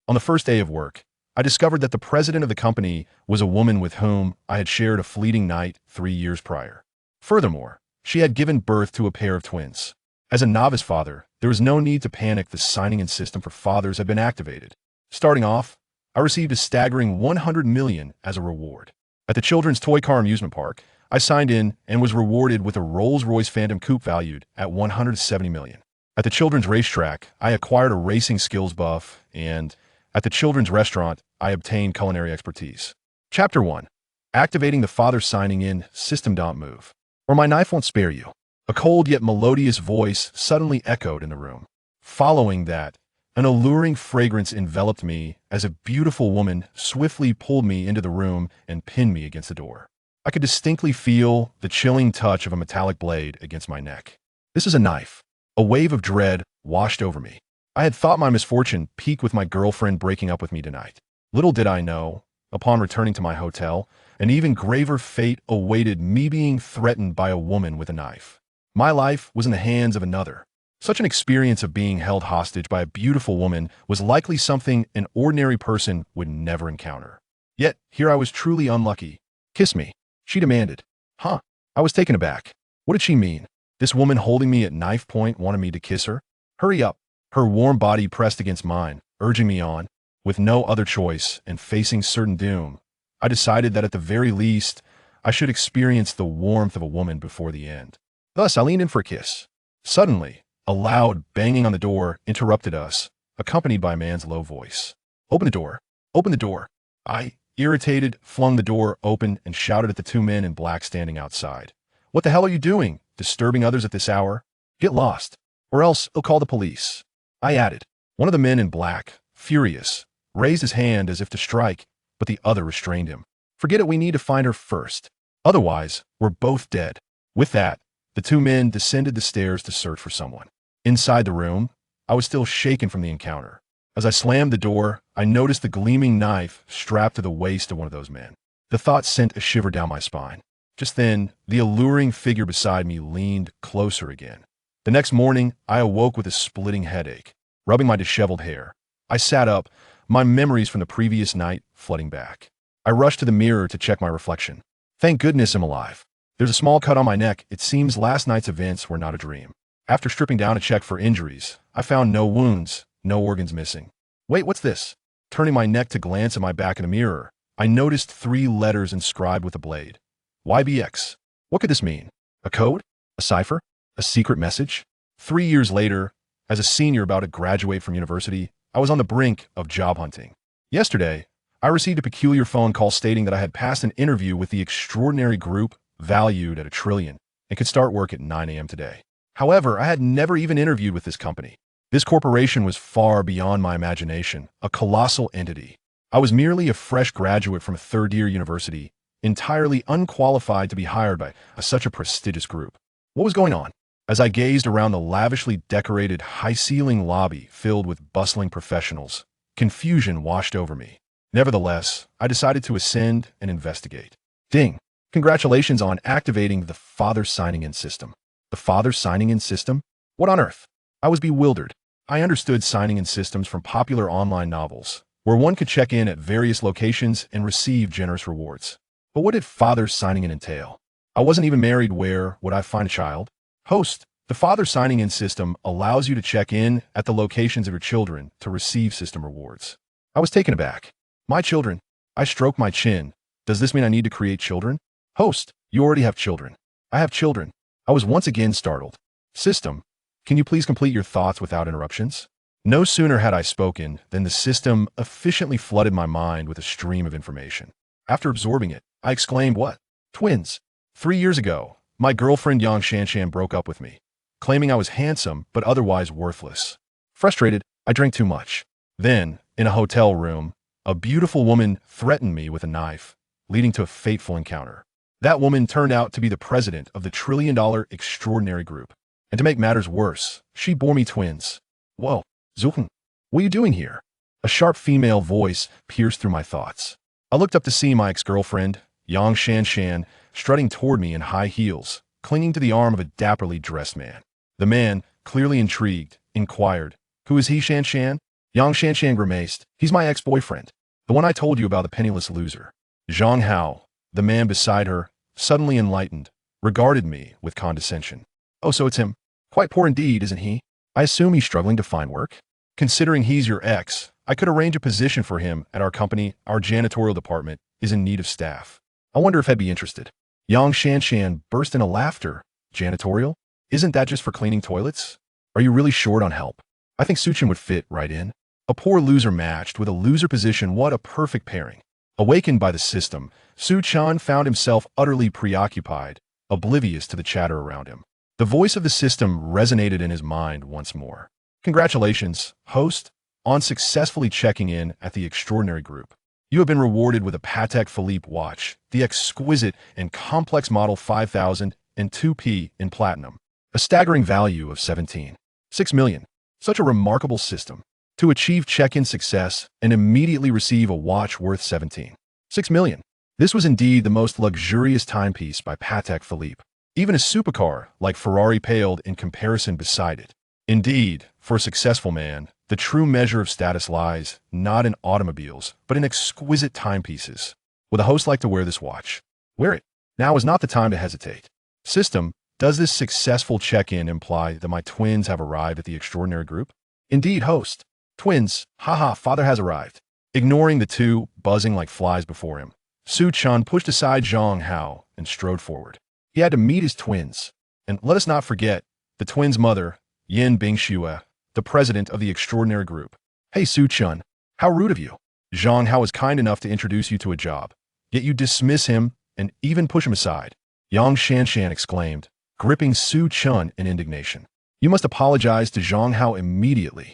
On the first day of work, I discovered that the president of the company was a woman with whom I had shared a fleeting night 3 years prior. Furthermore, she had given birth to a pair of twins. As a novice father, there was no need to panic. The signing-in system for fathers had been activated. Starting off, I received a staggering $100 million as a reward. At the children's toy car amusement park, I signed in and was rewarded with a Rolls-Royce Phantom Coupe valued at $170 million. At the children's racetrack, I acquired a racing skills buff, and at the children's restaurant, I obtained culinary expertise. Chapter 1. Activating the father signing in system. Don't move, or my knife won't spare you. A cold yet melodious voice suddenly echoed in the room. Following that, an alluring fragrance enveloped me as a beautiful woman swiftly pulled me into the room and pinned me against the door. I could distinctly feel the chilling touch of a metallic blade against my neck. This is a knife. A wave of dread washed over me. I had thought my misfortune peaked with my girlfriend breaking up with me tonight. Little did I know, upon returning to my hotel, an even graver fate awaited me, being threatened by a woman with a knife. My life was in the hands of another. Such an experience of being held hostage by a beautiful woman was likely something an ordinary person would never encounter. Yet, here I was truly unlucky. "Kiss me," she demanded. Huh? I was taken aback. What did she mean? This woman holding me at knife point wanted me to kiss her? Hurry up. Her warm body pressed against mine, urging me on. With no other choice and facing certain doom, I decided that at the very least, I should experience the warmth of a woman before the end. Thus, I leaned in for a kiss. Suddenly, a loud banging on the door interrupted us, accompanied by a man's low voice. "Open the door! Open the door!" I, irritated, flung the door open and shouted at the two men in black standing outside. "What the hell are you doing? Disturbing others at this hour? Get lost, or else I'll call the police," I added. One of the men in black, furious, raised his hand as if to strike, but the other restrained him. "Forget it, we need to find her first. Otherwise, we're both dead." With that, the two men descended the stairs to search for someone. Inside the room, I was still shaken from the encounter. As I slammed the door, I noticed the gleaming knife strapped to the waist of one of those men. The thought sent a shiver down my spine. Just then, the alluring figure beside me leaned closer again. The next morning, I awoke with a splitting headache. Rubbing my disheveled hair, I sat up, my memories from the previous night flooding back. I rushed to the mirror to check my reflection. Thank goodness I'm alive. There's a small cut on my neck. It seems last night's events were not a dream. After stripping down to check for injuries, I found no wounds, no organs missing. Wait, what's this? Turning my neck to glance at my back in the mirror, I noticed 3 letters inscribed with a blade. YBX. What could this mean? A code? A cipher? A secret message? 3 years later, as a senior about to graduate from university, I was on the brink of job hunting. Yesterday, I received a peculiar phone call stating that I had passed an interview with the extraordinary group valued at $1 trillion and could start work at 9 a.m. today. However, I had never even interviewed with this company. This corporation was far beyond my imagination, a colossal entity. I was merely a fresh graduate from a third-year university, entirely unqualified to be hired by such a prestigious group. What was going on? As I gazed around the lavishly decorated, high-ceiling lobby filled with bustling professionals, confusion washed over me. Nevertheless, I decided to ascend and investigate. Ding! Congratulations on activating the father signing-in system. The father signing-in system? What on earth? I was bewildered. I understood signing-in systems from popular online novels, where one could check in at various locations and receive generous rewards. But what did father signing-in entail? I wasn't even married. Where would I find a child? Host, the father signing-in system allows you to check in at the locations of your children to receive system rewards. I was taken aback. My children? I stroked my chin. Does this mean I need to create children? Host, you already have children. I have children. I was once again startled. System, can you please complete your thoughts without interruptions? No sooner had I spoken than the system efficiently flooded my mind with a stream of information. After absorbing it, I exclaimed, "What? Twins?" 3 years ago, my girlfriend Yang Shanshan broke up with me, claiming I was handsome but otherwise worthless. Frustrated, I drank too much. Then, in a hotel room, a beautiful woman threatened me with a knife, leading to a fateful encounter. That woman turned out to be the president of the trillion-dollar extraordinary group. And to make matters worse, she bore me twins. Whoa, Zuchen, what are you doing here? A sharp female voice pierced through my thoughts. I looked up to see my ex-girlfriend, Yang Shanshan, strutting toward me in high heels, clinging to the arm of a dapperly dressed man. The man, clearly intrigued, inquired, "Who is he, Shanshan?" Yang Shanshan grimaced. He's my ex-boyfriend. The one I told you about, the penniless loser. Zhang Hao, the man beside her, suddenly enlightened, regarded me with condescension. Oh, so it's him. Quite poor indeed, isn't he? I assume he's struggling to find work? Considering he's your ex, I could arrange a position for him at our company. Our janitorial department is in need of staff. I wonder if I'd be interested. Yang Shanshan burst into laughter. Janitorial? Isn't that just for cleaning toilets? Are you really short on help? I think Suchin would fit right in. A poor loser matched with a loser position, what a perfect pairing. Awakened by the system, Suchan found himself utterly preoccupied, oblivious to the chatter around him. The voice of the system resonated in his mind once more. Congratulations, host, on successfully checking in at the extraordinary group. You have been rewarded with a Patek Philippe watch, the exquisite and complex model 5002P in platinum, a staggering value of 17.6 million. Such a remarkable system. To achieve check-in success and immediately receive a watch worth 17.6 million. This was indeed the most luxurious timepiece by Patek Philippe. Even a supercar like Ferrari paled in comparison beside it. Indeed, for a successful man, the true measure of status lies not in automobiles, but in exquisite timepieces. Would the host like to wear this watch? Wear it. Now is not the time to hesitate. System, does this successful check-in imply that my twins have arrived at the extraordinary group? Indeed, host. Twins, haha, father has arrived. Ignoring the two, buzzing like flies before him, Suchan pushed aside Zhang Hao and strode forward. He had to meet his twins. And let us not forget, the twins' mother, Yin Bingxue, the president of the extraordinary group. Hey Suchan, how rude of you. Zhang Hao was kind enough to introduce you to a job, yet you dismiss him and even push him aside. Yang Shanshan exclaimed, gripping Suchan in indignation. You must apologize to Zhang Hao immediately.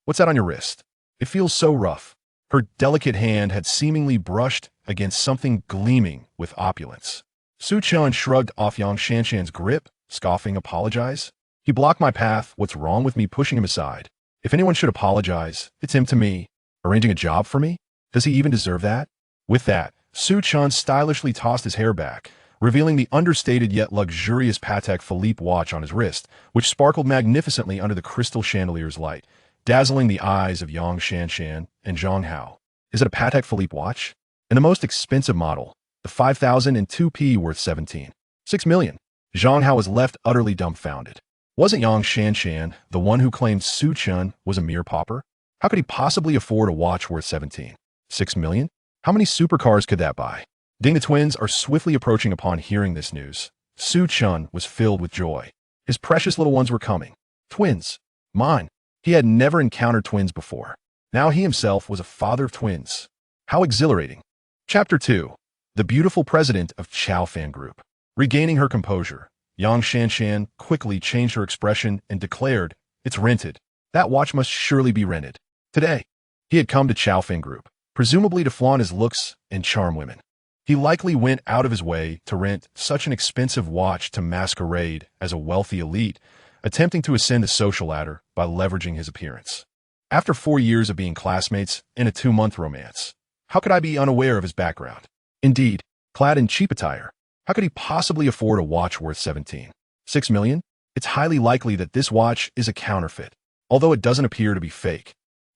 What's that on your wrist? It feels so rough. Her delicate hand had seemingly brushed against something gleaming with opulence. Suchan shrugged off Yang Shanshan's grip, scoffing, apologize? He blocked my path. What's wrong with me pushing him aside? If anyone should apologize, it's him to me. Arranging a job for me? Does he even deserve that? With that, Suchan stylishly tossed his hair back, revealing the understated yet luxurious Patek Philippe watch on his wrist, which sparkled magnificently under the crystal chandelier's light, dazzling the eyes of Yang Shanshan and Zhang Hao. Is it a Patek Philippe watch? And the most expensive model, the 5002P worth 17.6 million. Zhang Hao was left utterly dumbfounded. Wasn't Yang Shanshan the one who claimed Suchan was a mere pauper? How could he possibly afford a watch worth 17.6 million? How many supercars could that buy? Ding, the twins are swiftly approaching. Upon hearing this news, Suchan was filled with joy. His precious little ones were coming. Twins. Mine. He had never encountered twins before. Now he himself was a father of twins. How exhilarating. Chapter 2. The beautiful president of Chauffer Group. Regaining her composure, Yang Shanshan quickly changed her expression and declared, it's rented. That watch must surely be rented. Today, he had come to Chauffer Group, presumably to flaunt his looks and charm women. He likely went out of his way to rent such an expensive watch to masquerade as a wealthy elite, attempting to ascend the social ladder by leveraging his appearance. After 4 years of being classmates in a 2-month romance, how could I be unaware of his background? Indeed, clad in cheap attire, how could he possibly afford a watch worth 17.6 million? It's highly likely that this watch is a counterfeit, although it doesn't appear to be fake.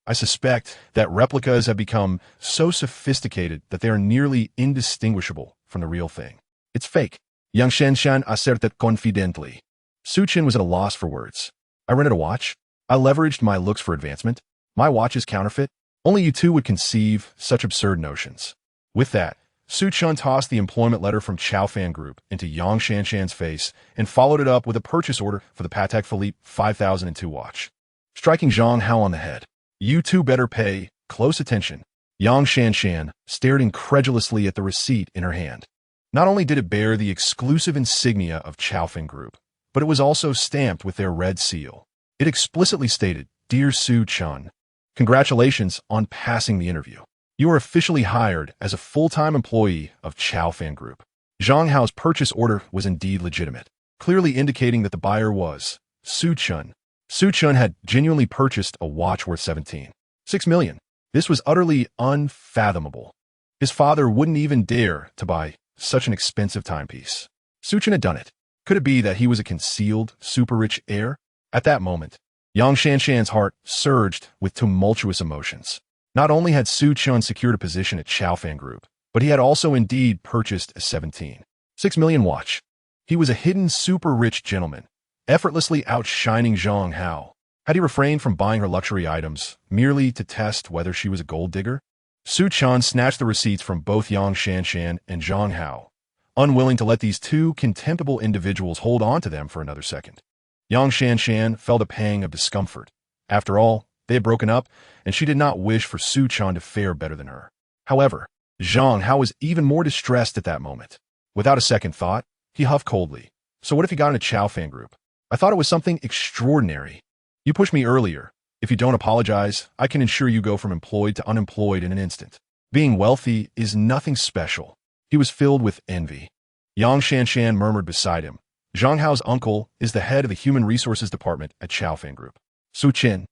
I suspect that replicas have become so sophisticated that they are nearly indistinguishable from the real thing. It's fake. Yang Shanshan asserted confidently. Suchin was at a loss for words. I rented a watch. I leveraged my looks for advancement. My watch is counterfeit. Only you two would conceive such absurd notions. With that, Suchan tossed the employment letter from Chauffer Group into Yang Shanshan's face and followed it up with a purchase order for the Patek Philippe 5002 watch. Striking Zhang Hao on the head. You two better pay close attention. Yang Shanshan stared incredulously at the receipt in her hand. Not only did it bear the exclusive insignia of Chauffer Group, but it was also stamped with their red seal. It explicitly stated, Dear Suchan, congratulations on passing the interview. You are officially hired as a full-time employee of Chauffer Group. Zhang Hao's purchase order was indeed legitimate, clearly indicating that the buyer was Suchan. Suchan had genuinely purchased a watch worth 17.6 million. This was utterly unfathomable. His father wouldn't even dare to buy such an expensive timepiece. Suchan had done it. Could it be that he was a concealed, super-rich heir? At that moment, Yang Shanshan's heart surged with tumultuous emotions. Not only had Su Chun secured a position at Chauffer Group, but he had also indeed purchased a 17.6 million watch. He was a hidden super-rich gentleman, effortlessly outshining Zhang Hao. Had he refrained from buying her luxury items merely to test whether she was a gold digger? Su Chun snatched the receipts from both Yang Shanshan and Zhang Hao, unwilling to let these two contemptible individuals hold on to them for another second. Yang Shanshan felt a pang of discomfort. After all, they had broken up, and she did not wish for Su Chun to fare better than her. However, Zhang Hao was even more distressed at that moment. Without a second thought, he huffed coldly. So what if he got in a Chauffer Group? I thought it was something extraordinary. You pushed me earlier. If you don't apologize, I can ensure you go from employed to unemployed in an instant. Being wealthy is nothing special. He was filled with envy. Yang Shanshan murmured beside him. Zhang Hao's uncle is the head of the Human Resources Department at Chauffer Group. Su Qin,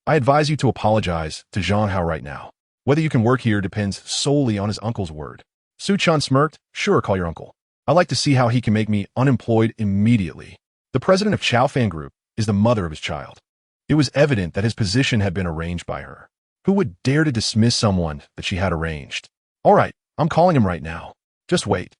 I advise you to apologize to Zhang Hao right now. Whether you can work here depends solely on his uncle's word. Su Chun smirked. Sure, call your uncle. I'd like to see how he can make me unemployed immediately. The president of Chauffer Group is the mother of his child. It was evident that his position had been arranged by her. Who would dare to dismiss someone that she had arranged? All right, I'm calling him right now. Just wait.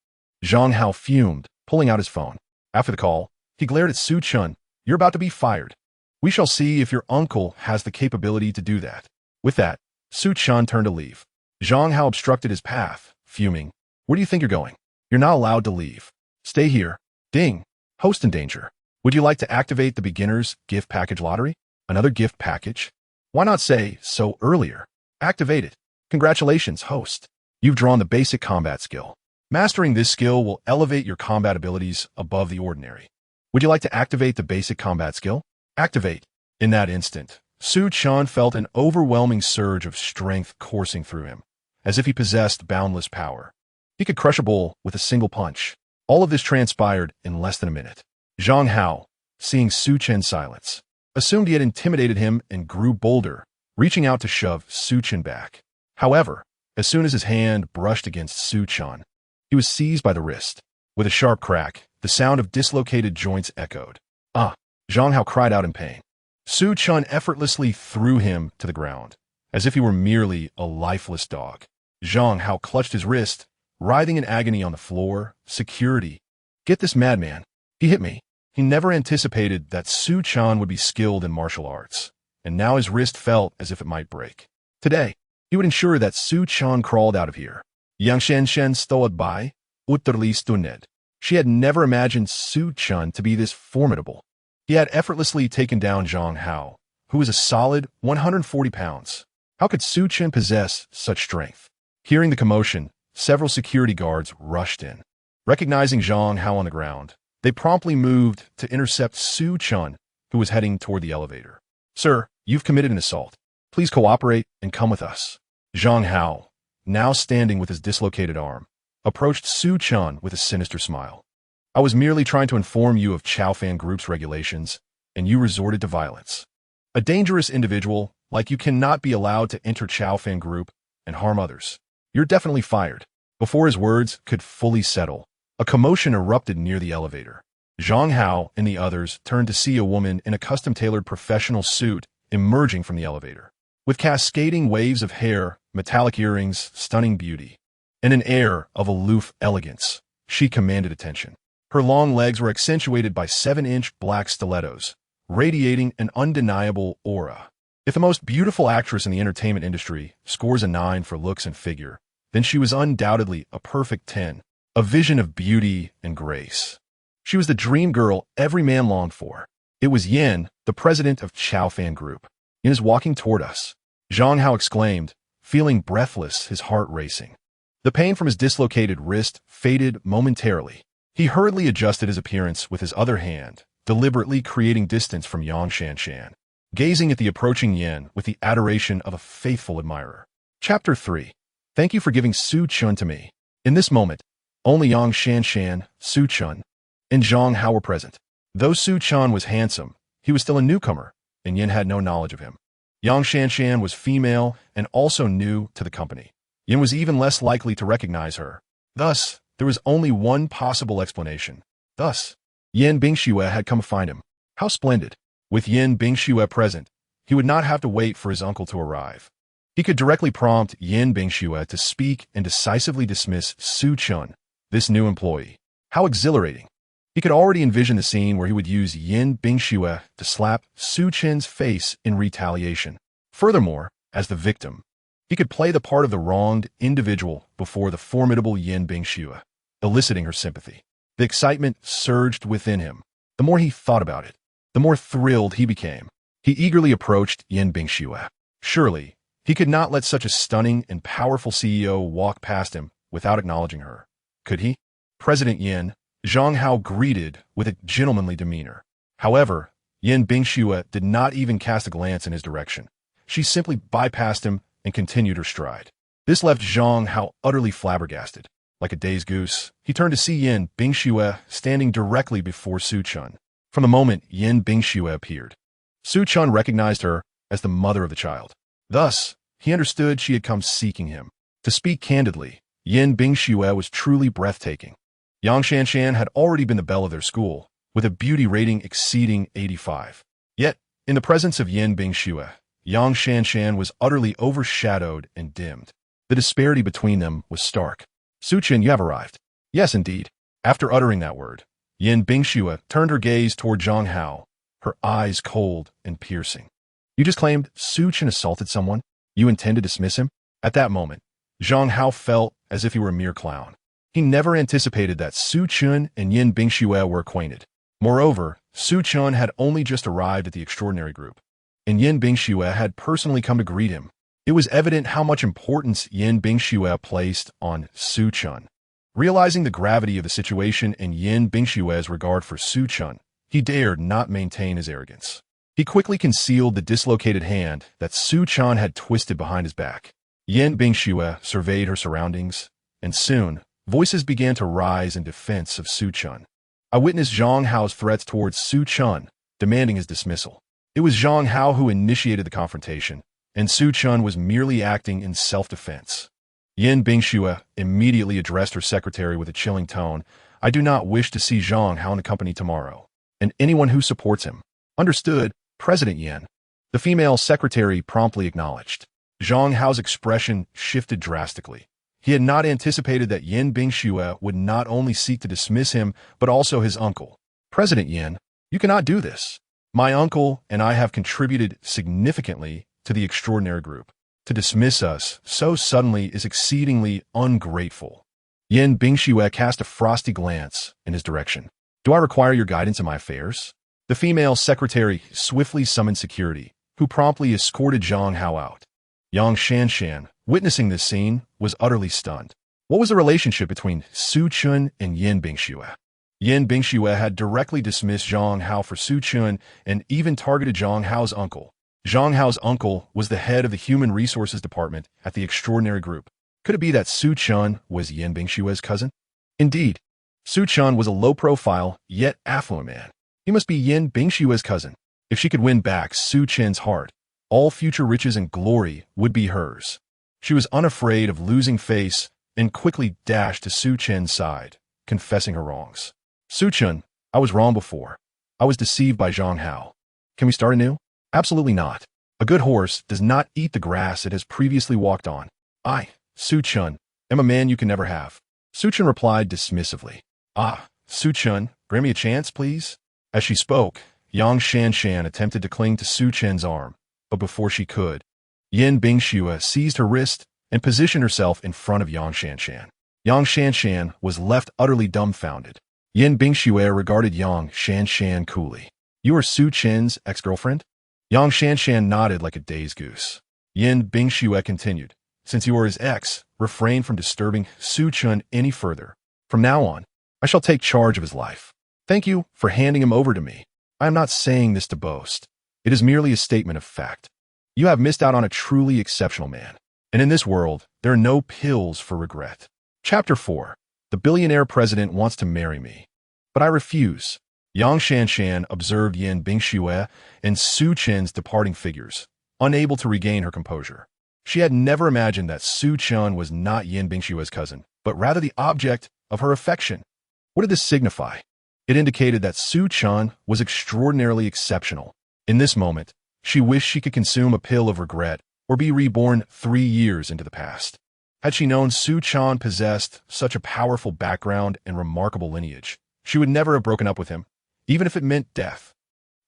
Zhang Hao fumed, pulling out his phone. After the call, he glared at Su Chun. You're about to be fired. We shall see if your uncle has the capability to do that. With that, Su Chun turned to leave. Zhang Hao obstructed his path, fuming. Where do you think you're going? You're not allowed to leave. Stay here. Ding. Host in danger. Would you like to activate the beginner's gift package lottery? Another gift package? Why not say so earlier? Activate it. Congratulations, host. You've drawn the basic combat skill. Mastering this skill will elevate your combat abilities above the ordinary. Would you like to activate the basic combat skill? Activate. In that instant, Su Chun felt an overwhelming surge of strength coursing through him, as if he possessed boundless power. He could crush a bull with a single punch. All of this transpired in less than a minute. Zhang Hao, seeing Su Chun's silence, assumed he had intimidated him and grew bolder, reaching out to shove Su Chun back. However, as soon as his hand brushed against Su Chun, he was seized by the wrist. With a sharp crack, the sound of dislocated joints echoed. Ah! Zhang Hao cried out in pain. Su Chun effortlessly threw him to the ground, as if he were merely a lifeless dog. Zhang Hao clutched his wrist, writhing in agony on the floor. Security. Get this madman. He hit me. He never anticipated that Su Chun would be skilled in martial arts, and now his wrist felt as if it might break. Today, he would ensure that Su Chun crawled out of here. Yang Shanshan stod by, utterly stunned. She had never imagined Su Chun to be this formidable. He had effortlessly taken down Zhang Hao, who was a solid 140 pounds. How could Su Chun possess such strength? Hearing the commotion, several security guards rushed in. Recognizing Zhang Hao on the ground, they promptly moved to intercept Su Chun, who was heading toward the elevator. Sir, you've committed an assault. Please cooperate and come with us. Zhang Hao, now standing with his dislocated arm, approached Su Chun with a sinister smile. I was merely trying to inform you of Chauffer Group's regulations, and you resorted to violence. A dangerous individual like you cannot be allowed to enter Chauffer Group and harm others. You're definitely fired. Before his words could fully settle, a commotion erupted near the elevator. Zhang Hao and the others turned to see a woman in a custom-tailored professional suit emerging from the elevator. With cascading waves of hair, metallic earrings, stunning beauty, and an air of aloof elegance, she commanded attention. Her long legs were accentuated by 7-inch black stilettos, radiating an undeniable aura. If the most beautiful actress in the entertainment industry scores a 9 for looks and figure, then she was undoubtedly a perfect 10, a vision of beauty and grace. She was the dream girl every man longed for. It was Yin, the president of Chauffer Group. Yin is walking toward us. Zhang Hao exclaimed, feeling breathless, his heart racing. The pain from his dislocated wrist faded momentarily. He hurriedly adjusted his appearance with his other hand, deliberately creating distance from Yang Shanshan, gazing at the approaching Yin with the adoration of a faithful admirer. Chapter 3. Thank you for giving Su Chun to me. In this moment, only Yang Shanshan, Su Chun, and Zhang Hao were present. Though Su Chun was handsome, he was still a newcomer, and Yin had no knowledge of him. Yang Shanshan was female and also new to the company. Yin was even less likely to recognize her. Thus, there was only one possible explanation. Thus, Yin Bingxue had come to find him. How splendid. With Yin Bingxue present, he would not have to wait for his uncle to arrive. He could directly prompt Yin Bingxue to speak and decisively dismiss Su Chun, this new employee. How exhilarating! He could already envision the scene where he would use Yin Bingxue to slap Su Chen's face in retaliation. Furthermore, as the victim, he could play the part of the wronged individual before the formidable Yin Bingxue, eliciting her sympathy. The excitement surged within him. The more he thought about it, the more thrilled he became. He eagerly approached Yin Bingxue. Surely, he could not let such a stunning and powerful CEO walk past him without acknowledging her. Could he? President Yin, Zhang Hao greeted with a gentlemanly demeanor. However, Yin Bingxue did not even cast a glance in his direction. She simply bypassed him and continued her stride. This left Zhang Hao utterly flabbergasted. Like a dazed goose, he turned to see Yin Bingxue standing directly before Su Chun. From the moment Yin Bingxue appeared, Su Chun recognized her as the mother of the child. Thus, he understood she had come seeking him. To speak candidly, Yin Bingxue was truly breathtaking. Yang Shanshan had already been the belle of their school, with a beauty rating exceeding 85. Yet, in the presence of Yin Bingxue, Yang Shanshan was utterly overshadowed and dimmed. The disparity between them was stark. Su Chun, you have arrived. Yes, indeed. After uttering that word, Yin Bingxue turned her gaze toward Zhang Hao, her eyes cold and piercing. You just claimed Su Chun assaulted someone? You intend to dismiss him? At that moment, Zhang Hao felt as if he were a mere clown. He never anticipated that Su Chun and Yin Bingxue were acquainted. Moreover, Su Chun had only just arrived at the extraordinary group, and Yin Bingxue had personally come to greet him. It was evident how much importance Yin Bingxue placed on Su Chun. Realizing the gravity of the situation and Yin Bingxue's regard for Su Chun, he dared not maintain his arrogance. He quickly concealed the dislocated hand that Su Chun had twisted behind his back. Yin Bingxue surveyed her surroundings, and soon, voices began to rise in defense of Su Chun. I witnessed Zhang Hao's threats towards Su Chun, demanding his dismissal. It was Zhang Hao who initiated the confrontation, and Su Chun was merely acting in self-defense. Yin Bingxue immediately addressed her secretary with a chilling tone. I do not wish to see Zhang Hao in the company tomorrow, and anyone who supports him. Understood, President Yin. The female secretary promptly acknowledged. Zhang Hao's expression shifted drastically. He had not anticipated that Yin Bingxue would not only seek to dismiss him, but also his uncle. President Yin, you cannot do this. My uncle and I have contributed significantly to the extraordinary group. To dismiss us so suddenly is exceedingly ungrateful. Yin Bingxue cast a frosty glance in his direction. Do I require your guidance in my affairs? The female secretary swiftly summoned security, who promptly escorted Zhang Hao out. Yang Shanshan, witnessing this scene, was utterly stunned. What was the relationship between Su Chun and Yin Bingxue? Yin Bingxue had directly dismissed Zhang Hao for Su Chun and even targeted Zhang Hao's uncle. Zhang Hao's uncle was the head of the Human Resources Department at the Extraordinary Group. Could it be that Su Chun was Yin Bingxue's cousin? Indeed, Su Chun was a low-profile, yet affluent man. He must be Yin Bingxue's cousin. If she could win back Su Chen's heart, all future riches and glory would be hers. She was unafraid of losing face and quickly dashed to Su Chen's side, confessing her wrongs. Su Chun, I was wrong before. I was deceived by Zhang Hao. Can we start anew? Absolutely not. A good horse does not eat the grass it has previously walked on. I, Su Chun, am a man you can never have. Su Chun replied dismissively. Ah, Su Chun, grant me a chance, please? As she spoke, Yang Shanshan attempted to cling to Su Chen's arm, but before she could, Yin Bingxue seized her wrist and positioned herself in front of Yang Shanshan. Yang Shanshan was left utterly dumbfounded. Yin Bingxue regarded Yang Shanshan coolly. You are Su Chen's ex-girlfriend? Yang Shanshan nodded like a dazed goose. Yin Bingxue continued. Since you are his ex, refrain from disturbing Su Chun any further. From now on, I shall take charge of his life. Thank you for handing him over to me. I am not saying this to boast. It is merely a statement of fact. You have missed out on a truly exceptional man. And in this world, there are no pills for regret. Chapter 4. The billionaire president wants to marry me. But I refuse. Yang Shanshan observed Yin Bingxue and Su Chen's departing figures, unable to regain her composure. She had never imagined that Su Chun was not Yin Bingxue's cousin, but rather the object of her affection. What did this signify? It indicated that Su Chun was extraordinarily exceptional, In this moment, she wished she could consume a pill of regret or be reborn 3 years into the past. Had she known Su Chan possessed such a powerful background and remarkable lineage, she would never have broken up with him, even if it meant death.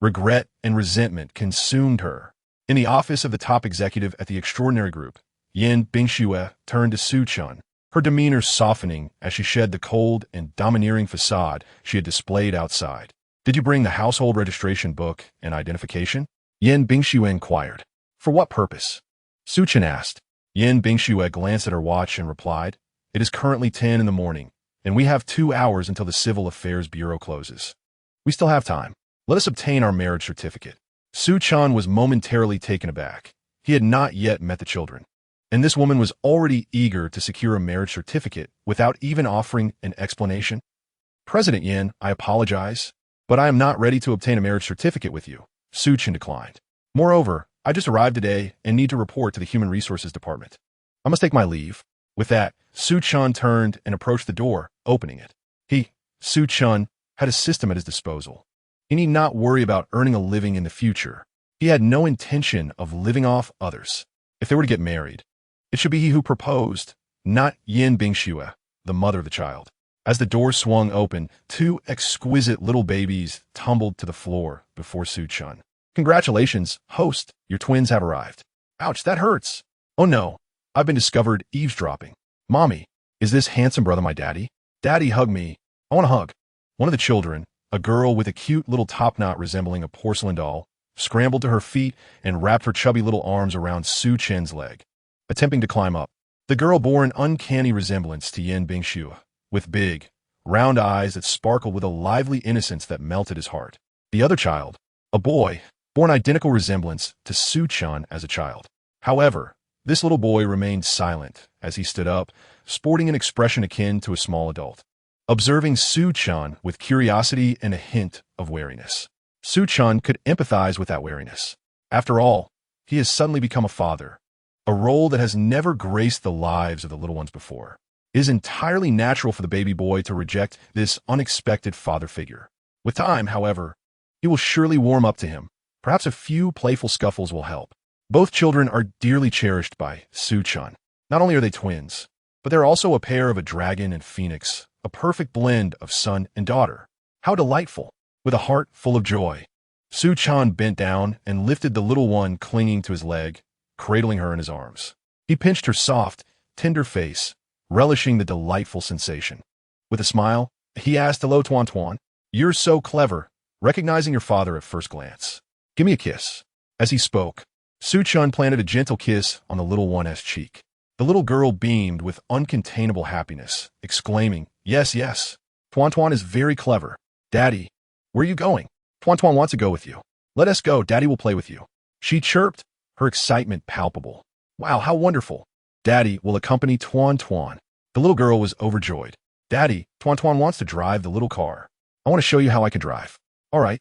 Regret and resentment consumed her. In the office of the top executive at the Extraordinary Group, Yin Bingxue turned to Su Chan, her demeanor softening as she shed the cold and domineering facade she had displayed outside. "Did you bring the household registration book and identification?" Yin Bingxue inquired. "For what purpose?" Su Chan asked. Yin Bingxue glanced at her watch and replied, "It is currently 10 in the morning, and we have 2 hours until the Civil Affairs Bureau closes. We still have time. Let us obtain our marriage certificate." Su Chan was momentarily taken aback. He had not yet met the children, and this woman was already eager to secure a marriage certificate without even offering an explanation. "President Yin, I apologize, but I am not ready to obtain a marriage certificate with you," Su Chan declined. "Moreover, I just arrived today and need to report to the Human Resources Department. I must take my leave." With that, Su Chan turned and approached the door, opening it. Su Chan, had a system at his disposal. He need not worry about earning a living in the future. He had no intention of living off others. If they were to get married, it should be he who proposed, not Yin Bingxue, the mother of the child. As the door swung open, 2 exquisite little babies tumbled to the floor before Su Chan. "Congratulations, host, your twins have arrived." "Ouch, that hurts." "Oh no, I've been discovered eavesdropping." "Mommy, is this handsome brother my daddy?" "Daddy, hug me. I want a hug." One of the children, a girl with a cute little top knot resembling a porcelain doll, scrambled to her feet and wrapped her chubby little arms around Su Chan's leg, attempting to climb up. The girl bore an uncanny resemblance to Yin Bingxue, with big, round eyes that sparkled with a lively innocence that melted his heart. The other child, a boy, bore an identical resemblance to Su Chan as a child. However, this little boy remained silent as he stood up, sporting an expression akin to a small adult, observing Su Chan with curiosity and a hint of wariness. Su Chan could empathize with that wariness. After all, he has suddenly become a father, a role that has never graced the lives of the little ones before. It is entirely natural for the baby boy to reject this unexpected father figure. With time, however, he will surely warm up to him. Perhaps a few playful scuffles will help. Both children are dearly cherished by Su Chan. Not only are they twins, but they're also a pair of a dragon and phoenix, a perfect blend of son and daughter. How delightful! With a heart full of joy, Su Chan bent down and lifted the little one clinging to his leg, cradling her in his arms. He pinched her soft, tender face, relishing the delightful sensation. With a smile, he asked, "Hello, Tuan Tuan. You're so clever, recognizing your father at first glance. Give me a kiss." As he spoke, Su Chan planted a gentle kiss on the little one's cheek. The little girl beamed with uncontainable happiness, exclaiming, "Yes, yes. Tuan Tuan is very clever. Daddy, where are you going?" "Tuan Tuan wants to go with you." "Let us go. Daddy will play with you." She chirped, her excitement palpable. "Wow, how wonderful. Daddy will accompany Tuan Tuan." The little girl was overjoyed. "Daddy, Tuan Tuan wants to drive the little car. I want to show you how I can drive." "All right.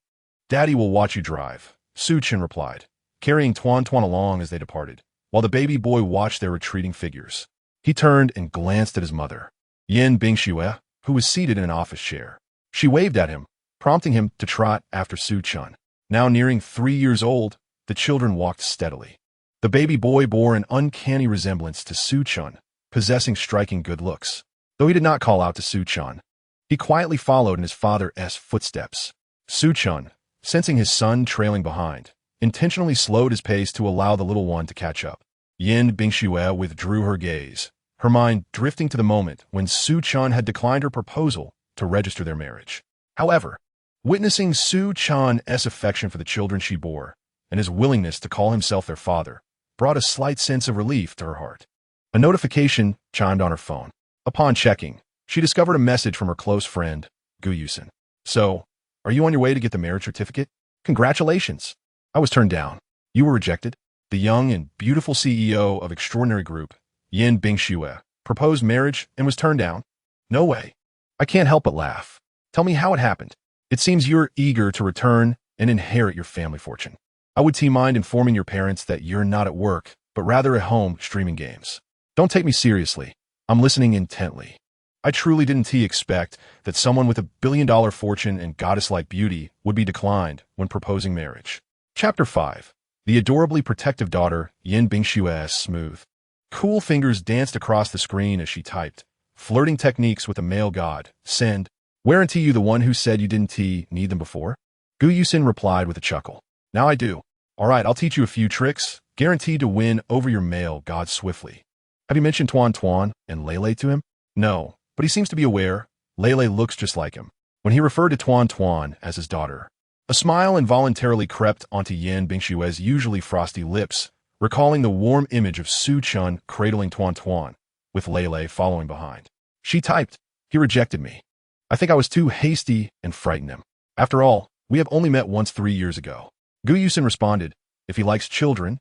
Daddy will watch you drive," Su Chan replied, carrying Tuan Tuan along as they departed, while the baby boy watched their retreating figures. He turned and glanced at his mother, Yin Bingxue, who was seated in an office chair. She waved at him, prompting him to trot after Su Chan. Now nearing 3 years old, the children walked steadily. The baby boy bore an uncanny resemblance to Su Chan, possessing striking good looks. Though he did not call out to Su Chan, he quietly followed in his father's footsteps. Su Chan, sensing his son trailing behind, intentionally slowed his pace to allow the little one to catch up. Yin Bingxue withdrew her gaze, her mind drifting to the moment when Su Chan had declined her proposal to register their marriage. However, witnessing Su Chan's affection for the children she bore, and his willingness to call himself their father, brought a slight sense of relief to her heart. A notification chimed on her phone. Upon checking, she discovered a message from her close friend, Gu Yusen. "So, are you on your way to get the marriage certificate? Congratulations." "I was turned down." "You were rejected?" The young and beautiful CEO of Extraordinary Group, Yin Bingxue, proposed marriage and was turned down? "No way." "I can't help but laugh. Tell me how it happened." "It seems you're eager to return and inherit your family fortune. I would mind informing your parents that you're not at work, but rather at home streaming games." "Don't take me seriously. I'm listening intently. I truly didn't expect that someone with $1 billion fortune and goddess-like beauty would be declined when proposing marriage. Chapter 5. The adorably protective daughter, Yin Bingshua's smooth. Cool fingers danced across the screen as she typed, flirting techniques with the male god. Send. Guarantee you the one who said you didn't need them before? Gu Yusin replied with a chuckle. Now I do. All right, I'll teach you a few tricks, guaranteed to win over your male god swiftly. Have you mentioned Tuan Tuan and Lele to him? No, but he seems to be aware. Lele looks just like him. When he referred to Tuan Tuan as his daughter, a smile involuntarily crept onto Yin Bingshua's usually frosty lips, recalling the warm image of Su Chun cradling Tuan Tuan, with Lele following behind. She typed, he rejected me. I think I was too hasty and frightened him. After all, we have only met once 3 years ago. Gu Yusin responded, if he likes children,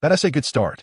that's a good start.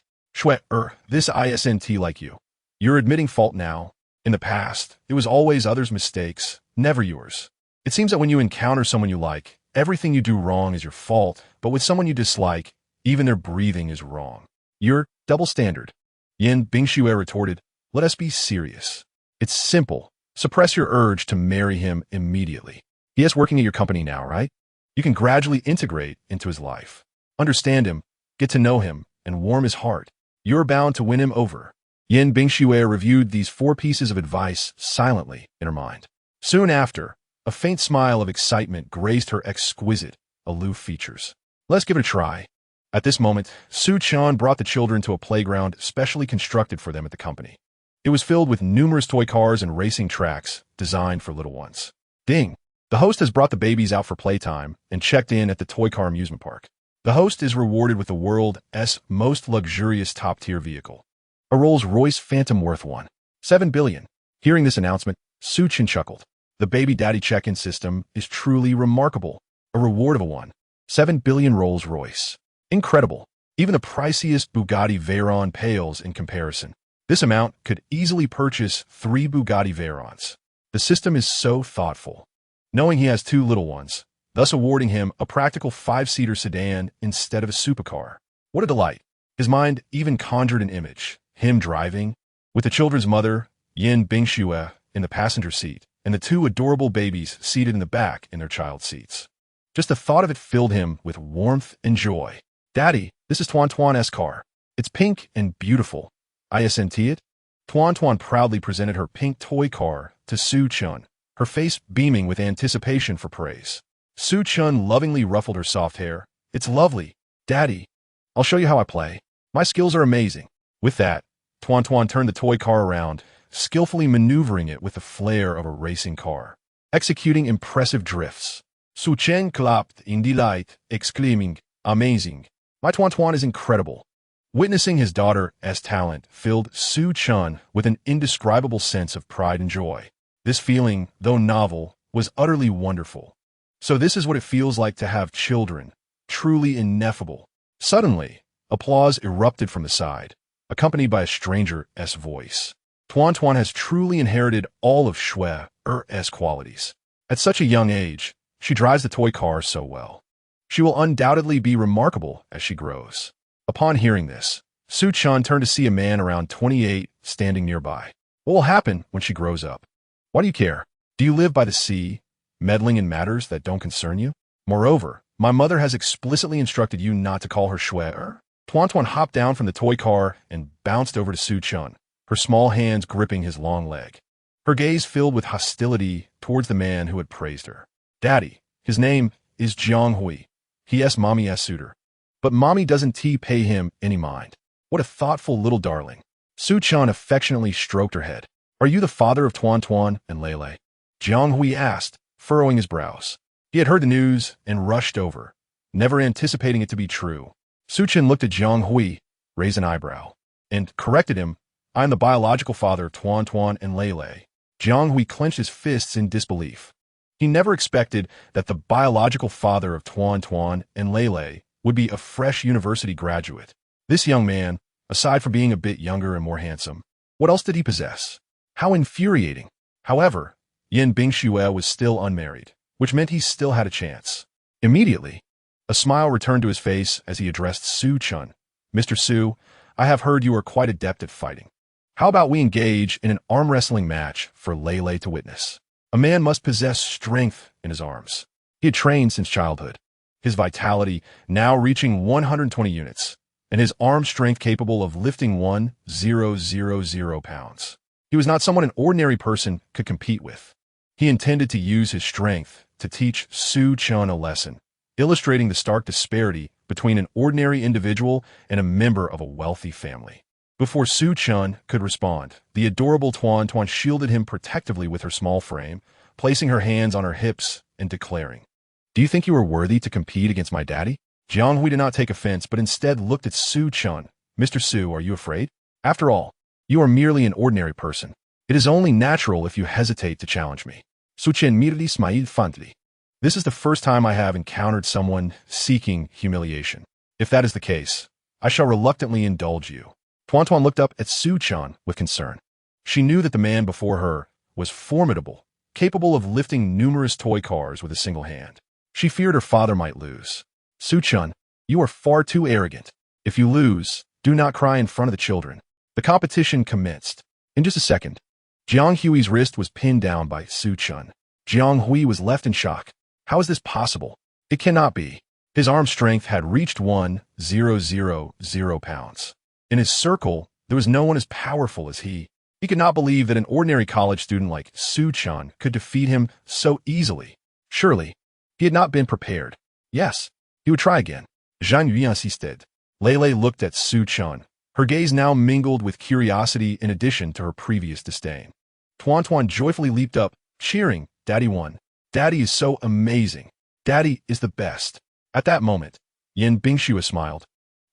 This isn't like you. You're admitting fault now. In the past, it was always others' mistakes, never yours. It seems that when you encounter someone you like, everything you do wrong is your fault, but with someone you dislike, even their breathing is wrong. You're double standard. Yin Bingxue retorted, let us be serious. It's simple. Suppress your urge to marry him immediately. He is working at your company now, right? You can gradually integrate into his life. Understand him, get to know him, and warm his heart. You're bound to win him over. Yin Bingxue reviewed these 4 pieces of advice silently in her mind. Soon after, a faint smile of excitement graced her exquisite, aloof features. Let's give it a try. At this moment, Su Chan brought the children to a playground specially constructed for them at the company. It was filled with numerous toy cars and racing tracks designed for little ones. Ding! The host has brought the babies out for playtime and checked in at the toy car amusement park. The host is rewarded with the world's most luxurious top-tier vehicle, a Rolls-Royce Phantom worth $1.7 billion. Hearing this announcement, Su Chan chuckled. The baby daddy check-in system is truly remarkable. A reward of a $1.7 billion Rolls-Royce. Incredible. Even the priciest Bugatti Veyron pales in comparison. This amount could easily purchase 3 Bugatti Veyrons. The system is so thoughtful, knowing he has 2 little ones, thus awarding him a practical 5-seater sedan instead of a supercar. What a delight. His mind even conjured an image, him driving, with the children's mother, Yin Bingxue, in the passenger seat, and the 2 adorable babies seated in the back in their child seats. Just the thought of it filled him with warmth and joy. Daddy, this is Tuan Tuan's car. It's pink and beautiful. Isn't it? Tuan Tuan proudly presented her pink toy car to Su Chun, her face beaming with anticipation for praise. Su Chun lovingly ruffled her soft hair. It's lovely. Daddy, I'll show you how I play. My skills are amazing. With that, Tuan Tuan turned the toy car around, skillfully maneuvering it with the flair of a racing car, executing impressive drifts. Su Chen clapped in delight, exclaiming, amazing. My Tuan Tuan is incredible. Witnessing his daughter's talent filled Su Chun with an indescribable sense of pride and joy. This feeling, though novel, was utterly wonderful. So this is what it feels like to have children, truly ineffable. Suddenly, applause erupted from the side, accompanied by a stranger's voice. Tuan Tuan has truly inherited all of Shue's qualities. At such a young age, she drives the toy car so well. She will undoubtedly be remarkable as she grows. Upon hearing this, Su Chun turned to see a man around 28 standing nearby. What will happen when she grows up? Why do you care? Do you live by the sea, meddling in matters that don't concern you? Moreover, my mother has explicitly instructed you not to call her Shuer. Tuan Tuan hopped down from the toy car and bounced over to Su Chun, her small hands gripping his long leg. Her gaze filled with hostility towards the man who had praised her. Daddy, his name is Jiang Hui. He is Mommy's suitor. But Mommy doesn't pay him any mind. What a thoughtful little darling. Su Chun affectionately stroked her head. Are you the father of Tuan Tuan and Lele? Jiang Hui asked, furrowing his brows. He had heard the news and rushed over, never anticipating it to be true. Su Chun looked at Jiang Hui, raised an eyebrow, and corrected him. I am the biological father of Tuan Tuan and Lele. Jiang Hui clenched his fists in disbelief. He never expected that the biological father of Tuan Tuan and Lele would be a fresh university graduate. This young man, aside from being a bit younger and more handsome, what else did he possess? How infuriating. However, Yin Bingxue was still unmarried, which meant he still had a chance. Immediately, a smile returned to his face as he addressed Su Chun. Mr. Su, I have heard you are quite adept at fighting. How about we engage in an arm wrestling match for Lele to witness? A man must possess strength in his arms. He had trained since childhood. his vitality now reaching 120 units, and his arm strength capable of lifting 1,000 pounds. He was not someone an ordinary person could compete with. He intended to use his strength to teach Su Chun a lesson, illustrating the stark disparity between an ordinary individual and a member of a wealthy family. Before Su Chun could respond, the adorable Tuan Tuan shielded him protectively with her small frame, placing her hands on her hips and declaring, "Do you think you are worthy to compete against my daddy?" Jiang Hui did not take offense, but instead looked at Su Chun. "Mr. Su, are you afraid? After all, you are merely an ordinary person. It is only natural if you hesitate to challenge me." Su Chen mirli smiled fondly. "This is the first time I have encountered someone seeking humiliation. If that is the case, I shall reluctantly indulge you." Tuan Tuan looked up at Su Chun with concern. She knew that the man before her was formidable, capable of lifting numerous toy cars with a single hand. She feared her father might lose. "Su Chun, you are far too arrogant. If you lose, do not cry in front of the children." The competition commenced. In just a second, Jiang Hui's wrist was pinned down by Su Chun. Jiang Hui was left in shock. How is this possible? It cannot be. His arm strength had reached 1,000 pounds. In his circle, there was no one as powerful as he. He could not believe that an ordinary college student like Su Chun could defeat him so easily. Surely, he had not been prepared. Yes, he would try again. Zhang Yu insisted. Lei looked at Su Chun. Her gaze now mingled with curiosity in addition to her previous disdain. Tuan Tuan joyfully leaped up, cheering, "Daddy won. Daddy is so amazing. Daddy is the best." At that moment, Yin Bingxue smiled,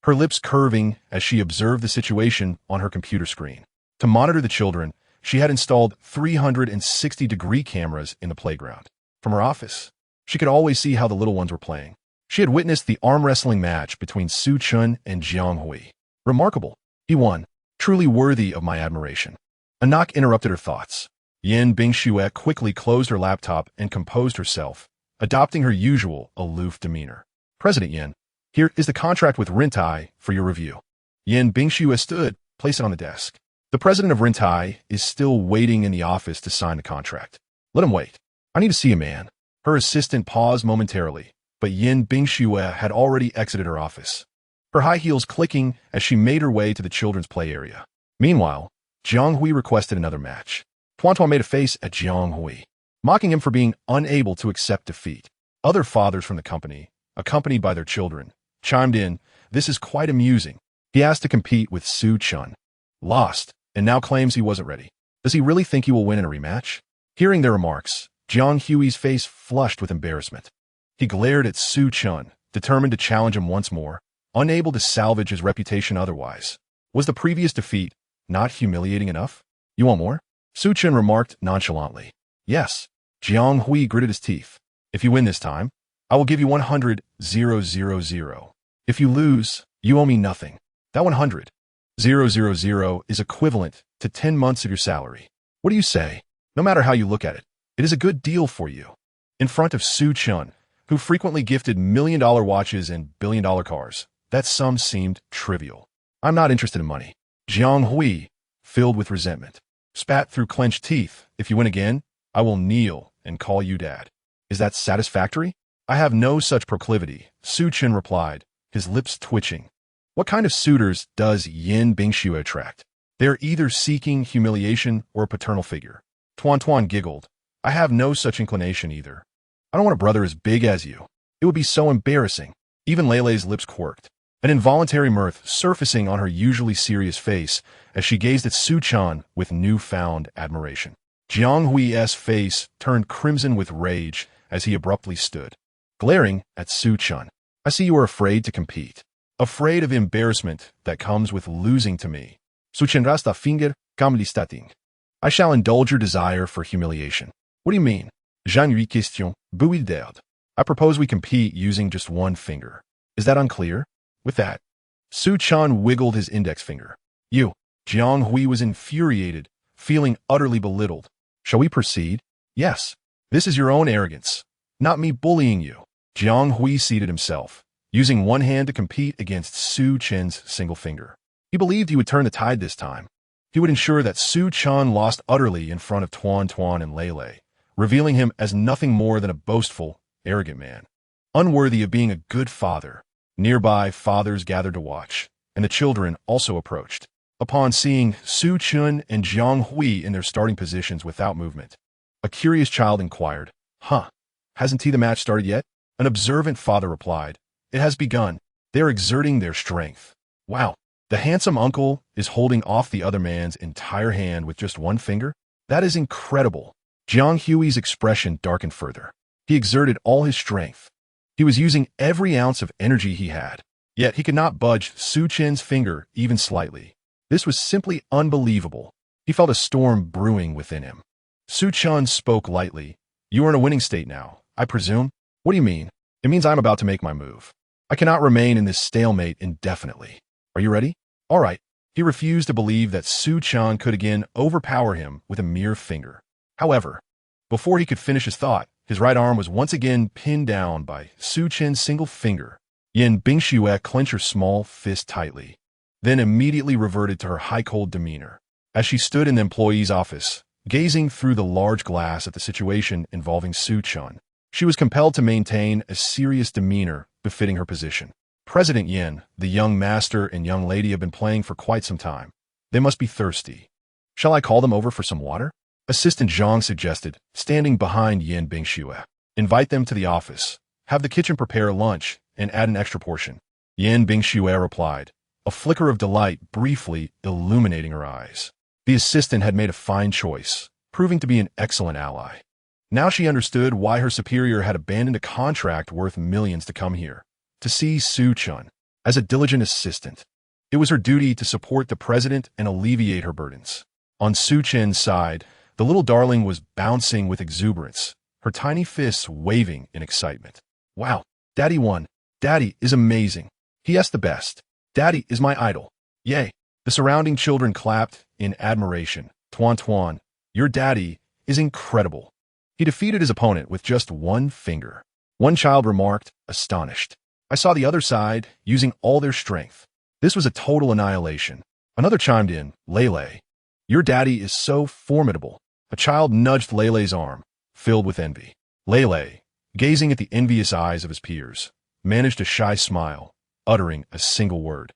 her lips curving as she observed the situation on her computer screen. To monitor the children, she had installed 360-degree cameras in the playground. From her office, she could always see how the little ones were playing. She had witnessed the arm wrestling match between Su Chun and Jiang Hui. Remarkable. He won. Truly worthy of my admiration. A knock interrupted her thoughts. Yin Bingxue quickly closed her laptop and composed herself, adopting her usual aloof demeanor. "President Yin, here is the contract with Rintai for your review." Yin Bingxue stood, placed it on the desk. "The president of Rintai is still waiting in the office to sign the contract. Let him wait. I need to see a man." Her assistant paused momentarily, but Yin Bingxue had already exited her office, her high heels clicking as she made her way to the children's play area. Meanwhile, Jiang Hui requested another match. Tuan Tuan made a face at Jiang Hui, mocking him for being unable to accept defeat. Other fathers from the company, accompanied by their children, chimed in, "This is quite amusing. He asked to compete with Su Chun. Lost, and now claims he wasn't ready. Does he really think he will win in a rematch?" Hearing their remarks, Jiang Hui's face flushed with embarrassment. He glared at Su Chun, determined to challenge him once more, unable to salvage his reputation otherwise. Was the previous defeat not humiliating enough? "You want more?" Su Chun remarked nonchalantly. "Yes." Jiang Hui gritted his teeth. "If you win this time, I will give you 100,000. If you lose, you owe me nothing. That 100,000 is equivalent to 10 months of your salary. What do you say? No matter how you look at it, it is a good deal for you." In front of Su Chun, who frequently gifted million-dollar watches and billion-dollar cars, that sum seemed trivial. "I'm not interested in money." Jiang Hui, filled with resentment, spat through clenched teeth. "If you win again, I will kneel and call you dad. Is that satisfactory?" "I have no such proclivity," Su Chun replied, his lips twitching. What kind of suitors does Yin Bingxue attract? They are either seeking humiliation or a paternal figure. Tuan Tuan giggled. "I have no such inclination either. I don't want a brother as big as you. It would be so embarrassing." Even Lei's lips quirked, an involuntary mirth surfacing on her usually serious face as she gazed at Su Chun with newfound admiration. Jiang Hui's face turned crimson with rage as he abruptly stood, glaring at Su Chun. "I see you are afraid to compete. Afraid of embarrassment that comes with losing to me. Su Chun rasta finger kamlistating. I shall indulge your desire for humiliation." "What do you mean?" Jean Yu question, bewildered. "I propose we compete using just one finger. Is that unclear?" With that, Su Chun wiggled his index finger. "You." Jiang Hui was infuriated, feeling utterly belittled. "Shall we proceed?" "Yes. This is your own arrogance, not me bullying you." Jiang Hui seated himself, using one hand to compete against Su Chun's single finger. He believed he would turn the tide this time. He would ensure that Su Chun lost utterly in front of Tuan Tuan and Lei, revealing him as nothing more than a boastful, arrogant man. unworthy of being a good father. Nearby, fathers gathered to watch, and the children also approached. Upon seeing Su Chun and Jiang Hui in their starting positions without movement, a curious child inquired, hasn't the match started yet? An observant father replied, it has begun. They're exerting their strength. Wow, the handsome uncle is holding off the other man's entire hand with just one finger? That is incredible. Jiang Hui's expression darkened further. He exerted all his strength. He was using every ounce of energy he had, yet he could not budge Su Chen's finger even slightly. This was simply unbelievable. He felt a storm brewing within him. Su Chun spoke lightly. You are in a winning state now, I presume? What do you mean? It means I'm about to make my move. I cannot remain in this stalemate indefinitely. Are you ready? All right. He refused to believe that Su Chun could again overpower him with a mere finger. However, before he could finish his thought, his right arm was once again pinned down by Su Chen's single finger. Yin Bingxue clenched her small fist tightly, then immediately reverted to her high-cold demeanor. As she stood in the employee's office, gazing through the large glass at the situation involving Su Chun, she was compelled to maintain a serious demeanor befitting her position. President Yin, the young master and young lady have been playing for quite some time. They must be thirsty. Shall I call them over for some water? Assistant Zhang suggested, standing behind Yin Bingxue. Invite them to the office. Have the kitchen prepare lunch and add an extra portion. Yin Bingxue replied, a flicker of delight briefly illuminating her eyes. The assistant had made a fine choice, proving to be an excellent ally. Now she understood why her superior had abandoned a contract worth millions to come here, to see Su Chun. As a diligent assistant, it was her duty to support the president and alleviate her burdens. On Su Chen's side, the little darling was bouncing with exuberance, her tiny fists waving in excitement. Wow, Daddy won. Daddy is amazing. He has the best. Daddy is my idol. Yay. The surrounding children clapped in admiration. Tuan, your daddy is incredible. He defeated his opponent with just one finger. One child remarked, astonished. I saw the other side using all their strength. This was a total annihilation. Another chimed in, Lele. Your daddy is so formidable. A child nudged Lele's arm, filled with envy. Lele, gazing at the envious eyes of his peers, managed a shy smile, uttering a single word.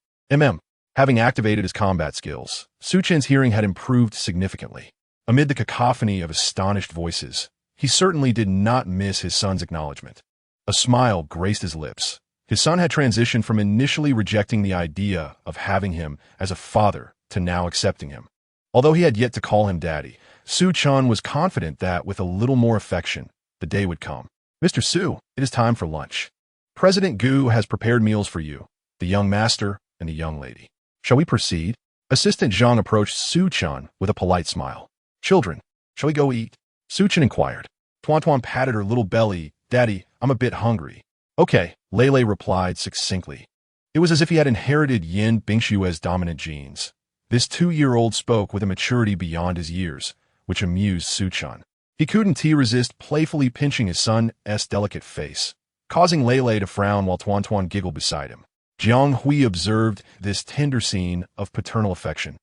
Having activated his combat skills, Su Chen's hearing had improved significantly. Amid the cacophony of astonished voices, he certainly did not miss his son's acknowledgement. A smile graced his lips. His son had transitioned from initially rejecting the idea of having him as a father to now accepting him. Although he had yet to call him daddy, Su Chun was confident that with a little more affection, the day would come. Mr. Su, it is time for lunch. President Gu has prepared meals for you, the young master and the young lady. Shall we proceed? Assistant Zhang approached Su Chun with a polite smile. Children, shall we go eat? Su Chun inquired. Tuan patted her little belly. Daddy, I'm a bit hungry. Okay, Lele replied succinctly. It was as if he had inherited Yin Bingxue's dominant genes. This 2-year-old spoke with a maturity beyond his years, which amused Su Chun. He couldn't resist playfully pinching his son's delicate face, causing Lele to frown while Tuan giggled beside him. Jiang Hui observed this tender scene of paternal affection,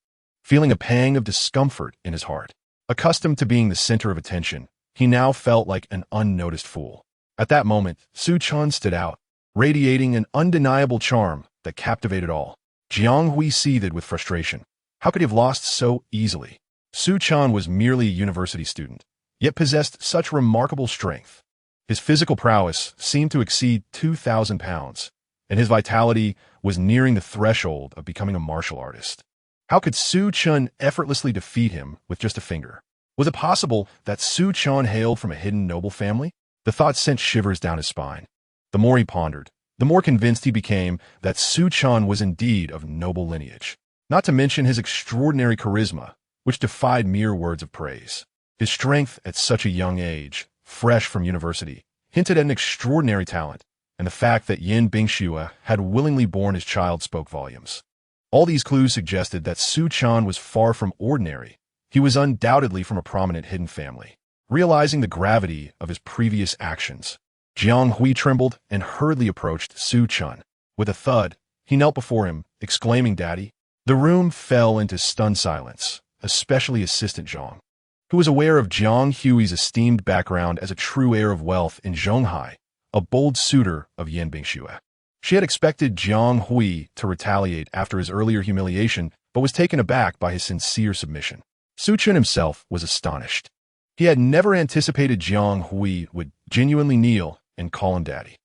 feeling a pang of discomfort in his heart. Accustomed to being the center of attention, he now felt like an unnoticed fool. At that moment, Su Chun stood out, radiating an undeniable charm that captivated all. Jiang Hui seethed with frustration. How could he have lost so easily? Su Chun was merely a university student, yet possessed such remarkable strength. His physical prowess seemed to exceed 2,000 pounds, and his vitality was nearing the threshold of becoming a martial artist. How could Su Chun effortlessly defeat him with just a finger? Was it possible that Su Chun hailed from a hidden noble family? The thought sent shivers down his spine. The more he pondered, the more convinced he became that Su Chun was indeed of noble lineage, not to mention his extraordinary charisma, which defied mere words of praise. His strength at such a young age, fresh from university, hinted at an extraordinary talent, and the fact that Yin Bingxue had willingly borne his child spoke volumes. All these clues suggested that Su Chun was far from ordinary. He was undoubtedly from a prominent hidden family. Realizing the gravity of his previous actions, Jiang Hui trembled and hurriedly approached Su Chun. With a thud, he knelt before him, exclaiming, Daddy. The room fell into stunned silence, especially Assistant Zhang, who was aware of Jiang Hui's esteemed background as a true heir of wealth in Zhonghai, a bold suitor of Yan Bingxue. She had expected Jiang Hui to retaliate after his earlier humiliation, but was taken aback by his sincere submission. Su Chen himself was astonished. He had never anticipated Jiang Hui would genuinely kneel and call him daddy.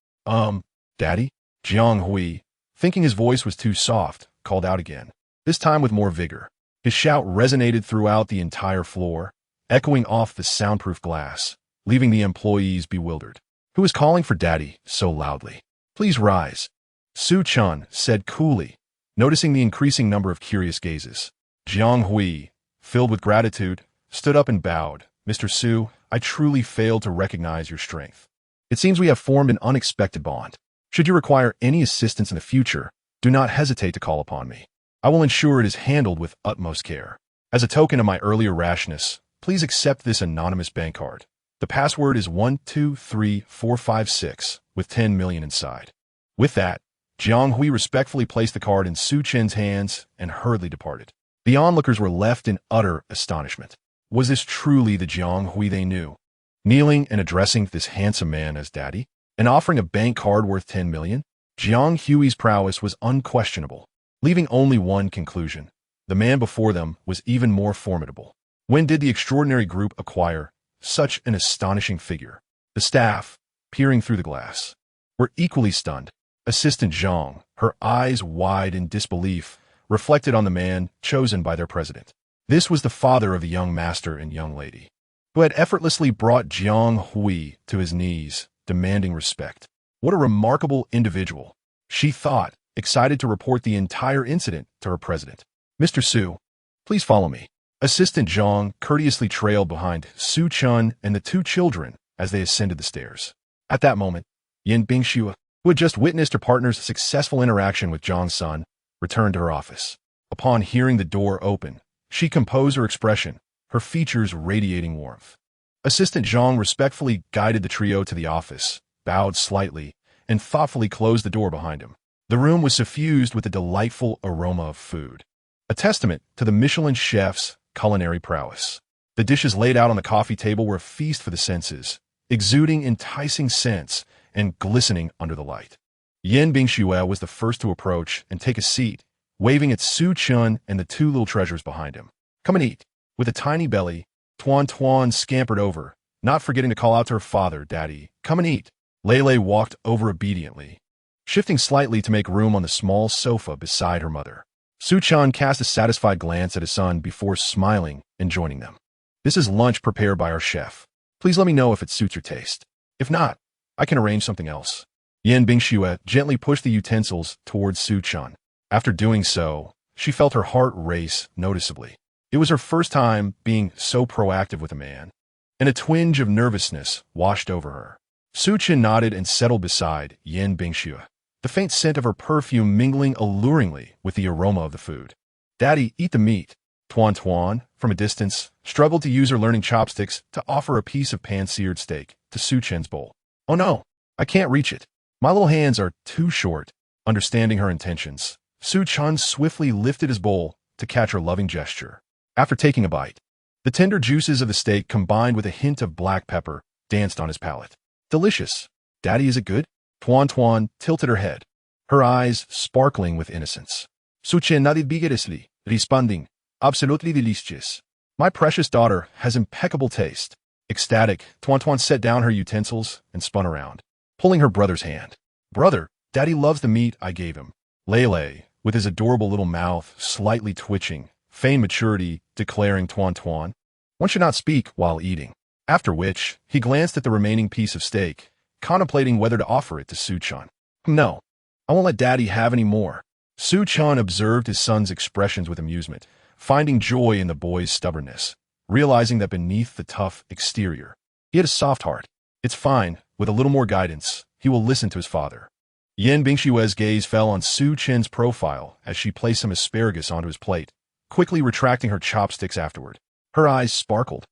Daddy? Jiang Hui, thinking his voice was too soft, called out again, this time with more vigor. His shout resonated throughout the entire floor, echoing off the soundproof glass, leaving the employees bewildered. Who is calling for daddy so loudly? Please rise, Su Chen said coolly, noticing the increasing number of curious gazes. Jiang Hui, filled with gratitude, stood up and bowed. Mr. Su, I truly failed to recognize your strength. It seems we have formed an unexpected bond. Should you require any assistance in the future, do not hesitate to call upon me. I will ensure it is handled with utmost care. As a token of my earlier rashness, please accept this anonymous bank card. The password is 123456, with 10 million inside. With that, Jiang Hui respectfully placed the card in Su Chen's hands and hurriedly departed. The onlookers were left in utter astonishment. Was this truly the Jiang Hui they knew? Kneeling and addressing this handsome man as daddy, and offering a bank card worth 10 million? Jiang Hui's prowess was unquestionable, leaving only one conclusion. The man before them was even more formidable. When did the extraordinary group acquire such an astonishing figure? The staff, peering through the glass, were equally stunned. Assistant Zhang, her eyes wide in disbelief, reflected on the man chosen by their president. This was the father of the young master and young lady, who had effortlessly brought Jiang Hui to his knees, demanding respect. What a remarkable individual, she thought, excited to report the entire incident to her president. Mr. Su, please follow me. Assistant Zhang courteously trailed behind Su Chen and the two children as they ascended the stairs. At that moment, Yan Bingxue, who had just witnessed her partner's successful interaction with Zhang's son, returned to her office. Upon hearing the door open, she composed her expression, her features radiating warmth. Assistant Zhang respectfully guided the trio to the office, bowed slightly, and thoughtfully closed the door behind him. The room was suffused with the delightful aroma of food, a testament to the Michelin chef's culinary prowess. The dishes laid out on the coffee table were a feast for the senses, exuding enticing scents and glistening under the light. Yan Bingxue was the first to approach and take a seat, waving at Su Chen and the two little treasures behind him. Come and eat. With a tiny belly, Tuan scampered over, not forgetting to call out to her father, Daddy, come and eat. Lele walked over obediently, shifting slightly to make room on the small sofa beside her mother. Su Chen cast a satisfied glance at his son before smiling and joining them. This is lunch prepared by our chef. Please let me know if it suits your taste. If not, I can arrange something else. Yan Bingxue gently pushed the utensils towards Su Chen. After doing so, she felt her heart race noticeably. It was her first time being so proactive with a man, and a twinge of nervousness washed over her. Su Chen nodded and settled beside Yan Bingxue, the faint scent of her perfume mingling alluringly with the aroma of the food. Daddy, eat the meat. Tuan, from a distance, struggled to use her learning chopsticks to offer a piece of pan-seared steak to Su Chen's bowl. Oh no, I can't reach it. My little hands are too short. Understanding her intentions, Su Chen swiftly lifted his bowl to catch her loving gesture. After taking a bite, the tender juices of the steak combined with a hint of black pepper danced on his palate. Delicious. Daddy, is it good? Tuan tilted her head, her eyes sparkling with innocence. Su Chen nodded vigorously, responding, absolutely delicious. My precious daughter has impeccable taste. Ecstatic, Tuan set down her utensils and spun around, pulling her brother's hand. Brother, Daddy loves the meat I gave him. Lele, with his adorable little mouth slightly twitching, feigned maturity, declaring Tuan, one should not speak while eating. After which, he glanced at the remaining piece of steak, contemplating whether to offer it to Su Chen. No, I won't let Daddy have any more. Su Chen observed his son's expressions with amusement, finding joy in the boy's stubbornness, realizing that beneath the tough exterior, he had a soft heart. It's fine, with a little more guidance, he will listen to his father. Yan Bingxue's gaze fell on Su Chen's profile as she placed some asparagus onto his plate, quickly retracting her chopsticks afterward. Her eyes sparkled,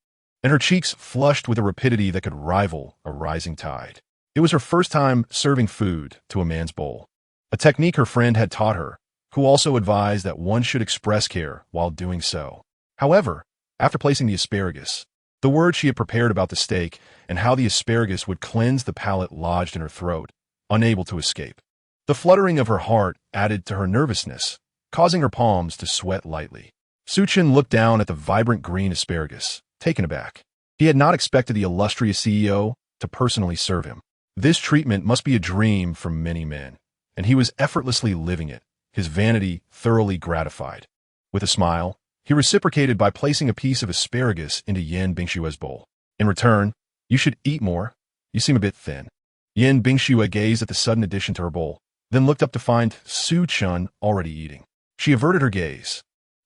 and her cheeks flushed with a rapidity that could rival a rising tide. It was her first time serving food to a man's bowl, a technique her friend had taught her, who also advised that one should express care while doing so. However, after placing the asparagus, The words she had prepared about the steak and how the asparagus would cleanse the palate lodged in her throat, unable to escape. The fluttering of her heart added to her nervousness, causing her palms to sweat lightly. Suchin looked down at the vibrant green asparagus, taken aback. He had not expected the illustrious CEO to personally serve him. This treatment must be a dream for many men, and he was effortlessly living it, his vanity thoroughly gratified. With a smile, he reciprocated by placing a piece of asparagus into Yan Bingshue's bowl. In return, "You should eat more. You seem a bit thin." Yan Bingshue gazed at the sudden addition to her bowl, then looked up to find Su Chun already eating. She averted her gaze,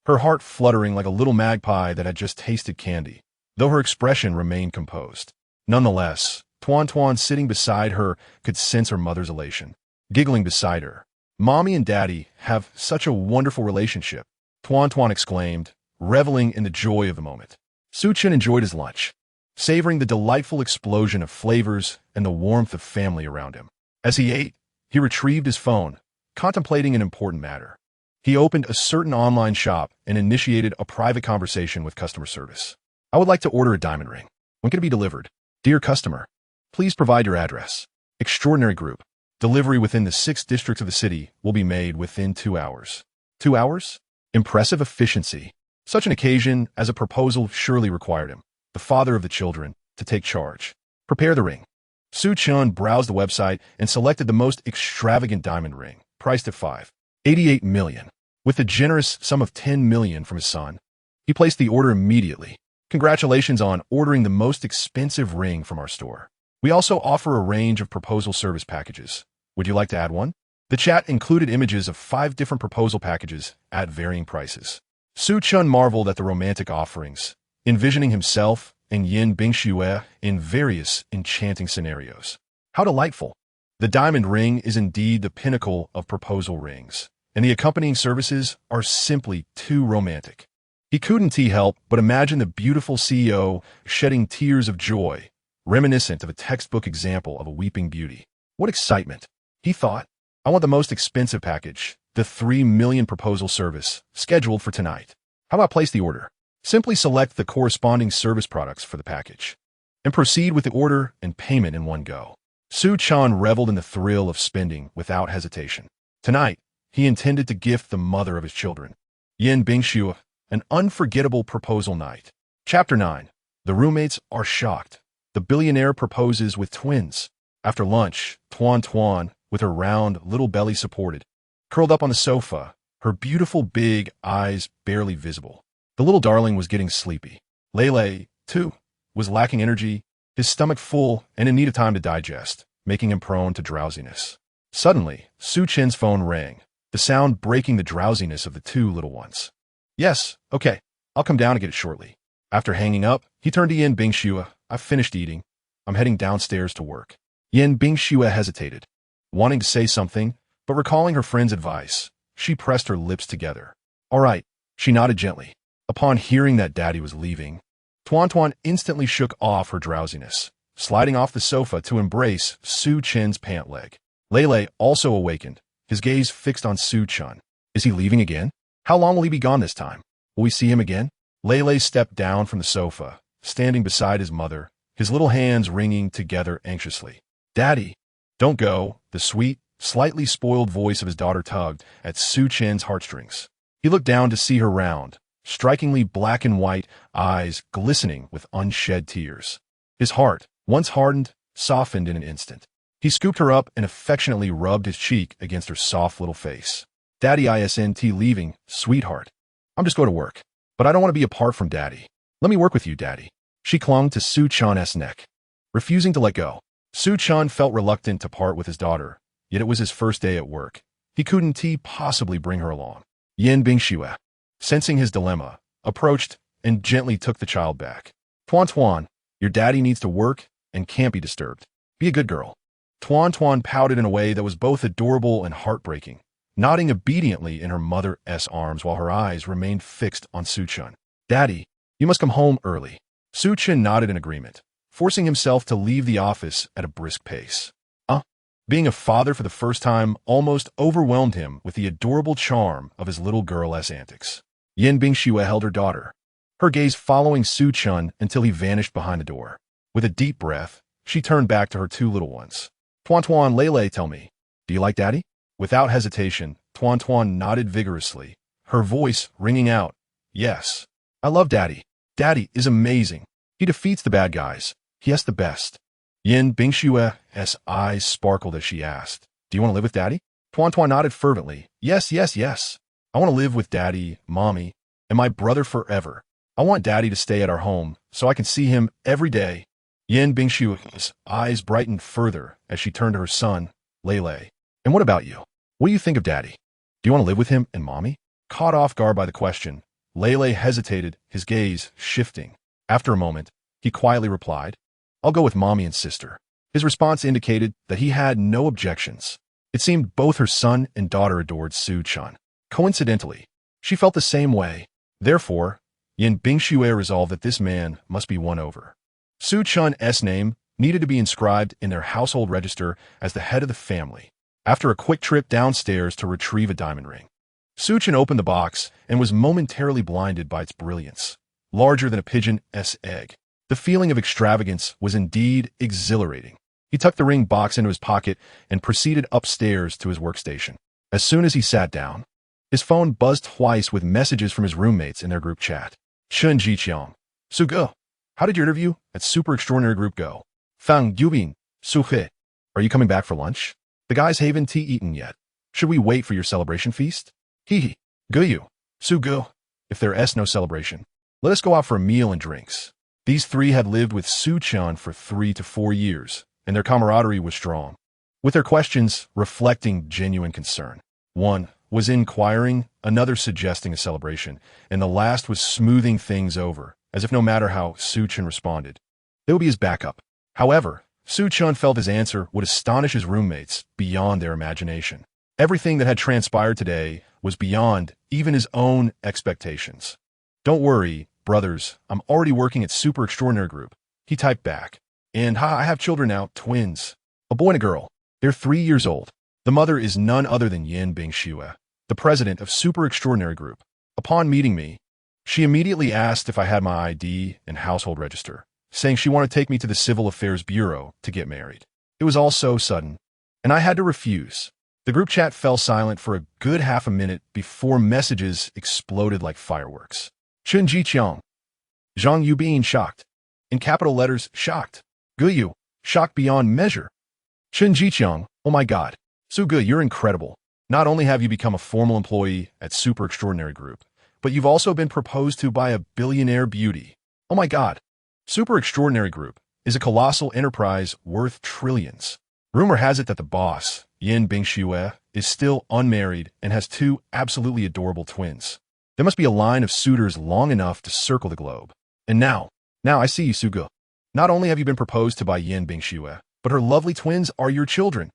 her heart fluttering like a little magpie that had just tasted candy, though her expression remained composed. Nonetheless, Tuan Tuan sitting beside her could sense her mother's elation. Giggling beside her, "Mommy and Daddy have such a wonderful relationship," Tuan Tuan exclaimed, reveling in the joy of the moment. Su Chun enjoyed his lunch, savoring the delightful explosion of flavors and the warmth of family around him. As he ate, he retrieved his phone, contemplating an important matter. He opened a certain online shop and initiated a private conversation with customer service. "I would like to order a diamond ring. When can it be delivered? Dear customer, please provide your address. Extraordinary group. Delivery within the 6 districts of the city will be made within 2 hours." 2 hours? Impressive efficiency. Such an occasion as a proposal surely required him, the father of the children, to take charge. "Prepare the ring." Su Chun browsed the website and selected the most extravagant diamond ring, priced at $5.88 million. With the generous sum of $10 million from his son, he placed the order immediately. "Congratulations on ordering the most expensive ring from our store. We also offer a range of proposal service packages. Would you like to add one?" The chat included images of 5 different proposal packages at varying prices. Su Chun marveled at the romantic offerings, envisioning himself and Yin Bingshue in various enchanting scenarios. How delightful! The diamond ring is indeed the pinnacle of proposal rings, and the accompanying services are simply too romantic. He couldn't help but imagine the beautiful CEO shedding tears of joy, reminiscent of a textbook example of a weeping beauty. What excitement! He thought, "I want the most expensive package, the 3 million proposal service, scheduled for tonight. How about place the order?" Simply select the corresponding service products for the package, and proceed with the order and payment in one go. Su Chun reveled in the thrill of spending without hesitation. Tonight, he intended to gift the mother of his children, Yin Bingshue, an unforgettable proposal night. Chapter 9. The roommates are shocked. The billionaire proposes with twins. After lunch, Tuan Tuan, with her round little belly supported, curled up on the sofa, her beautiful big eyes barely visible. The little darling was getting sleepy. Lele, too, was lacking energy, his stomach full and in need of time to digest, making him prone to drowsiness. Suddenly, Su Chin's phone rang, the sound breaking the drowsiness of the 2 little ones. "Yes, okay, I'll come down and get it shortly." After hanging up, he turned to Yin Bingshue. "I've finished eating. I'm heading downstairs to work." Yin Bingshue hesitated, wanting to say something, but recalling her friend's advice, she pressed her lips together. "All right," she nodded gently. Upon hearing that Daddy was leaving, Tuan Tuan instantly shook off her drowsiness, sliding off the sofa to embrace Su Chin's pant leg. Lele also awakened, his gaze fixed on Su Chun. "Is he leaving again? How long will he be gone this time? Will we see him again?" Lele stepped down from the sofa, standing beside his mother, his little hands wringing together anxiously. "Daddy, don't go," the sweet, slightly spoiled voice of his daughter tugged at Su Chin's heartstrings. He looked down to see her round, strikingly black and white eyes glistening with unshed tears. His heart, once hardened, softened in an instant. He scooped her up and affectionately rubbed his cheek against her soft little face. "Daddy isn't leaving, sweetheart. I'm just going to work. But I don't want to be apart from Daddy. Let me work with you, Daddy." She clung to Su Chun's neck, refusing to let go. Su Chun felt reluctant to part with his daughter, yet it was his first day at work. He couldn't possibly bring her along. Yin Bingshue, sensing his dilemma, approached and gently took the child back. "Tuan Tuan, your daddy needs to work and can't be disturbed. Be a good girl." Tuan Tuan pouted in a way that was both adorable and heartbreaking, nodding obediently in her mother's arms while her eyes remained fixed on Su Chun. "Daddy, you must come home early." Su Chun nodded in agreement, forcing himself to leave the office at a brisk pace. Being a father for the first time almost overwhelmed him with the adorable charm of his little girl's antics. Yin Bingshue held her daughter, her gaze following Su Chun until he vanished behind the door. With a deep breath, she turned back to her two little ones. Tuan Tuan, Lele, tell me, do you like Daddy? Without hesitation, Tuan Tuan nodded vigorously, her voice ringing out, yes. I love Daddy. Daddy is amazing. He defeats the bad guys. He has the best. Yin Bingshue's eyes sparkled as she asked, do you want to live with Daddy? Tuan Tuan nodded fervently, yes, yes, yes. I want to live with Daddy, Mommy, and my brother forever. I want Daddy to stay at our home so I can see him every day. Yin Bingshue's eyes brightened further as she turned to her son, Lele. And what about you? What do you think of Daddy? Do you want to live with him and Mommy? Caught off guard by the question, Lele hesitated, his gaze shifting. After a moment, he quietly replied, I'll go with Mommy and sister. His response indicated that he had no objections. It seemed both her son and daughter adored Su Chun. Coincidentally, she felt the same way. Therefore, Yin Bingxue resolved that this man must be won over. Su Chun's name needed to be inscribed in their household register as the head of the family. After a quick trip downstairs to retrieve a diamond ring, Su Chun opened the box and was momentarily blinded by its brilliance. Larger than a pigeon's egg. The feeling of extravagance was indeed exhilarating. He tucked the ring box into his pocket and proceeded upstairs to his workstation. As soon as he sat down, his phone buzzed twice with messages from his roommates in their group chat. Chun Jiqiang. Su Ge, how did your interview at Super Extraordinary Group go? Fang Yubin. Su He. Are you coming back for lunch? The guys haven't eaten yet. Should we wait for your celebration feast? Hee. Guyu. Su Ge. If there's no celebration, let us go out for a meal and drinks. These three had lived with Su Chun for 3 to 4 years, and their camaraderie was strong, with their questions reflecting genuine concern. One was inquiring, another suggesting a celebration, and the last was smoothing things over, as if no matter how Su Chun responded, they would be his backup. However, Su Chun felt his answer would astonish his roommates beyond their imagination. Everything that had transpired today was beyond even his own expectations. Don't worry, brothers, I'm already working at Super Extraordinary Group. He typed back. And I have children now, twins. A boy and a girl. They're 3 years old. The mother is none other than Yin Bingxue, the president of Super Extraordinary Group. Upon meeting me, she immediately asked if I had my ID and household register, saying she wanted to take me to the Civil Affairs Bureau to get married. It was all so sudden, and I had to refuse. The group chat fell silent for a good half a minute before messages exploded like fireworks. Chun Jiqiang. Zhang Yubin shocked. In capital letters, shocked. Guyu, shocked beyond measure. Chun Jiqiang, oh my god. Su Ge, you're incredible. Not only have you become a formal employee at Super Extraordinary Group, but you've also been proposed to by a billionaire beauty. Oh my god. Super Extraordinary Group is a colossal enterprise worth trillions. Rumor has it that the boss, Yin Bingxue, is still unmarried and has 2 absolutely adorable twins. There must be a line of suitors long enough to circle the globe. And now I see you, Su Ge. Not only have you been proposed to by Yin Bingxue, but her lovely twins are your children.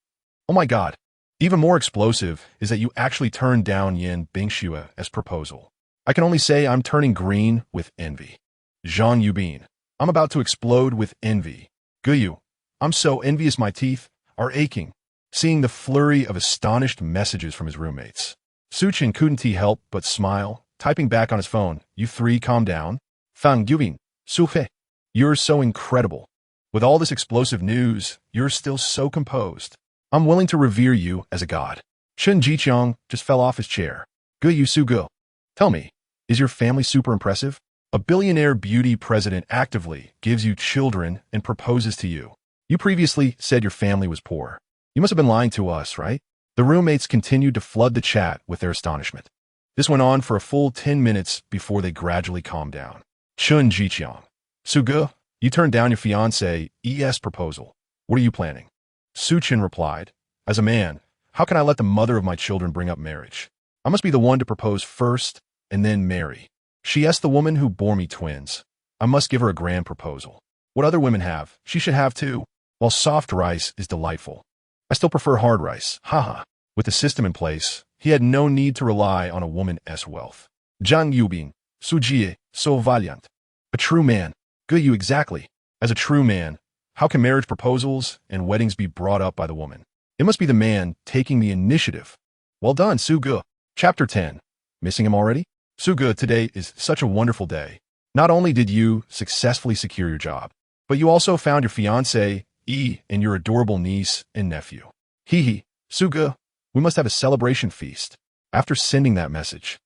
Oh my god. Even more explosive is that you actually turned down Yin Bingshue's proposal. I can only say I'm turning green with envy. Zhang Yubin. I'm about to explode with envy. Guyu. I'm so envious my teeth are aching, seeing the flurry of astonished messages from his roommates. Su Chun couldn't help but smile, typing back on his phone, you 3 calm down. Fang Yubin. Su He. You're so incredible. With all this explosive news, you're still so composed. I'm willing to revere you as a god. Chun Jiqiang just fell off his chair. Guyu Su Ge. Tell me, is your family super impressive? A billionaire beauty president actively gives you children and proposes to you. You previously said your family was poor. You must have been lying to us, right? The roommates continued to flood the chat with their astonishment. This went on for a full 10 minutes before they gradually calmed down. Chun Jiqiang. Su Ge, you turned down your fiancé's proposal. What are you planning? Su Chun replied, as a man, how can I let the mother of my children bring up marriage? I must be the one to propose first and then marry. She is the woman who bore me twins. I must give her a grand proposal. What other women have, she should have too. While soft rice is delightful, I still prefer hard rice. Haha. With the system in place, he had no need to rely on a woman's wealth. Zhang Yubin. Su Jie, so valiant. A true man. Guyu exactly. As a true man, how can marriage proposals and weddings be brought up by the woman? It must be the man taking the initiative. Well done, Su Ge. Chapter 10. Missing him already? Su Ge, today is such a wonderful day. Not only did you successfully secure your job, but you also found your fiancé, and your adorable niece and nephew. Hee hee, Suga, we must have a celebration feast. After sending that message,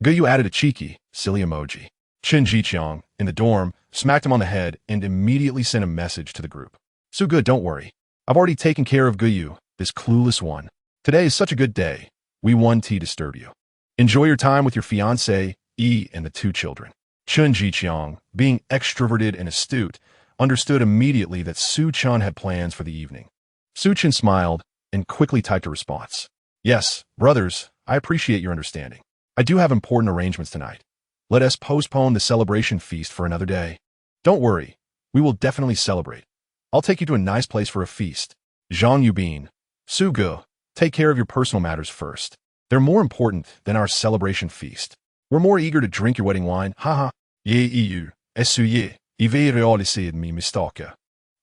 Guyu added a cheeky, silly emoji. Chen Jiqiang, in the dorm, smacked him on the head and immediately sent a message to the group. Suga, don't worry. I've already taken care of Guyu, this clueless one. Today is such a good day. We won't disturb you. Enjoy your time with your fiancé, and the 2 children. Chen Jiqiang, being extroverted and astute, understood immediately that Su Chen had plans for the evening. Su Chen smiled and quickly typed a response. Yes, brothers, I appreciate your understanding. I do have important arrangements tonight. Let us postpone the celebration feast for another day. Don't worry, we will definitely celebrate. I'll take you to a nice place for a feast. Zhang Yubin, Su Ge, take care of your personal matters first. They're more important than our celebration feast. We're more eager to drink your wedding wine. Haha. Ye eu, essuyez, I vais réaliser mes mistakes.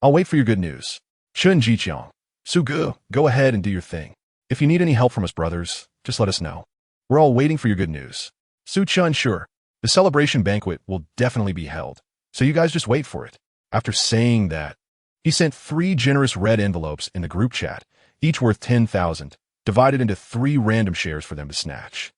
I'll wait for your good news. Chen Jiqiang, Su Ge, go ahead and do your thing. If you need any help from us brothers, just let us know. We're all waiting for your good news. Su Chen, sure. The celebration banquet will definitely be held, so you guys just wait for it. After saying that, he sent 3 generous red envelopes in the group chat, each worth 10,000, divided into 3 random shares for them to snatch.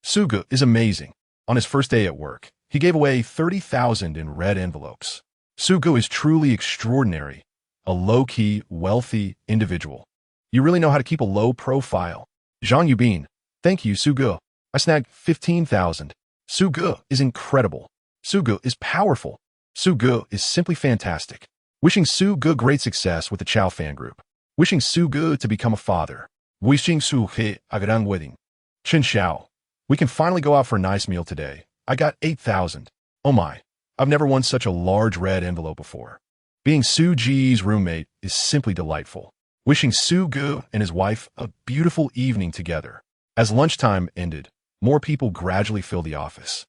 Suga is amazing. On his first day at work, he gave away 30,000 in red envelopes. Suga is truly extraordinary, a low-key, wealthy individual. You really know how to keep a low profile. Zhang Yubin, thank you, Suga. I snagged 15,000. Suga is incredible. Suga is powerful. Suga is simply fantastic. Wishing Suga great success with the Chao fan group. Wishing Suga to become a father. Wishing Suga a grand wedding. Chen Xiao, we can finally go out for a nice meal today. I got 8,000. Oh my, I've never won such a large red envelope before. Being Su Ji's roommate is simply delightful. Wishing Suga and his wife a beautiful evening together. As lunchtime ended, more people gradually filled the office.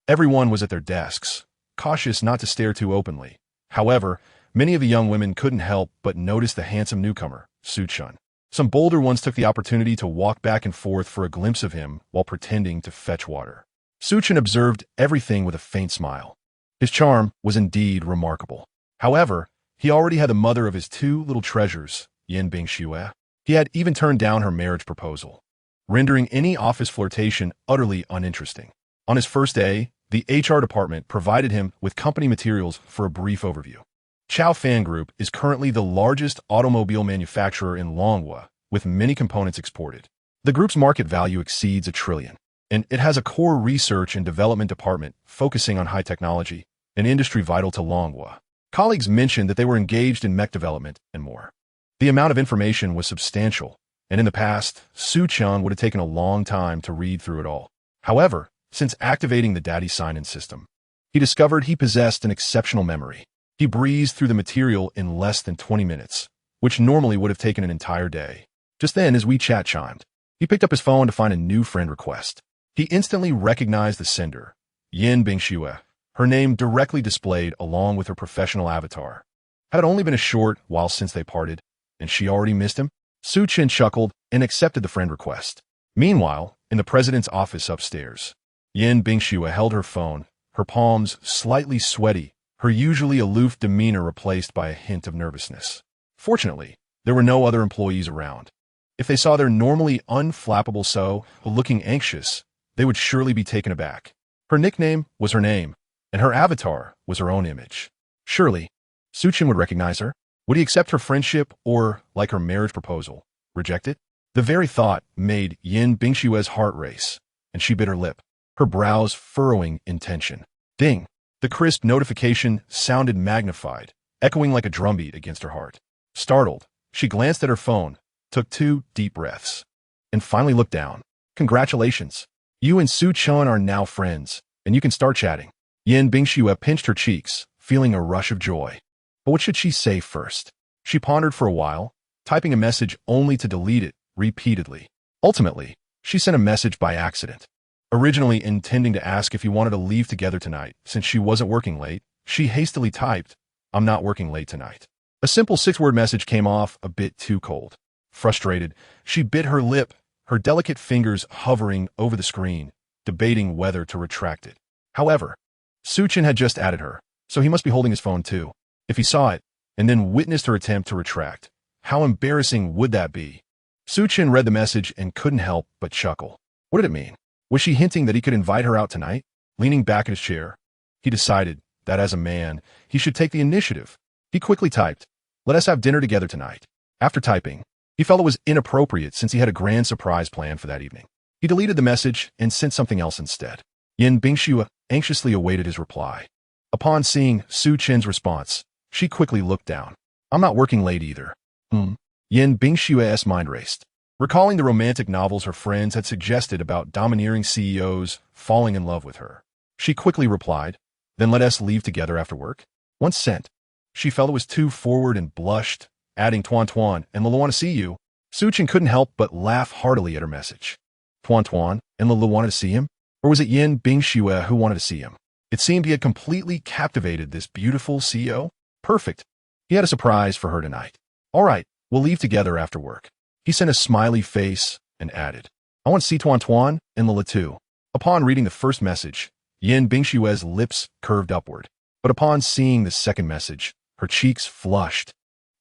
Everyone was at their desks, cautious not to stare too openly. However, many of the young women couldn't help but notice the handsome newcomer, Su Chen. Some bolder ones took the opportunity to walk back and forth for a glimpse of him while pretending to fetch water. Su Chen observed everything with a faint smile. His charm was indeed remarkable. However, he already had the mother of his 2 little treasures, Yin Bingxue. He had even turned down her marriage proposal, rendering any office flirtation utterly uninteresting. On his first day, the HR department provided him with company materials for a brief overview. Chao Fan Group is currently the largest automobile manufacturer in Longhua, with many components exported. The group's market value exceeds $1 trillion, and it has a core research and development department focusing on high technology, an industry vital to Longhua. Colleagues mentioned that they were engaged in mech development and more. The amount of information was substantial, and in the past, Su Chen would have taken a long time to read through it all. However, since activating the daddy sign-in system, he discovered he possessed an exceptional memory. He breezed through the material in less than 20 minutes, which normally would have taken an entire day. Just then, his WeChat chimed. He picked up his phone to find a new friend request. He instantly recognized the sender, Yin Bingxue, her name directly displayed along with her professional avatar. Had it only been a short while since they parted, and she already missed him? Su Chen chuckled and accepted the friend request. Meanwhile, in the president's office upstairs, Yin Bingxue held her phone, her palms slightly sweaty, her usually aloof demeanor replaced by a hint of nervousness. Fortunately, there were no other employees around. If they saw their normally unflappable So looking anxious, they would surely be taken aback. Her nickname was her name, and her avatar was her own image. Surely, Su Chen would recognize her. Would he accept her friendship or, like her marriage proposal, reject it? The very thought made Yin Bingxue's heart race, and she bit her lip, her brows furrowing in tension. Ding! The crisp notification sounded magnified, echoing like a drumbeat against her heart. Startled, she glanced at her phone, took 2 deep breaths, and finally looked down. Congratulations! You and Su Chen are now friends, and you can start chatting. Yin Bingxue pinched her cheeks, feeling a rush of joy. But what should she say first? She pondered for a while, typing a message only to delete it repeatedly. Ultimately, she sent a message by accident. Originally intending to ask if he wanted to leave together tonight, since she wasn't working late, she hastily typed, "I'm not working late tonight." A simple 6-word message came off a bit too cold. Frustrated, she bit her lip, her delicate fingers hovering over the screen, debating whether to retract it. However, Suchin had just added her, so he must be holding his phone too. If he saw it, and then witnessed her attempt to retract, how embarrassing would that be? Suchin read the message and couldn't help but chuckle. What did it mean? Was she hinting that he could invite her out tonight? Leaning back in his chair, he decided that as a man, he should take the initiative. He quickly typed, "Let us have dinner together tonight." After typing, he felt it was inappropriate since he had a grand surprise planned for that evening. He deleted the message and sent something else instead. Yin Bingxue anxiously awaited his reply. Upon seeing Suchin's response, she quickly looked down. "I'm not working late either." Yin Bingxue's mind raced, recalling the romantic novels her friends had suggested about domineering CEOs falling in love with her. She quickly replied, "Then let us leave together after work." Once sent, she felt it was too forward and blushed, adding Tuan Tuan and Lulu want to see you. Suchin couldn't help but laugh heartily at her message. Tuan Tuan and Lulu wanted to see him? Or was it Yin Bingxue who wanted to see him? It seemed he had completely captivated this beautiful CEO. Perfect. He had a surprise for her tonight. All right, we'll leave together after work. He sent a smiley face and added, "I want to see Tuan Tuan and Lila too." Upon reading the first message, Yin Bingxue's lips curved upward. But upon seeing the second message, her cheeks flushed,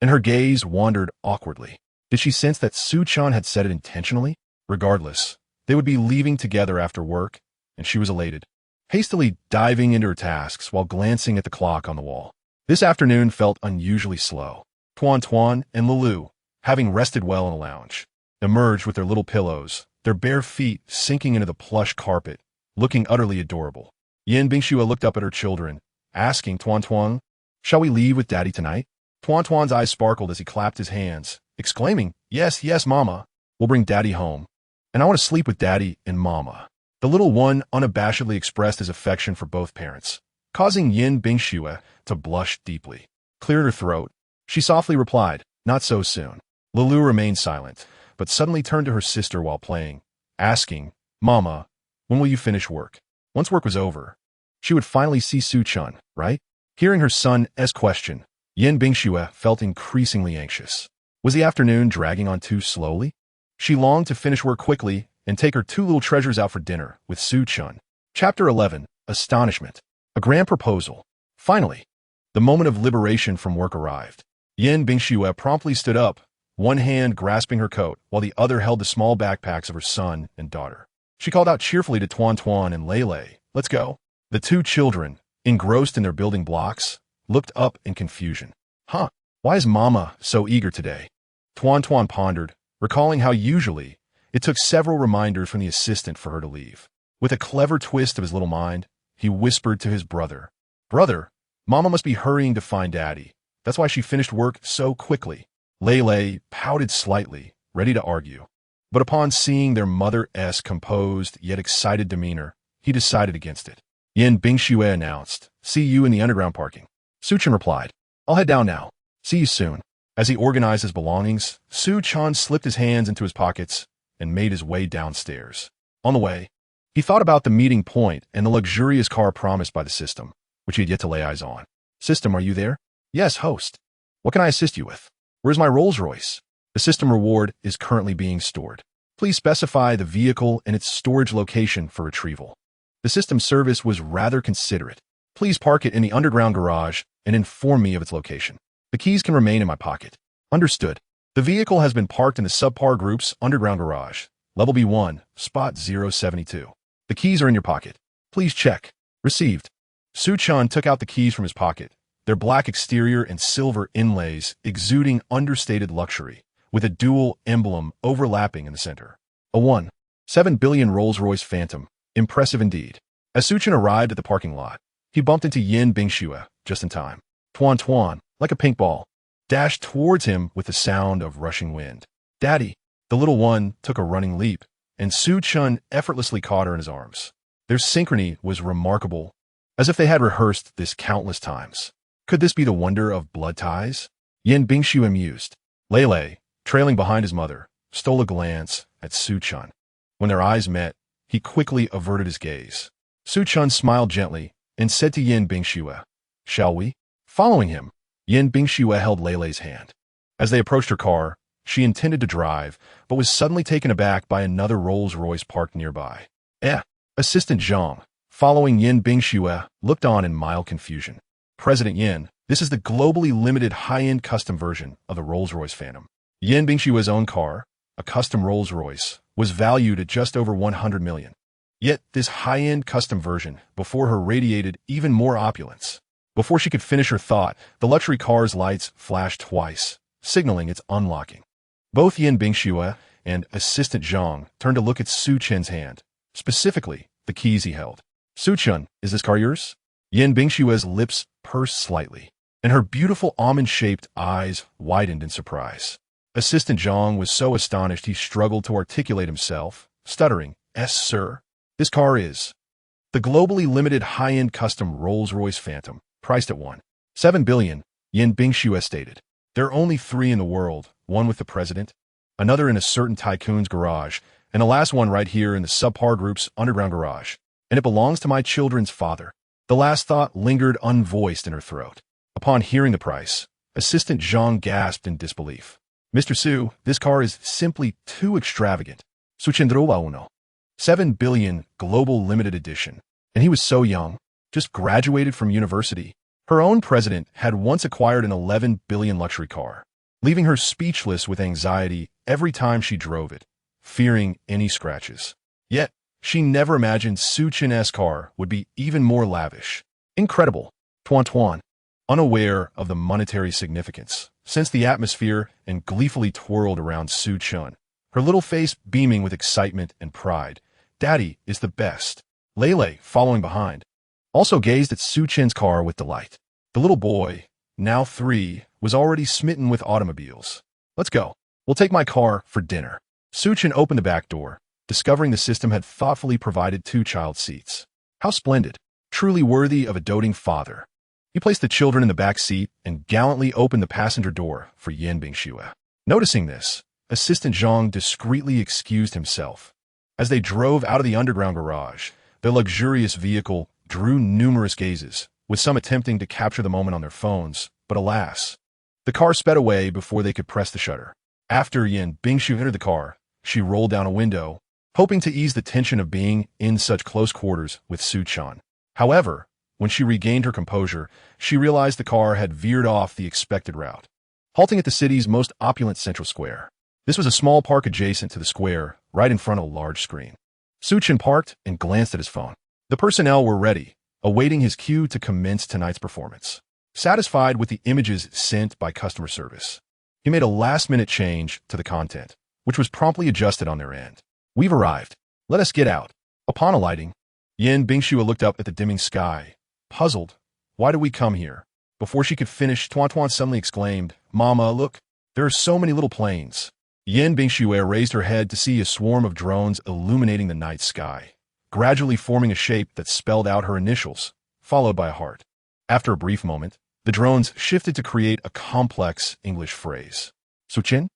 and her gaze wandered awkwardly. Did she sense that Suchin had said it intentionally? Regardless, they would be leaving together after work, and she was elated, hastily diving into her tasks while glancing at the clock on the wall. This afternoon felt unusually slow. Tuan Tuan and Lulu, having rested well in a lounge, emerged with their little pillows, their bare feet sinking into the plush carpet, looking utterly adorable. Yin Bingxue looked up at her children, asking Tuan Tuan, "Shall we leave with Daddy tonight?" Tuan Tuan's eyes sparkled as he clapped his hands, exclaiming, "Yes, yes, Mama. We'll bring Daddy home. And I want to sleep with Daddy and Mama." The little one unabashedly expressed his affection for both parents, causing Yin Bingxue to blush deeply. Cleared her throat, she softly replied, "Not so soon." Lulu remained silent, but suddenly turned to her sister while playing, asking, "Mama, when will you finish work?" Once work was over, she would finally see Suchin, right? Hearing her son's question, Yin Bingxue felt increasingly anxious. Was the afternoon dragging on too slowly? She longed to finish work quickly and take her two little treasures out for dinner with Suchin. Chapter 11. Astonishment. A grand proposal. Finally, the moment of liberation from work arrived. Yin Bingxue promptly stood up, one hand grasping her coat while the other held the small backpacks of her son and daughter. She called out cheerfully to Tuan Tuan and Lele, "Let's go." The two children, engrossed in their building blocks, looked up in confusion. Huh, why is Mama so eager today? Tuan Tuan pondered, recalling how usually it took several reminders from the assistant for her to leave. With a clever twist of his little mind, he whispered to his brother, "Brother, Mama must be hurrying to find Daddy. That's why she finished work so quickly." Lele pouted slightly, ready to argue. But upon seeing their mother's composed yet excited demeanor, he decided against it. Yin Bingxue announced, "See you in the underground parking." Suchin replied, "I'll head down now. See you soon." As he organized his belongings, Suchin slipped his hands into his pockets and made his way downstairs. On the way, he thought about the meeting point and the luxurious car promised by the system, which he had yet to lay eyes on. "System, are you there?" "Yes, host. What can I assist you with?" "Where's my Rolls-Royce?" "The system reward is currently being stored. Please specify the vehicle and its storage location for retrieval." The system service was rather considerate. "Please park it in the underground garage and inform me of its location. The keys can remain in my pocket." "Understood. The vehicle has been parked in the subpar group's underground garage, level B1, spot 072. The keys are in your pocket. Please check." "Received." Suchin took out the keys from his pocket, their black exterior and silver inlays exuding understated luxury, with a dual emblem overlapping in the center. A 1.7 billion Rolls-Royce Phantom. Impressive indeed. As Suchin arrived at the parking lot, he bumped into Yin Bingxue just in time. Tuan Tuan, like a pink ball, dashed towards him with the sound of rushing wind. "Daddy!" The little one took a running leap, and Suchin effortlessly caught her in his arms. Their synchrony was remarkable, as if they had rehearsed this countless times. Could this be the wonder of blood ties? Yin Bingxue mused. Lele, trailing behind his mother, stole a glance at Suchin. When their eyes met, he quickly averted his gaze. Suchin smiled gently and said to Yin Bingxue, "Shall we?" Following him, Yin Bingxue held Lele's hand. As they approached her car, she intended to drive, but was suddenly taken aback by another Rolls-Royce parked nearby. Assistant Zhang, following Yin Bingxue, looked on in mild confusion. President Yin, this is the globally limited high-end custom version of the Rolls-Royce Phantom. Yin Bingxue's own car, a custom Rolls-Royce, was valued at just over 100 million. Yet this high-end custom version, before her, radiated even more opulence. Before she could finish her thought, the luxury car's lights flashed twice, signaling its unlocking. Both Yin Bingxue and assistant Zhang turned to look at Su Chen's hand, specifically the keys he held. Su Chen, is this car yours? Yin Bingxue's lips pursed slightly, and her beautiful almond-shaped eyes widened in surprise. Assistant Zhang was so astonished he struggled to articulate himself, stuttering, "Yes, sir. This car is." The globally limited high-end custom Rolls-Royce Phantom, priced at 1.7 billion, Yin Bingxue stated. There are only 3 in the world, one with the president, another in a certain tycoon's garage, and the last one right here in the subpar group's underground garage. And it belongs to my children's father. The last thought lingered unvoiced in her throat. Upon hearing the price, Assistant Zhang gasped in disbelief. Mr. Su, this car is simply too extravagant. Suchendrova uno. 7 billion global limited edition. And he was so young, just graduated from university. Her own president had once acquired an 11 billion luxury car, leaving her speechless with anxiety every time she drove it, fearing any scratches. Yet, she never imagined Su Chen's car would be even more lavish. Incredible. Tuan. Unaware of the monetary significance, sensed the atmosphere and gleefully twirled around Su Chen, her little face beaming with excitement and pride. Daddy is the best. Lele, following behind, also gazed at Su Chen's car with delight. The little boy, now 3, was already smitten with automobiles. Let's go. We'll take my car for dinner. Su Chen opened the back door, discovering the system had thoughtfully provided 2 child seats. How splendid. Truly worthy of a doting father. He placed the children in the back seat and gallantly opened the passenger door for Yin Bingxue. Noticing this, Assistant Zhang discreetly excused himself. As they drove out of the underground garage, their luxurious vehicle drew numerous gazes, with some attempting to capture the moment on their phones, but alas, the car sped away before they could press the shutter. After Yin Bingxue entered the car, she rolled down a window, hoping to ease the tension of being in such close quarters with Su Chen. However, when she regained her composure, she realized the car had veered off the expected route, halting at the city's most opulent central square. This was a small park adjacent to the square, right in front of a large screen. Su Chen parked and glanced at his phone. The personnel were ready, awaiting his cue to commence tonight's performance. Satisfied with the images sent by customer service, he made a last-minute change to the content, which was promptly adjusted on their end. We've arrived. Let us get out. Upon alighting, Yin Bingxue looked up at the dimming sky, puzzled. Why did we come here? Before she could finish, Tuan suddenly exclaimed, Mama, look, there are so many little planes. Yin Bingxue raised her head to see a swarm of drones illuminating the night sky, gradually forming a shape that spelled out her initials, followed by a heart. After a brief moment, the drones shifted to create a complex English phrase. Su Chen?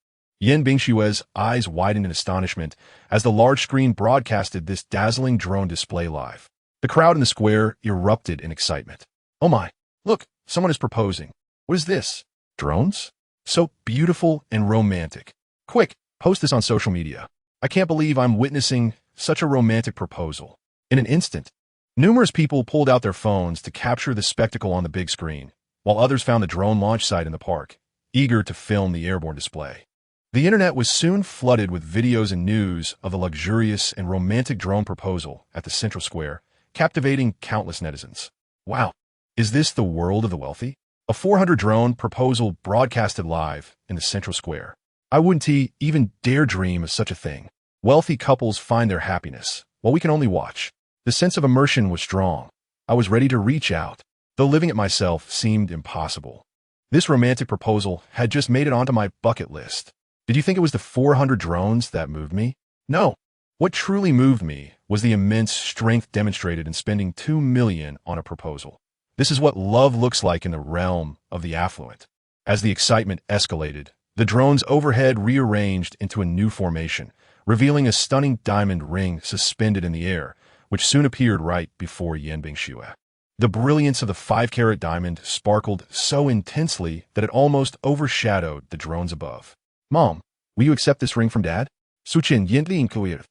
Yin Bingxue's eyes widened in astonishment as the large screen broadcasted this dazzling drone display live. The crowd in the square erupted in excitement. Oh my, look, someone is proposing. What is this? Drones? So beautiful and romantic. Quick, post this on social media. I can't believe I'm witnessing such a romantic proposal. In an instant, numerous people pulled out their phones to capture the spectacle on the big screen, while others found the drone launch site in the park, eager to film the airborne display. The internet was soon flooded with videos and news of the luxurious and romantic drone proposal at the central square, captivating countless netizens. Wow, is this the world of the wealthy? A 400 drone proposal broadcasted live in the central square. I wouldn't even dare dream of such a thing. Wealthy couples find their happiness, while we can only watch. The sense of immersion was strong. I was ready to reach out, though living it myself seemed impossible. This romantic proposal had just made it onto my bucket list. Did you think it was the 400 drones that moved me? No. What truly moved me was the immense strength demonstrated in spending 2 million on a proposal. This is what love looks like in the realm of the affluent. As the excitement escalated, the drones overhead rearranged into a new formation, revealing a stunning diamond ring suspended in the air, which soon appeared right before Yin Bingxue. The brilliance of the 5-carat diamond sparkled so intensely that it almost overshadowed the drones above. Mom, will you accept this ring from Dad? Su Chen Yinli inquired,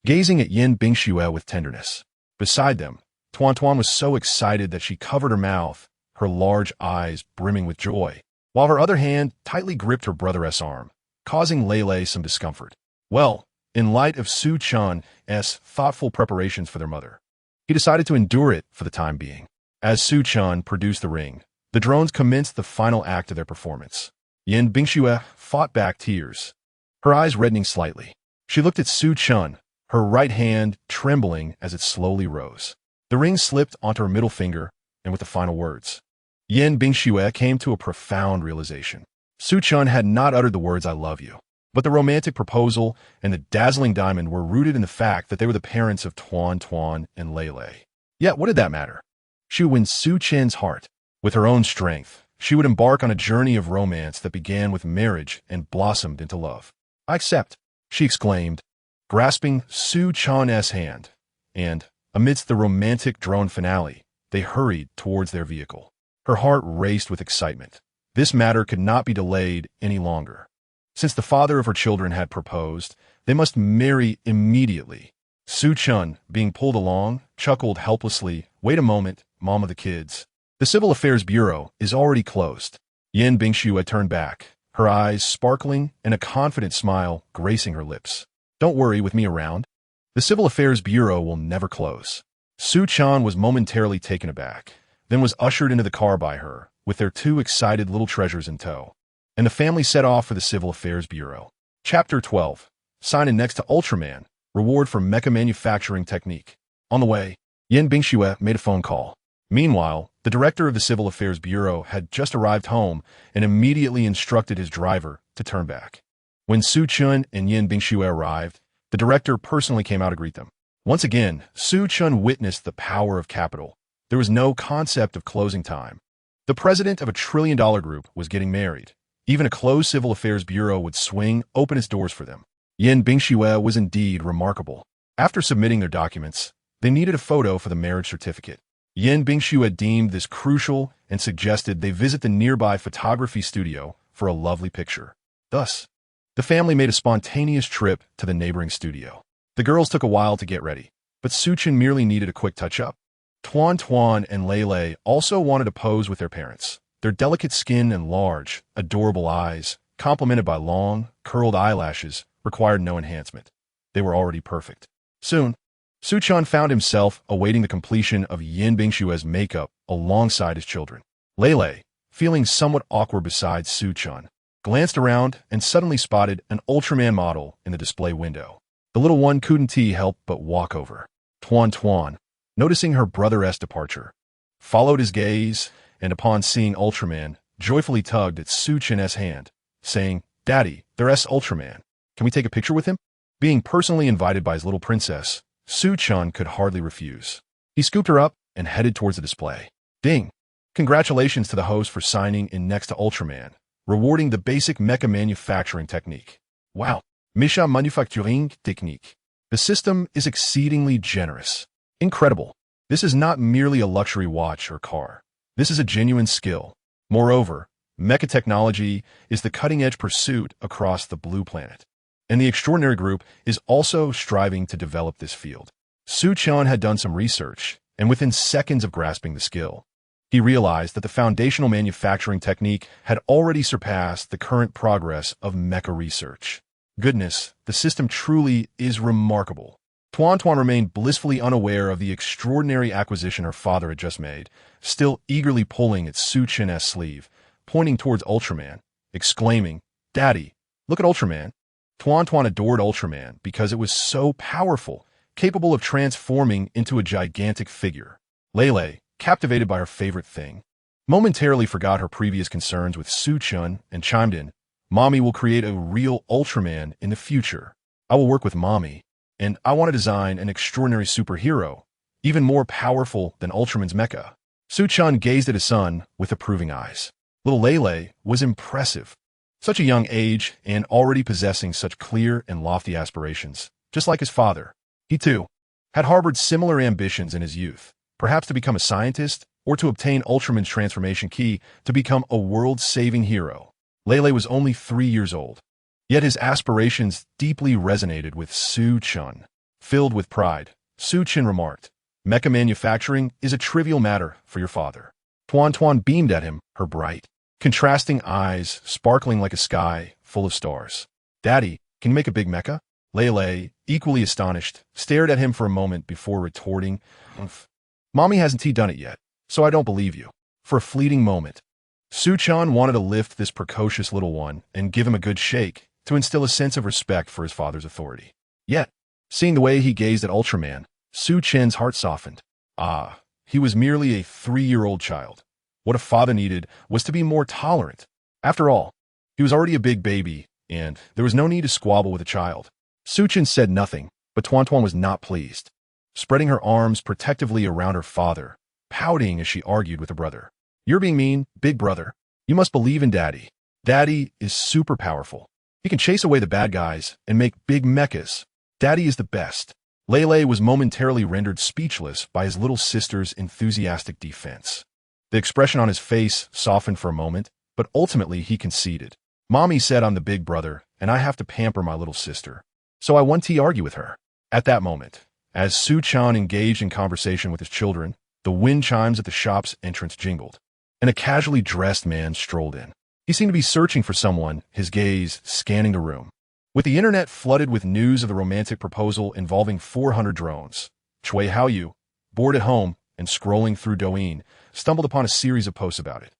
gazing at Yin Bingxue with tenderness. Beside them, Tuan Tuan was so excited that she covered her mouth, her large eyes brimming with joy, while her other hand tightly gripped her brother's arm, causing Lele some discomfort. Well, in light of Su Chun's thoughtful preparations for their mother, he decided to endure it for the time being. As Su Chun produced the ring, the drones commenced the final act of their performance. Yin Bingxue fought back tears, her eyes reddening slightly. She looked at Su Chun, her right hand trembling as it slowly rose. The ring slipped onto her middle finger, and with the final words, Yin Bingxue came to a profound realization. Su Chun had not uttered the words "I love you," but the romantic proposal and the dazzling diamond were rooted in the fact that they were the parents of Tuan Tuan and Lele. Yet what did that matter? She would win Su Chen's heart. With her own strength, she would embark on a journey of romance that began with marriage and blossomed into love. "I accept," she exclaimed, grasping Su Chun's hand, and, amidst the romantic drone finale, they hurried towards their vehicle. Her heart raced with excitement. This matter could not be delayed any longer. Since the father of her children had proposed, they must marry immediately. Su Chun, being pulled along, chuckled helplessly, "Wait a moment, mom of the kids. The Civil Affairs Bureau is already closed." Yin Bingxue had turned back, her eyes sparkling and a confident smile gracing her lips. "Don't worry with me around. The Civil Affairs Bureau will never close." Su Chun was momentarily taken aback, then was ushered into the car by her, with their two excited little treasures in tow. And the family set off for the Civil Affairs Bureau. Chapter 12. Sign-in next to Ultraman. Reward for mecha manufacturing technique. On the way, Yin Bingxue made a phone call. Meanwhile, the director of the Civil Affairs Bureau had just arrived home and immediately instructed his driver to turn back. When Su Chun and Yin Bingxue arrived, the director personally came out to greet them. Once again, Su Chun witnessed the power of capital. There was no concept of closing time. The president of a trillion-dollar group was getting married. Even a closed Civil Affairs Bureau would swing open its doors for them. Yin Bingxue was indeed remarkable. After submitting their documents, they needed a photo for the marriage certificate. Yin Bingxue deemed this crucial and suggested they visit the nearby photography studio for a lovely picture. Thus, the family made a spontaneous trip to the neighboring studio. The girls took a while to get ready, but Su Chun merely needed a quick touch-up. Tuan Tuan and Lele also wanted to pose with their parents. Their delicate skin and large, adorable eyes, complemented by long, curled eyelashes, required no enhancement. They were already perfect. Soon, Su Chun found himself awaiting the completion of Yin Bingxue's makeup alongside his children. Lele, feeling somewhat awkward beside Su Chun, glanced around and suddenly spotted an Ultraman model in the display window. The little one couldn't help but walk over. Tuan Tuan, noticing her brother's departure, followed his gaze, and upon seeing Ultraman, joyfully tugged at Su Chun's hand, saying, "Daddy, there's Ultraman. Can we take a picture with him?" Being personally invited by his little princess, Su Chun could hardly refuse. He scooped her up and headed towards the display. Ding! Congratulations to the host for signing in next to Ultraman, rewarding the basic mecha manufacturing technique. Wow! Mecha manufacturing technique. The system is exceedingly generous. Incredible. This is not merely a luxury watch or car. This is a genuine skill. Moreover, mecha technology is the cutting-edge pursuit across the blue planet. And the extraordinary group is also striving to develop this field. Su Chun had done some research, and within seconds of grasping the skill, he realized that the foundational manufacturing technique had already surpassed the current progress of mecha research. Goodness, the system truly is remarkable. Tuan Tuan remained blissfully unaware of the extraordinary acquisition her father had just made, still eagerly pulling at Su Chun's sleeve, pointing towards Ultraman, exclaiming, "Daddy, look at Ultraman." Tuan Tuan adored Ultraman because it was so powerful, capable of transforming into a gigantic figure. Lele, captivated by her favorite thing, momentarily forgot her previous concerns with Su Chun and chimed in, "Mommy will create a real Ultraman in the future. I will work with Mommy, and I want to design an extraordinary superhero, even more powerful than Ultraman's mecha." Su Chun gazed at his son with approving eyes. Little Lele was impressive. Such a young age and already possessing such clear and lofty aspirations, just like his father. He, too, had harbored similar ambitions in his youth, perhaps to become a scientist or to obtain Ultraman's transformation key to become a world-saving hero. Lele was only 3 years old, yet his aspirations deeply resonated with Su Chun. Filled with pride, Su Chun remarked, Mecha manufacturing is a trivial matter for your father. Tuan beamed at him, her bright, contrasting eyes sparkling like a sky full of stars. Daddy, can you make a big mecha? Lele, equally astonished, stared at him for a moment before retorting, "Umph. Mommy hasn't done it yet, so I don't believe you." For a fleeting moment, Su-chan wanted to lift this precocious little one and give him a good shake to instill a sense of respect for his father's authority. Yet, seeing the way he gazed at Ultraman, Su-chan's heart softened. Ah, he was merely a 3-year-old child. What a father needed was to be more tolerant. After all, he was already a big baby, and there was no need to squabble with a child. Su-chan said nothing, but Tuan was not pleased, spreading her arms protectively around her father, pouting as she argued with her brother. "You're being mean, big brother. You must believe in Daddy. Daddy is super powerful. He can chase away the bad guys and make big mechas. Daddy is the best." Lele was momentarily rendered speechless by his little sister's enthusiastic defense. The expression on his face softened for a moment, but ultimately he conceded. "Mommy said I'm the big brother, and I have to pamper my little sister. So I want to argue with her." At that moment, as Su-chan engaged in conversation with his children, the wind chimes at the shop's entrance jingled, and a casually dressed man strolled in. He seemed to be searching for someone, his gaze scanning the room. With the internet flooded with news of the romantic proposal involving 400 drones, Chui Haoyu, bored at home and scrolling through Douyin, stumbled upon a series of posts about it.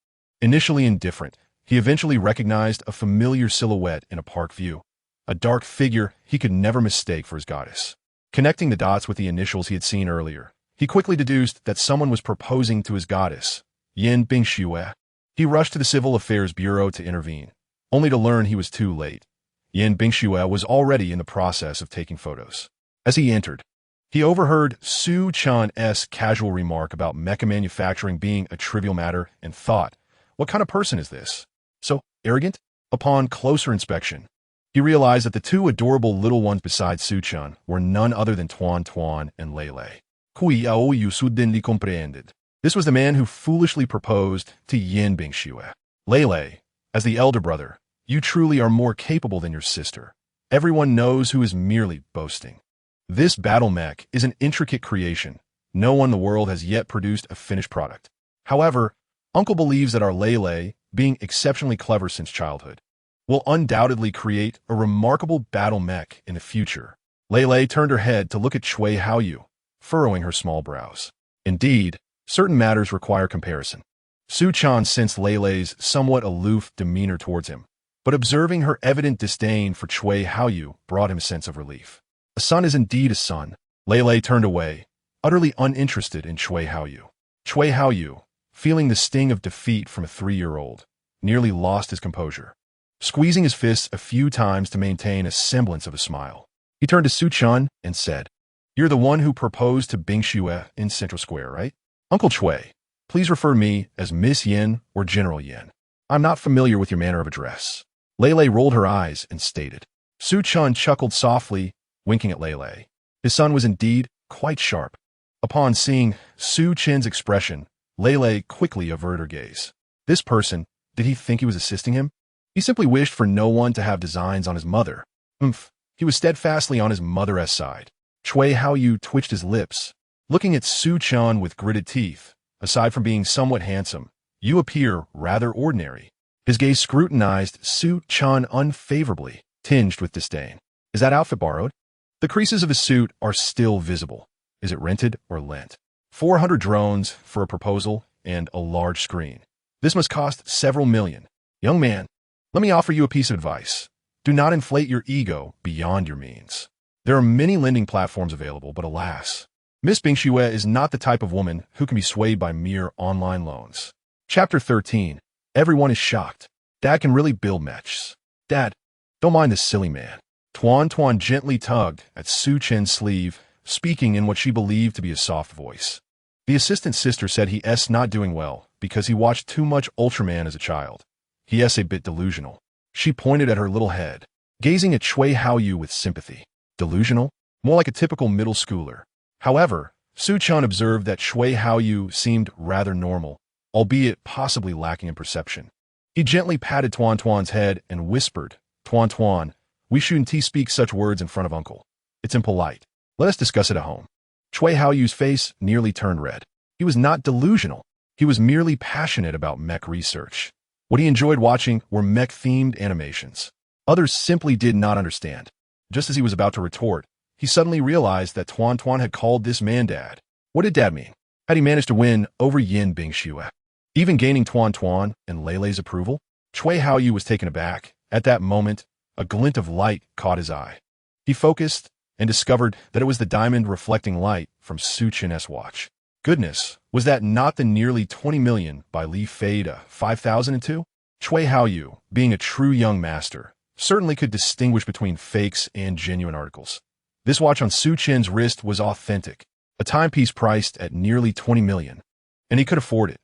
Initially indifferent, he eventually recognized a familiar silhouette in a park view, a dark figure he could never mistake for his goddess. Connecting the dots with the initials he had seen earlier, he quickly deduced that someone was proposing to his goddess, Yin Bingxue. He rushed to the Civil Affairs Bureau to intervene, only to learn he was too late. Yin Bingxue was already in the process of taking photos. As he entered, he overheard Su-chan's casual remark about mecha manufacturing being a trivial matter and thought, what kind of person is this? So arrogant? Upon closer inspection, he realized that the two adorable little ones beside Su-chan were none other than Tuan and Lele. Cui Aoyu suddenly comprehended. This was the man who foolishly proposed to Yin Bingxue. Lele, as the elder brother, you truly are more capable than your sister. Everyone knows who is merely boasting. This battle mech is an intricate creation. No one in the world has yet produced a finished product. However, Uncle believes that our Lele, being exceptionally clever since childhood, will undoubtedly create a remarkable battle mech in the future. Lele turned her head to look at Chui Haoyu, furrowing her small brows. Indeed, certain matters require comparison. Su-chan sensed Lele's somewhat aloof demeanor towards him, but observing her evident disdain for Chui Haoyu brought him a sense of relief. A son is indeed a son. Lele turned away, utterly uninterested in Chui Haoyu. Chui Haoyu, feeling the sting of defeat from a 3-year-old, nearly lost his composure. Squeezing his fists a few times to maintain a semblance of a smile, he turned to Su-chan and said, "You're the one who proposed to Bingxue in Central Square, right? Uncle Chui, please refer me as Miss Yin or General Yin. I'm not familiar with your manner of address." Lele rolled her eyes and stated. Su-chan chuckled softly, winking at Lele. His son was indeed quite sharp. Upon seeing Su-chan's expression, Lele quickly averted her gaze. This person, did he think he was assisting him? He simply wished for no one to have designs on his mother. He was steadfastly on his mother's side. Chui Haoyu twitched his lips, looking at Su-chan with gritted teeth. Aside from being somewhat handsome, you appear rather ordinary. His gaze scrutinized Su-chan unfavorably, tinged with disdain. Is that outfit borrowed? The creases of his suit are still visible. Is it rented or lent? 400 drones for a proposal and a large screen. This must cost several million. Young man, let me offer you a piece of advice. Do not inflate your ego beyond your means. There are many lending platforms available, but alas, Miss Bingxue is not the type of woman who can be swayed by mere online loans. Chapter 13. Everyone is shocked. Dad can really build mechs. Dad, don't mind this silly man. Tuan gently tugged at Su-chan's sleeve, speaking in what she believed to be a soft voice. The assistant sister said he's not doing well because he watched too much Ultraman as a child. He's a bit delusional. She pointed at her little head, gazing at Chui Haoyu with sympathy. Delusional? More like a typical middle schooler. However, Su-chan observed that Chui Haoyu seemed rather normal, albeit possibly lacking in perception. He gently patted Tuan's head and whispered, Tuan, we shouldn't speak such words in front of Uncle. It's impolite. Let us discuss it at home. Chui Haoyu's face nearly turned red. He was not delusional. He was merely passionate about mech research. What he enjoyed watching were mech-themed animations. Others simply did not understand. Just as he was about to retort, he suddenly realized that Tuan Tuan had called this man Dad. What did Dad mean? Had he managed to win over Yin Bingxue? Even gaining Tuan Tuan and Leilei's approval? Chui Haoyu was taken aback. At that moment, a glint of light caught his eye. He focused and discovered that it was the diamond reflecting light from Su Chen's watch. Goodness, was that not the nearly 20 million by Li Feida 5002? Chui Haoyu, being a true young master, certainly could distinguish between fakes and genuine articles. This watch on Su Chen's wrist was authentic, a timepiece priced at nearly 20 million, and he could afford it.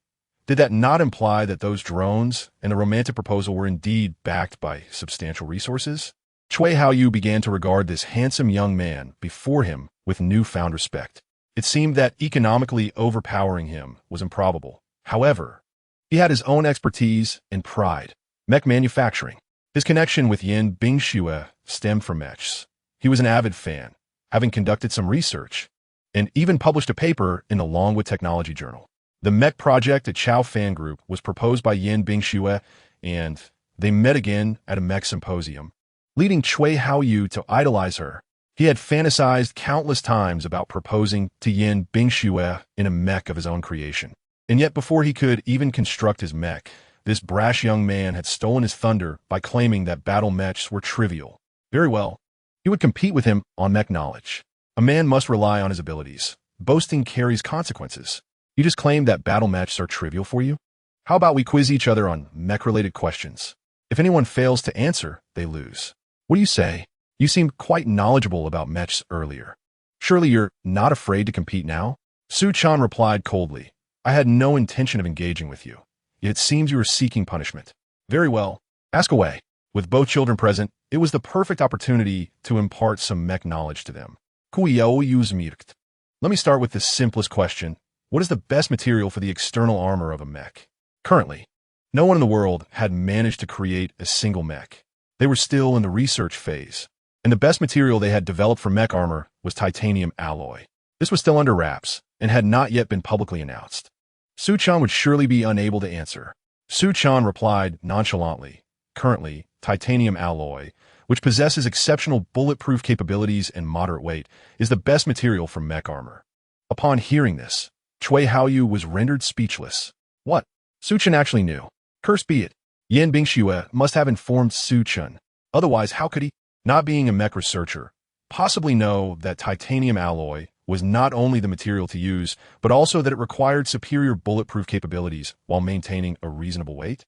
Did that not imply that those drones and the romantic proposal were indeed backed by substantial resources? Chui Haoyu began to regard this handsome young man before him with newfound respect. It seemed that economically overpowering him was improbable. However, he had his own expertise and pride. Mech manufacturing. His connection with Yin Bingxue stemmed from mechs. He was an avid fan, having conducted some research, and even published a paper in the Longwood Technology Journal. The mech project at Chao Fan Group was proposed by Yin Bingxue, and they met again at a mech symposium, leading Chui Haoyu to idolize her. He had fantasized countless times about proposing to Yin Bingxue in a mech of his own creation. And yet before he could even construct his mech, this brash young man had stolen his thunder by claiming that battle mechs were trivial. Very well. He would compete with him on mech knowledge. A man must rely on his abilities. Boasting carries consequences. You just claim that battle mechs are trivial for you? How about we quiz each other on mech-related questions? If anyone fails to answer, they lose. What do you say? You seemed quite knowledgeable about mechs earlier. Surely you're not afraid to compete now? Su Chan replied coldly. I had no intention of engaging with you. Yet it seems you are seeking punishment. Very well. Ask away. With both children present, it was the perfect opportunity to impart some mech knowledge to them. Let me start with the simplest question. What is the best material for the external armor of a mech? Currently, no one in the world had managed to create a single mech. They were still in the research phase, and the best material they had developed for mech armor was titanium alloy. This was still under wraps and had not yet been publicly announced. Su Chan would surely be unable to answer. Su Chan replied nonchalantly, currently, titanium alloy, which possesses exceptional bulletproof capabilities and moderate weight, is the best material for mech armor. Upon hearing this, Chui Haoyu was rendered speechless. What? Su Chan actually knew. Cursed be it. Yin Bingxue must have informed Su Chan. Otherwise, how could he, not being a mech researcher, possibly know that titanium alloy was not only the material to use, but also that it required superior bulletproof capabilities while maintaining a reasonable weight?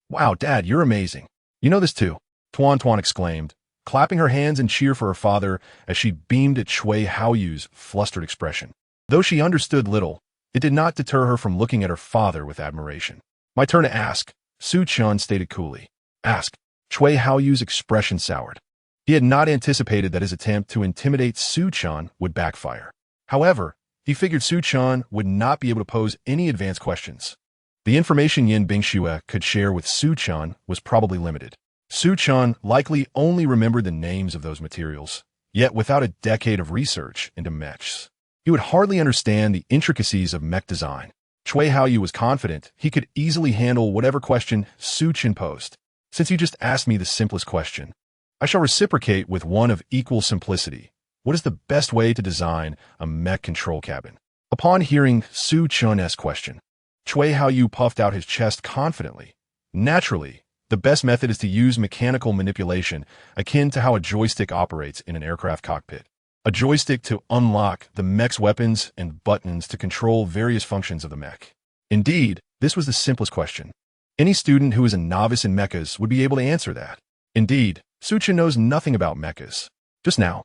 Wow, Dad, you're amazing. You know this too, Tuan Tuan exclaimed, clapping her hands in cheer for her father as she beamed at Chui Haoyu's flustered expression. Though she understood little, it did not deter her from looking at her father with admiration. My turn to ask, Su Chan stated coolly. Ask. Chui Haoyu's expression soured. He had not anticipated that his attempt to intimidate Su Chan would backfire. However, he figured Su Chan would not be able to pose any advanced questions. The information Yin Bingxue could share with Su Chan was probably limited. Su Chan likely only remembered the names of those materials, yet without a decade of research into mechs, he would hardly understand the intricacies of mech design. Chui Haoyu was confident he could easily handle whatever question Su Chan posed. Since you just asked me the simplest question, I shall reciprocate with one of equal simplicity. What is the best way to design a mech control cabin? Upon hearing Su Chan's question, Chui Haoyu puffed out his chest confidently. Naturally, the best method is to use mechanical manipulation akin to how a joystick operates in an aircraft cockpit. A joystick to unlock the mech's weapons and buttons to control various functions of the mech. Indeed, this was the simplest question. Any student who is a novice in mechas would be able to answer that. Indeed, Su Chan knows nothing about mechas. Just now,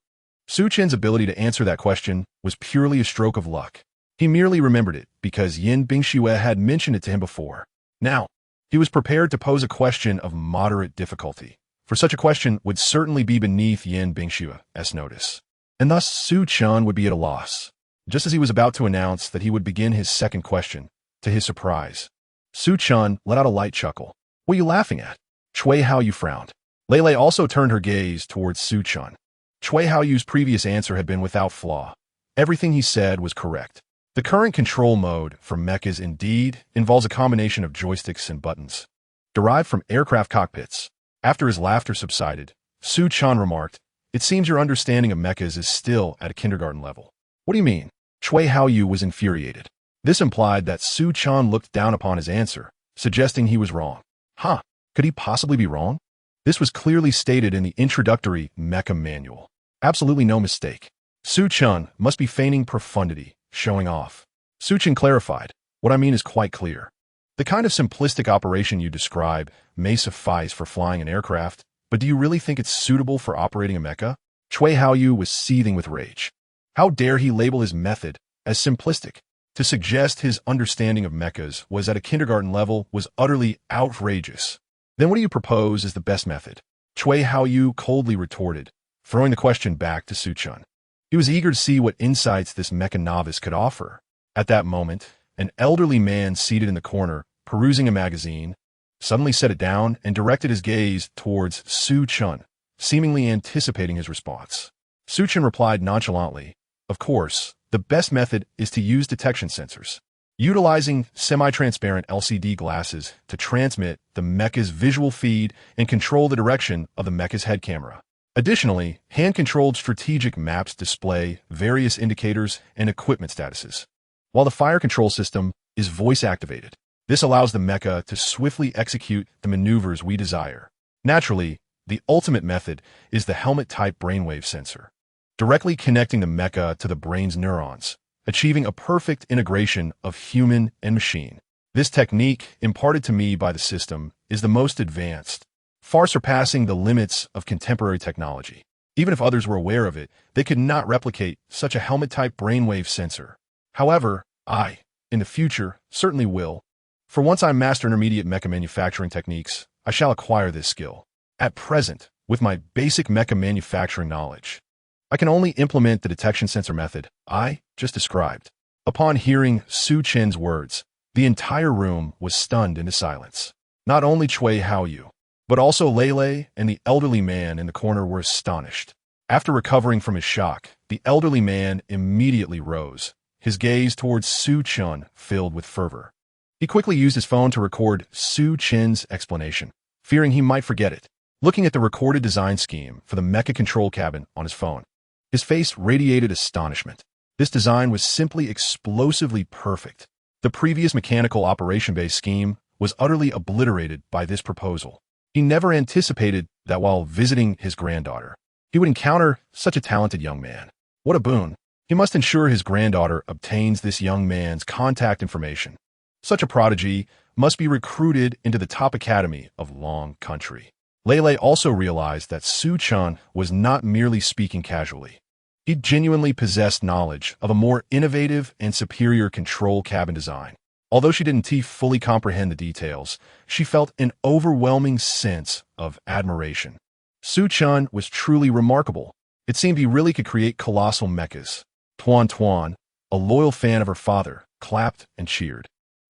Su Chan's ability to answer that question was purely a stroke of luck. He merely remembered it because Yin Bingxue had mentioned it to him before. Now, he was prepared to pose a question of moderate difficulty, for such a question would certainly be beneath Yin Bingxue's notice. And thus Su Chan would be at a loss. Just as he was about to announce that he would begin his second question, to his surprise, Su Chan let out a light chuckle. What are you laughing at? Chui Haoyu frowned. Leilei also turned her gaze towards Su Chan. Chui Haoyu's previous answer had been without flaw. Everything he said was correct. The current control mode for mechas indeed involves a combination of joysticks and buttons, derived from aircraft cockpits. After his laughter subsided, Su Chan remarked, "It seems your understanding of mechas is still at a kindergarten level." "What do you mean?" Chui Haoyu was infuriated. This implied that Su Chan looked down upon his answer, suggesting he was wrong. Huh, could he possibly be wrong? This was clearly stated in the introductory mecha manual. Absolutely no mistake. Su Chan must be feigning profundity, showing off. Su Chan clarified, "What I mean is quite clear. The kind of simplistic operation you describe may suffice for flying an aircraft, but do you really think it's suitable for operating a mecha?" Chui Haoyu was seething with rage. How dare he label his method as simplistic? To suggest his understanding of mechas was at a kindergarten level was utterly outrageous. "Then what do you propose is the best method?" Chui Haoyu coldly retorted, throwing the question back to Su Chan. He was eager to see what insights this mecha novice could offer. At that moment, an elderly man seated in the corner, perusing a magazine, suddenly set it down and directed his gaze towards Su Chan, seemingly anticipating his response. Su Chan replied nonchalantly, "Of course, the best method is to use detection sensors, utilizing semi-transparent LCD glasses to transmit the mecha's visual feed and control the direction of the mecha's head camera. Additionally, hand-controlled strategic maps display various indicators and equipment statuses, while the fire control system is voice-activated. This allows the mecha to swiftly execute the maneuvers we desire. Naturally, the ultimate method is the helmet-type brainwave sensor, directly connecting the mecha to the brain's neurons, achieving a perfect integration of human and machine. This technique, imparted to me by the system, is the most advanced, far surpassing the limits of contemporary technology. Even if others were aware of it, they could not replicate such a helmet-type brainwave sensor. However, I, in the future, certainly will. For once I master intermediate mecha manufacturing techniques, I shall acquire this skill. At present, with my basic mecha manufacturing knowledge, I can only implement the detection sensor method I just described." Upon hearing Su Chen's words, the entire room was stunned into silence. Not only Chui Haoyu, but also Lele and the elderly man in the corner were astonished. After recovering from his shock, the elderly man immediately rose, his gaze towards Su Chan filled with fervor. He quickly used his phone to record Su Chen's explanation, fearing he might forget it. Looking at the recorded design scheme for the mecha control cabin on his phone, his face radiated astonishment. This design was simply explosively perfect. The previous mechanical operation-based scheme was utterly obliterated by this proposal. He never anticipated that while visiting his granddaughter, he would encounter such a talented young man. What a boon. He must ensure his granddaughter obtains this young man's contact information. Such a prodigy must be recruited into the top academy of Long Country. Lele also realized that Su Chan was not merely speaking casually. He genuinely possessed knowledge of a more innovative and superior control cabin design. Although she didn't fully comprehend the details, she felt an overwhelming sense of admiration. Su Chan was truly remarkable. It seemed he really could create colossal mechas. Tuan Tuan, a loyal fan of her father, clapped and cheered.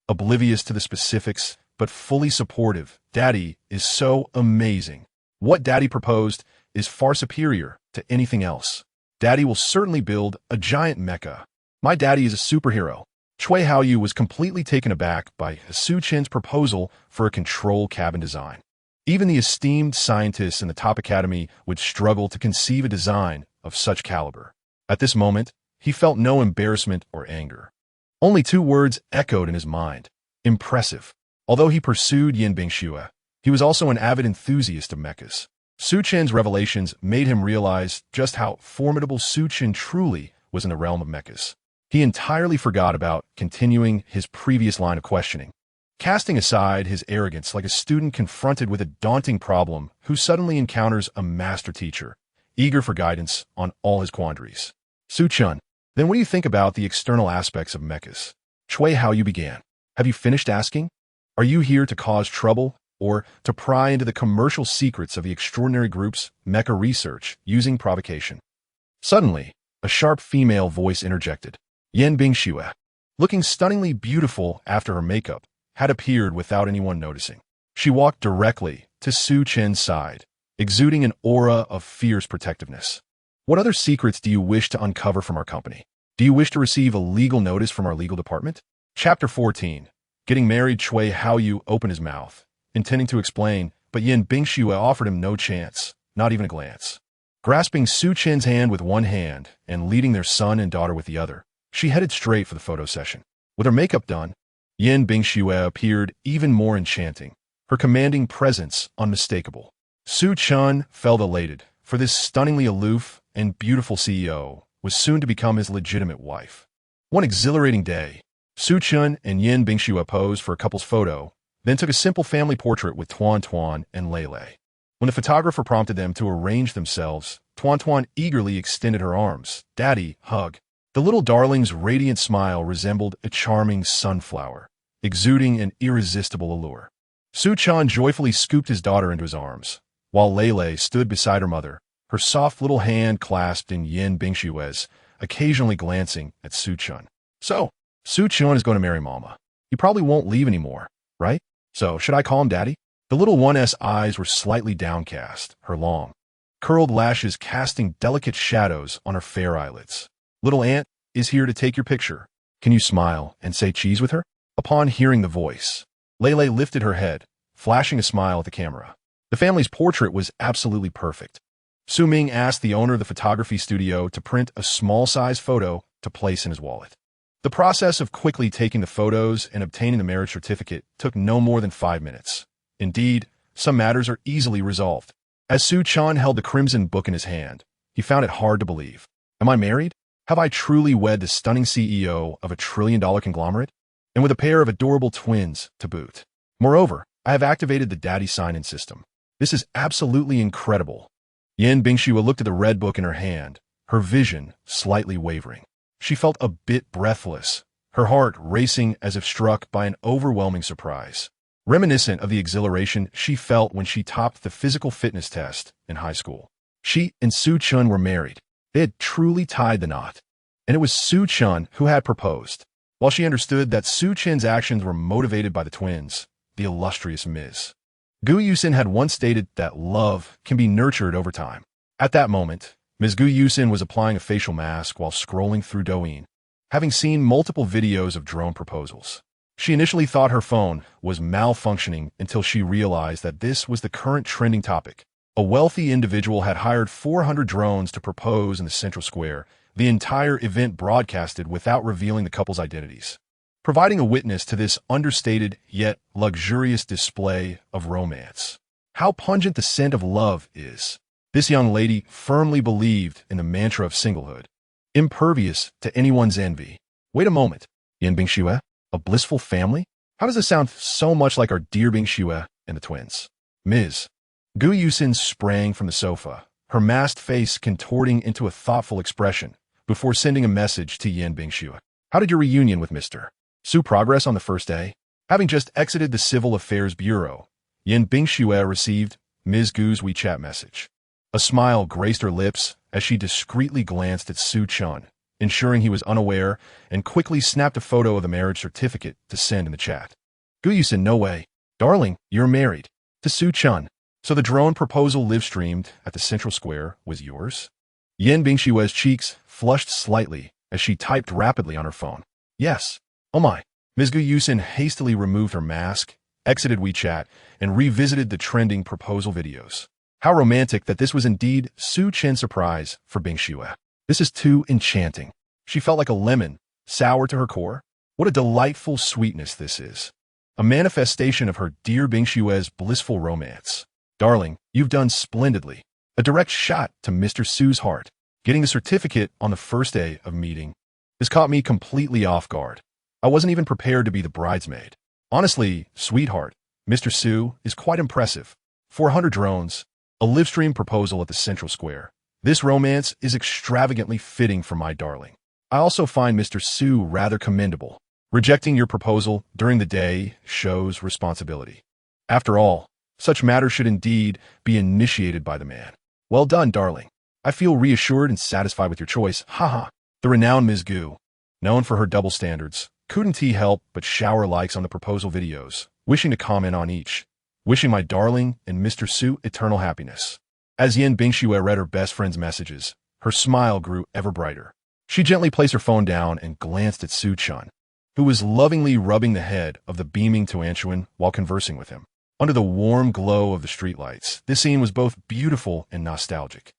Oblivious to the specifics, but fully supportive, Daddy is so amazing. What Daddy proposed is far superior to anything else. Daddy will certainly build a giant mecha. My daddy is a superhero. Chui Haoyu was completely taken aback by Su Chen's proposal for a control cabin design. Even the esteemed scientists in the top academy would struggle to conceive a design of such caliber. At this moment, he felt no embarrassment or anger. Only two words echoed in his mind: impressive. Although he pursued Yin Bingxue, he was also an avid enthusiast of mechas. Su Chen's revelations made him realize just how formidable Su Chen truly was in the realm of mechas. He entirely forgot about continuing his previous line of questioning, casting aside his arrogance like a student confronted with a daunting problem who suddenly encounters a master teacher, eager for guidance on all his quandaries. Su Chen, then what do you think about the external aspects of mechas? Chui Haoyu began. Have you finished asking? Are you here to cause trouble, or to pry into the commercial secrets of the extraordinary group's mecha research using provocation? Suddenly, a sharp female voice interjected. Yan Bingxue, looking stunningly beautiful after her makeup, had appeared without anyone noticing. She walked directly to Su Chen's side, exuding an aura of fierce protectiveness. What other secrets do you wish to uncover from our company? Do you wish to receive a legal notice from our legal department? Chapter 14. Getting married. Chui Haoyu opened his mouth, intending to explain, but Yin Bingxue offered him no chance, not even a glance. Grasping Su Chen's hand with one hand and leading their son and daughter with the other, she headed straight for the photo session. With her makeup done, Yin Bingxue appeared even more enchanting, her commanding presence unmistakable. Su Chen felt elated, for this stunningly aloof and beautiful CEO was soon to become his legitimate wife. One exhilarating day, Su Chen and Yin Bingxue posed for a couple's photo, then took a simple family portrait with Tuan Tuan and Lei Lei. When the photographer prompted them to arrange themselves, Tuan Tuan eagerly extended her arms. Daddy, hug. The little darling's radiant smile resembled a charming sunflower, exuding an irresistible allure. Su Chen joyfully scooped his daughter into his arms, while Lei Lei stood beside her mother, her soft little hand clasped in Yin Bingxue's, occasionally glancing at Su Chen. So, Su Chen is going to marry Mama. He probably won't leave anymore, right? So, should I call him Daddy? The little one's eyes were slightly downcast, her long, curled lashes casting delicate shadows on her fair eyelids. Little aunt is here to take your picture. Can you smile and say cheese with her? Upon hearing the voice, Lei Lei lifted her head, flashing a smile at the camera. The family's portrait was absolutely perfect. Su Ming asked the owner of the photography studio to print a small-size photo to place in his wallet. The process of quickly taking the photos and obtaining the marriage certificate took no more than 5 minutes. Indeed, some matters are easily resolved. As Su Chen held the crimson book in his hand, he found it hard to believe. Am I married? Have I truly wed the stunning CEO of a trillion-dollar conglomerate? And with a pair of adorable twins to boot. Moreover, I have activated the daddy sign-in system. This is absolutely incredible. Yin Bingxue looked at the red book in her hand, her vision slightly wavering. She felt a bit breathless, her heart racing as if struck by an overwhelming surprise, reminiscent of the exhilaration she felt when she topped the physical fitness test in high school. She and Su Chen were married. They had truly tied the knot. And it was Su Chen who had proposed. While she understood that Su Chen's actions were motivated by the twins, the illustrious Ms. Gu Yusin had once stated that love can be nurtured over time. At that moment, Ms. Gu Yusin was applying a facial mask while scrolling through Douyin, having seen multiple videos of drone proposals. She initially thought her phone was malfunctioning until she realized that this was the current trending topic. A wealthy individual had hired 400 drones to propose in the central square, the entire event broadcasted without revealing the couple's identities, providing a witness to this understated yet luxurious display of romance. How pungent the scent of love is. This young lady firmly believed in the mantra of singlehood, impervious to anyone's envy. Wait a moment, Yin Bingxue? A blissful family? How does this sound so much like our dear Bingxue and the twins? Ms. Gu Yusin sprang from the sofa, her masked face contorting into a thoughtful expression, before sending a message to Yin Bingxue. How did your reunion with Mr. Su progress on the first day? Having just exited the Civil Affairs Bureau, Yin Bingxue received Ms. Gu's WeChat message. A smile graced her lips as she discreetly glanced at Su Chen, ensuring he was unaware, and quickly snapped a photo of the marriage certificate to send in the chat. Gu Yusin, no way. Darling, you're married. To Su Chen. So the drone proposal live-streamed at the central square was yours? Yin Bingxue's cheeks flushed slightly as she typed rapidly on her phone. Yes. Oh my. Ms. Gu Yusin hastily removed her mask, exited WeChat, and revisited the trending proposal videos. How romantic that this was indeed Su Chen's surprise for Bingxue. This is too enchanting. She felt like a lemon, sour to her core. What a delightful sweetness this is. A manifestation of her dear Bingxue's blissful romance. Darling, you've done splendidly. A direct shot to Mr. Su's heart. Getting the certificate on the first day of meeting. This caught me completely off guard. I wasn't even prepared to be the bridesmaid. Honestly, sweetheart, Mr. Su is quite impressive. 400 drones, a live-stream proposal at the central square. This romance is extravagantly fitting for my darling. I also find Mr. Su rather commendable. Rejecting your proposal during the day shows responsibility. After all, such matters should indeed be initiated by the man. Well done, darling. I feel reassured and satisfied with your choice. Haha. The renowned Ms. Gu, known for her double standards, couldn't help but shower likes on the proposal videos, wishing to comment on each. Wishing my darling and Mr. Su eternal happiness. As Yin Bingxue read her best friend's messages, her smile grew ever brighter. She gently placed her phone down and glanced at Su Chun, who was lovingly rubbing the head of the beaming Tuanchuan while conversing with him. Under the warm glow of the streetlights, this scene was both beautiful and nostalgic.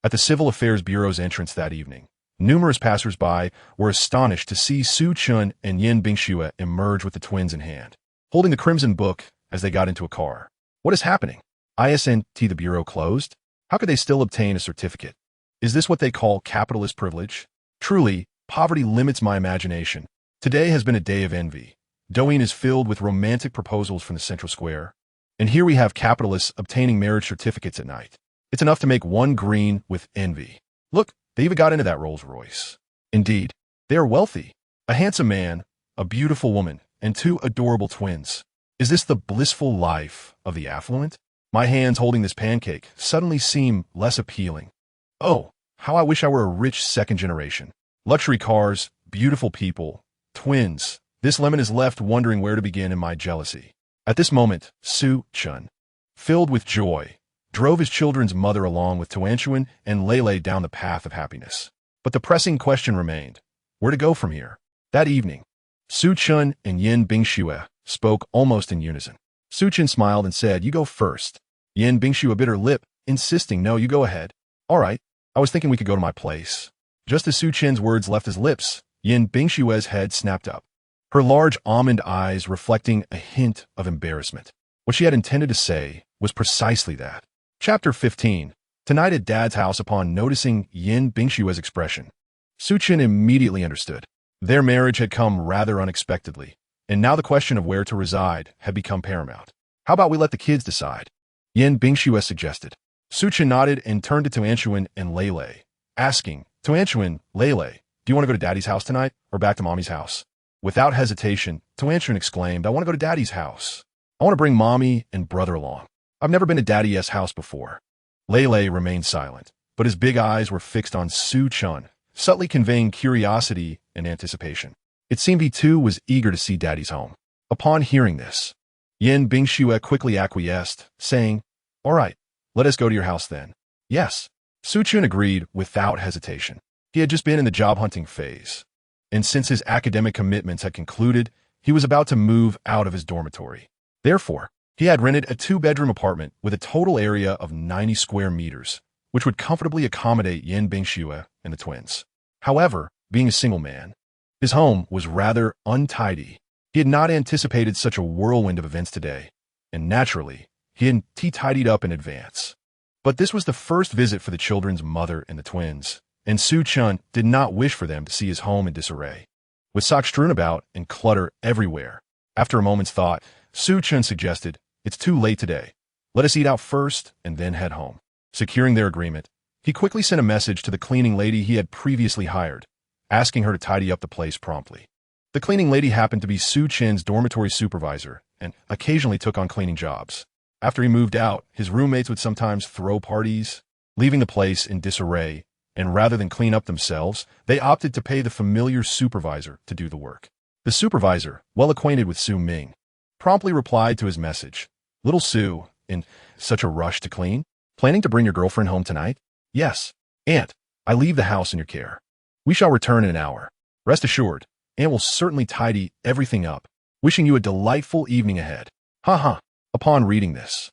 At the Civil Affairs Bureau's entrance that evening, numerous passers-by were astonished to see Su Chun and Yin Bingxue emerge with the twins in hand, holding the crimson book as they got into a car. What is happening? Isn't the Bureau closed? How could they still obtain a certificate? Is this what they call capitalist privilege? Truly, poverty limits my imagination. Today has been a day of envy. Douyin is filled with romantic proposals from the central square. And here we have capitalists obtaining marriage certificates at night. It's enough to make one green with envy. Look, they even got into that Rolls-Royce. Indeed, they are wealthy. A handsome man, a beautiful woman, and two adorable twins. Is this the blissful life of the affluent? My hands holding this pancake suddenly seem less appealing. Oh, how I wish I were a rich second generation. Luxury cars, beautiful people, twins. This lemon is left wondering where to begin in my jealousy. At this moment, Su Chun, filled with joy, drove his children's mother along with Tuanchuan and Lele down the path of happiness. But the pressing question remained, where to go from here? That evening, Su Chun and Yin Bingxue spoke almost in unison. Su Chun smiled and said, "You go first." Yin Bingxue bit her lip, insisting, "No, you go ahead." "All right, I was thinking we could go to my place." Just as Su Chin's words left his lips, Yin Bingxue's head snapped up, her large almond eyes reflecting a hint of embarrassment. What she had intended to say was precisely that. Chapter 15. Tonight at Dad's house. Upon noticing Yin Bingxue's expression, Su Chin immediately understood. Their marriage had come rather unexpectedly, and now the question of where to reside had become paramount. "How about we let the kids decide?" Yin Bingxue suggested. Su Chin nodded and turned to Tuanchuan and Lele, asking, "Tuanchuan, Lele, do you want to go to Daddy's house tonight or back to Mommy's house?" Without hesitation, Tuanchuan exclaimed, "I want to go to Daddy's house. I want to bring Mommy and brother along. I've never been to Daddy's house before." Lele remained silent, but his big eyes were fixed on Su Chun, subtly conveying curiosity and anticipation. It seemed he too was eager to see Daddy's home. Upon hearing this, Yin Bingxue quickly acquiesced, saying, "All right, let us go to your house then." "Yes." Su Chun agreed without hesitation. He had just been in the job-hunting phase, and since his academic commitments had concluded, he was about to move out of his dormitory. Therefore, he had rented a two-bedroom apartment with a total area of 90 square meters, which would comfortably accommodate Yin Bingxue and the twins. However, being a single man, his home was rather untidy. He had not anticipated such a whirlwind of events today, and naturally, he hadn't tidied up in advance. But this was the first visit for the children's mother and the twins, and Su Chun did not wish for them to see his home in disarray, with socks strewn about and clutter everywhere. After a moment's thought, Su Chun suggested, "It's too late today. Let us eat out first and then head home." Securing their agreement, he quickly sent a message to the cleaning lady he had previously hired, asking her to tidy up the place promptly. The cleaning lady happened to be Su Chin's dormitory supervisor and occasionally took on cleaning jobs. After he moved out, his roommates would sometimes throw parties, leaving the place in disarray, and rather than clean up themselves, they opted to pay the familiar supervisor to do the work. The supervisor, well acquainted with Su Ming, promptly replied to his message, "Little Su, in such a rush to clean? Planning to bring your girlfriend home tonight?" "Yes, Aunt, I leave the house in your care. We shall return in an hour. Rest assured, Aunt will certainly tidy everything up. Wishing you a delightful evening ahead." Ha ha. Upon reading this,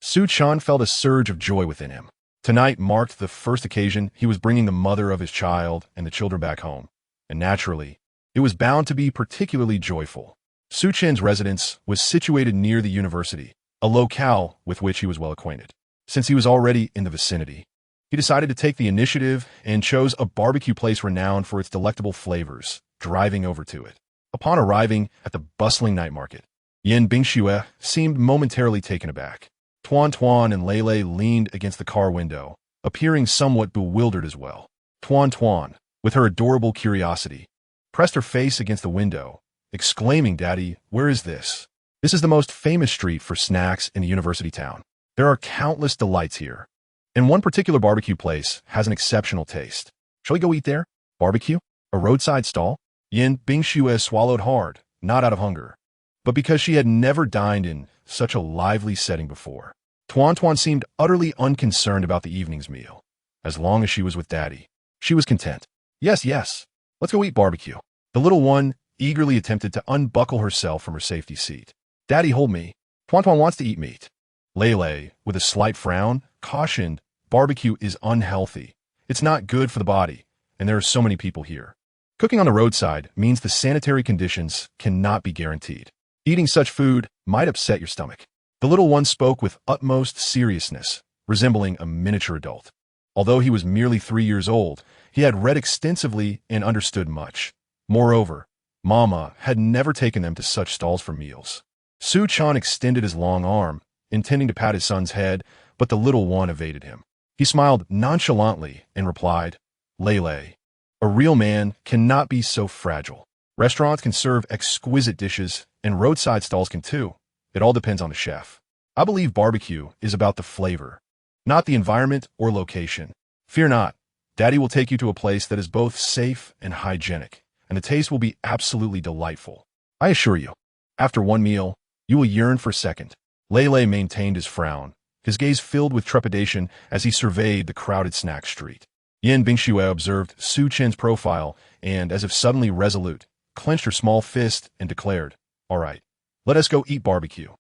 Su Chun felt a surge of joy within him. Tonight marked the first occasion he was bringing the mother of his child and the children back home, and naturally, it was bound to be particularly joyful. Su Chin's residence was situated near the university, a locale with which he was well acquainted. Since he was already in the vicinity, he decided to take the initiative and chose a barbecue place renowned for its delectable flavors, driving over to it. Upon arriving at the bustling night market, Yin Bingxue seemed momentarily taken aback. Tuan and Lele leaned against the car window, appearing somewhat bewildered as well. Tuan, with her adorable curiosity, pressed her face against the window, exclaiming, "Daddy, where is this? This is the most famous street for snacks in the university town. There are countless delights here, and one particular barbecue place has an exceptional taste. Shall we go eat there? Barbecue? A roadside stall?" Yin Bingxue swallowed hard, not out of hunger, but because she had never dined in such a lively setting before. Tuan seemed utterly unconcerned about the evening's meal. As long as she was with Daddy, she was content. Yes, yes. Let's go eat barbecue. The little one eagerly attempted to unbuckle herself from her safety seat. Daddy, hold me. Tuan wants to eat meat. Lele, with a slight frown, cautioned, barbecue is unhealthy. It's not good for the body, and there are so many people here. Cooking on the roadside means the sanitary conditions cannot be guaranteed. Eating such food might upset your stomach. The little one spoke with utmost seriousness, resembling a miniature adult. Although he was merely 3 years old, he had read extensively and understood much. Moreover, Mama had never taken them to such stalls for meals. Su Chan extended his long arm, intending to pat his son's head, but the little one evaded him. He smiled nonchalantly and replied, Lele, a real man cannot be so fragile. Restaurants can serve exquisite dishes, and roadside stalls can too. It all depends on the chef. I believe barbecue is about the flavor, not the environment or location. Fear not, Daddy will take you to a place that is both safe and hygienic, and the taste will be absolutely delightful. I assure you, after one meal, you will yearn for a second. Lele maintained his frown, his gaze filled with trepidation as he surveyed the crowded snack street. Yin Bingxue observed Su Chen's profile and, as if suddenly resolute, clenched her small fist and declared, All right, let us go eat barbecue.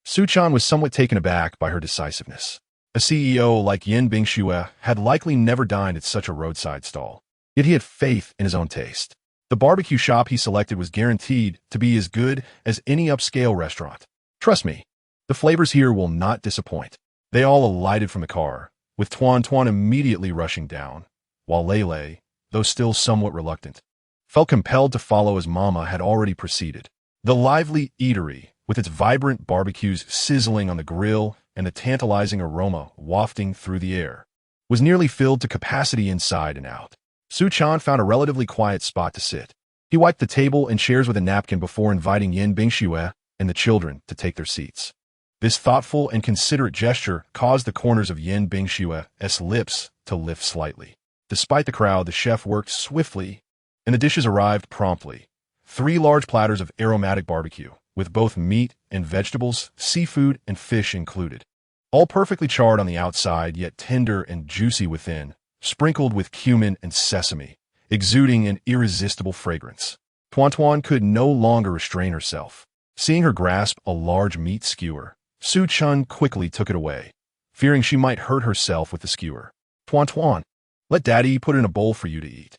Su Chan was somewhat taken aback by her decisiveness. A CEO like Yin Bingxue had likely never dined at such a roadside stall. Yet he had faith in his own taste. The barbecue shop he selected was guaranteed to be as good as any upscale restaurant. Trust me, the flavors here will not disappoint. They all alighted from the car, with Tuan immediately rushing down, while Lele, though still somewhat reluctant, felt compelled to follow as Mama had already proceeded. The lively eatery, with its vibrant barbecues sizzling on the grill and the tantalizing aroma wafting through the air, was nearly filled to capacity inside and out. Su Chan found a relatively quiet spot to sit. He wiped the table and chairs with a napkin before inviting Yin Bingxue and the children to take their seats. This thoughtful and considerate gesture caused the corners of Yin Bingxue's lips to lift slightly. Despite the crowd, the chef worked swiftly, and the dishes arrived promptly. 3 large platters of aromatic barbecue, with both meat and vegetables, seafood and fish included. All perfectly charred on the outside, yet tender and juicy within, sprinkled with cumin and sesame, exuding an irresistible fragrance. Tuan could no longer restrain herself. Seeing her grasp a large meat skewer, Su Chan quickly took it away, fearing she might hurt herself with the skewer. Tuan, let Daddy put it in a bowl for you to eat.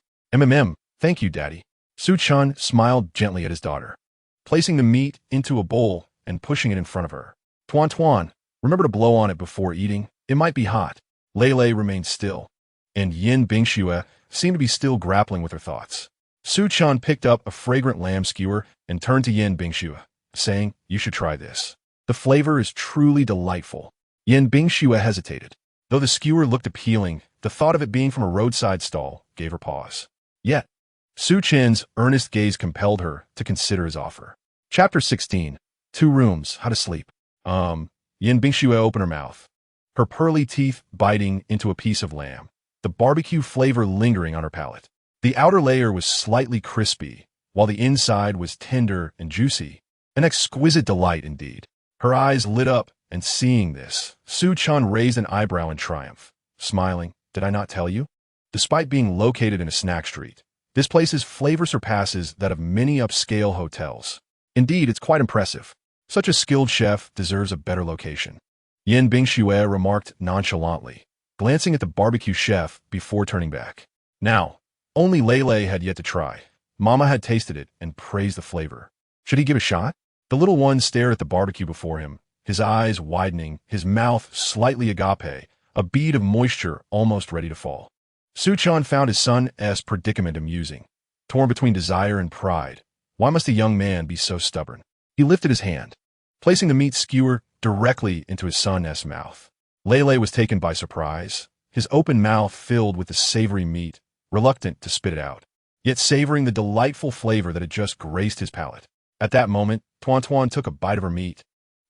Thank you, Daddy. Su Chan smiled gently at his daughter, placing the meat into a bowl and pushing it in front of her. Tuan, remember to blow on it before eating. It might be hot. Lele remained still, and Yin Bingxue seemed to be still grappling with her thoughts. Su Chan picked up a fragrant lamb skewer and turned to Yin Bingxue, saying, You should try this. The flavor is truly delightful. Yin Bingxue hesitated. Though the skewer looked appealing, the thought of it being from a roadside stall gave her pause. Yet, Su Chen's earnest gaze compelled her to consider his offer. Chapter 16. 2 Rooms, How to Sleep. Yin Bingxue opened her mouth, her pearly teeth biting into a piece of lamb, the barbecue flavor lingering on her palate. The outer layer was slightly crispy, while the inside was tender and juicy. An exquisite delight indeed. Her eyes lit up, and seeing this, Su Chan raised an eyebrow in triumph, smiling, Did I not tell you? Despite being located in a snack street, this place's flavor surpasses that of many upscale hotels. Indeed, it's quite impressive. Such a skilled chef deserves a better location. Yin Bingxue remarked nonchalantly, glancing at the barbecue chef before turning back. Now, only Lele had yet to try. Mama had tasted it and praised the flavor. Should he give a shot? The little one stared at the barbecue before him, his eyes widening, his mouth slightly agape, a bead of moisture almost ready to fall. Su Chan found his son's predicament amusing. Torn between desire and pride, why must a young man be so stubborn? He lifted his hand, placing the meat skewer directly into his son's mouth. Lele was taken by surprise, his open mouth filled with the savory meat, reluctant to spit it out, yet savoring the delightful flavor that had just graced his palate. At that moment, Tuan took a bite of her meat,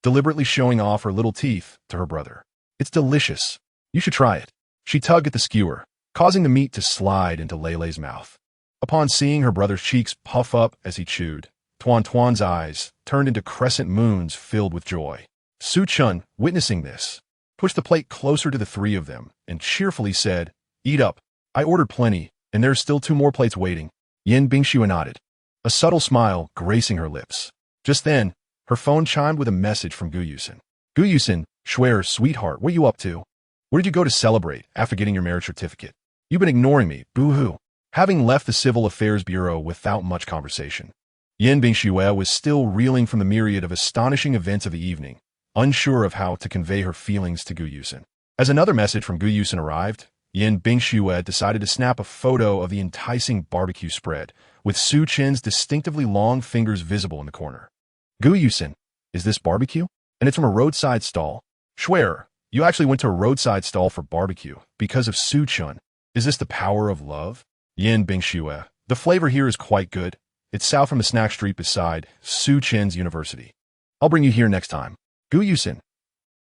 deliberately showing off her little teeth to her brother. It's delicious. You should try it. She tugged at the skewer, causing the meat to slide into Lele's mouth. Upon seeing her brother's cheeks puff up as he chewed, Tuan's eyes turned into crescent moons filled with joy. Su Chan, witnessing this, pushed the plate closer to the 3 of them and cheerfully said, Eat up. I ordered plenty, And there's still 2 more plates waiting. Yin Bingxue nodded, a subtle smile gracing her lips. Just then, her phone chimed with a message from Gu Yusin. Gu Yusin, Schwer, sweetheart, what you up to? Where did you go to celebrate after getting your marriage certificate? You've been ignoring me, boo-hoo. Having left the Civil Affairs Bureau without much conversation, Yin Bingxue was still reeling from the myriad of astonishing events of the evening, unsure of how to convey her feelings to Gu Yusin. As another message from Gu Yusin arrived, Yin Bingxue decided to snap a photo of the enticing barbecue spread, with Su Chen's distinctively long fingers visible in the corner. Gu Yusin, is this barbecue? And it's from a roadside stall. Schwer, you actually went to a roadside stall for barbecue because of Su Chen. Is this the power of love? Yin Bingxue, the flavor here is quite good. It's south from the snack street beside Su Chen's university. I'll bring you here next time. Gu Yusin,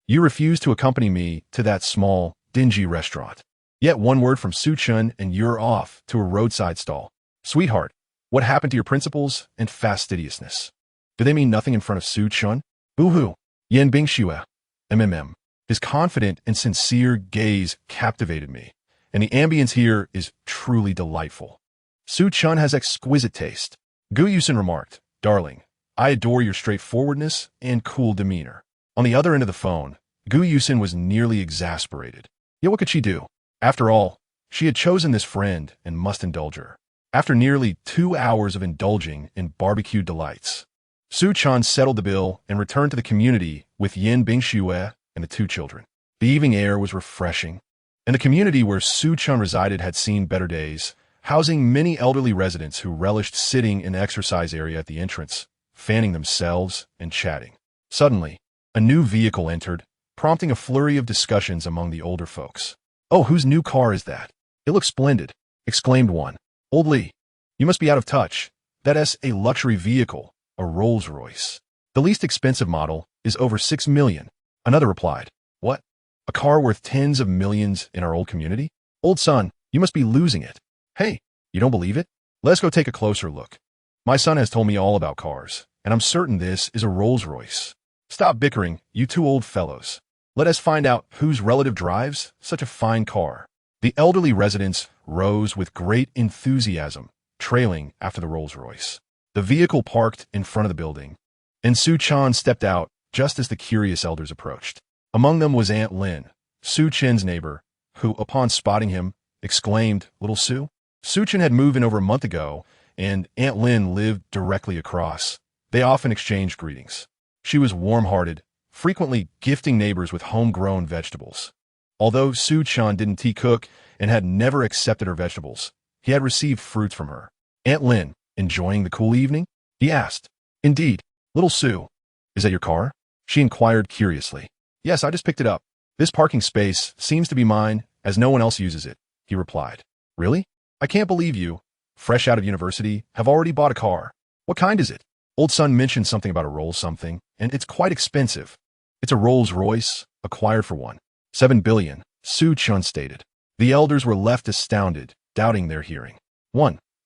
you refused to accompany me to that small, dingy restaurant. Yet one word from Su Chen and you're off to a roadside stall. Sweetheart, what happened to your principles and fastidiousness? Do they mean nothing in front of Su Chen? Boo-hoo. Yin Bingxue, MMM. His confident and sincere gaze captivated me, and the ambience here is truly delightful. Su Chen has exquisite taste. Gu Yusin remarked, darling, I adore your straightforwardness and cool demeanor. On the other end of the phone, Gu Yusin was nearly exasperated. Yet what could she do? After all, she had chosen this friend and must indulge her. After nearly 2 hours of indulging in barbecue delights, Su Chen settled the bill and returned to the community with Yin Bingxue and the 2 children. The evening air was refreshing, and the community where Su Chen resided had seen better days, housing many elderly residents who relished sitting in the exercise area at the entrance, fanning themselves and chatting. Suddenly, a new vehicle entered, prompting a flurry of discussions among the older folks. Oh, whose new car is that? It looks splendid, exclaimed one. Old Lee, you must be out of touch. That is a luxury vehicle, a Rolls-Royce. The least expensive model is over 6 million. Another replied, what? A car worth tens of millions in our old community? Old son, you must be losing it. Hey, you don't believe it? Let's go take a closer look. My son has told me all about cars, and I'm certain this is a Rolls-Royce. Stop bickering, you 2 old fellows. Let us find out whose relative drives such a fine car. The elderly residents rose with great enthusiasm, trailing after the Rolls-Royce. The vehicle parked in front of the building, and Su Chen stepped out just as the curious elders approached. Among them was Aunt Lin, Su Chen's neighbor, who, upon spotting him, exclaimed, Little Su? Su Chen had moved in over a month ago, and Aunt Lin lived directly across. They often exchanged greetings. She was warm-hearted, frequently gifting neighbors with homegrown vegetables. Although Su Chen didn't cook and had never accepted her vegetables, he had received fruits from her. Aunt Lin, enjoying the cool evening? He asked. Indeed. Little Su, is that your car? She inquired curiously. Yes, I just picked it up. This parking space seems to be mine, as no one else uses it, he replied. Really? I can't believe you, fresh out of university, have already bought a car. What kind is it? Old son mentioned something about a Rolls something, and it's quite expensive. It's a Rolls-Royce, acquired for 7 billion, Su Chen stated. The elders were left astounded, doubting their hearing.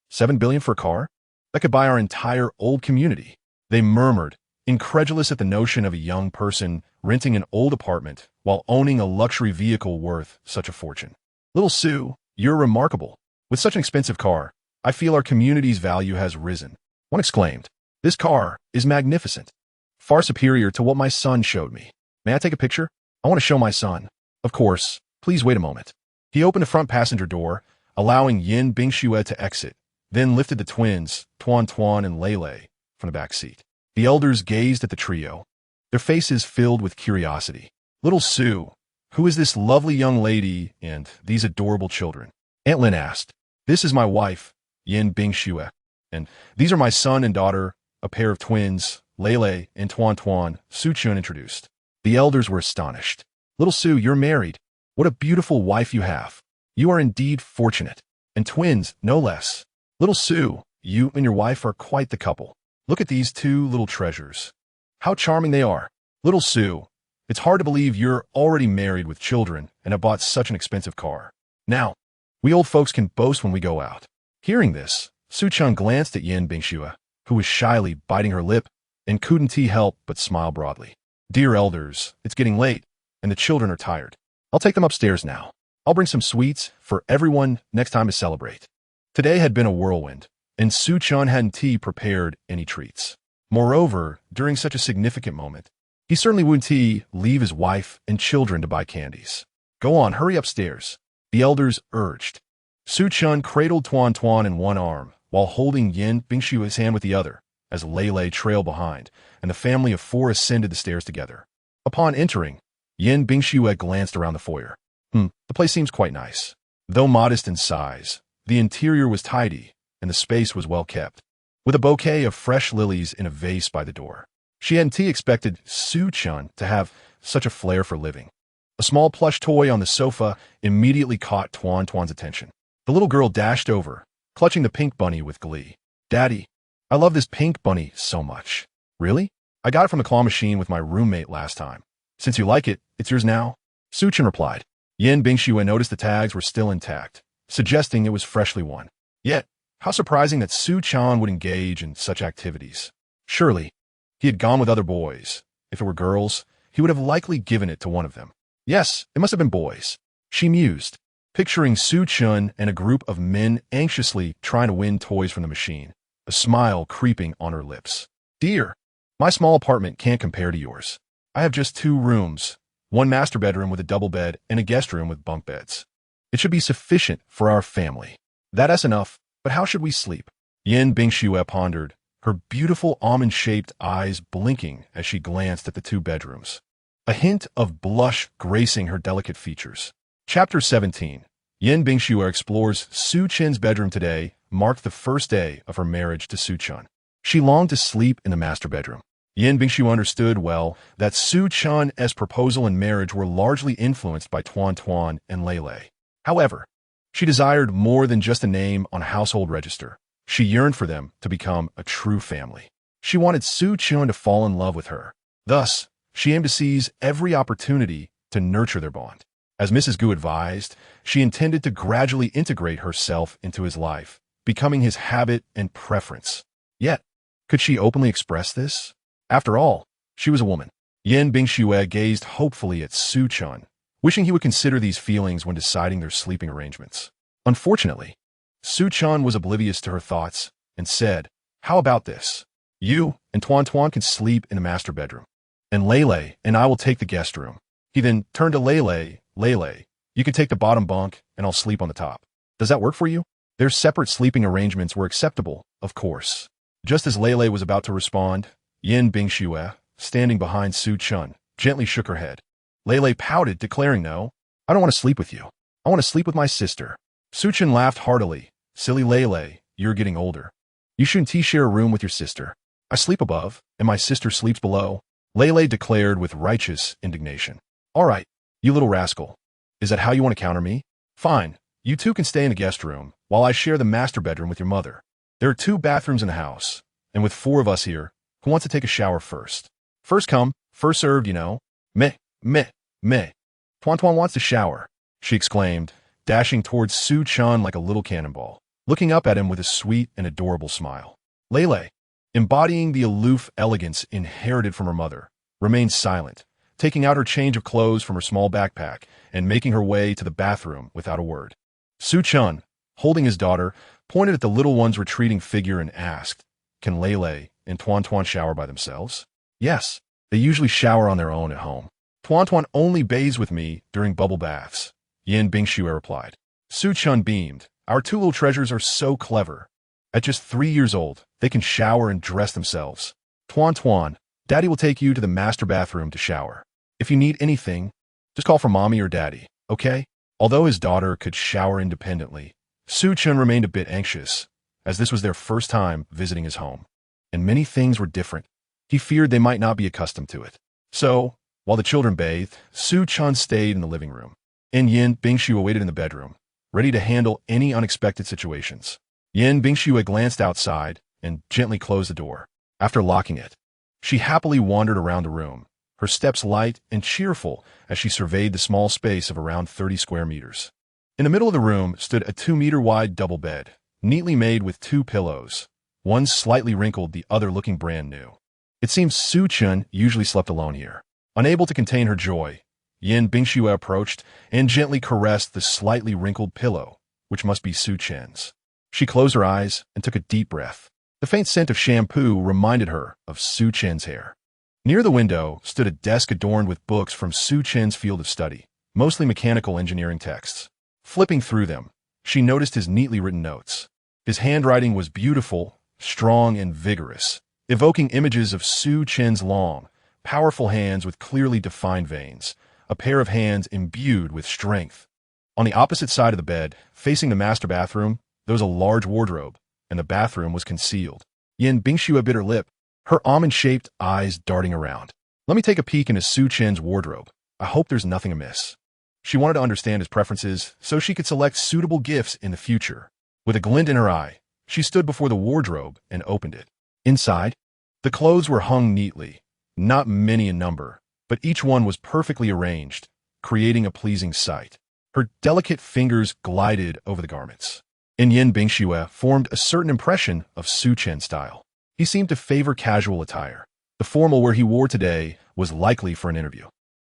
7 billion for a car? That could buy our entire old community. They murmured, incredulous at the notion of a young person renting an old apartment while owning a luxury vehicle worth such a fortune. Little Su, you're remarkable. With such an expensive car, I feel our community's value has risen. One exclaimed, this car is magnificent. Far superior to what my son showed me. May I take a picture? I want to show my son. Of course, please wait a moment. He opened the front passenger door, allowing Yin Bingxue to exit, then lifted the twins, Tuan Tuan and Lei Lei, from the back seat. The elders gazed at the trio, their faces filled with curiosity. Little Su, who is this lovely young lady and these adorable children? Aunt Lin asked. This is my wife, Yin Bingxue, and these are my son and daughter, a pair of twins, Lei Lei and Tuan Tuan, Su Chen introduced. The elders were astonished. Little Su, you're married. What a beautiful wife you have. You are indeed fortunate. And twins, no less. Little Su, you and your wife are quite the couple. Look at these 2 little treasures. How charming they are. Little Su, it's hard to believe you're already married with children and have bought such an expensive car. Now, we old folks can boast when we go out. Hearing this, Su Chen glanced at Yin Bingxue, who was shyly biting her lip and couldn't help but smile broadly. Dear elders, it's getting late, and the children are tired. I'll take them upstairs now. I'll bring some sweets for everyone next time to celebrate. Today had been a whirlwind, and Su Chun hadn't prepared any treats. Moreover, during such a significant moment, he certainly wouldn't leave his wife and children to buy candies. Go on, hurry upstairs, the elders urged. Su Chun cradled Tuan Tuan in one arm, while holding Yin Bingshu's hand with the other, as Lei Lei trailed behind, and the family of four ascended the stairs together. Upon entering, Yin Bingshu glanced around the foyer. The place seems quite nice. Though modest in size, the interior was tidy, and the space was well kept, with a bouquet of fresh lilies in a vase by the door. She hadn't expected Su Chun to have such a flair for living. A small plush toy on the sofa immediately caught Tuan Tuan's attention. The little girl dashed over, clutching the pink bunny with glee. Daddy, I love this pink bunny so much. Really? I got it from the claw machine with my roommate last time. Since you like it, it's yours now. Su Chun replied. Yin Bingshu noticed the tags were still intact, suggesting it was freshly won. Yet, how surprising that Su Chun would engage in such activities. Surely, he had gone with other boys. If it were girls, he would have likely given it to one of them. Yes, it must have been boys, she mused, picturing Su Chun and a group of men anxiously trying to win toys from the machine, a smile creeping on her lips. Dear, my small apartment can't compare to yours. I have just 2 rooms, one master bedroom with a double bed and a guest room with bunk beds. It should be sufficient for our family. That's enough, but how should we sleep? Yin Bingshu pondered, her beautiful almond-shaped eyes blinking as she glanced at the 2 bedrooms. A hint of blush gracing her delicate features. Chapter 17. Yin Bingshu explores Su Chun's bedroom. Today marked the first day of her marriage to Su Chun. She longed to sleep in the master bedroom. Yin Bingshu understood well that Su Chun's proposal and marriage were largely influenced by Tuan Tuan and Lei Lei. However, she desired more than just a name on a household register. She yearned for them to become a true family. She wanted Su Chun to fall in love with her. Thus, she aimed to seize every opportunity to nurture their bond. As Mrs. Gu advised, she intended to gradually integrate herself into his life, becoming his habit and preference. Yet, could she openly express this? After all, she was a woman. Yin Bingshu gazed hopefully at Su Chun, wishing he would consider these feelings when deciding their sleeping arrangements. Unfortunately, Su Chun was oblivious to her thoughts and said, "How about this? You and Tuan Tuan can sleep in the master bedroom, and Lei Lei and I will take the guest room." He then turned to Lei Lei. Lei Lei, you can take the bottom bunk and I'll sleep on the top. Does that work for you? Their separate sleeping arrangements were acceptable, of course. Just as Lei Lei was about to respond, Yin Bingshu, standing behind Su Chun, gently shook her head. Lei Lei pouted, declaring, "No, I don't want to sleep with you. I want to sleep with my sister." Su Chun laughed heartily. "Silly Lei Lei, you're getting older. You shouldn't share a room with your sister. I sleep above, and my sister sleeps below," Lei Lei declared with righteous indignation. "All right, you little rascal. Is that how you want to counter me? Fine, you 2 can stay in the guest room, while I share the master bedroom with your mother. There are 2 bathrooms in the house, and with 4 of us here, who wants to take a shower first? First come, first served, you know. Meh, meh, meh. Tuan Tuan wants to shower," she exclaimed, dashing towards Su Chun like a little cannonball, looking up at him with a sweet and adorable smile. Lei Lei, embodying the aloof elegance inherited from her mother, remained silent, taking out her change of clothes from her small backpack and making her way to the bathroom without a word. Su Chun, holding his daughter, pointed at the little one's retreating figure and asked, "Can Lei Lei and Tuan Tuan shower by themselves?" "Yes, they usually shower on their own at home. Tuan Tuan only bathes with me during bubble baths," Yin Bingshu replied. Su Chun beamed. "Our 2 little treasures are so clever. At just 3 years old, they can shower and dress themselves. Tuan Tuan, Daddy will take you to the master bathroom to shower. If you need anything, just call for Mommy or Daddy, okay?" Although his daughter could shower independently, Su Chun remained a bit anxious, as this was their first time visiting his home, and many things were different. He feared they might not be accustomed to it. So, while the children bathed, Su Chun stayed in the living room, and Yin Bingshu awaited in the bedroom, ready to handle any unexpected situations. Yin Bingshu glanced outside and gently closed the door. After locking it, she happily wandered around the room, her steps light and cheerful as she surveyed the small space of around 30 square meters. In the middle of the room stood a 2-meter-wide double bed, neatly made with 2 pillows, one slightly wrinkled, the other looking brand new. It seems Su Chun usually slept alone here. Unable to contain her joy, Yin Bingshu approached and gently caressed the slightly wrinkled pillow, which must be Su Chun's. She closed her eyes and took a deep breath. The faint scent of shampoo reminded her of Su Chen's hair. Near the window stood a desk adorned with books from Su Chen's field of study, mostly mechanical engineering texts. Flipping through them, she noticed his neatly written notes. His handwriting was beautiful, strong, and vigorous, evoking images of Su Chen's long, powerful hands with clearly defined veins, a pair of hands imbued with strength. On the opposite side of the bed, facing the master bathroom, there was a large wardrobe, and the bathroom was concealed. Yin Bingxue bit her lip, her almond-shaped eyes darting around. Let me take a peek into Su Chen's wardrobe. I hope there's nothing amiss. She wanted to understand his preferences so she could select suitable gifts in the future. With a glint in her eye, she stood before the wardrobe and opened it. Inside, the clothes were hung neatly, not many in number, but each one was perfectly arranged, creating a pleasing sight. Her delicate fingers glided over the garments. Yin Bingxue formed a certain impression of Su Chen's style. He seemed to favor casual attire. The formal wear he wore today was likely for an interview.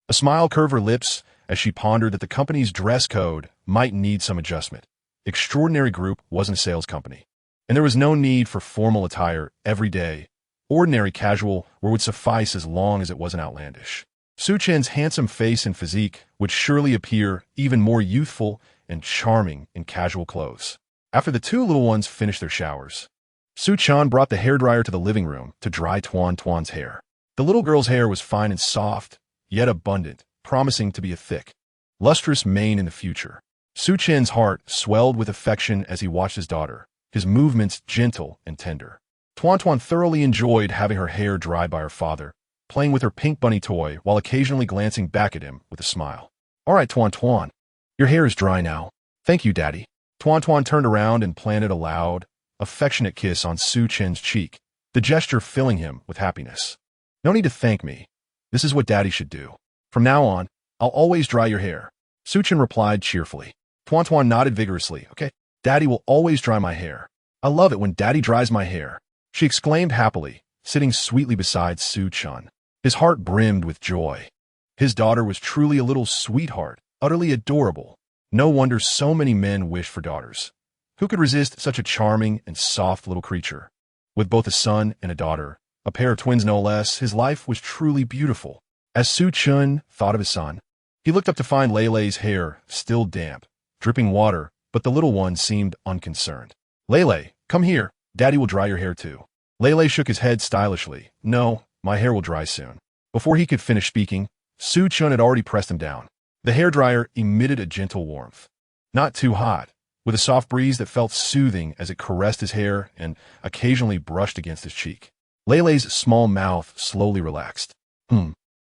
A smile curved her lips as she pondered that the company's dress code might need some adjustment. Extraordinary Group wasn't a sales company, and there was no need for formal attire every day. Ordinary casual wear would suffice as long as it wasn't outlandish. Su Chen's handsome face and physique would surely appear even more youthful and charming in casual clothes. After the two little ones finished their showers, Su Chen brought the hairdryer to the living room to dry Tuan's hair. The little girl's hair was fine and soft, yet abundant, promising to be a thick, lustrous mane in the future. Su Chen's heart swelled with affection as he watched his daughter, his movements gentle and tender. Tuan thoroughly enjoyed having her hair dried by her father, playing with her pink bunny toy while occasionally glancing back at him with a smile. All right, Tuan, your hair is dry now. Thank you, Daddy. Tuan turned around and planted a loud, affectionate kiss on Su Chen's cheek, the gesture filling him with happiness. No need to thank me. This is what Daddy should do. From now on, I'll always dry your hair. Su Chen replied cheerfully. Tuan nodded vigorously. Okay, Daddy will always dry my hair. I love it when Daddy dries my hair, she exclaimed happily, sitting sweetly beside Su Chen. His heart brimmed with joy. His daughter was truly a little sweetheart, utterly adorable. No wonder so many men wish for daughters. Who could resist such a charming and soft little creature? With both a son and a daughter, a pair of twins no less, his life was truly beautiful. As Su Chen thought of his son, he looked up to find Leilei's hair still damp, dripping water, but the little one seemed unconcerned. Leilei, come here. Daddy will dry your hair too. Leilei shook his head stylishly. No, my hair will dry soon. Before he could finish speaking, Su Chen had already pressed him down. The hairdryer emitted a gentle warmth. Not too hot, with a soft breeze that felt soothing as it caressed his hair and occasionally brushed against his cheek. Leilei's small mouth slowly relaxed.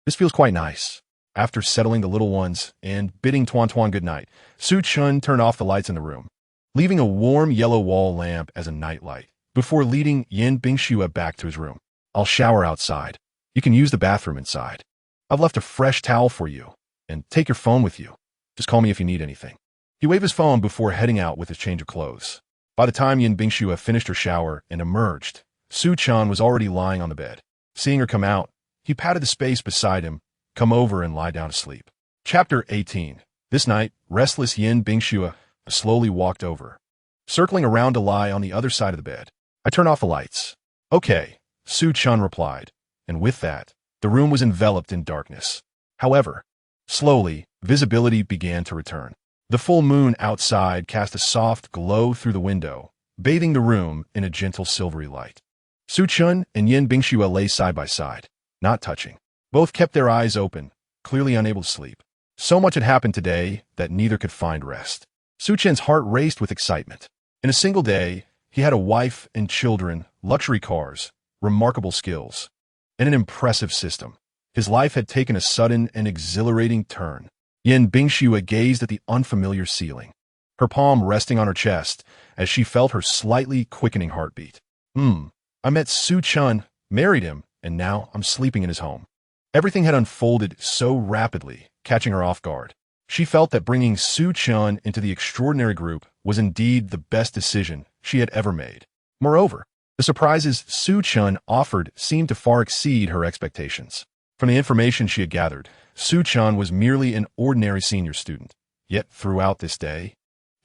This feels quite nice. After settling the little ones and bidding Tuan good night, Su Chen turned off the lights in the room, leaving a warm yellow wall lamp as a nightlight, before leading Yin Bingxue back to his room. I'll shower outside. You can use the bathroom inside. I've left a fresh towel for you, and take your phone with you. Just call me if you need anything. He waved his phone before heading out with his change of clothes. By the time Yin Bingxue finished her shower and emerged, Su Chen was already lying on the bed. Seeing her come out, he patted the space beside him, come over and lie down to sleep. Chapter 18. This night, restless Yin Bingxue slowly walked over, circling around to lie on the other side of the bed. I turned off the lights. Okay, Su Chen replied, and with that, the room was enveloped in darkness. However, slowly, visibility began to return. The full moon outside cast a soft glow through the window, bathing the room in a gentle silvery light. Su Chen and Yin Bingxue lay side by side, not touching. Both kept their eyes open, clearly unable to sleep. So much had happened today that neither could find rest. Su Chen's heart raced with excitement. In a single day, he had a wife and children, luxury cars, remarkable skills, and an impressive system. His life had taken a sudden and exhilarating turn. Yin Bingxue gazed at the unfamiliar ceiling, her palm resting on her chest as she felt her slightly quickening heartbeat. I met Su Chen, married him, and now I'm sleeping in his home. Everything had unfolded so rapidly, catching her off guard. She felt that bringing Su Chen into the extraordinary group was indeed the best decision she had ever made. Moreover, the surprises Su Chen offered seemed to far exceed her expectations. From the information she had gathered, Su Chen was merely an ordinary senior student. Yet throughout this day,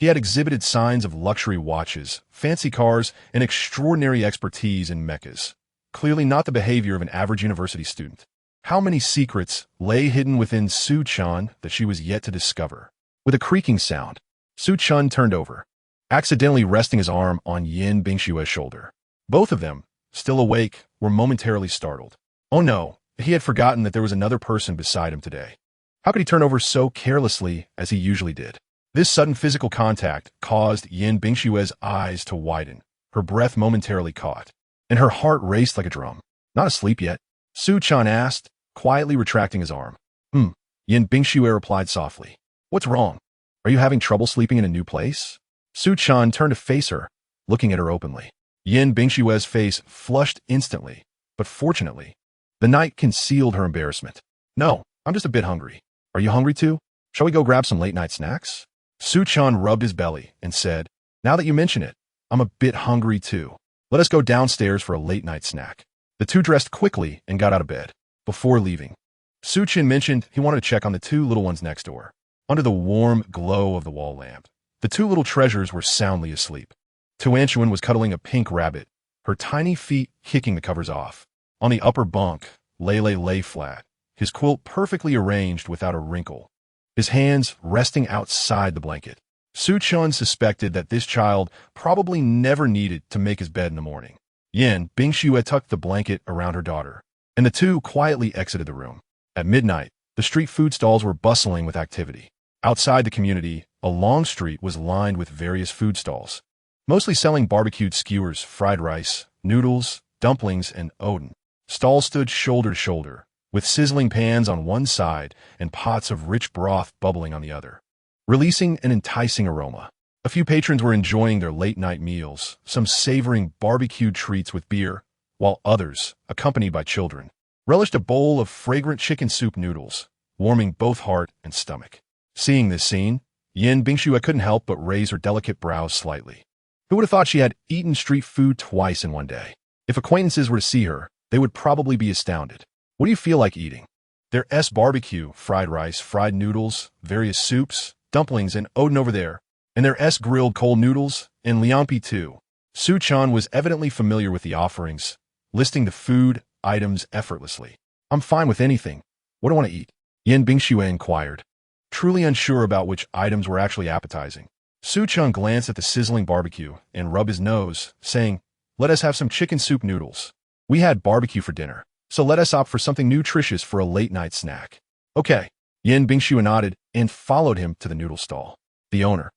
He had exhibited signs of luxury watches, fancy cars, and extraordinary expertise in mechas. Clearly not the behavior of an average university student. How many secrets lay hidden within Su Chan that she was yet to discover? With a creaking sound, Su Chan turned over, accidentally resting his arm on Yin Bingshue's shoulder. Both of them, still awake, were momentarily startled. Oh no, he had forgotten that there was another person beside him today. How could he turn over so carelessly as he usually did? This sudden physical contact caused Yin Bingshue's eyes to widen, her breath momentarily caught, and her heart raced like a drum. Not asleep yet? Su Chan asked, quietly retracting his arm. Yin Bingshue replied softly. What's wrong? Are you having trouble sleeping in a new place? Su Chan turned to face her, looking at her openly. Yin Bingshue's face flushed instantly, but fortunately, the night concealed her embarrassment. No, I'm just a bit hungry. Are you hungry too? Shall we go grab some late-night snacks? Su Chan rubbed his belly and said, now that you mention it, I'm a bit hungry too. Let us go downstairs for a late-night snack. The two dressed quickly and got out of bed. Before leaving, Su Chan mentioned he wanted to check on the two little ones next door. Under the warm glow of the wall lamp, the two little treasures were soundly asleep. Tuanchuan was cuddling a pink rabbit, her tiny feet kicking the covers off. On the upper bunk, Lele lay flat, his quilt perfectly arranged without a wrinkle, his hands resting outside the blanket. Su Chan suspected that this child probably never needed to make his bed in the morning. Yin Bingshue tucked the blanket around her daughter, and the two quietly exited the room. At midnight, the street food stalls were bustling with activity. Outside the community, a long street was lined with various food stalls, mostly selling barbecued skewers, fried rice, noodles, dumplings, and oden. Stalls stood shoulder to shoulder, with sizzling pans on one side and pots of rich broth bubbling on the other, releasing an enticing aroma. A few patrons were enjoying their late-night meals, some savoring barbecued treats with beer, while others, accompanied by children, relished a bowl of fragrant chicken soup noodles, warming both heart and stomach. Seeing this scene, Yin Bingshue couldn't help but raise her delicate brows slightly. Who would have thought she had eaten street food twice in one day? If acquaintances were to see her, they would probably be astounded. What do you feel like eating? There's barbecue, fried rice, fried noodles, various soups, dumplings, and oden over there. And there's grilled cold noodles, and liampi too. Su Chan was evidently familiar with the offerings, listing the food items effortlessly. I'm fine with anything. What do I want to eat? Yin Bingshue inquired, truly unsure about which items were actually appetizing. Su Chan glanced at the sizzling barbecue and rubbed his nose, saying, let us have some chicken soup noodles. We had barbecue for dinner, so let us opt for something nutritious for a late-night snack. Okay. Yin Bingshue nodded and followed him to the noodle stall. The owner,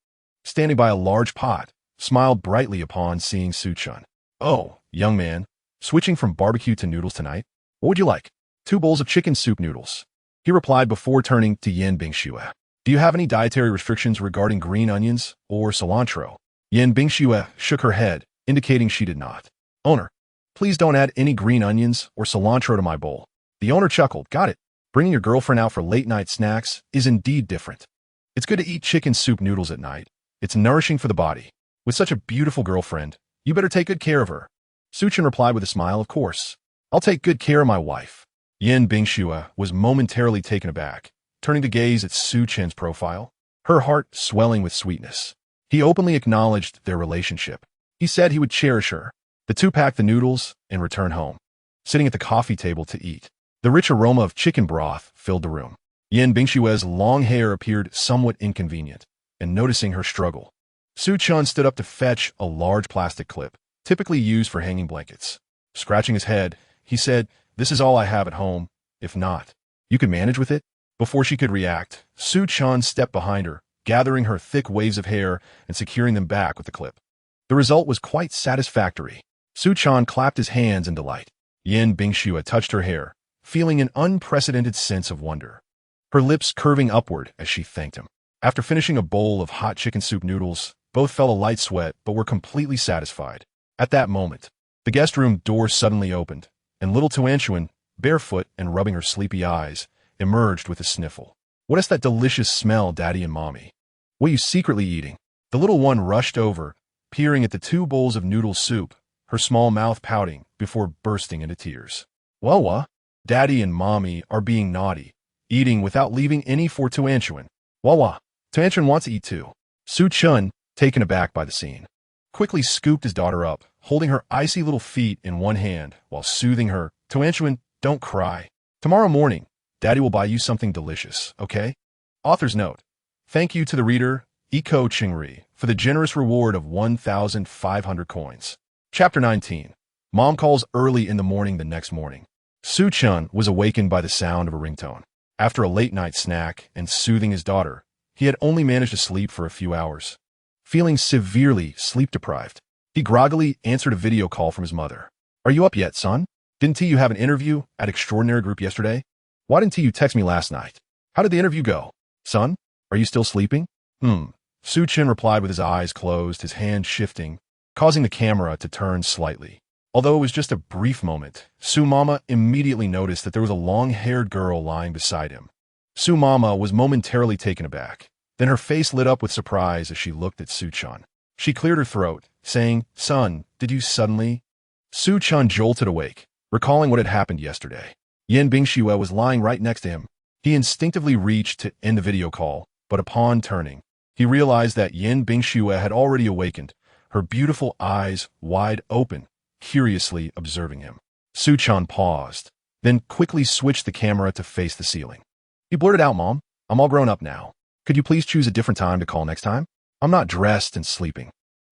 standing by a large pot, smiled brightly upon seeing Su Chan. Oh, young man, switching from barbecue to noodles tonight? What would you like? 2 bowls of chicken soup noodles, he replied before turning to Yin Bingshue. Do you have any dietary restrictions regarding green onions or cilantro? Yin Bingshue shook her head, indicating she did not. Owner, please don't add any green onions or cilantro to my bowl. The owner chuckled. Got it. Bringing your girlfriend out for late-night snacks is indeed different. It's good to eat chicken soup noodles at night. It's nourishing for the body. With such a beautiful girlfriend, you better take good care of her. Su Chan replied with a smile, of course. I'll take good care of my wife. Yin Bingshue was momentarily taken aback, turning to gaze at Su Chan's profile, her heart swelling with sweetness. He openly acknowledged their relationship. He said he would cherish her. The two packed the noodles and returned home, sitting at the coffee table to eat. The rich aroma of chicken broth filled the room. Yin Bingshue's long hair appeared somewhat inconvenient, and noticing her struggle, Su Chan stood up to fetch a large plastic clip, typically used for hanging blankets. Scratching his head, he said, "This is all I have at home. If not, you can manage with it?" Before she could react, Su Chan stepped behind her, gathering her thick waves of hair and securing them back with the clip. The result was quite satisfactory. Su Chan clapped his hands in delight. Yin Bingshue touched her hair, feeling an unprecedented sense of wonder, her lips curving upward as she thanked him. After finishing a bowl of hot chicken soup noodles, both felt a light sweat but were completely satisfied. At that moment, the guest room door suddenly opened, and little Tuanchuan, barefoot and rubbing her sleepy eyes, emerged with a sniffle. "What is that delicious smell, Daddy and Mommy? What are you secretly eating?" The little one rushed over, peering at the 2 bowls of noodle soup, her small mouth pouting before bursting into tears. "What? Daddy and Mommy are being naughty, eating without leaving any for Tuanchuan. What? Tuanchuan wants to eat too." Su Chun, taken aback by the scene, quickly scooped his daughter up, holding her icy little feet in one hand while soothing her. Tuanchuan, don't cry. Tomorrow morning, Daddy will buy you something delicious, okay? Author's note. Thank you to the reader, Iko Chingri, for the generous reward of 1,500 coins. Chapter 19. Mom calls early in the morning the next morning. Su Chun was awakened by the sound of a ringtone. After a late-night snack and soothing his daughter, he had only managed to sleep for a few hours. Feeling severely sleep-deprived, he groggily answered a video call from his mother. Are you up yet, son? Didn't you have an interview at Extraordinary Group yesterday? Why didn't you text me last night? How did the interview go? Son, are you still sleeping? Su Chun replied with his eyes closed, his hand shifting, causing the camera to turn slightly. Although it was just a brief moment, Su Mama immediately noticed that there was a long-haired girl lying beside him. Su Mama was momentarily taken aback. Then her face lit up with surprise as she looked at Su Chun. She cleared her throat, saying, Son, did you suddenly? Su Chun jolted awake, recalling what had happened yesterday. Yan Bingxue was lying right next to him. He instinctively reached to end the video call, but upon turning, he realized that Yan Bingxue had already awakened, her beautiful eyes wide open, curiously observing him. Su Chun paused, then quickly switched the camera to face the ceiling. He blurted out, Mom, I'm all grown up now. Could you please choose a different time to call next time? I'm not dressed and sleeping.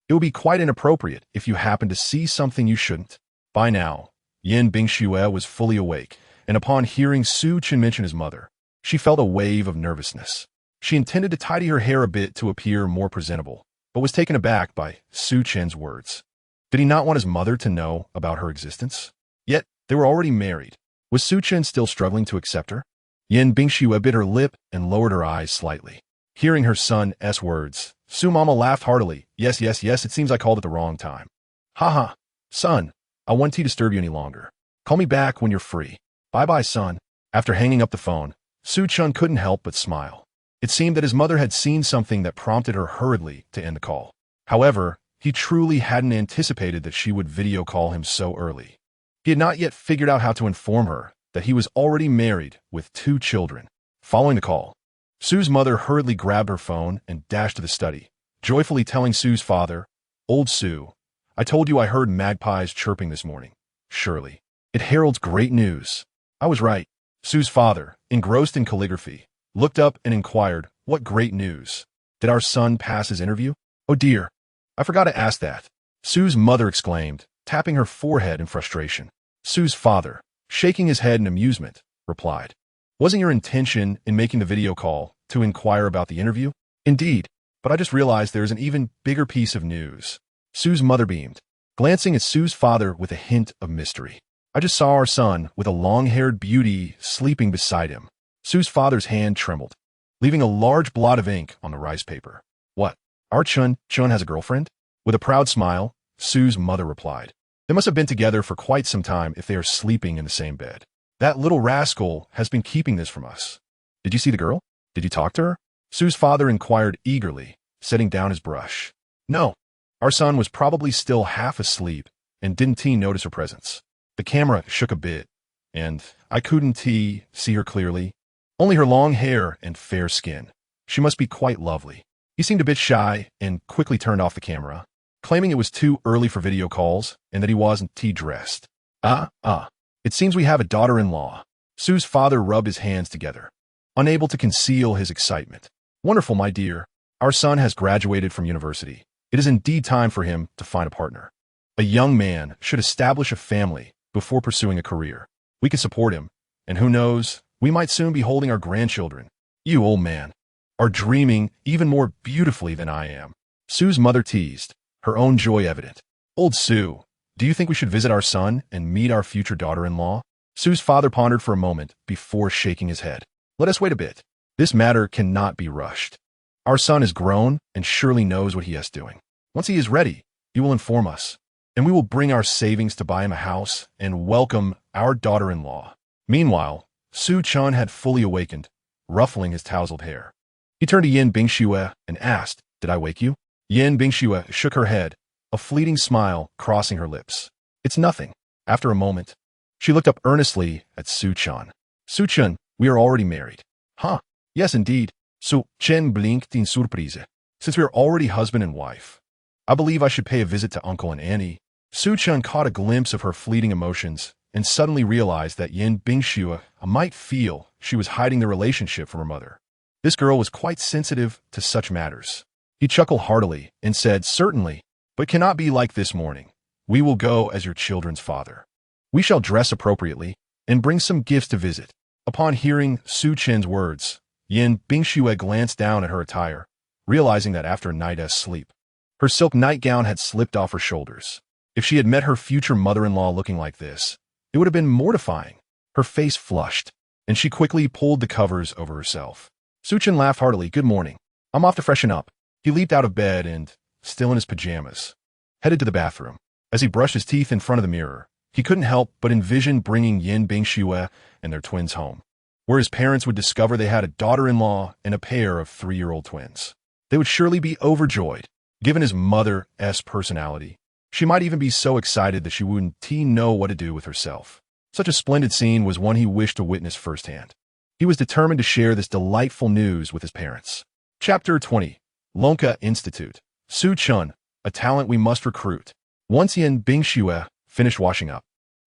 It would be quite inappropriate if you happen to see something you shouldn't. By now, Yan Bingxue was fully awake, and upon hearing Su Chun mention his mother, she felt a wave of nervousness. She intended to tidy her hair a bit to appear more presentable, but was taken aback by Su Chun's words. Did he not want his mother to know about her existence? Yet, they were already married. Was Su Chun still struggling to accept her? Yan Bingxue bit her lip and lowered her eyes slightly. Hearing her son's words, Su Mama laughed heartily. Yes, it seems I called at the wrong time. Haha, son, I won't disturb you any longer. Call me back when you're free. Bye-bye, son. After hanging up the phone, Su Chun couldn't help but smile. It seemed that his mother had seen something that prompted her hurriedly to end the call. However, he truly hadn't anticipated that she would video call him so early. He had not yet figured out how to inform her that he was already married with 2 children. Following the call, Su's mother hurriedly grabbed her phone and dashed to the study, joyfully telling Su's father, Old Su, I told you I heard magpies chirping this morning. Surely, it heralds great news. I was right. Su's father, engrossed in calligraphy, looked up and inquired, What great news? Did our son pass his interview? Oh dear, I forgot to ask that. Su's mother exclaimed, tapping her forehead in frustration. Su's father, shaking his head in amusement, replied, Wasn't your intention in making the video call to inquire about the interview? Indeed, but I just realized there is an even bigger piece of news. Su's mother beamed, glancing at Su's father with a hint of mystery. I just saw our son with a long-haired beauty sleeping beside him. Su's father's hand trembled, leaving a large blot of ink on the rice paper. What? Our Chun has a girlfriend? With a proud smile, Su's mother replied. They must have been together for quite some time if they are sleeping in the same bed. That little rascal has been keeping this from us. Did you see the girl? Did you talk to her? Su's father inquired eagerly, setting down his brush. No. Our son was probably still half asleep and didn't notice her presence. The camera shook a bit, and I couldn't see her clearly. Only her long hair and fair skin. She must be quite lovely. He seemed a bit shy and quickly turned off the camera, claiming it was too early for video calls and that he wasn't dressed. It seems we have a daughter-in-law. Su's father rubbed his hands together, unable to conceal his excitement. Wonderful, my dear. Our son has graduated from university. It is indeed time for him to find a partner. A young man should establish a family before pursuing a career. We can support him, and who knows, we might soon be holding our grandchildren. You, old man, are dreaming even more beautifully than I am. Su's mother teased, her own joy evident. Old Su, do you think we should visit our son and meet our future daughter-in-law? Su's father pondered for a moment before shaking his head. Let us wait a bit. This matter cannot be rushed. Our son is grown and surely knows what he is doing. Once he is ready, he will inform us, and we will bring our savings to buy him a house and welcome our daughter-in-law. Meanwhile, Su Chun had fully awakened, ruffling his tousled hair. He turned to Yan Bingxue and asked, Did I wake you? Yan Bingxue shook her head, a fleeting smile crossing her lips. It's nothing. After a moment, she looked up earnestly at Su Chun. Su Chun, we are already married. Huh? Yes, indeed. Su Chun blinked in surprise. Since we are already husband and wife, I believe I should pay a visit to Uncle and Annie. Su-chun caught a glimpse of her fleeting emotions and suddenly realized that Yin Bingxue might feel she was hiding the relationship from her mother. This girl was quite sensitive to such matters. He chuckled heartily and said, "Certainly, but cannot be like this morning. We will go as your children's father. We shall dress appropriately and bring some gifts to visit." Upon hearing Su-chen's words, Yin Bingxue glanced down at her attire, realizing that after a night's sleep, her silk nightgown had slipped off her shoulders. If she had met her future mother-in-law looking like this, it would have been mortifying. Her face flushed, and she quickly pulled the covers over herself. Su-chen laughed heartily. "Good morning. I'm off to freshen up." He leaped out of bed and, still in his pajamas, headed to the bathroom. As he brushed his teeth in front of the mirror, he couldn't help but envision bringing Yin Bingxue and their twins home, where his parents would discover they had a daughter-in-law and a pair of 3-year-old twins. They would surely be overjoyed. Given his mother's personality, she might even be so excited that she wouldn't know what to do with herself. Such a splendid scene was one he wished to witness firsthand. He was determined to share this delightful news with his parents. Chapter 20. Lonka Institute. Su-chun, a talent we must recruit. Once Yin Bingxue finished washing up,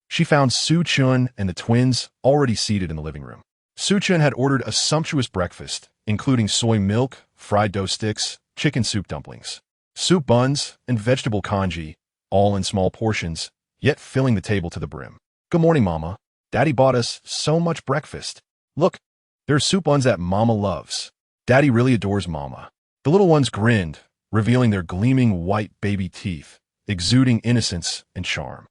she found Su-chun and the twins already seated in the living room. Su-chun had ordered a sumptuous breakfast, including soy milk, fried dough sticks, chicken soup dumplings, soup buns, and vegetable congee, all in small portions, yet filling the table to the brim. "Good morning, Mama. Daddy bought us so much breakfast. Look, there are soup buns that Mama loves. Daddy really adores Mama." The little ones grinned, revealing their gleaming white baby teeth, exuding innocence and charm.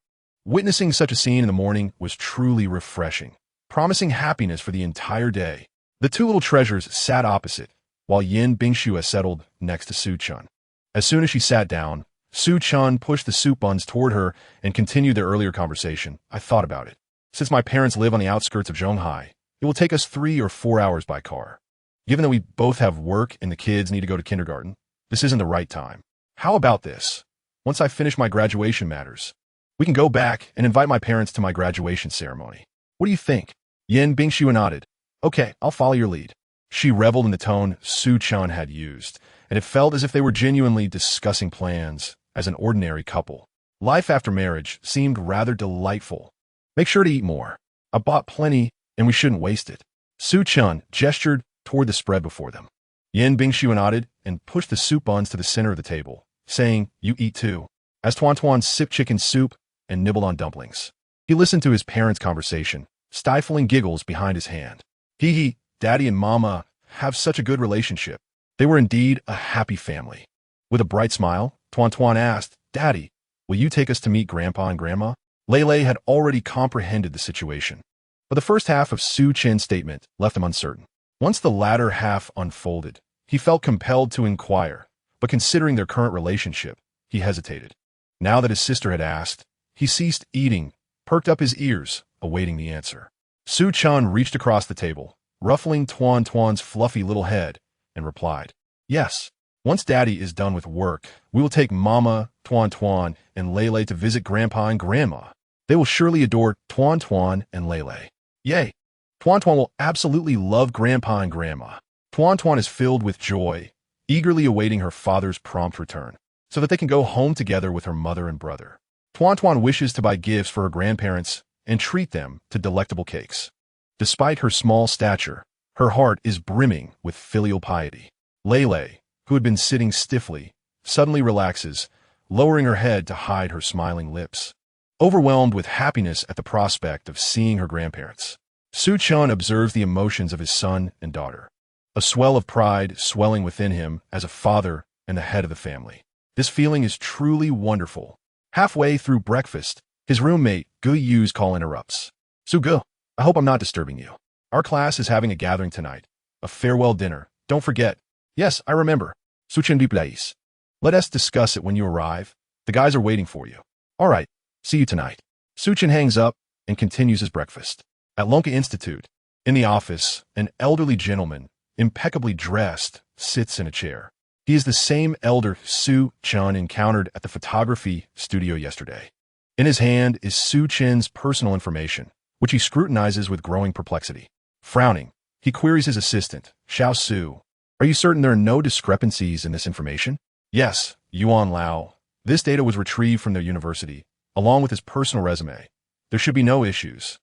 Witnessing such a scene in the morning was truly refreshing, promising happiness for the entire day. The two little treasures sat opposite, while Yin Bingxue settled next to Su-chun. As soon as she sat down, Su-chun pushed the soup buns toward her and continued their earlier conversation. "I thought about it. Since my parents live on the outskirts of Zhonghai, it will take us 3 or 4 hours by car. Given that we both have work and the kids need to go to kindergarten, this isn't the right time. How about this? Once I finish my graduation matters, we can go back and invite my parents to my graduation ceremony. What do you think?" Yin Bingxue nodded. "Okay, I'll follow your lead." She reveled in the tone Su-chun had used, and it felt as if they were genuinely discussing plans as an ordinary couple. Life after marriage seemed rather delightful. "Make sure to eat more. I bought plenty, and we shouldn't waste it." Su-chun gestured toward the spread before them. Yin Bingxue nodded and pushed the soup buns to the center of the table, saying, "You eat too," as Tuan sipped chicken soup and nibbled on dumplings. He listened to his parents' conversation, stifling giggles behind his hand. Hee, Daddy and Mama have such a good relationship. They were indeed a happy family. With a bright smile, Tuan asked, "Daddy, will you take us to meet Grandpa and Grandma?" Lei had already comprehended the situation, but the first half of Su-chen's statement left him uncertain. Once the latter half unfolded, he felt compelled to inquire, but considering their current relationship, he hesitated. Now that his sister had asked, he ceased eating, perked up his ears, awaiting the answer. Su-chun reached across the table, ruffling Tuan's fluffy little head, and replied, "Yes. Once Daddy is done with work, we will take Mama, Tuan, and Lei to visit Grandpa and Grandma. They will surely adore Tuan and Lei. Yay! Tuan will absolutely love Grandpa and Grandma." Tuan is filled with joy, eagerly awaiting her father's prompt return, so that they can go home together with her mother and brother. Tuan wishes to buy gifts for her grandparents and treat them to delectable cakes. Despite her small stature, her heart is brimming with filial piety. Lei, who had been sitting stiffly, suddenly relaxes, lowering her head to hide her smiling lips, overwhelmed with happiness at the prospect of seeing her grandparents. Su-chun observes the emotions of his son and daughter, a swell of pride swelling within him as a father and the head of the family. This feeling is truly wonderful. Halfway through breakfast, his roommate, Gu Yu's call interrupts. "Su-gu, I hope I'm not disturbing you. Our class is having a gathering tonight, a farewell dinner. Don't forget." "Yes, I remember. Su-chen du place. Let us discuss it when you arrive. The guys are waiting for you." "All right, see you tonight." Su-chen hangs up and continues his breakfast. At Lonka Institute, in the office, an elderly gentleman, impeccably dressed, sits in a chair. He is the same elder Su-chun encountered at the photography studio yesterday. In his hand is Su-chen's personal information, which he scrutinizes with growing perplexity. Frowning, he queries his assistant, Xiao Su, Are you certain there are no discrepancies in this information? Yes, Yuan Lao. This data was retrieved from their university, along with his personal resume. There should be no issues.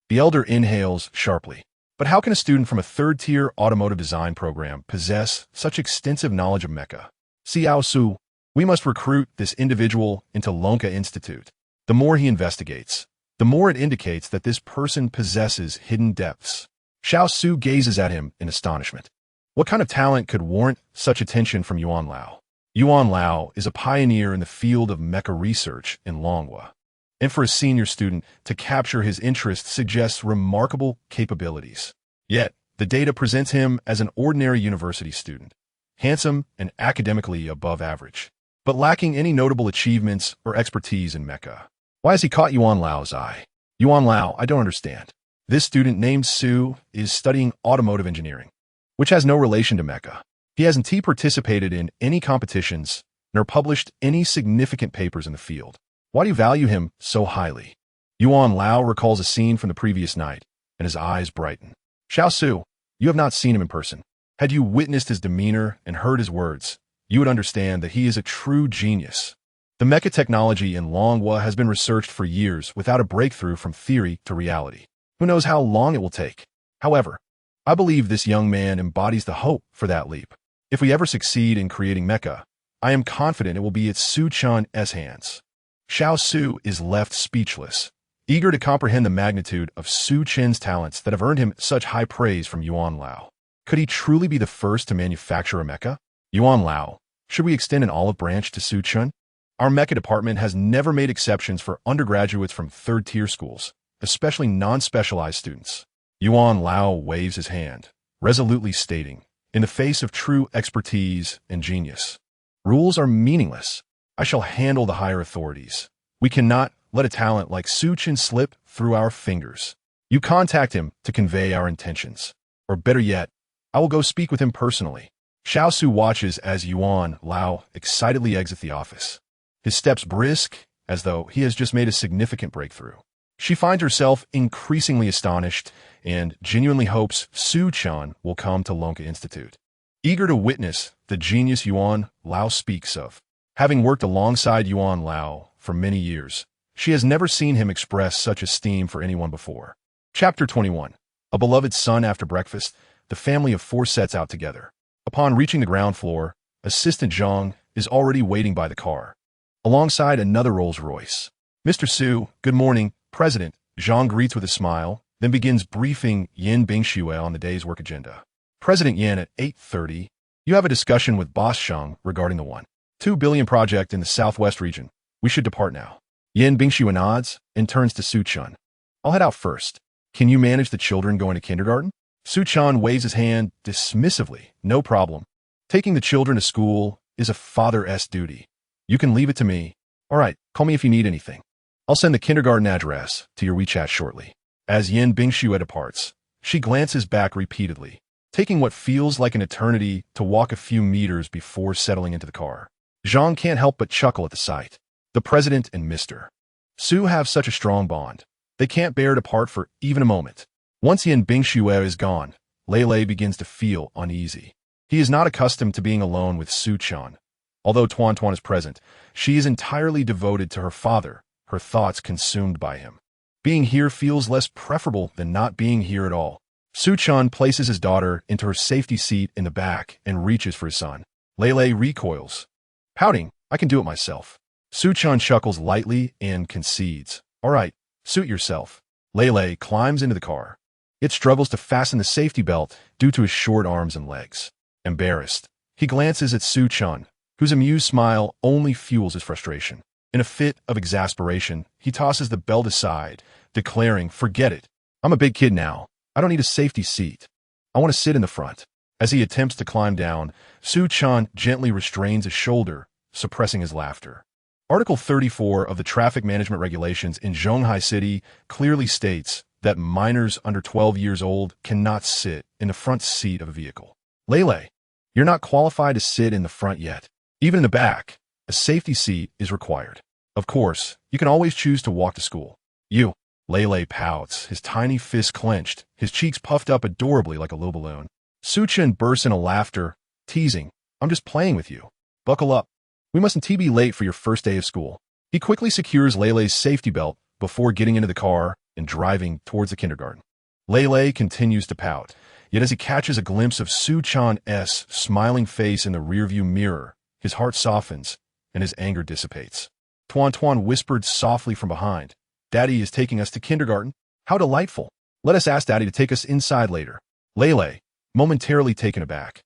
The elder inhales sharply. But how can a student from a third-tier automotive design program possess such extensive knowledge of mecha? Xiao Su, we must recruit this individual into Lonka Institute. The more he investigates, the more it indicates that this person possesses hidden depths. Xiao Su gazes at him in astonishment. What kind of talent could warrant such attention from Yuan Lao? Yuan Lao is a pioneer in the field of mecha research in Longhua, and for a senior student to capture his interest suggests remarkable capabilities. Yet, the data presents him as an ordinary university student, handsome and academically above average, but lacking any notable achievements or expertise in mecha. Why has he caught Yuan Lao's eye? Yuan Lao, I don't understand. This student named Su is studying automotive engineering, which has no relation to mecha. He hasn't participated in any competitions nor published any significant papers in the field. Why do you value him so highly? Yuan Lao recalls a scene from the previous night, and his eyes brighten. Xiao Su, you have not seen him in person. Had you witnessed his demeanor and heard his words, you would understand that he is a true genius. The mecha technology in Longhua has been researched for years without a breakthrough from theory to reality. Who knows how long it will take? However, I believe this young man embodies the hope for that leap. If we ever succeed in creating mecha, I am confident it will be at Su Chun's hands. Xiao Su is left speechless, eager to comprehend the magnitude of Su Chen's talents that have earned him such high praise from Yuan Lao. Could he truly be the first to manufacture a mecha? Yuan Lao, should we extend an olive branch to Su Chen? Our mecha department has never made exceptions for undergraduates from third-tier schools, especially non-specialized students. Yuan Lao waves his hand, resolutely stating, in the face of true expertise and genius, rules are meaningless. I shall handle the higher authorities. We cannot let a talent like Su Chen slip through our fingers. You contact him to convey our intentions. Or better yet, I will go speak with him personally. Xiao Su watches as Yuan Lao excitedly exits the office. His steps brisk, as though he has just made a significant breakthrough. She finds herself increasingly astonished and genuinely hopes Su Chen will come to Lonka Institute. Eager to witness the genius Yuan Lao speaks of. Having worked alongside Yuan Lao for many years, she has never seen him express such esteem for anyone before. Chapter 21. A beloved son after breakfast, the family of four sets out together. Upon reaching the ground floor, Assistant Zhang is already waiting by the car, alongside another Rolls-Royce. Mr. Su, good morning, President. Zhang greets with a smile, then begins briefing Yin Bingxue on the day's work agenda. President Yin at 8:30, you have a discussion with Boss Sheng regarding the 1.2 billion project in the southwest region. We should depart now. Yin Bingxue nods and turns to Su Chen. I'll head out first. Can you manage the children going to kindergarten? Su Chen waves his hand dismissively. No problem. Taking the children to school is a father's duty. You can leave it to me. All right, call me if you need anything. I'll send the kindergarten address to your WeChat shortly. As Yin Bingxue departs, she glances back repeatedly, taking what feels like an eternity to walk a few meters before settling into the car. Zhang can't help but chuckle at the sight. The president and Mr. Su have such a strong bond. They can't bear to part for even a moment. Once Yin Bingxue is gone, Lei begins to feel uneasy. He is not accustomed to being alone with Su Chen. Although Tuan is present, she is entirely devoted to her father, her thoughts consumed by him. Being here feels less preferable than not being here at all. Su Chen places his daughter into her safety seat in the back and reaches for his son. Lei recoils. Pouting, I can do it myself. Su Chen chuckles lightly and concedes. All right, suit yourself. Lei climbs into the car. It struggles to fasten the safety belt due to his short arms and legs. Embarrassed, he glances at Su Chen, whose amused smile only fuels his frustration. In a fit of exasperation, he tosses the belt aside, declaring, forget it. I'm a big kid now. I don't need a safety seat. I want to sit in the front. As he attempts to climb down, Su Chen gently restrains his shoulder, suppressing his laughter. Article 34 of the Traffic Management Regulations in Zhonghai City clearly states that minors under 12 years old cannot sit in the front seat of a vehicle. Lei, you're not qualified to sit in the front yet. Even in the back, a safety seat is required. Of course, you can always choose to walk to school. You. Lei pouts, his tiny fist clenched, his cheeks puffed up adorably like a little balloon. Su Chen bursts into laughter, Teasing. I'm just playing with you. Buckle up. We mustn't be late for your first day of school. He quickly secures Leilei's safety belt before getting into the car and driving towards the kindergarten. Leilei continues to pout, yet as he catches a glimpse of Su-chan's smiling face in the rearview mirror, his heart softens and his anger dissipates. Tuan whispered softly from behind, "Daddy is taking us to kindergarten? How delightful. Let us ask Daddy to take us inside later." Leilei, momentarily taken aback,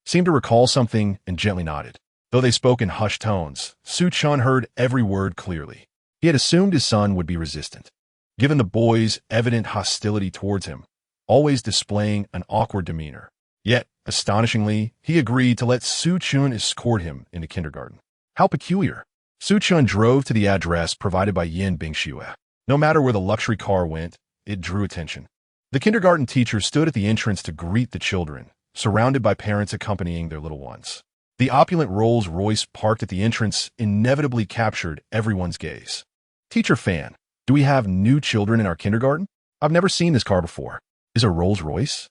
seemed to recall something and gently nodded. Though they spoke in hushed tones, Su-chan heard every word clearly. He had assumed his son would be resistant, given the boy's evident hostility towards him, always displaying an awkward demeanor. Yet, astonishingly, he agreed to let Su-chan escort him into kindergarten. How peculiar. Su-chan drove to the address provided by Yin Bingxue. No matter where the luxury car went, it drew attention. The kindergarten teacher stood at the entrance to greet the children, surrounded by parents accompanying their little ones. The opulent Rolls-Royce parked at the entrance inevitably captured everyone's gaze. "Teacher Fan, do we have new children in our kindergarten? I've never seen this car before. Is a Rolls-Royce?"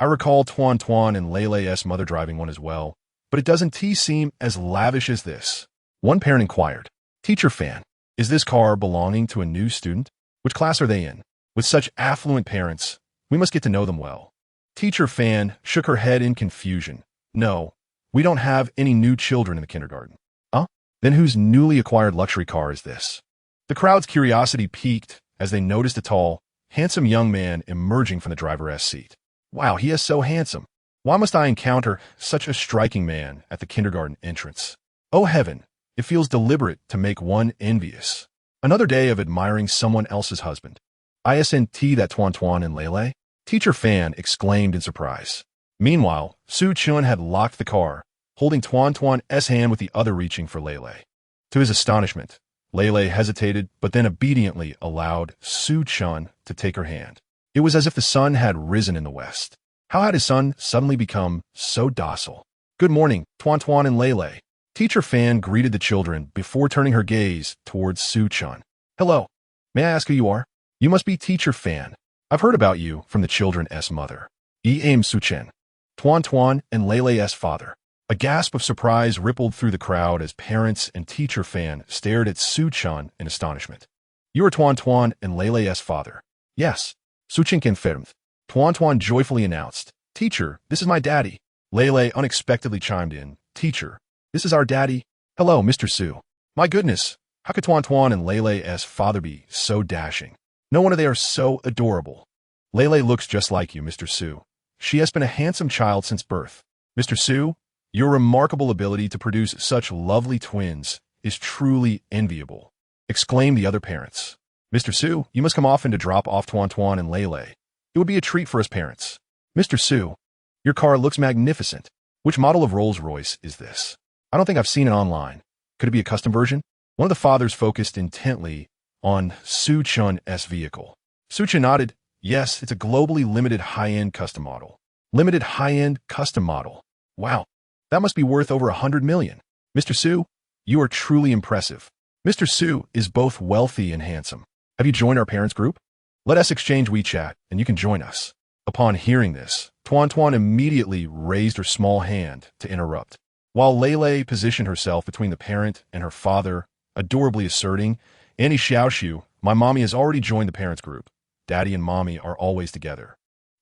I recall Tuan and Leilei's mother driving one as well, but it doesn't seem as lavish as this. One parent inquired, "Teacher Fan, is this car belonging to a new student? Which class are they in?" With such affluent parents, we must get to know them well. Teacher Fan shook her head in confusion. "No, we don't have any new children in the kindergarten." "Huh? Then whose newly acquired luxury car is this?" The crowd's curiosity piqued as they noticed a tall, handsome young man emerging from the driver's seat. "Wow, he is so handsome. Why must I encounter such a striking man at the kindergarten entrance? Oh heaven, it feels deliberate to make one envious. Another day of admiring someone else's husband. Isn't that Tuan and Leilei?" Teacher Fan exclaimed in surprise. Meanwhile, Su-chan had locked the car, holding Tuan's hand with the other reaching for Leilei. To his astonishment, Leilei hesitated but then obediently allowed Su-chan to take her hand. It was as if the sun had risen in the west. How had his son suddenly become so docile? "Good morning, Tuan and Leilei." Teacher Fan greeted the children before turning her gaze towards Su-chan. "Hello. May I ask who you are?" "You must be Teacher Fan. I've heard about you from the children's mother. I am Su-chan, Tuan and Leilei's father." A gasp of surprise rippled through the crowd as parents and Teacher Fan stared at Su-chan in astonishment. "You are Tuan and Leilei's father?" "Yes." Su-chan confirmed. Tuan joyfully announced, "Teacher, this is my daddy." Leilei unexpectedly chimed in, "Teacher, this is our daddy." "Hello, Mr. Su." "My goodness, how could Tuan and Leilei's father be so dashing? No wonder they are so adorable." "Leilei looks just like you, Mr. Su. She has been a handsome child since birth. Mr. Su, your remarkable ability to produce such lovely twins is truly enviable," exclaimed the other parents. "Mr. Su, you must come often to drop off Tuan and Leilei. It would be a treat for us parents." "Mr. Su, your car looks magnificent. Which model of Rolls-Royce is this? I don't think I've seen it online. Could it be a custom version?" One of the fathers focused intently on Su-chan's vehicle. Su-chan nodded. "Yes, it's a globally limited high-end custom model." "Limited high-end custom model. Wow, that must be worth over 100 million. Mr. Su, you are truly impressive." Mr. Su is both wealthy and handsome. "Have you joined our parents' group? Let us exchange WeChat, and you can join us." Upon hearing this, Tuan immediately raised her small hand to interrupt, while Leilei positioned herself between the parent and her father, adorably asserting, "Annie Xiaoxiu, my mommy has already joined the parents' group. Daddy and mommy are always together.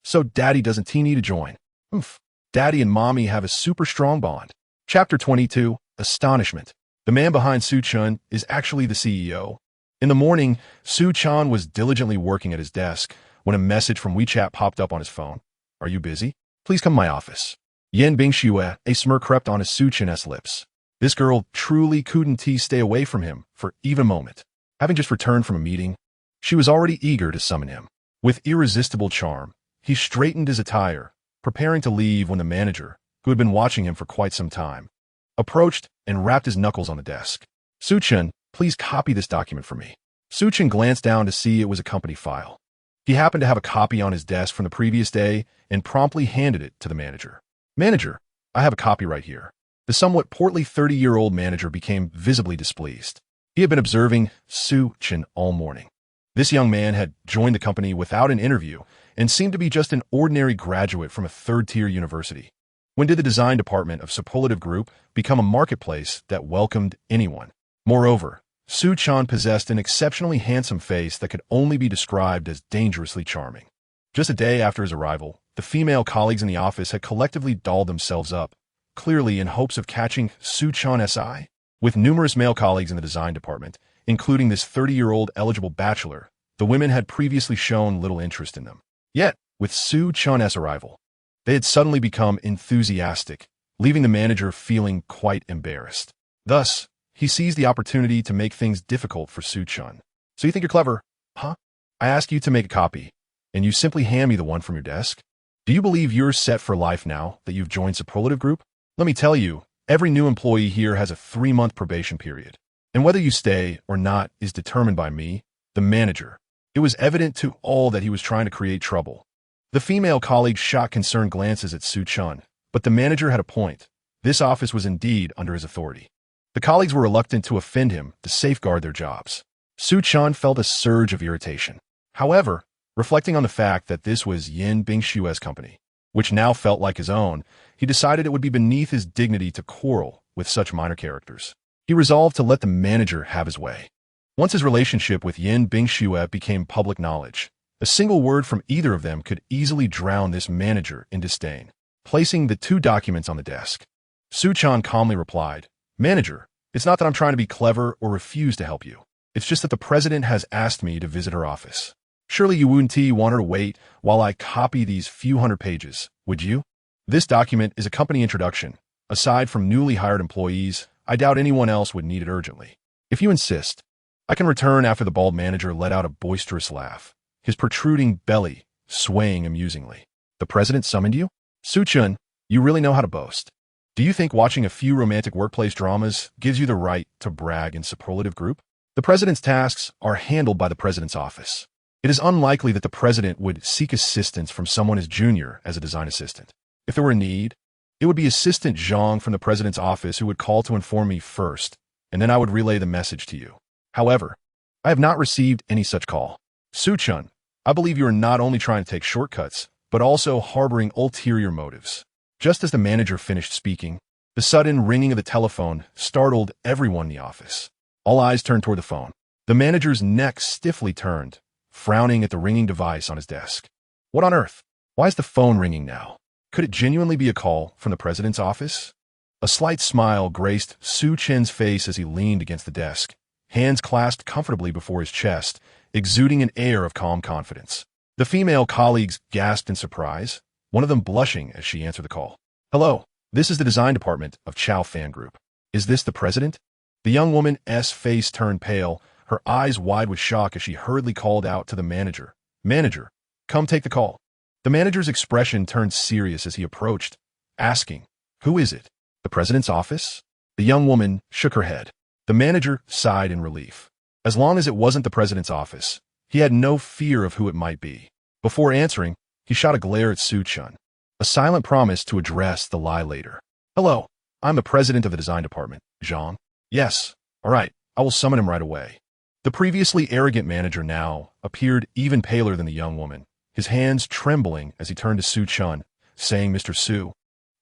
So daddy doesn't need to join. Oof. Daddy and mommy have a super strong bond." Chapter 22, Astonishment. The man behind Su-chan is actually the CEO. In the morning, Su-chan was diligently working at his desk when a message from WeChat popped up on his phone. "Are you busy? Please come to my office." Yin Bingxue, a smirk crept on his Su-chan's lips. This girl truly couldn't stay away from him for even a moment. Having just returned from a meeting, she was already eager to summon him. With irresistible charm, he straightened his attire, preparing to leave when the manager, who had been watching him for quite some time, approached and rapped his knuckles on the desk. "Su-chan, please copy this document for me." Su-chan glanced down to see it was a company file. He happened to have a copy on his desk from the previous day and promptly handed it to the manager. "Manager, I have a copy right here." The somewhat portly 30-year-old manager became visibly displeased. He had been observing Su-chan all morning. This young man had joined the company without an interview and seemed to be just an ordinary graduate from a third-tier university. When did the design department of Superlative Group become a marketplace that welcomed anyone? Moreover, Su Chan possessed an exceptionally handsome face that could only be described as dangerously charming. Just a day after his arrival, the female colleagues in the office had collectively dolled themselves up, clearly in hopes of catching Su Chan's eye. With numerous male colleagues in the design department, including this 30-year-old eligible bachelor, the women had previously shown little interest in them. Yet, with Su Chan's arrival, they had suddenly become enthusiastic, leaving the manager feeling quite embarrassed. Thus, he seized the opportunity to make things difficult for Su Chan. So you think you're clever, huh? I ask you to make a copy, and you simply hand me the one from your desk? Do you believe you're set for life now that you've joined Superlative Group? Let me tell you, every new employee here has a 3-month probation period, and whether you stay or not is determined by me, the manager. It was evident to all that he was trying to create trouble. The female colleagues shot concerned glances at Su Chan, but the manager had a point. This office was indeed under his authority. The colleagues were reluctant to offend him to safeguard their jobs. Su Chan felt a surge of irritation. However, reflecting on the fact that this was Yin Bingshue's company, which now felt like his own, he decided it would be beneath his dignity to quarrel with such minor characters. He resolved to let the manager have his way. Once his relationship with Yin Bingshue became public knowledge, a single word from either of them could easily drown this manager in disdain. Placing the 2 documents on the desk, Su Chan calmly replied, "Manager, it's not that I'm trying to be clever or refuse to help you. It's just that the president has asked me to visit her office. Surely you wouldn't want her to wait while I copy these few hundred pages, would you? This document is a company introduction. Aside from newly hired employees, I doubt anyone else would need it urgently. If you insist, I can return." After the bald manager let out a boisterous laugh, his protruding belly swaying amusingly. "The president summoned you? Su Chan, you really know how to boast. Do you think watching a few romantic workplace dramas gives you the right to brag in Superlative Group? The president's tasks are handled by the president's office. It is unlikely that the president would seek assistance from someone as junior as a design assistant. If there were a need, it would be Assistant Zhang from the president's office who would call to inform me first, and then I would relay the message to you. However, I have not received any such call. Su Chan, I believe you are not only trying to take shortcuts, but also harboring ulterior motives." Just as the manager finished speaking, the sudden ringing of the telephone startled everyone in the office. All eyes turned toward the phone. The manager's neck stiffly turned, frowning at the ringing device on his desk. What on earth? Why is the phone ringing now? Could it genuinely be a call from the president's office? A slight smile graced Su Chen's face as he leaned against the desk, hands clasped comfortably before his chest, exuding an air of calm confidence. The female colleagues gasped in surprise, one of them blushing as she answered the call. "Hello, this is the design department of Chow Fan Group. Is this the president?" The young woman's face turned pale, her eyes wide with shock as she hurriedly called out to the manager, "Manager, come take the call." The manager's expression turned serious as he approached, asking, "Who is it? The president's office?" The young woman shook her head. The manager sighed in relief. As long as it wasn't the president's office, he had no fear of who it might be. Before answering, he shot a glare at Su Chan, a silent promise to address the lie later. "Hello, I'm the president of the design department, Zhang." "Yes, all right, I will summon him right away." The previously arrogant manager now appeared even paler than the young woman, his hands trembling as he turned to Su Chan, saying, "Mr. Su,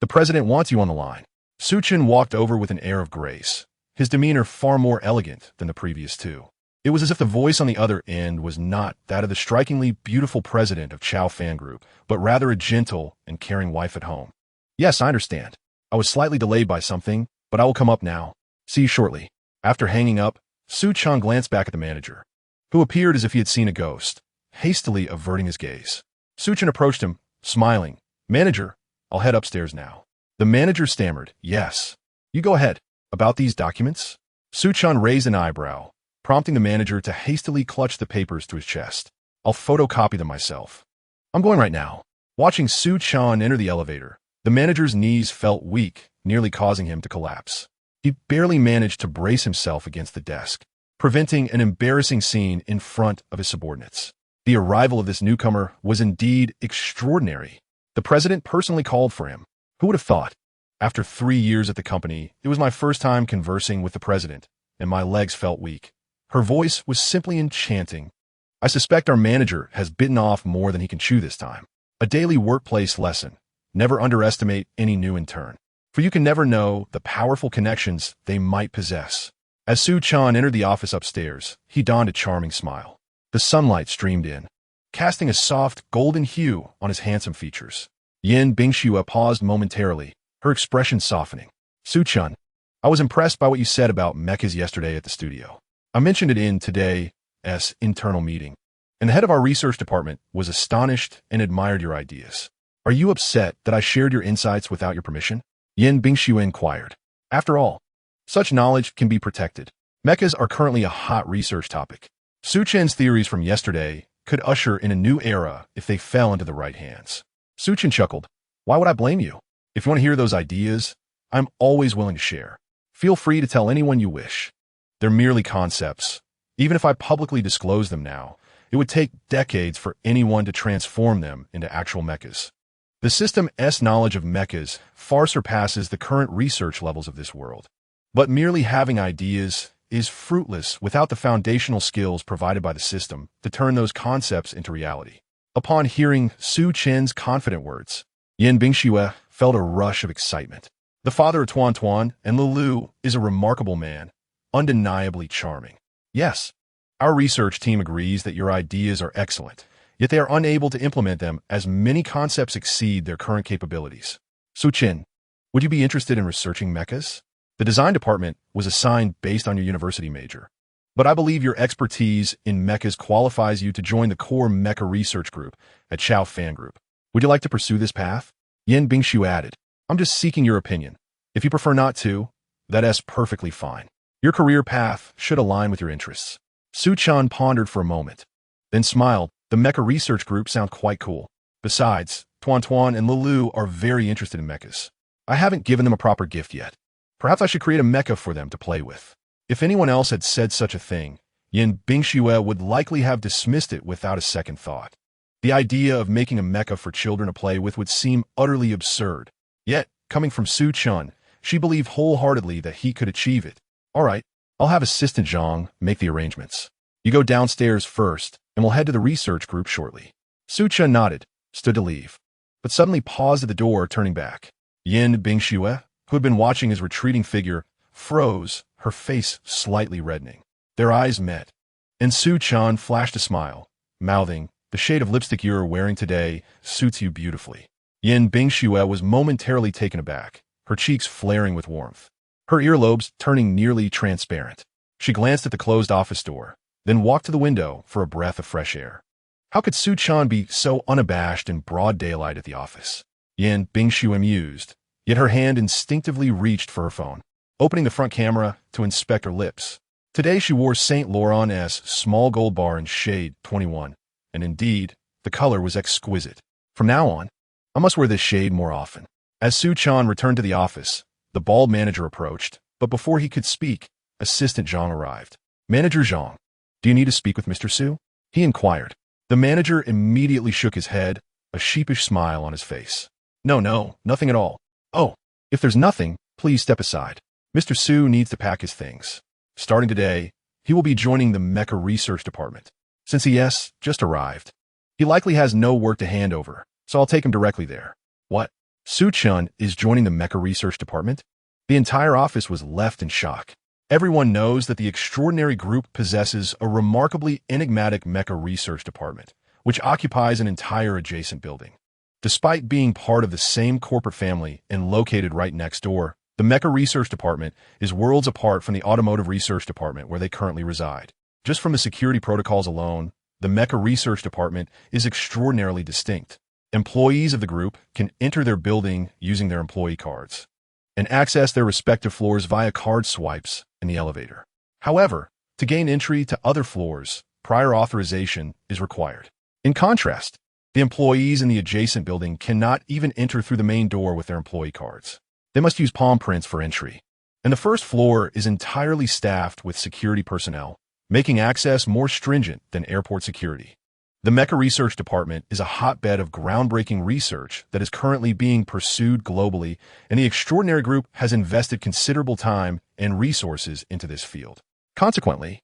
the president wants you on the line." Su Chan walked over with an air of grace, his demeanor far more elegant than the previous 2. It was as if the voice on the other end was not that of the strikingly beautiful president of Chow Fan Group, but rather a gentle and caring wife at home. "Yes, I understand. I was slightly delayed by something, but I will come up now. See you shortly." After hanging up, Su Chan glanced back at the manager, who appeared as if he had seen a ghost, hastily averting his gaze. Su Chan approached him, smiling. "Manager, I'll head upstairs now." The manager stammered, "Yes. You go ahead. About these documents?" Su Chan raised an eyebrow, prompting the manager to hastily clutch the papers to his chest. "I'll photocopy them myself. I'm going right now." Watching Su Chan enter the elevator, the manager's knees felt weak, nearly causing him to collapse. He barely managed to brace himself against the desk, preventing an embarrassing scene in front of his subordinates. The arrival of this newcomer was indeed extraordinary. The president personally called for him. Who would have thought? After 3 years at the company, it was my first time conversing with the president, and my legs felt weak. Her voice was simply enchanting. "I suspect our manager has bitten off more than he can chew this time." A daily workplace lesson. never underestimate any new intern, for you can never know the powerful connections they might possess. As Su-chan entered the office upstairs, he donned a charming smile. The sunlight streamed in, casting a soft, golden hue on his handsome features. Yin Bingxue paused momentarily, her expression softening. Su-chan, I was impressed by what you said about mechas yesterday at the studio. I mentioned it in today's internal meeting, and the head of our research department was astonished and admired your ideas. Are you upset that I shared your insights without your permission? Yin Bingxue inquired. After all, such knowledge can be protected. Mechas are currently a hot research topic. Su-chan's theories from yesterday could usher in a new era if they fell into the right hands. Su-chan chuckled. Why would I blame you? If you want to hear those ideas, I'm always willing to share. Feel free to tell anyone you wish. They're merely concepts. Even if I publicly disclose them now, it would take decades for anyone to transform them into actual mechas. The system's knowledge of mechas far surpasses the current research levels of this world. But merely having ideas is fruitless without the foundational skills provided by the system to turn those concepts into reality. Upon hearing Su-chan's confident words, Yin Bingxue felt a rush of excitement. The father of Tuan Tuan and Lulu is a remarkable man, undeniably charming. Yes, our research team agrees that your ideas are excellent, yet they are unable to implement them as many concepts exceed their current capabilities. Su-chan, would you be interested in researching mechas? The design department was assigned based on your university major, but I believe your expertise in mechas qualifies you to join the core mecha research group at Chao Fan Group. Would you like to pursue this path? Yin Bingxue added. I'm just seeking your opinion. If you prefer not to, that's perfectly fine. Your career path should align with your interests. Su-chan pondered for a moment, then smiled. The mecha research group sound quite cool. Besides, Tuan Tuan and Lulu are very interested in mechas. I haven't given them a proper gift yet. Perhaps I should create a mecha for them to play with. If anyone else had said such a thing, Yin Bingxue would likely have dismissed it without a second thought. The idea of making a mecha for children to play with would seem utterly absurd. Yet, coming from Su-chan, she believed wholeheartedly that he could achieve it. All right, I'll have Assistant Zhang make the arrangements. You go downstairs first, and we'll head to the research group shortly. Su-chan nodded, stood to leave, but suddenly paused at the door, turning back. Yin Bingxue, who had been watching his retreating figure, froze, her face slightly reddening. Their eyes met, and Su-chan flashed a smile, mouthing, the shade of lipstick you're wearing today suits you beautifully. Yin Bingxue was momentarily taken aback, her cheeks flaring with warmth, her earlobes turning nearly transparent. She glanced at the closed office door, then walked to the window for a breath of fresh air. How could Su-chan be so unabashed in broad daylight at the office? Yin Bingxue mused, yet her hand instinctively reached for her phone, opening the front camera to inspect her lips. Today she wore Saint Laurent's small gold bar in shade 21, and indeed, the color was exquisite. From now on, I must wear this shade more often. As Su-chan returned to the office, the bald manager approached, but before he could speak, Assistant Zhang arrived. Manager Zhang, do you need to speak with Mr. Su? He inquired. The manager immediately shook his head, a sheepish smile on his face. No, nothing at all. Oh, if there's nothing, please step aside. Mr. Su needs to pack his things. Starting today, he will be joining the mecha research department. Since he just arrived, he likely has no work to hand over, so I'll take him directly there. What? Su-chan is joining the mecha research department? The entire office was left in shock. Everyone knows that the extraordinary group possesses a remarkably enigmatic mecha research department, which occupies an entire adjacent building. Despite being part of the same corporate family and located right next door, the mecha research department is worlds apart from the automotive research department where they currently reside. Just from the security protocols alone, the mecha research department is extraordinarily distinct. Employees of the group can enter their building using their employee cards and access their respective floors via card swipes in the elevator. However, to gain entry to other floors, prior authorization is required. In contrast, the employees in the adjacent building cannot even enter through the main door with their employee cards. They must use palm prints for entry. And the first floor is entirely staffed with security personnel, making access more stringent than airport security. The Mecha Research Department is a hotbed of groundbreaking research that is currently being pursued globally, and the extraordinary group has invested considerable time and resources into this field. Consequently,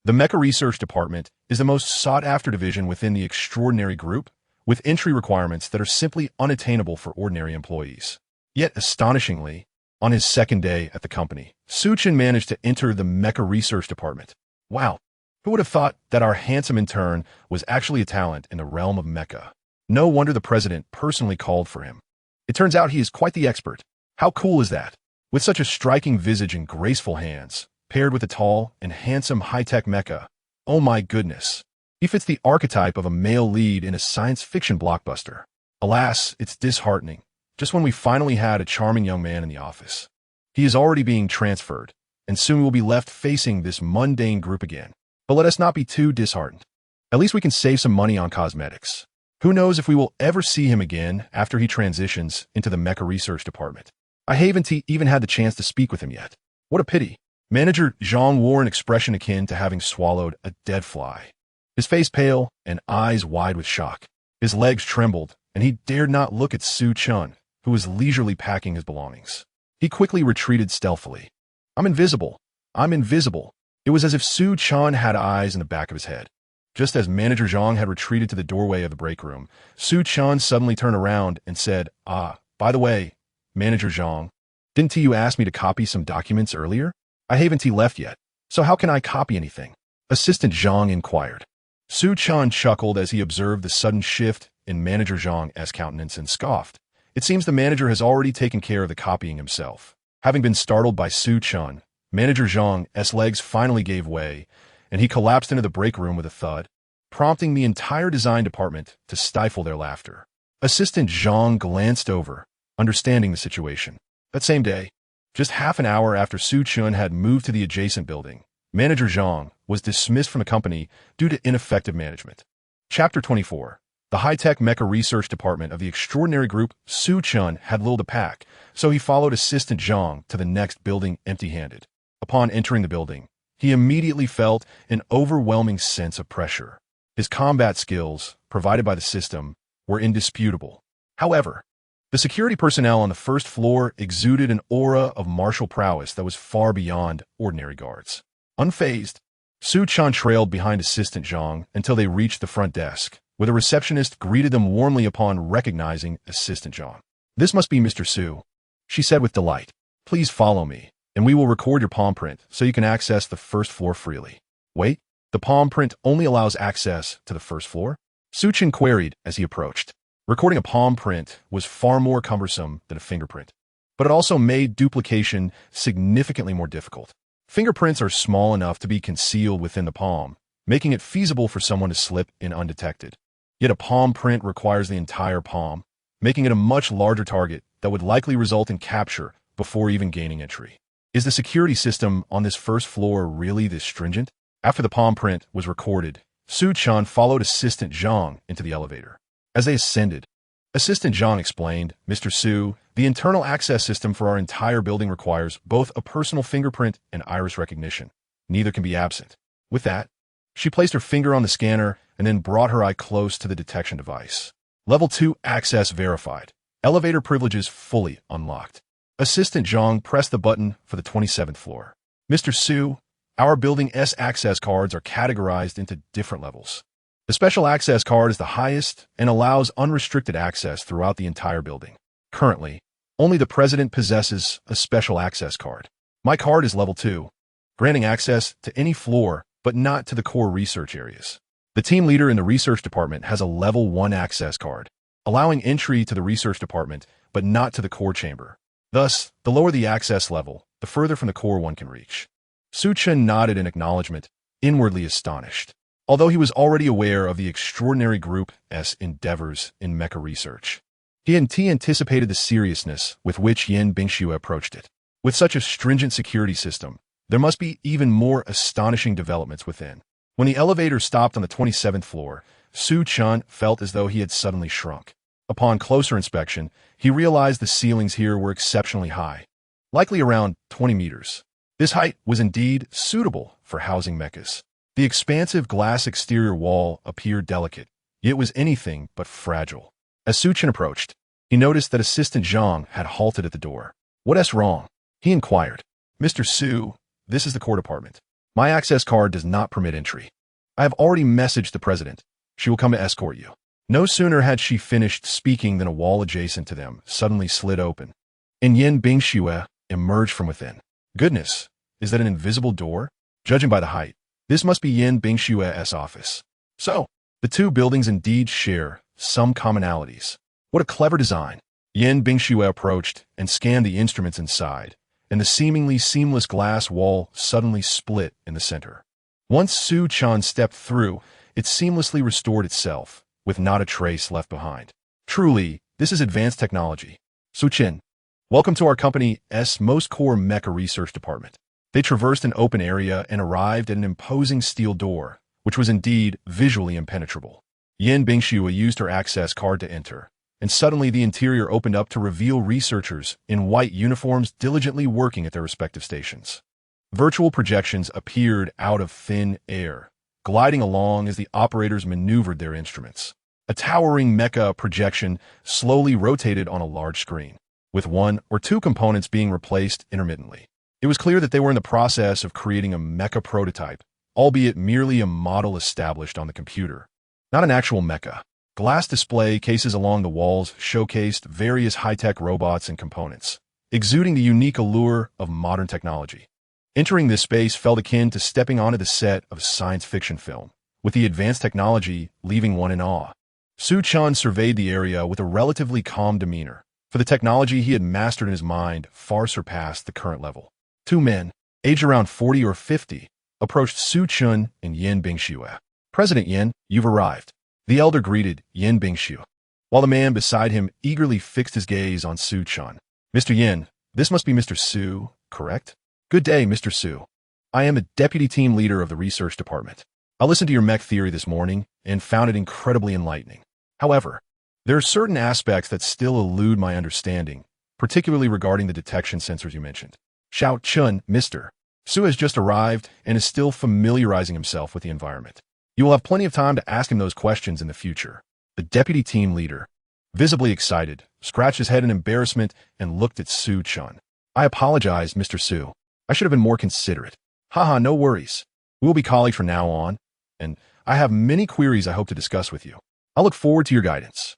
the Mecha Research Department is the most sought-after division within the extraordinary group, with entry requirements that are simply unattainable for ordinary employees. Yet, astonishingly, on his second day at the company, Suchin managed to enter the mecha research department. Wow, who would have thought that our handsome intern was actually a talent in the realm of mecha? No wonder the president personally called for him. It turns out he is quite the expert. How cool is that? With such a striking visage and graceful hands, paired with a tall and handsome high-tech mecha, oh my goodness. He fits the archetype of a male lead in a science fiction blockbuster. Alas, it's disheartening. Just when we finally had a charming young man in the office. He is already being transferred, and soon will be left facing this mundane group again. But let us not be too disheartened. At least we can save some money on cosmetics. Who knows if we will ever see him again after he transitions into the mecha research department. I haven't even had the chance to speak with him yet. What a pity. Manager Zhang wore an expression akin to having swallowed a dead fly. His face pale and eyes wide with shock. His legs trembled, and he dared not look at Su Chun, who was leisurely packing his belongings. He quickly retreated stealthily. I'm invisible. I'm invisible. It was as if Su Chun had eyes in the back of his head. Just as Manager Zhang had retreated to the doorway of the break room, Su Chun suddenly turned around and said, by the way, Manager Zhang, didn't you ask me to copy some documents earlier? I haven't left yet, so how can I copy anything? Assistant Zhang inquired. Su Chun chuckled as he observed the sudden shift in Manager Zhang's countenance and scoffed. It seems the manager has already taken care of the copying himself. Having been startled by Su Chun, Manager Zhang's legs finally gave way, and he collapsed into the break room with a thud, prompting the entire design department to stifle their laughter. Assistant Zhang glanced over, understanding the situation. That same day, just half an hour after Su Chun had moved to the adjacent building, Manager Zhang was dismissed from the company due to ineffective management. Chapter 24. The high-tech mecha research department of the extraordinary group Su Chun had little to pack, so he followed Assistant Zhang to the next building empty-handed. Upon entering the building, he immediately felt an overwhelming sense of pressure. His combat skills, provided by the system, were indisputable. However, the security personnel on the first floor exuded an aura of martial prowess that was far beyond ordinary guards. Unfazed, Su Chun trailed behind Assistant Zhang until they reached the front desk, where the receptionist greeted them warmly upon recognizing Assistant Zhang. This must be Mr. Su, she said with delight. Please follow me, and we will record your palm print so you can access the first floor freely. Wait, the palm print only allows access to the first floor? Su Chun queried as he approached. Recording a palm print was far more cumbersome than a fingerprint, but it also made duplication significantly more difficult. Fingerprints are small enough to be concealed within the palm, making it feasible for someone to slip in undetected. Yet a palm print requires the entire palm, making it a much larger target that would likely result in capture before even gaining entry. Is the security system on this first floor really this stringent? After the palm print was recorded, Su Chun followed Assistant Zhang into the elevator. As they ascended, Assistant Zhang explained, Mr. Su, the internal access system for our entire building requires both a personal fingerprint and iris recognition. Neither can be absent. With that, she placed her finger on the scanner and then brought her eye close to the detection device. Level 2 access verified. Elevator privileges fully unlocked. Assistant Zhang pressed the button for the 27th floor. Mr. Su, our building's access cards are categorized into different levels. The special access card is the highest and allows unrestricted access throughout the entire building. Currently, only the president possesses a special access card. My card is level 2, granting access to any floor but not to the core research areas. The team leader in the research department has a level 1 access card, allowing entry to the research department but not to the core chamber. Thus, the lower the access level, the further from the core one can reach. Su Chun nodded in acknowledgement, inwardly astonished. Although he was already aware of the extraordinary group's endeavors in mecha research, he anticipated the seriousness with which Yin Bingxiu approached it. With such a stringent security system, there must be even more astonishing developments within. When the elevator stopped on the 27th floor, Su Chun felt as though he had suddenly shrunk. Upon closer inspection, he realized the ceilings here were exceptionally high, likely around 20 meters. This height was indeed suitable for housing mechas. The expansive glass exterior wall appeared delicate, yet was anything but fragile. As Su Chun approached, he noticed that Assistant Zhang had halted at the door. What's wrong? He inquired. Mr. Su, this is the core department. My access card does not permit entry. I have already messaged the president. She will come to escort you. No sooner had she finished speaking than a wall adjacent to them suddenly slid open, and Yin Bingxue emerged from within. Goodness, is that an invisible door? Judging by the height, this must be Yin Bingxue's office. So, the two buildings indeed share some commonalities. What a clever design. Yin Bingxue approached and scanned the instruments inside, and the seemingly seamless glass wall suddenly split in the center. Once Su Chan stepped through, it seamlessly restored itself, with not a trace left behind. Truly, this is advanced technology. Su Chin, welcome to our company's most core mecha research department. They traversed an open area and arrived at an imposing steel door, which was indeed visually impenetrable. Yin Bingxue used her access card to enter, and suddenly the interior opened up to reveal researchers in white uniforms diligently working at their respective stations. Virtual projections appeared out of thin air, gliding along as the operators maneuvered their instruments. A towering mecha projection slowly rotated on a large screen, with one or two components being replaced intermittently. It was clear that they were in the process of creating a mecha prototype, albeit merely a model established on the computer, not an actual mecha. Glass display cases along the walls showcased various high-tech robots and components, exuding the unique allure of modern technology. Entering this space felt akin to stepping onto the set of a science fiction film, with the advanced technology leaving one in awe. Su Chan surveyed the area with a relatively calm demeanor, for the technology he had mastered in his mind far surpassed the current level. Two men, aged around 40 or 50, approached Su Chan and Yin Bingxue. President Yin, you've arrived. The elder greeted Yin Bingxue, while the man beside him eagerly fixed his gaze on Su Chan. Mr. Yin, this must be Mr. Su, correct? Good day, Mr. Su. I am a deputy team leader of the research department. I listened to your mech theory this morning and found it incredibly enlightening. However, there are certain aspects that still elude my understanding, particularly regarding the detection sensors you mentioned. Xiao Chun, Mr. Su has just arrived and is still familiarizing himself with the environment. You will have plenty of time to ask him those questions in the future. The deputy team leader, visibly excited, scratched his head in embarrassment and looked at Su Chan. I apologize, Mr. Su. I should have been more considerate. Haha, no worries. We will be colleagues from now on, and I have many queries I hope to discuss with you. I look forward to your guidance.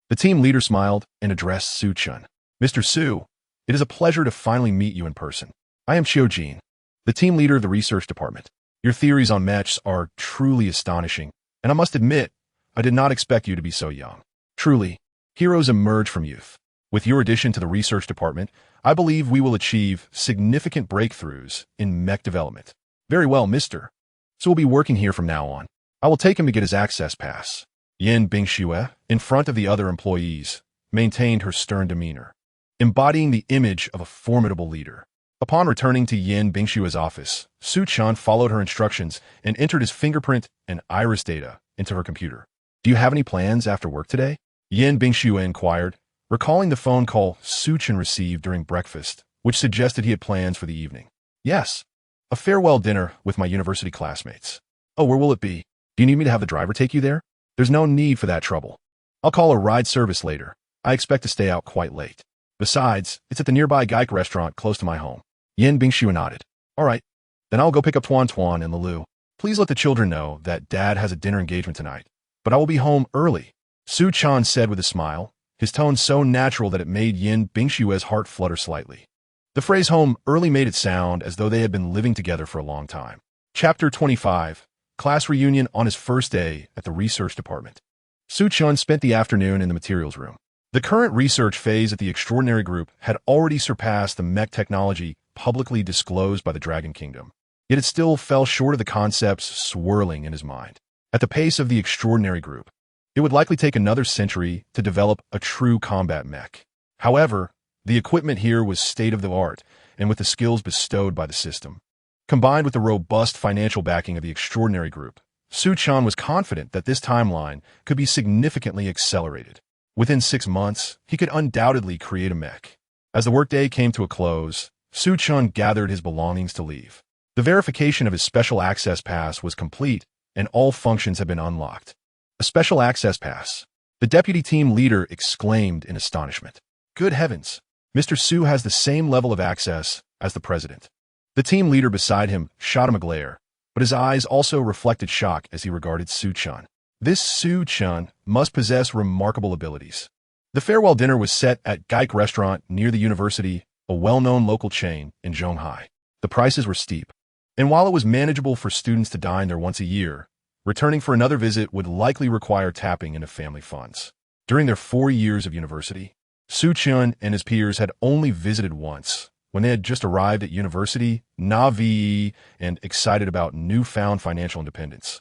The team leader smiled and addressed Su Chan. Mr. Su, it is a pleasure to finally meet you in person. I am Qiu Jin, the team leader of the research department. Your theories on mechs are truly astonishing, and I must admit, I did not expect you to be so young. Truly, heroes emerge from youth. With your addition to the research department, I believe we will achieve significant breakthroughs in mech development. Very well, mister. So we'll be working here from now on. I will take him to get his access pass. Yin Bingxue, in front of the other employees, maintained her stern demeanor, embodying the image of a formidable leader. Upon returning to Yin Bingxue's office, Su Chan followed her instructions and entered his fingerprint and iris data into her computer. Do you have any plans after work today? Yin Bingxue inquired, recalling the phone call Su Chan received during breakfast, which suggested he had plans for the evening. Yes, a farewell dinner with my university classmates. Oh, where will it be? Do you need me to have the driver take you there? There's no need for that trouble. I'll call a ride service later. I expect to stay out quite late. Besides, it's at the nearby Geik restaurant close to my home. Yin Bingxue nodded. All right, then I'll go pick up Tuan Tuan and Lulu. Please let the children know that Dad has a dinner engagement tonight, but I will be home early, Su Chan said with a smile, his tone so natural that it made Yin Bingxue's heart flutter slightly. The phrase home early made it sound as though they had been living together for a long time. Chapter 25, Class Reunion on his first day at the research department. Su Chan spent the afternoon in the materials room. The current research phase at the Extraordinary Group had already surpassed the mech technology publicly disclosed by the Dragon Kingdom, yet it still fell short of the concepts swirling in his mind. At the pace of the Extraordinary Group, it would likely take another century to develop a true combat mech. However, the equipment here was state-of-the-art, and with the skills bestowed by the system, combined with the robust financial backing of the Extraordinary Group, Su Chan was confident that this timeline could be significantly accelerated. Within 6 months, he could undoubtedly create a mech. As the workday came to a close, Su Chan gathered his belongings to leave. The verification of his special access pass was complete, and all functions had been unlocked. A special access pass. The deputy team leader exclaimed in astonishment. Good heavens, Mr. Su has the same level of access as the president. The team leader beside him shot him a glare, but his eyes also reflected shock as he regarded Su Chan. This Su Chun must possess remarkable abilities. The farewell dinner was set at Gaik Restaurant near the university, a well-known local chain in Zhonghai. The prices were steep, and while it was manageable for students to dine there once a year, returning for another visit would likely require tapping into family funds. During their 4 years of university, Su Chun and his peers had only visited once, when they had just arrived at university, naive and excited about newfound financial independence,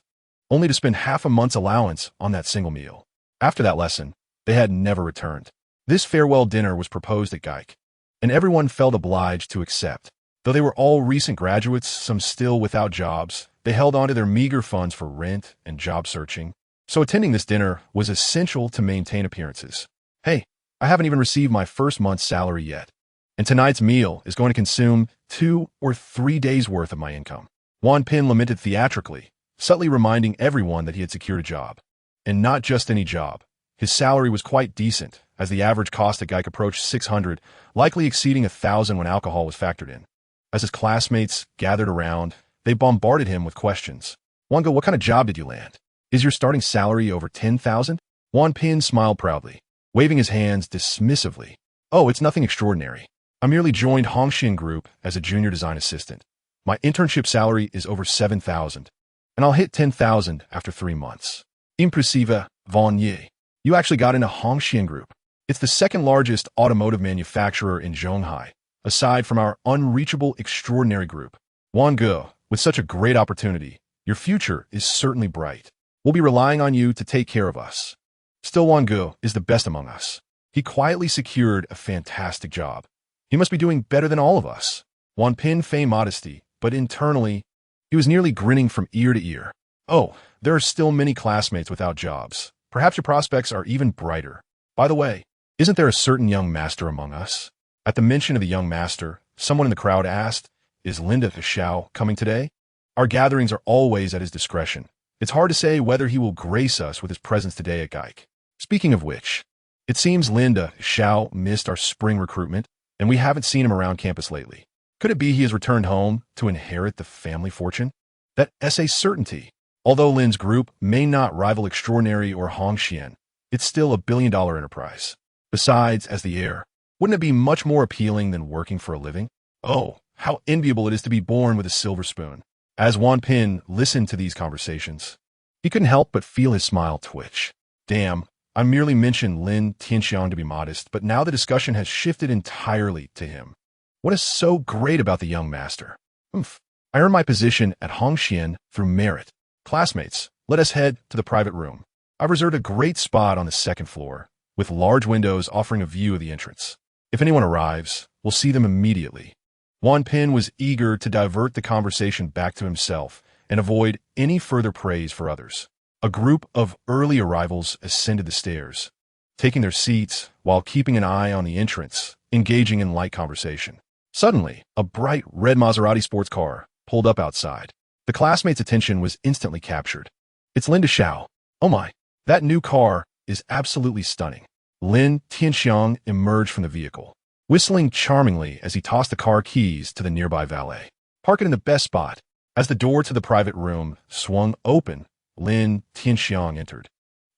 only to spend half a month's allowance on that single meal. After that lesson, they had never returned. This farewell dinner was proposed at Gaik, and everyone felt obliged to accept. Though they were all recent graduates, some still without jobs, they held on to their meager funds for rent and job searching, so attending this dinner was essential to maintain appearances. Hey, I haven't even received my first month's salary yet, and tonight's meal is going to consume 2 or 3 days' worth of my income. Wan Pin lamented theatrically, subtly reminding everyone that he had secured a job. And not just any job. His salary was quite decent, as the average cost at Gaik approached 600, likely exceeding 1,000 when alcohol was factored in. As his classmates gathered around, they bombarded him with questions. Wanga, what kind of job did you land? Is your starting salary over 10,000? Wan Pin smiled proudly, waving his hands dismissively. Oh, it's nothing extraordinary. I merely joined Hongxian Group as a junior design assistant. My internship salary is over 7,000, and I'll hit 10,000 after 3 months. Impressive, Von Ye. You actually got into Hongxian Group. It's the second largest automotive manufacturer in Zhonghai, aside from our unreachable extraordinary group. Wan Ge, with such a great opportunity, your future is certainly bright. We'll be relying on you to take care of us. Still, Wan Ge is the best among us. He quietly secured a fantastic job. He must be doing better than all of us. Wan Pin feigned modesty, but internally, he was nearly grinning from ear to ear. Oh, there are still many classmates without jobs. Perhaps your prospects are even brighter. By the way, isn't there a certain young master among us? At the mention of the young master, someone in the crowd asked, Is Linda Xiao coming today? Our gatherings are always at his discretion. It's hard to say whether he will grace us with his presence today at Gaik. Speaking of which, it seems Linda Xiao missed our spring recruitment, and we haven't seen him around campus lately. Could it be he has returned home to inherit the family fortune? That's a certainty. Although Lin's group may not rival Extraordinary or Hongxian, it's still a billion-dollar enterprise. Besides, as the heir, wouldn't it be much more appealing than working for a living? Oh, how enviable it is to be born with a silver spoon. As Wan Pin listened to these conversations, he couldn't help but feel his smile twitch. Damn, I merely mentioned Lin Tianxiang to be modest, but now the discussion has shifted entirely to him. What is so great about the young master? I earned my position at Hongxian through merit. Classmates, let us head to the private room. I've reserved a great spot on the second floor, with large windows offering a view of the entrance. If anyone arrives, we'll see them immediately. Wan Pin was eager to divert the conversation back to himself and avoid any further praise for others. A group of early arrivals ascended the stairs, taking their seats while keeping an eye on the entrance, engaging in light conversation. Suddenly, a bright red Maserati sports car pulled up outside. The classmates' attention was instantly captured. It's Linda Xiao. Oh my, that new car is absolutely stunning. Lin Tianxiang emerged from the vehicle, whistling charmingly as he tossed the car keys to the nearby valet. Park it in the best spot. As the door to the private room swung open, Lin Tianxiang entered,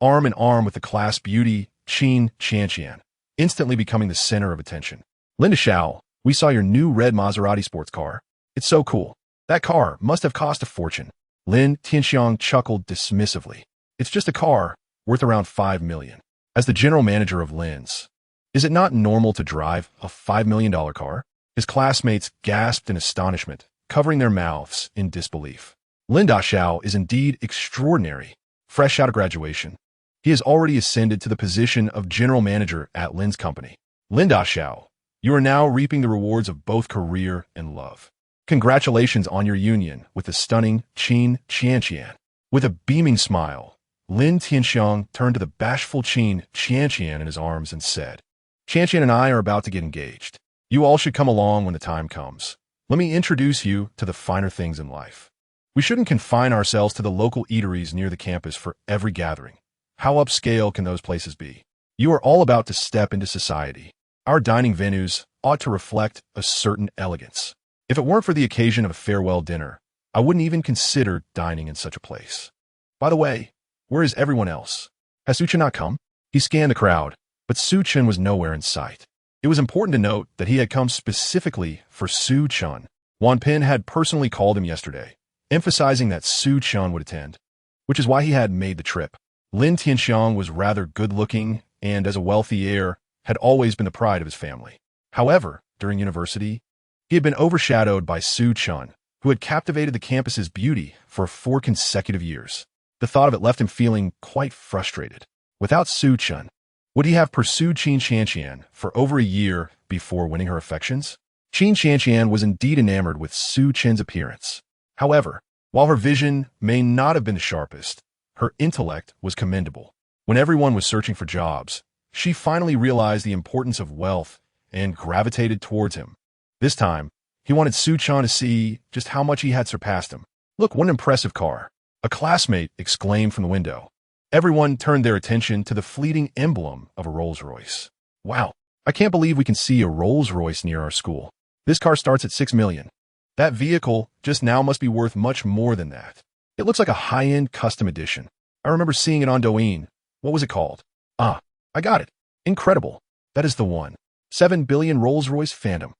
arm in arm with the class beauty Qin Qianqian, instantly becoming the center of attention. Linda Xiao, we saw your new red Maserati sports car. It's so cool. That car must have cost a fortune. Lin Tianxiang chuckled dismissively. It's just a car, worth around 5 million. As the general manager of Lin's, is it not normal to drive a $5 million car? His classmates gasped in astonishment, covering their mouths in disbelief. Lin Xiao is indeed extraordinary. Fresh out of graduation, he has already ascended to the position of general manager at Lin's company. Lin Xiao, you are now reaping the rewards of both career and love. Congratulations on your union with the stunning Qin Qianqian. With a beaming smile, Lin Tianxiang turned to the bashful Qin Qianqian in his arms and said, Qianqian and I are about to get engaged. You all should come along when the time comes. Let me introduce you to the finer things in life. We shouldn't confine ourselves to the local eateries near the campus for every gathering. How upscale can those places be? You are all about to step into society. Our dining venues ought to reflect a certain elegance. If it weren't for the occasion of a farewell dinner, I wouldn't even consider dining in such a place. By the way, Where is everyone else? Has Su Chen not come? He scanned the crowd, but Su Chen was nowhere in sight. It was important to note that he had come specifically for Su Chen. Wan Pin had personally called him yesterday, emphasizing that Su Chen would attend, which is why he had made the trip. Lin Tianxiang was rather good-looking and, as a wealthy heir, had always been the pride of his family. However, during university, he had been overshadowed by Su Chen, who had captivated the campus's beauty for 4 consecutive years. The thought of it left him feeling quite frustrated. Without Su Chen, would he have pursued Qin Qianqian for over a year before winning her affections? Qin Qianqian was indeed enamored with Su Chen's appearance. However, while her vision may not have been the sharpest, her intellect was commendable. When everyone was searching for jobs, she finally realized the importance of wealth and gravitated towards him. This time, he wanted Su Chen to see just how much he had surpassed him. "Look, what an impressive car!" a classmate exclaimed from the window. Everyone turned their attention to the fleeting emblem of a Rolls-Royce. "Wow, I can't believe we can see a Rolls-Royce near our school. This car starts at $6 million. That vehicle just now must be worth much more than that. It looks like a high-end custom edition. I remember seeing it on Douyin. What was it called? Ah, I got it. Incredible. That is the one. 7 billion Rolls-Royce Phantom.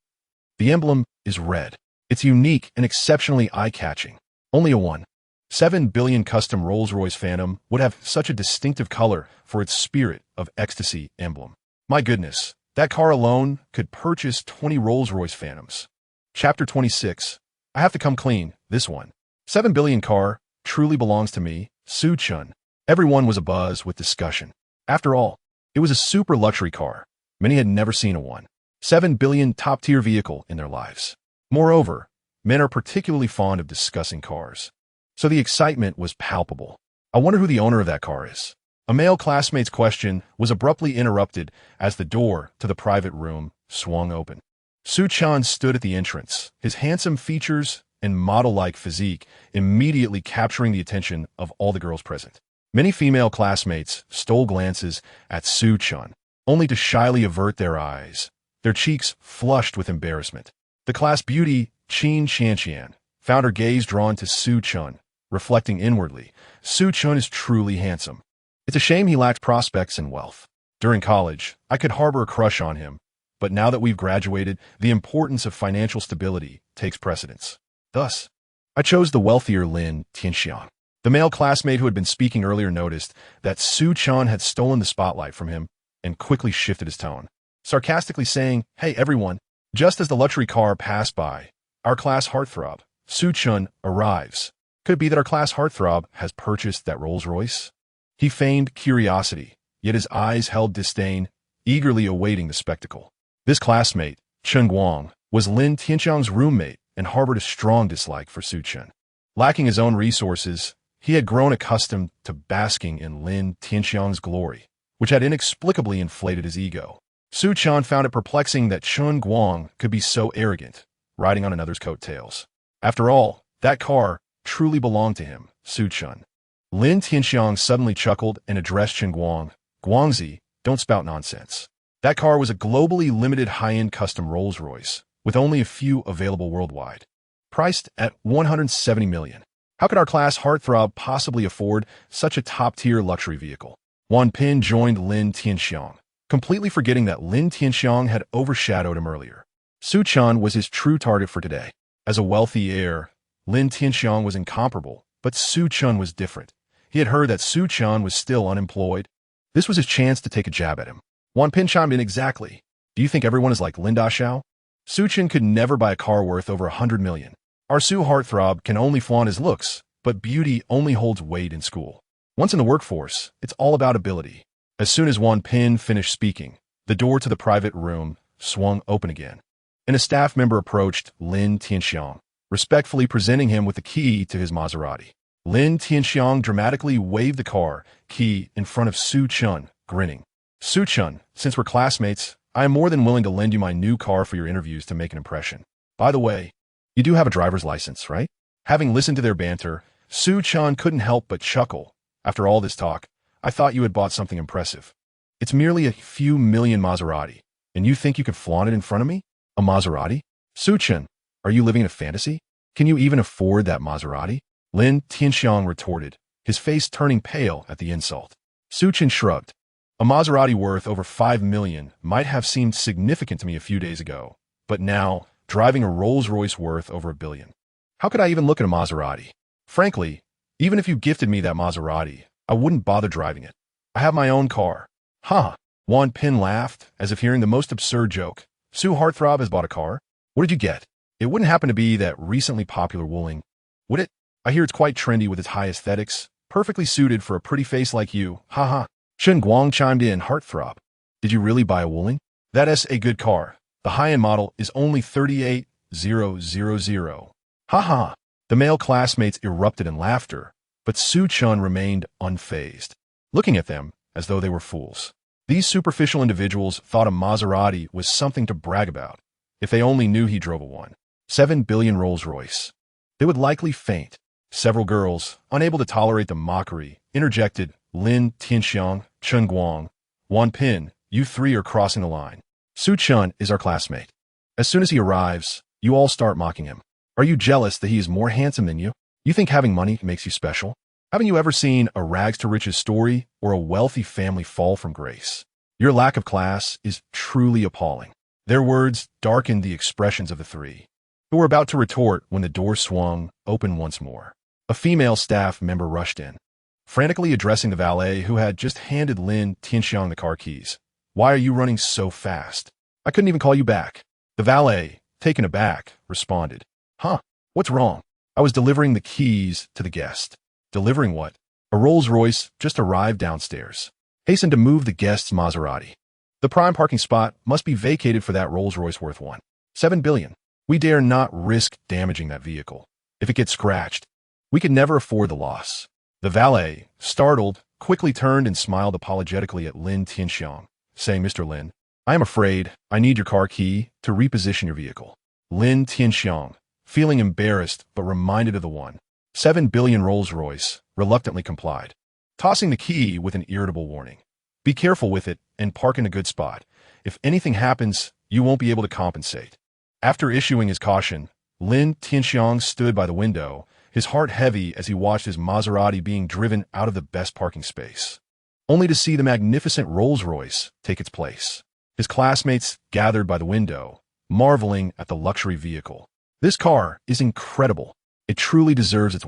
The emblem is red. It's unique and exceptionally eye-catching. Only a 1.7 billion custom Rolls-Royce Phantom would have such a distinctive color for its spirit of ecstasy emblem. My goodness, that car alone could purchase 20 Rolls-Royce Phantoms." Chapter 26. I have to come clean, this one. 7 billion car truly belongs to me, Su Chen. Everyone was abuzz with discussion. After all, it was a super luxury car. Many had never seen a 1.7 billion top-tier vehicle in their lives. Moreover, men are particularly fond of discussing cars. So the excitement was palpable. "I wonder who the owner of that car is." A male classmate's question was abruptly interrupted as the door to the private room swung open. Su Chen stood at the entrance, his handsome features and model-like physique immediately capturing the attention of all the girls present. Many female classmates stole glances at Su Chen, only to shyly avert their eyes, their cheeks flushed with embarrassment. The class beauty, Qin Qianqian, found her gaze drawn to Su Chen, reflecting inwardly, "Su Chen is truly handsome. It's a shame he lacked prospects and wealth. During college, I could harbor a crush on him, but now that we've graduated, the importance of financial stability takes precedence. Thus, I chose the wealthier Lin Tianxiang." The male classmate who had been speaking earlier noticed that Su Chen had stolen the spotlight from him and quickly shifted his tone, sarcastically saying, "Hey everyone, just as the luxury car passed by, our class heartthrob, Su Chen, arrives. Could it be that our class heartthrob has purchased that Rolls-Royce?" He feigned curiosity, yet his eyes held disdain, eagerly awaiting the spectacle. This classmate, Chen Guang, was Lin Tianxiang's roommate and harbored a strong dislike for Su Chen. Lacking his own resources, he had grown accustomed to basking in Lin Tianxiang's glory, which had inexplicably inflated his ego. Su Chen found it perplexing that Chen Guang could be so arrogant, riding on another's coattails. After all, that car truly belonged to him, Su Chen. Lin Tianxiang suddenly chuckled and addressed Chen Guang. "Guangzi, don't spout nonsense. That car was a globally limited high-end custom Rolls-Royce, with only a few available worldwide. Priced at 170 million. How could our class heartthrob possibly afford such a top-tier luxury vehicle?" Wan Pin joined Lin Tianxiang, completely forgetting that Lin Tianxiang had overshadowed him earlier. Su Chen was his true target for today. As a wealthy heir, Lin Tianxiang was incomparable, but Su Chen was different. He had heard that Su Chen was still unemployed. This was his chance to take a jab at him. Wan Pin chimed in, "Exactly. Do you think everyone is like Linda Xiao? Su Chen could never buy a car worth over 100 million. Our Su heartthrob can only flaunt his looks, but beauty only holds weight in school. Once in the workforce, it's all about ability." As soon as Wan Pin finished speaking, the door to the private room swung open again, and a staff member approached Lin Tianxiang, respectfully presenting him with the key to his Maserati. Lin Tianxiang dramatically waved the car key in front of Su Chen, grinning. "Su Chen, since we're classmates, I am more than willing to lend you my new car for your interviews to make an impression. By the way, you do have a driver's license, right?" Having listened to their banter, Su Chen couldn't help but chuckle. "After all this talk, I thought you had bought something impressive. It's merely a few million Maserati, and you think you could flaunt it in front of me? A Maserati? Su Chen, are you living in a fantasy? Can you even afford that Maserati?" Lin Tianxiang retorted, his face turning pale at the insult. Su Chen shrugged. A Maserati worth over 5 million might have seemed significant to me a few days ago, but now, driving a Rolls-Royce worth over 1 billion. How could I even look at a Maserati? Frankly, even if you gifted me that Maserati, I wouldn't bother driving it. I have my own car. Huh. Wan Pin laughed, as if hearing the most absurd joke. Su Heartthrob has bought a car? What did you get? It wouldn't happen to be that recently popular Wuling, would it? I hear it's quite trendy with its high aesthetics, perfectly suited for a pretty face like you. Haha. Chen Guang chimed in, Heartthrob. Did you really buy a Wuling? That is a good car. The high-end model is only 38,000. Haha. The male classmates erupted in laughter, but Su Chen remained unfazed, looking at them as though they were fools. These superficial individuals thought a Maserati was something to brag about. If they only knew he drove a 7 billion Rolls-Royce, they would likely faint. Several girls, unable to tolerate the mockery, interjected, Lin Tianxiang, Chen Guang, Wan Pin, you three are crossing the line. Su Chen is our classmate. As soon as he arrives, you all start mocking him. Are you jealous that he is more handsome than you? You think having money makes you special? Haven't you ever seen a rags to riches story or a wealthy family fall from grace? Your lack of class is truly appalling. Their words darkened the expressions of the three, who were about to retort when the door swung open once more. A female staff member rushed in, frantically addressing the valet who had just handed Lin Tianxiang the car keys. Why are you running so fast? I couldn't even call you back. The valet, taken aback, responded. Huh? What's wrong? I was delivering the keys to the guest. Delivering what? A Rolls-Royce just arrived downstairs. Hasten to move the guest's Maserati. The prime parking spot must be vacated for that Rolls-Royce worth 7 billion. We dare not risk damaging that vehicle. If it gets scratched, we could never afford the loss. The valet, startled, quickly turned and smiled apologetically at Lin Tianxiang, saying, Mr. Lin, I am afraid I need your car key to reposition your vehicle. Lin Tianxiang, feeling embarrassed but reminded of the 7 billion Rolls-Royce, reluctantly complied, tossing the key with an irritable warning. Be careful with it and park in a good spot. If anything happens, you won't be able to compensate. After issuing his caution, Lin Tianxiang stood by the window, his heart heavy as he watched his Maserati being driven out of the best parking space, only to see the magnificent Rolls-Royce take its place. His classmates gathered by the window, marveling at the luxury vehicle. This car is incredible. It truly deserves its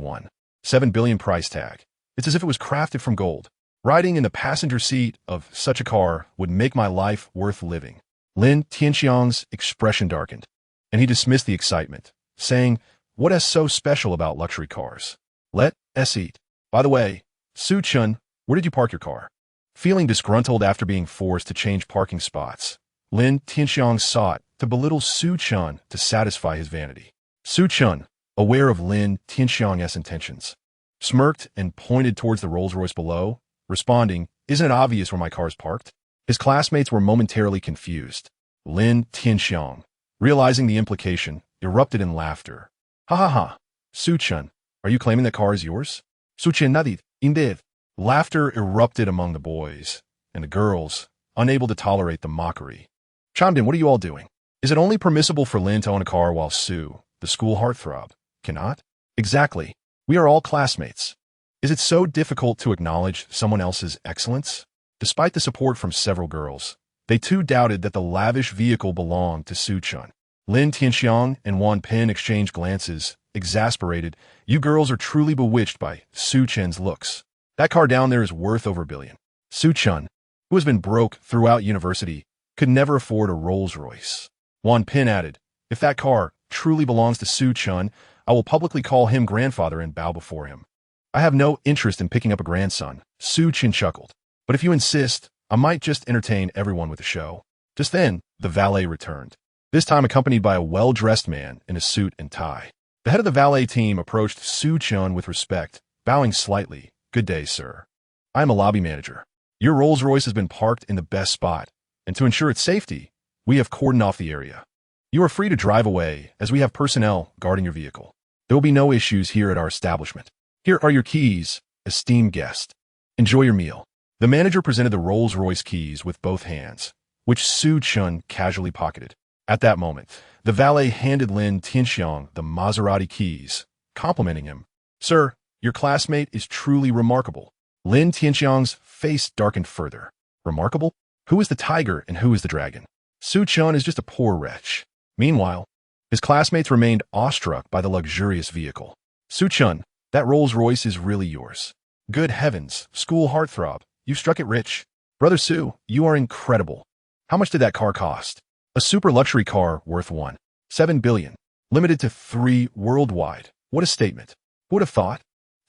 7 billion price tag. It's as if it was crafted from gold. Riding in the passenger seat of such a car would make my life worth living. Lin Tianxiang's expression darkened, and he dismissed the excitement, saying, what is so special about luxury cars? Let us eat. By the way, Su Chen, where did you park your car? Feeling disgruntled after being forced to change parking spots, Lin Tianxiang sought to belittle Su Chen to satisfy his vanity. Su Chen, aware of Lin Tianxiang's intentions, smirked and pointed towards the Rolls-Royce below, responding, isn't it obvious where my car is parked? His classmates were momentarily confused. Lin Tianxiang, realizing the implication, erupted in laughter. Ha ha ha. Su Chen, are you claiming that car is yours? Su Chen nadid, indeed. Laughter erupted among the boys, and the girls, unable to tolerate the mockery, chimed in, what are you all doing? Is it only permissible for Lin to own a car while Su, the school heartthrob, cannot? Exactly. We are all classmates. Is it so difficult to acknowledge someone else's excellence? Despite the support from several girls, they too doubted that the lavish vehicle belonged to Su Chen. Lin Tianxiang and Wan Pin exchanged glances, exasperated. You girls are truly bewitched by Su Chen's looks. That car down there is worth over 1 billion. Su Chen, who has been broke throughout university, could never afford a Rolls-Royce. Wan Pin added, if that car truly belongs to Su Chen, I will publicly call him grandfather and bow before him. I have no interest in picking up a grandson. Su Chen chuckled. But if you insist, I might just entertain everyone with a show. Just then, the valet returned, this time accompanied by a well-dressed man in a suit and tie. The head of the valet team approached Su Chen with respect, bowing slightly. Good day, sir. I am a lobby manager. Your Rolls-Royce has been parked in the best spot, and to ensure its safety, we have cordoned off the area. You are free to drive away, as we have personnel guarding your vehicle. There will be no issues here at our establishment. Here are your keys, esteemed guest. Enjoy your meal. The manager presented the Rolls-Royce keys with both hands, which Su Chen casually pocketed. At that moment, the valet handed Lin Tianxiang the Maserati keys, complimenting him. Sir, Your classmate is truly remarkable. Lin Tianxiang's face darkened further. Remarkable? Who is the tiger and who is the dragon? Su Chun is just a poor wretch. Meanwhile, his classmates remained awestruck by the luxurious vehicle. Su Chun, that Rolls-Royce is really yours. Good heavens, school heartthrob, you struck it rich. Brother Su, you are incredible. How much did that car cost? A super luxury car worth 1.7 billion. Limited to 3 worldwide. What a statement. Who would have thought?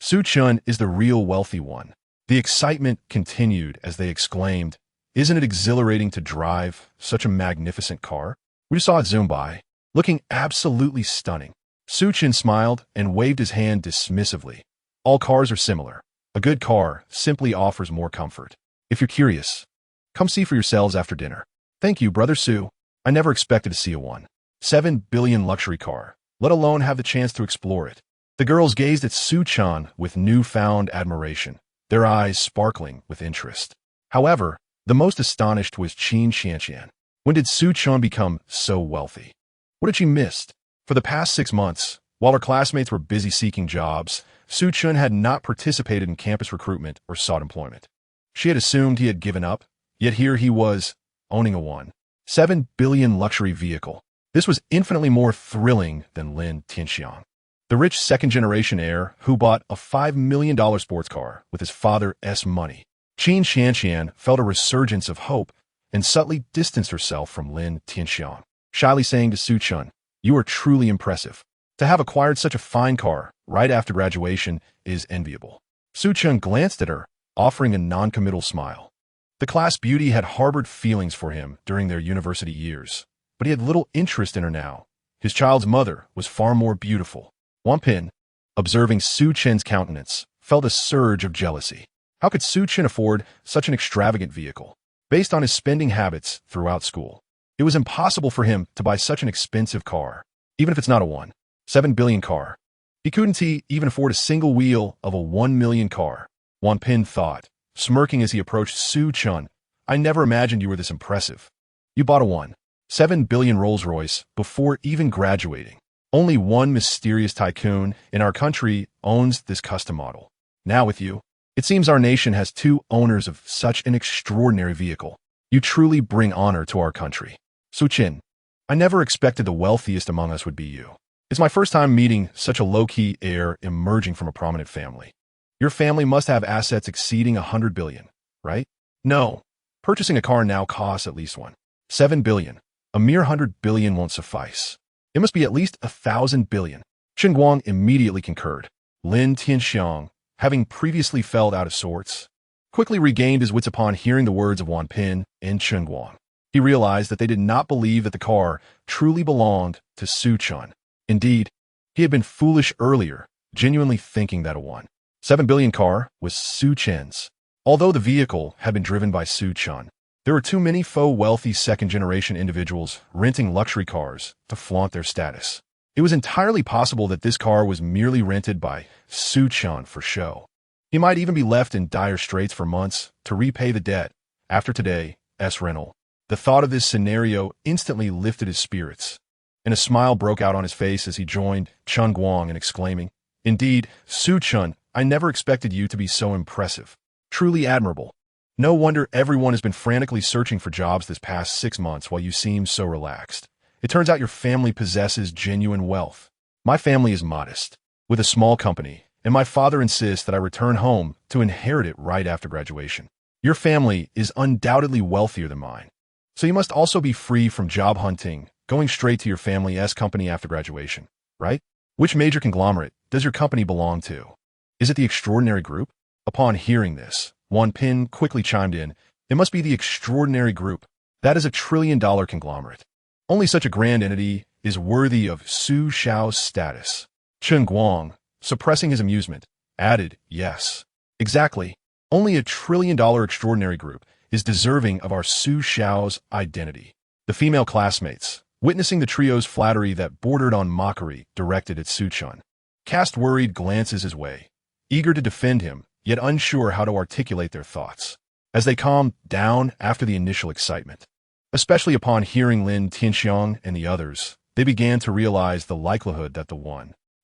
Su Chun is the real wealthy one. The excitement continued as they exclaimed, "Isn't it exhilarating to drive such a magnificent car?" We just saw it zoom by, looking absolutely stunning. Su Chun smiled and waved his hand dismissively. All cars are similar. A good car simply offers more comfort. If you're curious, come see for yourselves after dinner. Thank you, Brother Su. I never expected to see a 1.7 billion luxury car, let alone have the chance to explore it. The girls gazed at Su Chun with newfound admiration, their eyes sparkling with interest. However, the most astonished was Qin Xianxian. When did Su Chun become so wealthy? What had she missed? For the past 6 months, while her classmates were busy seeking jobs, Su Chun had not participated in campus recruitment or sought employment. She had assumed he had given up, yet here he was, owning a 1.7 billion luxury vehicle. This was infinitely more thrilling than Lin Tianxiang, the rich second-generation heir who bought a $5 million sports car with his father's money. Qin Xianxian felt a resurgence of hope and subtly distanced herself from Lin Tianxiang, shyly saying to Su Chun, "You are truly impressive. To have acquired such a fine car right after graduation is enviable." Su Chun glanced at her, offering a non-committal smile. The class beauty had harbored feelings for him during their university years, but he had little interest in her now. His child's mother was far more beautiful. Wang Pin, observing Su Chen's countenance, felt a surge of jealousy. How could Su Chen afford such an extravagant vehicle? Based on his spending habits throughout school, it was impossible for him to buy such an expensive car, even if it's not a 1.7 billion car. He couldn't even afford a single wheel of a 1 million car. Wang Pin thought, smirking as he approached Su Chun. "I never imagined you were this impressive. You bought a 1.7 billion Rolls-Royce before even graduating. Only one mysterious tycoon in our country owns this custom model. Now with you, it seems our nation has 2 owners of such an extraordinary vehicle. You truly bring honor to our country. Su Chin, I never expected the wealthiest among us would be you. It's my first time meeting such a low-key heir emerging from a prominent family. Your family must have assets exceeding 100 billion, right? No. Purchasing a car now costs at least 1.7 billion. A mere 100 billion won't suffice. It must be at least 1,000 billion. Chen Guang immediately concurred. Lin Tianxiang, having previously felt out of sorts, quickly regained his wits upon hearing the words of Wang Pin and Chen Guang. He realized that they did not believe that the car truly belonged to Su Chun. Indeed, he had been foolish earlier, genuinely thinking that a 1.7 billion car was Su Chen's. Although the vehicle had been driven by Su Chun, there were too many faux wealthy second-generation individuals renting luxury cars to flaunt their status. It was entirely possible that this car was merely rented by Su Chun for show. He might even be left in dire straits for months to repay the debt after today's rental. The thought of this scenario instantly lifted his spirits, and a smile broke out on his face as he joined Chen Guang in exclaiming, "Indeed, Su Chun, I never expected you to be so impressive. Truly admirable. No wonder everyone has been frantically searching for jobs this past 6 months while you seem so relaxed. It turns out your family possesses genuine wealth. My family is modest, with a small company, and my father insists that I return home to inherit it right after graduation. Your family is undoubtedly wealthier than mine, so you must also be free from job hunting, going straight to your family's company after graduation, right? Which major conglomerate does your company belong to? Is it the Extraordinary Group?" Upon hearing this, Wang Pin quickly chimed in, "It must be the Extraordinary Group. That is a $1 trillion conglomerate. Only such a grand entity is worthy of Su Xiao's status." Chen Guang, suppressing his amusement, added, "Yes, exactly. Only a $1 trillion extraordinary group is deserving of our Su Xiao's identity." The female classmates, witnessing the trio's flattery that bordered on mockery directed at Su Chun, cast worried glances his way, eager to defend him, yet unsure how to articulate their thoughts. As they calmed down after the initial excitement, especially upon hearing Lin Tianxiang and the others, they began to realize the likelihood that the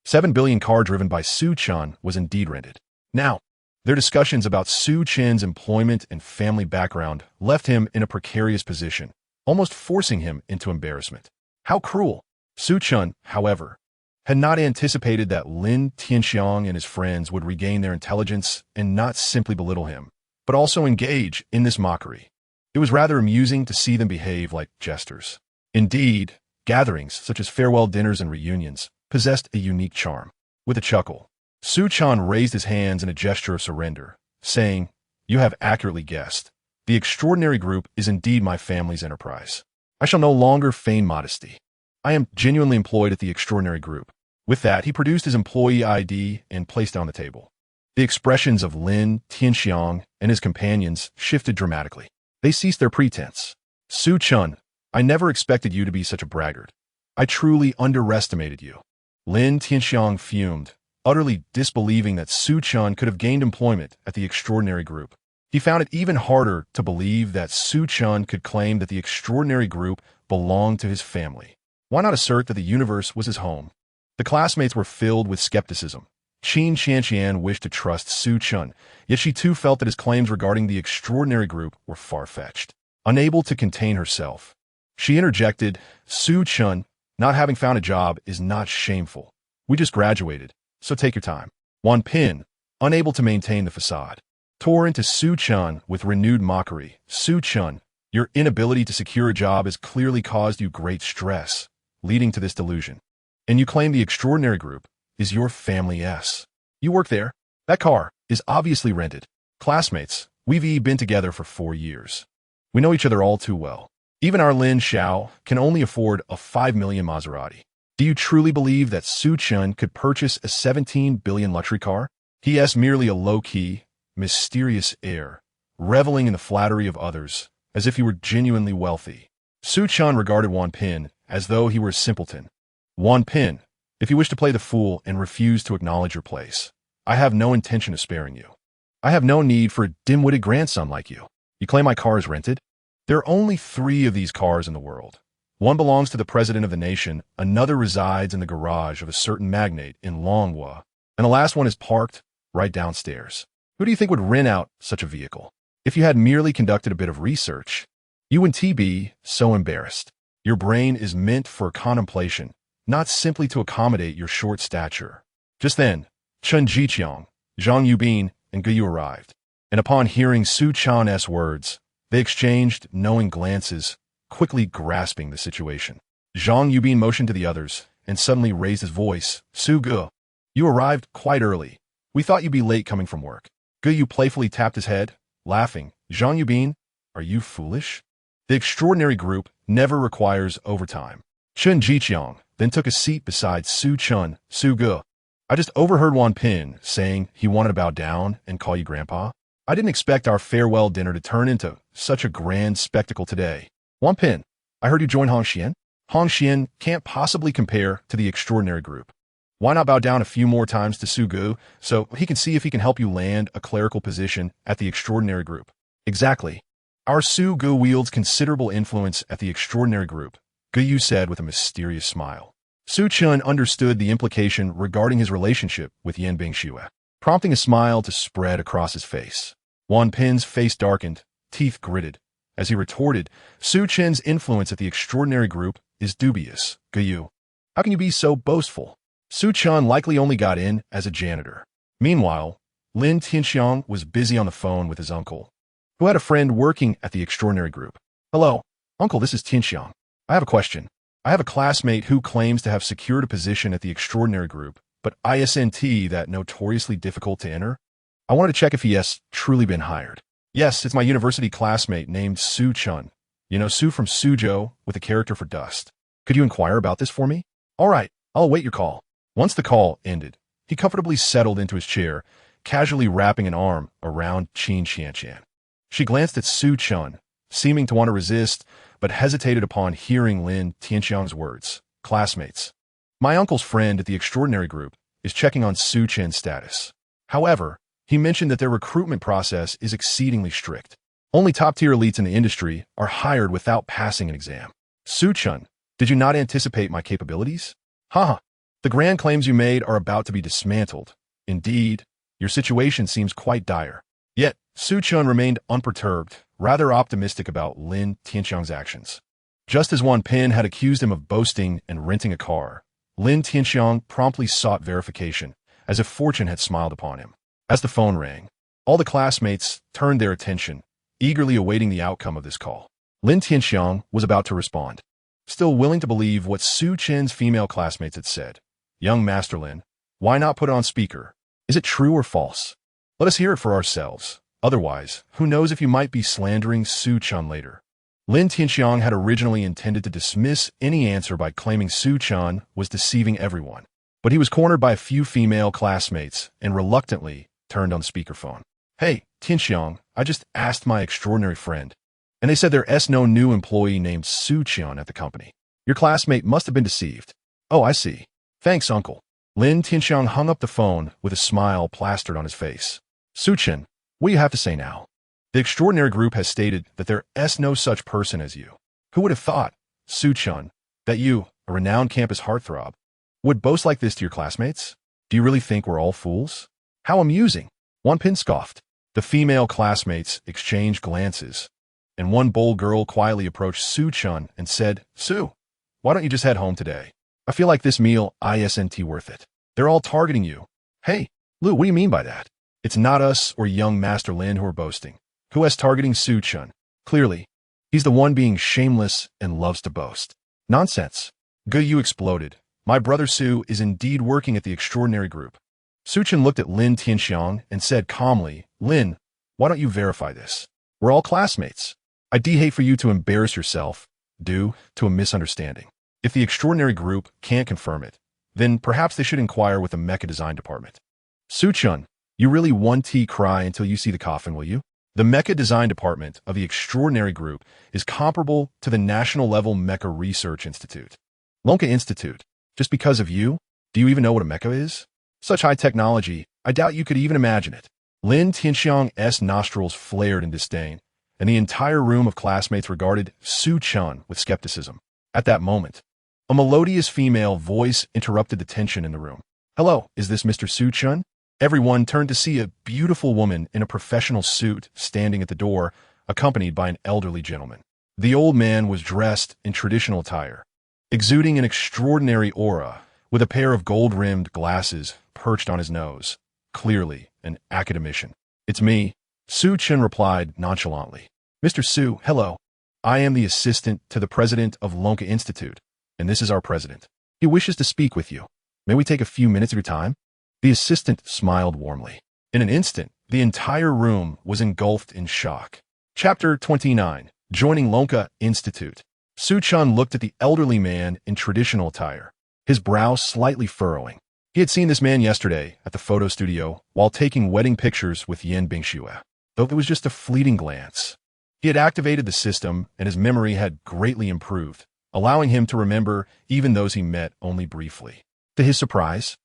7 billion car driven by Su Chun was indeed rented. Now, their discussions about Su Chen's employment and family background left him in a precarious position, almost forcing him into embarrassment. How cruel! Su Chun, however, had not anticipated that Lin Tianxiang and his friends would regain their intelligence and not simply belittle him, but also engage in this mockery. It was rather amusing to see them behave like jesters. Indeed, gatherings such as farewell dinners and reunions possessed a unique charm. With a chuckle, Su Chun raised his hands in a gesture of surrender, saying, "You have accurately guessed. The extraordinary group is indeed my family's enterprise. I shall no longer feign modesty. I am genuinely employed at the extraordinary group." With that, he produced his employee ID and placed it on the table. The expressions of Lin Tianxiang and his companions shifted dramatically. They ceased their pretense. "Su Chun, I never expected you to be such a braggart. I truly underestimated you." Lin Tianxiang fumed, utterly disbelieving that Su Chun could have gained employment at the extraordinary group. He found it even harder to believe that Su Chun could claim that the extraordinary group belonged to his family. Why not assert that the universe was his home? The classmates were filled with skepticism. Qin Xianxian wished to trust Su Chun, yet she too felt that his claims regarding the extraordinary group were far-fetched. Unable to contain herself, she interjected, "Su Chun, not having found a job is not shameful. We just graduated, so take your time." Wan Pin, unable to maintain the facade, tore into Su Chun with renewed mockery. "Su Chun, your inability to secure a job has clearly caused you great stress, leading to this delusion. And you claim the extraordinary group is your family's. You work there. That car is obviously rented. Classmates, we've been together for 4 years. We know each other all too well. Even our Lin Xiao can only afford a 5 million Maserati. Do you truly believe that Su Chun could purchase a 17 billion luxury car?" He has merely a low-key, mysterious air, reveling in the flattery of others, as if he were genuinely wealthy. Su Chun regarded Wan Pin as though he were a simpleton. "Wan Pin, if you wish to play the fool and refuse to acknowledge your place, I have no intention of sparing you. I have no need for a dim-witted grandson like you. You claim my car is rented? There are only 3 of these cars in the world. One belongs to the president of the nation, another resides in the garage of a certain magnate in Longhua, and the last one is parked right downstairs. Who do you think would rent out such a vehicle? If you had merely conducted a bit of research, you wouldn't be so embarrassed. Your brain is meant for contemplation, not simply to accommodate your short stature." Just then, Chen Jiqiang, Zhang Yubin, and Guyu arrived, and upon hearing Su Chun's words, they exchanged knowing glances, quickly grasping the situation. Zhang Yubin motioned to the others and suddenly raised his voice. "Su Ge, you arrived quite early. We thought you'd be late coming from work." Guyu playfully tapped his head, laughing. "Zhang Yubin, are you foolish? The extraordinary group never requires overtime." Chen Jiqiang then took a seat beside Su Chun. "Su Ge, I just overheard Wan Pin saying he wanted to bow down and call you grandpa. I didn't expect our farewell dinner to turn into such a grand spectacle today. Wan Pin, I heard you join Hong Xian. Hong Xian can't possibly compare to the extraordinary group. Why not bow down a few more times to Su Ge so he can see if he can help you land a clerical position at the extraordinary group?" "Exactly. Our Su Ge wields considerable influence at the extraordinary group," Guyu said with a mysterious smile. Su Chun understood the implication regarding his relationship with Yan Bingxue, prompting a smile to spread across his face. Wan Pin's face darkened, teeth gritted, as he retorted, "Su Chen's influence at the extraordinary group is dubious. Guyu, how can you be so boastful?" Su Chun likely only got in as a janitor. Meanwhile, Lin Tianxiang was busy on the phone with his uncle, who had a friend working at the extraordinary group. "Hello, uncle, this is Tianxiang. I have a question. I have a classmate who claims to have secured a position at the extraordinary group, but isn't that notoriously difficult to enter? I wanted to check if he has truly been hired." "Yes, it's my university classmate named Su Chun. You know Su from Suzhou with a character for dust. Could you inquire about this for me?" "All right, I'll await your call." Once the call ended, he comfortably settled into his chair, casually wrapping an arm around Qin Xianxian. She glanced at Su Chun, seeming to want to resist, but hesitated upon hearing Lin Tianxiang's words. "Classmates, my uncle's friend at the extraordinary group is checking on Su Chen's status. However, he mentioned that their recruitment process is exceedingly strict. Only top-tier elites in the industry are hired without passing an exam. Su Chun, did you not anticipate my capabilities?" "Haha, The grand claims you made are about to be dismantled. Indeed, your situation seems quite dire. Yet, Su Chun remained unperturbed, rather optimistic about Lin Tianxiang's actions. Just as Wan Pin had accused him of boasting and renting a car, Lin Tianxiang promptly sought verification, as if fortune had smiled upon him. As the phone rang, all the classmates turned their attention, eagerly awaiting the outcome of this call. Lin Tianxiang was about to respond, still willing to believe what Su Chen's female classmates had said. Young Master Lin, why not put it on speaker? Is it true or false? Let us hear it for ourselves. Otherwise, who knows if you might be slandering Su Chun later. Lin Tianxiang had originally intended to dismiss any answer by claiming Su Chun was deceiving everyone, but he was cornered by a few female classmates and reluctantly turned on speakerphone. Hey, Tianxiang, I just asked my extraordinary friend, and they said there's no new employee named Su Chun at the company. Your classmate must have been deceived. Oh, I see. Thanks, uncle. Lin Tianxiang hung up the phone with a smile plastered on his face. Su Chun, what do you have to say now? The extraordinary group has stated that there's no such person as you. Who would have thought, Su Chun, that you, a renowned campus heartthrob, would boast like this to your classmates? Do you really think we're all fools? How amusing! Wan Pin scoffed. The female classmates exchanged glances, and one bold girl quietly approached Su Chun and said, Su, why don't you just head home today? I feel like this meal isn't worth it. They're all targeting you. Hey, Lu, what do you mean by that? It's not us or young Master Lin who are boasting. Who is targeting Su Chun? Clearly, he's the one being shameless and loves to boast. Nonsense. Gu exploded. My brother Su is indeed working at the extraordinary group. Su Chun looked at Lin Tianxiang and said calmly, Lin, why don't you verify this? We're all classmates. I'd hate for you to embarrass yourself due to a misunderstanding. If the extraordinary group can't confirm it, then perhaps they should inquire with the mecha design department. Su Chun, you really won't cry until you see the coffin, will you? The Mecha Design Department of the Extraordinary Group is comparable to the national-level Mecha Research Institute. Lonka Institute, just because of you? Do you even know what a mecha is? Such high technology, I doubt you could even imagine it. Lin Tianxiang's nostrils flared in disdain, and the entire room of classmates regarded Su Chun with skepticism. At that moment, a melodious female voice interrupted the tension in the room. Hello, is this Mr. Su Chun? Everyone turned to see a beautiful woman in a professional suit standing at the door, accompanied by an elderly gentleman. The old man was dressed in traditional attire, exuding an extraordinary aura, with a pair of gold-rimmed glasses perched on his nose. Clearly, an academician. It's me, Su Chun replied nonchalantly. Mr. Su, hello. I am the assistant to the president of Lonka Institute, and this is our president. He wishes to speak with you. May we take a few minutes of your time? The assistant smiled warmly. In an instant, the entire room was engulfed in shock. Chapter 29. Joining Lonka Institute. Su Chun looked at the elderly man in traditional attire, his brow slightly furrowing. He had seen this man yesterday at the photo studio while taking wedding pictures with Yan Bingxue, though it was just a fleeting glance. He had activated the system, and his memory had greatly improved, allowing him to remember even those he met only briefly. To his surprise,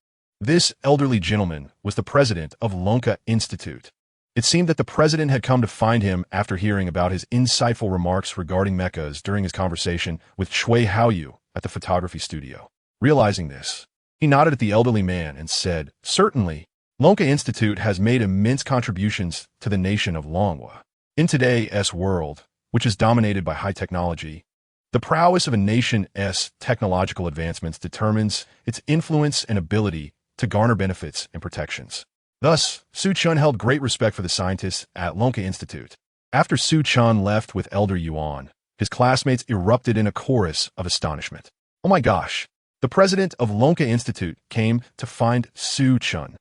this elderly gentleman was the president of Lonka Institute. It seemed that the president had come to find him after hearing about his insightful remarks regarding mechas during his conversation with Chui Haoyu at the photography studio. Realizing this, he nodded at the elderly man and said, Certainly, Lonka Institute has made immense contributions to the nation of Longhua. In today's world, which is dominated by high technology, the prowess of a nation's technological advancements determines its influence and ability to garner benefits and protections. Thus, Su Chun held great respect for the scientists at Lonka Institute. After Su Chun left with Elder Yuan, his classmates erupted in a chorus of astonishment. Oh my gosh, the president of Lonka Institute came to find Su Chun.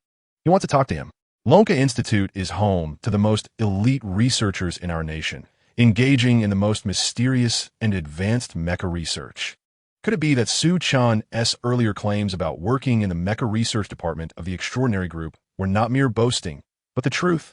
You want to talk to him? Lonka Institute is home to the most elite researchers in our nation, engaging in the most mysterious and advanced mecha research. Could it be that Su Chun's earlier claims about working in the mecha research department of the Extraordinary Group were not mere boasting, but the truth?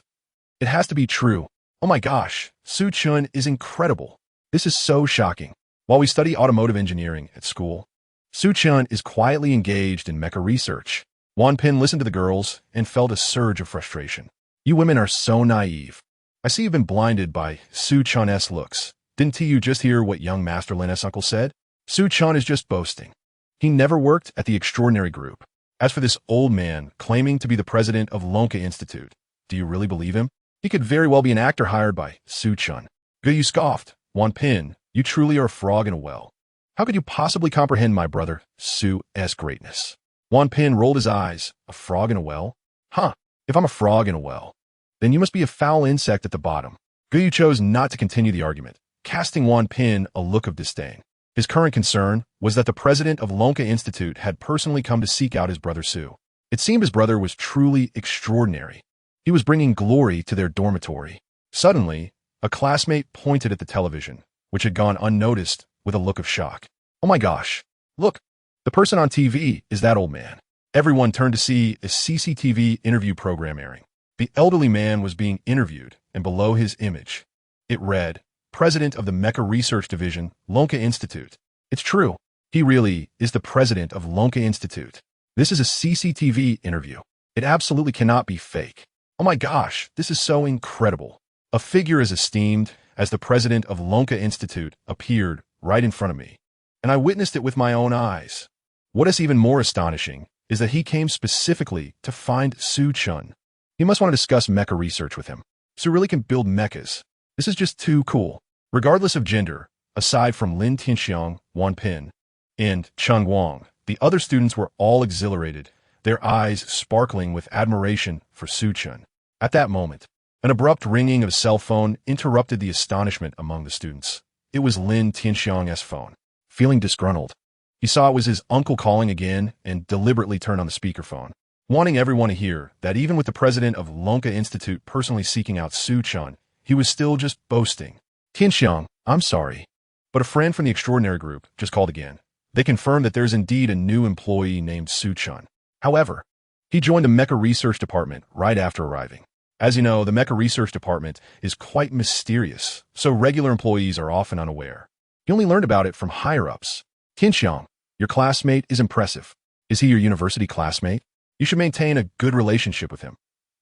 It has to be true. Oh my gosh, Su Chun is incredible. This is so shocking. While we study automotive engineering at school, Su Chun is quietly engaged in mecha research. Wan Pin listened to the girls and felt a surge of frustration. You women are so naive. I see you've been blinded by Su Chun's looks. Didn't you just hear what young Master Lin's uncle said? Su Chun is just boasting. He never worked at the extraordinary group. As for this old man claiming to be the president of Lonka Institute, do you really believe him? He could very well be an actor hired by Su-chun. Gu, you scoffed. Wan Pin, you truly are a frog in a well. How could you possibly comprehend my brother Su's greatness? Wan Pin rolled his eyes. A frog in a well? Huh, if I'm a frog in a well, then you must be a foul insect at the bottom. Gu chose not to continue the argument, casting Wan Pin a look of disdain. His current concern was that the president of Lonka Institute had personally come to seek out his brother Su. It seemed his brother was truly extraordinary. He was bringing glory to their dormitory. Suddenly, a classmate pointed at the television, which had gone unnoticed, with a look of shock. Oh my gosh, look, the person on TV is that old man. Everyone turned to see a CCTV interview program airing. The elderly man was being interviewed, and below his image, it read, President of the Mecha Research Division, Lonka Institute. It's true. He really is the president of Lonka Institute. This is a CCTV interview. It absolutely cannot be fake. Oh my gosh, this is so incredible. A figure as esteemed as the president of Lonka Institute appeared right in front of me, and I witnessed it with my own eyes. What is even more astonishing is that he came specifically to find Su-chun. He must want to discuss mecha research with him. Su really can build mechas. This is just too cool. Regardless of gender, aside from Lin Tianxiang, Wan Pin, and Cheng Wang, the other students were all exhilarated, their eyes sparkling with admiration for Su-chun. At that moment, an abrupt ringing of a cell phone interrupted the astonishment among the students. It was Lin Tianxiang's phone. Feeling disgruntled, he saw it was his uncle calling again and deliberately turned on the speakerphone, wanting everyone to hear that even with the president of Lonka Institute personally seeking out Su-chun, he was still just boasting. Tianxiang, I'm sorry, but a friend from the extraordinary group just called again. They confirmed that there's indeed a new employee named Su-chun. However, he joined the Mecha Research Department right after arriving. As you know, the Mecha Research Department is quite mysterious, so regular employees are often unaware. He only learned about it from higher-ups. Tianxiang, your classmate is impressive. Is he your university classmate? You should maintain a good relationship with him.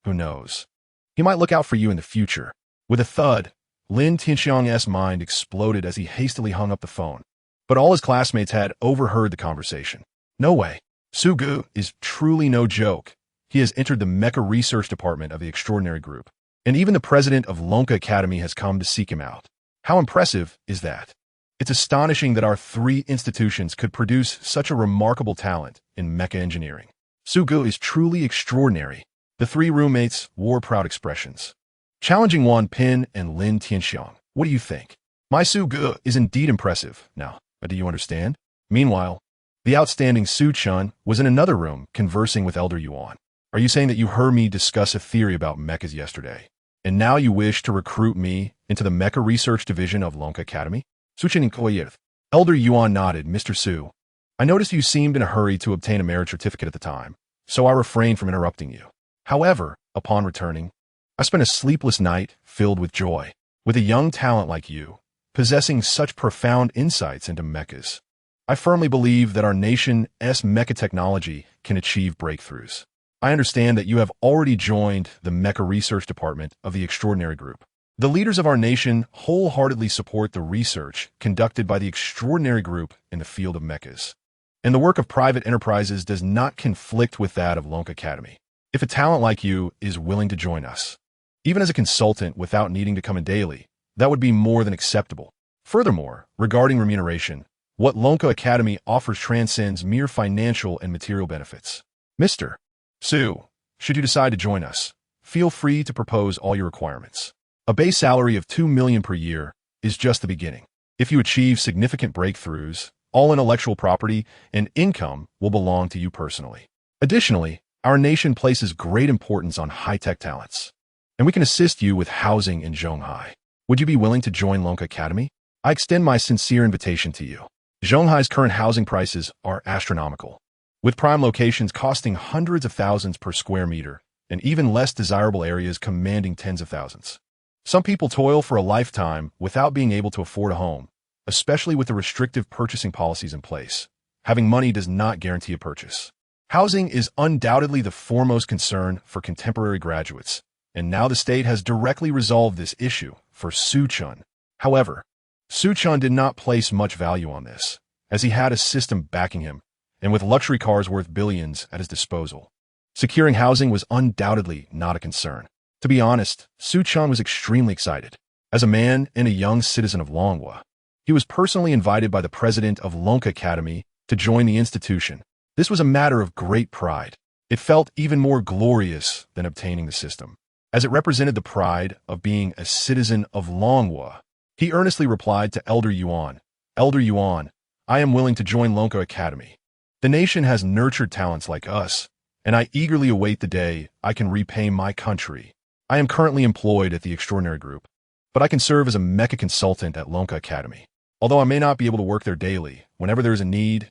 Who knows? He might look out for you in the future. With a thud, Lin Tianxiang's mind exploded as he hastily hung up the phone. But all his classmates had overheard the conversation. No way. Su Gu is truly no joke. He has entered the Mecha Research Department of the Extraordinary Group, and even the president of Lonka Academy has come to seek him out. How impressive is that? It's astonishing that our three institutions could produce such a remarkable talent in mecha engineering. Su Gu is truly extraordinary. The three roommates wore proud expressions, challenging Wan Pin and Lin Tianxiang. What do you think? My Su Gu is indeed impressive. Now, do you understand? Meanwhile, the outstanding Su-chun was in another room conversing with Elder Yuan. Are you saying that you heard me discuss a theory about mechas yesterday, and now you wish to recruit me into the Mecha Research Division of Lonka Academy? Suchin Koyev. Elder Yuan nodded. Mr. Su, I noticed you seemed in a hurry to obtain a marriage certificate at the time, so I refrained from interrupting you. However, upon returning, I spent a sleepless night filled with joy. With a young talent like you, possessing such profound insights into mechas, I firmly believe that our nation's mecha technology can achieve breakthroughs. I understand that you have already joined the Mecha Research Department of the Extraordinary Group. The leaders of our nation wholeheartedly support the research conducted by the Extraordinary Group in the field of mechas, and the work of private enterprises does not conflict with that of Lonka Academy. If a talent like you is willing to join us, even as a consultant without needing to come in daily, that would be more than acceptable. Furthermore, regarding remuneration, what Lonka Academy offers transcends mere financial and material benefits. Mr. Su, should you decide to join us, feel free to propose all your requirements. A base salary of $2 million per year is just the beginning. If you achieve significant breakthroughs, all intellectual property and income will belong to you personally. Additionally, our nation places great importance on high-tech talents, and we can assist you with housing in Zhonghai. Would you be willing to join Lonka Academy? I extend my sincere invitation to you. Zhonghai's current housing prices are astronomical, with prime locations costing hundreds of thousands per square meter, and even less desirable areas commanding tens of thousands. Some people toil for a lifetime without being able to afford a home, especially with the restrictive purchasing policies in place. Having money does not guarantee a purchase. Housing is undoubtedly the foremost concern for contemporary graduates, and now the state has directly resolved this issue for Su-chun. However, Su-chun did not place much value on this, as he had a system backing him, and with luxury cars worth billions at his disposal. Securing housing was undoubtedly not a concern. To be honest, Su Chun was extremely excited. As a man and a young citizen of Longhua, he was personally invited by the president of Lonka Academy to join the institution. This was a matter of great pride. It felt even more glorious than obtaining the system, as it represented the pride of being a citizen of Longhua. He earnestly replied to Elder Yuan, "Elder Yuan, I am willing to join Lonka Academy. The nation has nurtured talents like us, and I eagerly await the day I can repay my country. I am currently employed at the Extraordinary Group, but I can serve as a mecha consultant at Lonka Academy. Although I may not be able to work there daily, whenever there is a need,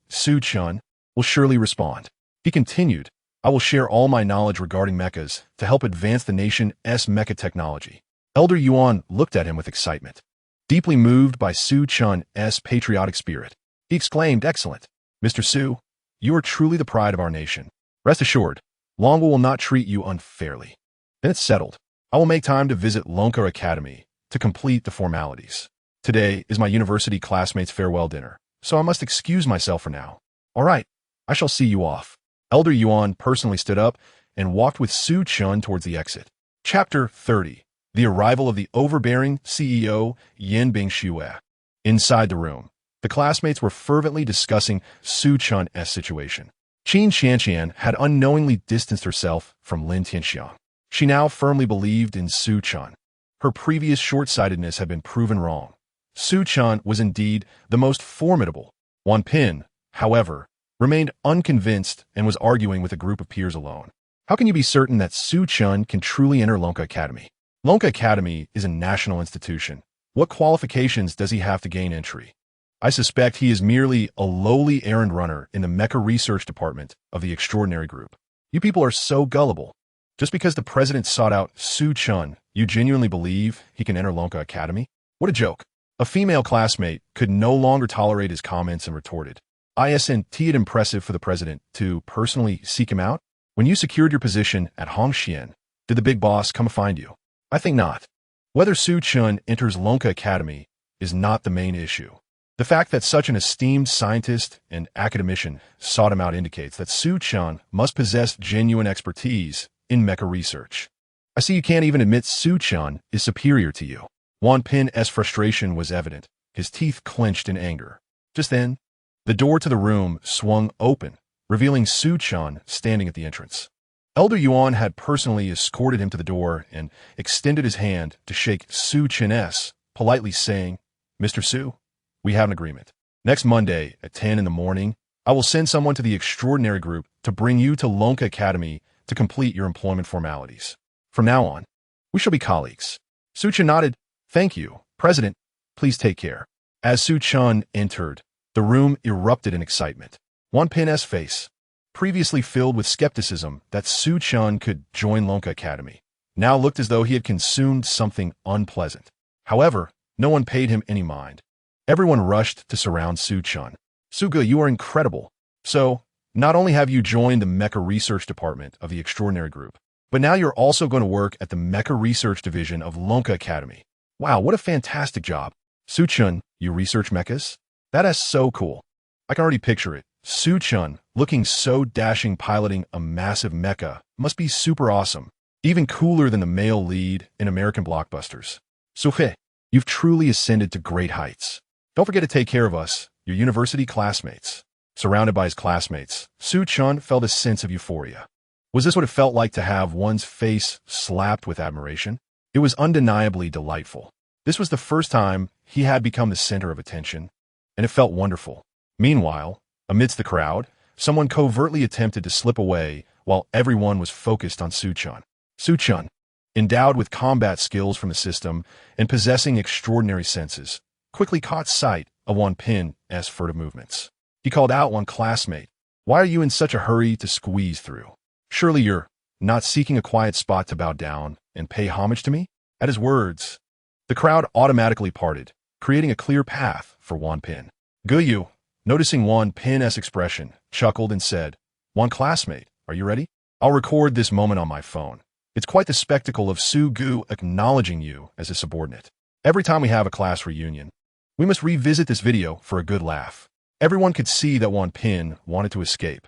Su Chun, will surely respond." He continued, "I will share all my knowledge regarding mechas to help advance the nation's mecha technology." Elder Yuan looked at him with excitement. Deeply moved by Su Chun's patriotic spirit, he exclaimed, "Excellent. Mr. Su, you are truly the pride of our nation. Rest assured, Longhua will not treat you unfairly." Then it's settled. I will make time to visit Lonka Academy to complete the formalities. Today is my university classmates' farewell dinner, so I must excuse myself for now. All right, I shall see you off. Elder Yuan personally stood up and walked with Su Chun towards the exit. Chapter 30. The arrival of the overbearing CEO Yin Bingxue. Inside the room, the classmates were fervently discussing Su Chun's situation. Qin Qianqian had unknowingly distanced herself from Lin Tianxiang. She now firmly believed in Su Chun. Her previous short-sightedness had been proven wrong. Su Chun was indeed the most formidable. Wan Pin, however, remained unconvinced and was arguing with a group of peers alone. How can you be certain that Su Chun can truly enter Lonka Academy? Lonka Academy is a national institution. What qualifications does he have to gain entry? I suspect he is merely a lowly errand runner in the mecha research department of the Extraordinary Group. You people are so gullible. Just because the president sought out Su Chun, you genuinely believe he can enter Lonka Academy? What a joke. A female classmate could no longer tolerate his comments and retorted, "Isn't it impressive for the president to personally seek him out? When you secured your position at Hongxian, did the big boss come find you? I think not. Whether Su Chun enters Lonka Academy is not the main issue. The fact that such an esteemed scientist and academician sought him out indicates that Su Chun must possess genuine expertise in mecha research. I see you can't even admit Su Chun is superior to you." Wan Pin's frustration was evident. His teeth clenched in anger. Just then, the door to the room swung open, revealing Su Chun standing at the entrance. Elder Yuan had personally escorted him to the door and extended his hand to shake Su Chun's, politely saying, "Mr. Su, we have an agreement. Next Monday at 10 in the morning, I will send someone to the Extraordinary Group to bring you to Lonka Academy to complete your employment formalities. From now on, we shall be colleagues." Su Chun nodded. "Thank you, President. Please take care." As Su Chun entered, the room erupted in excitement. Wan Pin's face, previously filled with skepticism that Su Chun could join Lonka Academy, now looked as though he had consumed something unpleasant. However, no one paid him any mind. Everyone rushed to surround Su Chun. "Suga, you are incredible. So, not only have you joined the Mecha Research Department of the Extraordinary Group, but now you're also going to work at the Mecha Research Division of Lonka Academy. Wow, what a fantastic job. Su Chun, you research mechas? That is so cool. I can already picture it. Su Chun, looking so dashing piloting a massive mecha, must be super awesome. Even cooler than the male lead in American blockbusters. Suhe, you've truly ascended to great heights. Don't forget to take care of us, your university classmates." Surrounded by his classmates, Su Chun felt a sense of euphoria. Was this what it felt like to have one's face slapped with admiration? It was undeniably delightful. This was the first time he had become the center of attention, and it felt wonderful. Meanwhile, amidst the crowd, someone covertly attempted to slip away while everyone was focused on Su Chun. Su Chun, endowed with combat skills from the system and possessing extraordinary senses, quickly caught sight of Wan Pin's furtive movements. He called out one classmate, "Why are you in such a hurry to squeeze through? Surely you're not seeking a quiet spot to bow down and pay homage to me?" At his words, the crowd automatically parted, creating a clear path for Wan Pin. Guyu, noticing Wan Pin's expression, chuckled and said, "Wan classmate, are you ready? I'll record this moment on my phone. It's quite the spectacle of Su Gu acknowledging you as his subordinate. Every time we have a class reunion, we must revisit this video for a good laugh." Everyone could see that Wan Pin wanted to escape,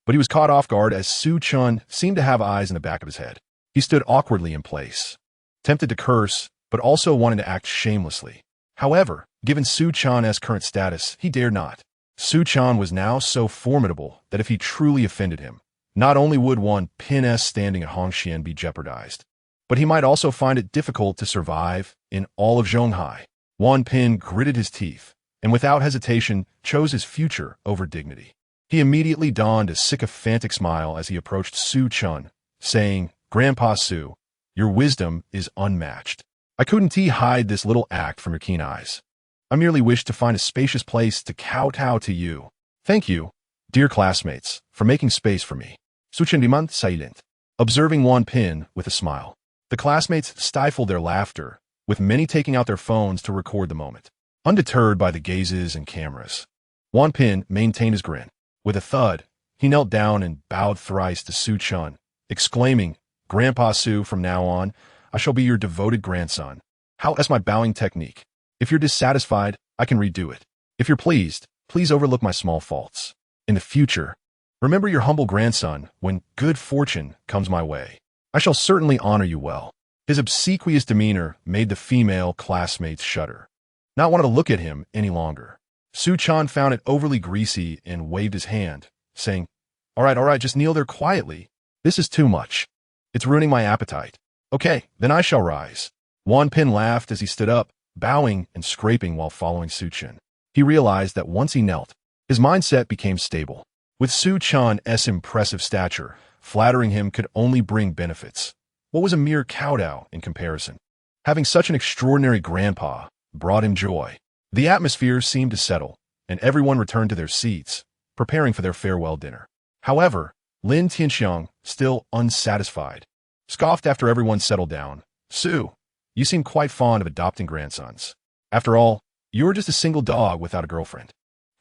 but he was caught off guard as Su Chun seemed to have eyes in the back of his head. He stood awkwardly in place, tempted to curse, but also wanted to act shamelessly. However, given Su Chan's current status, he dared not. Su Chan was now so formidable that if he truly offended him, not only would Wan Pin's standing at Hongxian be jeopardized, but he might also find it difficult to survive in all of Zhonghai. Wan Pin gritted his teeth, and without hesitation chose his future over dignity. He immediately donned a sycophantic smile as he approached Su Chun, saying, "Grandpa Su, your wisdom is unmatched. I couldn't hide this little act from your keen eyes. I merely wished to find a spacious place to kowtow to you. Thank you, dear classmates, for making space for me." Su Chun remained silent, observing Wan Pin with a smile. The classmates stifled their laughter, with many taking out their phones to record the moment. Undeterred by the gazes and cameras, Wan Pin maintained his grin. With a thud, he knelt down and bowed thrice to Su Chun, exclaiming, "Grandpa Su, from now on, I shall be your devoted grandson. How's my bowing technique? If you're dissatisfied, I can redo it. If you're pleased, please overlook my small faults. In the future, remember your humble grandson when good fortune comes my way. I shall certainly honor you well." His obsequious demeanor made the female classmates shudder, not wanting to look at him any longer. Su Chan found it overly greasy and waved his hand, saying, all right, just kneel there quietly. This is too much. It's ruining my appetite. Okay, then I shall rise." Wan Pin laughed as he stood up, bowing and scraping while following Su Chun. He realized that once he knelt, his mindset became stable. With Su Chan's impressive stature, flattering him could only bring benefits. What was a mere kowtow in comparison? Having such an extraordinary grandpa brought him joy. The atmosphere seemed to settle, and everyone returned to their seats, preparing for their farewell dinner. However, Lin Tianxiang, still unsatisfied, scoffed after everyone settled down. "Su, you seem quite fond of adopting grandsons. After all, you're just a single dog without a girlfriend.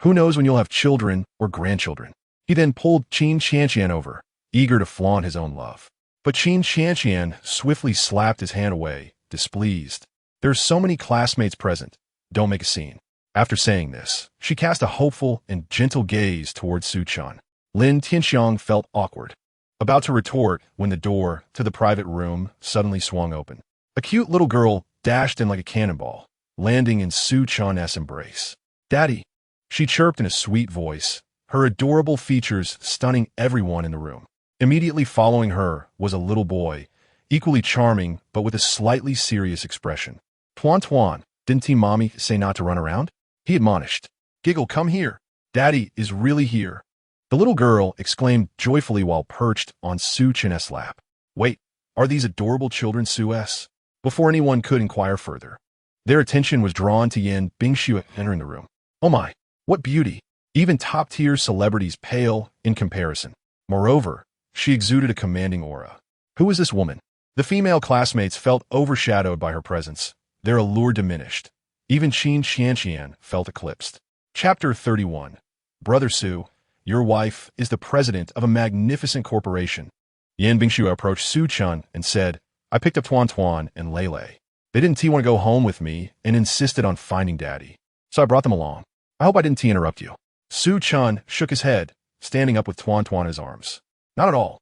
Who knows when you'll have children or grandchildren?" He then pulled Qin Qianqian over, eager to flaunt his own love. But Qin Qianqian swiftly slapped his hand away, displeased. "There's so many classmates present. Don't make a scene." After saying this, she cast a hopeful and gentle gaze towards Su Chun. Lin Tianxiang felt awkward, about to retort when the door to the private room suddenly swung open. A cute little girl dashed in like a cannonball, landing in Su Chun's embrace. "Daddy," she chirped in a sweet voice, her adorable features stunning everyone in the room. Immediately following her was a little boy, equally charming but with a slightly serious expression. Tuan, didn't mommy say not to run around?" he admonished. "Giggle, come here. Daddy is really here." The little girl exclaimed joyfully while perched on Su Chun's lap. "Wait, are these adorable children Su's?" Before anyone could inquire further, their attention was drawn to Yan Bingxue entering the room. Oh my, what beauty! Even top-tier celebrities pale in comparison. Moreover, she exuded a commanding aura. Who is this woman? The female classmates felt overshadowed by her presence, their allure diminished. Even Qin Qianqian felt eclipsed. Chapter 31. Brother Su, your wife is the president of a magnificent corporation. Yan Bingxue approached Su Chun and said, "I picked up Tuan and Lele. They didn't want to go home with me and insisted on finding Daddy, so I brought them along. I hope I didn't interrupt you." Su Chun shook his head, standing up with Tuan in his arms. "Not at all.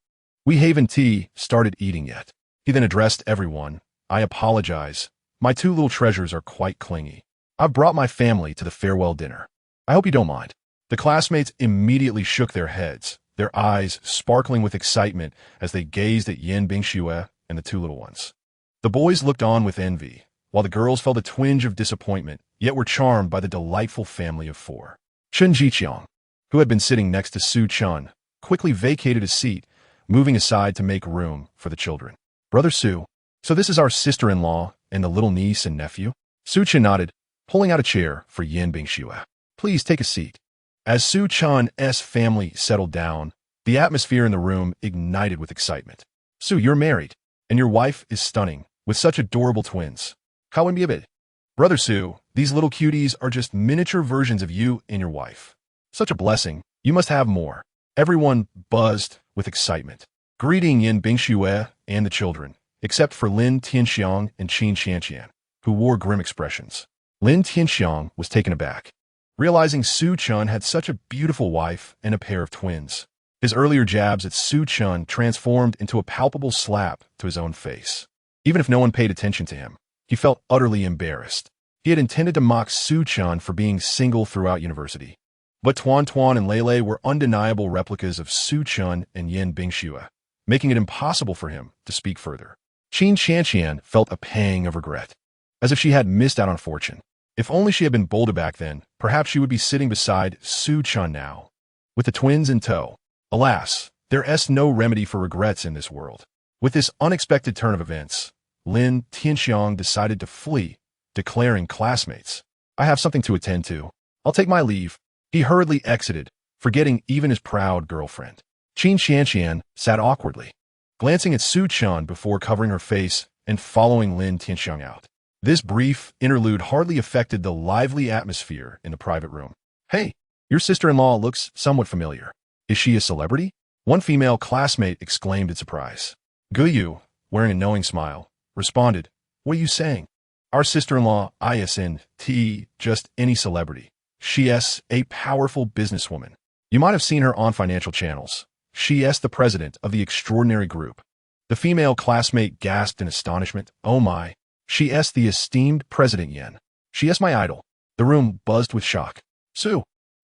We haven't started eating yet." He then addressed everyone. "I apologize. My two little treasures are quite clingy. I've brought my family to the farewell dinner. I hope you don't mind." The classmates immediately shook their heads, their eyes sparkling with excitement as they gazed at Yan Bingxue and the two little ones. The boys looked on with envy, while the girls felt a twinge of disappointment, yet were charmed by the delightful family of four. Chen Jiqiang, who had been sitting next to Su Chun, quickly vacated his seat, moving aside to make room for the children. "Brother Su, so this is our sister-in-law and the little niece and nephew?" Su Chun nodded, pulling out a chair for Yan Bingxue. "Please take a seat." As Su Chun's family settled down, the atmosphere in the room ignited with excitement. "Su, you're married, and your wife is stunning, with such adorable twins. How it? Brother Su, these little cuties are just miniature versions of you and your wife. Such a blessing, you must have more." Everyone buzzed with excitement, greeting Yan Bingxue and the children, except for Lin Tianxiang and Qin Qianqian, who wore grim expressions. Lin Tianxiang was taken aback. realizing Su Chun had such a beautiful wife and a pair of twins. His earlier jabs at Su Chun transformed into a palpable slap to his own face. Even if no one paid attention to him, he felt utterly embarrassed. He had intended to mock Su Chun for being single throughout university. But Tuan Tuan and Lei were undeniable replicas of Su Chun and Yin Bingxue, making it impossible for him to speak further. Qin Qianqian felt a pang of regret, as if she had missed out on fortune. If only she had been bolder back then, perhaps she would be sitting beside Su Chun now, with the twins in tow. Alas, there is no remedy for regrets in this world. With this unexpected turn of events, Lin Tianxiang decided to flee, declaring, "Classmates, I have something to attend to. I'll take my leave." He hurriedly exited, forgetting even his proud girlfriend. Qin Qianqian sat awkwardly, glancing at Su Chun before covering her face and following Lin Tianxiang out. This brief interlude hardly affected the lively atmosphere in the private room. "Hey, your sister-in-law looks somewhat familiar. Is she a celebrity?" One female classmate exclaimed in surprise. Guyu, wearing a knowing smile, responded, "What are you saying? Our sister-in-law isn't just any celebrity. She is a powerful businesswoman. You might have seen her on financial channels. She is the president of the extraordinary group." The female classmate gasped in astonishment. "Oh my, she is the esteemed President Yen. She is my idol." The room buzzed with shock. "Su,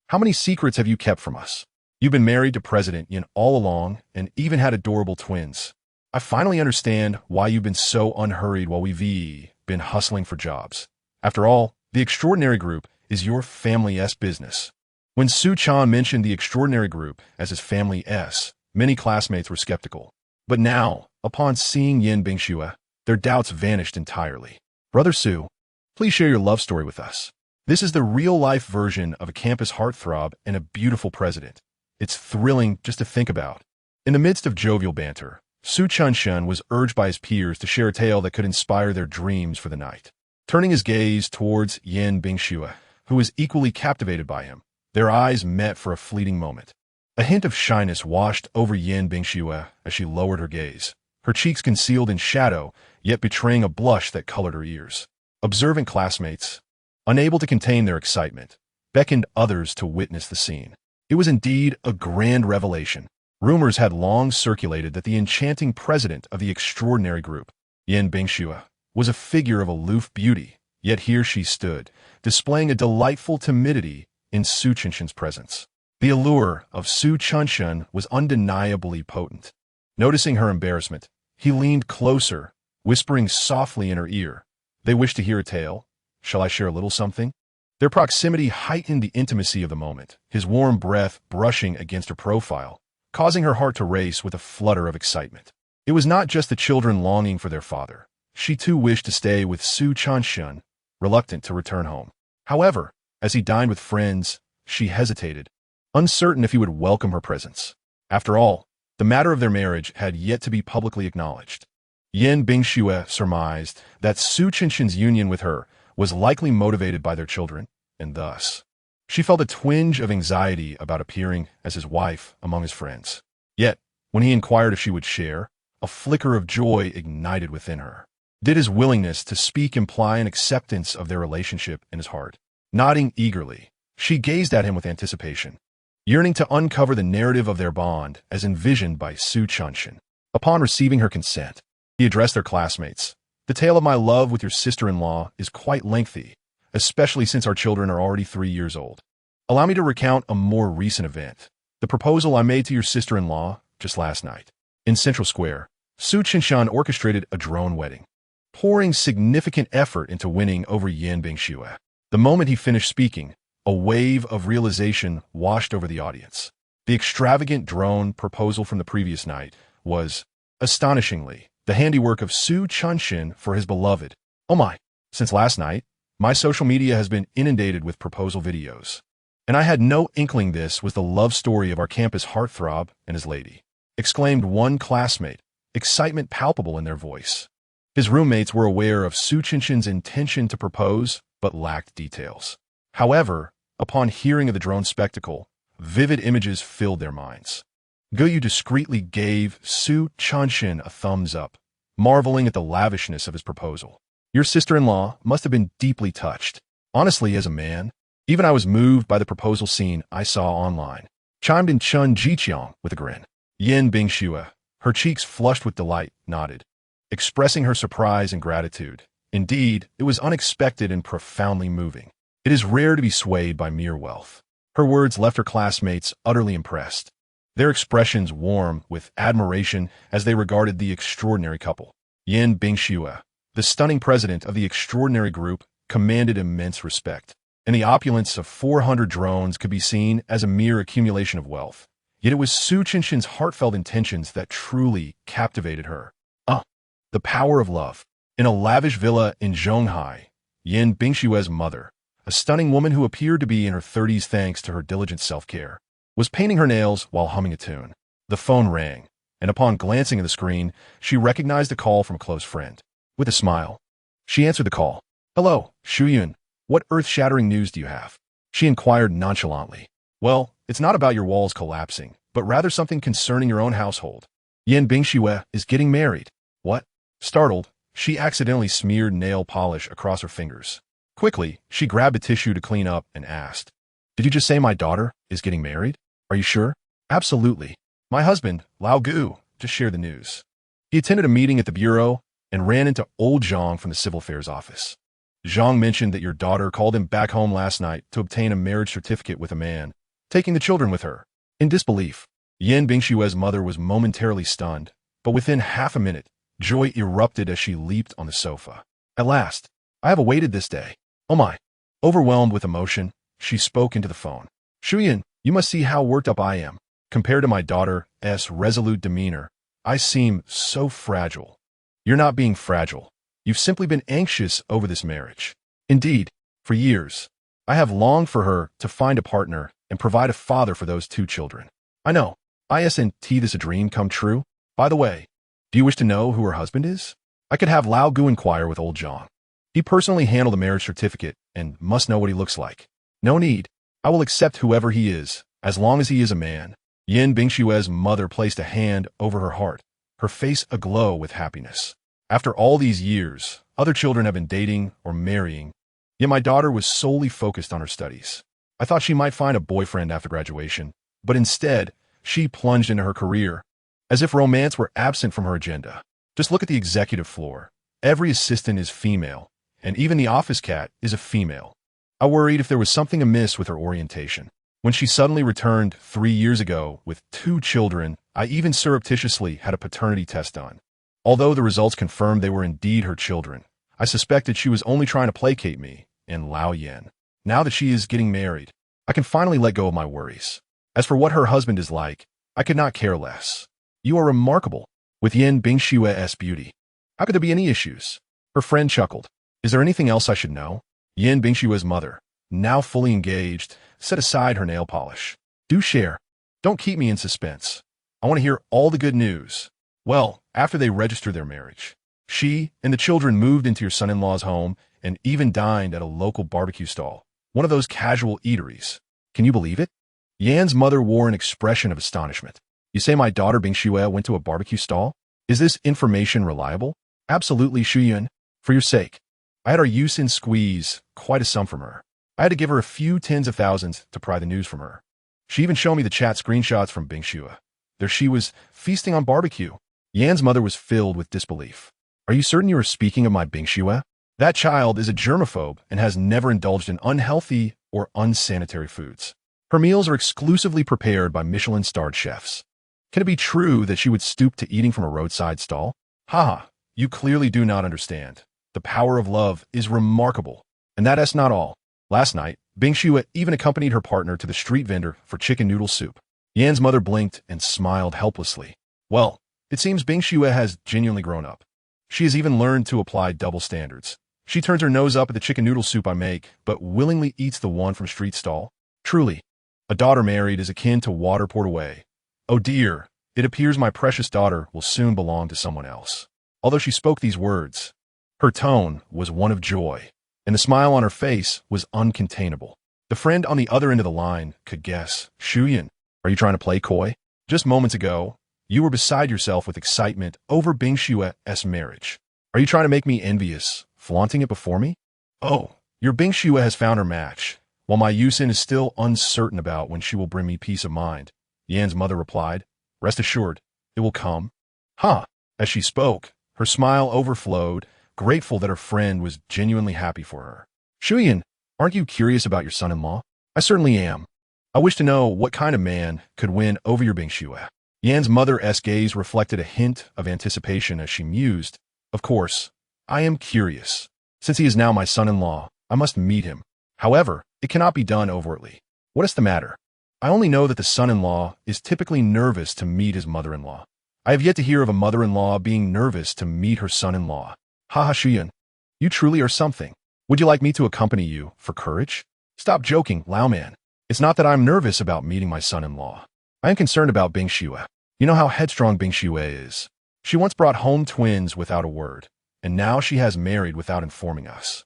how many secrets have you kept from us? You've been married to President Yen all along and even had adorable twins. I finally understand why you've been so unhurried while we've been hustling for jobs. After all, the extraordinary group is your family's business." When Su Chun mentioned the extraordinary group as his family's, many classmates were skeptical. But now, upon seeing Yin Bingxue, their doubts vanished entirely. "Brother Su, please share your love story with us. This is the real-life version of a campus heartthrob and a beautiful president. It's thrilling just to think about." In the midst of jovial banter, Su Chun was urged by his peers to share a tale that could inspire their dreams for the night. Turning his gaze towards Yin Bingxue, who was equally captivated by him, their eyes met for a fleeting moment. A hint of shyness washed over Yin Bingxue as she lowered her gaze, her cheeks concealed in shadow, yet betraying a blush that colored her ears. Observant classmates, unable to contain their excitement, beckoned others to witness the scene. It was indeed a grand revelation. Rumors had long circulated that the enchanting president of the extraordinary group, Yin Bingxue, was a figure of aloof beauty, yet here she stood, displaying a delightful timidity in Su Chun's presence. The allure of Su Chun was undeniably potent. Noticing her embarrassment, he leaned closer, whispering softly in her ear, "They wish to hear a tale. Shall I share a little something?" Their proximity heightened the intimacy of the moment, his warm breath brushing against her profile, causing her heart to race with a flutter of excitement. It was not just the children longing for their father. She too wished to stay with Su Chun, reluctant to return home. However, as he dined with friends, she hesitated, uncertain if he would welcome her presence. After all, the matter of their marriage had yet to be publicly acknowledged. Yin Bingxue surmised that Su Chun's union with her was likely motivated by their children, and thus, she felt a twinge of anxiety about appearing as his wife among his friends. Yet, when he inquired if she would share, a flicker of joy ignited within her. Did his willingness to speak imply an acceptance of their relationship in his heart? Nodding eagerly, she gazed at him with anticipation, yearning to uncover the narrative of their bond as envisioned by Su Chun. Upon receiving her consent, he addressed their classmates. "The tale of my love with your sister-in-law is quite lengthy, especially since our children are already 3 years old. Allow me to recount a more recent event, the proposal I made to your sister-in-law just last night." In Central Square, Su Chun orchestrated a drone wedding, pouring significant effort into winning over Yin Bingxue. The moment he finished speaking, a wave of realization washed over the audience. The extravagant drone proposal from the previous night was, astonishingly, the handiwork of Su Chun for his beloved. "Oh my, since last night, my social media has been inundated with proposal videos. And I had no inkling this was the love story of our campus heartthrob and his lady," exclaimed one classmate, excitement palpable in their voice. His roommates were aware of Su Chun's intention to propose, but lacked details. However, upon hearing of the drone spectacle, vivid images filled their minds. Guyu discreetly gave Su Chun a thumbs up, marveling at the lavishness of his proposal. "Your sister-in-law must have been deeply touched. Honestly, as a man, Even I was moved by the proposal scene I saw online. Chimed in Chun Jiqiang with a grin. Yin Bingxue, her cheeks flushed with delight, nodded, expressing her surprise and gratitude. Indeed, it was unexpected and profoundly moving. It is rare to be swayed by mere wealth. Her words left her classmates utterly impressed, their expressions warm with admiration as they regarded the extraordinary couple. Yin Bingxue, the stunning president of the extraordinary group, commanded immense respect, and the opulence of 400 drones could be seen as a mere accumulation of wealth. Yet it was Su Qinshin's heartfelt intentions that truly captivated her. The power of love. In a lavish villa in Zhonghai, Yin Bingxue's mother, a stunning woman who appeared to be in her 30s thanks to her diligent self-care, was painting her nails while humming a tune. The phone rang, and upon glancing at the screen, she recognized a call from a close friend. With a smile, she answered the call. "Hello, Shuyun. What earth-shattering news do you have?" She inquired nonchalantly. "Well, it's not about your walls collapsing, but rather something concerning your own household. Yin Bingxue is getting married." "What?" Startled, she accidentally smeared nail polish across her fingers. Quickly, she grabbed a tissue to clean up and asked, "Did you just say my daughter is getting married? Are you sure?" "Absolutely. My husband, Lao Gu, just shared the news. He attended a meeting at the bureau and ran into old Zhang from the civil affairs office. Zhang mentioned that your daughter called him back home last night to obtain a marriage certificate with a man, taking the children with her." In disbelief, Yin Bingxue's mother was momentarily stunned, but within half a minute, joy erupted as she leaped on the sofa. "At last, I have awaited this day. Oh my." Overwhelmed with emotion, she spoke into the phone. "Shuyan, you must see how worked up I am. Compared to my daughter's resolute demeanor, I seem so fragile." "You're not being fragile. You've simply been anxious over this marriage. Indeed, for years, I have longed for her to find a partner and provide a father for those 2 children. I know. Isn't this a dream come true? By the way, do you wish to know who her husband is?" I could have Lao Gu inquire with old Zhang. He personally handled the marriage certificate and must know what he looks like. "No need. I will accept whoever he is, as long as he is a man." Yin Bingxue's mother placed a hand over her heart, her face aglow with happiness. "After all these years, other children have been dating or marrying, yet my daughter was solely focused on her studies. I thought she might find a boyfriend after graduation, but instead, she plunged into her career, as if romance were absent from her agenda. Just look at the executive floor. Every assistant is female, and even the office cat is a female. I worried if there was something amiss with her orientation. When she suddenly returned 3 years ago with 2 children, I even surreptitiously had a paternity test done. Although the results confirmed they were indeed her children, I suspected she was only trying to placate me and Lao Yen. Now that she is getting married, I can finally let go of my worries. As for what her husband is like, I could not care less. You are remarkable, with Yin Bingxue's beauty. How could there be any issues?" Her friend chuckled. "Is there anything else I should know?" Yin Bingxue's mother, now fully engaged, set aside her nail polish. "Do share. Don't keep me in suspense. I want to hear all the good news." "Well, after they registered their marriage, she and the children moved into your son-in-law's home and even dined at a local barbecue stall, one of those casual eateries. Can you believe it?" Yan's mother wore an expression of astonishment. "You say my daughter Bingxue went to a barbecue stall? Is this information reliable?" "Absolutely, Shuyun. For your sake. I had our Yusin squeeze quite a sum from her. I had to give her a few tens of thousands to pry the news from her. She even showed me the chat screenshots from Bingxue. There she was, feasting on barbecue." Yan's mother was filled with disbelief. "Are you certain you are speaking of my Bingxue? That child is a germaphobe and has never indulged in unhealthy or unsanitary foods. Her meals are exclusively prepared by Michelin-starred chefs. Can it be true that she would stoop to eating from a roadside stall? Haha, you clearly do not understand. The power of love is remarkable. And that's not all. Last night, Bingxue even accompanied her partner to the street vendor for chicken noodle soup." Yan's mother blinked and smiled helplessly. "Well, it seems Bingxue has genuinely grown up. She has even learned to apply double standards. She turns her nose up at the chicken noodle soup I make, but willingly eats the one from street stall. Truly, a daughter married is akin to water poured away. Oh dear, it appears my precious daughter will soon belong to someone else." Although she spoke these words, her tone was one of joy, and the smile on her face was uncontainable. The friend on the other end of the line could guess. "Shuyan, are you trying to play coy? Just moments ago, you were beside yourself with excitement over Bingxue's marriage. Are you trying to make me envious, flaunting it before me? Oh, your Bingxue has found her match. While my Yusin is still uncertain about when she will bring me peace of mind, Yan's mother replied, rest assured, it will come. Huh. As she spoke, her smile overflowed, grateful that her friend was genuinely happy for her. Shuyan, aren't you curious about your son-in-law? I certainly am. I wish to know what kind of man could win over your Bingxue. Yan's mother's gaze reflected a hint of anticipation as she mused, of course, I am curious. Since he is now my son-in-law, I must meet him. However, it cannot be done overtly. What is the matter? I only know that the son-in-law is typically nervous to meet his mother-in-law. I have yet to hear of a mother-in-law being nervous to meet her son-in-law. Haha, Shuyan, you truly are something. Would you like me to accompany you for courage? Stop joking, Lao Man. It's not that I'm nervous about meeting my son-in-law. I am concerned about Bingxue. You know how headstrong Bingxue is. She once brought home twins without a word, and now she has married without informing us.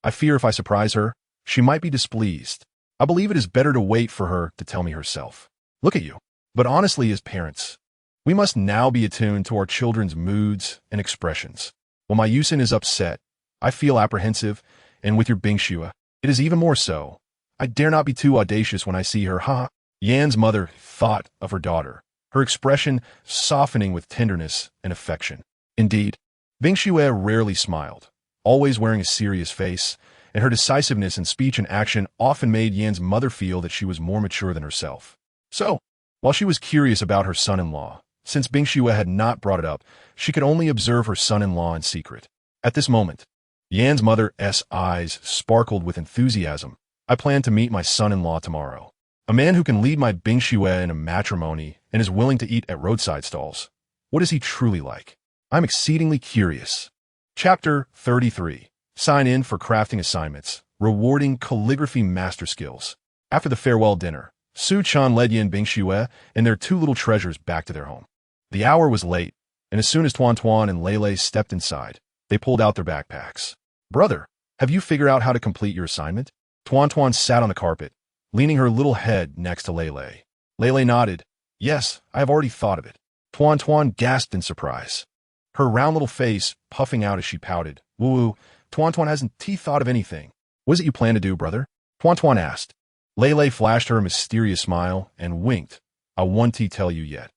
I fear if I surprise her, she might be displeased. I believe it is better to wait for her to tell me herself. Look at you. But honestly, as parents, we must now be attuned to our children's moods and expressions. When my Yusin is upset, I feel apprehensive, and with your Bingxue, it is even more so. I dare not be too audacious when I see her, ha. Yan's mother thought of her daughter, her expression softening with tenderness and affection. Indeed, Bingxue rarely smiled, always wearing a serious face, and her decisiveness in speech and action often made Yan's mother feel that she was more mature than herself. So, while she was curious about her son-in-law, since Bingxue had not brought it up, she could only observe her son-in-law in secret. At this moment, Yan's mother's eyes sparkled with enthusiasm. I plan to meet my son-in-law tomorrow. A man who can lead my Bingxue in a matrimony and is willing to eat at roadside stalls. What is he truly like? I'm exceedingly curious. Chapter 33. Sign in for crafting assignments, rewarding calligraphy master skills. After the farewell dinner, Su Chan led Yan Bingxue and their two little treasures back to their home. The hour was late, and as soon as Tuan Tuan and Lele stepped inside, they pulled out their backpacks. Brother, have you figured out how to complete your assignment? Tuan Tuan sat on the carpet, leaning her little head next to Lele. Lele nodded. Yes, I have already thought of it. Tuan Tuan gasped in surprise, her round little face puffing out as she pouted. Woo-woo, Tuan Tuan hasn't thought of anything. What is it you plan to do, brother? Tuan Tuan asked. Lele flashed her a mysterious smile and winked. I won't tell you yet.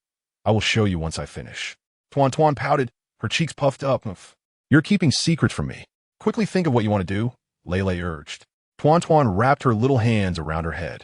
I will show you once I finish. Tuan Tuan pouted, her cheeks puffed up. You're keeping secrets from me. Quickly think of what you want to do, Lele urged. Tuan Tuan wrapped her little hands around her head,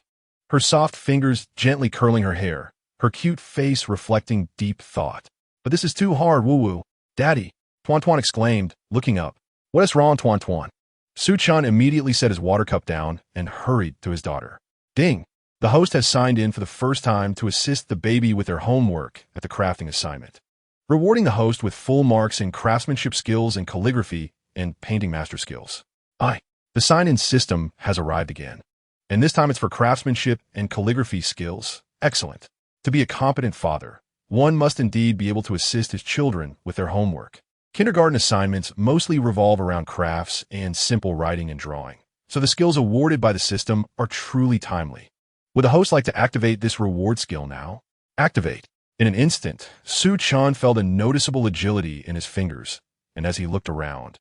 her soft fingers gently curling her hair, her cute face reflecting deep thought. But this is too hard, woo-woo. Daddy, Tuan Tuan exclaimed, looking up. What is wrong, Tuan Tuan? Su Chan immediately set his water cup down and hurried to his daughter. Ding! The host has signed in for the first time to assist the baby with their homework at the crafting assignment, rewarding the host with full marks in craftsmanship skills and calligraphy and painting master skills. The sign-in system has arrived again, and this time it's for craftsmanship and calligraphy skills. Excellent. To be a competent father, one must indeed be able to assist his children with their homework. Kindergarten assignments mostly revolve around crafts and simple writing and drawing, so the skills awarded by the system are truly timely. Would the host like to activate this reward skill now? Activate. In an instant, Su Chan felt a noticeable agility in his fingers, and as he looked around,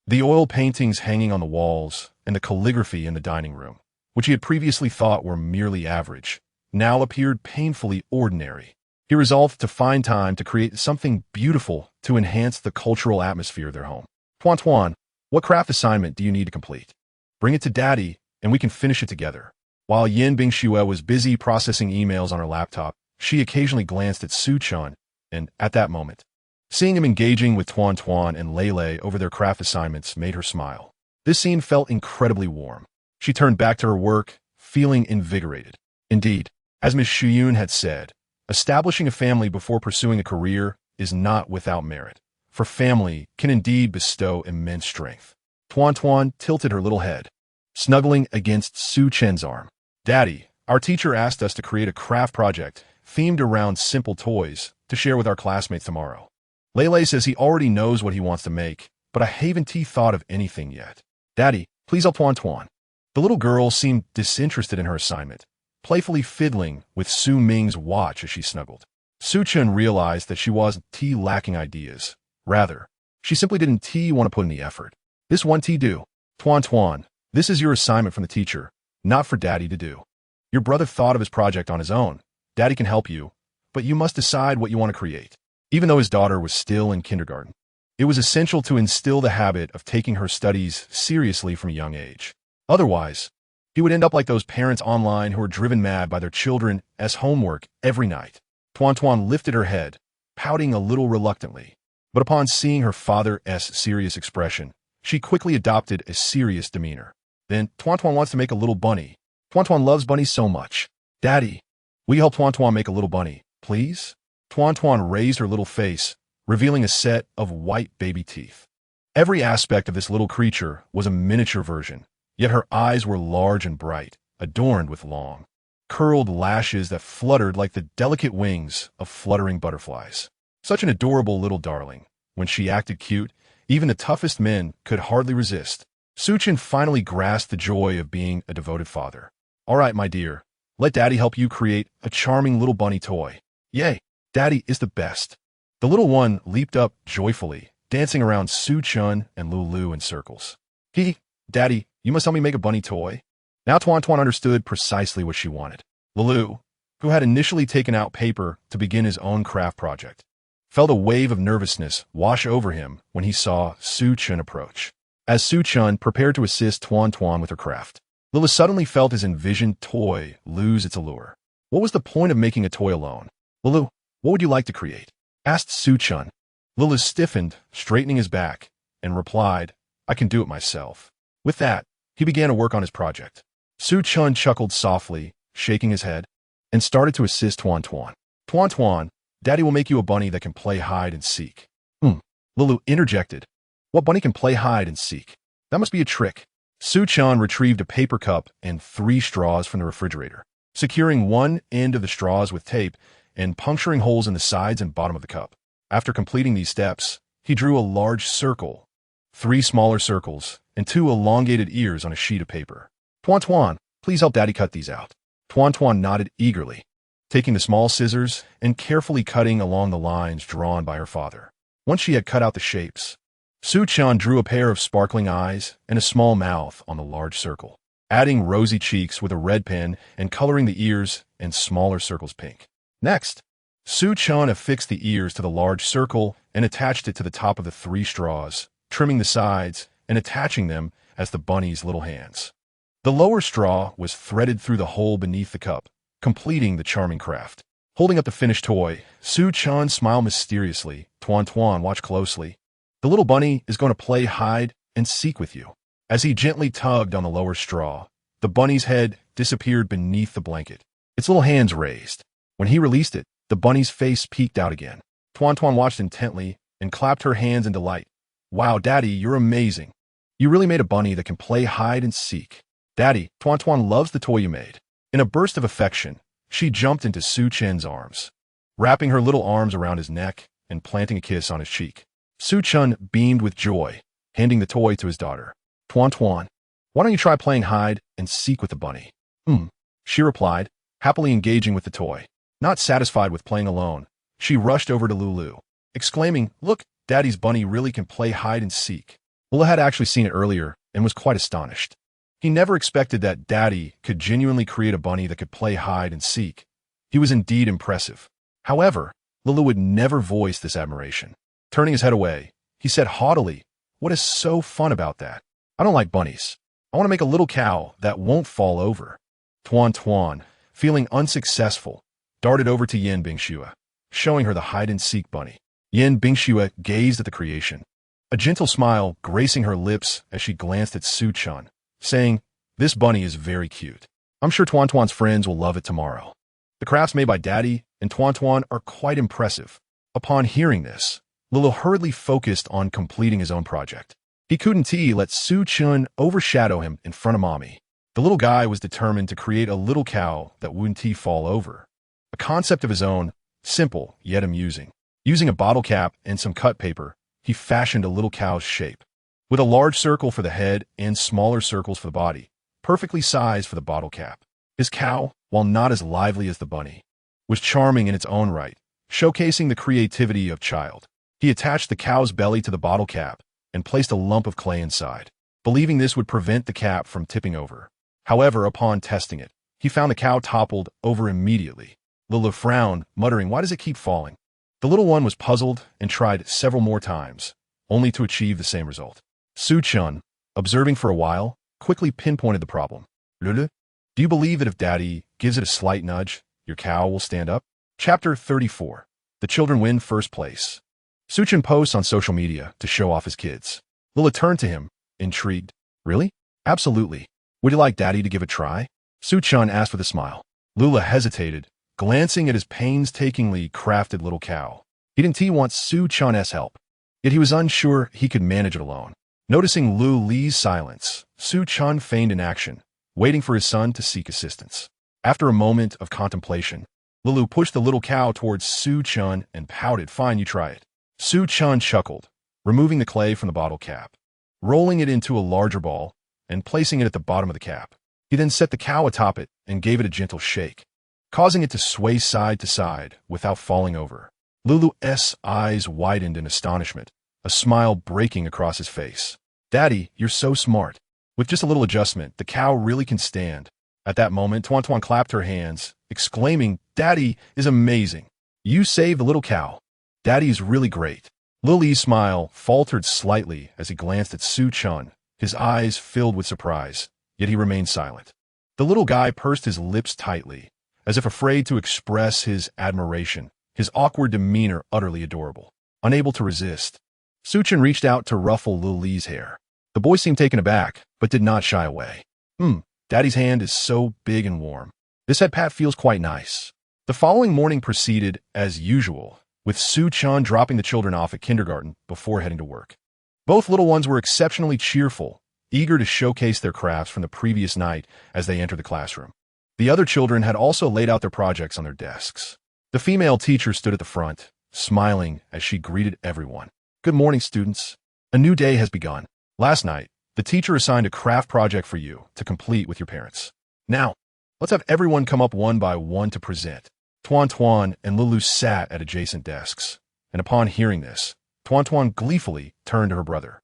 the oil paintings hanging on the walls and the calligraphy in the dining room, which he had previously thought were merely average, now appeared painfully ordinary. He resolved to find time to create something beautiful to enhance the cultural atmosphere of their home. Tuan Tuan, what craft assignment do you need to complete? Bring it to Daddy, and we can finish it together. While Yan Bingxue was busy processing emails on her laptop, she occasionally glanced at Su Chan, and at that moment, seeing him engaging with Tuan Tuan and Lele over their craft assignments made her smile. This scene felt incredibly warm. She turned back to her work, feeling invigorated. Indeed, as Ms. Shuyun had said, establishing a family before pursuing a career is not without merit, for family can indeed bestow immense strength. Tuan Tuan tilted her little head, snuggling against Su Chen's arm. Daddy, our teacher asked us to create a craft project themed around simple toys to share with our classmates tomorrow. Lele says he already knows what he wants to make, but I haven't thought of anything yet. Daddy, please help Tuan Tuan. The little girl seemed disinterested in her assignment, playfully fiddling with Su Ming's watch as she snuggled. Su Chen realized that she wasn't lacking ideas. Rather, she simply didn't want to put in the effort. This one do. Tuan Tuan, this is your assignment from the teacher. not for Daddy to do. Your brother thought of his project on his own. Daddy can help you, but you must decide what you want to create. Even though his daughter was still in kindergarten, it was essential to instill the habit of taking her studies seriously from a young age. Otherwise, he would end up like those parents online who are driven mad by their children's homework every night. Tuan Tuan lifted her head, pouting a little reluctantly. But upon seeing her father's serious expression, she quickly adopted a serious demeanor. Then, Tuan Tuan wants to make a little bunny. Tuan Tuan loves bunnies so much. Daddy, will you help Tuan Tuan make a little bunny, please? Tuan Tuan raised her little face, revealing a set of white baby teeth. Every aspect of this little creature was a miniature version, yet her eyes were large and bright, adorned with long, curled lashes that fluttered like the delicate wings of fluttering butterflies. Such an adorable little darling. When she acted cute, even the toughest men could hardly resist. Suchin finally grasped the joy of being a devoted father. All right, my dear, let Daddy help you create a charming little bunny toy. Yay, Daddy is the best. The little one leaped up joyfully, dancing around Su-chun and Lulu in circles. Daddy, you must help me make a bunny toy. Now Tuan Tuan understood precisely what she wanted. Lulu, who had initially taken out paper to begin his own craft project, felt a wave of nervousness wash over him when he saw Su-chun approach. As Su-chun prepared to assist Tuan Tuan with her craft, Lulu suddenly felt his envisioned toy lose its allure. What was the point of making a toy alone? Lulu, what would you like to create? Asked Su-chun. Lulu stiffened, straightening his back, and replied, I can do it myself. With that, he began to work on his project. Su-chun chuckled softly, shaking his head, and started to assist Tuan Tuan. Tuan Tuan, Daddy will make you a bunny that can play hide and seek. Lulu interjected. What bunny can play hide and seek? That must be a trick. Su-chun retrieved a paper cup and 3 straws from the refrigerator, securing one end of the straws with tape and puncturing holes in the sides and bottom of the cup. After completing these steps, he drew a large circle, 3 smaller circles, and 2 elongated ears on a sheet of paper. Tuan Tuan, please help Daddy cut these out. Tuan Tuan nodded eagerly, taking the small scissors and carefully cutting along the lines drawn by her father. Once she had cut out the shapes, Su-chun drew a pair of sparkling eyes and a small mouth on the large circle, adding rosy cheeks with a red pen and coloring the ears and smaller circles pink. Next, Su-chun affixed the ears to the large circle and attached it to the top of the 3 straws, trimming the sides and attaching them as the bunny's little hands. The lower straw was threaded through the hole beneath the cup, completing the charming craft. Holding up the finished toy, Su-chun smiled mysteriously. Tuan Tuan, watch closely. The little bunny is going to play hide and seek with you. As he gently tugged on the lower straw, the bunny's head disappeared beneath the blanket, its little hands raised. When he released it, the bunny's face peeked out again. Tuan Tuan watched intently and clapped her hands in delight. Wow, Daddy, you're amazing. You really made a bunny that can play hide and seek. Daddy, Tuan Tuan loves the toy you made. In a burst of affection, she jumped into Su-chun's arms, wrapping her little arms around his neck and planting a kiss on his cheek. Su-chun beamed with joy, handing the toy to his daughter. Tuan Tuan, why don't you try playing hide and seek with the bunny? She replied, happily engaging with the toy. Not satisfied with playing alone, she rushed over to Lulu, exclaiming, look, Daddy's bunny really can play hide and seek. Lulu had actually seen it earlier and was quite astonished. He never expected that Daddy could genuinely create a bunny that could play hide and seek. He was indeed impressive. However, Lulu would never voice this admiration. Turning his head away, he said haughtily, what is so fun about that? I don't like bunnies. I want to make a little cow that won't fall over. Tuan Tuan, feeling unsuccessful, darted over to Yin Bingxue, showing her the hide-and-seek bunny. Yin Bingxue gazed at the creation, a gentle smile gracing her lips as she glanced at Su-chun, saying, this bunny is very cute. I'm sure Tuan Tuan's friends will love it tomorrow. The crafts made by Daddy and Tuan Tuan are quite impressive. Upon hearing this, Lulu hurriedly focused on completing his own project. He couldn't let Su-chun overshadow him in front of Mommy. The little guy was determined to create a little cow that wouldn't fall over. A concept of his own, simple yet amusing. Using a bottle cap and some cut paper, he fashioned a little cow's shape, with a large circle for the head and smaller circles for the body, perfectly sized for the bottle cap. His cow, while not as lively as the bunny, was charming in its own right, showcasing the creativity of child. He attached the cow's belly to the bottle cap and placed a lump of clay inside, believing this would prevent the cap from tipping over. However, upon testing it, he found the cow toppled over immediately. Lulu frowned, muttering, "Why does it keep falling?" The little one was puzzled and tried several more times, only to achieve the same result. Su-chun, observing for a while, quickly pinpointed the problem. "Lulu, do you believe that if Daddy gives it a slight nudge, your cow will stand up?" Chapter 34. The children win first place. Su-chun posts on social media to show off his kids. Lulu turned to him, intrigued. "Really?" "Absolutely. Would you like Daddy to give it a try?" Su-chun asked with a smile. Lula hesitated, glancing at his painstakingly crafted little cow. He didn't want Su-chun's help, yet he was unsure he could manage it alone. Noticing Lu Li's silence, Su-chun feigned inaction, waiting for his son to seek assistance. After a moment of contemplation, Lulu pushed the little cow towards Su-chun and pouted, "Fine, you try it." Su-chun chuckled, removing the clay from the bottle cap, rolling it into a larger ball, and placing it at the bottom of the cap. He then set the cow atop it and gave it a gentle shake, causing it to sway side to side without falling over. Lulu's eyes widened in astonishment, a smile breaking across his face. "Daddy, you're so smart. With just a little adjustment, the cow really can stand." At that moment, Tuan clapped her hands, exclaiming, "Daddy is amazing. You saved the little cow. Daddy is really great." Lily's smile faltered slightly as he glanced at Su-chun, his eyes filled with surprise, yet he remained silent. The little guy pursed his lips tightly, as if afraid to express his admiration, his awkward demeanor utterly adorable. Unable to resist, Su-chun reached out to ruffle Lily's hair. The boy seemed taken aback, but did not shy away. Daddy's hand is so big and warm. This head pat feels quite nice." The following morning proceeded as usual, with Su-chun dropping the children off at kindergarten before heading to work. Both little ones were exceptionally cheerful, eager to showcase their crafts from the previous night as they entered the classroom. The other children had also laid out their projects on their desks. The female teacher stood at the front, smiling as she greeted everyone. "Good morning, students. A new day has begun. Last night, the teacher assigned a craft project for you to complete with your parents. Now, let's have everyone come up one by one to present." Tuan and Lulu sat at adjacent desks, and upon hearing this, Tuan gleefully turned to her brother.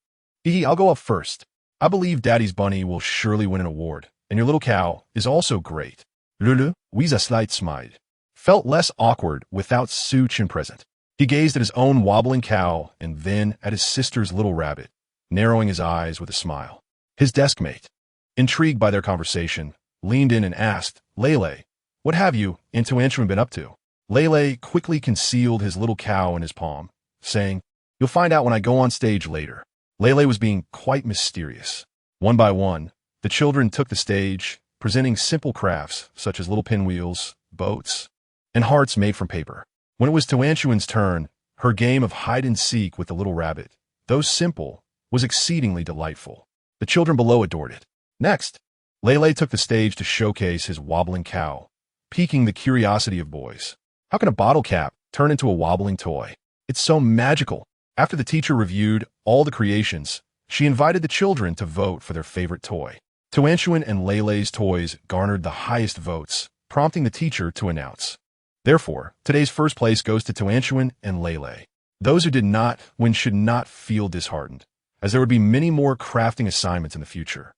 I'll go up first. I believe Daddy's bunny will surely win an award, and your little cow is also great." Lulu, with a slight smile, felt less awkward without Su-chun present. He gazed at his own wobbling cow and then at his sister's little rabbit, narrowing his eyes with a smile. His deskmate, intrigued by their conversation, leaned in and asked, "Lele, what have you and Tuan been up to?" Lele quickly concealed his little cow in his palm, saying, "You'll find out when I go on stage later." Lele was being quite mysterious. One by one, the children took the stage, presenting simple crafts such as little pinwheels, boats, and hearts made from paper. When it was Tuan's turn, her game of hide-and-seek with the little rabbit, though simple, was exceedingly delightful. The children below adored it. Next, Lele took the stage to showcase his wobbling cow, piquing the curiosity of boys. How can a bottle cap turn into a wobbling toy? It's so magical. After the teacher reviewed all the creations, she invited the children to vote for their favorite toy. Tuan and Lele's toys garnered the highest votes, prompting the teacher to announce. Therefore, today's first place goes to Tuan and Lele. Those who did not win should not feel disheartened, as there would be many more crafting assignments in the future.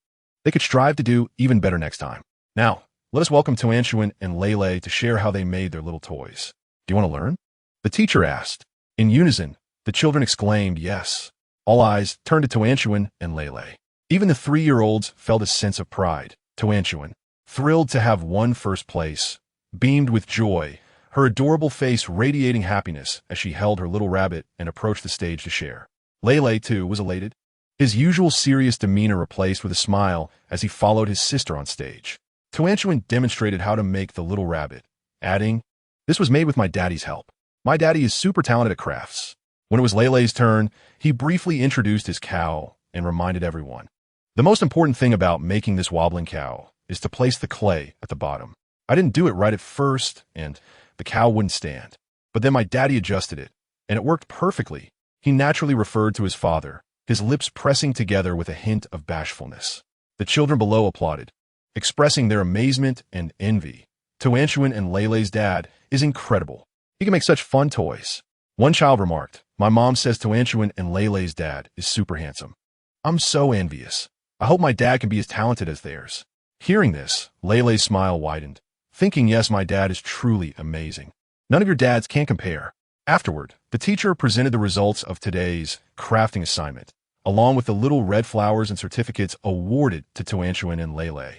They could strive to do even better next time. Now, let us welcome Tuan and Lele to share how they made their little toys. "Do you want to learn?" the teacher asked. In unison, the children exclaimed yes. All eyes turned to Tuan and Lele. Even the 3-year-olds felt a sense of pride. Tuan, thrilled to have won first place, beamed with joy, her adorable face radiating happiness as she held her little rabbit and approached the stage to share. Lele, too, was elated, his usual serious demeanor replaced with a smile as he followed his sister on stage. Tuan demonstrated how to make the little rabbit, adding, "This was made with my daddy's help. My daddy is super talented at crafts." When it was Lele's turn, he briefly introduced his cow and reminded everyone, "The most important thing about making this wobbling cow is to place the clay at the bottom. I didn't do it right at first, and the cow wouldn't stand. But then my daddy adjusted it, and it worked perfectly." He naturally referred to his father, his lips pressing together with a hint of bashfulness. The children below applauded, expressing their amazement and envy. Tuan and Lele's dad is incredible. He can make such fun toys. One child remarked, "My mom says Tuan and Lele's dad is super handsome. I'm so envious. I hope my dad can be as talented as theirs." Hearing this, Leilei's smile widened, thinking, yes, my dad is truly amazing. None of your dads can compare. Afterward, the teacher presented the results of today's crafting assignment, along with the little red flowers and certificates awarded to Tuanshuan and Leilei.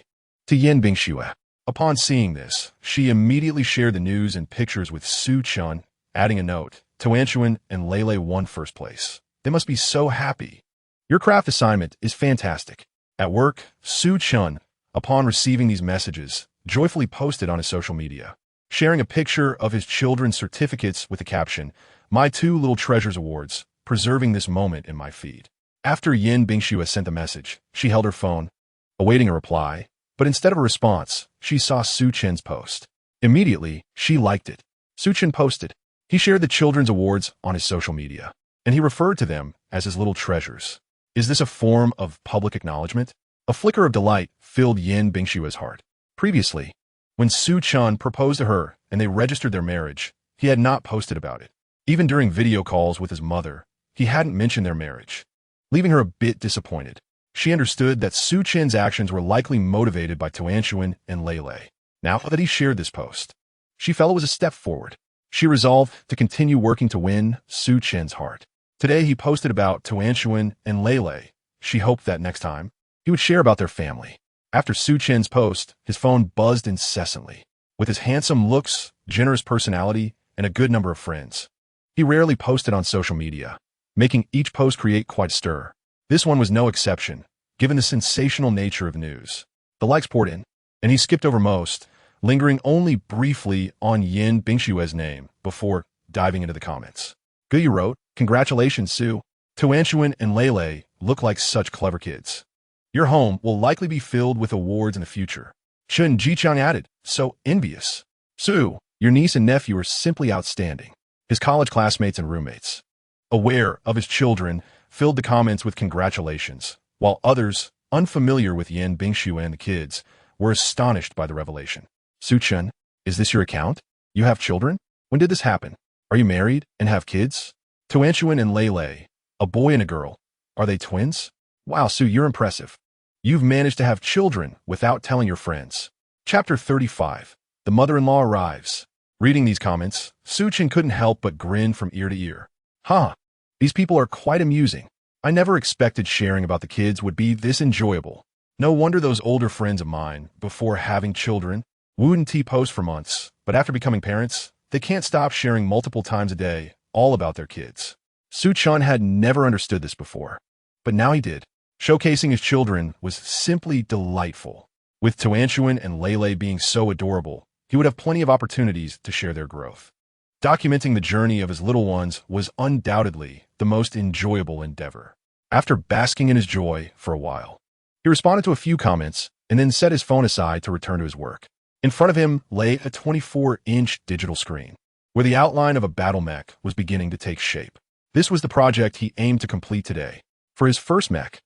To Yin Bingxue. Upon seeing this, she immediately shared the news and pictures with Su Chun, adding a note, Tuanshuan and Leilei won first place. They must be so happy. Your craft assignment is fantastic. At work, Su Chun, upon receiving these messages, joyfully posted on his social media, sharing a picture of his children's certificates with the caption, My two little treasures awards, preserving this moment in my feed. After Yin Bingxue sent the message, she held her phone, awaiting a reply, but instead of a response, she saw Su Chen's post. Immediately, she liked it. Su Chen posted. He shared the children's awards on his social media, and he referred to them as his little treasures. Is this a form of public acknowledgement? A flicker of delight filled Yin Bingxue's heart. Previously, when Su Chun proposed to her and they registered their marriage, he had not posted about it. Even during video calls with his mother, he hadn't mentioned their marriage, leaving her a bit disappointed. She understood that Su Chen's actions were likely motivated by Tuanshuan and Leilei. Now that he shared this post, she felt it was a step forward. She resolved to continue working to win Su Chen's heart. Today he posted about Tuanshuan and Leilei. She hoped that next time, he would share about their family. After Su Chen's post, his phone buzzed incessantly. With his handsome looks, generous personality, and a good number of friends, he rarely posted on social media, making each post create quite a stir. This one was no exception, given the sensational nature of the news. The likes poured in, and he skipped over most, lingering only briefly on Yin Bingxue's name before diving into the comments. Guyu wrote, Congratulations, Su. Tuanshuan and Leilei look like such clever kids. Your home will likely be filled with awards in the future. Chun Jichang added, so envious. Su, your niece and nephew are simply outstanding. His college classmates and roommates, aware of his children, filled the comments with congratulations, while others, unfamiliar with Yin Bingxue and the kids, were astonished by the revelation. Su Chun, is this your account? You have children? When did this happen? Are you married and have kids? Tuanshuan and Leilei, a boy and a girl. Are they twins? Wow, Su, you're impressive. You've managed to have children without telling your friends. Chapter 35. The mother-in-law arrives. Reading these comments, Su Chen couldn't help but grin from ear to ear. Huh, these people are quite amusing. I never expected sharing about the kids would be this enjoyable. No wonder those older friends of mine, before having children, wouldn't post for months, but after becoming parents, they can't stop sharing multiple times a day, all about their kids. Su Chun had never understood this before, but now he did. Showcasing his children was simply delightful. With Tuanshuan and Leilei being so adorable, he would have plenty of opportunities to share their growth. Documenting the journey of his little ones was undoubtedly the most enjoyable endeavor. After basking in his joy for a while, he responded to a few comments and then set his phone aside to return to his work. In front of him lay a 24-inch digital screen, where the outline of a battle mech was beginning to take shape. This was the project he aimed to complete today. For his first mech,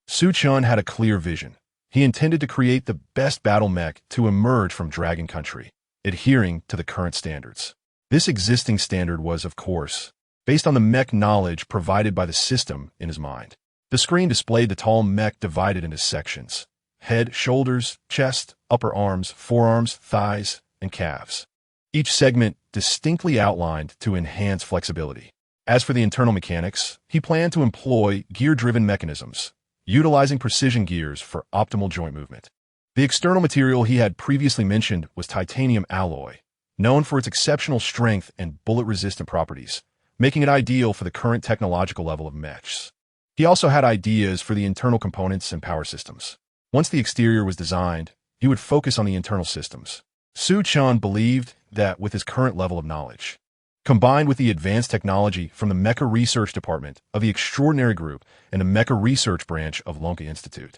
Su Chun had a clear vision. He intended to create the best battle mech to emerge from Dragon Country, adhering to the current standards. This existing standard was, of course, based on the mech knowledge provided by the system in his mind. The screen displayed the tall mech divided into sections: head, shoulders, chest, upper arms, forearms, thighs, and calves. Each segment distinctly outlined to enhance flexibility. As for the internal mechanics, he planned to employ gear-driven mechanisms, utilizing precision gears for optimal joint movement. The external material he had previously mentioned was titanium alloy, known for its exceptional strength and bullet-resistant properties, making it ideal for the current technological level of mechs. He also had ideas for the internal components and power systems. Once the exterior was designed, he would focus on the internal systems. Su Chun believed that with his current level of knowledge, combined with the advanced technology from the Mecha Research Department of the Extraordinary Group and the Mecha Research Branch of Lonka Institute,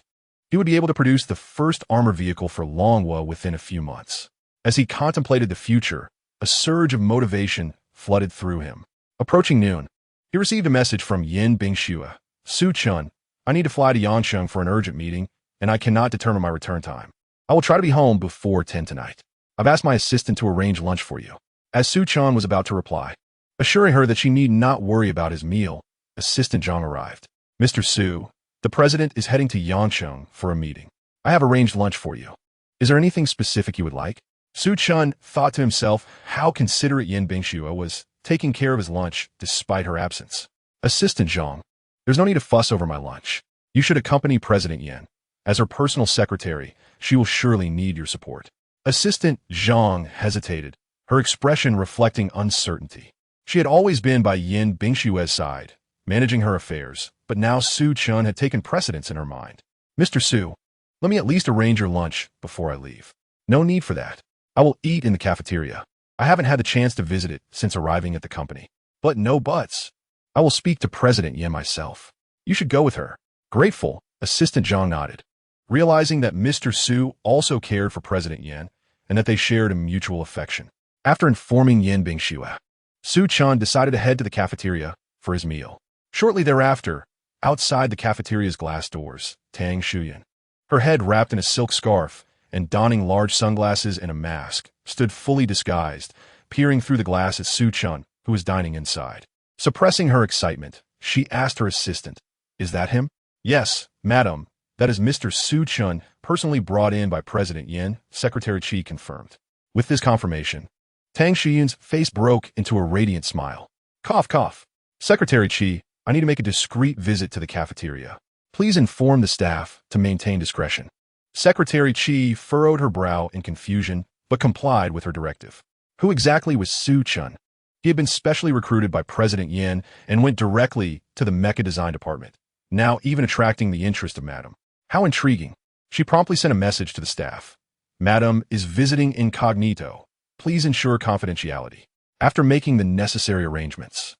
he would be able to produce the first armor vehicle for Longwa within a few months. As he contemplated the future, a surge of motivation flooded through him. Approaching noon, he received a message from Yin Bingxue. Su Chun, I need to fly to Yancheng for an urgent meeting, and I cannot determine my return time. I will try to be home before 10 tonight. I've asked my assistant to arrange lunch for you. As Su Chun was about to reply, assuring her that she need not worry about his meal, Assistant Zhang arrived. Mr. Su, the president is heading to Yancheng for a meeting. I have arranged lunch for you. Is there anything specific you would like? Su Chun thought to himself how considerate Yin Bingxue was taking care of his lunch despite her absence. Assistant Zhang, there's no need to fuss over my lunch. You should accompany President Yin. As her personal secretary, she will surely need your support. Assistant Zhang hesitated, her expression reflecting uncertainty. She had always been by Yin Bingxue's side, managing her affairs, but now Su Chun had taken precedence in her mind. Mr. Su, let me at least arrange your lunch before I leave. No need for that. I will eat in the cafeteria. I haven't had the chance to visit it since arriving at the company. But no buts. I will speak to President Yin myself. You should go with her. Grateful, Assistant Zhang nodded, realizing that Mr. Su also cared for President Yin and that they shared a mutual affection. After informing Yin Bingxue, Su Chun decided to head to the cafeteria for his meal. Shortly thereafter, outside the cafeteria's glass doors, Tang Shuyan, her head wrapped in a silk scarf and donning large sunglasses and a mask, stood fully disguised, peering through the glass at Su Chun, who was dining inside. Suppressing her excitement, she asked her assistant, "Is that him?" "Yes, madam. That is Mr. Su Chun, personally brought in by President Yin," Secretary Qi confirmed. With this confirmation, Tang Shiyun's face broke into a radiant smile. Cough, cough. Secretary Qi, I need to make a discreet visit to the cafeteria. Please inform the staff to maintain discretion. Secretary Qi furrowed her brow in confusion, but complied with her directive. Who exactly was Su Chun? He had been specially recruited by President Yin and went directly to the mecha design department, now even attracting the interest of Madam. How intriguing. She promptly sent a message to the staff. Madam is visiting incognito. Please ensure confidentiality. After making the necessary arrangements,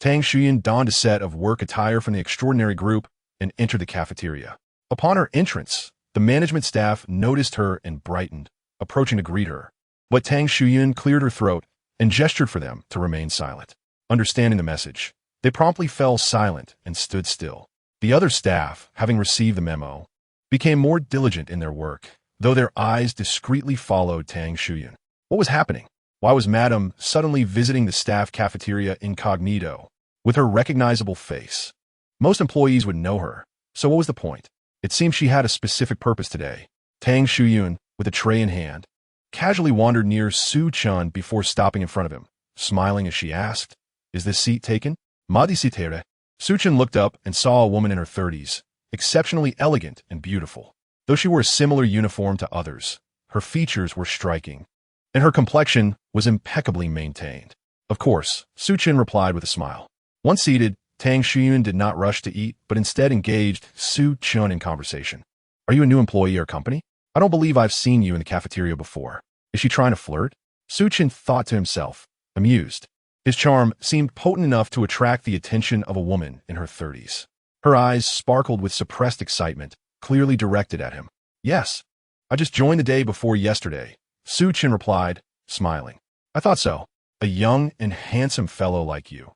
Tang Shuyan donned a set of work attire from the extraordinary group and entered the cafeteria. Upon her entrance, the management staff noticed her and brightened, approaching to greet her. But Tang Shuyan cleared her throat and gestured for them to remain silent. Understanding the message, they promptly fell silent and stood still. The other staff, having received the memo, became more diligent in their work, though their eyes discreetly followed Tang Shuyan. What was happening? Why was Madam suddenly visiting the staff cafeteria incognito, with her recognizable face? Most employees would know her, so what was the point? It seemed she had a specific purpose today. Tang Shuyan, with a tray in hand, casually wandered near Su Chun before stopping in front of him, smiling as she asked, "Is this seat taken?" "Madisitere." Su Chun looked up and saw a woman in her 30s, exceptionally elegant and beautiful. Though she wore a similar uniform to others, her features were striking, and her complexion was impeccably maintained. Of course, Su Chun replied with a smile. Once seated, Tang Shuyun did not rush to eat, but instead engaged Su Chun in conversation. "Are you a new employee at our company? I don't believe I've seen you in the cafeteria before. Is she trying to flirt?" Su Chun thought to himself, amused. His charm seemed potent enough to attract the attention of a woman in her 30s. Her eyes sparkled with suppressed excitement, clearly directed at him. "Yes. I just joined the day before yesterday," Su Chun replied, smiling. "I thought so. A young and handsome fellow like you.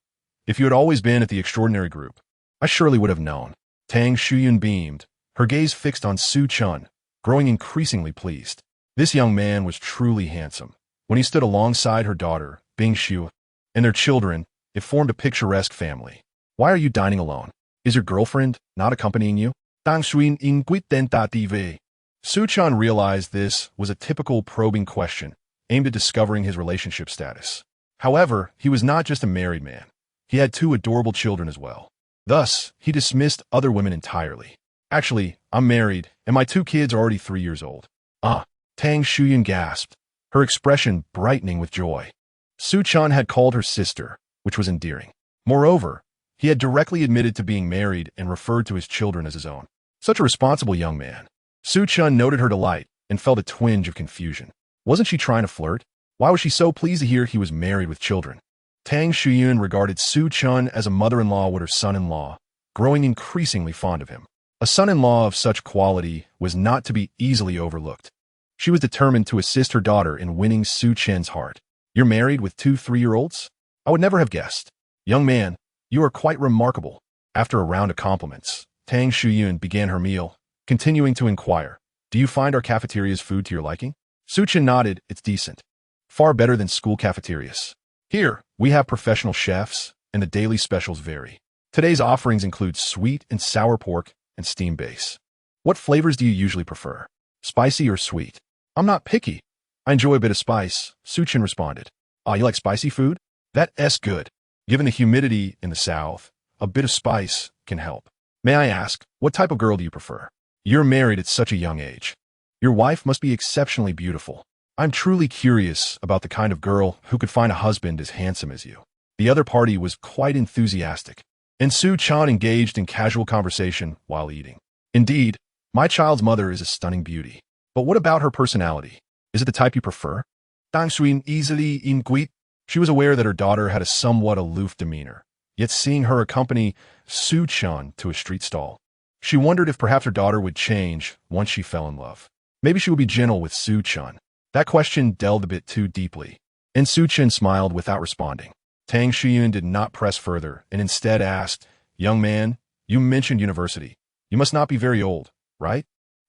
If you had always been at the extraordinary group, I surely would have known." Tang Shuyun beamed, her gaze fixed on Su Chun, growing increasingly pleased. This young man was truly handsome. When he stood alongside her daughter, Bingxue, and their children, it formed a picturesque family. "Why are you dining alone? Is your girlfriend not accompanying you?" Tang Shuyun inquit tentative. Su Chun realized this was a typical probing question, aimed at discovering his relationship status. However, he was not just a married man. He had 2 adorable children as well. Thus, he dismissed other women entirely. "Actually, I'm married, and my 2 kids are already 3 years old." "Ah," Tang Shuyun gasped, her expression brightening with joy. Su Chun had called her sister, which was endearing. Moreover, he had directly admitted to being married and referred to his children as his own. Such a responsible young man. Su Chun noted her delight and felt a twinge of confusion. Wasn't she trying to flirt? Why was she so pleased to hear he was married with children? Tang Shuyun regarded Su Chun as a mother-in-law would her son-in-law, growing increasingly fond of him. A son-in-law of such quality was not to be easily overlooked. She was determined to assist her daughter in winning Su Chen's heart. "You're married with 2 3-year-olds? I would never have guessed. Young man, you are quite remarkable." After a round of compliments, Tang Shuyun began her meal, continuing to inquire, "Do you find our cafeteria's food to your liking?" Su Chen nodded, "It's decent. Far better than school cafeterias. Here, we have professional chefs, and the daily specials vary. Today's offerings include sweet and sour pork and steamed base. What flavors do you usually prefer? Spicy or sweet?" I'm not picky. I enjoy a bit of spice, Suchin responded. Ah, you like spicy food? That's good. Given the humidity in the south, a bit of spice can help. May I ask, what type of girl do you prefer? You're married at such a young age. Your wife must be exceptionally beautiful. I'm truly curious about the kind of girl who could find a husband as handsome as you. The other party was quite enthusiastic, and Su-chan engaged in casual conversation while eating. Indeed, my child's mother is a stunning beauty. But what about her personality? Is it the type you prefer? Tang Xuin easily inquit. She was aware that her daughter had a somewhat aloof demeanor, yet seeing her accompany Su-chan to a street stall, she wondered if perhaps her daughter would change once she fell in love. Maybe she would be gentle with Su-chan. That question delved a bit too deeply, and Su-chan smiled without responding. Tang Shiyun did not press further and instead asked, Young man, you mentioned university. You must not be very old, right?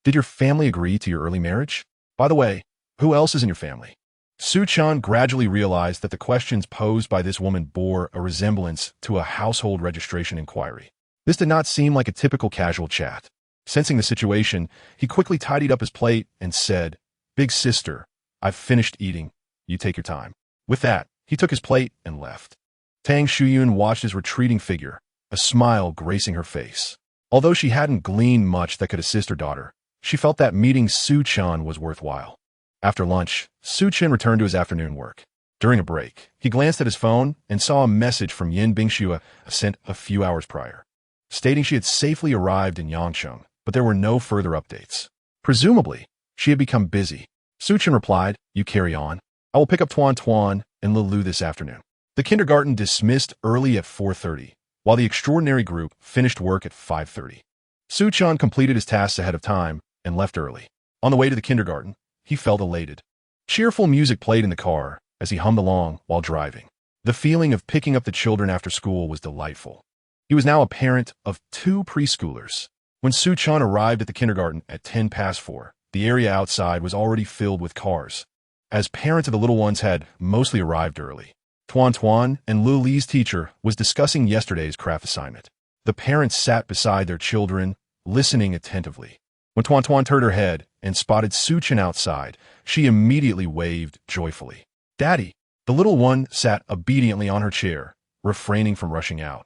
Did your family agree to your early marriage? By the way, who else is in your family? Su-chan gradually realized that the questions posed by this woman bore a resemblance to a household registration inquiry. This did not seem like a typical casual chat. Sensing the situation, he quickly tidied up his plate and said, Big sister, I've finished eating. You take your time. With that, he took his plate and left. Tang Shuyun watched his retreating figure, a smile gracing her face. Although she hadn't gleaned much that could assist her daughter, she felt that meeting Su-chan was worthwhile. After lunch, Su-chan returned to his afternoon work. During a break, he glanced at his phone and saw a message from Yin Bingxue sent a few hours prior, stating she had safely arrived in Yangcheng, but there were no further updates. Presumably, she had become busy. Su-chan replied, You carry on. I will pick up Tuan and Lulu this afternoon. The kindergarten dismissed early at 4:30, while the extraordinary group finished work at 5:30. Su-chan completed his tasks ahead of time and left early. On the way to the kindergarten, he felt elated. Cheerful music played in the car as he hummed along while driving. The feeling of picking up the children after school was delightful. He was now a parent of 2 preschoolers. When Su-chan arrived at the kindergarten at 4:10, the area outside was already filled with cars, as parents of the little ones had mostly arrived early. Tuan and Lu Li's teacher was discussing yesterday's craft assignment. The parents sat beside their children, listening attentively. When Tuan turned her head and spotted Su-chan outside, she immediately waved joyfully. Daddy! The little one sat obediently on her chair, refraining from rushing out.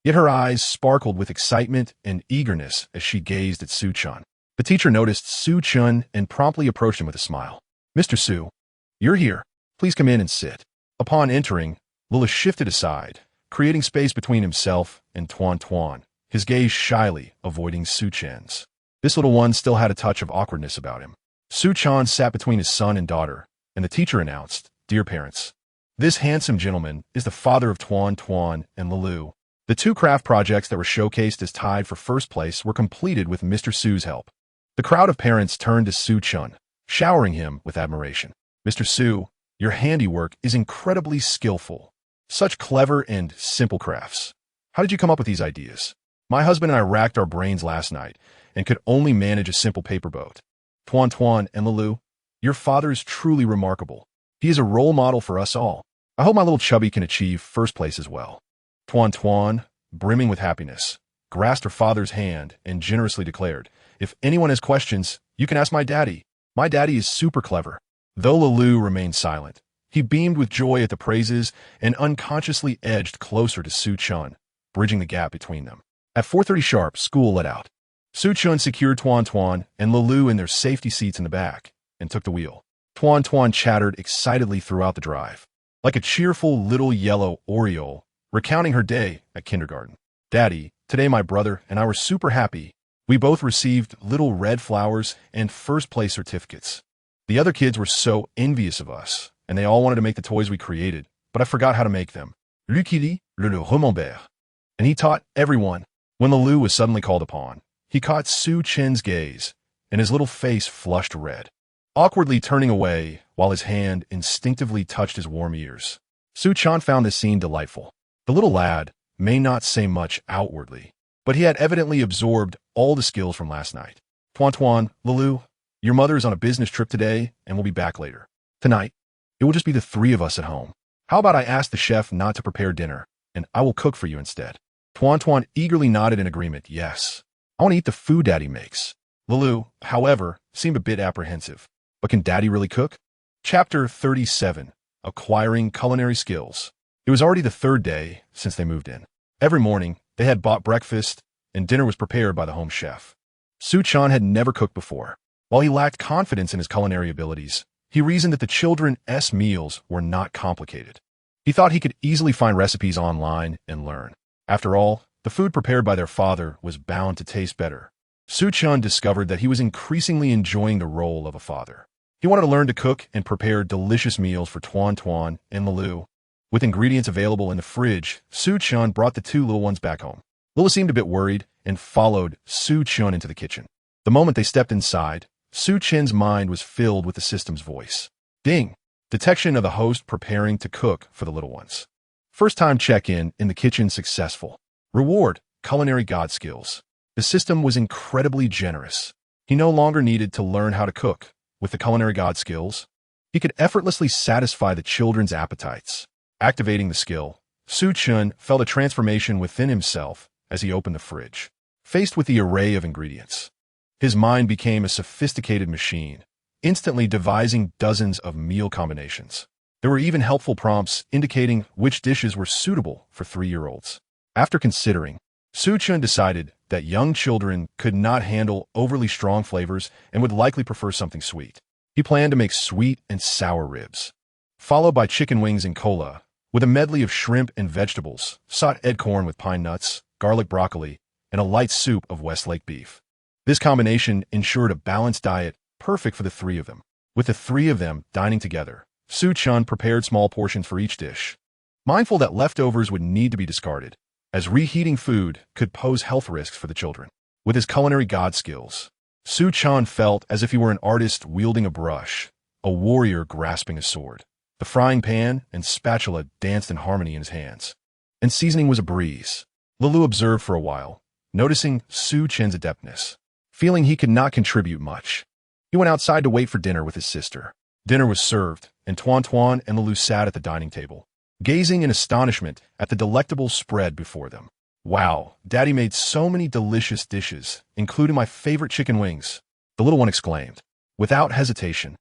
Yet her eyes sparkled with excitement and eagerness as she gazed at Su-chan. The teacher noticed Su-chan and promptly approached him with a smile. Mr. Su, you're here. Please come in and sit. Upon entering, Lula shifted aside, creating space between himself and Tuan, his gaze shyly avoiding Su-chan's. This little one still had a touch of awkwardness about him. Su-chan sat between his son and daughter, and the teacher announced, Dear parents, this handsome gentleman is the father of Tuan and Lulu. The 2 craft projects that were showcased as tied for first place were completed with Mr. Su's help. The crowd of parents turned to Su-chan, showering him with admiration. Mr. Su, your handiwork is incredibly skillful. Such clever and simple crafts. How did you come up with these ideas? My husband and I racked our brains last night and could only manage a simple paper boat. Tuan and Lulu, your father is truly remarkable. He is a role model for us all. I hope my little chubby can achieve first place as well. Tuan, brimming with happiness, grasped her father's hand and generously declared, If anyone has questions, you can ask my daddy. My daddy is super clever. Though Lulu remained silent, he beamed with joy at the praises and unconsciously edged closer to Su-chan, bridging the gap between them. At 4:30 sharp, school let out. Su-chan secured Tuan and Lulu in their safety seats in the back and took the wheel. Tuan chattered excitedly throughout the drive, like a cheerful little yellow Oriole recounting her day at kindergarten. Daddy, today my brother and I were super happy. We both received little red flowers and first place certificates. The other kids were so envious of us, and they all wanted to make the toys we created, but I forgot how to make them. Lucky le remembert. And he taught everyone. When Lulu was suddenly called upon, he caught Su-chen's gaze, and his little face flushed red, awkwardly turning away while his hand instinctively touched his warm ears. Su-chan found this scene delightful. The little lad may not say much outwardly, but he had evidently absorbed all the skills from last night. Tuan, Lulu, your mother is on a business trip today and will be back later. Tonight, it will just be the 3 of us at home. How about I ask the chef not to prepare dinner, and I will cook for you instead? Tuan eagerly nodded in agreement. Yes, I want to eat the food Daddy makes. Lulu, however, seemed a bit apprehensive. But can Daddy really cook? Chapter 37. Acquiring Culinary Skills. It was already the third day since they moved in. Every morning, they had bought breakfast, and dinner was prepared by the home chef. Su-chan had never cooked before. While he lacked confidence in his culinary abilities, he reasoned that the children's meals were not complicated. He thought he could easily find recipes online and learn. After all, the food prepared by their father was bound to taste better. Su-chan discovered that he was increasingly enjoying the role of a father. He wanted to learn to cook and prepare delicious meals for Tuan and Lulu. With ingredients available in the fridge, Su-chan brought the two little ones back home. Lulu seemed a bit worried and followed Su-chan into the kitchen. The moment they stepped inside, Su-chan's mind was filled with the system's voice. Ding! Detection of the host preparing to cook for the little ones. First-time check-in in the kitchen successful. Reward, culinary god skills. The system was incredibly generous. He no longer needed to learn how to cook. With the culinary god skills, he could effortlessly satisfy the children's appetites. Activating the skill, Su-chan felt a transformation within himself as he opened the fridge. Faced with the array of ingredients, his mind became a sophisticated machine, instantly devising dozens of meal combinations. There were even helpful prompts indicating which dishes were suitable for 3-year-olds. After considering, Su-chan decided that young children could not handle overly strong flavors and would likely prefer something sweet. He planned to make sweet and sour ribs, followed by chicken wings and cola, with a medley of shrimp and vegetables, sauteed corn with pine nuts, garlic broccoli, and a light soup of Westlake beef. This combination ensured a balanced diet perfect for the three of them. With the three of them dining together, Su-chan prepared small portions for each dish, mindful that leftovers would need to be discarded, as reheating food could pose health risks for the children. With his culinary god skills, Su-chan felt as if he were an artist wielding a brush, a warrior grasping a sword. The frying pan and spatula danced in harmony in his hands, and seasoning was a breeze. Lulu observed for a while, noticing Su-chan's adeptness. Feeling he could not contribute much, he went outside to wait for dinner with his sister. Dinner was served, and Tuan and Lulu sat at the dining table, gazing in astonishment at the delectable spread before them. Wow, Daddy made so many delicious dishes, including my favorite chicken wings, the little one exclaimed. Without hesitation,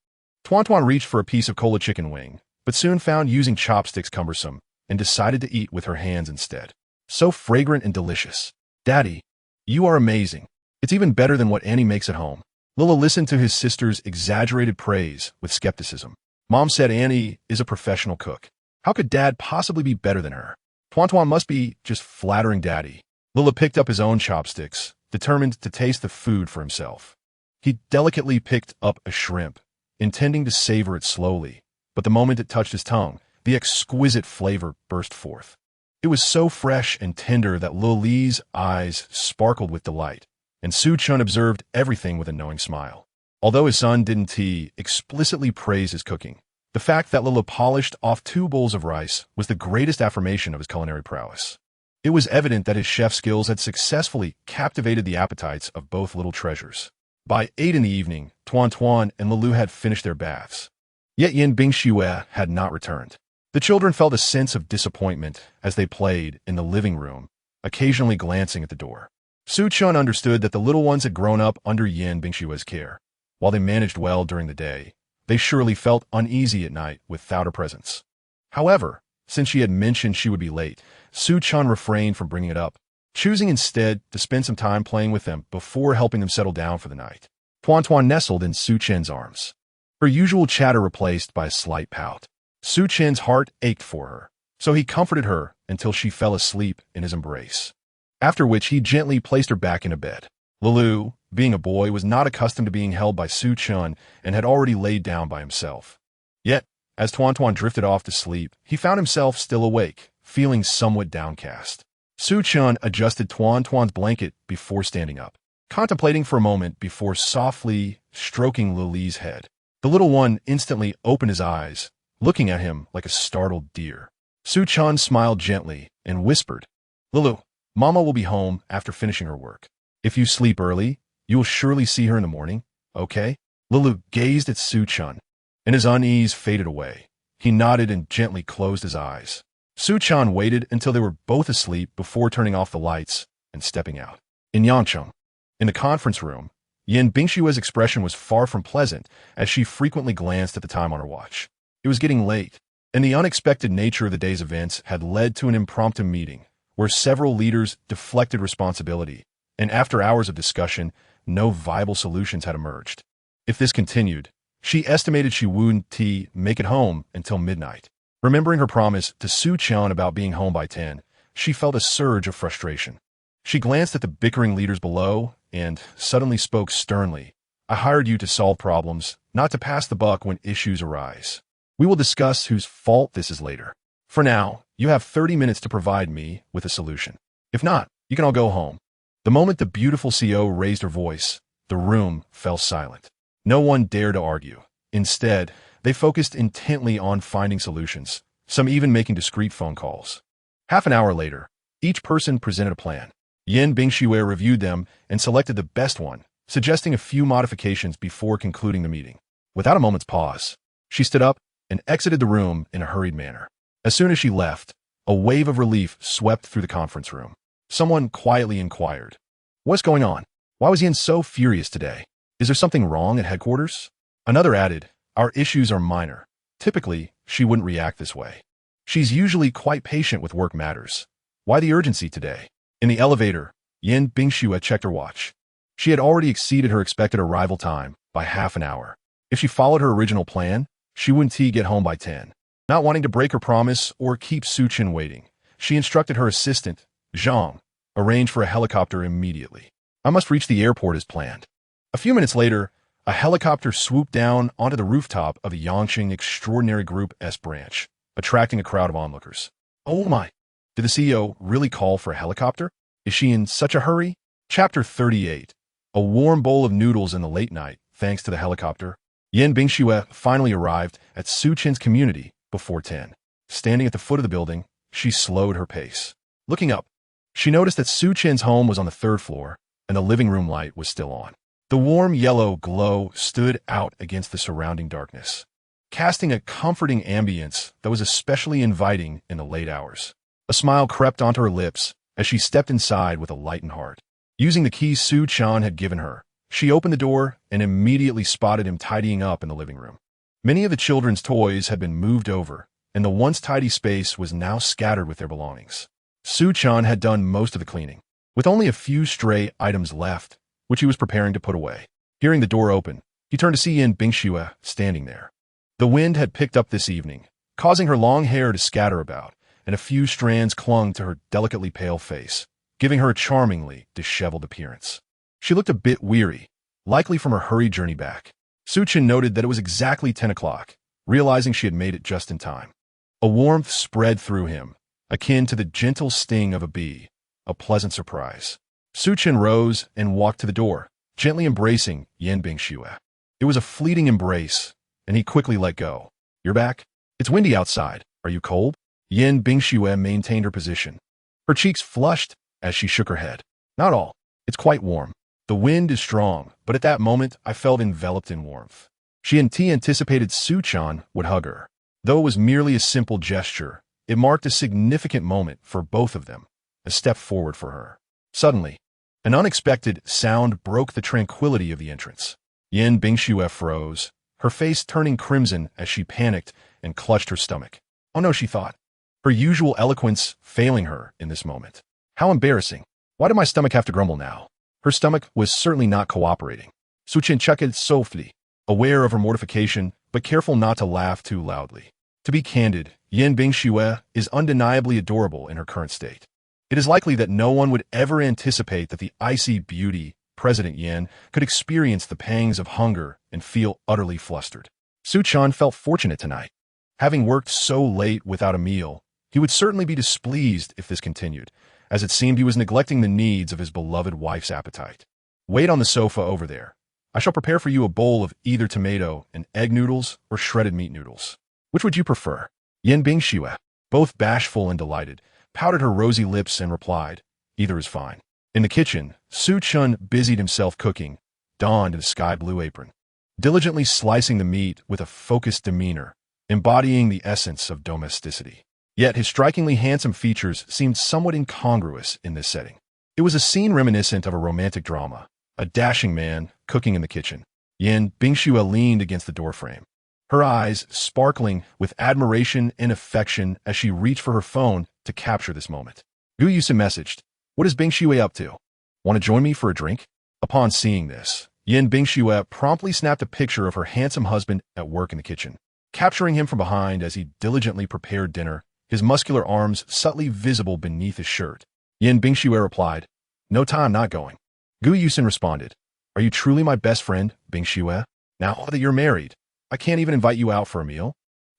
Tuan reached for a piece of cola chicken wing, but soon found using chopsticks cumbersome and decided to eat with her hands instead. So fragrant and delicious. Daddy, you are amazing. It's even better than what Annie makes at home. Lila listened to his sister's exaggerated praise with skepticism. Mom said Annie is a professional cook. How could Dad possibly be better than her? Tuan must be just flattering Daddy. Lila picked up his own chopsticks, determined to taste the food for himself. He delicately picked up a shrimp, intending to savor it slowly, but the moment it touched his tongue, the exquisite flavor burst forth. It was so fresh and tender that Lily's eyes sparkled with delight, and Su-chan observed everything with a knowing smile. Although his son didn't explicitly praise his cooking, the fact that Lila polished off 2 bowls of rice was the greatest affirmation of his culinary prowess. It was evident that his chef skills had successfully captivated the appetites of both little treasures. By 8 in the evening, Tuan and Lulu had finished their baths. Yet Yin Bingxue had not returned. The children felt a sense of disappointment as they played in the living room, occasionally glancing at the door. Su-chan understood that the little ones had grown up under Yin Bingxue's care. While they managed well during the day, they surely felt uneasy at night without her presence. However, since she had mentioned she would be late, Su-chan refrained from bringing it up, choosing instead to spend some time playing with them before helping them settle down for the night. Tuan nestled in Su-chan's arms, her usual chatter replaced by a slight pout. Su-chan's heart ached for her, so he comforted her until she fell asleep in his embrace, after which he gently placed her back into bed. Lulu, being a boy, was not accustomed to being held by Su-chan and had already laid down by himself. Yet, as Tuan drifted off to sleep, he found himself still awake, feeling somewhat downcast. Su-chan adjusted Tuan's blanket before standing up, contemplating for a moment before softly stroking Lily's head. The little one instantly opened his eyes, looking at him like a startled deer. Su-chan smiled gently and whispered, "Lulu, Mama will be home after finishing her work. If you sleep early, you will surely see her in the morning, okay?" Lulu gazed at Su-chan, and his unease faded away. He nodded and gently closed his eyes. Su-chan waited until they were both asleep before turning off the lights and stepping out. In Yangcheng, in the conference room, Yin Bingshua's expression was far from pleasant as she frequently glanced at the time on her watch. It was getting late, and the unexpected nature of the day's events had led to an impromptu meeting where several leaders deflected responsibility, and after hours of discussion, no viable solutions had emerged. If this continued, she estimated she wouldn't make it home until midnight. Remembering her promise to Su Qian about being home by 10, she felt a surge of frustration. She glanced at the bickering leaders below and suddenly spoke sternly. I hired you to solve problems, not to pass the buck when issues arise. We will discuss whose fault this is later. For now, you have 30 minutes to provide me with a solution. If not, you can all go home. The moment the beautiful CO raised her voice, the room fell silent. No one dared to argue. Instead, they focused intently on finding solutions, some even making discreet phone calls. Half an hour later, each person presented a plan. Yin Bingxue reviewed them and selected the best one, suggesting a few modifications before concluding the meeting. Without a moment's pause, she stood up and exited the room in a hurried manner. As soon as she left, a wave of relief swept through the conference room. Someone quietly inquired, "What's going on? Why was Yin so furious today? Is there something wrong at headquarters?" Another added, "Our issues are minor. Typically, she wouldn't react this way. She's usually quite patient with work matters. Why the urgency today?" In the elevator, Yin Bingxue checked her watch. She had already exceeded her expected arrival time by half an hour. If she followed her original plan, she wouldn't get home by 10. Not wanting to break her promise or keep Su Qian waiting, she instructed her assistant, Zhang, arrange for a helicopter immediately. "I must reach the airport as planned." A few minutes later, a helicopter swooped down onto the rooftop of the Yangqing Extraordinary Group S branch, attracting a crowd of onlookers. Oh my! Did the CEO really call for a helicopter? Is she in such a hurry? Chapter 38. A warm bowl of noodles in the late night, thanks to the helicopter. Yin Bingxue finally arrived at Su Qian's community before 10. Standing at the foot of the building, she slowed her pace. Looking up, she noticed that Su Qian's home was on the 3rd floor, and the living room light was still on. The warm yellow glow stood out against the surrounding darkness, casting a comforting ambience that was especially inviting in the late hours. A smile crept onto her lips as she stepped inside with a lightened heart. Using the keys Su Qian had given her, she opened the door and immediately spotted him tidying up in the living room. Many of the children's toys had been moved over, and the once tidy space was now scattered with their belongings. Su Qian had done most of the cleaning, with only a few stray items left, which he was preparing to put away. Hearing the door open, he turned to see Yin Bingxue standing there. The wind had picked up this evening, causing her long hair to scatter about, and a few strands clung to her delicately pale face, giving her a charmingly disheveled appearance. She looked a bit weary, likely from her hurried journey back. Su Qian noted that it was exactly 10 o'clock, realizing she had made it just in time. A warmth spread through him, akin to the gentle sting of a bee, a pleasant surprise. Su Qian rose and walked to the door, gently embracing Yin Bingxue. It was a fleeting embrace, and he quickly let go. "You're back? It's windy outside. Are you cold?" Yin Bingxue maintained her position. Her cheeks flushed as she shook her head. "Not all. It's quite warm. The wind is strong, but at that moment I felt enveloped in warmth." She anticipated Su Qian would hug her. Though it was merely a simple gesture, it marked a significant moment for both of them, a step forward for her. Suddenly, an unexpected sound broke the tranquility of the entrance. Yin Bingxue froze, her face turning crimson as she panicked and clutched her stomach. Oh no, she thought, her usual eloquence failing her in this moment. How embarrassing. Why did my stomach have to grumble now? Her stomach was certainly not cooperating. Su Qian chuckled softly, aware of her mortification, but careful not to laugh too loudly. To be candid, Yin Bingxue is undeniably adorable in her current state. It is likely that no one would ever anticipate that the icy beauty, President Yin, could experience the pangs of hunger and feel utterly flustered. Su Qian felt fortunate tonight. Having worked so late without a meal, he would certainly be displeased if this continued, as it seemed he was neglecting the needs of his beloved wife's appetite. "Wait on the sofa over there. I shall prepare for you a bowl of either tomato and egg noodles or shredded meat noodles. Which would you prefer?" Yin Bingxue, both bashful and delighted, pouted her rosy lips and replied, "Either is fine." In the kitchen, Su Qian busied himself cooking, donned in a sky-blue apron, diligently slicing the meat with a focused demeanor, embodying the essence of domesticity. Yet his strikingly handsome features seemed somewhat incongruous in this setting. It was a scene reminiscent of a romantic drama, a dashing man cooking in the kitchen. Yin Bingxue leaned against the doorframe, her eyes sparkling with admiration and affection as she reached for her phone to capture this moment. Gu Yusin messaged, "What is Bingxue up to? Want to join me for a drink?" Upon seeing this, Yin Bingxue promptly snapped a picture of her handsome husband at work in the kitchen, capturing him from behind as he diligently prepared dinner, his muscular arms subtly visible beneath his shirt. Yin Bingxue replied, "No time, not going." Gu Yusin responded, "Are you truly my best friend, Bingxue? Now that you're married, I can't even invite you out for a meal?"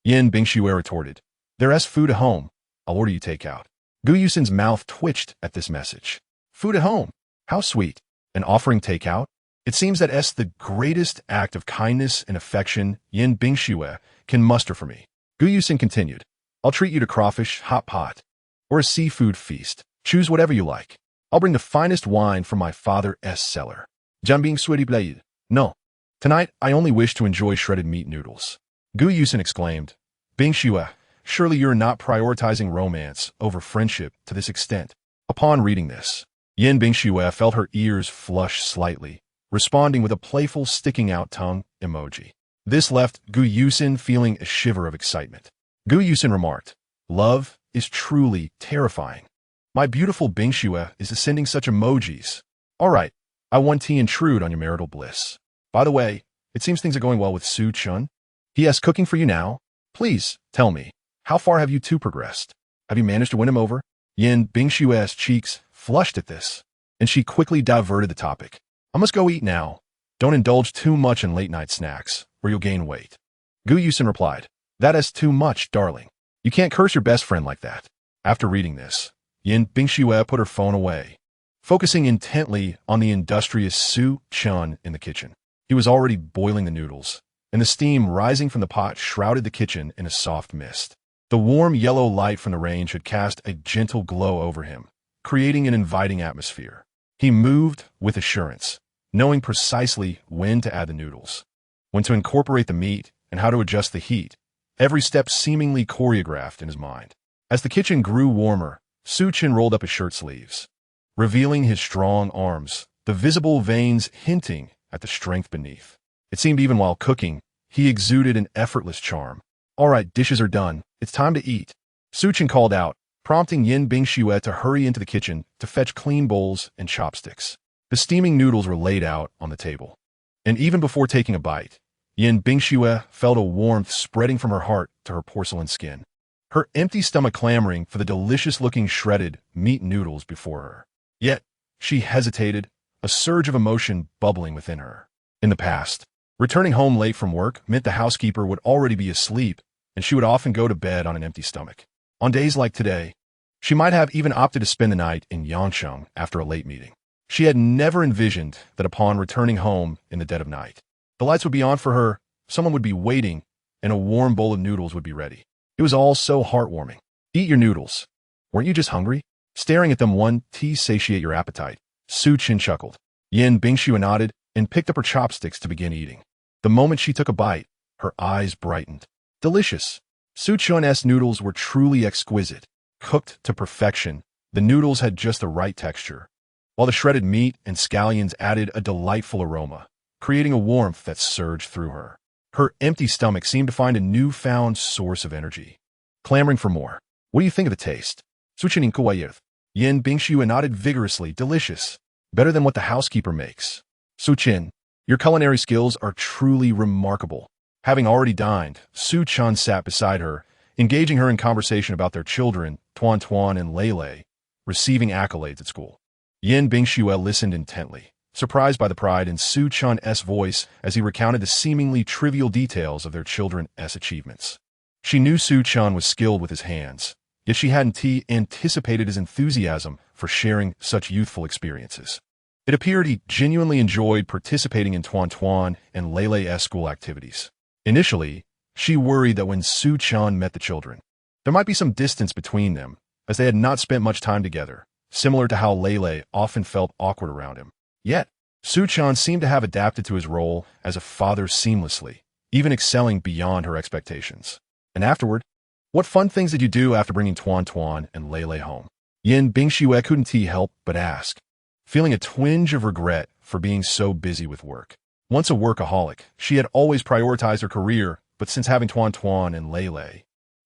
Yin Bingxue retorted, "There's food at home. I'll order you takeout." Gu Yusin's mouth twitched at this message. Food at home? How sweet. And offering takeout? It seems that it's the greatest act of kindness and affection Yin Bingxue can muster for me. Gu Yusin continued, "I'll treat you to crawfish hot pot or a seafood feast. Choose whatever you like. I'll bring the finest wine from my father's cellar." Jianbing Sweaty Blade. "No. Tonight, I only wish to enjoy shredded meat noodles." Gu Yusin exclaimed, "Bingxue, surely you're not prioritizing romance over friendship to this extent." Upon reading this, Yin Bingxue felt her ears flush slightly, responding with a playful sticking-out tongue emoji. This left Gu Yusin feeling a shiver of excitement. Gu Yusin remarked, "Love is truly terrifying. My beautiful Bingxue is sending such emojis. All right, I want to intrude on your marital bliss. By the way, it seems things are going well with Su Chun. He has cooking for you now. Please, tell me, how far have you two progressed? Have you managed to win him over?" Yin Bingxue's cheeks flushed at this, and she quickly diverted the topic. "I must go eat now. Don't indulge too much in late-night snacks, or you'll gain weight." Gu Yusin replied, "That is too much, darling. You can't curse your best friend like that." After reading this, Yin Bingxue put her phone away, focusing intently on the industrious Su Chun in the kitchen. He was already boiling the noodles, and the steam rising from the pot shrouded the kitchen in a soft mist. The warm yellow light from the range had cast a gentle glow over him, creating an inviting atmosphere. He moved with assurance, knowing precisely when to add the noodles, when to incorporate the meat, and how to adjust the heat, every step seemingly choreographed in his mind. As the kitchen grew warmer, Su Chin rolled up his shirt sleeves, revealing his strong arms, the visible veins hinting at the strength beneath. It seemed even while cooking, he exuded an effortless charm. "All right, dishes are done. It's time to eat," Su Chin called out, prompting Yin Bingxue to hurry into the kitchen to fetch clean bowls and chopsticks. The steaming noodles were laid out on the table, and even before taking a bite, Yin Bingxue felt a warmth spreading from her heart to her porcelain skin, her empty stomach clamoring for the delicious-looking shredded meat noodles before her. Yet, she hesitated, a surge of emotion bubbling within her. In the past, returning home late from work meant the housekeeper would already be asleep, and she would often go to bed on an empty stomach. On days like today, she might have even opted to spend the night in Yangcheng after a late meeting. She had never envisioned that upon returning home in the dead of night, the lights would be on for her, someone would be waiting, and a warm bowl of noodles would be ready. It was all so heartwarming. "Eat your noodles. Weren't you just hungry?" Staring at them one to satiate your appetite, Su Chin chuckled. Yin Bingxue nodded and picked up her chopsticks to begin eating. The moment she took a bite, her eyes brightened. Delicious. Su Chun's noodles were truly exquisite. Cooked to perfection, the noodles had just the right texture, while the shredded meat and scallions added a delightful aroma, creating a warmth that surged through her. Her empty stomach seemed to find a newfound source of energy, clamoring for more. "What do you think of the taste?" Su Chin inquired. Yin Bingxue nodded vigorously. "Delicious. Better than what the housekeeper makes." "Su Chin, your culinary skills are truly remarkable." Having already dined, Su Chun sat beside her, engaging her in conversation about their children, Tuan Tuan and Lei Lei, receiving accolades at school. Yin Bingxue listened intently, surprised by the pride in Su Chun's voice as he recounted the seemingly trivial details of their children's achievements. She knew Su Chun was skilled with his hands, yet she hadn't anticipated his enthusiasm for sharing such youthful experiences. It appeared he genuinely enjoyed participating in Tuan Tuan and Lei Lei's school activities. Initially, she worried that when Su Chun met the children, there might be some distance between them, as they had not spent much time together, similar to how Lei Lei often felt awkward around him. Yet, Su Chun seemed to have adapted to his role as a father seamlessly, even excelling beyond her expectations. And afterward, what fun things did you do after bringing Tuan Tuan and Lei Lei home? Yin Bingxue couldn't help but ask, feeling a twinge of regret for being so busy with work. Once a workaholic, she had always prioritized her career, but since having Tuan Tuan and Lele,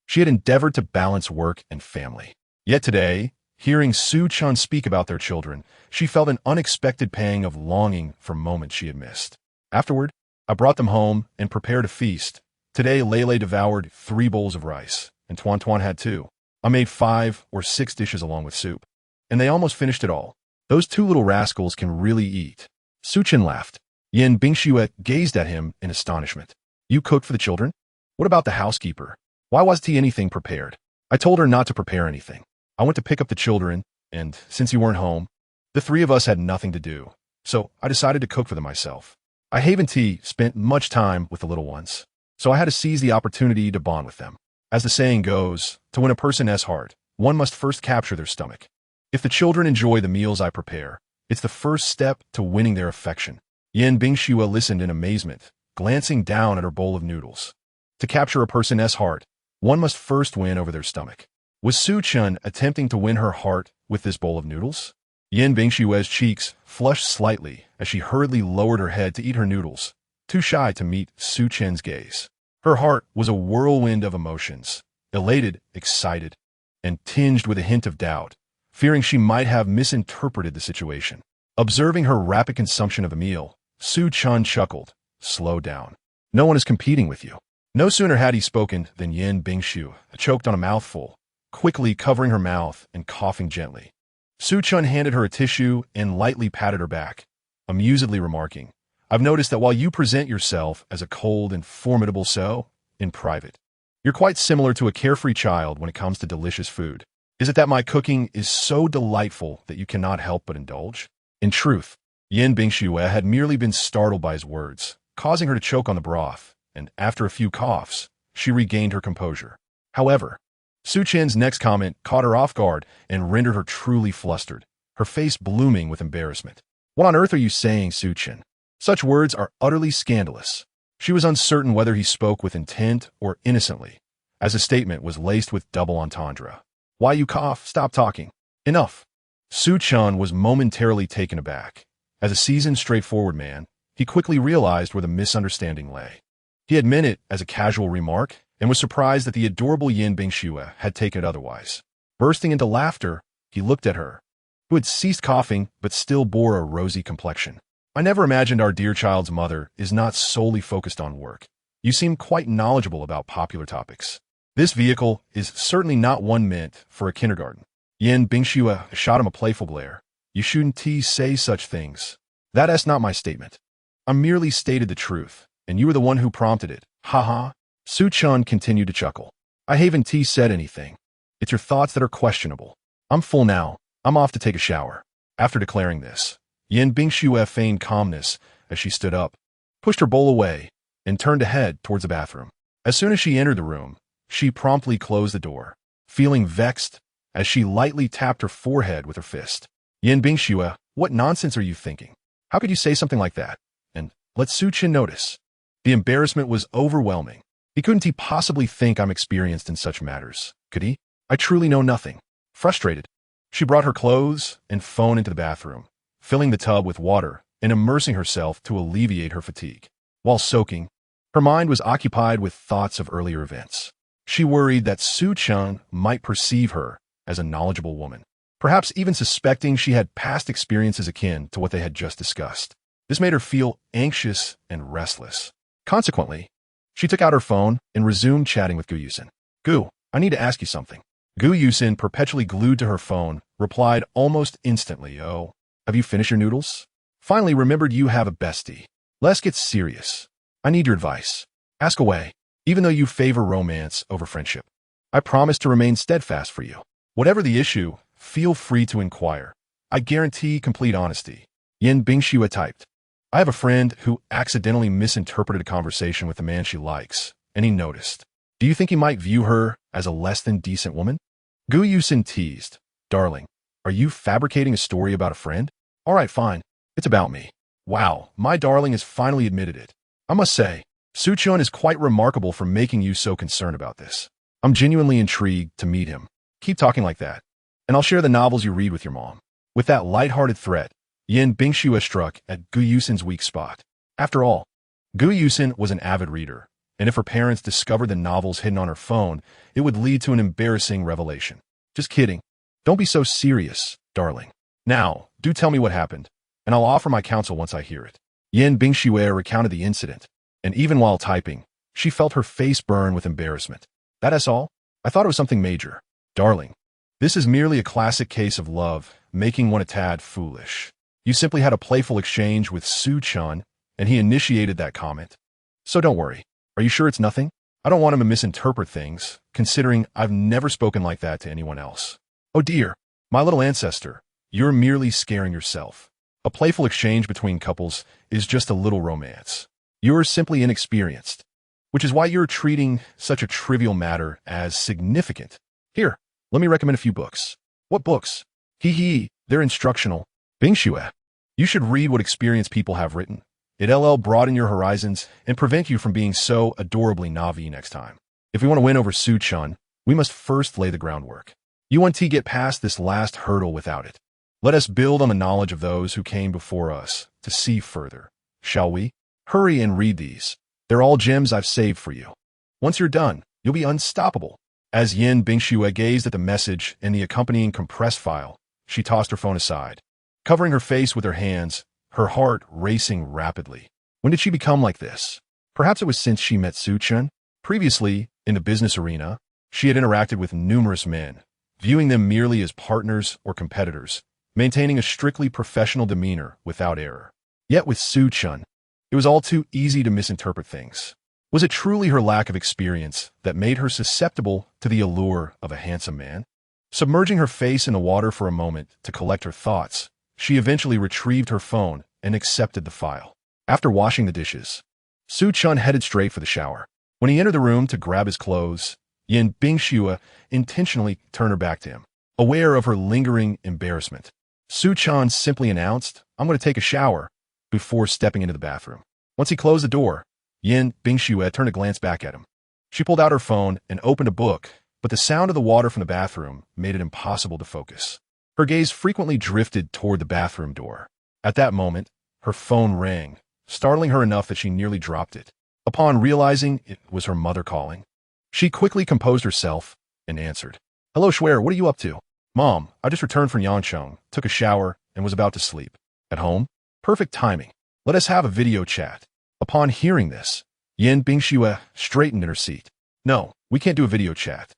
she had endeavored to balance work and family. Yet today, hearing Su Chun speak about their children, she felt an unexpected pang of longing for moments she had missed. Afterward, I brought them home and prepared a feast. Today, Lele devoured 3 bowls of rice, and Tuan Tuan had 2. I made 5 or 6 dishes along with soup, and they almost finished it all. Those 2 little rascals can really eat. Su Chen laughed. Yin Bingxue gazed at him in astonishment. You cooked for the children? What about the housekeeper? Why wasn't he anything prepared? I told her not to prepare anything. I went to pick up the children, and since you weren't home, the 3 of us had nothing to do, so I decided to cook for them myself. I Haven T spent much time with the little ones, so I had to seize the opportunity to bond with them. As the saying goes, to win a person's heart, one must first capture their stomach. If the children enjoy the meals I prepare, it's the first step to winning their affection. Yin Bingxue listened in amazement, glancing down at her bowl of noodles. To capture a person's heart, one must first win over their stomach. Was Su Chun attempting to win her heart with this bowl of noodles? Yin Bingxue's cheeks flushed slightly as she hurriedly lowered her head to eat her noodles, too shy to meet Su Chen's gaze. Her heart was a whirlwind of emotions, elated, excited, and tinged with a hint of doubt, fearing she might have misinterpreted the situation. Observing her rapid consumption of a meal, Su Chun chuckled. Slow down. No one is competing with you. No sooner had he spoken than Yin Bingxue choked on a mouthful, quickly covering her mouth and coughing gently. Su Chun handed her a tissue and lightly patted her back, amusedly remarking, I've noticed that while you present yourself as a cold and formidable so, in private, you're quite similar to a carefree child when it comes to delicious food. Is it that my cooking is so delightful that you cannot help but indulge? In truth, Yin Bingxue had merely been startled by his words, causing her to choke on the broth, and after a few coughs, she regained her composure. However, Su Chen's next comment caught her off guard and rendered her truly flustered, her face blooming with embarrassment. What on earth are you saying, Su Chen? Such words are utterly scandalous. She was uncertain whether he spoke with intent or innocently, as his statement was laced with double entendre. Why you cough? Stop talking. Enough. Su Chun was momentarily taken aback. As a seasoned, straightforward man, he quickly realized where the misunderstanding lay. He had meant it as a casual remark and was surprised that the adorable Yin Bingxue had taken it otherwise. Bursting into laughter, he looked at her, who had ceased coughing but still bore a rosy complexion. I never imagined our dear child's mother is not solely focused on work. You seem quite knowledgeable about popular topics. This vehicle is certainly not one meant for a kindergarten. Yin Bingxue shot him a playful glare. You shouldn't say such things. That's not my statement. I merely stated the truth, and you were the one who prompted it. Ha ha. Su Chun continued to chuckle. I haven't said anything. It's your thoughts that are questionable. I'm full now. I'm off to take a shower. After declaring this, Yin Bingxue feigned calmness as she stood up, pushed her bowl away, and turned to head towards the bathroom. As soon as she entered the room, she promptly closed the door, feeling vexed as she lightly tapped her forehead with her fist. Yin Bingxue, what nonsense are you thinking? How could you say something like that? And let Su Chen notice. The embarrassment was overwhelming. Couldn't he possibly think I'm experienced in such matters? Could he? I truly know nothing. Frustrated, she brought her clothes and phone into the bathroom, filling the tub with water and immersing herself to alleviate her fatigue. While soaking, her mind was occupied with thoughts of earlier events. She worried that Su Chun might perceive her as a knowledgeable woman, perhaps even suspecting she had past experiences akin to what they had just discussed. This made her feel anxious and restless. Consequently, she took out her phone and resumed chatting with Gu Yusin. Gu, I need to ask you something. Gu Yusin, perpetually glued to her phone, replied almost instantly, Oh, have you finished your noodles? Finally remembered you have a bestie. Let's get serious. I need your advice. Ask away, even though you favor romance over friendship. I promise to remain steadfast for you. Whatever the issue, feel free to inquire. I guarantee complete honesty. Yin Bingxue typed. I have a friend who accidentally misinterpreted a conversation with a man she likes, and he noticed. Do you think he might view her as a less than decent woman? Gu Yusin teased. Darling, are you fabricating a story about a friend? All right, fine. It's about me. Wow, my darling has finally admitted it. I must say, Su Chun is quite remarkable for making you so concerned about this. I'm genuinely intrigued to meet him. Keep talking like that, and I'll share the novels you read with your mom. With that light-hearted threat, Yin Bingxue struck at Gu Yusin's weak spot. After all, Gu Yusin was an avid reader, and if her parents discovered the novels hidden on her phone, it would lead to an embarrassing revelation. Just kidding. Don't be so serious, darling. Now, do tell me what happened, and I'll offer my counsel once I hear it. Yin Bingxue recounted the incident, and even while typing, she felt her face burn with embarrassment. That's all? I thought it was something major. Darling, this is merely a classic case of love, making one a tad foolish. You simply had a playful exchange with Su-chan, and he initiated that comment. So don't worry. Are you sure it's nothing? I don't want him to misinterpret things, considering I've never spoken like that to anyone else. Oh dear, my little ancestor, you're merely scaring yourself. A playful exchange between couples is just a little romance. You're simply inexperienced, which is why you're treating such a trivial matter as significant. Here, let me recommend a few books. What books? They're instructional. Bingxue, you should read what experienced people have written. It'll broaden your horizons and prevent you from being so adorably naive next time. If we want to win over Su-chan, we must first lay the groundwork. You want to get past this last hurdle without it. Let us build on the knowledge of those who came before us to see further. Shall we? Hurry and read these. They're all gems I've saved for you. Once you're done, you'll be unstoppable. As Yin Bingxue gazed at the message and the accompanying compressed file, she tossed her phone aside. Covering her face with her hands, her heart racing rapidly. When did she become like this? Perhaps it was since she met Su-chan. Previously, in the business arena, she had interacted with numerous men, viewing them merely as partners or competitors, maintaining a strictly professional demeanor without error. Yet with Su-chan, it was all too easy to misinterpret things. Was it truly her lack of experience that made her susceptible to the allure of a handsome man? Submerging her face in the water for a moment to collect her thoughts, she eventually retrieved her phone and accepted the file. After washing the dishes, Su-chan headed straight for the shower. When he entered the room to grab his clothes, Yin Bingxue intentionally turned her back to him. Aware of her lingering embarrassment, Su-chan simply announced, "I'm going to take a shower," before stepping into the bathroom. Once he closed the door, Yin Bingxue turned to glance back at him. She pulled out her phone and opened a book, but the sound of the water from the bathroom made it impossible to focus. Her gaze frequently drifted toward the bathroom door. At that moment, her phone rang, startling her enough that she nearly dropped it. Upon realizing it was her mother calling, she quickly composed herself and answered. "Hello, Schwer, what are you up to?" "Mom, I just returned from Yancheng, took a shower, and was about to sleep." "At home? Perfect timing. Let us have a video chat." Upon hearing this, Yin Bingxue straightened in her seat. "No, we can't do a video chat.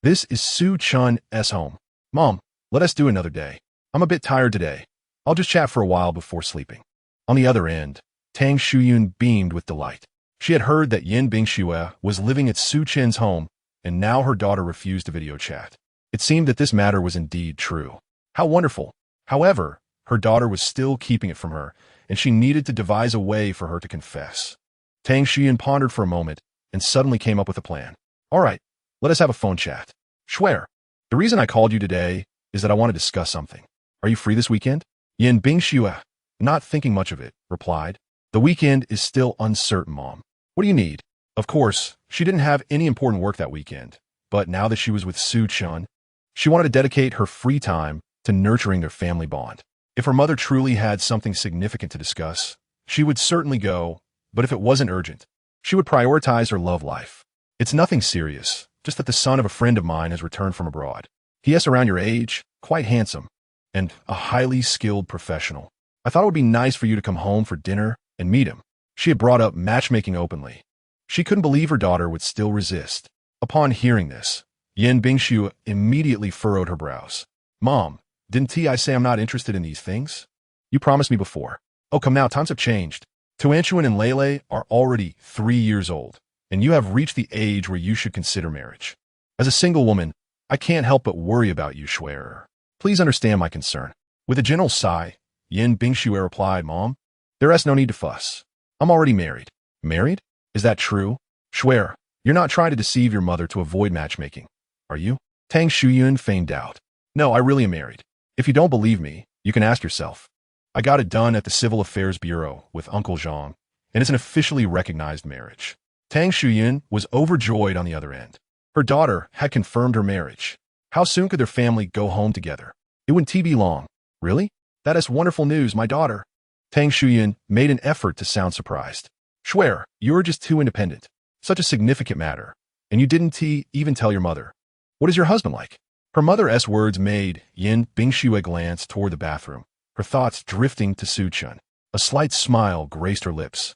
This is Su-chan's home. Mom, let us do another day. I'm a bit tired today. I'll just chat for a while before sleeping." On the other end, Tang Shuyun beamed with delight. She had heard that Yin Bingxue was living at Su-chan's home, and now her daughter refused to video chat. It seemed that this matter was indeed true. How wonderful. However, her daughter was still keeping it from her, and she needed to devise a way for her to confess. Tang Shuyun pondered for a moment and suddenly came up with a plan. "All right, let us have a phone chat. Schwer, the reason I called you today is that I want to discuss something. Are you free this weekend?" Yin Bingxue, not thinking much of it, replied, "The weekend is still uncertain, Mom. What do you need?" Of course, she didn't have any important work that weekend, but now that she was with Su-chan, she wanted to dedicate her free time to nurturing their family bond. If her mother truly had something significant to discuss, she would certainly go, but if it wasn't urgent, she would prioritize her love life. "It's nothing serious, just that the son of a friend of mine has returned from abroad. He is around your age, quite handsome, and a highly skilled professional. I thought it would be nice for you to come home for dinner and meet him." She had brought up matchmaking openly. She couldn't believe her daughter would still resist. Upon hearing this, Yin Bingxue immediately furrowed her brows. "Mom, didn't I say I'm not interested in these things? You promised me before." "Oh, come now, times have changed. Tuanchuan and Lele are already 3 years old, and you have reached the age where you should consider marriage. As a single woman, I can't help but worry about you, Schwer. Please understand my concern." With a gentle sigh, Yin Bingxue replied, "Mom, there is no need to fuss. I'm already married." "Married? Is that true? Schwer, you're not trying to deceive your mother to avoid matchmaking, are you?" Tang Shuyun feigned doubt. "No, I really am married. If you don't believe me, you can ask yourself. I got it done at the Civil Affairs Bureau with Uncle Zhang, and it's an officially recognized marriage." Tang Shuyun was overjoyed on the other end. Her daughter had confirmed her marriage. How soon could their family go home together? It wouldn't be long. Really? That is wonderful news, my daughter. Tang Shuyan made an effort to sound surprised. Swear, you're just too independent. Such a significant matter. And you didn't even tell your mother. What is your husband like? Her mother's words made Yin Bingxue glance toward the bathroom, her thoughts drifting to Su Chun. A slight smile graced her lips,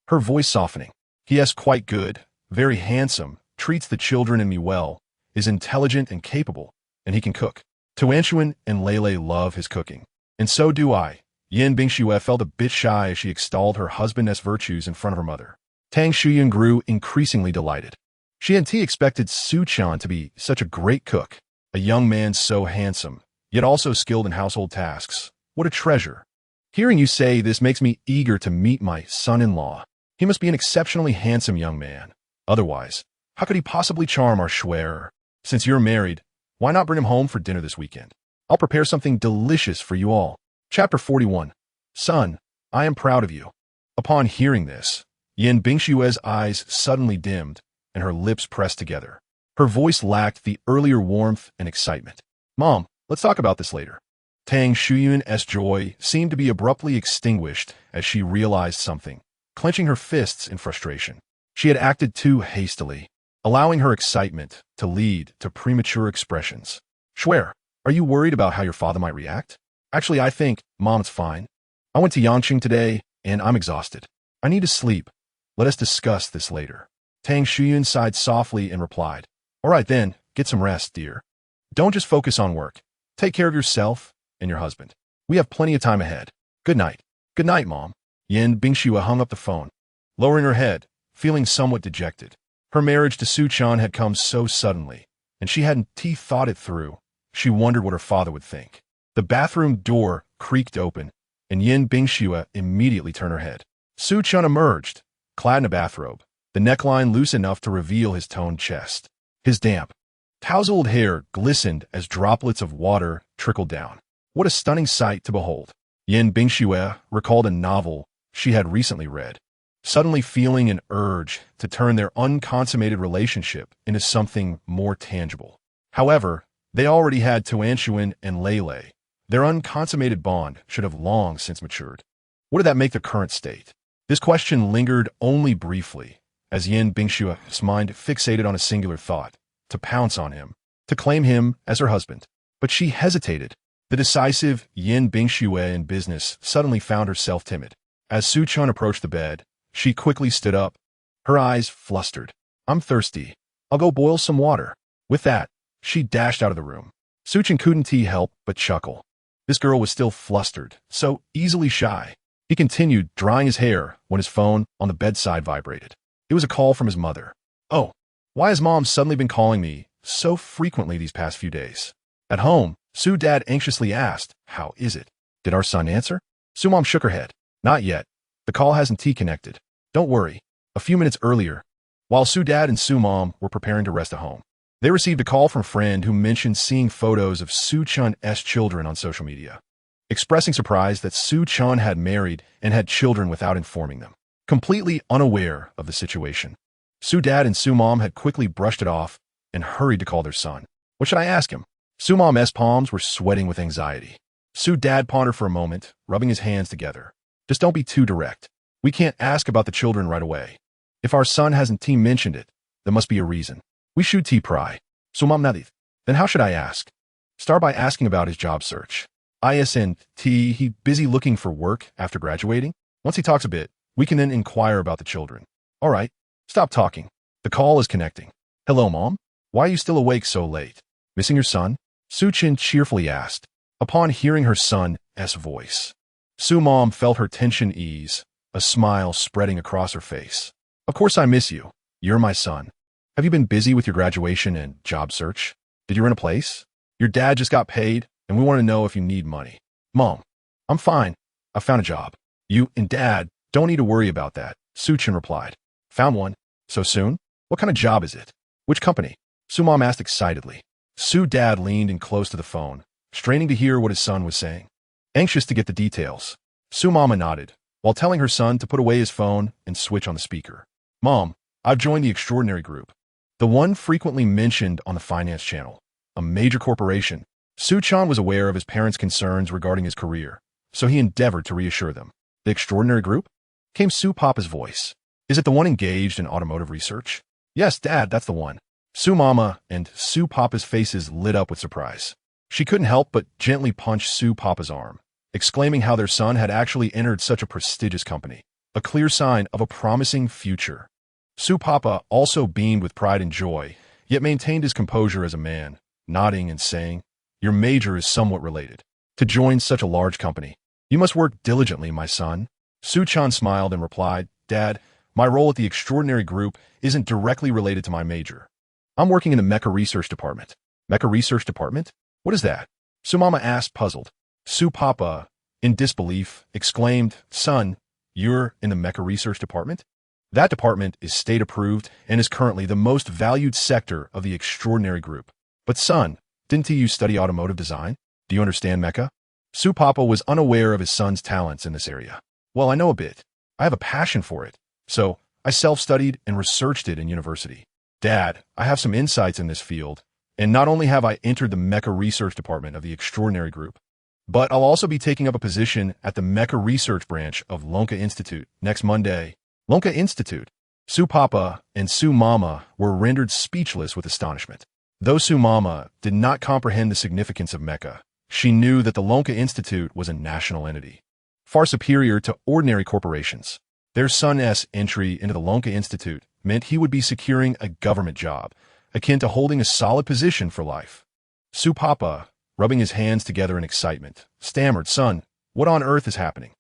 her voice softening. He is quite good, very handsome, treats the children and me well, is intelligent and capable, and he can cook. Tuanshuan and Lele love his cooking. And so do I. Yin Bingxue felt a bit shy as she extolled her husband's virtues in front of her mother. Tang Shuyan grew increasingly delighted. She hadn't expected Su Chan to be such a great cook, a young man so handsome, yet also skilled in household tasks. What a treasure. Hearing you say this makes me eager to meet my son-in-law. He must be an exceptionally handsome young man. Otherwise, how could he possibly charm our Schwerer? Since you're married, why not bring him home for dinner this weekend? I'll prepare something delicious for you all. Chapter 41. Son, I am proud of you. Upon hearing this, Yin Bingshue's eyes suddenly dimmed and her lips pressed together. Her voice lacked the earlier warmth and excitement. Mom, let's talk about this later. Tang Shuyun's joy seemed to be abruptly extinguished as she realized something, clenching her fists in frustration. She had acted too hastily, allowing her excitement to lead to premature expressions. Schwer, are you worried about how your father might react? Actually, I think, Mom, it's fine. I went to Yangqing today, and I'm exhausted. I need to sleep. Let us discuss this later. Tang Shuyun sighed softly and replied, All right then, get some rest, dear. Don't just focus on work. Take care of yourself and your husband. We have plenty of time ahead. Good night. Good night, Mom. Yin Bingxue hung up the phone, lowering her head, feeling somewhat dejected. Her marriage to Su Chan had come so suddenly, and she hadn't thought it through. She wondered what her father would think. The bathroom door creaked open, and Yin Bingxue immediately turned her head. Su Chan emerged, clad in a bathrobe, the neckline loose enough to reveal his toned chest. His damp, tousled hair glistened as droplets of water trickled down. What a stunning sight to behold. Yin Bingxue recalled a novel she had recently read, suddenly feeling an urge to turn their unconsummated relationship into something more tangible. However, they already had Tuanshuan and Lele. Their unconsummated bond should have long since matured. What did that make the current state? This question lingered only briefly, as Yin Bingshue's mind fixated on a singular thought, to pounce on him, to claim him as her husband. But she hesitated. The decisive Yin Bingxue in business suddenly found herself timid. As Su Chan approached the bed, she quickly stood up, her eyes flustered. I'm thirsty. I'll go boil some water. With that, she dashed out of the room. Su Chan couldn't help but chuckle. This girl was still flustered, so easily shy. He continued drying his hair when his phone on the bedside vibrated. It was a call from his mother. Oh, why has Mom suddenly been calling me so frequently these past few days? At home, Su Dad anxiously asked, How is it? Did our son answer? Su Mom shook her head. Not yet. The call hasn't connected. Don't worry. A few minutes earlier, while Su Dad and Su Mom were preparing to rest at home, they received a call from a friend who mentioned seeing photos of Su Chan's children on social media, expressing surprise that Su Chan had married and had children without informing them. Completely unaware of the situation, Su Dad and Su Mom had quickly brushed it off and hurried to call their son. What should I ask him? Su Mom's palms were sweating with anxiety. Su Dad pondered for a moment, rubbing his hands together. Just don't be too direct. We can't ask about the children right away. If our son hasn't mentioned it, there must be a reason. We should pry. Su Mom nadith. Then how should I ask? Start by asking about his job search. Isn't he busy looking for work after graduating? Once he talks a bit, we can then inquire about the children. All right, stop talking. The call is connecting. Hello, Mom? Why are you still awake so late? Missing your son? Su Chan cheerfully asked, upon hearing her son's voice. Su Mom felt her tension ease, a smile spreading across her face. Of course I miss you. You're my son. Have you been busy with your graduation and job search? Did you rent a place? Your dad just got paid, and we want to know if you need money. Mom, I'm fine. I found a job. You and Dad don't need to worry about that, Su Chan replied. Found one? So soon? What kind of job is it? Which company? Su Mom asked excitedly. Su Dad leaned in close to the phone, straining to hear what his son was saying. Anxious to get the details, Su Mama nodded, while telling her son to put away his phone and switch on the speaker. Mom, I've joined the Extraordinary Group, the one frequently mentioned on the finance channel, a major corporation. Su Chan was aware of his parents' concerns regarding his career, so he endeavored to reassure them. The extraordinary group? Came Su Papa's voice. Is it the one engaged in automotive research? Yes, Dad, that's the one. Su Mama and Su Papa's faces lit up with surprise. She couldn't help but gently punch Su Papa's arm, exclaiming how their son had actually entered such a prestigious company, a clear sign of a promising future. Su Papa also beamed with pride and joy, yet maintained his composure as a man, nodding and saying, "Your major is somewhat related. To join such a large company, you must work diligently, my son." Su-chan smiled and replied, "Dad, my role at the extraordinary group isn't directly related to my major. I'm working in the mecha research department." Mecha research department? What is that? Su Mama asked, puzzled. Su Papa, in disbelief, exclaimed, "Son, you're in the mecha research department? That department is state-approved and is currently the most valued sector of the extraordinary group. But son, didn't you study automotive design? Do you understand mecha?" Su Papa was unaware of his son's talents in this area. "Well, I know a bit. I have a passion for it. So, I self-studied and researched it in university. Dad, I have some insights in this field, and not only have I entered the mecha research department of the extraordinary group, but I'll also be taking up a position at the mecha research branch of Lonka Institute next Monday." Lonka Institute. Su Papa and Su Mama were rendered speechless with astonishment. Though Su Mama did not comprehend the significance of mecha, she knew that the Lonka Institute was a national entity, far superior to ordinary corporations. Their son's entry into the Lonka Institute meant he would be securing a government job, akin to holding a solid position for life. Su Papa, rubbing his hands together in excitement, stammered, "Son, what on earth is happening?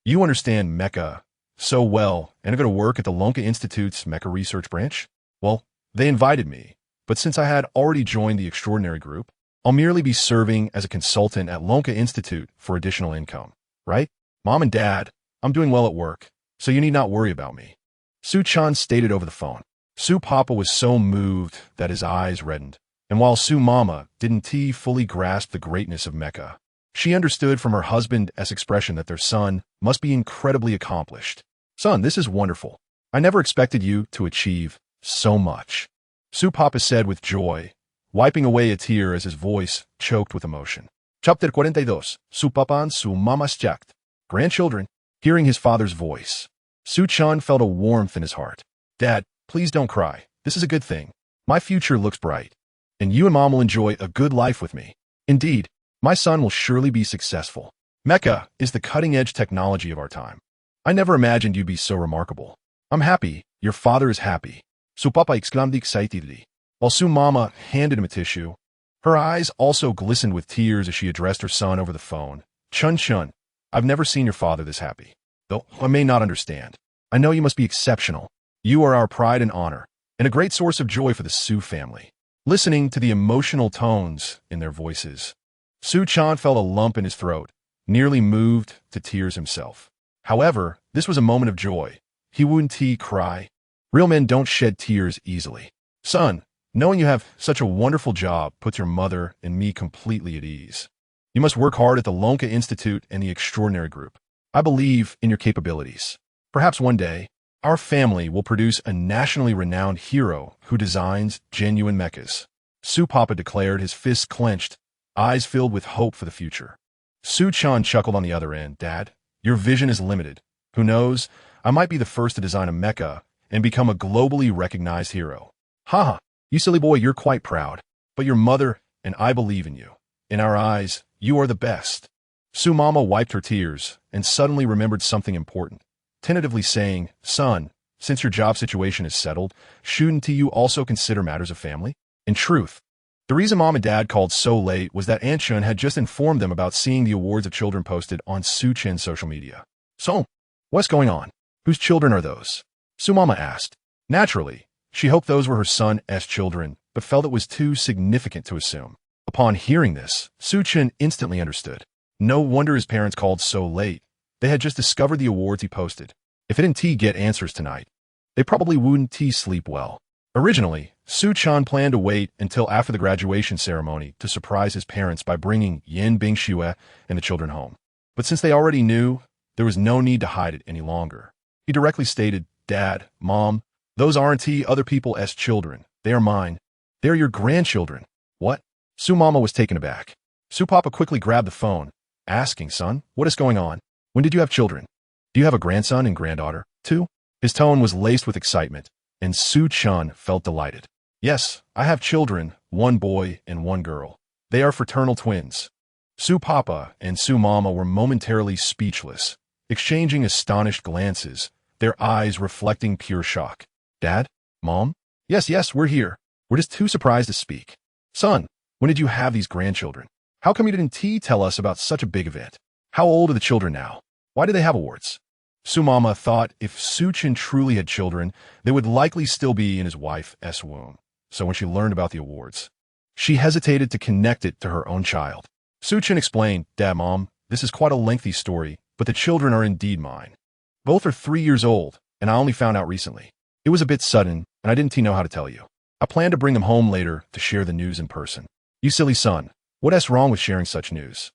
You understand mecha so well and are going to work at the Lonka Institute's mecha research branch?" "Well, they invited me, but since I had already joined the extraordinary group, I'll merely be serving as a consultant at Lonka Institute for additional income, right? Mom and Dad, I'm doing well at work, so you need not worry about me," Su-chan stated over the phone. Su Papa was so moved that his eyes reddened, and while Su Mama didn't fully grasp the greatness of mecha, she understood from her husband's expression that their son must be incredibly accomplished. "Son, this is wonderful. I never expected you to achieve so much," Su Papa said with joy, wiping away a tear as his voice choked with emotion. Chapter 42. Su Papa and Su Mama's Jacht. Grandchildren. Hearing his father's voice, Su-chan felt a warmth in his heart. "Dad, please don't cry. This is a good thing. My future looks bright, and you and Mom will enjoy a good life with me. Indeed, my son will surely be successful. Mecha is the cutting-edge technology of our time. I never imagined you'd be so remarkable. I'm happy. Your father is happy." Su Papa exclaimed excitedly, while Su Mama handed him a tissue. Her eyes also glistened with tears as she addressed her son over the phone. "Chun-chun, I've never seen your father this happy. Though I may not understand, I know you must be exceptional. You are our pride and honor, and a great source of joy for the Su family." Listening to the emotional tones in their voices, Su-chan felt a lump in his throat, nearly moved to tears himself. However, this was a moment of joy. He wouldn't cry. Real men don't shed tears easily. "Son, knowing you have such a wonderful job puts your mother and me completely at ease. You must work hard at the Lonka Institute and the Extraordinary Group. I believe in your capabilities. Perhaps one day, our family will produce a nationally renowned hero who designs genuine mechas," Su Papa declared, his fists clenched, eyes filled with hope for the future. Su-chan chuckled on the other end. "Dad, your vision is limited. Who knows, I might be the first to design a mecha and become a globally recognized hero." "Haha, you silly boy, you're quite proud. But your mother and I believe in you. In our eyes, you are the best." Su Mama wiped her tears and suddenly remembered something important, tentatively saying, "Son, since your job situation is settled, shouldn't you also consider matters of family?" In truth, the reason Mom and Dad called so late was that Aunt Chun had just informed them about seeing the awards of children posted on Su-chan's social media. "So, what's going on? Whose children are those?" Su Mama asked. Naturally, she hoped those were her son's children, but felt it was too significant to assume. Upon hearing this, Su-chan instantly understood. No wonder his parents called so late. They had just discovered the awards he posted. If it didn't get answers tonight, they probably wouldn't sleep well. Originally, Su-chan planned to wait until after the graduation ceremony to surprise his parents by bringing Yin Bingxue and the children home. But since they already knew, there was no need to hide it any longer. He directly stated, "Dad, Mom, those aren't other people's children. They are mine. They're your grandchildren." "What?" Su Mama was taken aback. Su Papa quickly grabbed the phone, asking, "Son, what is going on? When did you have children? Do you have a grandson and granddaughter, too?" His tone was laced with excitement, and Su Chun felt delighted. "Yes, I have children, one boy and one girl. They are fraternal twins." Su Papa and Su Mama were momentarily speechless, exchanging astonished glances, their eyes reflecting pure shock. "Dad? Mom? Yes, we're here. We're just too surprised to speak. Son, when did you have these grandchildren? How come you didn't tell us about such a big event? How old are the children now? Why do they have awards?" Su Mama thought if Su Chin truly had children, they would likely still be in his wife's womb. So when she learned about the awards, she hesitated to connect it to her own child. Su Chin explained, "Dad, Mom, this is quite a lengthy story, but the children are indeed mine. Both are 3 years old, and I only found out recently. It was a bit sudden, and I didn't know how to tell you. I plan to bring them home later to share the news in person." "You silly son, what's wrong with sharing such news?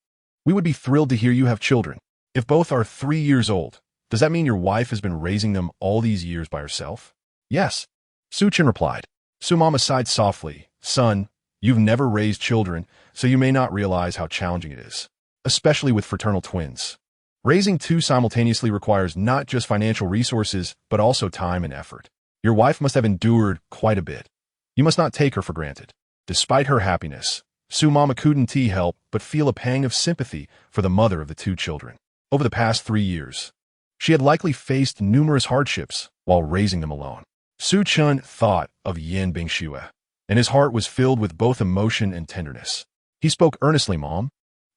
We would be thrilled to hear you have children. If both are 3 years old, does that mean your wife has been raising them all these years by herself?" "Yes," Su Chin replied. Su Mama sighed softly. "Son, you've never raised children, so you may not realize how challenging it is, especially with fraternal twins. Raising two simultaneously requires not just financial resources, but also time and effort. Your wife must have endured quite a bit. You must not take her for granted." Despite her happiness, Su Mama couldn't help but feel a pang of sympathy for the mother of the two children. Over the past 3 years, she had likely faced numerous hardships while raising them alone. Su Chun thought of Yin Bingxue, and his heart was filled with both emotion and tenderness. He spoke earnestly, "Mom,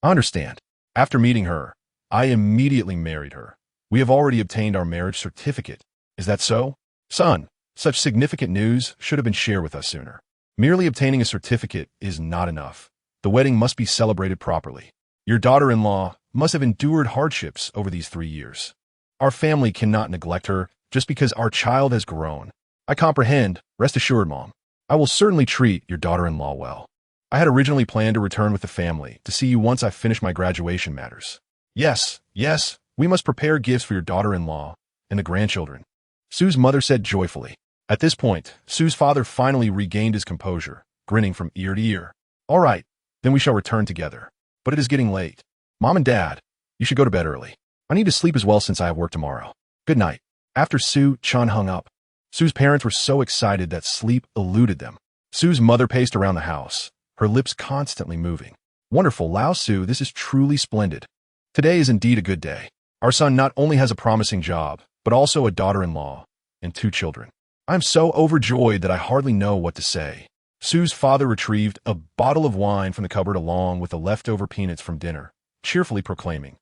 I understand. After meeting her, I immediately married her. We have already obtained our marriage certificate. Is that so?" "Son, such significant news should have been shared with us sooner. Merely obtaining a certificate is not enough. The wedding must be celebrated properly. Your daughter-in-law must have endured hardships over these 3 years. Our family cannot neglect her just because our child has grown." "I comprehend. Rest assured, Mom. I will certainly treat your daughter-in-law well. I had originally planned to return with the family to see you once I finish my graduation matters." Yes, we must prepare gifts for your daughter-in-law and the grandchildren," Su's mother said joyfully. At this point, Su's father finally regained his composure, grinning from ear to ear. "All right, then we shall return together. But it is getting late. Mom and Dad, you should go to bed early. I need to sleep as well since I have work tomorrow. Good night." After Su Chun hung up, Su's parents were so excited that sleep eluded them. Su's mother paced around the house, her lips constantly moving. "Wonderful, Lao Su, this is truly splendid. Today is indeed a good day. Our son not only has a promising job, but also a daughter-in-law and 2 children. I'm so overjoyed that I hardly know what to say." Su's father retrieved a bottle of wine from the cupboard along with the leftover peanuts from dinner, cheerfully proclaiming,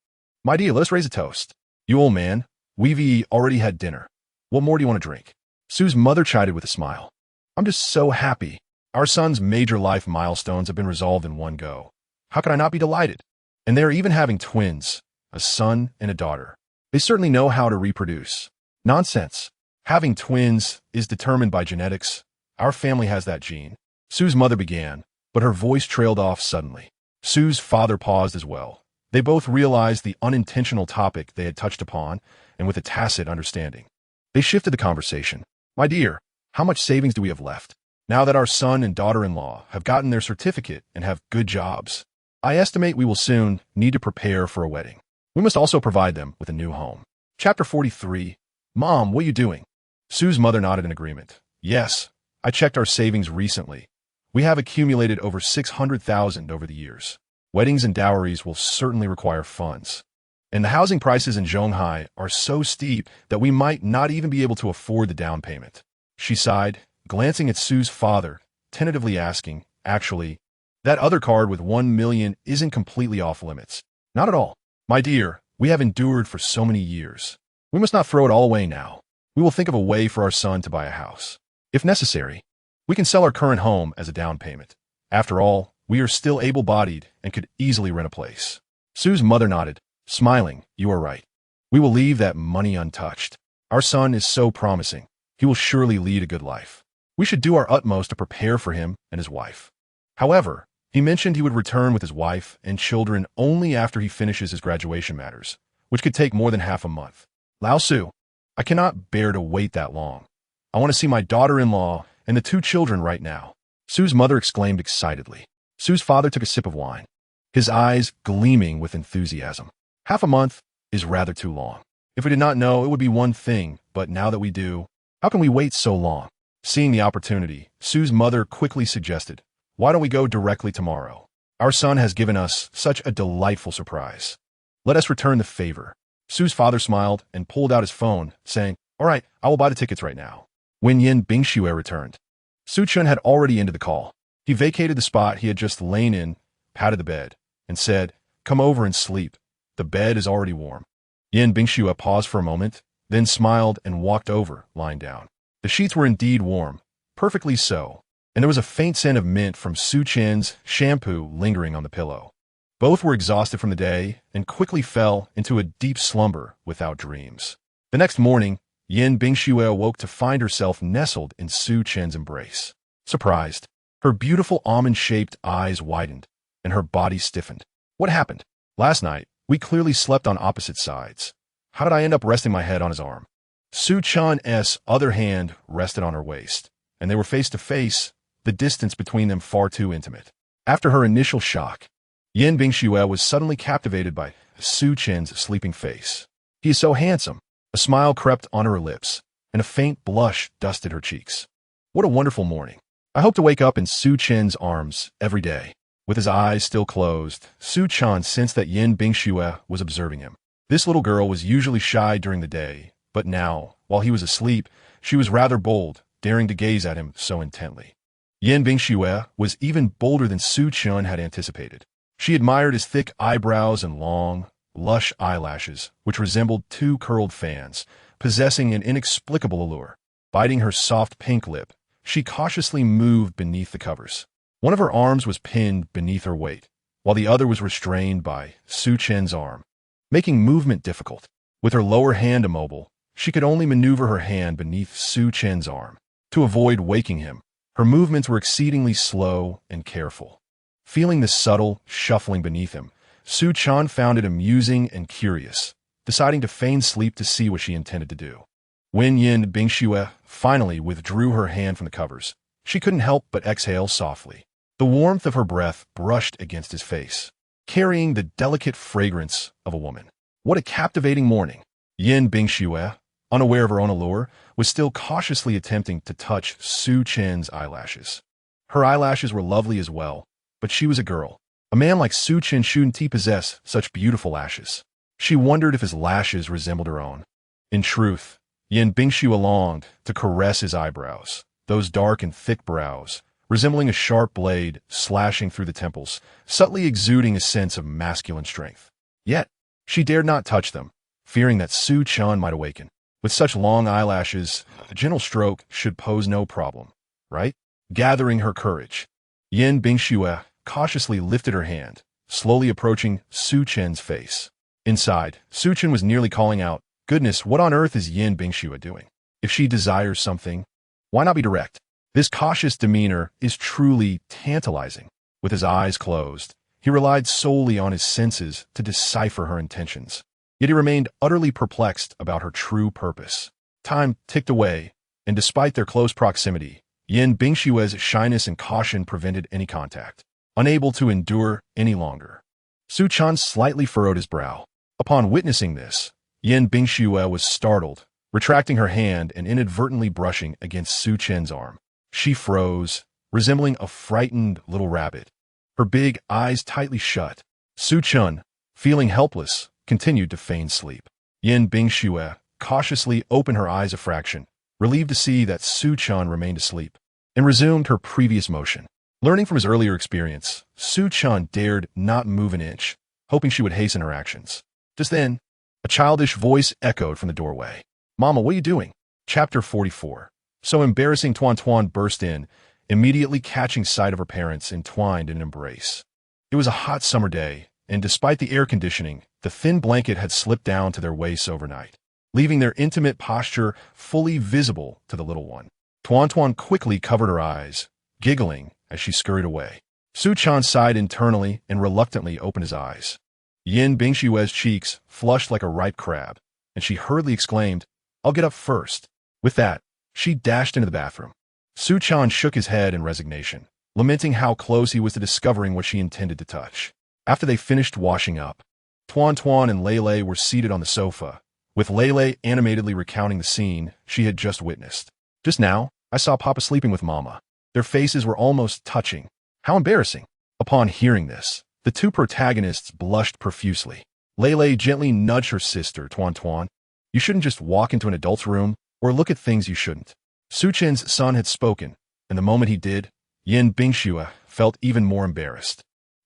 "My dear, let us raise a toast. You old man, we've already had dinner. What more do you want to drink?" Su's mother chided with a smile. "I'm just so happy. Our son's major life milestones have been resolved in one go. How could I not be delighted? And they're even having twins, a son and a daughter. They certainly know how to reproduce." "Nonsense. Having twins is determined by genetics. Our family has that gene," Su's mother began, but her voice trailed off suddenly. Su's father paused as well. They both realized the unintentional topic they had touched upon, and with a tacit understanding, they shifted the conversation. "My dear, how much savings do we have left? Now that our son and daughter-in-law have gotten their certificate and have good jobs, I estimate we will soon need to prepare for a wedding. We must also provide them with a new home." Chapter 43. "Mom, what are you doing?" Su's mother nodded in agreement. "Yes, I checked our savings recently. We have accumulated over 600,000 over the years. Weddings and dowries will certainly require funds. And the housing prices in Zhonghai are so steep that we might not even be able to afford the down payment." She sighed, glancing at Su's father, tentatively asking, "Actually, that other card with 1 million isn't completely off limits." "Not at all. My dear, we have endured for so many years. We must not throw it all away now. We will think of a way for our son to buy a house. If necessary, we can sell our current home as a down payment. After all, we are still able-bodied and could easily rent a place." Su's mother nodded, smiling. "You are right. We will leave that money untouched. Our son is so promising. He will surely lead a good life. We should do our utmost to prepare for him and his wife." However, he mentioned he would return with his wife and children only after he finishes his graduation matters, which could take more than half a month. "Lao Su, I cannot bear to wait that long. I want to see my daughter-in-law and the 2 children right now," Su's mother exclaimed excitedly. Su's father took a sip of wine. his eyes gleaming with enthusiasm. Half a month is rather too long. If we did not know, it would be one thing, but now that we do, how can we wait so long? Seeing the opportunity, Sue's mother quickly suggested, "Why don't we go directly tomorrow? Our son has given us such a delightful surprise. Let us return the favor." Sue's father smiled and pulled out his phone, saying, "All right, I will buy the tickets right now." When Yin Bingxue returned, Su Chun had already ended the call. He vacated the spot he had just lain in, patted the bed, and said, "Come over and sleep. The bed is already warm." Yin Bingxue paused for a moment, then smiled and walked over, lying down. The sheets were indeed warm, perfectly so, and there was a faint scent of mint from Su Chen's shampoo lingering on the pillow. Both were exhausted from the day and quickly fell into a deep slumber without dreams. The next morning, Yin Bingxue awoke to find herself nestled in Su Chen's embrace. Surprised, her beautiful almond-shaped eyes widened, and her body stiffened. "What happened? Last night, we clearly slept on opposite sides. How did I end up resting my head on his arm?" Su Chan's other hand rested on her waist, and they were face to face, the distance between them far too intimate. After her initial shock, Yin Bingxue was suddenly captivated by Su Chen's sleeping face. "He is so handsome." A smile crept onto her lips, and a faint blush dusted her cheeks. "What a wonderful morning. I hope to wake up in Su Chen's arms every day." With his eyes still closed, Su Chan sensed that Yin Bingxue was observing him. This little girl was usually shy during the day, but now, while he was asleep, she was rather bold, daring to gaze at him so intently. Yin Bingxue was even bolder than Su Chan had anticipated. She admired his thick eyebrows and long, lush eyelashes, which resembled two curled fans, possessing an inexplicable allure. Biting her soft pink lip, she cautiously moved beneath the covers. One of her arms was pinned beneath her weight, while the other was restrained by Su Chen's arm, making movement difficult. With her lower hand immobile, she could only maneuver her hand beneath Su Chen's arm. To avoid waking him, her movements were exceedingly slow and careful. Feeling the subtle shuffling beneath him, Su Chan found it amusing and curious, deciding to feign sleep to see what she intended to do. When Yin Bingxue finally withdrew her hand from the covers, she couldn't help but exhale softly. The warmth of her breath brushed against his face, carrying the delicate fragrance of a woman. What a captivating morning! Yin Bingxue, unaware of her own allure, was still cautiously attempting to touch Su Chen's eyelashes. Her eyelashes were lovely as well, but she was a girl. A man like Su Chen shouldn't he possess such beautiful lashes? She wondered if his lashes resembled her own. In truth, Yin Bingxue longed to caress his eyebrows, those dark and thick brows, resembling a sharp blade slashing through the temples, subtly exuding a sense of masculine strength. Yet, she dared not touch them, fearing that Su Chan might awaken. With such long eyelashes, a gentle stroke should pose no problem, right? Gathering her courage, Yin Bingxue cautiously lifted her hand, slowly approaching Su Chen's face. Inside, Su Chen was nearly calling out, "Goodness, what on earth is Yin Bingxue doing? If she desires something, why not be direct?" This cautious demeanor is truly tantalizing. With his eyes closed, he relied solely on his senses to decipher her intentions. Yet he remained utterly perplexed about her true purpose. Time ticked away, and despite their close proximity, Yin Bingxue's shyness and caution prevented any contact. Unable to endure any longer, Su Chan slightly furrowed his brow. Upon witnessing this, Yin Bingxue was startled, retracting her hand and inadvertently brushing against Su Chen's arm. She froze, resembling a frightened little rabbit, her big eyes tightly shut. Su Chan, feeling helpless, continued to feign sleep. Yin Bingxue cautiously opened her eyes a fraction, relieved to see that Su Chan remained asleep, and resumed her previous motion. Learning from his earlier experience, Su Chan dared not move an inch, hoping she would hasten her actions. Just then, a childish voice echoed from the doorway. "Mama, what are you doing?" Chapter 44. So embarrassing, Tuan Tuan burst in, immediately catching sight of her parents entwined in an embrace. It was a hot summer day, and despite the air conditioning, the thin blanket had slipped down to their waists overnight, leaving their intimate posture fully visible to the little one. Tuan Tuan quickly covered her eyes, giggling as she scurried away. Su Chan sighed internally and reluctantly opened his eyes. Yin Bingxue's cheeks flushed like a ripe crab, and she hurriedly exclaimed, "I'll get up first." With that, she dashed into the bathroom. Su Chan shook his head in resignation, lamenting how close he was to discovering what she intended to touch. After they finished washing up, Tuan and Lele were seated on the sofa, with Lele animatedly recounting the scene she had just witnessed. Just now, I saw Papa sleeping with Mama. Their faces were almost touching. How embarrassing. Upon hearing this, the two protagonists blushed profusely. Lele gently nudged her sister, Tuan. You shouldn't just walk into an adult's room or look at things you shouldn't. Suchin's son had spoken, and the moment he did, Yin Bingxue felt even more embarrassed,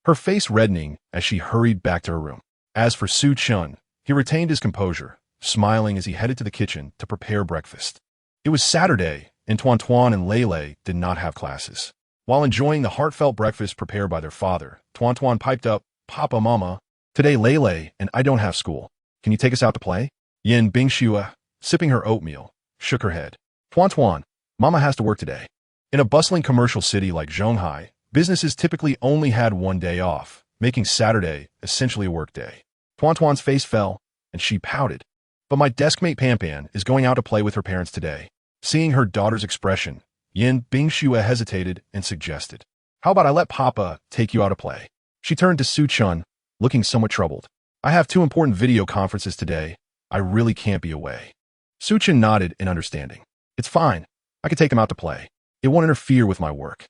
her face reddening as she hurried back to her room. As for Suchin, he retained his composure, smiling as he headed to the kitchen to prepare breakfast. It was Saturday, and Tuan and Lele did not have classes. While enjoying the heartfelt breakfast prepared by their father, Tuan piped up, Papa, Mama, today Lele and I don't have school. Can you take us out to play? Yin Bingxue, sipping her oatmeal, shook her head. Tuan, Mama has to work today. In a bustling commercial city like Shanghai, businesses typically only had one day off, making Saturday essentially a work day. Tuan's face fell, and she pouted. But my deskmate Pan is going out to play with her parents today. Seeing her daughter's expression, Yin Bingxue hesitated and suggested, how about I let Papa take you out to play? She turned to Suchin, looking somewhat troubled. I have 2 important video conferences today. I really can't be away. Suchin nodded in understanding. It's fine. I can take them out to play. It won't interfere with my work.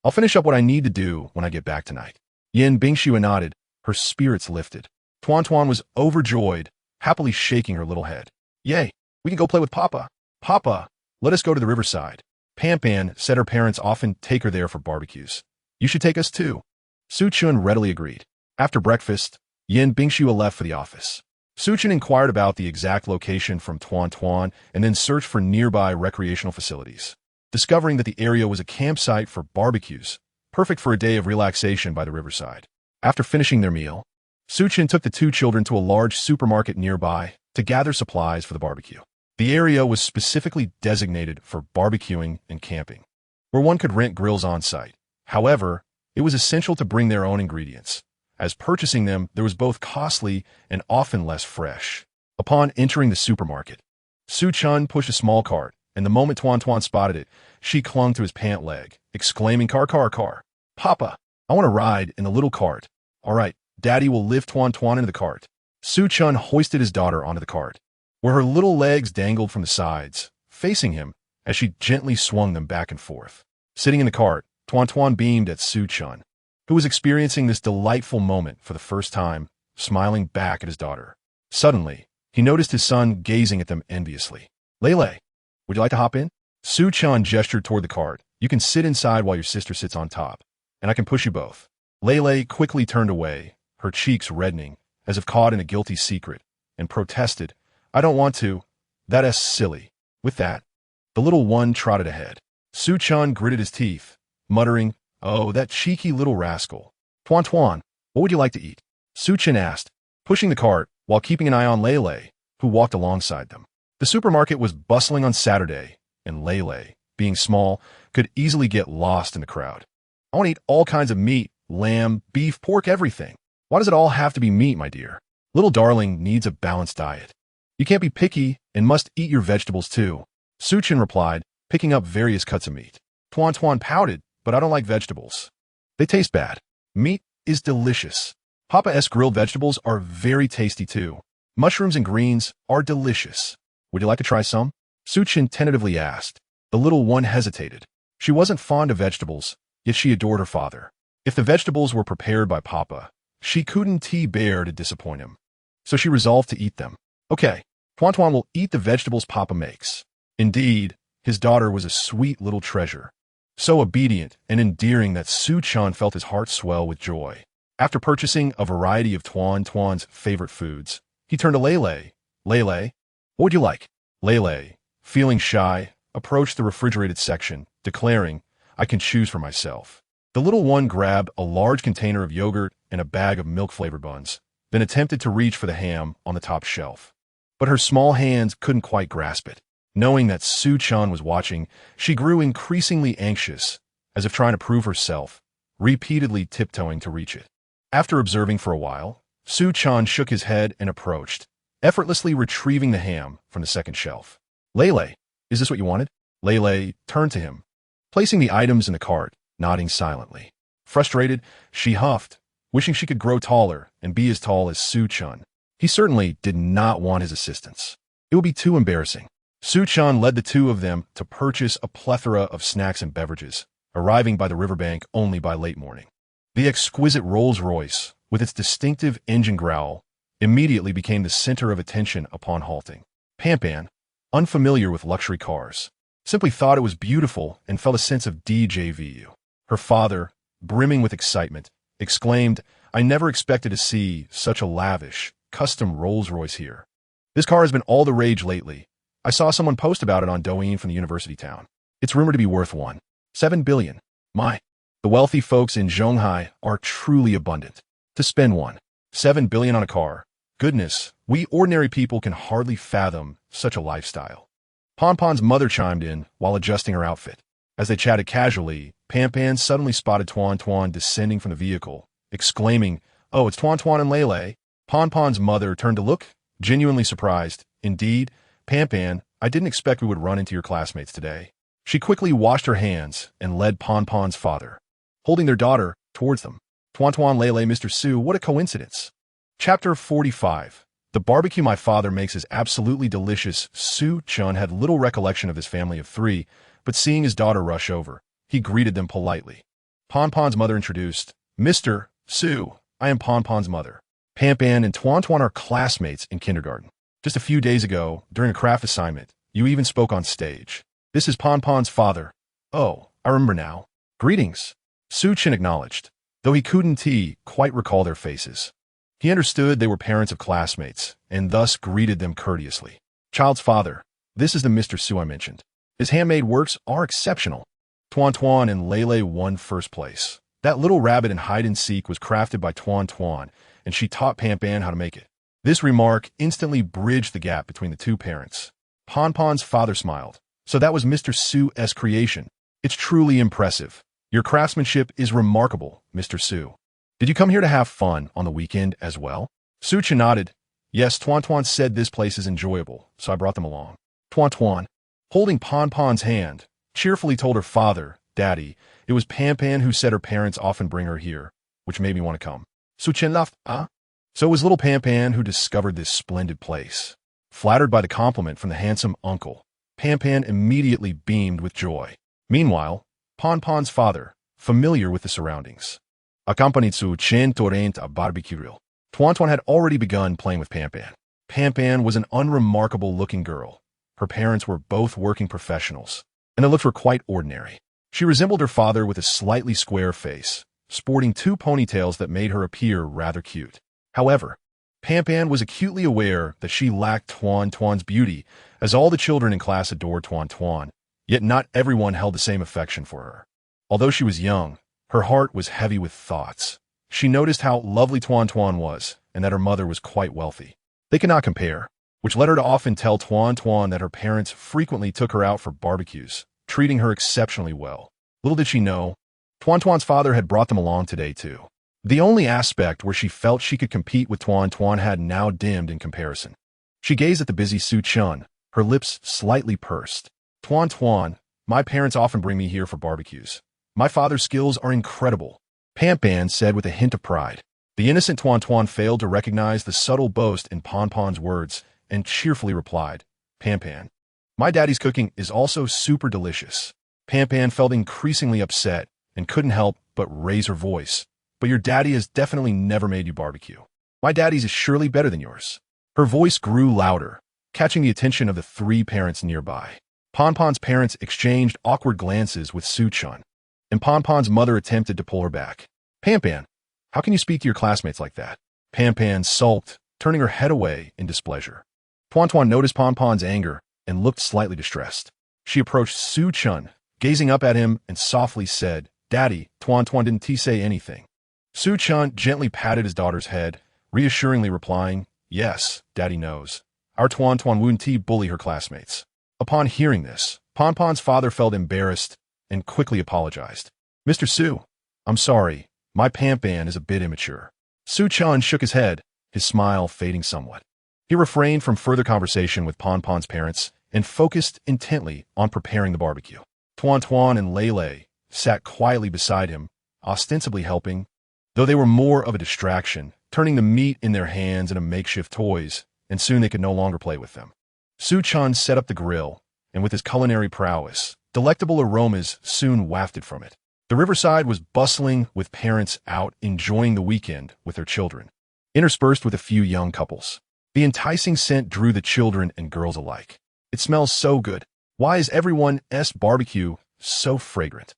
I'll finish up what I need to do when I get back tonight. Yin Bingxue nodded, her spirits lifted. Tuan was overjoyed, happily shaking her little head. Yay, we can go play with Papa. Papa, let us go to the riverside. Pan said her parents often take her there for barbecues. You should take us too. Suchin readily agreed. After breakfast, Yin Bingxue left for the office. Suchin inquired about the exact location from Tuan and then searched for nearby recreational facilities, discovering that the area was a campsite for barbecues, perfect for a day of relaxation by the riverside. After finishing their meal, Suchin took the 2 children to a large supermarket nearby to gather supplies for the barbecue. The area was specifically designated for barbecuing and camping, where one could rent grills on site. However, it was essential to bring their own ingredients, as purchasing them there was both costly and often less fresh. Upon entering the supermarket, Suchin pushed a small cart, and the moment Tuan spotted it, she clung to his pant leg, exclaiming, car. Papa, I want to ride in the little cart. All right, Daddy will lift Tuan into the cart. Suchin hoisted his daughter onto the cart, where her little legs dangled from the sides, facing him as she gently swung them back and forth. Sitting in the cart, Tuan beamed at Suchin, who was experiencing this delightful moment for the first time, smiling back at his daughter. Suddenly, he noticed his son gazing at them enviously. Lele, would you like to hop in? Suchin gestured toward the cart. You can sit inside while your sister sits on top, and I can push you both. Lele quickly turned away, her cheeks reddening, as if caught in a guilty secret, and protested, I don't want to. That's silly. With that, the little one trotted ahead. Suchin gritted his teeth, muttering, oh, that cheeky little rascal. Tuan, what would you like to eat? Suchin asked, pushing the cart while keeping an eye on Lele, who walked alongside them. The supermarket was bustling on Saturday, and Lele, being small, could easily get lost in the crowd. I want to eat all kinds of meat, lamb, beef, pork, everything. Why does it all have to be meat, my dear? Little darling needs a balanced diet. You can't be picky and must eat your vegetables too. Suchin replied, picking up various cuts of meat. Tuan pouted, but I don't like vegetables. They taste bad. Meat is delicious. Papa's grilled vegetables are very tasty too. Mushrooms and greens are delicious. Would you like to try some? Suchin tentatively asked. The little one hesitated. She wasn't fond of vegetables, yet she adored her father. If the vegetables were prepared by Papa, she couldn't bear to disappoint him. So she resolved to eat them. Okay, Tuan will eat the vegetables Papa makes. Indeed, his daughter was a sweet little treasure, so obedient and endearing that Suchin felt his heart swell with joy. After purchasing a variety of Tuan's favorite foods, he turned to Lele. Lele, what would you like? Lele, feeling shy, approached the refrigerated section, declaring, I can choose for myself. The little one grabbed a large container of yogurt and a bag of milk-flavored buns, then attempted to reach for the ham on the top shelf. But her small hands couldn't quite grasp it. Knowing that Suchin was watching, she grew increasingly anxious, as if trying to prove herself, repeatedly tiptoeing to reach it. After observing for a while, Suchin shook his head and approached, effortlessly retrieving the ham from the second shelf. Lele, is this what you wanted? Lele turned to him, placing the items in the cart, nodding silently. Frustrated, she huffed, wishing she could grow taller and be as tall as Su-chun. He certainly did not want his assistance. It would be too embarrassing. Su-chun led the two of them to purchase a plethora of snacks and beverages, arriving by the riverbank only by late morning. The exquisite Rolls-Royce, with its distinctive engine growl, immediately became the center of attention upon halting. Pampan, unfamiliar with luxury cars, simply thought it was beautiful and felt a sense of déjà vu. Her father, brimming with excitement, exclaimed, "I never expected to see such a lavish, custom Rolls-Royce here. This car has been all the rage lately. I saw someone post about it on Douyin from the university town. It's rumored to be worth 1.7 billion. My, the wealthy folks in Zhonghai are truly abundant. To spend 1.7 billion on a car, goodness, we ordinary people can hardly fathom such a lifestyle." Ponpon's mother chimed in while adjusting her outfit. As they chatted casually, Pampan suddenly spotted Tuan Tuan descending from the vehicle, exclaiming, "Oh, it's Tuan Tuan and Lele." Ponpon's mother turned to look, genuinely surprised. "Indeed, Pampan, I didn't expect we would run into your classmates today." She quickly washed her hands and led Ponpon's father, holding their daughter, towards them. "Tuan Tuan, Lele, Mr. Su, what a coincidence." Chapter 45. The barbecue my father makes is absolutely delicious. Su-chun had little recollection of his family of three, but seeing his daughter rush over, he greeted them politely. Ponpon's mother introduced, "Mr. Su, I am Ponpon's mother. Pampan and Tuan Tuan are classmates in kindergarten. Just a few days ago, during a craft assignment, you even spoke on stage. This is Ponpon's father." "Oh, I remember now. Greetings." Su-chun acknowledged, though he couldn't quite recall their faces. He understood they were parents of classmates, and thus greeted them courteously. "Child's father, this is the Mr. Su I mentioned. His handmade works are exceptional. Tuan Tuan and Lele won first place. That little rabbit in hide-and-seek was crafted by Tuan Tuan, and she taught Pampan how to make it." This remark instantly bridged the gap between the two parents. Ponpon's father smiled. "So that was Mr. Su's creation. It's truly impressive. Your craftsmanship is remarkable, Mr. Su. Did you come here to have fun on the weekend as well?" Su-chun nodded. "Yes, Tuan Tuan said this place is enjoyable, so I brought them along." Tuan Tuan, holding Ponpon's hand, cheerfully told her father, "Daddy, it was Pampan who said her parents often bring her here, which made me want to come." Su-chun laughed, "Ah?" So it was little Pampan who discovered this splendid place. Flattered by the compliment from the handsome uncle, Pampan immediately beamed with joy. Meanwhile, Ponpon's father, familiar with the surroundings, accompanied Su-chun torrent a barbecue grill. Tuan Tuan had already begun playing with Pampan. Pampan was an unremarkable-looking girl. Her parents were both working professionals, and their looks were quite ordinary. She resembled her father with a slightly square face, sporting two ponytails that made her appear rather cute. However, Pampan was acutely aware that she lacked Tuan Tuan's beauty, as all the children in class adored Tuan Tuan, yet not everyone held the same affection for her. Although she was young, her heart was heavy with thoughts. She noticed how lovely Tuan Tuan was, and that her mother was quite wealthy. They could not compare, which led her to often tell Tuan Tuan that her parents frequently took her out for barbecues, treating her exceptionally well. Little did she know, Tuan Tuan's father had brought them along today too. The only aspect where she felt she could compete with Tuan Tuan had now dimmed in comparison. She gazed at the busy Su-chun, her lips slightly pursed. "Tuan Tuan, my parents often bring me here for barbecues. My father's skills are incredible," Pampan said with a hint of pride. The innocent Tuan Tuan failed to recognize the subtle boast in Ponpon's words and cheerfully replied, "Pampan, my daddy's cooking is also super delicious." Pampan felt increasingly upset and couldn't help but raise her voice. "But your daddy has definitely never made you barbecue. My daddy's is surely better than yours." Her voice grew louder, catching the attention of the three parents nearby. Ponpon's parents exchanged awkward glances with Su-chun, and Ponpon's mother attempted to pull her back. "Pampan, how can you speak to your classmates like that?" Pampan sulked, turning her head away in displeasure. Tuan Tuan noticed Ponpon's anger and looked slightly distressed. She approached Su-chun, gazing up at him, and softly said, "Daddy, Tuan Tuan didn't say anything." Su-chun gently patted his daughter's head, reassuringly replying, "Yes, Daddy knows. Our Tuan Tuan wouldn't bully her classmates." Upon hearing this, Ponpon's father felt embarrassed and quickly apologized. "Mr. Su, I'm sorry. My Pampan is a bit immature." Su-chun shook his head, his smile fading somewhat. He refrained from further conversation with Ponpon's parents and focused intently on preparing the barbecue. Tuan Tuan and Lele sat quietly beside him, ostensibly helping, though they were more of a distraction, turning the meat in their hands into makeshift toys, and soon they could no longer play with them. Su-chan set up the grill, and with his culinary prowess, delectable aromas soon wafted from it. The riverside was bustling with parents out enjoying the weekend with their children, interspersed with a few young couples. The enticing scent drew the children and girls alike. It smells so good. Why is everyone's barbecue so fragrant?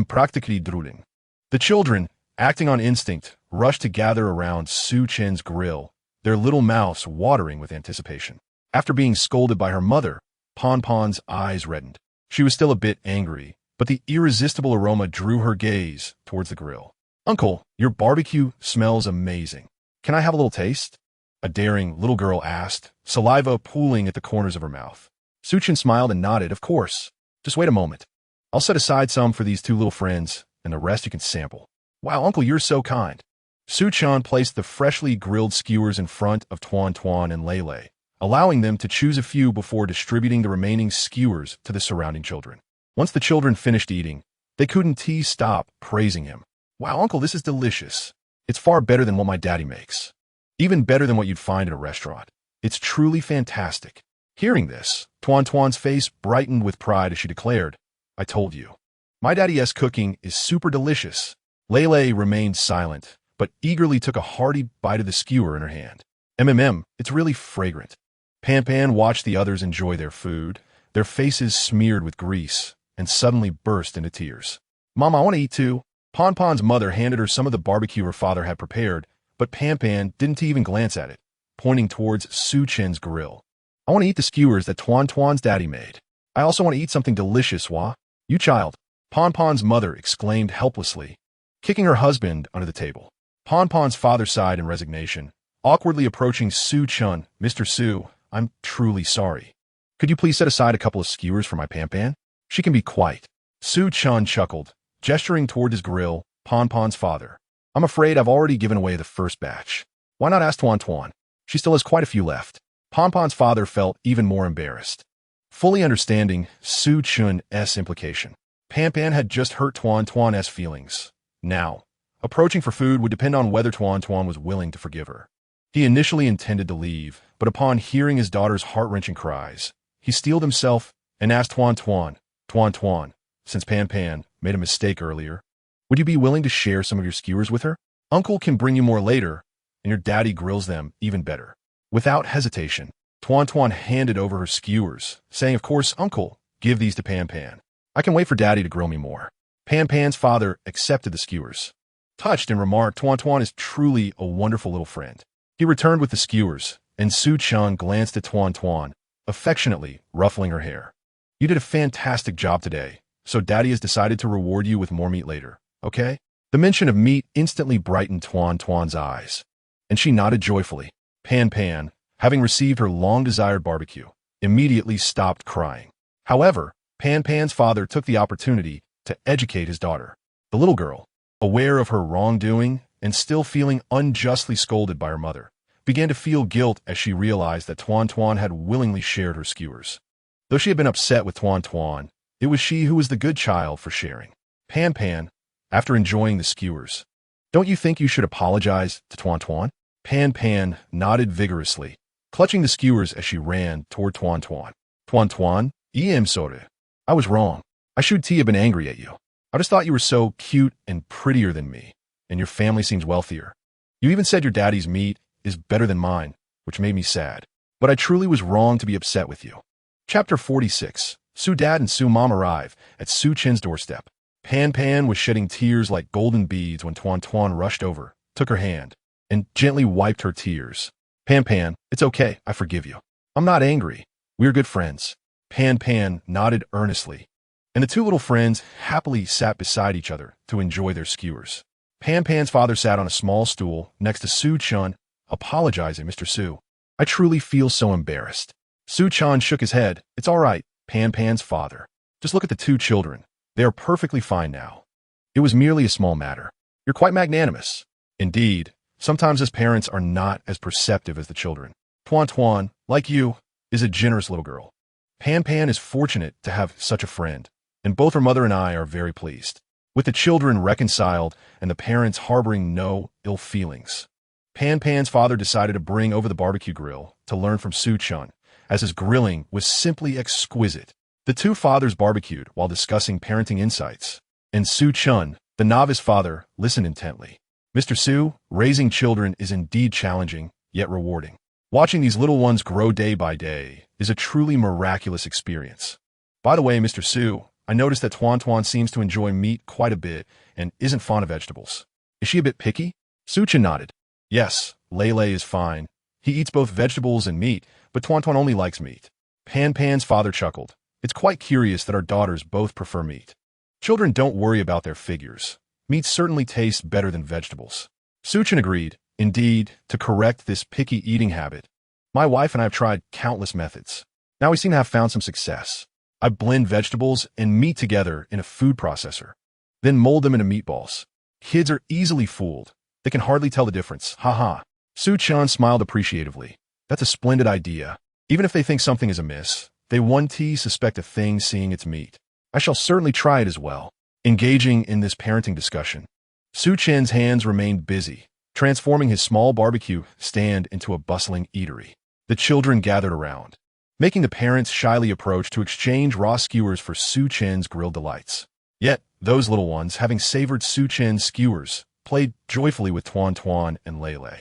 Practically drooling. The children, acting on instinct, rushed to gather around Su-chan's grill, their little mouths watering with anticipation. After being scolded by her mother, Ponpon's eyes reddened. She was still a bit angry, but the irresistible aroma drew her gaze towards the grill. "Uncle, your barbecue smells amazing. Can I have a little taste?" a daring little girl asked, saliva pooling at the corners of her mouth. Su-chan smiled and nodded. "Of course. Just wait a moment. I'll set aside some for these two little friends, and the rest you can sample." "Wow, Uncle, you're so kind." Su-chan placed the freshly grilled skewers in front of Tuan and Lele, allowing them to choose a few before distributing the remaining skewers to the surrounding children. Once the children finished eating, they couldn't stop praising him. "Wow, Uncle, this is delicious. It's far better than what my daddy makes. Even better than what you'd find at a restaurant. It's truly fantastic." Hearing this, Tuan's face brightened with pride as she declared, "I told you. My daddy's cooking is super delicious." Lele remained silent, but eagerly took a hearty bite of the skewer in her hand. It's really fragrant." Pan watched the others enjoy their food, their faces smeared with grease, and suddenly burst into tears. "Mama, I want to eat too." Pon's mother handed her some of the barbecue her father had prepared, but Pan didn't even glance at it, pointing towards Su-chan's grill. "I want to eat the skewers that Tuan's daddy made. I also want to eat something delicious, You child." Pon's mother exclaimed helplessly, kicking her husband under the table. Pon's father sighed in resignation, awkwardly approaching Su-chan. "Mr. Su, I'm truly sorry. Could you please set aside a couple of skewers for my Pan? She can be quiet." Su-chan chuckled, gesturing toward his grill. Pon's father. "I'm afraid I've already given away the first batch. Why not ask Tuan? She still has quite a few left." Pon's father felt even more embarrassed, fully understanding Su-chan's implication. Pan had just hurt Tuan's feelings. Now, approaching for food would depend on whether Tuan was willing to forgive her. He initially intended to leave, but upon hearing his daughter's heart-wrenching cries, he steeled himself and asked Tuan, since Pan made a mistake earlier, would you be willing to share some of your skewers with her? Uncle can bring you more later, and your daddy grills them even better. Without hesitation, Tuan handed over her skewers, saying, "Of course, Uncle, give these to Pan. I can wait for Daddy to grill me more." Pan's father accepted the skewers, touched and remarked, "Tuan is truly a wonderful little friend." He returned with the skewers, and Su-chan glanced at Tuan, affectionately ruffling her hair. "You did a fantastic job today, so Daddy has decided to reward you with more meat later, okay?" The mention of meat instantly brightened Tuan's eyes, and she nodded joyfully. Pan, having received her long-desired barbecue, immediately stopped crying. However, Pan's father took the opportunity to educate his daughter. The little girl, aware of her wrongdoing and still feeling unjustly scolded by her mother, began to feel guilt as she realized that Tuan had willingly shared her skewers. Though she had been upset with Tuan, it was she who was the good child for sharing. Pan, after enjoying the skewers, "Don't you think you should apologize to Tuan? Pan nodded vigorously, clutching the skewers as she ran toward Tuan. "Tuan, sorry. I was wrong. I should have been angry at you. I just thought you were so cute and prettier than me, and your family seems wealthier. You even said your daddy's meat is better than mine, which made me sad. But I truly was wrong to be upset with you." Chapter 46. Su-dad and Su-mom arrive at Su-chan's doorstep. Pan was shedding tears like golden beads when Tuan rushed over, took her hand, and gently wiped her tears. Pan, it's okay, I forgive you. I'm not angry. We're good friends." Pan nodded earnestly, and the two little friends happily sat beside each other to enjoy their skewers. Pan's father sat on a small stool next to Su-chan, apologizing. "Mr. Su, I truly feel so embarrassed." Su-chan shook his head. "It's all right, Pan's father. Just look at the two children. They are perfectly fine now. It was merely a small matter. You're quite magnanimous." Indeed, sometimes as parents are not as perceptive as the children. Tuan, like you, is a generous little girl. Pan is fortunate to have such a friend, and both her mother and I are very pleased. with the children reconciled and the parents harboring no ill feelings. Pan Pan's father decided to bring over the barbecue grill to learn from Su Chun, as his grilling was simply exquisite. The two fathers barbecued while discussing parenting insights, and Su Chun, the novice father, listened intently. Mr. Su, raising children is indeed challenging, yet rewarding. Watching these little ones grow day by day is a truly miraculous experience. By the way, Mr. Su, I noticed that Tuan Tuan seems to enjoy meat quite a bit and isn't fond of vegetables. Is she a bit picky? Su Chun nodded. Yes, Lele is fine. He eats both vegetables and meat, but Tuan Tuan only likes meat. Pan Pan's father chuckled. It's quite curious that our daughters both prefer meat. Children don't worry about their figures. Meat certainly tastes better than vegetables. Su Chun agreed. Indeed, to correct this picky eating habit, my wife and I have tried countless methods. Now we seem to have found some success. I blend vegetables and meat together in a food processor, then mold them into meatballs. Kids are easily fooled. They can hardly tell the difference. Haha. Su Chun smiled appreciatively. That's a splendid idea. Even if they think something is amiss, they 1T suspect a thing seeing its meat. I shall certainly try it as well. Engaging in this parenting discussion, Su Chun's hands remained busy, transforming his small barbecue stand into a bustling eatery. The children gathered around, making the parents shyly approach to exchange raw skewers for Su Chun's grilled delights. Yet, those little ones, having savored Su Chun's skewers, played joyfully with Tuan Tuan and Lele.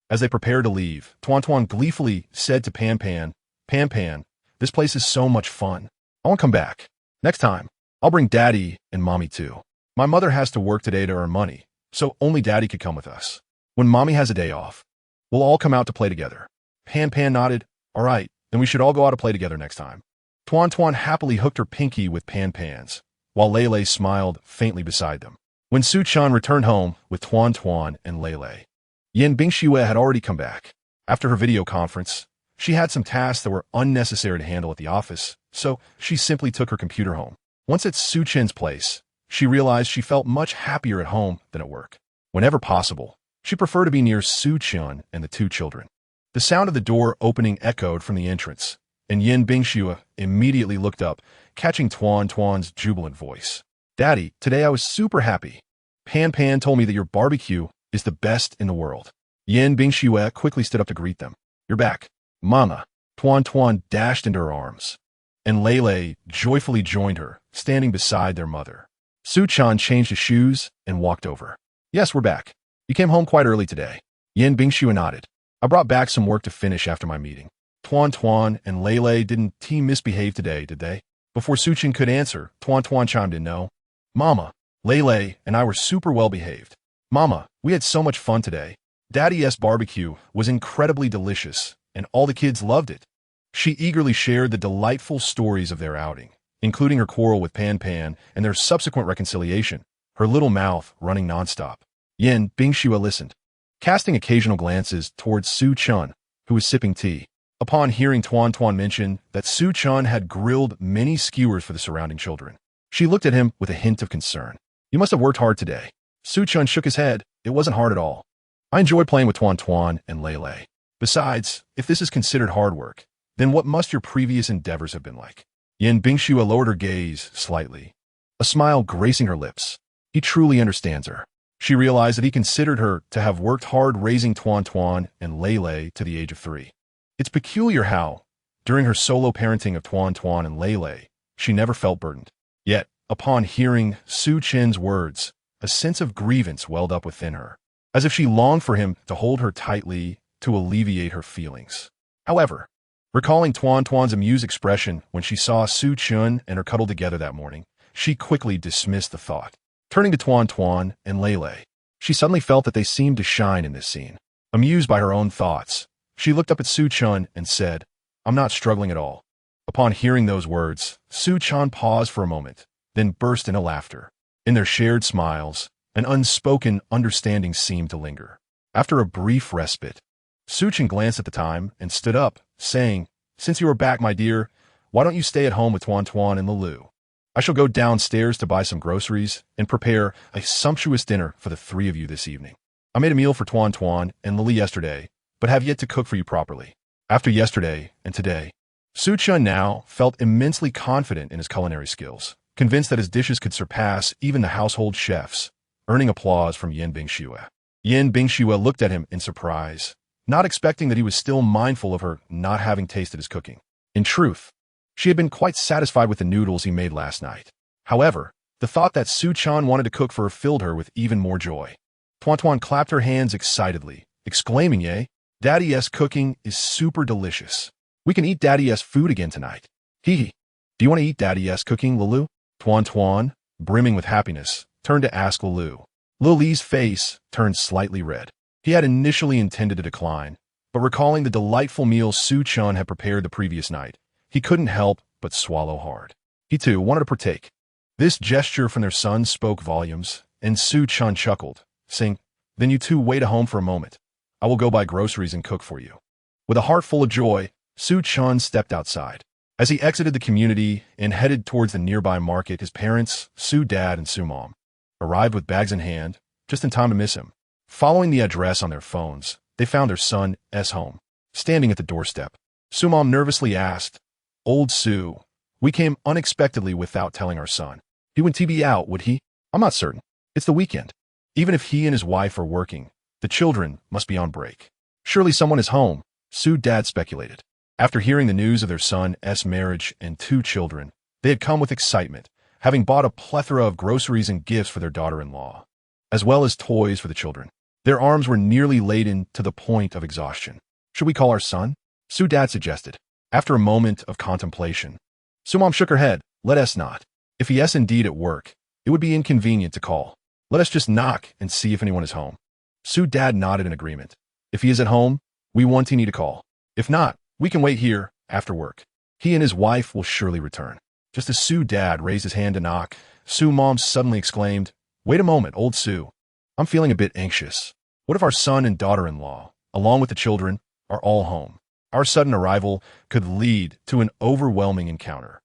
As they prepared to leave, Tuan Tuan gleefully said to Pan Pan, Pan Pan, this place is so much fun. I want to come back. Next time, I'll bring Daddy and Mommy too. My mother has to work today to earn money, so only Daddy could come with us. When Mommy has a day off, we'll all come out to play together. Pan Pan nodded. All right, then we should all go out to play together next time. Tuan Tuan happily hooked her pinky with Pan Pan's, while Lele smiled faintly beside them. When Su Chun returned home with Tuan Tuan and Lele, Yin Bingxue had already come back. After her video conference, she had some tasks that were unnecessary to handle at the office, so she simply took her computer home. Once at Su Chun's place, she realized she felt much happier at home than at work. Whenever possible, she preferred to be near Su Chun and the two children. The sound of the door opening echoed from the entrance, and Yin Bingxue immediately looked up, catching Tuan Tuan's jubilant voice. Daddy, today I was super happy. Pan Pan told me that your barbecue is the best in the world. Yin Bingxue quickly stood up to greet them. You're back. Mama. Tuan Tuan dashed into her arms, and Lele joyfully joined her, standing beside their mother. Su Chun changed his shoes and walked over. Yes, we're back. You came home quite early today. Yin Bingxue nodded. I brought back some work to finish after my meeting. Tuan Tuan and Lele didn't misbehave today, did they? Before Su Chun could answer, Tuan Tuan chimed in, no. Mama, Lele and I were super well behaved. Mama, we had so much fun today. Daddy's barbecue was incredibly delicious, and all the kids loved it. She eagerly shared the delightful stories of their outing, including her quarrel with Pan Pan and their subsequent reconciliation, her little mouth running nonstop. Yin Bingxue listened, casting occasional glances towards Su Chun, who was sipping tea. Upon hearing Tuan Tuan mention that Su Chun had grilled many skewers for the surrounding children, she looked at him with a hint of concern. You must have worked hard today. Su Chun shook his head. It wasn't hard at all. I enjoyed playing with Tuan Tuan and Lele. Besides, if this is considered hard work, then what must your previous endeavors have been like? Yin Bingxue lowered her gaze slightly, a smile gracing her lips. He truly understands her. She realized that he considered her to have worked hard raising Tuan Tuan and Lele to the age of 3. It's peculiar how, during her solo parenting of Tuan Tuan and Lele, she never felt burdened. Yet, upon hearing Su Chun's words, a sense of grievance welled up within her, as if she longed for him to hold her tightly to alleviate her feelings. However, recalling Tuan Tuan's amused expression when she saw Su Chun and her cuddle together that morning, she quickly dismissed the thought. Turning to Tuan Tuan and Lele, she suddenly felt that they seemed to shine in this scene. Amused by her own thoughts, she looked up at Su Chun and said, I'm not struggling at all. Upon hearing those words, Su Chun paused for a moment, then burst into laughter. In their shared smiles, an unspoken understanding seemed to linger. After a brief respite, Su Chun glanced at the time and stood up, saying, Since you are back, my dear, why don't you stay at home with Tuan Tuan and Lulu? I shall go downstairs to buy some groceries and prepare a sumptuous dinner for the 3 of you this evening. I made a meal for Tuan Tuan and Lily yesterday, but have yet to cook for you properly. After yesterday and today, Su Chun now felt immensely confident in his culinary skills, convinced that his dishes could surpass even the household chefs, earning applause from Yan Bingxue. Yan Bingxue looked at him in surprise, not expecting that he was still mindful of her not having tasted his cooking. In truth, she had been quite satisfied with the noodles he made last night. However, the thought that Su Chan wanted to cook for her filled her with even more joy. Tuan clapped her hands excitedly, exclaiming, "Yay, Daddy's cooking is super delicious. We can eat Daddy's food again tonight. Hee hee. Do you want to eat Daddy's cooking, Lulu?" Tuan, brimming with happiness, turned to ask Lulu. Lulu's face turned slightly red. He had initially intended to decline, but recalling the delightful meal Su Chan had prepared the previous night, he couldn't help but swallow hard. He too wanted to partake. This gesture from their son spoke volumes, and Su Chan chuckled, saying, "Then you two wait at home for a moment. I will go buy groceries and cook for you." With a heart full of joy, Su Chan stepped outside. As he exited the community and headed towards the nearby market, his parents, Su Dad and Su Mom, arrived with bags in hand, just in time to miss him. Following the address on their phones, they found their son's home, standing at the doorstep. Su Mom nervously asked, "Old Su, we came unexpectedly without telling our son. He wouldn't be out, would he?" "I'm not certain. It's the weekend. Even if he and his wife are working, the children must be on break. Surely someone is home," Su Dad speculated. After hearing the news of their son's marriage and 2 children, they had come with excitement, having bought a plethora of groceries and gifts for their daughter-in-law, as well as toys for the children. Their arms were nearly laden to the point of exhaustion. "Should we call our son?" Su Dad suggested. After a moment of contemplation, Su Mom shook her head. "Let us not. If he is indeed at work, it would be inconvenient to call. Let us just knock and see if anyone is home." Su Dad nodded in agreement. "If he is at home, we want to need to call. If not, we can wait here after work. He and his wife will surely return." Just as Su Dad raised his hand to knock, Su Mom suddenly exclaimed, "Wait a moment, old Su. I'm feeling a bit anxious. What if our son and daughter-in-law, along with the children, are all home? Our sudden arrival could lead to an overwhelming encounter."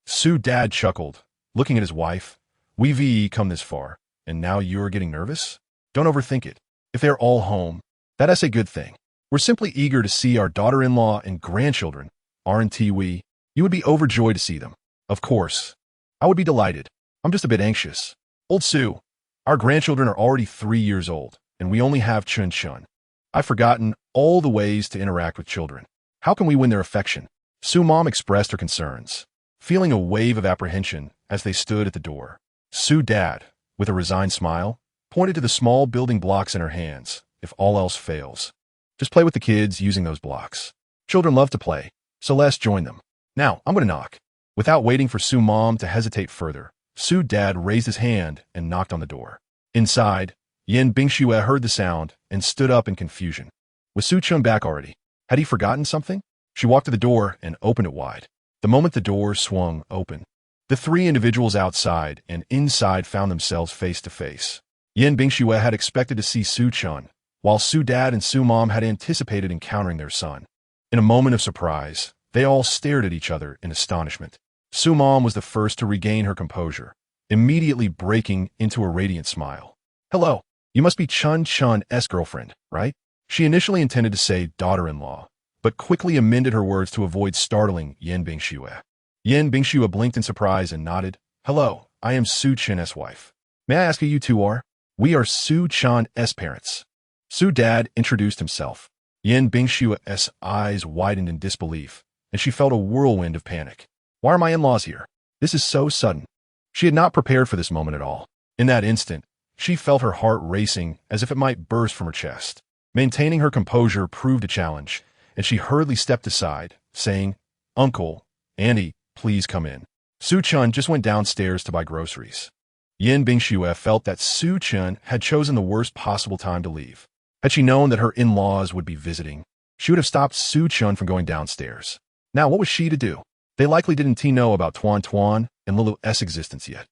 Su Dad chuckled, looking at his wife. "We've come this far, and now you're getting nervous? Don't overthink it. If they're all home, that's a good thing. We're simply eager to see our daughter-in-law and grandchildren, aren't we? You would be overjoyed to see them." "Of course. I would be delighted. I'm just a bit anxious. Old Su, our grandchildren are already 3 years old, and we only have Chun Chun. I've forgotten all the ways to interact with children. How can we win their affection?" Su Mom expressed her concerns, feeling a wave of apprehension as they stood at the door. Su Dad, with a resigned smile, pointed to the small building blocks in her hands. "If all else fails, just play with the kids using those blocks. Children love to play, so let's join them. Now, I'm going to knock." Without waiting for Su Mom to hesitate further, Su Dad raised his hand and knocked on the door. Inside, Yan Bingxue heard the sound and stood up in confusion. Was Su Chun back already? Had he forgotten something? She walked to the door and opened it wide. The moment the door swung open, the 3 individuals outside and inside found themselves face to face. Yan Bingxue had expected to see Su Chun, while Su Dad and Su Mom had anticipated encountering their son. In a moment of surprise, they all stared at each other in astonishment. Su Mom was the first to regain her composure, immediately breaking into a radiant smile. "Hello, you must be Chun Chun's girlfriend, right?" She initially intended to say daughter-in-law, but quickly amended her words to avoid startling Yan Bingxue. Yan Bingxue blinked in surprise and nodded. "Hello, I am Su Chun's wife. May I ask who you two are?" "We are Su Chun's parents." Su Dad introduced himself. Yan Bingxue's eyes widened in disbelief, and she felt a whirlwind of panic. "Why are my in-laws here? This is so sudden." She had not prepared for this moment at all. In that instant, she felt her heart racing as if it might burst from her chest. Maintaining her composure proved a challenge, and she hurriedly stepped aside, saying, "Uncle, Auntie, please come in." Su Chun just went downstairs to buy groceries. Yan Bingxue felt that Su Chun had chosen the worst possible time to leave. Had she known that her in-laws would be visiting, she would have stopped Su Chun from going downstairs. Now, what was she to do? They likely didn't know about Tuan and Lulu's existence yet.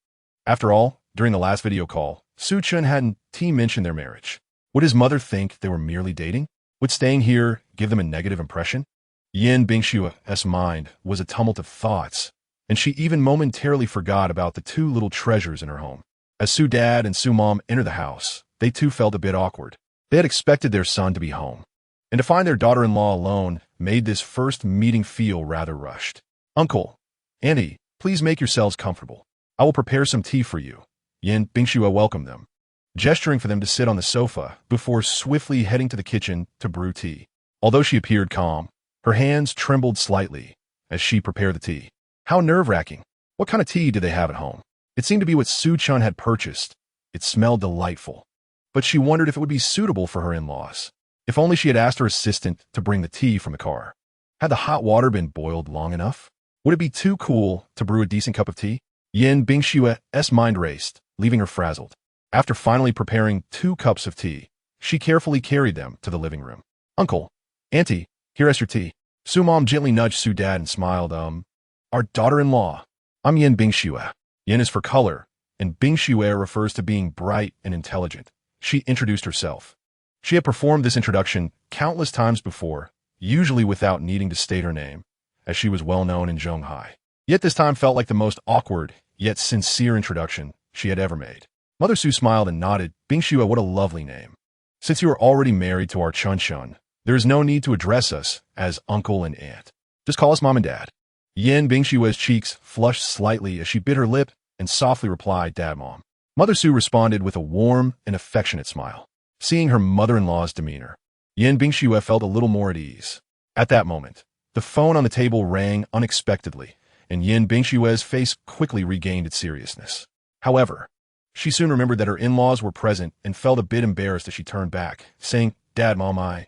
After all, during the last video call, Su Chun hadn't mentioned their marriage. Would his mother think they were merely dating? Would staying here give them a negative impression? Yan Bingxue's mind was a tumult of thoughts, and she even momentarily forgot about the 2 little treasures in her home. As Su Dad and Su Mom entered the house, they too felt a bit awkward. They had expected their son to be home, and to find their daughter-in-law alone made this first meeting feel rather rushed. "Uncle, Auntie, please make yourselves comfortable. I will prepare some tea for you. Yin Bingxue welcomed them, gesturing for them to sit on the sofa before swiftly heading to the kitchen to brew tea. Although she appeared calm, her hands trembled slightly as she prepared the tea. How nerve-wracking. What kind of tea did they have at home? It seemed to be what Su-chun had purchased. It smelled delightful. But she wondered if it would be suitable for her in-laws. If only she had asked her assistant to bring the tea from the car. Had the hot water been boiled long enough? Would it be too cool to brew a decent cup of tea? Yin Bingshue's mind raced, leaving her frazzled. After finally preparing 2 cups of tea, she carefully carried them to the living room. Uncle, Auntie, here is your tea. Su Mom gently nudged Su Dad and smiled, Our daughter-in-law. I'm Yin Bingxue. Yin is for color, and Bingxue refers to being bright and intelligent. She introduced herself. She had performed this introduction countless times before, usually without needing to state her name, as she was well known in Zhonghai. Yet this time felt like the most awkward, yet sincere introduction she had ever made. Mother Su smiled and nodded. Bingxue, what a lovely name. Since you are already married to our Chun-chun, there is no need to address us as uncle and aunt. Just call us mom and dad. Yin Bingshue's cheeks flushed slightly as she bit her lip and softly replied, Dad, Mom. Mother Su responded with a warm and affectionate smile. Seeing her mother-in-law's demeanor, Yin Bingxue felt a little more at ease. At that moment, the phone on the table rang unexpectedly, and Yin Bingshue's face quickly regained its seriousness. However, she soon remembered that her in-laws were present and felt a bit embarrassed as she turned back, saying, Dad, Mom,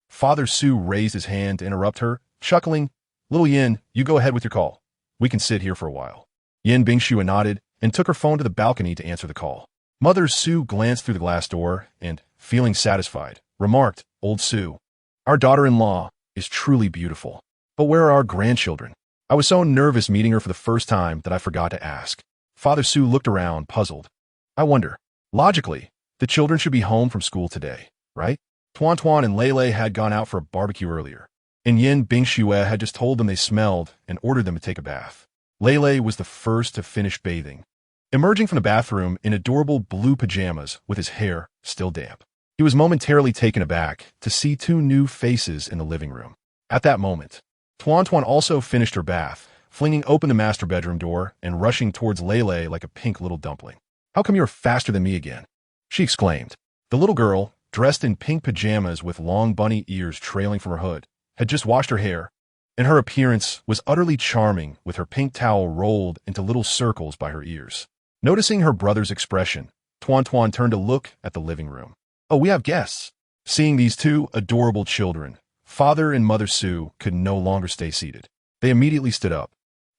Father Su raised his hand to interrupt her, chuckling, Little Yin, you go ahead with your call. We can sit here for a while. Yin Bingxue nodded and took her phone to the balcony to answer the call. Mother Su glanced through the glass door and, feeling satisfied, remarked, Old Su, our daughter-in-law is truly beautiful. But where are our grandchildren? I was so nervous meeting her for the first time that I forgot to ask. Father Su looked around, puzzled. I wonder. Logically, the children should be home from school today, right? Tuan Tuan and Lei had gone out for a barbecue earlier, and Yin Bingxue had just told them they smelled and ordered them to take a bath. Lei was the first to finish bathing, emerging from the bathroom in adorable blue pajamas with his hair still damp. He was momentarily taken aback to see 2 new faces in the living room. At that moment, Tuan Tuan also finished her bath, flinging open the master bedroom door and rushing towards Lei like a pink little dumpling. How come you're faster than me again? She exclaimed. The little girl, dressed in pink pajamas with long bunny ears trailing from her hood, had just washed her hair, and her appearance was utterly charming with her pink towel rolled into little circles by her ears. Noticing her brother's expression, Tuan Tuan turned to look at the living room. Oh, we have guests. Seeing these 2 adorable children, Father and Mother Su could no longer stay seated. They immediately stood up,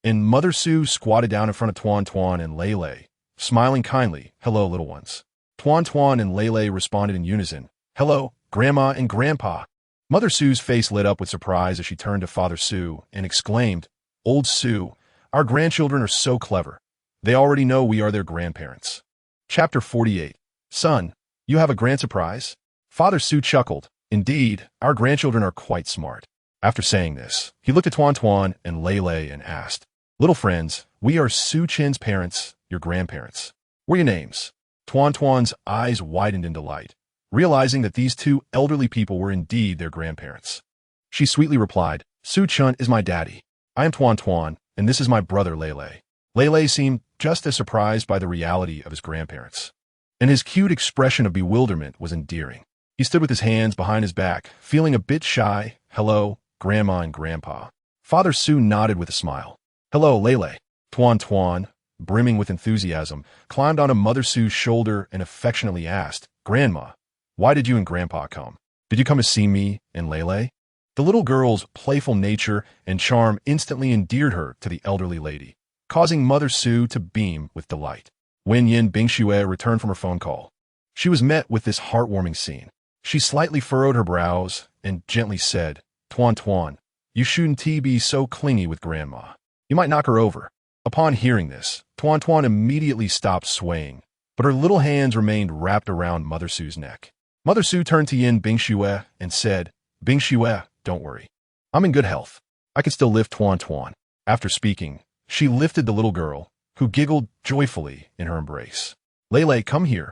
and Mother Su squatted down in front of Tuan Tuan and Lei, smiling kindly, Hello, little ones. Tuan Tuan and Lei responded in unison, Hello, Grandma and Grandpa. Mother Su's face lit up with surprise as she turned to Father Su and exclaimed, Old Su, our grandchildren are so clever. They already know we are their grandparents. Chapter 48. Son, you have a grand surprise? Father Su chuckled. Indeed, our grandchildren are quite smart. After saying this, he looked at Tuan Tuan and Lei and asked, Little friends, we are Su Chen's parents, your grandparents. What are your names? Tuan Tuan's eyes widened in delight, realizing that these 2 elderly people were indeed their grandparents. She sweetly replied, Su Chun is my daddy. I am Tuan Tuan, and this is my brother Lei. Lei seemed just as surprised by the reality of his grandparents, and his cute expression of bewilderment was endearing. He stood with his hands behind his back, feeling a bit shy. Hello, Grandma and Grandpa. Father Su nodded with a smile. Hello, Lei. Tuan Tuan, brimming with enthusiasm, climbed onto Mother Su's shoulder and affectionately asked, Grandma, why did you and Grandpa come? Did you come to see me and Lei? The little girl's playful nature and charm instantly endeared her to the elderly lady, causing Mother Su to beam with delight. When Yin Bingxue returned from her phone call, she was met with this heartwarming scene. She slightly furrowed her brows and gently said, Tuan Tuan, you shouldn't be so clingy with Grandma. You might knock her over. Upon hearing this, Tuan Tuan immediately stopped swaying, but her little hands remained wrapped around Mother Su's neck. Mother Su turned to Yin Bingxue and said, Bingxue, don't worry. I'm in good health. I can still lift Tuan Tuan. After speaking, she lifted the little girl, who giggled joyfully in her embrace. Lei, come here.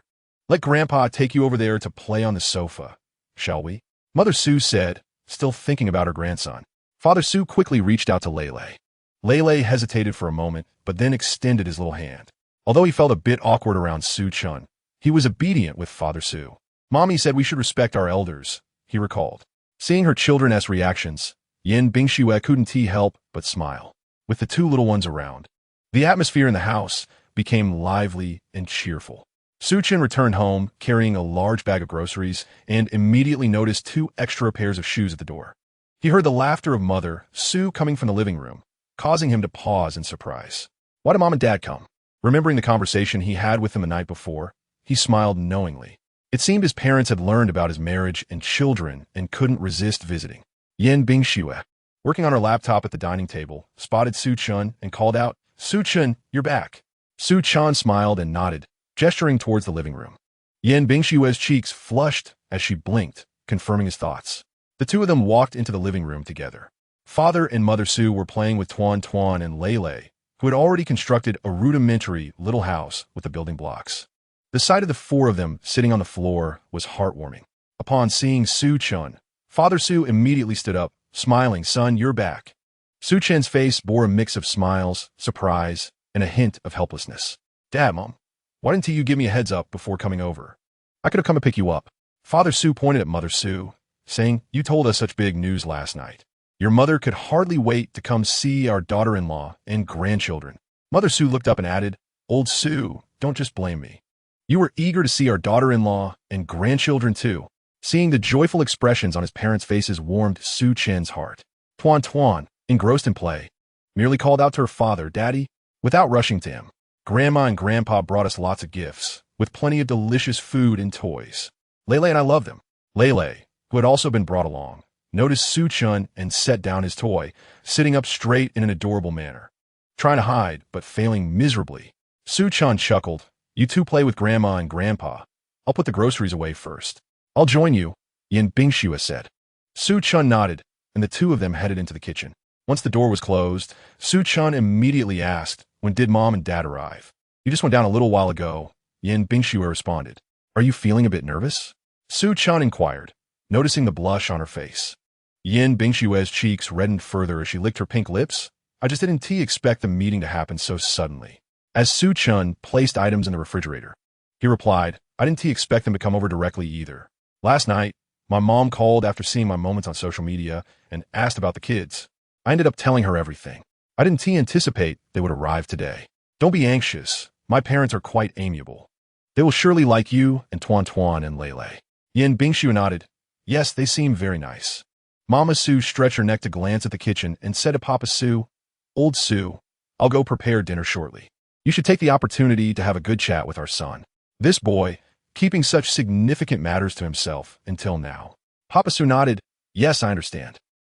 Let Grandpa take you over there to play on the sofa, shall we? Mother Su said, still thinking about her grandson. Father Su quickly reached out to Lei. Lei hesitated for a moment, but then extended his little hand. Although he felt a bit awkward around Su Chun, he was obedient with Father Su. Mommy said we should respect our elders, he recalled. Seeing her children's reactions, Yin Bingxue couldn't help but smile. With the two little ones around, the atmosphere in the house became lively and cheerful. Su Chen returned home carrying a large bag of groceries and immediately noticed 2 extra pairs of shoes at the door. He heard the laughter of Mother Su coming from the living room, causing him to pause in surprise. Why did Mom and Dad come? Remembering the conversation he had with them the night before, he smiled knowingly. It seemed his parents had learned about his marriage and children and couldn't resist visiting. Yin Bingxue, working on her laptop at the dining table, spotted Su Chun and called out, Su Chun, you're back. Su Chun smiled and nodded, gesturing towards the living room. Yin Bingxue's cheeks flushed as she blinked, confirming his thoughts. The two of them walked into the living room together. Father and Mother Su were playing with Tuan Tuan and Lei, who had already constructed a rudimentary little house with the building blocks. The sight of the 4 of them sitting on the floor was heartwarming. Upon seeing Su Chun, Father Su immediately stood up, smiling, Son, you're back. Su Chen's face bore a mix of smiles, surprise, and a hint of helplessness. Dad, Mom, why didn't you give me a heads up before coming over? I could have come and pick you up. Father Su pointed at Mother Su, saying, you told us such big news last night. Your mother could hardly wait to come see our daughter-in-law and grandchildren. Mother Su looked up and added, Old Su, don't just blame me. You were eager to see our daughter-in-law and grandchildren too. Seeing the joyful expressions on his parents' faces warmed Su Chen's heart. Tuan Tuan, engrossed in play, merely called out to her father, Daddy, without rushing to him. Grandma and Grandpa brought us lots of gifts, with plenty of delicious food and toys. Lei and I love them. Lei, who had also been brought along, noticed Su Chun and set down his toy, sitting up straight in an adorable manner. Trying to hide, but failing miserably. Su Chun chuckled, You two play with Grandma and Grandpa. I'll put the groceries away first. I'll join you, Yin Bingxue said. Su Chun nodded, and the two of them headed into the kitchen. Once the door was closed, Su Chun immediately asked, When did Mom and Dad arrive? You just went down a little while ago, Yin Bingxue responded. Are you feeling a bit nervous? Su Chun inquired, noticing the blush on her face. Yin Bingxue's cheeks reddened further as she licked her pink lips. I just didn't expect the meeting to happen so suddenly. As Su Chun placed items in the refrigerator, he replied, I didn't expect them to come over directly either. Last night, my mom called after seeing my moments on social media and asked about the kids. I ended up telling her everything. I didn't anticipate they would arrive today. Don't be anxious. My parents are quite amiable. They will surely like you and Tuan Tuan and Lei. Yin Bingxue nodded. Yes, they seem very nice. Mama Su stretched her neck to glance at the kitchen and said to Papa Su, Old Su, I'll go prepare dinner shortly. You should take the opportunity to have a good chat with our son. This boy, keeping such significant matters to himself until now. Papa Su nodded. Yes, I understand.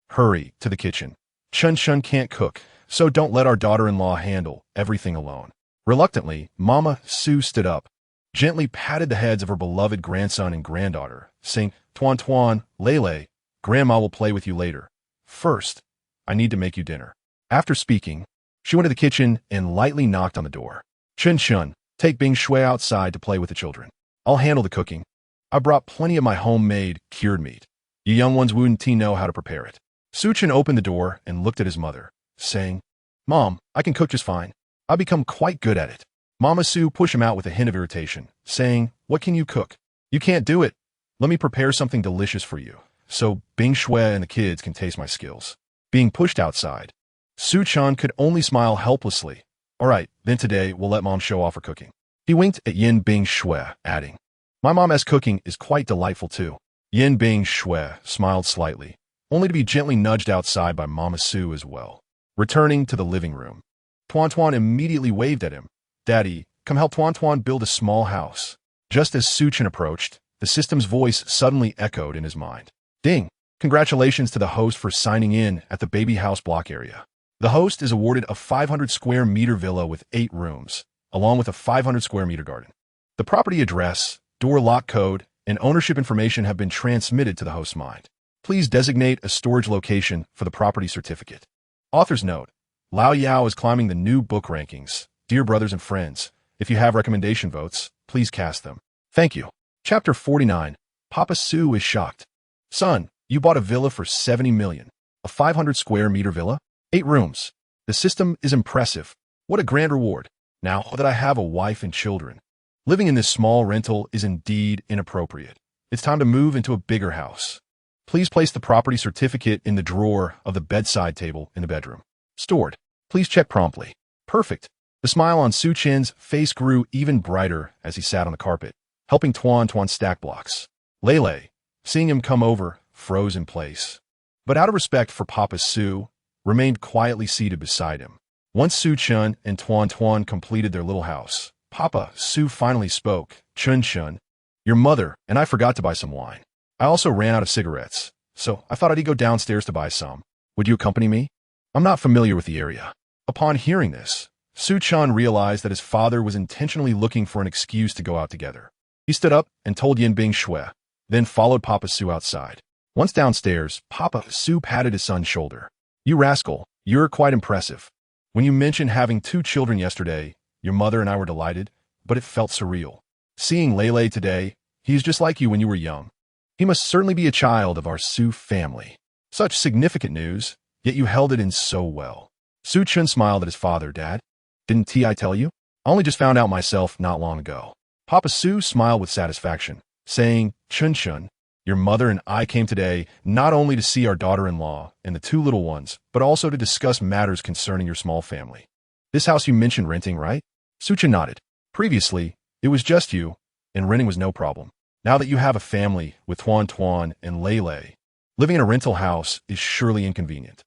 Hurry to the kitchen. Chun Chun can't cook, so don't let our daughter-in-law handle everything alone. Reluctantly, Mama Su stood up, gently patted the heads of her beloved grandson and granddaughter, saying, Tuan Tuan, Lei, Grandma will play with you later. First, I need to make you dinner. After speaking, she went to the kitchen and lightly knocked on the door. Chun Chun, take Bingxue outside to play with the children. I'll handle the cooking. I brought plenty of my homemade cured meat. You young ones wouldn't know how to prepare it. Su Chun opened the door and looked at his mother, saying, Mom, I can cook just fine. I've become quite good at it. Mama Su pushed him out with a hint of irritation, saying, What can you cook? You can't do it. Let me prepare something delicious for you, so Bingxue and the kids can taste my skills. Being pushed outside, Su Chun could only smile helplessly. All right, then today we'll let Mom show off her cooking. He winked at Yin Bingxue, adding, My mom's cooking is quite delightful too. Yin Bingxue smiled slightly, only to be gently nudged outside by Mama Su as well. Returning to the living room, Tuan Tuan immediately waved at him. Daddy, come help Tuan Tuan build a small house. Just as Su Chun approached, the system's voice suddenly echoed in his mind. Ding! Congratulations to the host for signing in at the baby house block area. The host is awarded a 500 square meter villa with 8 rooms, along with a 500 square meter garden. The property address, door lock code, and ownership information have been transmitted to the host's mind. Please designate a storage location for the property certificate. Author's note, Lao Yao is climbing the new book rankings. Dear brothers and friends, if you have recommendation votes, please cast them. Thank you. Chapter 49. Papa Su is shocked. Son, you bought a villa for 70 million. A 500 square meter villa? 8 rooms. The system is impressive. What a grand reward. Now that I have a wife and children, living in this small rental is indeed inappropriate. It's time to move into a bigger house. Please place the property certificate in the drawer of the bedside table in the bedroom. Stored. Please check promptly. Perfect. The smile on Su Chen's face grew even brighter as he sat on the carpet, helping Tuan stack blocks. Lele, seeing him come over, froze in place. But out of respect for Papa Su, remained quietly seated beside him. Once Su Chen and Tuan completed their little house, Papa Su finally spoke. Chun, your mother and I forgot to buy some wine. I also ran out of cigarettes, so I thought I'd go downstairs to buy some. Would you accompany me? I'm not familiar with the area. Upon hearing this, Su Chen realized that his father was intentionally looking for an excuse to go out together. He stood up and told Yanbing Shui, then followed Papa Su outside. Once downstairs, Papa Su patted his son's shoulder. You rascal, you're quite impressive. When you mentioned having 2 children yesterday, your mother and I were delighted, but it felt surreal. Seeing Lele today, he's just like you when you were young. He must certainly be a child of our Su family. Such significant news, yet you held it in so well. Su Chen smiled at his father. Dad, didn't I tell you? I only just found out myself not long ago. Papa Su smiled with satisfaction, saying, Chun, your mother and I came today not only to see our daughter-in-law and the 2 little ones, but also to discuss matters concerning your small family. This house you mentioned renting, right? Su Chen nodded. Previously, it was just you, and renting was no problem. Now that you have a family with Tuan and Lele, living in a rental house is surely inconvenient.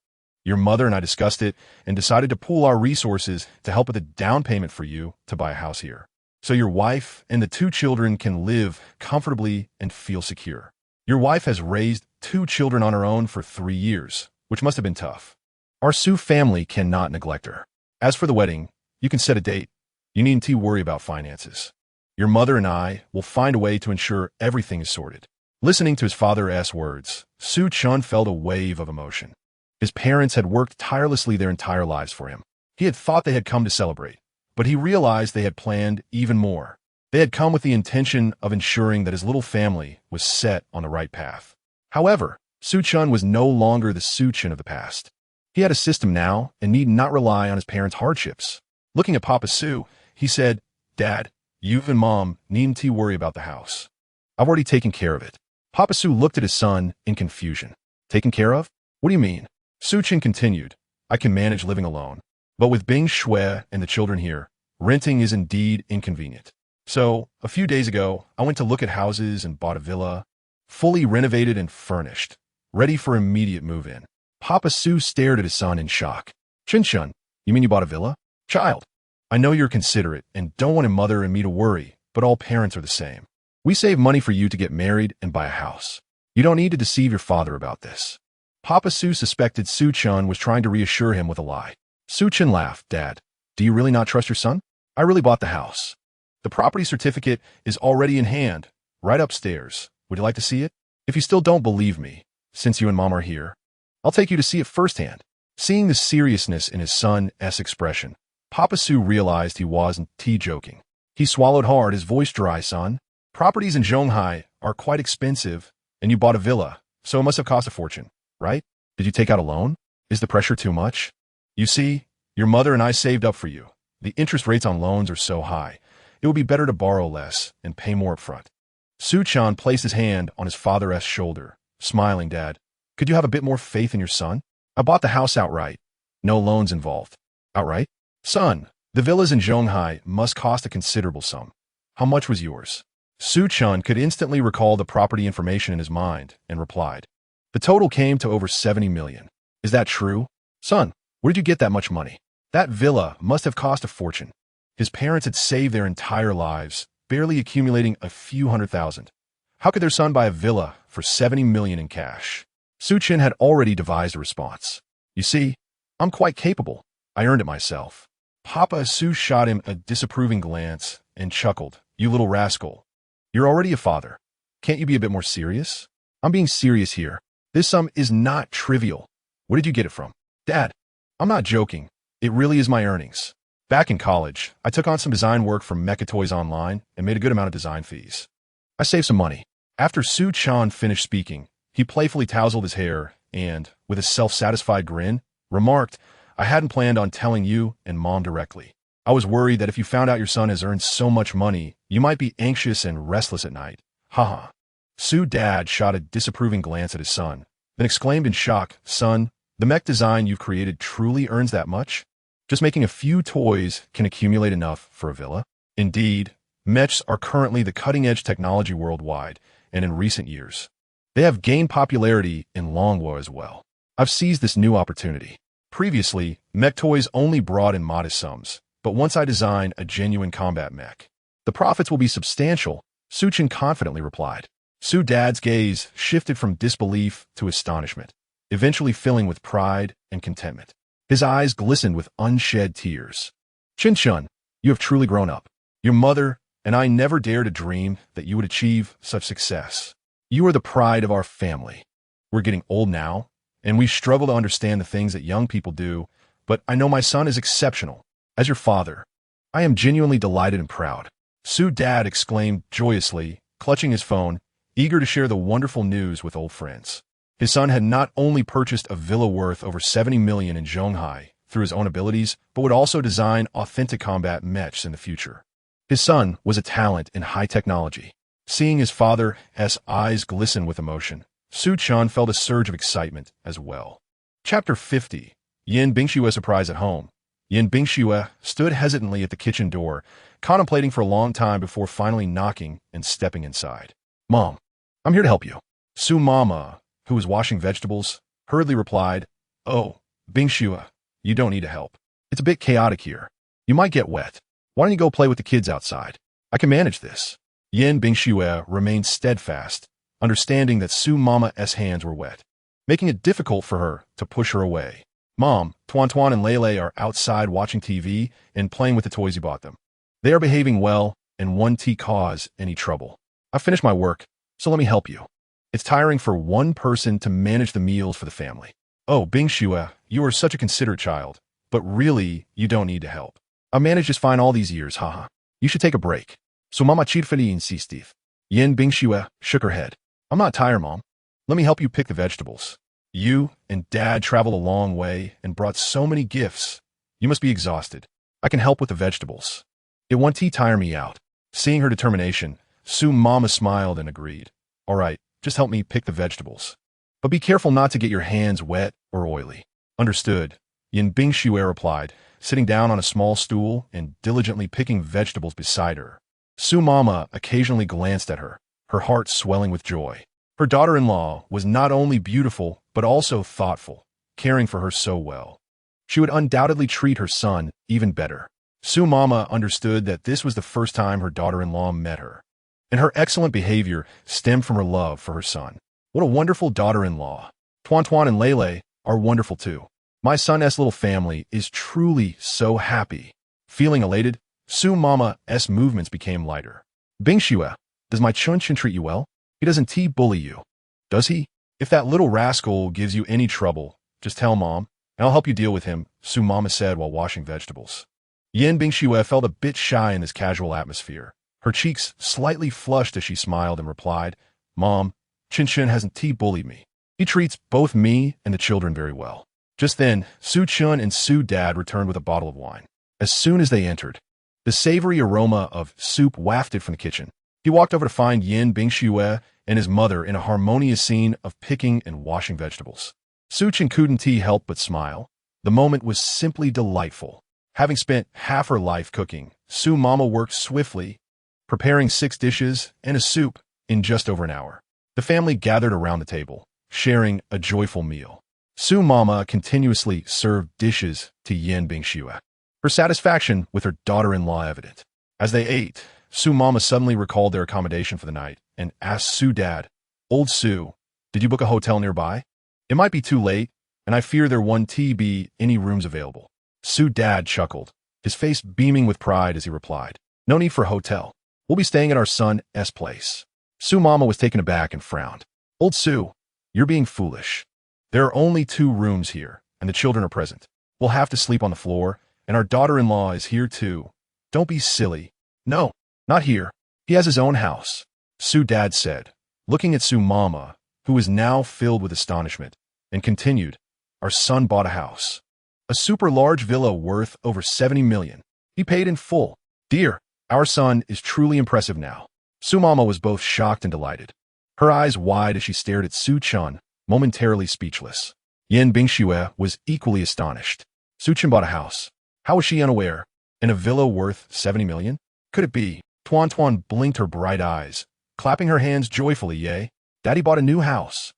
Your mother and I discussed it and decided to pool our resources to help with a down payment for you to buy a house here, so your wife and the 2 children can live comfortably and feel secure. Your wife has raised 2 children on her own for 3 years, which must have been tough. Our Su family cannot neglect her. As for the wedding, you can set a date. You needn't worry about finances. Your mother and I will find a way to ensure everything is sorted. Listening to his father's words, Su Chen felt a wave of emotion. His parents had worked tirelessly their entire lives for him. He had thought they had come to celebrate, but he realized they had planned even more. They had come with the intention of ensuring that his little family was set on the right path. However, Su Chen was no longer the Su Chen of the past. He had a system now and need not rely on his parents' hardships. Looking at Papa Su, he said, Dad, you and Mom needn't worry about the house. I've already taken care of it. Papa Su looked at his son in confusion. Taken care of? What do you mean? Su Chen continued, I can manage living alone. But with Bing Shui and the children here, renting is indeed inconvenient. So, a few days ago, I went to look at houses and bought a villa, fully renovated and furnished, ready for immediate move-in. Papa Su stared at his son in shock. Chun, you mean you bought a villa? Child, I know you're considerate and don't want your mother and me to worry, but all parents are the same. We save money for you to get married and buy a house. You don't need to deceive your father about this. Papa Su suspected Su Chen was trying to reassure him with a lie. Su Chen laughed. Dad, do you really not trust your son? I really bought the house. The property certificate is already in hand, right upstairs. Would you like to see it? If you still don't believe me, since you and Mom are here, I'll take you to see it firsthand. Seeing the seriousness in his son's expression, Papa Su realized he wasn't joking. He swallowed hard, his voice dry. Son, properties in Zhonghai are quite expensive, and you bought a villa, so it must have cost a fortune, right? Did you take out a loan? Is the pressure too much? You see, your mother and I saved up for you. The interest rates on loans are so high, it would be better to borrow less and pay more upfront. Su Chen placed his hand on his father's shoulder, smiling. Dad, could you have a bit more faith in your son? I bought the house outright. No loans involved. Outright? Son, the villas in Zhonghai must cost a considerable sum. How much was yours? Su Chen could instantly recall the property information in his mind and replied. The total came to over 70 million. Is that true? Son, where did you get that much money? That villa must have cost a fortune. His parents had saved their entire lives, barely accumulating a few $100,000. How could their son buy a villa for 70 million in cash? Su Chen had already devised a response. You see, I'm quite capable. I earned it myself. Papa Su shot him a disapproving glance and chuckled. You little rascal. You're already a father. Can't you be a bit more serious? I'm being serious here. This sum is not trivial. Where did you get it from? Dad, I'm not joking. It really is my earnings. Back in college, I took on some design work from Mecha Toys Online and made a good amount of design fees. I saved some money. After Su Chen finished speaking, he playfully tousled his hair and, with a self-satisfied grin, remarked, I hadn't planned on telling you and Mom directly. I was worried that if you found out your son has earned so much money, you might be anxious and restless at night. Haha. Su's dad shot a disapproving glance at his son, then exclaimed in shock, "Son, the mech design you've created truly earns that much? Just making a few toys can accumulate enough for a villa?" Indeed, mechs are currently the cutting-edge technology worldwide, and in recent years, they have gained popularity in Longwo as well. I've seized this new opportunity. Previously, mech toys only brought in modest sums, but once I design a genuine combat mech, the profits will be substantial, Suchin confidently replied. Su's dad's gaze shifted from disbelief to astonishment, eventually filling with pride and contentment. His eyes glistened with unshed tears. Chin-chun, you have truly grown up. Your mother and I never dared to dream that you would achieve such success. You are the pride of our family. We're getting old now, and we struggle to understand the things that young people do, but I know my son is exceptional. As your father, I am genuinely delighted and proud. Su's dad exclaimed joyously, clutching his phone, eager to share the wonderful news with old friends. His son had not only purchased a villa worth over 70 million in Zhonghai through his own abilities, but would also design authentic combat mechs in the future. His son was a talent in high technology. Seeing his father's eyes glisten with emotion, Su-chan felt a surge of excitement as well. Chapter 50. Yin Bingxue surprise at home. Yin Bingxue stood hesitantly at the kitchen door, contemplating for a long time before finally knocking and stepping inside. "Mom, I'm here to help you." Su Mama, who was washing vegetables, hurriedly replied, "Oh, Bingxue, you don't need to help. It's a bit chaotic here. You might get wet. Why don't you go play with the kids outside? I can manage this." Yin Bingxue remained steadfast, understanding that Su Mama's hands were wet, making it difficult for her to push her away. "Mom, Tuan and Lele are outside watching TV and playing with the toys you bought them. They are behaving well and won't cause any trouble. I've finished my work, so let me help you. It's tiring for one person to manage the meals for the family." "Oh, Bingxue, you are such a considerate child, but really, you don't need to help. I've managed just fine all these years, haha. You should take a break." So Mama chirfeli insistiv. Yin Bingxue shook her head. "I'm not tired, Mom. Let me help you pick the vegetables. You and Dad traveled a long way and brought so many gifts. You must be exhausted. I can help with the vegetables. It won't tire me out." Seeing her determination, Su Mama smiled and agreed. "All right, just help me pick the vegetables. But be careful not to get your hands wet or oily." "Understood," Yin Bingxue replied, sitting down on a small stool and diligently picking vegetables beside her. Su Mama occasionally glanced at her, her heart swelling with joy. Her daughter-in-law was not only beautiful, but also thoughtful, caring for her so well. She would undoubtedly treat her son even better. Su Mama understood that this was the first time her daughter-in-law met her, and her excellent behavior stemmed from her love for her son. What a wonderful daughter-in-law. Tuan and Lele are wonderful too. My son's little family is truly so happy. Feeling elated, Su Mama's movements became lighter. "Bingxue, does my Chun-chin treat you well? He doesn't bully you, does he? If that little rascal gives you any trouble, just tell Mom, and I'll help you deal with him," Su Mama said while washing vegetables. Yin Bingxue felt a bit shy in this casual atmosphere. Her cheeks slightly flushed as she smiled and replied, "Mom, Chin-chin hasn't bullied me. He treats both me and the children very well." Just then, Su-chun and Su's dad returned with a bottle of wine. As soon as they entered, the savory aroma of soup wafted from the kitchen. He walked over to find Yin Bingxue and his mother in a harmonious scene of picking and washing vegetables. Su-chin couldn't help but smile. The moment was simply delightful. Having spent half her life cooking, Su Mama worked swiftly, preparing 6 dishes and a soup in just over an hour. The family gathered around the table, sharing a joyful meal. Su Mama continuously served dishes to Yin Bingxue, her satisfaction with her daughter-in-law evident. As they ate, Su Mama suddenly recalled their accommodation for the night and asked Su Dad, "Old Su, did you book a hotel nearby? It might be too late, and I fear there won't be any rooms available." Su Dad chuckled, his face beaming with pride as he replied, "No need for a hotel. We'll be staying at our son's place." Su Mama was taken aback and frowned. "Old Su, you're being foolish. There are only 2 rooms here, and the children are present. We'll have to sleep on the floor, and our daughter-in-law is here too. Don't be silly." "No, not here. He has his own house," Su Dad said, looking at Su Mama, who was now filled with astonishment, and continued, "Our son bought a house. A super large villa worth over 70 million. He paid in full. Dear, our son is truly impressive now. Su Mama was both shocked and delighted. Her eyes wide as she stared at Su Chun, momentarily speechless. Yin Bingxue was equally astonished. Su Chun bought a house. How was she unaware? And a villa worth 70 million? Could it be? Tuan Tuan blinked her bright eyes, clapping her hands joyfully. Yay! Daddy bought a new house.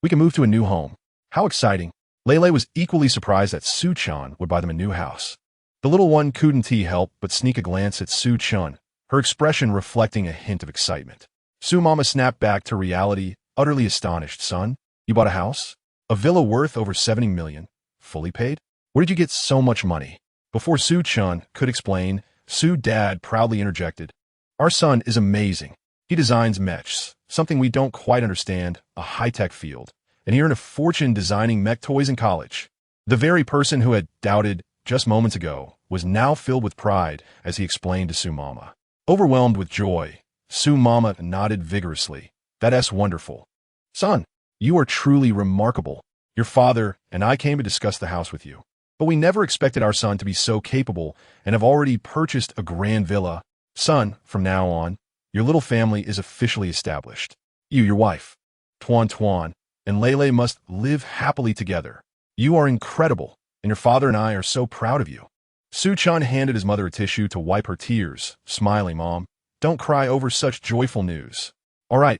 We can move to a new home. How exciting! Lele was equally surprised that Su Chun would buy them a new house. The little one couldn't help but sneak a glance at Su Chun, her expression reflecting a hint of excitement. Su Mama snapped back to reality, utterly astonished. Son, you bought a house? A villa worth over 70 million? Fully paid? Where did you get so much money? Before Su Chun could explain, Su Dad proudly interjected. Our son is amazing. He designs mechs, something we don't quite understand, a high-tech field, and he earned a fortune designing mech toys in college. The very person who had doubted just moments ago was now filled with pride as he explained to Su Mama. Overwhelmed with joy, Su Mama nodded vigorously. That's wonderful. Son, you are truly remarkable. Your father and I came to discuss the house with you. But we never expected our son to be so capable and have already purchased a grand villa. Son, from now on, your little family is officially established. You, your wife, Tuan Tuan, and Lele must live happily together. You are incredible, and your father and I are so proud of you. Su Chun handed his mother a tissue to wipe her tears, smiling. Mom, don't cry over such joyful news. All right,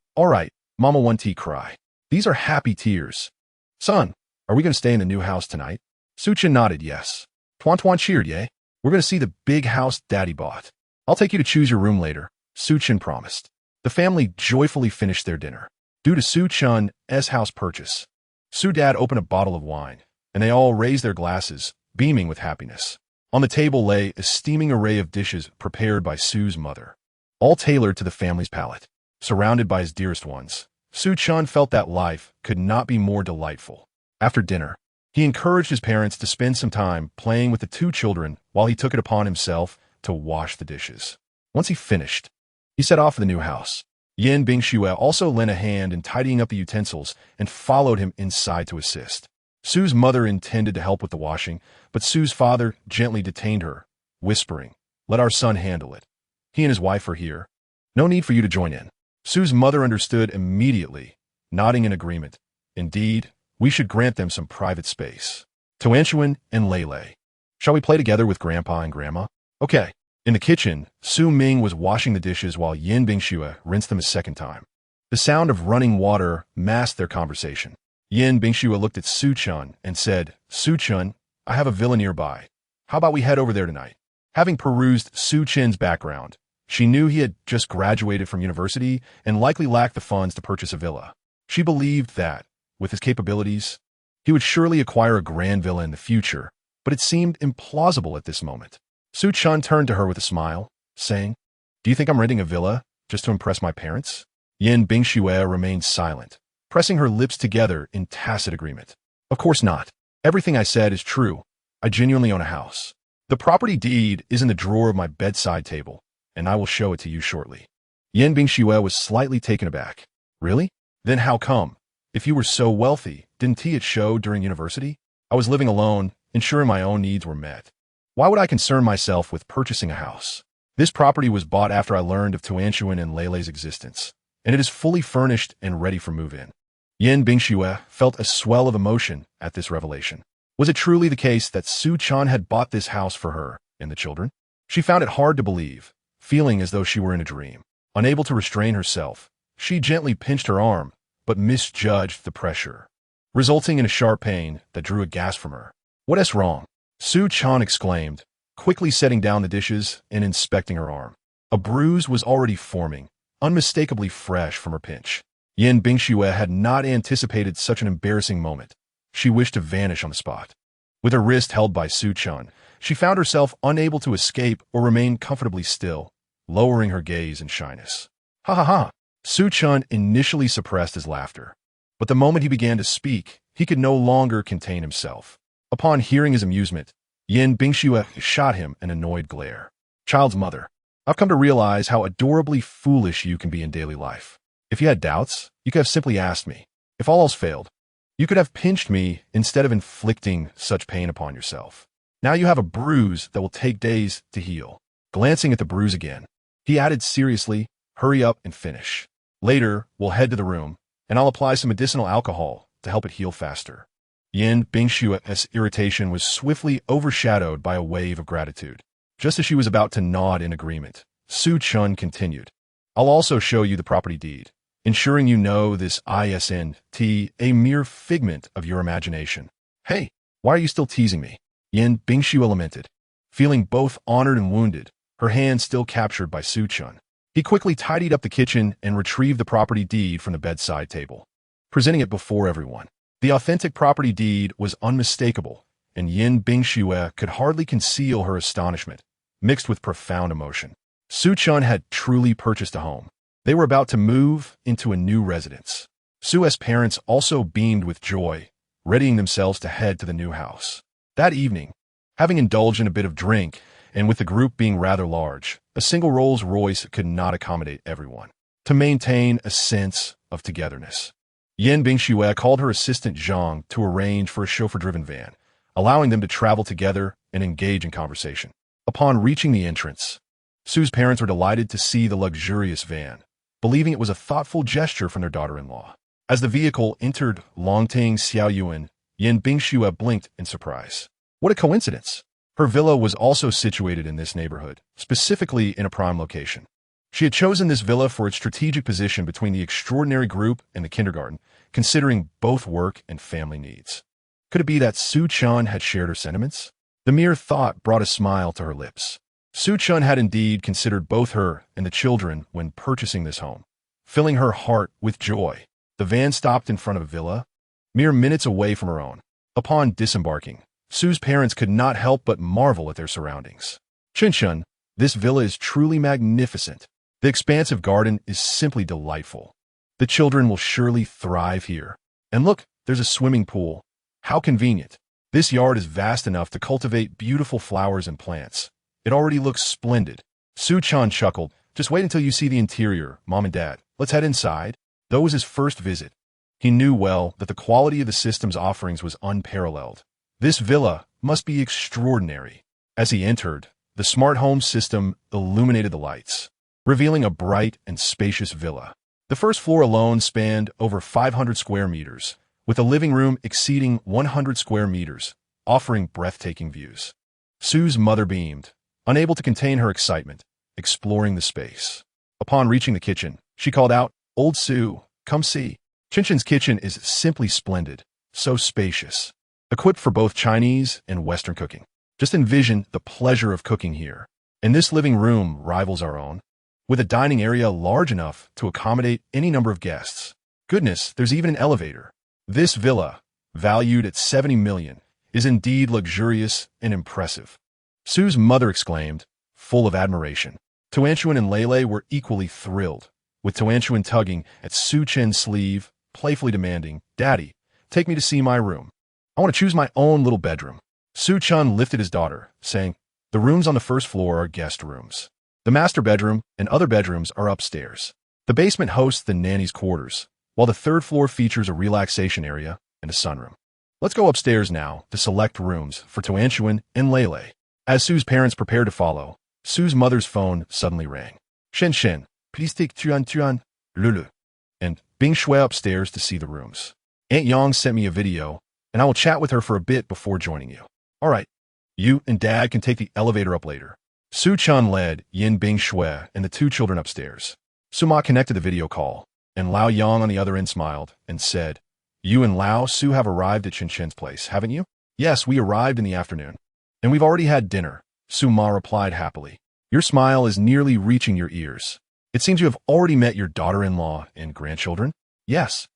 Mama won't cry. These are happy tears. Son, are we going to stay in the new house tonight? Su Chun nodded yes. Tuan Tuan cheered. Yay. We're going to see the big house Daddy bought. I'll take you to choose your room later, Su Chun promised. The family joyfully finished their dinner. Due to Su Chun's house purchase, Su Dad opened a bottle of wine, and they all raised their glasses, beaming with happiness. On the table lay a steaming array of dishes prepared by Su's mother, all tailored to the family's palate. Surrounded by his dearest ones, Su Chun felt that life could not be more delightful. After dinner, he encouraged his parents to spend some time playing with the two children while he took it upon himself to wash the dishes. Once he finished, he set off for the new house. Yin Bingxue also lent a hand in tidying up the utensils and followed him inside to assist. Su's mother intended to help with the washing, but Su's father gently detained her, whispering, "Let our son handle it. He and his wife are here. No need for you to join in." Su's mother understood immediately, nodding in agreement. Indeed, we should grant them some private space. Tuanshuan and Lele. Shall we play together with Grandpa and Grandma? Okay. In the kitchen, Su Ming was washing the dishes while Yin Bingxue rinsed them a second time. The sound of running water masked their conversation. Yin Bingxue looked at Su Chun and said, Su Chun, I have a villa nearby. How about we head over there tonight? Having perused Su Chun's background, she knew he had just graduated from university and likely lacked the funds to purchase a villa. She believed that, with his capabilities, he would surely acquire a grand villa in the future, but it seemed implausible at this moment. Su Chun turned to her with a smile, saying, Do you think I'm renting a villa just to impress my parents? Yin Bingxue remained silent, pressing her lips together in tacit agreement. Of course not. Everything I said is true. I genuinely own a house. The property deed is in the drawer of my bedside table, and I will show it to you shortly. Yin Bingxue was slightly taken aback. Really? Then how come? If you were so wealthy, didn't it show during university? I was living alone, ensuring my own needs were met. Why would I concern myself with purchasing a house? This property was bought after I learned of Tuanshuan and Lele's existence, and it is fully furnished and ready for move-in. Yin Bingxue felt a swell of emotion at this revelation. Was it truly the case that Su Chun had bought this house for her and the children? She found it hard to believe, feeling as though she were in a dream. Unable to restrain herself, she gently pinched her arm, but misjudged the pressure, resulting in a sharp pain that drew a gasp from her. What's wrong? Su Chun exclaimed, quickly setting down the dishes and inspecting her arm. A bruise was already forming, unmistakably fresh from her pinch. Yin Bingxue had not anticipated such an embarrassing moment. She wished to vanish on the spot. With her wrist held by Su Chun, she found herself unable to escape or remain comfortably still, lowering her gaze in shyness. Ha ha ha! Su Chun initially suppressed his laughter, but the moment he began to speak, he could no longer contain himself. Upon hearing his amusement, Yin Bingxue shot him an annoyed glare. Child's mother, I've come to realize how adorably foolish you can be in daily life. If you had doubts, you could have simply asked me. If all else failed, you could have pinched me instead of inflicting such pain upon yourself. Now you have a bruise that will take days to heal. Glancing at the bruise again, he added seriously, hurry up and finish. Later, we'll head to the room, and I'll apply some medicinal alcohol to help it heal faster. Yin Bingshua's irritation was swiftly overshadowed by a wave of gratitude. Just as she was about to nod in agreement, Su Chun continued. I'll also show you the property deed, ensuring you know this isn't a mere figment of your imagination. Hey, why are you still teasing me? Yin Bingshua lamented, feeling both honored and wounded, her hand still captured by Su Chun. He quickly tidied up the kitchen and retrieved the property deed from the bedside table, presenting it before everyone. The authentic property deed was unmistakable, and Yin Bingshua could hardly conceal her astonishment, mixed with profound emotion. Su Chun had truly purchased a home. They were about to move into a new residence. Su's parents also beamed with joy, readying themselves to head to the new house. That evening, having indulged in a bit of drink, and with the group being rather large, a single Rolls-Royce could not accommodate everyone. To maintain a sense of togetherness, Yin Bingshua called her assistant Zhang to arrange for a chauffeur-driven van, allowing them to travel together and engage in conversation. Upon reaching the entrance, Su's parents were delighted to see the luxurious van, believing it was a thoughtful gesture from their daughter-in-law. As the vehicle entered Longting Xiaoyuan, Yin Bingshua blinked in surprise. What a coincidence! Her villa was also situated in this neighborhood, specifically in a prime location. She had chosen this villa for its strategic position between the extraordinary group and the kindergarten, considering both work and family needs. Could it be that Su Chun had shared her sentiments? The mere thought brought a smile to her lips. Su Chun had indeed considered both her and the children when purchasing this home, filling her heart with joy. The van stopped in front of a villa, mere minutes away from her own. Upon disembarking, Su's parents could not help but marvel at their surroundings. Chun, this villa is truly magnificent. The expansive garden is simply delightful. The children will surely thrive here. And look, there's a swimming pool. How convenient. This yard is vast enough to cultivate beautiful flowers and plants. It already looks splendid. Su Chun chuckled. Just wait until you see the interior, Mom and Dad. Let's head inside. Though it was his first visit, he knew well that the quality of the system's offerings was unparalleled. This villa must be extraordinary. As he entered, the smart home system illuminated the lights, revealing a bright and spacious villa. The first floor alone spanned over 500 square meters, with a living room exceeding 100 square meters, offering breathtaking views. Su's mother beamed, unable to contain her excitement, exploring the space. Upon reaching the kitchen, she called out, "Old Su, come see." Chinchin's kitchen is simply splendid, so spacious, equipped for both Chinese and Western cooking. Just envision the pleasure of cooking here. And this living room rivals our own, with a dining area large enough to accommodate any number of guests. Goodness, there's even an elevator. This villa, valued at 70 million, is indeed luxurious and impressive. Su's mother exclaimed, full of admiration. Tuanchuan and Lele were equally thrilled, with Tuanchuan tugging at Su Chen's sleeve, playfully demanding, "Daddy, take me to see my room. I want to choose my own little bedroom." Su Chun lifted his daughter, saying, "The rooms on the first floor are guest rooms. The master bedroom and other bedrooms are upstairs. The basement hosts the nanny's quarters, while the third floor features a relaxation area and a sunroom. Let's go upstairs now to select rooms for Tuanchuan and Lele." As Su's parents prepared to follow, Su's mother's phone suddenly rang. "Shen, please take Tuan, Lulu, and Bing Shui upstairs to see the rooms. Aunt Yang sent me a video, and I will chat with her for a bit before joining you." "All right, you and Dad can take the elevator up later." Su Chun led Yin Bing Shui and the two children upstairs. Suma connected the video call, and Lao Yang on the other end smiled and said, "You and Lao Su have arrived at Chen's place, haven't you?" "Yes, we arrived in the afternoon, and we've already had dinner," Suma replied happily. "Your smile is nearly reaching your ears. It seems you have already met your daughter-in-law and grandchildren." "Yes,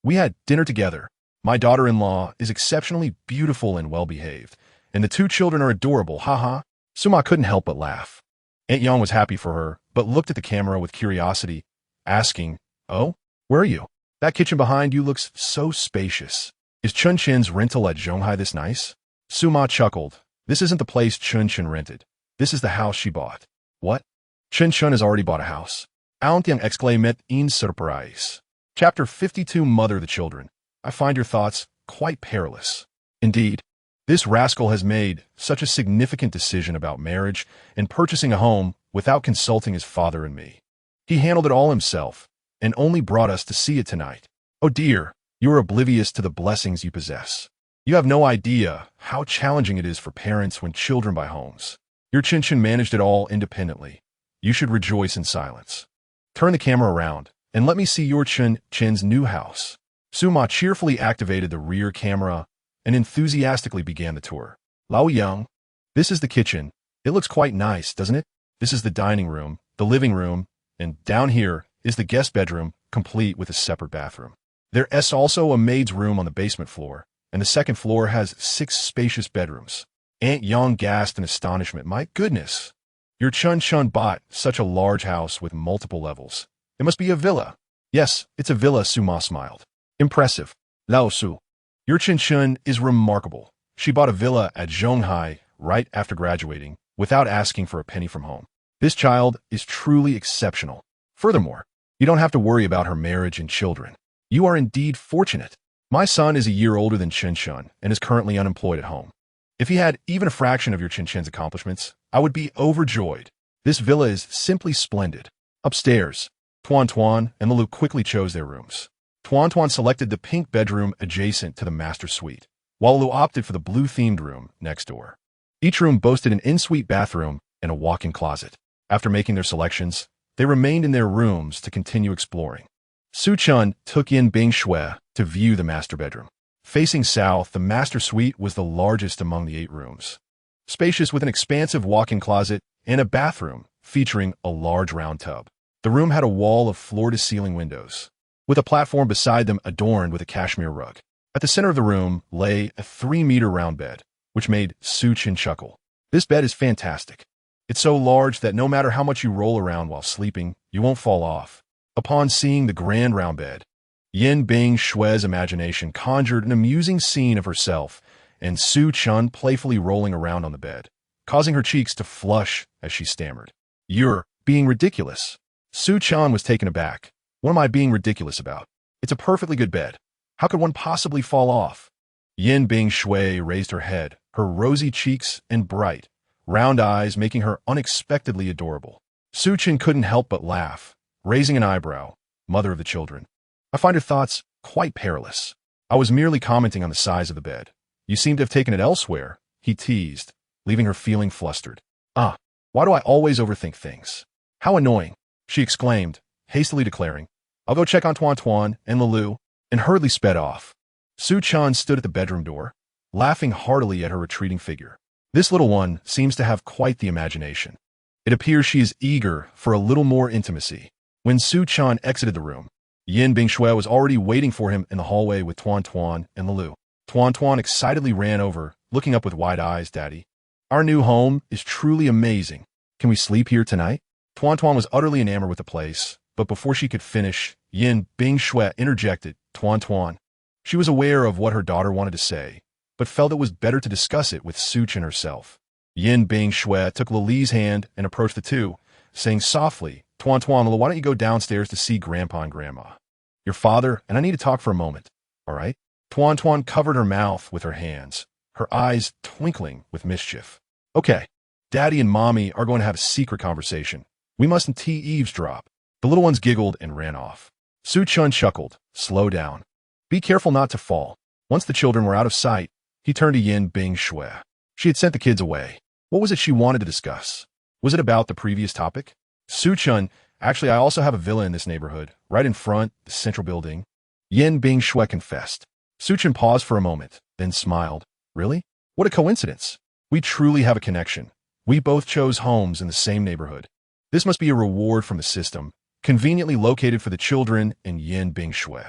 we had dinner together. My daughter-in-law is exceptionally beautiful and well-behaved, and the two children are adorable, haha." Suma couldn't help but laugh. Aunt Yang was happy for her, but looked at the camera with curiosity, asking, "Oh, where are you? That kitchen behind you looks so spacious. Is Chun Chen's rental at Zhonghai this nice?" Suma chuckled. "This isn't the place Chun Chen rented. This is the house she bought." "What? Chun has already bought a house?" Aunt Yang exclaimed in surprise. Chapter 52 Mother of the Children. I find your thoughts quite perilous. Indeed, This rascal has made such a significant decision about marriage and purchasing a home without consulting his father and me. He handled it all himself and only brought us to see it tonight. Oh dear, you are oblivious to the blessings you possess. You have no idea how challenging it is for parents when children buy homes. Your Chin managed it all independently. You should rejoice in silence. Turn the camera around and let me see your Chin's new house. Suma cheerfully activated the rear camera and enthusiastically began the tour. Lao Yang, this is the kitchen. It looks quite nice, doesn't it? This is the dining room, the living room, and down here is the guest bedroom, complete with a separate bathroom. There is also a maid's room on the basement floor, and the second floor has 6 spacious bedrooms. Aunt Yang gasped in astonishment. My goodness! Your Chun bought such a large house with multiple levels. It must be a villa. Yes, it's a villa, Suma smiled. Impressive. Lao Su. Your Chin is remarkable. She bought a villa at Zhonghai right after graduating, without asking for a penny from home. This child is truly exceptional. Furthermore, you don't have to worry about her marriage and children. You are indeed fortunate. My son is a year older than Chin and is currently unemployed at home. If he had even a fraction of your Chin's accomplishments, I would be overjoyed. This villa is simply splendid. Upstairs, Tuan and Lulu quickly chose their rooms. Tuan selected the pink bedroom adjacent to the master suite, while Lulu opted for the blue-themed room next door. Each room boasted an en-suite bathroom and a walk-in closet. After making their selections, they remained in their rooms to continue exploring. Su Chun took in Bing Shui to view the master bedroom. Facing south, the master suite was the largest among the 8 rooms. Spacious with an expansive walk-in closet and a bathroom featuring a large round tub. The room had a wall of floor-to-ceiling windows, with a platform beside them adorned with a cashmere rug. At the center of the room lay a 3-meter round bed, which made Su Chin chuckle. This bed is fantastic. It's so large that no matter how much you roll around while sleeping, you won't fall off. Upon seeing the grand round bed, Yin Bing Shui's imagination conjured an amusing scene of herself and Su Chun playfully rolling around on the bed, causing her cheeks to flush as she stammered. You're being ridiculous. Su Chun was taken aback. What am I being ridiculous about? It's a perfectly good bed. How could one possibly fall off? Yin Bing Shui raised her head, her rosy cheeks and bright, round eyes making her unexpectedly adorable. Su Chin couldn't help but laugh, raising an eyebrow. Mother of the children, I find your thoughts quite perilous. I was merely commenting on the size of the bed. You seem to have taken it elsewhere, he teased, leaving her feeling flustered. Why do I always overthink things? How annoying, she exclaimed, hastily declaring, I'll go check on Tuan and Lulu, and hurriedly sped off. Su Chan stood at the bedroom door, laughing heartily at her retreating figure. This little one seems to have quite the imagination. It appears she is eager for a little more intimacy. When Su Chan exited the room, Yin Bing Shui was already waiting for him in the hallway with Tuan and Lulu. Tuan excitedly ran over, looking up with wide eyes. Daddy, our new home is truly amazing. Can we sleep here tonight? Tuan was utterly enamored with the place, but before she could finish, Yin Bing Shui interjected. Tuan. She was aware of what her daughter wanted to say, but felt it was better to discuss it with Su Chin herself. Yin Bing Shui took Lily's hand and approached the two, saying softly, Tuan, Lily, why don't you go downstairs to see Grandpa and Grandma? Your father and I need to talk for a moment, all right? Tuan covered her mouth with her hands, her eyes twinkling with mischief. Okay, Daddy and Mommy are going to have a secret conversation. We mustn't eavesdrop. The little ones giggled and ran off. Su Chun chuckled. Slow down. Be careful not to fall. Once the children were out of sight, he turned to Yin Bing Shui. She had sent the kids away. What was it she wanted to discuss? Was it about the previous topic? Su Chun, actually I also have a villa in this neighborhood, right in front, the central building. Yin Bing Shui confessed. Su Chun paused for a moment, then smiled. Really? What a coincidence. We truly have a connection. We both chose homes in the same neighborhood. This must be a reward from the system, conveniently located for the children and Yin Bing Shui.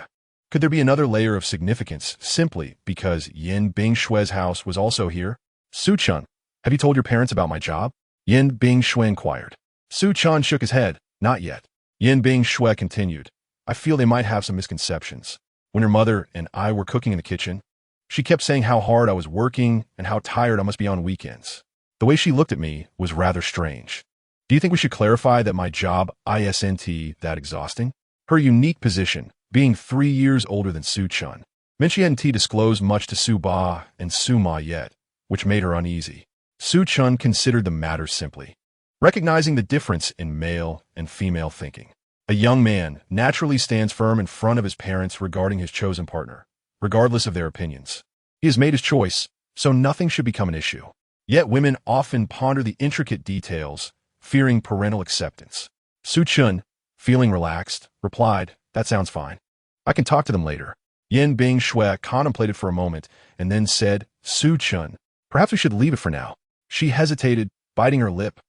Could there be another layer of significance simply because Yin Bing Shui's house was also here? Su Chun, have you told your parents about my job? Yin Bing Shui inquired. Su Chun shook his head. Not yet. Yin Bing Shui continued. I feel they might have some misconceptions. When your mother and I were cooking in the kitchen, she kept saying how hard I was working and how tired I must be on weekends. The way she looked at me was rather strange. Do you think we should clarify that my job isn't that exhausting? Her unique position, being 3 years older than Su Chun, meant she hadn't disclosed much to Su Ba and Su Ma yet, which made her uneasy. Su Chun considered the matter simply, recognizing the difference in male and female thinking. A young man naturally stands firm in front of his parents regarding his chosen partner, regardless of their opinions. He has made his choice, so nothing should become an issue. Yet women often ponder the intricate details, fearing parental acceptance. Su Chun, feeling relaxed, replied, "That sounds fine. I can talk to them later." Yin Bing Shui contemplated for a moment and then said, "Su Chun, perhaps we should leave it for now." She hesitated, biting her lip,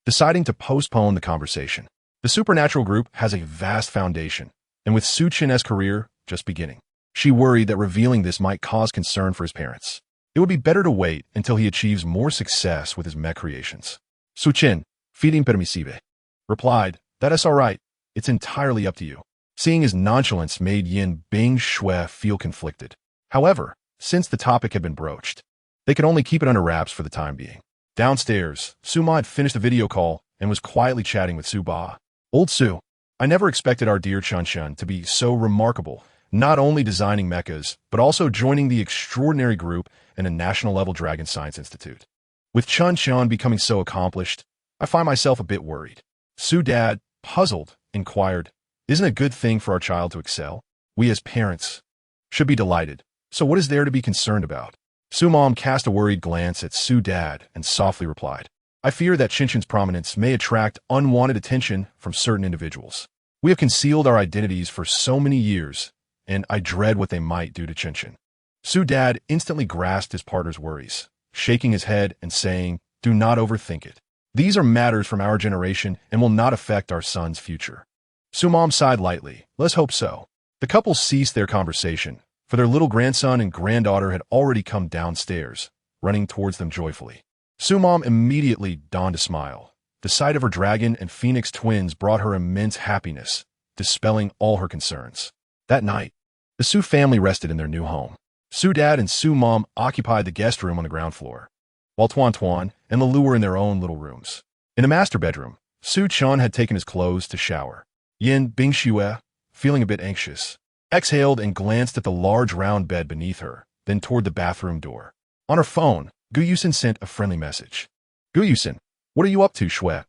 deciding to postpone the conversation. The supernatural group has a vast foundation, and with Su Chun's career just beginning, she worried that revealing this might cause concern for his parents. It would be better to wait until he achieves more success with his mech creations. Su Chun, feeding permissive, replied, "That is all right. It's entirely up to you." Seeing his nonchalance made Yin Bing Shui feel conflicted. However, since the topic had been broached, they could only keep it under wraps for the time being. Downstairs, Su Ma had finished the video call and was quietly chatting with Su Ba. "Old Su, I never expected our dear Chun Chun to be so remarkable, not only designing mechas, but also joining the extraordinary group in a national-level Dragon Science Institute. With Chun Chun becoming so accomplished, I find myself a bit worried." Su Dad, puzzled, inquired, "Isn't it a good thing for our child to excel? We as parents should be delighted. So what is there to be concerned about?" Su Mom cast a worried glance at Su Dad and softly replied, "I fear that Chinchin's prominence may attract unwanted attention from certain individuals. We have concealed our identities for so many years, and I dread what they might do to Chinchin." Su Dad instantly grasped his partner's worries, shaking his head and saying, "Do not overthink it. These are matters from our generation and will not affect our son's future." Su Mom sighed lightly. "Let's hope so." The couple ceased their conversation, for their little grandson and granddaughter had already come downstairs, running towards them joyfully. Su Mom immediately donned a smile. The sight of her dragon and phoenix twins brought her immense happiness, dispelling all her concerns. That night, the Su family rested in their new home. Su Dad and Su Mom occupied the guest room on the ground floor, while Tuan Tuan and Lulu were in their own little rooms. In the master bedroom, Su Chun had taken his clothes to shower. Yin Bing Shui, feeling a bit anxious, exhaled and glanced at the large round bed beneath her, then toward the bathroom door. On her phone, Gu Yusin sent a friendly message. "Gu Yusin, what are you up to, Shui?"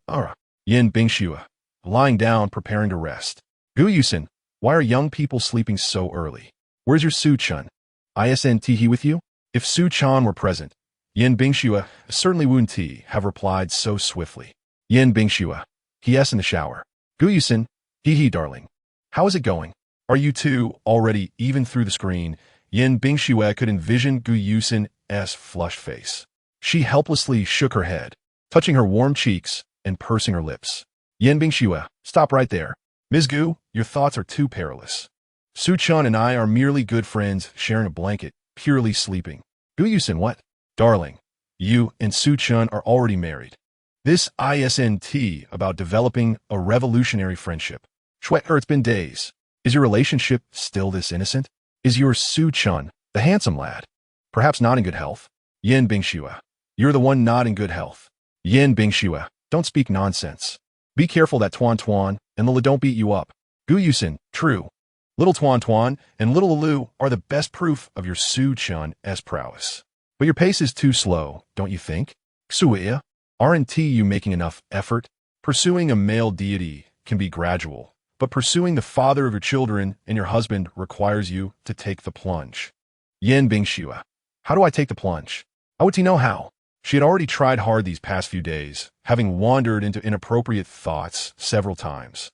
Yin Bing Shui, lying down, preparing to rest. "Gu Yusin, why are young people sleeping so early? Where's your Su Chun? Isn't he with you?" If Su Chun were present, Yin Bing Shui certainly wouldn't have replied so swiftly. Yin Bing Shui, "He-s in the shower." "Gu Yusin, he darling. How is it going? Are you two already?" Even through the screen, Yin Bing Shui could envision Gu Yusin's flushed face. She helplessly shook her head, touching her warm cheeks and pursing her lips. Yin Bing Shui, "Stop right there. Ms. Gu, your thoughts are too perilous. Su Chun and I are merely good friends sharing a blanket, purely sleeping." "Gu Yusin, what?" "Darling, you and Su Chun are already married. This isn't about developing a revolutionary friendship. It's been days. Is your relationship still this innocent? Is your Su Chun, the handsome lad, perhaps not in good health?" Yin Bing Shui, "You're the one not in good health." Yin Bing Shui, "Don't speak nonsense. Be careful that Tuan Tuan and Lulu don't beat you up." Gu Yusin, "True. Little Tuan Tuan and little Lulu are the best proof of your Su Chun's prowess. But your pace is too slow, don't you think? Xuya, aren't you making enough effort? Pursuing a male deity can be gradual, but pursuing the father of your children and your husband requires you to take the plunge." Yin Bing Shui, "How do I take the plunge? How would he know how?" She had already tried hard these past few days, having wandered into inappropriate thoughts several times.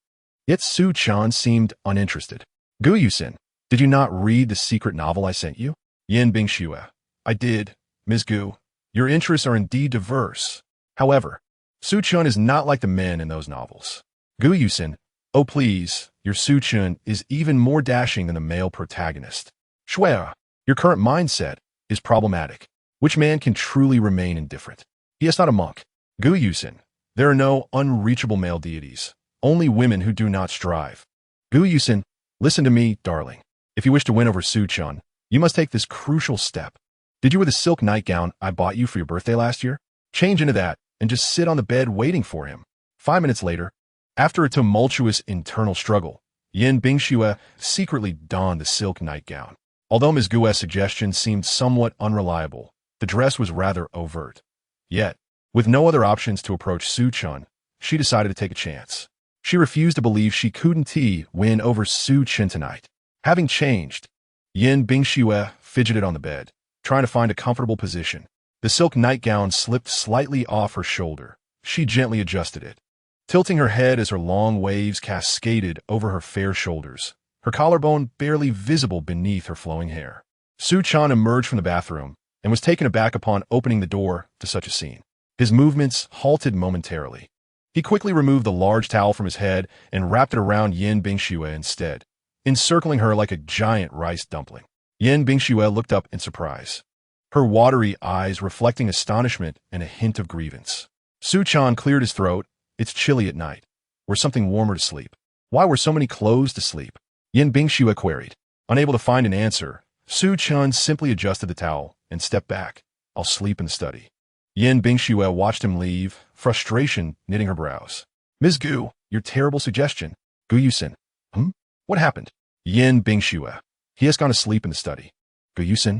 Yet Su Chun seemed uninterested. "Gu Yusin, did you not read the secret novel I sent you?" Yin Bing Shui, "I did, Ms. Gu. Your interests are indeed diverse. However, Su Chun is not like the men in those novels." Gu Yusin, "Oh please, your Su Chun is even more dashing than the male protagonist. Shui, your current mindset is problematic. Which man can truly remain indifferent? He is not a monk." Gu Yusin, "There are no unreachable male deities, only women who do not strive." Gu Yusin, "Listen to me, darling. If you wish to win over Su Chun, you must take this crucial step. Did you wear the silk nightgown I bought you for your birthday last year? Change into that and just sit on the bed waiting for him." 5 minutes later, after a tumultuous internal struggle, Yin Bing Shui secretly donned the silk nightgown. Although Ms. Gu's suggestion seemed somewhat unreliable, The dress was rather overt. Yet, with no other options to approach Su-chun, she decided to take a chance. She refused to believe she couldn't win over Su-chun tonight. Having changed, Yin Bingxue fidgeted on the bed, trying to find a comfortable position. The silk nightgown slipped slightly off her shoulder. She gently adjusted it, tilting her head as her long waves cascaded over her fair shoulders, her collarbone barely visible beneath her flowing hair. Su-chan emerged from the bathroom and was taken aback upon opening the door to such a scene. His movements halted momentarily. He quickly removed the large towel from his head and wrapped it around Yin Bingxue instead, encircling her like a giant rice dumpling. Yin Bingxue looked up in surprise, her watery eyes reflecting astonishment and a hint of grievance. Su-chan cleared his throat. It's chilly at night. Where's something warmer to sleep? Why were so many clothes to sleep? Yin Bingxue queried. Unable to find an answer, Su-chan simply adjusted the towel and stepped back. I'll sleep in the study. Yin Bingxue watched him leave, frustration knitting her brows. Ms. Gu, your terrible suggestion. Gu Yusin. What happened? Yin Bingxue. He has gone to sleep in the study. Gu Yusin.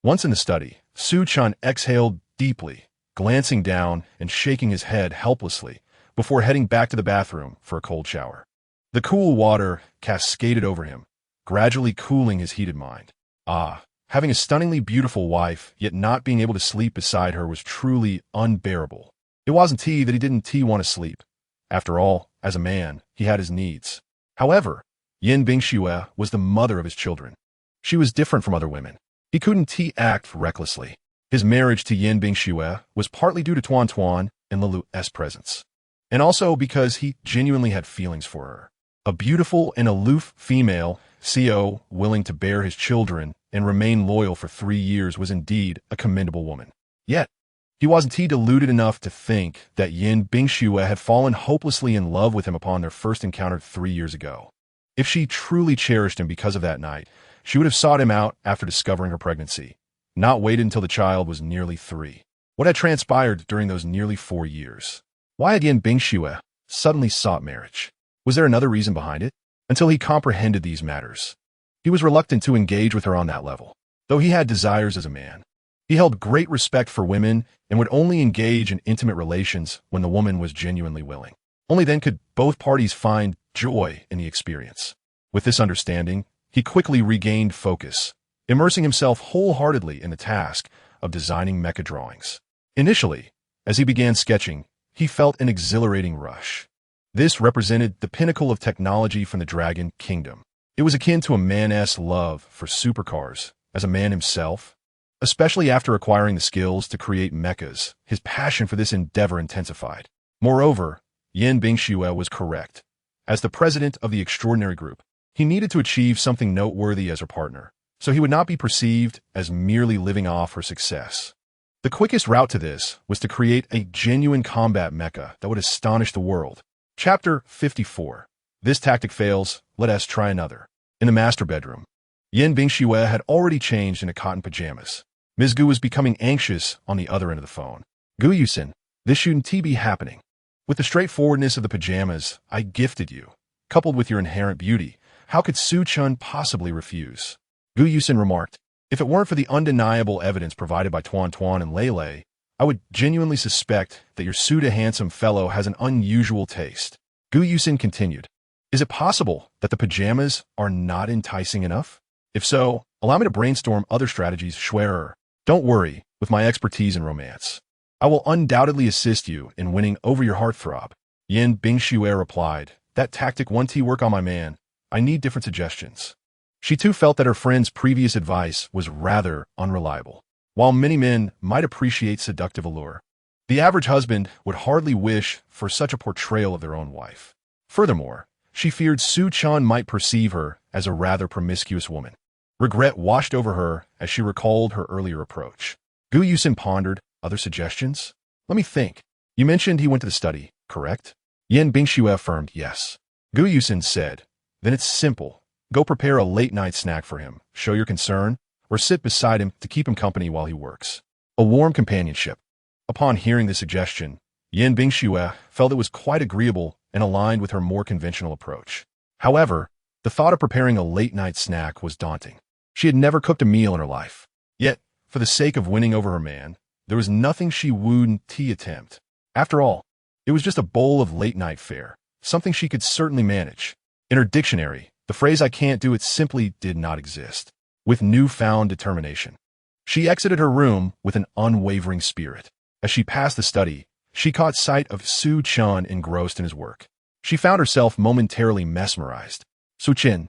Once in the study, Su-chan exhaled deeply, glancing down and shaking his head helplessly before heading back to the bathroom for a cold shower. The cool water cascaded over him, gradually cooling his heated mind. Having a stunningly beautiful wife, yet not being able to sleep beside her was truly unbearable. It wasn't that he didn't want to sleep. After all, as a man, he had his needs. However, Yin Bingxue was the mother of his children. She was different from other women. He couldn't act recklessly. His marriage to Yin Bingxue was partly due to Tuan Tuan and Lilu's presence, and also because he genuinely had feelings for her. A beautiful and aloof female, CO, willing to bear his children and remain loyal for 3 years was indeed a commendable woman. Yet, he wasn't deluded enough to think that Yin Bingxue had fallen hopelessly in love with him upon their first encounter 3 years ago. If she truly cherished him because of that night, she would have sought him out after discovering her pregnancy, not waited until the child was nearly 3. What had transpired during those nearly 4 years? Why had Yin Bingxue suddenly sought marriage? Was there another reason behind it? Until he comprehended these matters, he was reluctant to engage with her on that level. Though he had desires as a man, he held great respect for women and would only engage in intimate relations when the woman was genuinely willing. Only then could both parties find joy in the experience. With this understanding, he quickly regained focus, immersing himself wholeheartedly in the task of designing mecha drawings. Initially, as he began sketching, he felt an exhilarating rush. This represented the pinnacle of technology from the Dragon Kingdom. It was akin to a man's love for supercars. As a man himself, especially after acquiring the skills to create mechas, his passion for this endeavor intensified. Moreover, Yin Bingxue was correct. As the president of the extraordinary group, he needed to achieve something noteworthy as her partner, so he would not be perceived as merely living off her success. The quickest route to this was to create a genuine combat mecha that would astonish the world. Chapter 54. This tactic fails, let us try another. In the master bedroom, Yin Bingxue had already changed into cotton pajamas. Ms. Gu was becoming anxious on the other end of the phone. Gu Yusin, this shouldn't be happening. With the straightforwardness of the pajamas I gifted you, coupled with your inherent beauty, how could Su-chun possibly refuse? Gu Yusin remarked, if it weren't for the undeniable evidence provided by Tuan Tuan and Lei, I would genuinely suspect that your pseudo-handsome fellow has an unusual taste. Gu Yusin continued, is it possible that the pajamas are not enticing enough? If so, allow me to brainstorm other strategies, Schwerer. Don't worry, with my expertise in romance, I will undoubtedly assist you in winning over your heartthrob. Yin Bingxue replied, that tactic won't work on my man. I need different suggestions. She too felt that her friend's previous advice was rather unreliable. While many men might appreciate seductive allure, the average husband would hardly wish for such a portrayal of their own wife. Furthermore, she feared Su-chan might perceive her as a rather promiscuous woman. Regret washed over her as she recalled her earlier approach. Gu Yusin pondered, other suggestions? Let me think. You mentioned he went to the study, correct? Yin Bingxue affirmed yes. Gu Yusin said, then it's simple. Go prepare a late-night snack for him, show your concern, or sit beside him to keep him company while he works. A warm companionship. Upon hearing the suggestion, Yin Bingxue felt it was quite agreeable and aligned with her more conventional approach. However, the thought of preparing a late-night snack was daunting. She had never cooked a meal in her life. Yet, For the sake of winning over her man, there was nothing she wouldn't attempt. After all, it was just a bowl of late-night fare, something she could certainly manage. In her dictionary, the phrase "I can't do it" simply did not exist. With newfound determination, she exited her room with an unwavering spirit. As she passed the study, she caught sight of Su Chen engrossed in his work. She found herself momentarily mesmerized. Su Chen,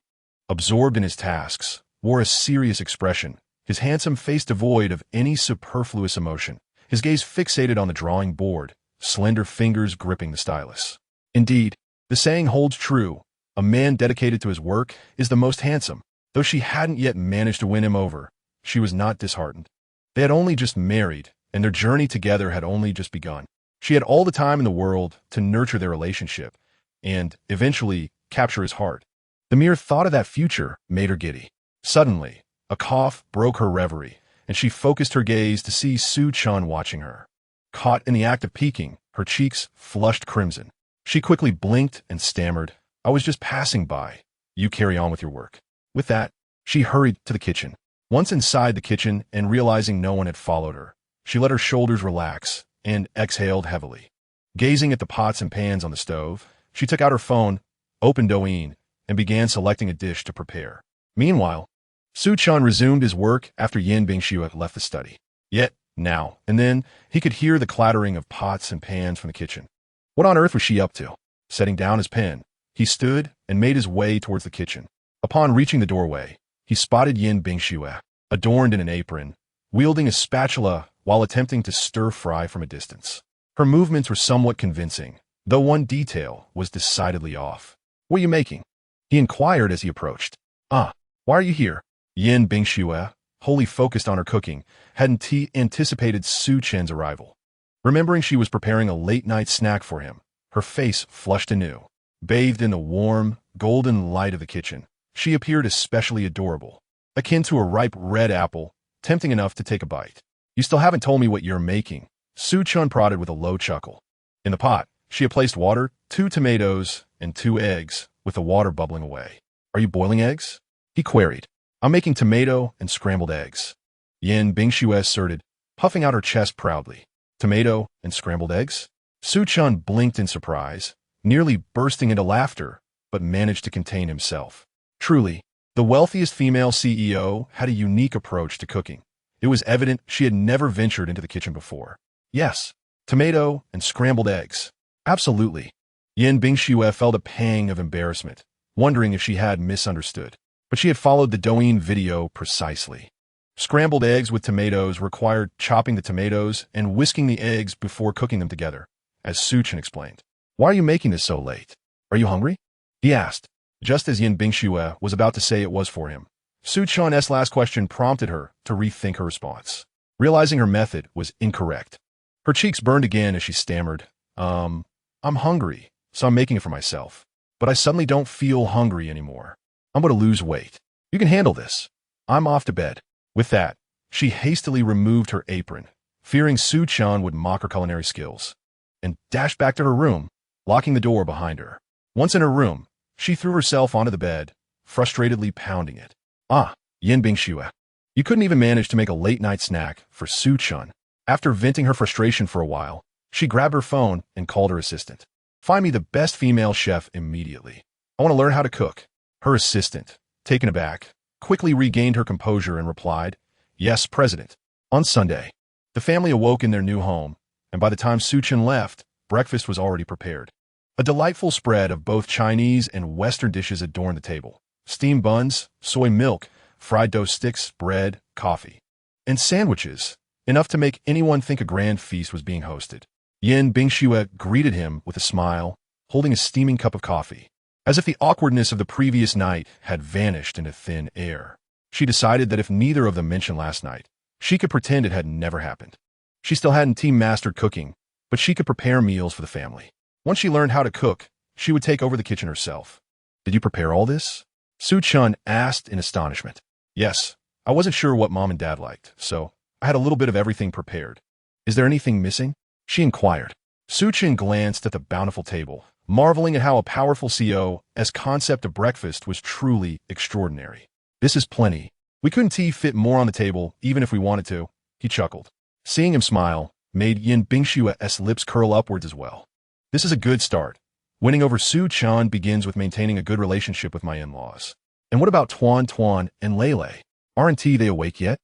absorbed in his tasks, wore a serious expression, his handsome face devoid of any superfluous emotion, his gaze fixated on the drawing board, slender fingers gripping the stylus. Indeed, the saying holds true, a man dedicated to his work is the most handsome. Though she hadn't yet managed to win him over, she was not disheartened. They had only just married, and their journey together had only just begun. She had all the time in the world to nurture their relationship and, eventually, capture his heart. The mere thought of that future made her giddy. Suddenly, a cough broke her reverie, and she focused her gaze to see Su Chen watching her. Caught in the act of peeking, her cheeks flushed crimson. She quickly blinked and stammered, "I was just passing by. You carry on with your work." With that, she hurried to the kitchen. Once inside the kitchen and realizing no one had followed her, she let her shoulders relax and exhaled heavily. Gazing at the pots and pans on the stove, she took out her phone, opened Douyin, and began selecting a dish to prepare. Meanwhile, Su Chen resumed his work after Yin Bingxiu had left the study. Yet, now and then, he could hear the clattering of pots and pans from the kitchen. What on earth was she up to? Setting down his pen, he stood and made his way towards the kitchen. Upon reaching the doorway, he spotted Yin Bingxiu, adorned in an apron, wielding a spatula while attempting to stir-fry from a distance. Her movements were somewhat convincing, though one detail was decidedly off. "What are you making?" he inquired as he approached. "Ah, why are you here?" Yin Bingxiu, wholly focused on her cooking, hadn't anticipated Su Chen's arrival. Remembering she was preparing a late-night snack for him, her face flushed anew. Bathed in the warm, golden light of the kitchen, she appeared especially adorable, akin to a ripe red apple, tempting enough to take a bite. "You still haven't told me what you're making," Su Chen prodded with a low chuckle. In the pot, she had placed water, 2 tomatoes, and 2 eggs, with the water bubbling away. "Are you boiling eggs?" he queried. "I'm making tomato and scrambled eggs," Yin Bingxiu asserted, puffing out her chest proudly. "Tomato and scrambled eggs?" Su Chen blinked in surprise, nearly bursting into laughter, but managed to contain himself. Truly, the wealthiest female CEO had a unique approach to cooking. It was evident she had never ventured into the kitchen before. "Yes, tomato and scrambled eggs. Absolutely." Yin Bingxiu felt a pang of embarrassment, wondering if she had misunderstood. But she had followed the Douyin video precisely. Scrambled eggs with tomatoes required chopping the tomatoes and whisking the eggs before cooking them together, as Su Chen explained. "Why are you making this so late? Are you hungry?" he asked, just as Yin Bingxiu was about to say it was for him. Su Chen's last question prompted her to rethink her response, realizing her method was incorrect. Her cheeks burned again as she stammered, I'm hungry, so I'm making it for myself. But I suddenly don't feel hungry anymore. I'm going to lose weight. You can handle this. I'm off to bed." With that, she hastily removed her apron, fearing Su Chen would mock her culinary skills, and dashed back to her room, locking the door behind her. Once in her room, she threw herself onto the bed, frustratedly pounding it. "Ah, Yin Bingxiu, you couldn't even manage to make a late-night snack for Su Chen." After venting her frustration for a while, she grabbed her phone and called her assistant. "Find me the best female chef immediately. I want to learn how to cook." Her assistant, taken aback, quickly regained her composure and replied, "Yes, President." On Sunday, the family awoke in their new home, and by the time Su Chen left, breakfast was already prepared. A delightful spread of both Chinese and Western dishes adorned the table. Steamed buns, soy milk, fried dough sticks, bread, coffee, and sandwiches, enough to make anyone think a grand feast was being hosted. Yin Bingxiu greeted him with a smile, holding a steaming cup of coffee. As if the awkwardness of the previous night had vanished into thin air, she decided that if neither of them mentioned last night, she could pretend it had never happened. She still hadn't mastered cooking, but she could prepare meals for the family. Once she learned how to cook, she would take over the kitchen herself. "Did you prepare all this?" Su Chen asked in astonishment. "Yes, I wasn't sure what Mom and Dad liked, so I had a little bit of everything prepared." "Is there anything missing?" she inquired. Su Chen glanced at the bountiful table, marveling at how a powerful CEO's concept of breakfast was truly extraordinary. "This is plenty. We couldn't fit more on the table, even if we wanted to," he chuckled. Seeing him smile made Yin Bingshua's lips curl upwards as well. This is a good start. Winning over Su Chan begins with maintaining a good relationship with my in-laws. And what about Tuan Tuan and Lele? Aren't they awake yet?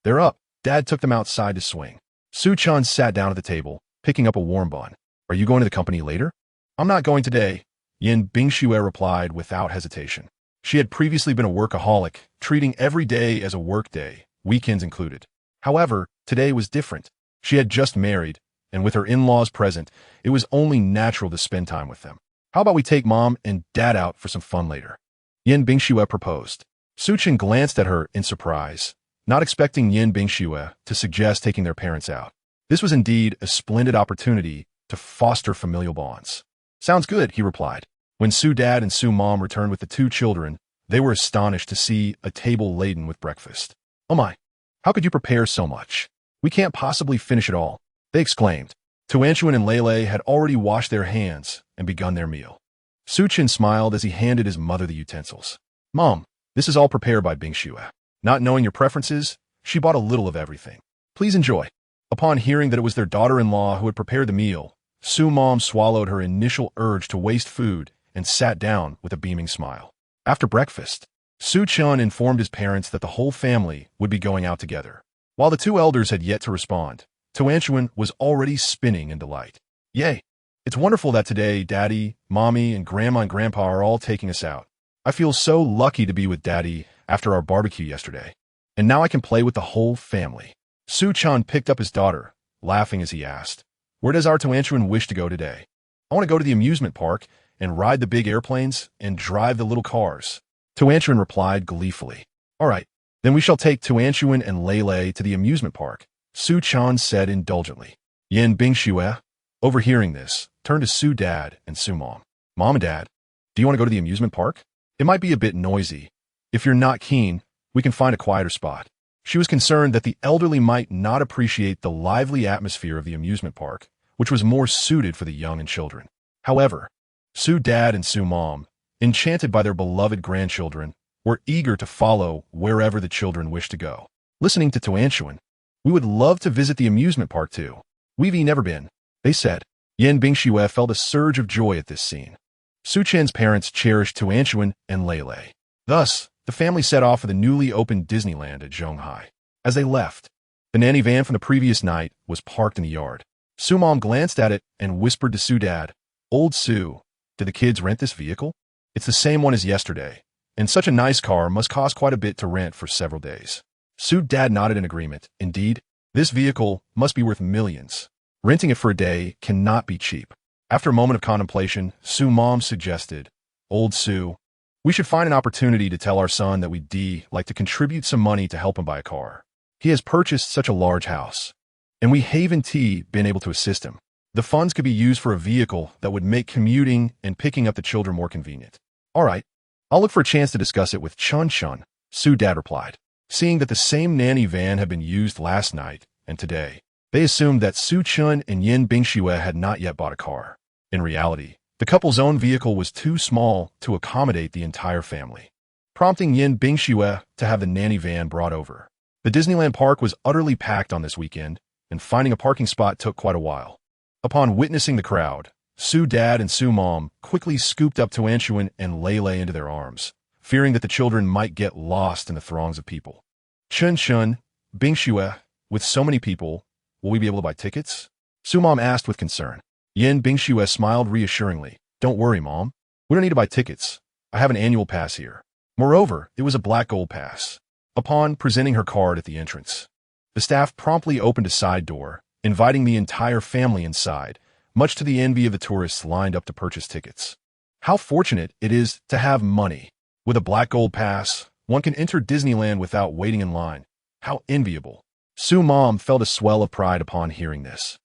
They're up. Dad took them outside to swing. Su Chan sat down at the table, picking up a warm bun. Are you going to the company later? I'm not going today, Yin Bingshue replied without hesitation. She had previously been a workaholic, treating every day as a work day, weekends included. However, today was different. She had just married, and with her in-laws present, it was only natural to spend time with them. How about we take Mom and Dad out for some fun later? Yin Bingshue proposed. Su Chan glanced at her in surprise, not expecting Yin Bingshue to suggest taking their parents out. This was indeed a splendid opportunity to foster familial bonds. Sounds good, he replied. When Su Dad and Su Mom returned with the two children, they were astonished to see a table laden with breakfast. Oh my, how could you prepare so much? We can't possibly finish it all, they exclaimed. Tuanchuan and Lele had already washed their hands and begun their meal. Su Chan smiled as he handed his mother the utensils. Mom, this is all prepared by Bingshue. Not knowing your preferences, she bought a little of everything. Please enjoy. Upon hearing that it was their daughter-in-law who had prepared the meal, Su Mom swallowed her initial urge to waste food and sat down with a beaming smile. After breakfast, Su Chan informed his parents that the whole family would be going out together. While the two elders had yet to respond, Tuanchuan was already spinning in delight. Yay! It's wonderful that today Daddy, Mommy, and Grandma and Grandpa are all taking us out. I feel so lucky to be with Daddy after our barbecue yesterday. And now I can play with the whole family. Su Chan picked up his daughter, laughing as he asked, Where does our Tuanchuan wish to go today? I want to go to the amusement park and ride the big airplanes and drive the little cars. Tuanchuan replied gleefully. All right, then we shall take Tuanchuan and Lele to the amusement park, Su Chan said indulgently. Yin Bingshue, overhearing this, turned to Su Dad and Su Mom. Mom and Dad, do you want to go to the amusement park? It might be a bit noisy. If you're not keen, we can find a quieter spot. She was concerned that the elderly might not appreciate the lively atmosphere of the amusement park, which was more suited for the young and children. However, Su Dad and Su Mom, enchanted by their beloved grandchildren, were eager to follow wherever the children wished to go. Listening to Tuanchuan, we would love to visit the amusement park too. We've never been, they said. Yin Bingshue felt a surge of joy at this scene. Su Chan's parents cherished Tuanchuan and Lele. Thus, the family set off for the newly opened Disneyland at Zhonghai. As they left, the nanny van from the previous night was parked in the yard. Su Mom glanced at it and whispered to Su Dad, Old Su, did the kids rent this vehicle? It's the same one as yesterday, and such a nice car must cost quite a bit to rent for several days. Su Dad nodded in agreement. Indeed, this vehicle must be worth millions. Renting it for a day cannot be cheap. After a moment of contemplation, Su Mom suggested, Old Su, we should find an opportunity to tell our son that we'd like to contribute some money to help him buy a car. He has purchased such a large house, and we haven't been able to assist him. The funds could be used for a vehicle that would make commuting and picking up the children more convenient. All right, I'll look for a chance to discuss it with Chun Chun, Su Dad replied. Seeing that the same nanny van had been used last night and today, they assumed that Su Chun and Yin Bingshue had not yet bought a car. In reality, the couple's own vehicle was too small to accommodate the entire family, prompting Yin Bingshue to have the nanny van brought over. The Disneyland park was utterly packed on this weekend, and finding a parking spot took quite a while. Upon witnessing the crowd, Su Dad and Su Mom quickly scooped up Tuanchuan and Lele into their arms, fearing that the children might get lost in the throngs of people. Chun Chun, Bingshue, with so many people, will we be able to buy tickets? Su Mom asked with concern. Yin Bingshue smiled reassuringly. Don't worry, Mom. We don't need to buy tickets. I have an annual pass here. Moreover, it was a black gold pass. Upon presenting her card at the entrance, the staff promptly opened a side door, inviting the entire family inside, much to the envy of the tourists lined up to purchase tickets. How fortunate it is to have money. With a black gold pass, one can enter Disneyland without waiting in line. How enviable. Su Mom felt a swell of pride upon hearing this,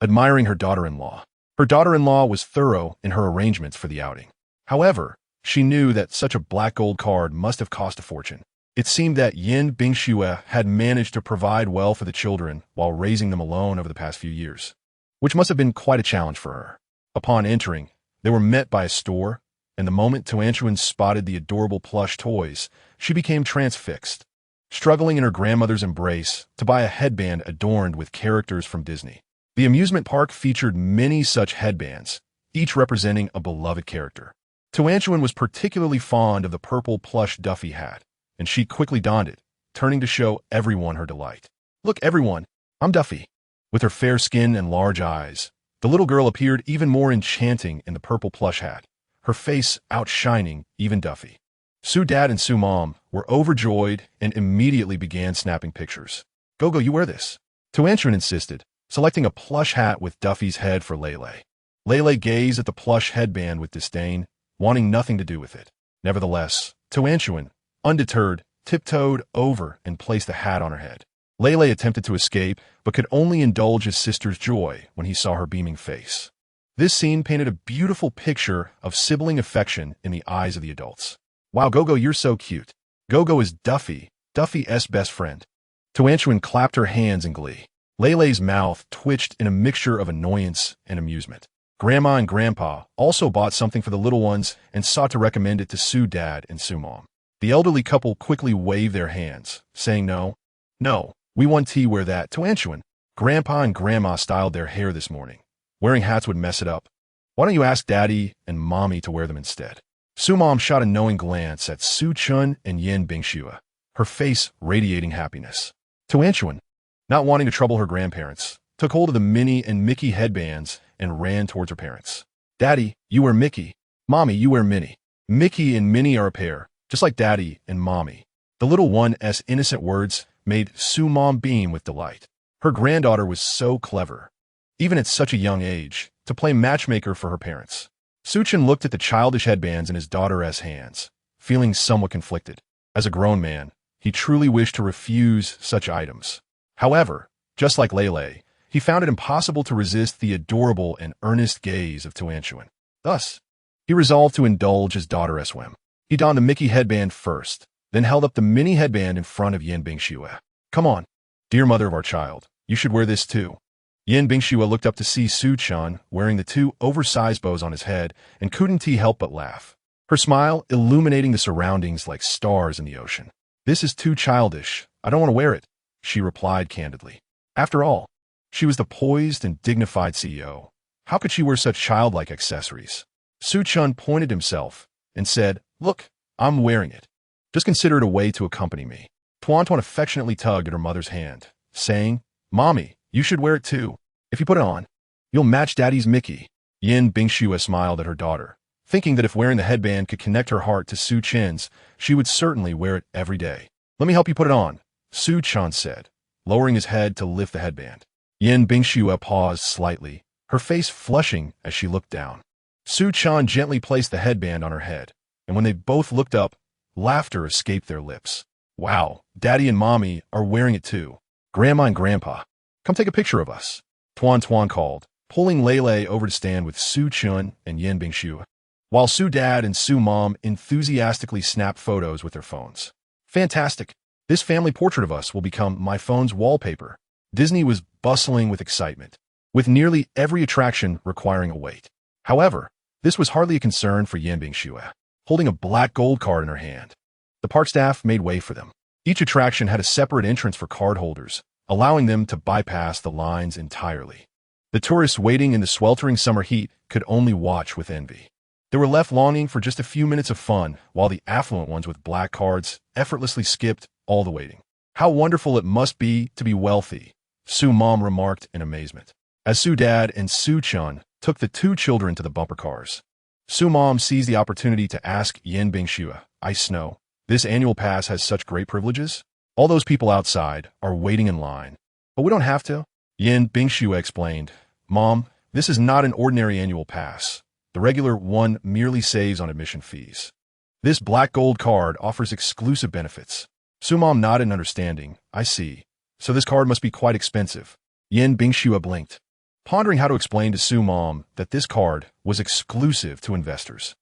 admiring her daughter-in-law. Her daughter-in-law was thorough in her arrangements for the outing. However, she knew that such a black gold card must have cost a fortune. It seemed that Yin Bingshue had managed to provide well for the children while raising them alone over the past few years, which must have been quite a challenge for her. Upon entering, they were met by a store, and the moment Tuanchuan spotted the adorable plush toys, she became transfixed. struggling in her grandmother's embrace to buy a headband adorned with characters from Disney. The amusement park featured many such headbands, each representing a beloved character. Tuanchuan was particularly fond of the purple plush Duffy hat, and she quickly donned it, turning to show everyone her delight. "Look, everyone, I'm Duffy." With her fair skin and large eyes, the little girl appeared even more enchanting in the purple plush hat, her face outshining even Duffy. Sue Dad and Sue Mom were overjoyed and immediately began snapping pictures. "Go, you wear this," Tuanchuan insisted, selecting a plush hat with Duffy's head for Lele. Lele gazed at the plush headband with disdain, wanting nothing to do with it. Nevertheless, Tuanchuan, undeterred, tiptoed over and placed the hat on her head. Lele attempted to escape, but could only indulge his sister's joy when he saw her beaming face. This scene painted a beautiful picture of sibling affection in the eyes of the adults. "Wow, Gogo, you're so cute." Gogo is Duffy's best friend. Tuanchuan clapped her hands in glee. Lele's mouth twitched in a mixture of annoyance and amusement. Grandma and Grandpa also bought something for the little ones and sought to recommend it to Sue Dad and Sue Mom. The elderly couple quickly waved their hands, saying no, we want tea, wear that. Tuanchuan, Grandpa and Grandma styled their hair this morning. Wearing hats would mess it up. Why don't you ask Daddy and Mommy to wear them instead? Sue Mom shot a knowing glance at Su Chun and Yin Bingxue, her face radiating happiness. Tuanchuan, not wanting to trouble her grandparents, took hold of the Minnie and Mickey headbands and ran towards her parents. "Daddy, you wear Mickey. Mommy, you wear Minnie. Mickey and Minnie are a pair, just like Daddy and Mommy." The little one's innocent words made Sue Mom beam with delight. Her granddaughter was so clever, even at such a young age, to play matchmaker for her parents. Su Chun looked at the childish headbands in his daughter's hands, feeling somewhat conflicted. As a grown man, he truly wished to refuse such items. However, just like Lele, he found it impossible to resist the adorable and earnest gaze of Tuanchuan. Thus, he resolved to indulge his daughter's whim. He donned the Mickey headband first, then held up the Minnie headband in front of Yin Bingxue. "Come on, dear mother of our child, you should wear this too." Yin Bingxue looked up to see Su Chun wearing the two oversized bows on his head and couldn't he help but laugh, her smile illuminating the surroundings like stars in the ocean. "This is too childish. I don't want to wear it," she replied candidly. After all, she was the poised and dignified CEO. How could she wear such childlike accessories? Su Chun pointed himself and said, "Look, I'm wearing it. Just consider it a way to accompany me." Tuanchuan affectionately tugged at her mother's hand, saying, "Mommy, you should wear it too. If you put it on, you'll match Daddy's Mickey." Yin Bingxue smiled at her daughter, thinking that if wearing the headband could connect her heart to Su Chen's, she would certainly wear it every day. "Let me help you put it on," Su Chun said, lowering his head to lift the headband. Yin Bingxue paused slightly, her face flushing as she looked down. Su Chun gently placed the headband on her head, and when they both looked up, laughter escaped their lips. "Wow, Daddy and Mommy are wearing it too. Grandma and Grandpa, come take a picture of us," Tuan called, pulling Lele over to stand with Su Chun and Yin Bingxue, while Su Dad and Su Mom enthusiastically snapped photos with their phones. "Fantastic. This family portrait of us will become my phone's wallpaper." Disney was bustling with excitement, with nearly every attraction requiring a wait. However, this was hardly a concern for Yin Bingxue, holding a black gold card in her hand. The park staff made way for them. Each attraction had a separate entrance for card holders, allowing them to bypass the lines entirely. The tourists waiting in the sweltering summer heat could only watch with envy. They were left longing for just a few minutes of fun, while the affluent ones with black cards effortlessly skipped all the waiting. "How wonderful it must be to be wealthy," Su Mom remarked in amazement, as Su Dad and Su Chun took the two children to the bumper cars. Su Mom seized the opportunity to ask Yin Bingxue, "I know, this annual pass has such great privileges? All those people outside are waiting in line, but we don't have to." Yin Bingxue explained, "Mom, this is not an ordinary annual pass. The regular one merely saves on admission fees. This black gold card offers exclusive benefits." Su Mom nodded in understanding. "I see. So this card must be quite expensive." Yin Bingxue blinked, pondering how to explain to Su Mom that this card was exclusive to investors.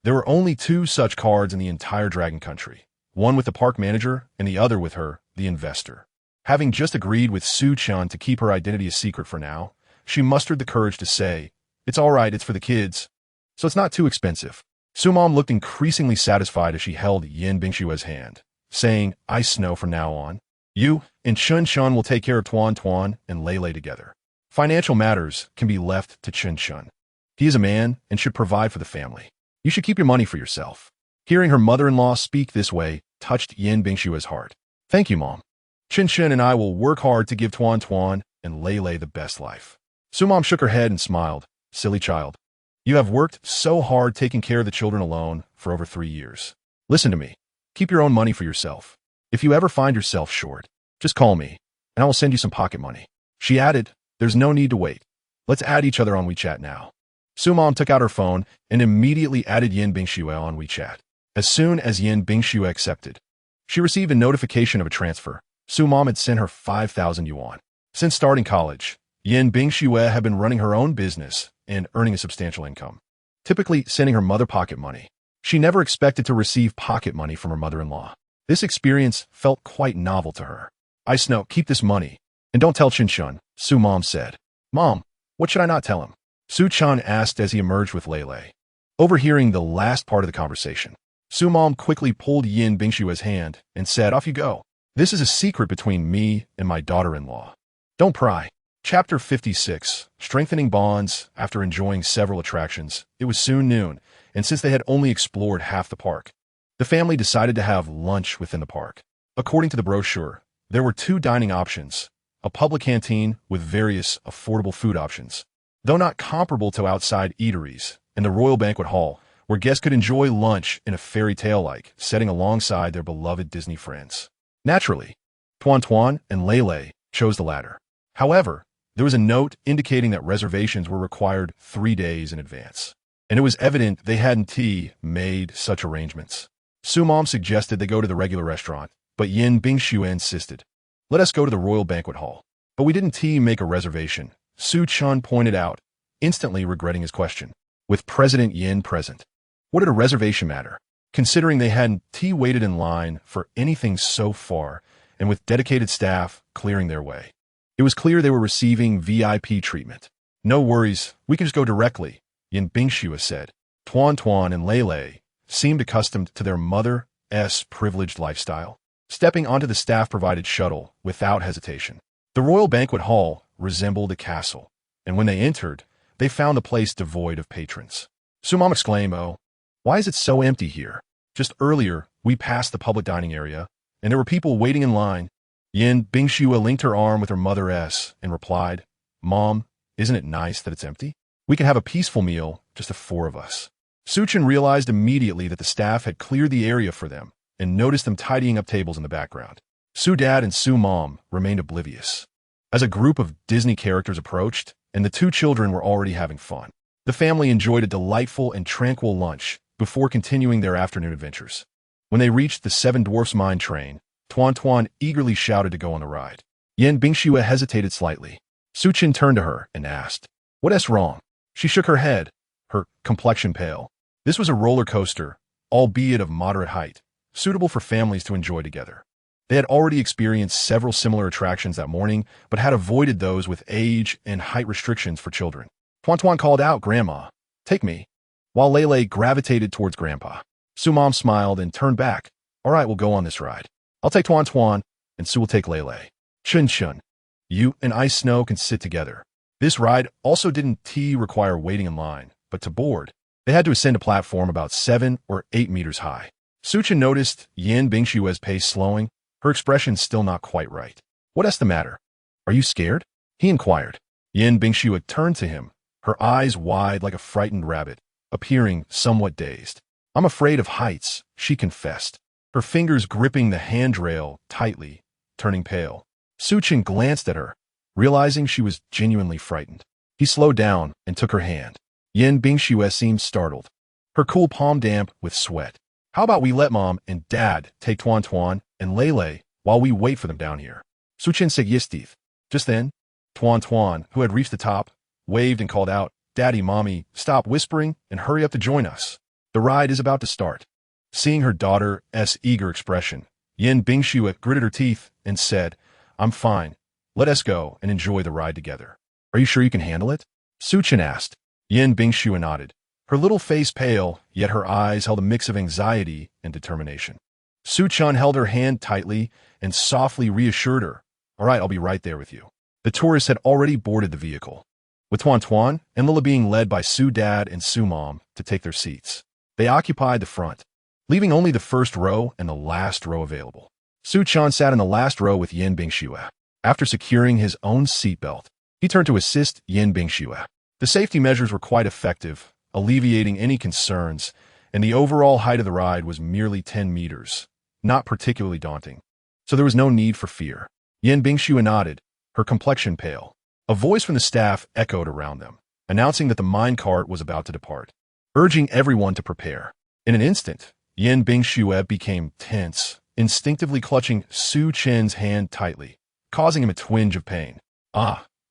There were only two such cards in the entire Dragon Country, one with the park manager and the other with her, the investor. Having just agreed with Su Chun to keep her identity a secret for now, she mustered the courage to say, "It's all right, it's for the kids, so it's not too expensive." Su Mom looked increasingly satisfied as she held Yin Bingxue's hand, saying, "I know from now on. You and Chun Chun will take care of Tuan Tuan and Lei Lei together. Financial matters can be left to Chun Chun. He is a man and should provide for the family. You should keep your money for yourself." Hearing her mother-in-law speak this way touched Yin Bingshua's heart. "Thank you, Mom. Chun Chun and I will work hard to give Tuan Tuan and Lei Lei the best life." Su Mom shook her head and smiled. "Silly child. You have worked so hard taking care of the children alone for over 3 years. Listen to me. Keep your own money for yourself. If you ever find yourself short, just call me, and I will send you some pocket money." She added, "There's no need to wait. Let's add each other on WeChat now." Su Mom took out her phone and immediately added Yin Bingxue on WeChat. As soon as Yin Bingxue accepted, she received a notification of a transfer. Su Mom had sent her 5,000 yuan. Since starting college, Yin Bingxue had been running her own business and earning a substantial income, typically sending her mother pocket money. She never expected to receive pocket money from her mother-in-law. This experience felt quite novel to her. "I Snow, keep this money, and don't tell Chun Chun," Su Mom said. "Mom, what should I not tell him?" Su Chun asked as he emerged with Lei Lei. Overhearing the last part of the conversation, Su Mom quickly pulled Yin Bingshue's hand and said, "Off you go. This is a secret between me and my daughter-in-law. Don't pry." Chapter 56, Strengthening Bonds. After enjoying several attractions, it was soon noon, and since they had only explored half the park, the family decided to have lunch within the park. According to the brochure, there were 2 dining options, a public canteen with various affordable food options, though not comparable to outside eateries, and the Royal Banquet Hall, where guests could enjoy lunch in a fairy tale-like setting alongside their beloved Disney friends. Naturally, Tuan Tuan and Lei Lei chose the latter. However, there was a note indicating that reservations were required 3 days in advance, and it was evident they hadn't made such arrangements. Su Mom suggested they go to the regular restaurant, but Yin Bingxue insisted. "Let us go to the Royal Banquet Hall." "But we didn't make a reservation," Su Chun pointed out, instantly regretting his question. With President Yin present, what did a reservation matter, considering they hadn't waited in line for anything so far, and with dedicated staff clearing their way? It was clear they were receiving VIP treatment. "No worries, we can just go directly," Yin Bingxue said. Tuan Tuan and Lei Lei seemed accustomed to their mother's privileged lifestyle, stepping onto the staff-provided shuttle without hesitation. The Royal Banquet Hall resembled a castle, and when they entered, they found the place devoid of patrons. Su Mom exclaimed, "Oh, why is it so empty here? Just earlier, we passed the public dining area, and there were people waiting in line." Yin Bingxue linked her arm with her mother's and replied, "Mom, isn't it nice that it's empty? We can have a peaceful meal, just the 4 of us." Su Chun realized immediately that the staff had cleared the area for them and noticed them tidying up tables in the background. Su Dad and Su Mom remained oblivious. As a group of Disney characters approached, and the 2 children were already having fun, the family enjoyed a delightful and tranquil lunch before continuing their afternoon adventures. When they reached the 7 Dwarfs Mine train, Tuan Tuan eagerly shouted to go on the ride. Yin Bingxue hesitated slightly. Su Chun turned to her and asked, "What's wrong?" She shook her head, her complexion pale. This was a roller coaster, albeit of moderate height, suitable for families to enjoy together. They had already experienced several similar attractions that morning, but had avoided those with age and height restrictions for children. Tuan Tuan called out, "Grandma, take me," while Lei Lei gravitated towards Grandpa. Su Mom smiled and turned back. "All right, we'll go on this ride. I'll take Tuan Tuan, and Su will take Lei Lei. Chun Chun, you and I Snow can sit together." This ride also didn't require waiting in line, but to board, they had to ascend a platform about 7 or 8 meters high. Su Chun noticed Yin Bingshue's pace slowing, her expression still not quite right. "What's the matter? Are you scared?" he inquired. Yin Bingxue turned to him, her eyes wide like a frightened rabbit, appearing somewhat dazed. "I'm afraid of heights," she confessed, her fingers gripping the handrail tightly, turning pale. Su Chun glanced at her, realizing she was genuinely frightened. He slowed down and took her hand. Yin Bingxue seemed startled, her cool palm damp with sweat. "How about we let Mom and Dad take Tuan Tuan and Lei Lei while we wait for them down here?" Su Chun said yes, Steve. Just then, Tuan Tuan, who had reached the top, waved and called out, "Daddy, Mommy, stop whispering and hurry up to join us. The ride is about to start." Seeing her daughter's eager expression, Yin Bingxue gritted her teeth and said, "I'm fine. Let us go and enjoy the ride together." "Are you sure you can handle it?" Su Chun asked. Yin Bingxue nodded, her little face pale, yet her eyes held a mix of anxiety and determination. Su-chan held her hand tightly and softly reassured her, "All right, I'll be right there with you." The tourists had already boarded the vehicle, with Tuan and Lila being led by Su-dad and Su-mom to take their seats. They occupied the front, leaving only the first row and the last row available. Su-chan sat in the last row with Yin Bingxue. After securing his own seatbelt, he turned to assist Yin Bingxue. The safety measures were quite effective, alleviating any concerns, and the overall height of the ride was merely 10 meters, not particularly daunting. So there was no need for fear. Yin Bingxue nodded, her complexion pale. A voice from the staff echoed around them, announcing that the minecart was about to depart, urging everyone to prepare. In an instant, Yin Bingxue became tense, instinctively clutching Su-chan's hand tightly, causing him a twinge of pain.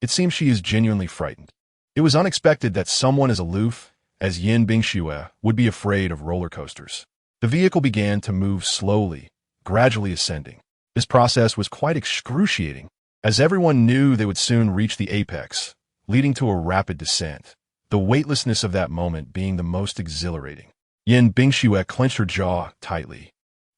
It seems she is genuinely frightened. It was unexpected that someone as aloof as Yin Bingxue would be afraid of roller coasters. The vehicle began to move slowly, gradually ascending. This process was quite excruciating, as everyone knew they would soon reach the apex, leading to a rapid descent, the weightlessness of that moment being the most exhilarating. Yin Bingxue clenched her jaw tightly.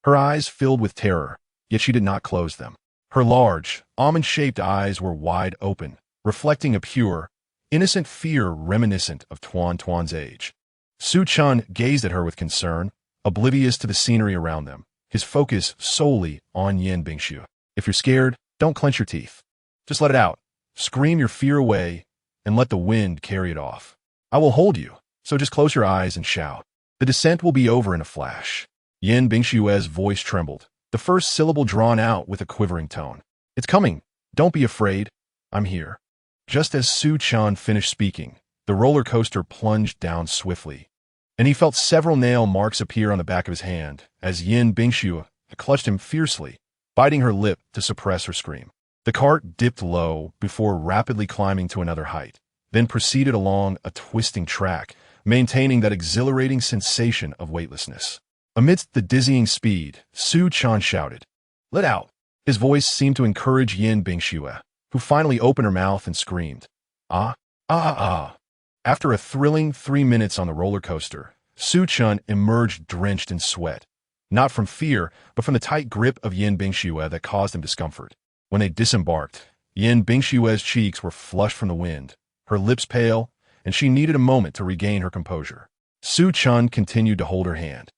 Her eyes filled with terror, yet she did not close them. Her large, almond-shaped eyes were wide open, reflecting a pure, innocent fear reminiscent of Tuan's age. Su-chan gazed at her with concern, oblivious to the scenery around them, his focus solely on Yin Bingxue. "If you're scared, don't clench your teeth. Just let it out. Scream your fear away and let the wind carry it off. I will hold you, so just close your eyes and shout. The descent will be over in a flash." Yin Bingxue's voice trembled, the first syllable drawn out with a quivering tone. "It's coming. Don't be afraid. I'm here." Just as Su-chan finished speaking, the roller coaster plunged down swiftly, and he felt several nail marks appear on the back of his hand as Yin Bingxue clutched him fiercely, biting her lip to suppress her scream. The cart dipped low before rapidly climbing to another height, then proceeded along a twisting track, maintaining that exhilarating sensation of weightlessness. Amidst the dizzying speed, Su-chan shouted, "Let out!" His voice seemed to encourage Yin Bingxue, who finally opened her mouth and screamed, "Ah, ah, ah." After a thrilling 3 minutes on the roller coaster, Su-chan emerged drenched in sweat, not from fear, but from the tight grip of Yin Bingxue that caused him discomfort. When they disembarked, Yin Bingxue's cheeks were flushed from the wind, her lips pale, and she needed a moment to regain her composure. Su-chan continued to hold her hand,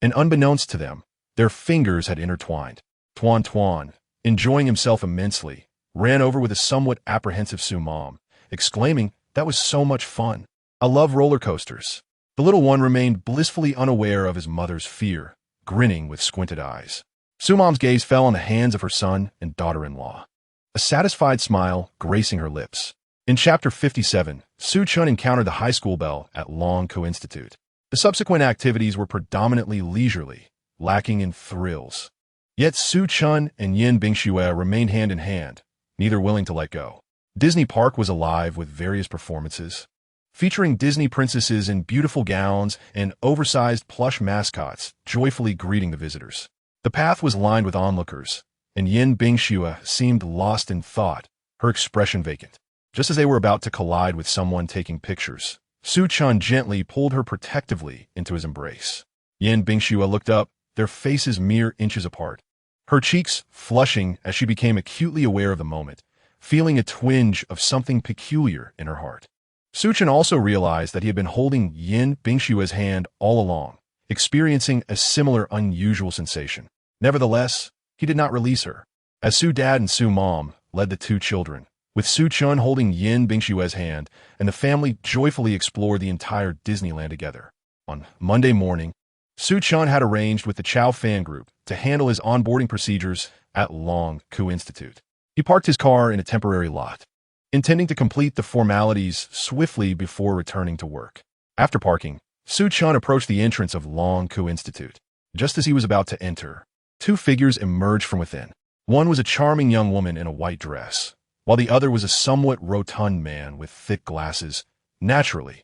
and unbeknownst to them, their fingers had intertwined. Tuan, enjoying himself immensely, ran over with a somewhat apprehensive Su-mom, exclaiming, "That was so much fun. I love roller coasters." The little one remained blissfully unaware of his mother's fear, grinning with squinted eyes. Su-mom's gaze fell on the hands of her son and daughter-in-law, a satisfied smile gracing her lips. In Chapter 57, Su-chan encountered the high school belle at Long-Ku Institute. The subsequent activities were predominantly leisurely, lacking in thrills. Yet Su-chan and Yin Bingxue remained hand in hand, neither willing to let go. Disney Park was alive with various performances, featuring Disney princesses in beautiful gowns and oversized plush mascots joyfully greeting the visitors. The path was lined with onlookers, and Yin Bingxue seemed lost in thought, her expression vacant. Just as they were about to collide with someone taking pictures, Su-chan gently pulled her protectively into his embrace. Yin Bingxue looked up, their faces mere inches apart, her cheeks flushing as she became acutely aware of the moment, feeling a twinge of something peculiar in her heart. Su-chan also realized that he had been holding Yin Bingxue's hand all along, experiencing a similar unusual sensation. Nevertheless, he did not release her. As Su-dad and Su-mom led the two children, with Su-chan holding Yin Bingxue's hand, and the family joyfully explored the entire Disneyland together. On Monday morning, Su-chan had arranged with the Chow fan group to handle his onboarding procedures at Long-Ku Institute. He parked his car in a temporary lot, intending to complete the formalities swiftly before returning to work. After parking, Su-chan approached the entrance of Long-Ku Institute. Just as he was about to enter, two figures emerged from within. One was a charming young woman in a white dress, while the other was a somewhat rotund man with thick glasses. Naturally,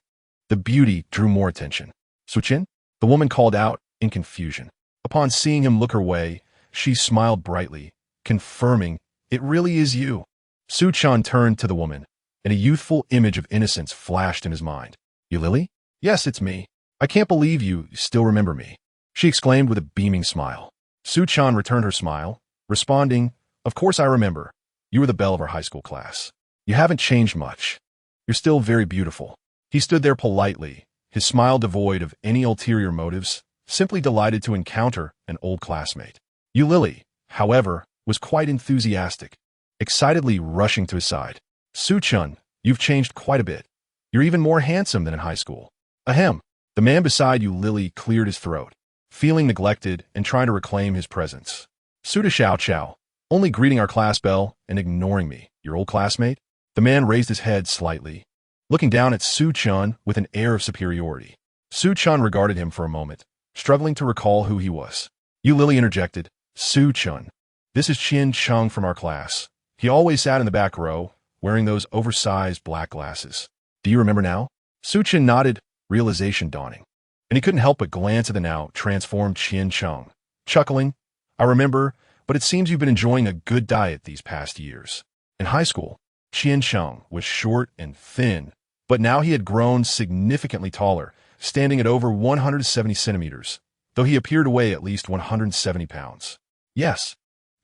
the beauty drew more attention. "Su-chan?" the woman called out in confusion. Upon seeing him look her way, she smiled brightly, confirming, "It really is you." Su-chan turned to the woman, and a youthful image of innocence flashed in his mind. "You Lily?" "Yes, it's me. I can't believe you still remember me," she exclaimed with a beaming smile. Su-chan returned her smile, responding, "Of course I remember. You were the belle of our high school class. You haven't changed much. You're still very beautiful." He stood there politely, his smile devoid of any ulterior motives, simply delighted to encounter an old classmate. Lily, however, was quite enthusiastic, excitedly rushing to his side. "Su-chan, you've changed quite a bit. You're even more handsome than in high school." Ahem. The man beside Lily cleared his throat, feeling neglected and trying to reclaim his presence. "Suda Xiao Xiao, only greeting our class bell and ignoring me, your old classmate?" The man raised his head slightly, looking down at Su-chan with an air of superiority. Su-chan regarded him for a moment, struggling to recall who he was. Lily interjected, "Su-chan, this is Qian Chung from our class. He always sat in the back row, wearing those oversized black glasses. Do you remember now?" Su-chan nodded, realization dawning, and he couldn't help but glance at the now transformed Qian Chung, chuckling, "I remember, but it seems you've been enjoying a good diet these past years." In high school, Qian Chung was short and thin, but now he had grown significantly taller, standing at over 170 centimeters, though he appeared to weigh at least 170 pounds. "Yes."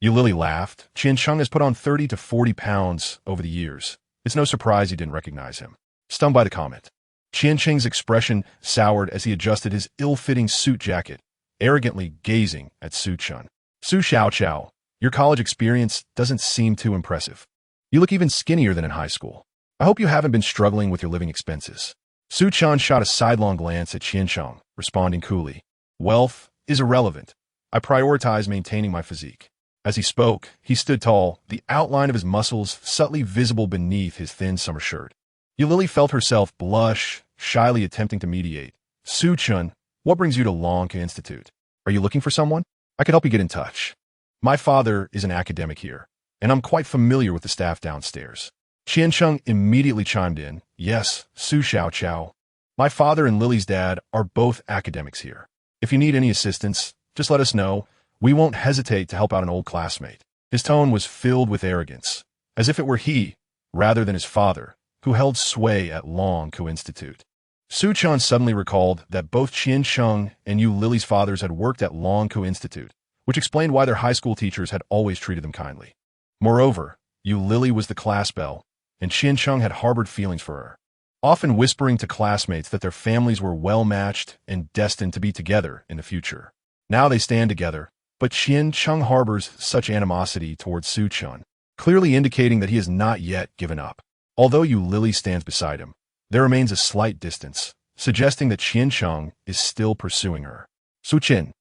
Lily laughed. "Qian Chung has put on 30 to 40 pounds over the years. It's no surprise you didn't recognize him." Stung by the comment, Qian Cheng's expression soured as he adjusted his ill-fitting suit jacket, arrogantly gazing at Su-chan. "Su Xiao Xiao, your college experience doesn't seem too impressive. You look even skinnier than in high school. I hope you haven't been struggling with your living expenses." Su-chan shot a sidelong glance at Qian Chung, responding coolly, "Wealth is irrelevant. I prioritize maintaining my physique." As he spoke, he stood tall, the outline of his muscles subtly visible beneath his thin summer shirt. Lily felt herself blush, shyly attempting to mediate. "Su-chan, what brings you to Lanka Institute? Are you looking for someone? I could help you get in touch. My father is an academic here, and I'm quite familiar with the staff downstairs." Qian Chung immediately chimed in, "Yes, Su Xiao Xiao. My father and Lily's dad are both academics here. If you need any assistance, just let us know. We won't hesitate to help out an old classmate." His tone was filled with arrogance, as if it were he, rather than his father, who held sway at Lanka Institute. Su-chan suddenly recalled that both Qian Chung and Lily's fathers had worked at Lanka Institute, which explained why their high school teachers had always treated them kindly. Moreover, Lily was the class belle, and Qian Chung had harbored feelings for her, often whispering to classmates that their families were well-matched and destined to be together in the future. Now they stand together, but Qian Chung harbors such animosity towards Su-chan, clearly indicating that he has not yet given up. Although Lily stands beside him, there remains a slight distance, suggesting that Qian Chung is still pursuing her. Su-chan,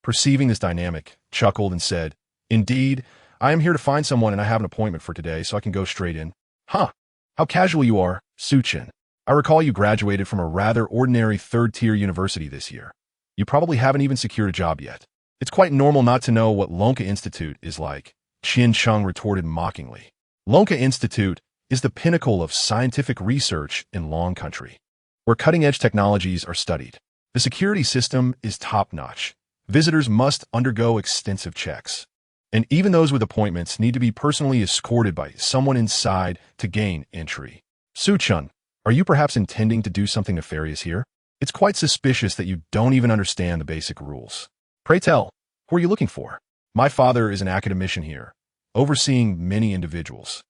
perceiving this dynamic, chuckled and said, "Indeed, I am here to find someone and I have an appointment for today, so I can go straight in." "Huh, how casual you are, Su-chan. I recall you graduated from a rather ordinary third-tier university this year. You probably haven't even secured a job yet. It's quite normal not to know what Lanka Institute is like," Qian Chung retorted mockingly. Lanka Institute is the pinnacle of scientific research in Long Country, where cutting-edge technologies are studied. The security system is top-notch. Visitors must undergo extensive checks, and even those with appointments need to be personally escorted by someone inside to gain entry. "Su-chan, are you perhaps intending to do something nefarious here? It's quite suspicious that you don't even understand the basic rules. Pray tell, who are you looking for?" "My father is an academician here, overseeing many individuals.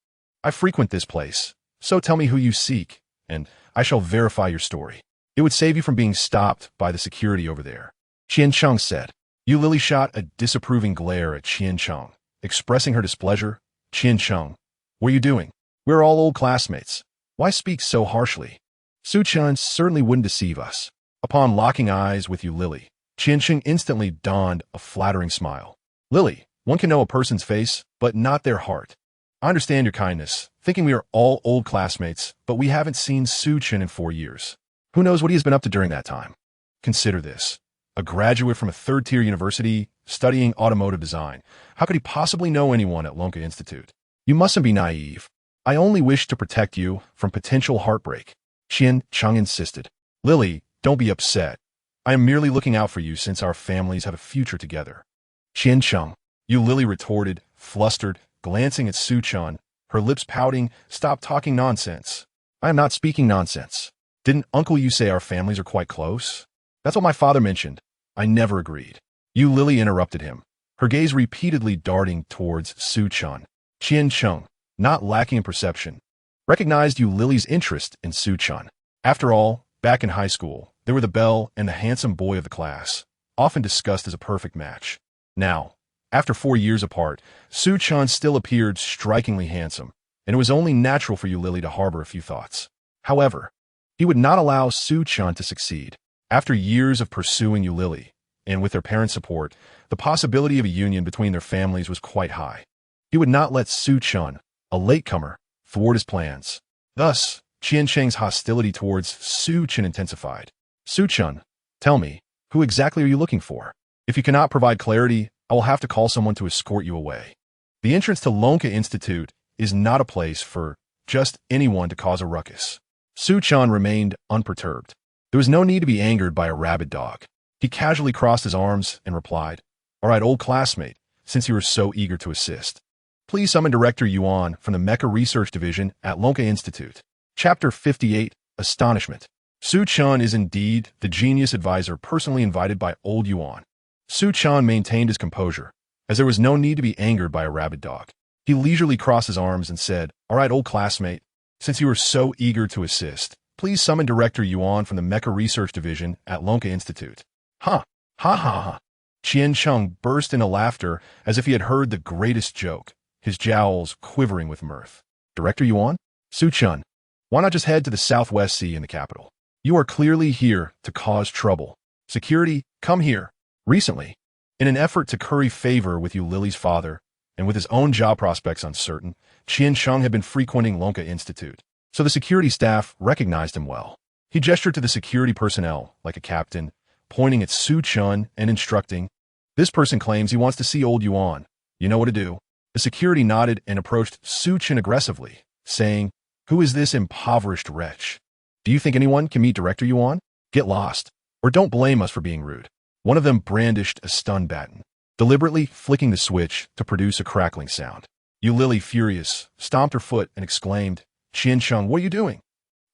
I frequent this place, so tell me who you seek, and I shall verify your story. It would save you from being stopped by the security over there," Qian Chung said. Lily shot a disapproving glare at Qian Chung, expressing her displeasure. "Qian Chung, what are you doing? We're all old classmates. Why speak so harshly? Su-chan certainly wouldn't deceive us." Upon locking eyes with Lily, Qian Chung instantly donned a flattering smile. "Lily, one can know a person's face, but not their heart. I understand your kindness, thinking we are all old classmates, but we haven't seen Su-chan in 4 years. Who knows what he has been up to during that time? Consider this. A graduate from a third-tier university, studying automotive design. How could he possibly know anyone at Lanka Institute? You mustn't be naive. I only wish to protect you from potential heartbreak," Qian Chung insisted. "Lily, don't be upset. I am merely looking out for you since our families have a future together." "Qian Chung," Lily retorted, flustered, glancing at Su-chan, her lips pouting, "Stop talking nonsense." "I am not speaking nonsense. Didn't uncle you say our families are quite close?" "That's what my father mentioned. I never agreed." Lily interrupted him, her gaze repeatedly darting towards Su-chan. Qian-chung, not lacking in perception, recognized Yu Lily's interest in Su-chan. After all, back in high school, they were the belle and the handsome boy of the class, often discussed as a perfect match. Now, after 4 years apart, Su-chan still appeared strikingly handsome, and it was only natural for Yu Lily to harbor a few thoughts. However, he would not allow Su-chan to succeed. After years of pursuing Yu Lily, and with their parents' support, the possibility of a union between their families was quite high. He would not let Su-chan, a latecomer, thwart his plans. Thus, Qian-cheng's hostility towards Su-chan intensified. Su-chan, tell me, who exactly are you looking for? If you cannot provide clarity, I will have to call someone to escort you away. The entrance to Lonka Institute is not a place for just anyone to cause a ruckus. Su-chan remained unperturbed. There was no need to be angered by a rabid dog. He casually crossed his arms and replied, "All right, old classmate, since you were so eager to assist, please summon Director Yuan from the Mecha Research Division at Lonka Institute." Chapter 58, Astonishment. Su-chan is indeed the genius advisor personally invited by old Yuan. Su-chan maintained his composure, as there was no need to be angered by a rabid dog. He leisurely crossed his arms and said, "All right, old classmate, since you were so eager to assist, please summon Director Yuan from the Mecha Research Division at Lonka Institute." Ha! Ha ha ha! Qian-chung burst into laughter as if he had heard the greatest joke, his jowls quivering with mirth. "Director Yuan? Su-chan, why not just head to the Southwest Sea in the capital? You are clearly here to cause trouble. Security, come here." Recently, in an effort to curry favor with Yu Lily's father, and with his own job prospects uncertain, Qian-chung had been frequenting Lonka Institute, so the security staff recognized him well. He gestured to the security personnel like a captain, pointing at Su-chan and instructing, "This person claims he wants to see old Yuan. You know what to do." The security nodded and approached Su-chan aggressively, saying, "Who is this impoverished wretch? Do you think anyone can meet Director Yuan? Get lost, or don't blame us for being rude." One of them brandished a stun baton, deliberately flicking the switch to produce a crackling sound. Yu Lily, furious, stomped her foot and exclaimed, "Qian-chung, what are you doing?"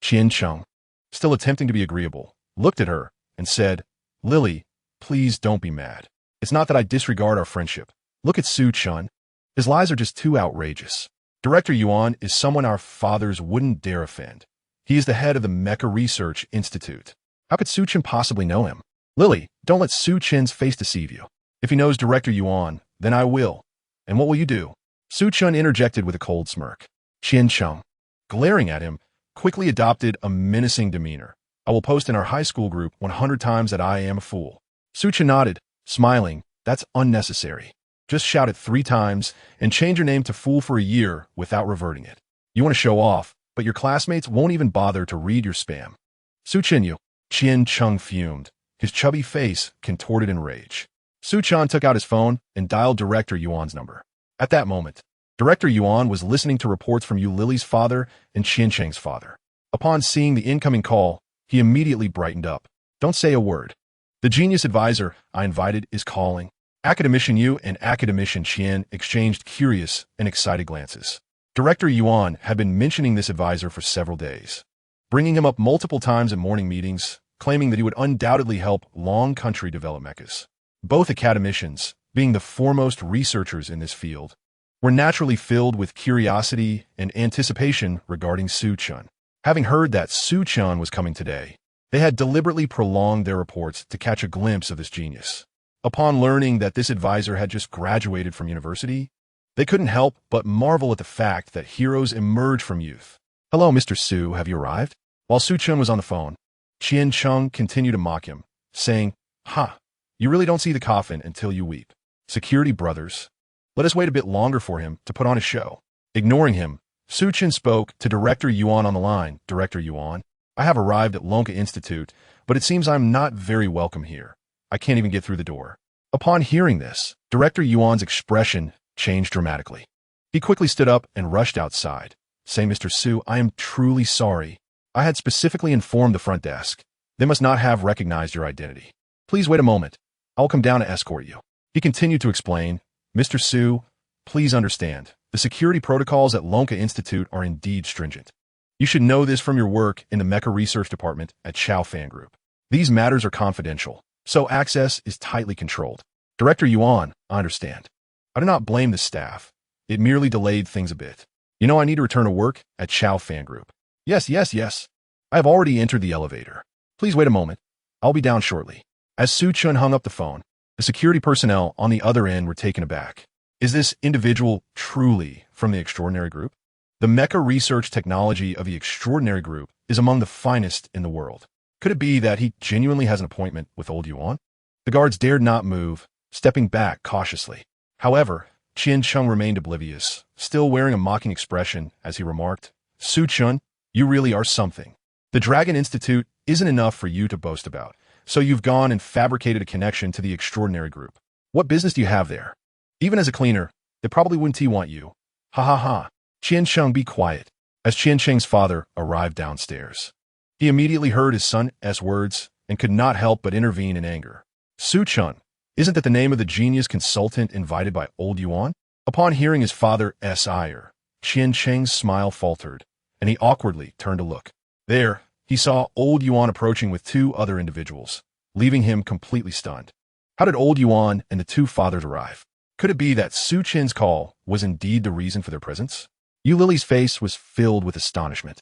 Qian-chung, still attempting to be agreeable, looked at her and said, "Lily, please don't be mad. It's not that I disregard our friendship. Look at Su-chan. His lies are just too outrageous. Director Yuan is someone our fathers wouldn't dare offend. He is the head of the Mecha Research Institute. How could Su-chan possibly know him? Lily, don't let Su-chan's face deceive you. If he knows Director Yuan, then I will. And what will you do?" Su-chan interjected with a cold smirk. Qian-chung, glaring at him, quickly adopted a menacing demeanor. "I will post in our high school group 100 times that I am a fool." Su-chan nodded, smiling. "That's unnecessary. Just shout it 3 times and change your name to Fool for a year without reverting it. You want to show off, but your classmates won't even bother to read your spam." Su-chan, you. Qian-chung fumed, his chubby face contorted in rage. Su-chan took out his phone and dialed Director Yuan's number. At that moment, Director Yuan was listening to reports from Yu Lily's father and Qian-cheng's father. Upon seeing the incoming call, he immediately brightened up. "Don't say a word. The genius advisor I invited is calling." Academician Yu and Academician Qian exchanged curious and excited glances. Director Yuan had been mentioning this advisor for several days, bringing him up multiple times in morning meetings, claiming that he would undoubtedly help Long Country develop mechas. Both academicians, being the foremost researchers in this field, were naturally filled with curiosity and anticipation regarding Su-chan. Having heard that Su-chan was coming today, they had deliberately prolonged their reports to catch a glimpse of this genius. Upon learning that this advisor had just graduated from university, they couldn't help but marvel at the fact that heroes emerge from youth. "Hello, Mr. Su, have you arrived?" While Su-chan was on the phone, Qian-chung continued to mock him, saying, "Ha, you really don't see the coffin until you weep. Security brothers. Let us wait a bit longer for him to put on a show." Ignoring him, Su-chan spoke to Director Yuan on the line. "Director Yuan, I have arrived at Lonka Institute, but it seems I'm not very welcome here. I can't even get through the door." Upon hearing this, Director Yuan's expression changed dramatically. He quickly stood up and rushed outside, saying, "Mr. Su, I am truly sorry. I had specifically informed the front desk. They must not have recognized your identity. Please wait a moment. I will come down to escort you." He continued to explain, "Mr. Su, please understand, the security protocols at Lonka Institute are indeed stringent. You should know this from your work in the Mecha Research Department at Chao Fan Group. These matters are confidential, so access is tightly controlled. Director Yuan, I understand. I do not blame the staff. It merely delayed things a bit. You know I need to return to work at Chow Fan Group. Yes, yes, yes. I have already entered the elevator. Please wait a moment. I'll be down shortly. As Su Chun hung up the phone, the security personnel on the other end were taken aback. Is this individual truly from the Extraordinary Group? The mecha research technology of the Extraordinary Group is among the finest in the world. Could it be that he genuinely has an appointment with old Yuan? The guards dared not move, stepping back cautiously. However, Qian Chung remained oblivious, still wearing a mocking expression as he remarked, Su Chun, you really are something. The Dragon Institute isn't enough for you to boast about, so you've gone and fabricated a connection to the Extraordinary Group. What business do you have there? Even as a cleaner, they probably wouldn't want you. Ha ha ha. Qian Chung, be quiet. As Qian Cheng's father arrived downstairs, he immediately heard his son's words and could not help but intervene in anger. Su Chun, isn't that the name of the genius consultant invited by old Yuan? Upon hearing his father's ire, Qian Cheng's smile faltered, and he awkwardly turned to look. There, he saw old Yuan approaching with two other individuals, leaving him completely stunned. How did old Yuan and the two fathers arrive? Could it be that Su Chin's call was indeed the reason for their presence? Yu Lily's face was filled with astonishment,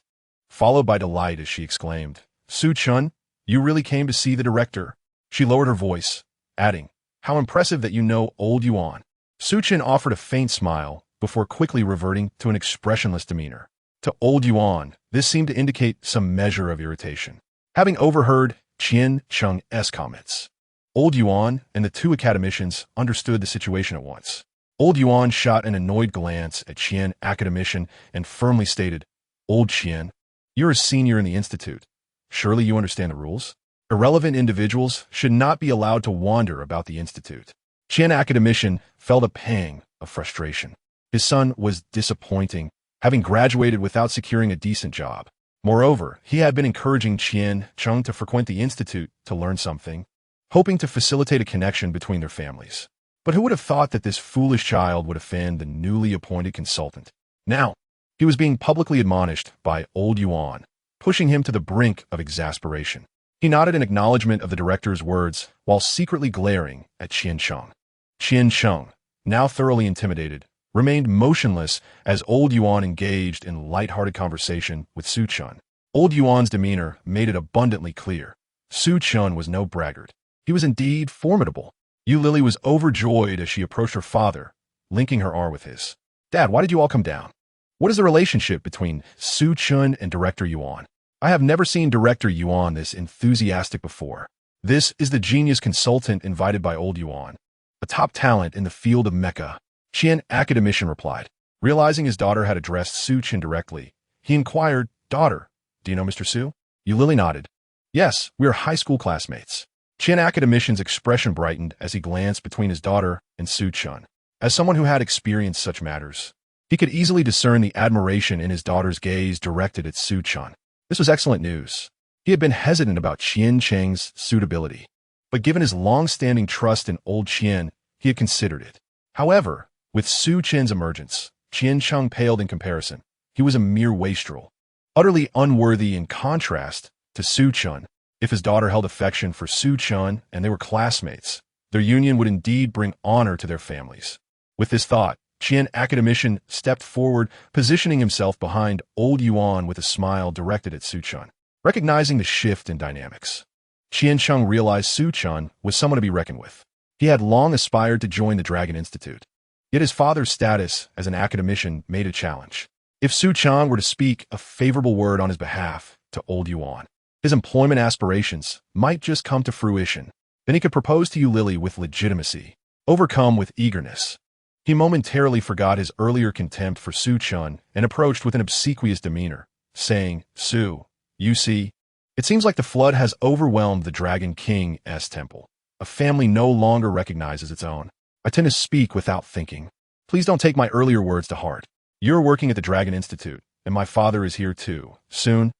followed by delight as she exclaimed, Su Chun, you really came to see the director. She lowered her voice, adding, how impressive that you know old Yuan. Su Chin offered a faint smile before quickly reverting to an expressionless demeanor. To old Yuan, this seemed to indicate some measure of irritation. Having overheard Qian Cheng's comments, old Yuan and the two academicians understood the situation at once. Old Yuan shot an annoyed glance at Qian academician and firmly stated, Old Qian, you're a senior in the institute. Surely you understand the rules? Irrelevant individuals should not be allowed to wander about the institute. Qian academician felt a pang of frustration. His son was disappointing, having graduated without securing a decent job. Moreover, he had been encouraging Qian Cheng to frequent the institute to learn something, hoping to facilitate a connection between their families. But who would have thought that this foolish child would offend the newly appointed consultant? Now, he was being publicly admonished by old Yuan, pushing him to the brink of exasperation. He nodded in acknowledgement of the director's words while secretly glaring at Qian Cheng. Qian Cheng, now thoroughly intimidated, remained motionless as old Yuan engaged in light-hearted conversation with Su Chun. Old Yuan's demeanor made it abundantly clear. Su Chun was no braggart. He was indeed formidable. Yu Lily was overjoyed as she approached her father, linking her arm with his. Dad, why did you all come down? What is the relationship between Su Chun and Director Yuan? I have never seen Director Yuan this enthusiastic before. This is the genius consultant invited by old Yuan, a top talent in the field of mecha. Qian academician replied. Realizing his daughter had addressed Su Chin directly, he inquired, Daughter, do you know Mr. Su? Yu Lily nodded. Yes, we are high school classmates. Qian academician's expression brightened as he glanced between his daughter and Su Chun. As someone who had experienced such matters, he could easily discern the admiration in his daughter's gaze directed at Su Chun. This was excellent news. He had been hesitant about Qian Cheng's suitability, but given his long-standing trust in old Qian, he had considered it. However, with Su Chin's emergence, Qian Cheng paled in comparison. He was a mere wastrel, utterly unworthy in contrast to Su Chun. If his daughter held affection for Su Chun and they were classmates, their union would indeed bring honor to their families. With this thought, Qian academician stepped forward, positioning himself behind old Yuan with a smile directed at Su Chun. Recognizing the shift in dynamics, Qian Cheng realized Su Chun was someone to be reckoned with. He had long aspired to join the Dragon Institute. Yet his father's status as an academician made a challenge. If Su Chun were to speak a favorable word on his behalf to old Yuan, his employment aspirations might just come to fruition. Then he could propose to Yu Lily with legitimacy, overcome with eagerness. He momentarily forgot his earlier contempt for Su Chun and approached with an obsequious demeanor, saying, Su, you see, it seems like the flood has overwhelmed the Dragon King's temple. A family no longer recognizes its own. I tend to speak without thinking. Please don't take my earlier words to heart. You're working at the Dragon Institute, and my father is here too. Soon,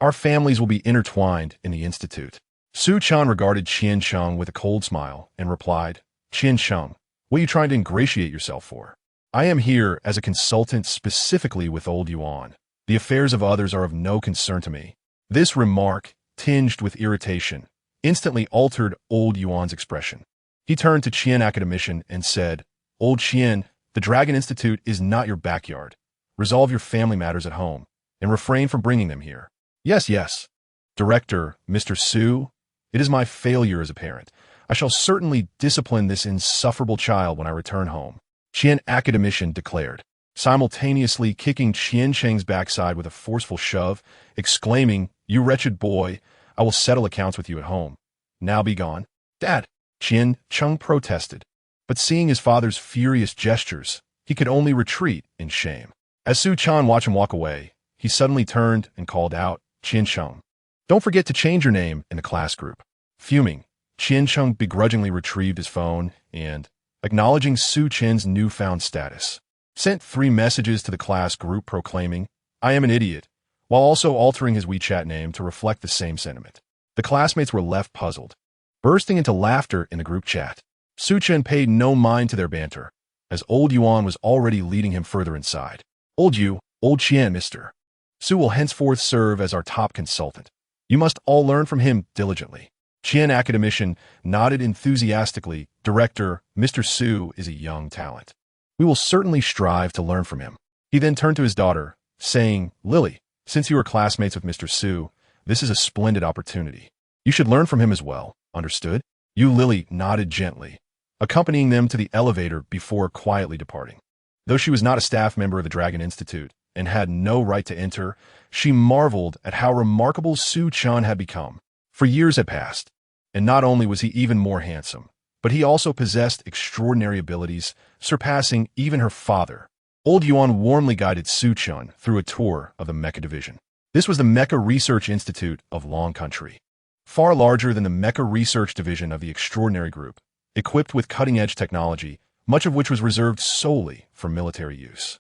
our families will be intertwined in the Institute. Su Chun regarded Qian Cheng with a cold smile and replied, Qian Cheng, what are you trying to ingratiate yourself for? I am here as a consultant specifically with old Yuan. The affairs of others are of no concern to me. This remark, tinged with irritation, instantly altered old Yuan's expression. He turned to Qian academician and said, "Old Qian, the Dragon Institute is not your backyard. Resolve your family matters at home, and refrain from bringing them here." "Yes, yes. Director, Mr. Su, it is my failure as a parent. I shall certainly discipline this insufferable child when I return home," Qian academician declared, simultaneously kicking Qian Cheng's backside with a forceful shove, exclaiming, "You wretched boy, I will settle accounts with you at home. Now be gone." "Dad," Qian Cheng protested, but seeing his father's furious gestures, he could only retreat in shame. As Su Chan watched him walk away, he suddenly turned and called out, "Qian Cheng, don't forget to change your name in the class group." Fuming, Qian Cheng begrudgingly retrieved his phone and, acknowledging Su Chen's newfound status, sent 3 messages to the class group proclaiming, "I am an idiot," while also altering his WeChat name to reflect the same sentiment. The classmates were left puzzled, bursting into laughter in the group chat. Su Chen paid no mind to their banter, as old Yuan was already leading him further inside. "Old Qian, mister. Su will henceforth serve as our top consultant. You must all learn from him diligently." Qian academician nodded enthusiastically. "Director, Mr. Su is a young talent. We will certainly strive to learn from him." He then turned to his daughter, saying, "Lily, since you are classmates with Mr. Su, this is a splendid opportunity. You should learn from him as well, understood?" Lily nodded gently, accompanying them to the elevator before quietly departing. Though she was not a staff member of the Dragon Institute and had no right to enter, she marveled at how remarkable Su Chan had become. For years had passed, and not only was he even more handsome, but he also possessed extraordinary abilities, surpassing even her father. Old Yuan warmly guided Su Chan through a tour of the Mecha Division. This was the Mecha Research Institute of Long Country, far larger than the Mecha Research Division of the Extraordinary Group, equipped with cutting-edge technology, much of which was reserved solely for military use.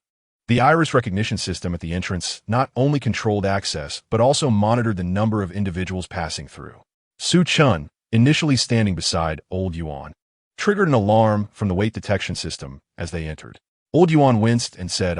The iris recognition system at the entrance not only controlled access, but also monitored the number of individuals passing through. Su Chun, initially standing beside Old Yuan, triggered an alarm from the weight detection system as they entered. Old Yuan winced and said,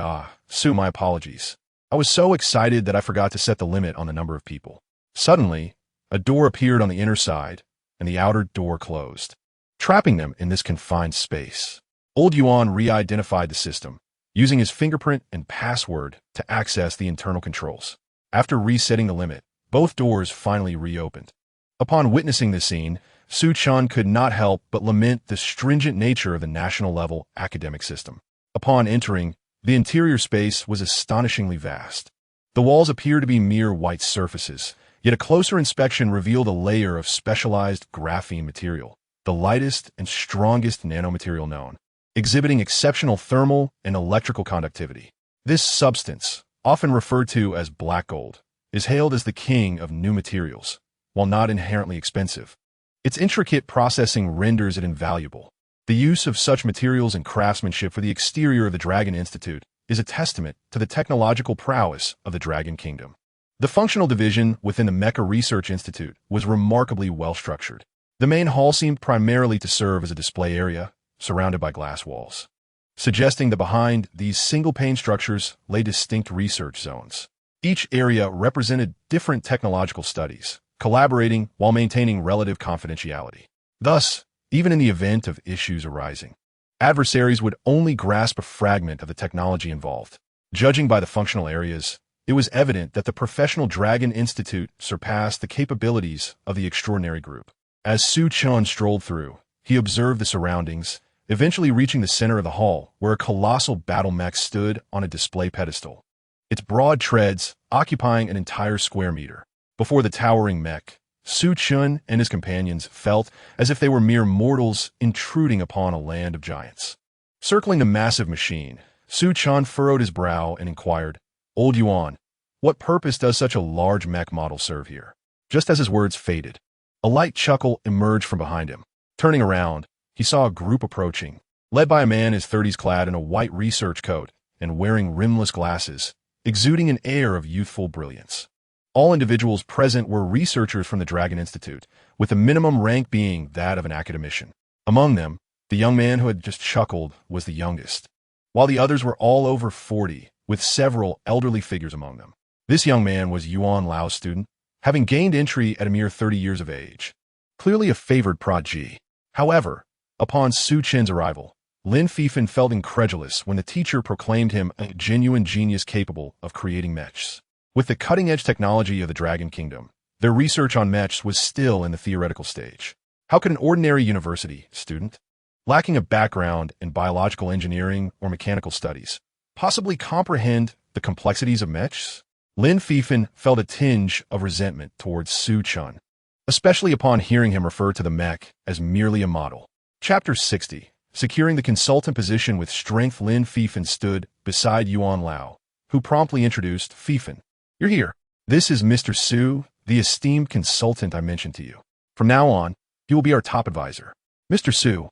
Su, my apologies. I was so excited that I forgot to set the limit on the number of people." Suddenly, a door appeared on the inner side, and the outer door closed, trapping them in this confined space. Old Yuan re-identified the system, using his fingerprint and password to access the internal controls. After resetting the limit, both doors finally reopened. Upon witnessing this scene, Su Chan could not help but lament the stringent nature of the national-level academic system. Upon entering, the interior space was astonishingly vast. The walls appeared to be mere white surfaces, yet a closer inspection revealed a layer of specialized graphene material, the lightest and strongest nanomaterial known, exhibiting exceptional thermal and electrical conductivity. This substance, often referred to as black gold, is hailed as the king of new materials, while not inherently expensive. Its intricate processing renders it invaluable. The use of such materials and craftsmanship for the exterior of the Dragon Institute is a testament to the technological prowess of the Dragon Kingdom. The functional division within the Mecha Research Institute was remarkably well-structured. The main hall seemed primarily to serve as a display area, surrounded by glass walls, suggesting that behind these single-pane structures lay distinct research zones. Each area represented different technological studies, collaborating while maintaining relative confidentiality. Thus, even in the event of issues arising, adversaries would only grasp a fragment of the technology involved. Judging by the functional areas, it was evident that the Professional Dragon Institute surpassed the capabilities of the Extraordinary Group. As Su Chun strolled through, he observed the surroundings, eventually reaching the center of the hall, where a colossal battle mech stood on a display pedestal, its broad treads occupying an entire square meter. Before the towering mech, Su Chun and his companions felt as if they were mere mortals intruding upon a land of giants. Circling the massive machine, Su Chun furrowed his brow and inquired, "Old Yuan, what purpose does such a large mech model serve here?" Just as his words faded, a light chuckle emerged from behind him. Turning around, he saw a group approaching, led by a man in his 30s clad in a white research coat and wearing rimless glasses, exuding an air of youthful brilliance. All individuals present were researchers from the Dragon Institute, with the minimum rank being that of an academician. Among them, the young man who had just chuckled was the youngest, while the others were all over 40, with several elderly figures among them. This young man was Yuan Lao's student, having gained entry at a mere 30 years of age. Clearly a favored prodigy. However, Upon Su Chen's arrival, Lin Fifan felt incredulous when the teacher proclaimed him a genuine genius capable of creating mechs. With the cutting-edge technology of the Dragon Kingdom, their research on mechs was still in the theoretical stage. How could an ordinary university student, lacking a background in biological engineering or mechanical studies, possibly comprehend the complexities of mechs? Lin Fifan felt a tinge of resentment towards Su Chen, especially upon hearing him refer to the mech as merely a model. Chapter 60. Securing the consultant position with strength. Lin Fifan stood beside Yuan Lao, who promptly introduced Fifan. You're here. This is Mr. Su, the esteemed consultant I mentioned to you. From now on, he will be our top advisor. Mr. Su,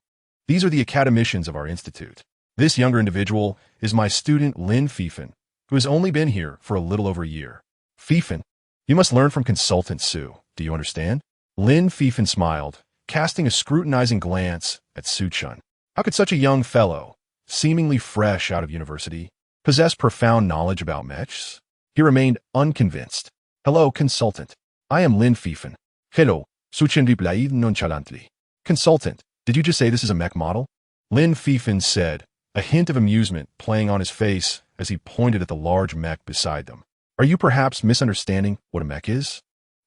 these are the academicians of our institute. This younger individual is my student Lin Fifan, who has only been here for a little over a year. Fifan, you must learn from consultant Su. Do you understand? Lin Fifan smiled, casting a scrutinizing glance at Su Chen. How could such a young fellow, seemingly fresh out of university, possess profound knowledge about mechs? He remained unconvinced. Hello, consultant. I am Lin Fifan. Hello, Su Chen replied nonchalantly. Consultant, did you just say this is a mech model? Lin Fifan said, a hint of amusement playing on his face as he pointed at the large mech beside them. Are you perhaps misunderstanding what a mech is?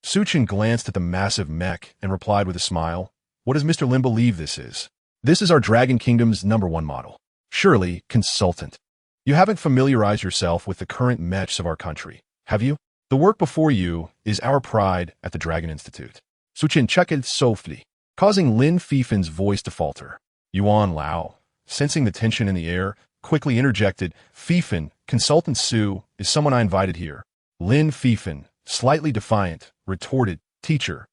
Su Chen glanced at the massive mech and replied with a smile, what does Mr. Lin believe this is? This is our Dragon Kingdom's #1 model. Surely, consultant, you haven't familiarized yourself with the current mechs of our country, have you? The work before you is our pride at the Dragon Institute. Su Chen chuckled softly, causing Lin Fifan's voice to falter. Yuan Lao, sensing the tension in the air, quickly interjected, Fifan, consultant Su, is someone I invited here. Lin Fifan, slightly defiant, retorted, teacher,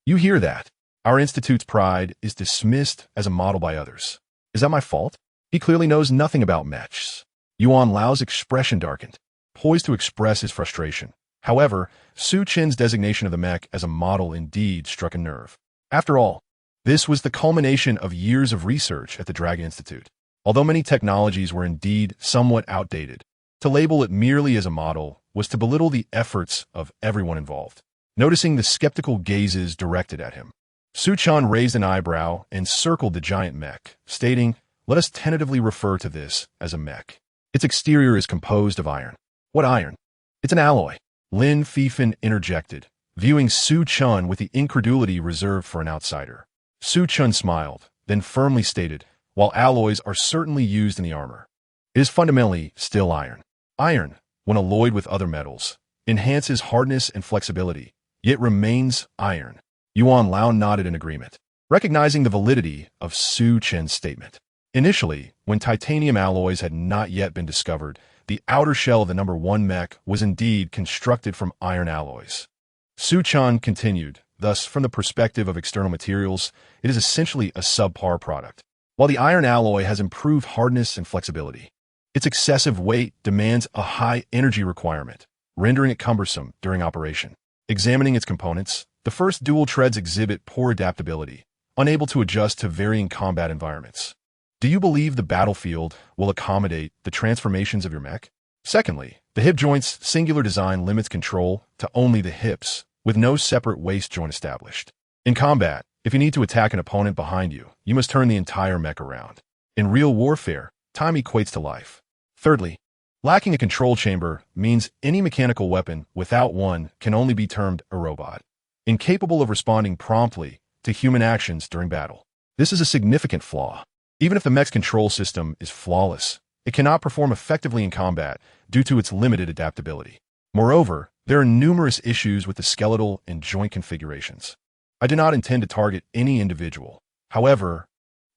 you hear that? Our institute's pride is dismissed as a model by others. Is that my fault? He clearly knows nothing about mechs. Yuan Lao's expression darkened, poised to express his frustration. However, Su Chen's designation of the mech as a model indeed struck a nerve. After all, this was the culmination of years of research at the Dragon Institute. Although many technologies were indeed somewhat outdated, to label it merely as a model was to belittle the efforts of everyone involved. Noticing the skeptical gazes directed at him, Su Chen raised an eyebrow and circled the giant mech, stating, let us tentatively refer to this as a mech. Its exterior is composed of iron. What iron? It's an alloy. Lin Fifan interjected, viewing Su Chen with the incredulity reserved for an outsider. Su Chen smiled, then firmly stated, while alloys are certainly used in the armor, it is fundamentally still iron. Iron, when alloyed with other metals, enhances hardness and flexibility, yet remains iron. Yuan Lao nodded in agreement, recognizing the validity of Su Chen's statement. Initially, when titanium alloys had not yet been discovered, the outer shell of the #1 mech was indeed constructed from iron alloys. Su Chen continued, thus, from the perspective of external materials, it is essentially a subpar product. While the iron alloy has improved hardness and flexibility, its excessive weight demands a high energy requirement, rendering it cumbersome during operation. Examining its components, the first dual treads exhibit poor adaptability, unable to adjust to varying combat environments. Do you believe the battlefield will accommodate the transformations of your mech? Secondly, the hip joint's singular design limits control to only the hips, with no separate waist joint established. In combat, if you need to attack an opponent behind you, you must turn the entire mech around. In real warfare, time equates to life. Thirdly, lacking a control chamber means any mechanical weapon without one can only be termed a robot, incapable of responding promptly to human actions during battle. This is a significant flaw. Even if the mech's control system is flawless, it cannot perform effectively in combat due to its limited adaptability. Moreover, there are numerous issues with the skeletal and joint configurations. I do not intend to target any individual. However,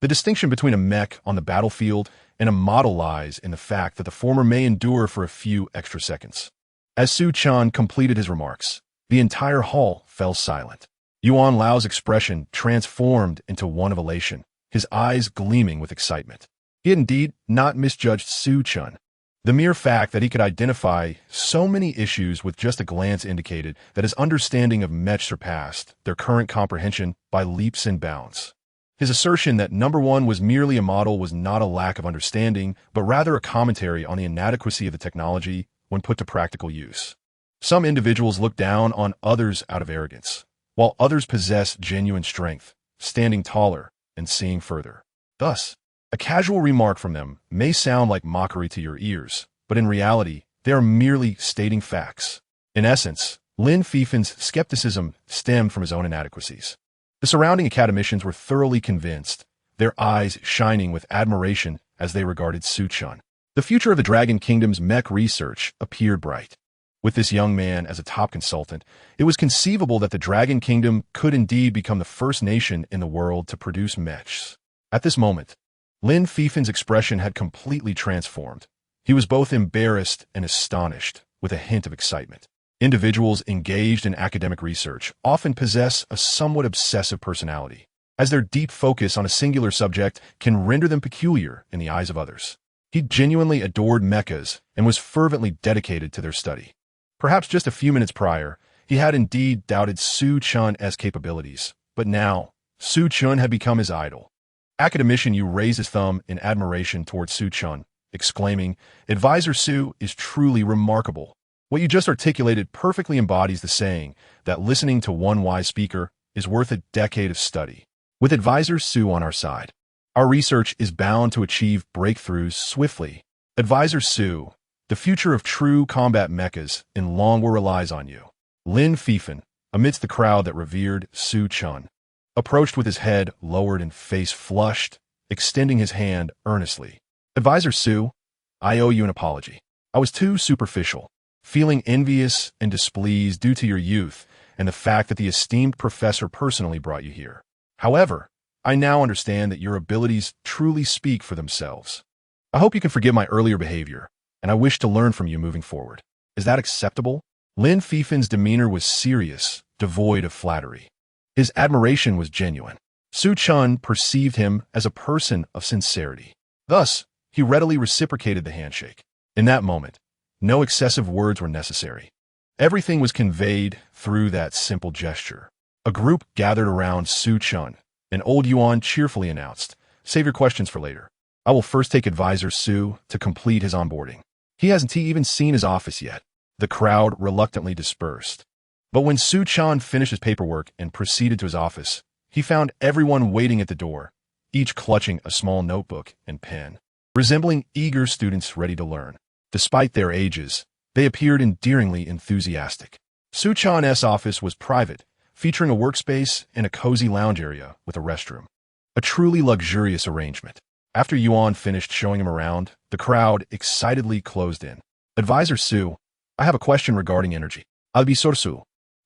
the distinction between a mech on the battlefield and a model lies in the fact that the former may endure for a few extra seconds. As Su Chen completed his remarks, the entire hall fell silent. Yuan Lao's expression transformed into one of elation, his eyes gleaming with excitement. He had indeed not misjudged Su Chen. The mere fact that he could identify so many issues with just a glance indicated that his understanding of mech surpassed their current comprehension by leaps and bounds. His assertion that #1 was merely a model was not a lack of understanding, but rather a commentary on the inadequacy of the technology when put to practical use. Some individuals look down on others out of arrogance, while others possess genuine strength, standing taller and seeing further. Thus, a casual remark from them may sound like mockery to your ears, but in reality, they are merely stating facts. In essence, Lin Fifin's skepticism stemmed from his own inadequacies. The surrounding academicians were thoroughly convinced, their eyes shining with admiration as they regarded Su Chun. The future of the Dragon Kingdom's mech research appeared bright. With this young man as a top consultant, it was conceivable that the Dragon Kingdom could indeed become the first nation in the world to produce mechs. At this moment, Lin Fifin's expression had completely transformed. He was both embarrassed and astonished, with a hint of excitement. Individuals engaged in academic research often possess a somewhat obsessive personality, as their deep focus on a singular subject can render them peculiar in the eyes of others. He genuinely adored mechas and was fervently dedicated to their study. Perhaps just a few minutes prior, he had indeed doubted Su Chun's capabilities, but now, Su Chun had become his idol. Academician Yu raised his thumb in admiration towards Su Chun, exclaiming, "Advisor Su is truly remarkable. What you just articulated perfectly embodies the saying that listening to one wise speaker is worth a decade of study." With Advisor Su on our side, our research is bound to achieve breakthroughs swiftly. Advisor Su, the future of true combat mechas in Longwa relies on you. Lin Fifin, amidst the crowd that revered Su Chun, approached with his head lowered and face flushed, extending his hand earnestly. "Advisor Su, I owe you an apology. I was too superficial, feeling envious and displeased due to your youth and the fact that the esteemed professor personally brought you here. However, I now understand that your abilities truly speak for themselves. I hope you can forgive my earlier behavior, and I wish to learn from you moving forward. Is that acceptable?" Lin Fifin's demeanor was serious, devoid of flattery. His admiration was genuine. Su Chun perceived him as a person of sincerity. Thus, he readily reciprocated the handshake. In that moment, no excessive words were necessary. Everything was conveyed through that simple gesture. A group gathered around Su Chun, and old Yuan cheerfully announced, "Save your questions for later. I will first take Advisor Su to complete his onboarding. He hasn't even seen his office yet." The crowd reluctantly dispersed. But when Su Chun finished his paperwork and proceeded to his office, he found everyone waiting at the door, each clutching a small notebook and pen, resembling eager students ready to learn. Despite their ages, they appeared endearingly enthusiastic. Su Chun's office was private, featuring a workspace and a cozy lounge area with a restroom. A truly luxurious arrangement. After Yuan finished showing him around, the crowd excitedly closed in. "Advisor Su, I have a question regarding energy. I'll be Sorsu.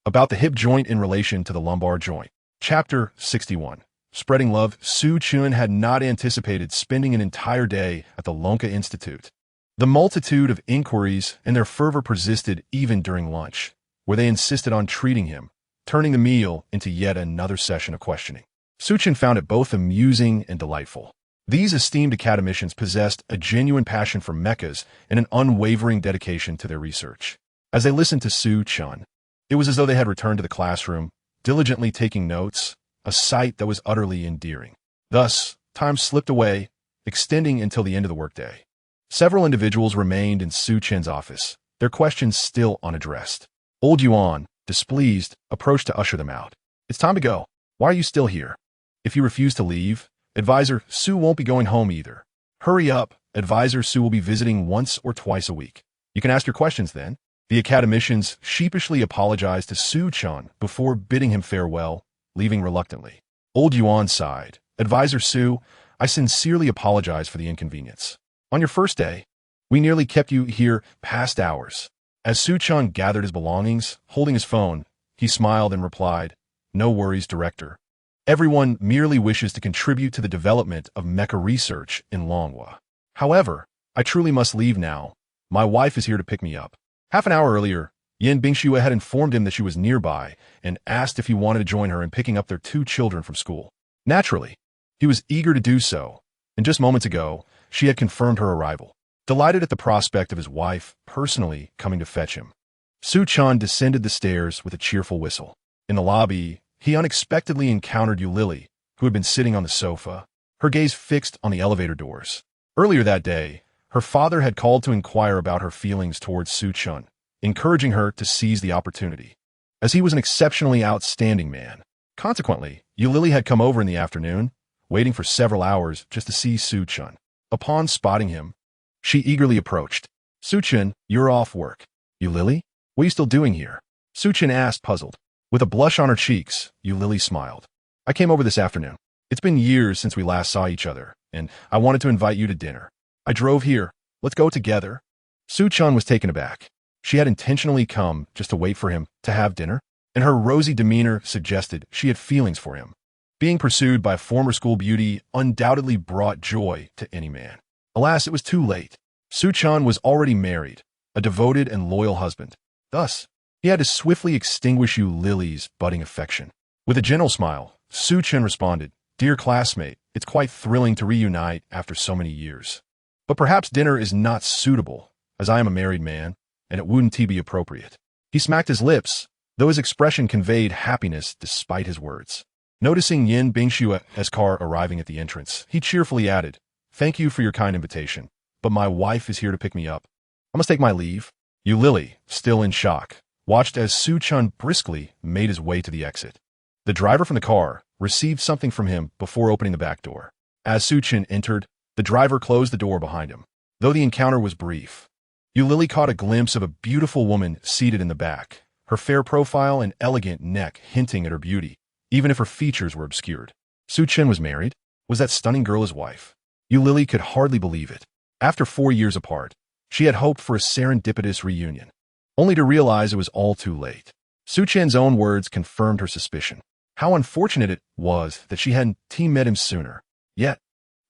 About the hip joint in relation to the lumbar joint." Chapter 61. Spreading Love. Su Chun had not anticipated spending an entire day at the Lonka Institute. The multitude of inquiries and their fervor persisted even during lunch, where they insisted on treating him, turning the meal into yet another session of questioning. Su Chun found it both amusing and delightful. These esteemed academicians possessed a genuine passion for mechas and an unwavering dedication to their research. As they listened to Su Chun, it was as though they had returned to the classroom, diligently taking notes, a sight that was utterly endearing. Thus, time slipped away, extending until the end of the workday. Several individuals remained in Su Chun's office, their questions still unaddressed. Old Yuan, displeased, approached to usher them out. "It's time to go. Why are you still here? If you refuse to leave, Advisor Su won't be going home either. Hurry up, Advisor Su will be visiting once or twice a week. You can ask your questions then." The academicians sheepishly apologized to Su Chun before bidding him farewell, leaving reluctantly. Old Yuan sighed. "Advisor Su, I sincerely apologize for the inconvenience. On your first day, we nearly kept you here past hours." As Su Chun gathered his belongings, holding his phone, he smiled and replied, "No worries, Director. Everyone merely wishes to contribute to the development of mecha research in Longwa. However, I truly must leave now. My wife is here to pick me up." Half an hour earlier, Yin Bingxue had informed him that she was nearby and asked if he wanted to join her in picking up their 2 children from school. Naturally, he was eager to do so, and just moments ago, she had confirmed her arrival. Delighted at the prospect of his wife personally coming to fetch him, Su Chun descended the stairs with a cheerful whistle. In the lobby, he unexpectedly encountered Yu Lily, who had been sitting on the sofa, her gaze fixed on the elevator doors. Earlier that day, her father had called to inquire about her feelings towards Su Chun, encouraging her to seize the opportunity, as he was an exceptionally outstanding man. Consequently, Yu Lily had come over in the afternoon, waiting for several hours just to see Su-chun. Upon spotting him, she eagerly approached. Su-chun, you're off work. You Lily? What are you still doing here? Su-chun asked, puzzled. With a blush on her cheeks, Lily smiled. I came over this afternoon. It's been years since we last saw each other, and I wanted to invite you to dinner. I drove here. Let's go together. Su-chun was taken aback. She had intentionally come just to wait for him to have dinner, and her rosy demeanor suggested she had feelings for him. Being pursued by a former school beauty undoubtedly brought joy to any man. Alas, it was too late. Su-chun was already married, a devoted and loyal husband. Thus, he had to swiftly extinguish Lily's budding affection. With a gentle smile, Su-chun responded, Dear classmate, it's quite thrilling to reunite after so many years. But perhaps dinner is not suitable, as I am a married man, and it wouldn't be appropriate. He smacked his lips, though his expression conveyed happiness despite his words. Noticing Yin Bingshua's car arriving at the entrance, he cheerfully added, Thank you for your kind invitation, but my wife is here to pick me up. I must take my leave. Lily, still in shock, watched as Su-chun briskly made his way to the exit. The driver from the car received something from him before opening the back door. As Su-chun entered, the driver closed the door behind him. Though the encounter was brief, Lily caught a glimpse of a beautiful woman seated in the back, her fair profile and elegant neck hinting at her beauty, even if her features were obscured. Su-chun was married? Was that stunning girl his wife? Lily could hardly believe it. After 4 years apart, she had hoped for a serendipitous reunion, only to realize it was all too late. Su-chun's own words confirmed her suspicion. How unfortunate it was that she hadn't met him sooner. Yet,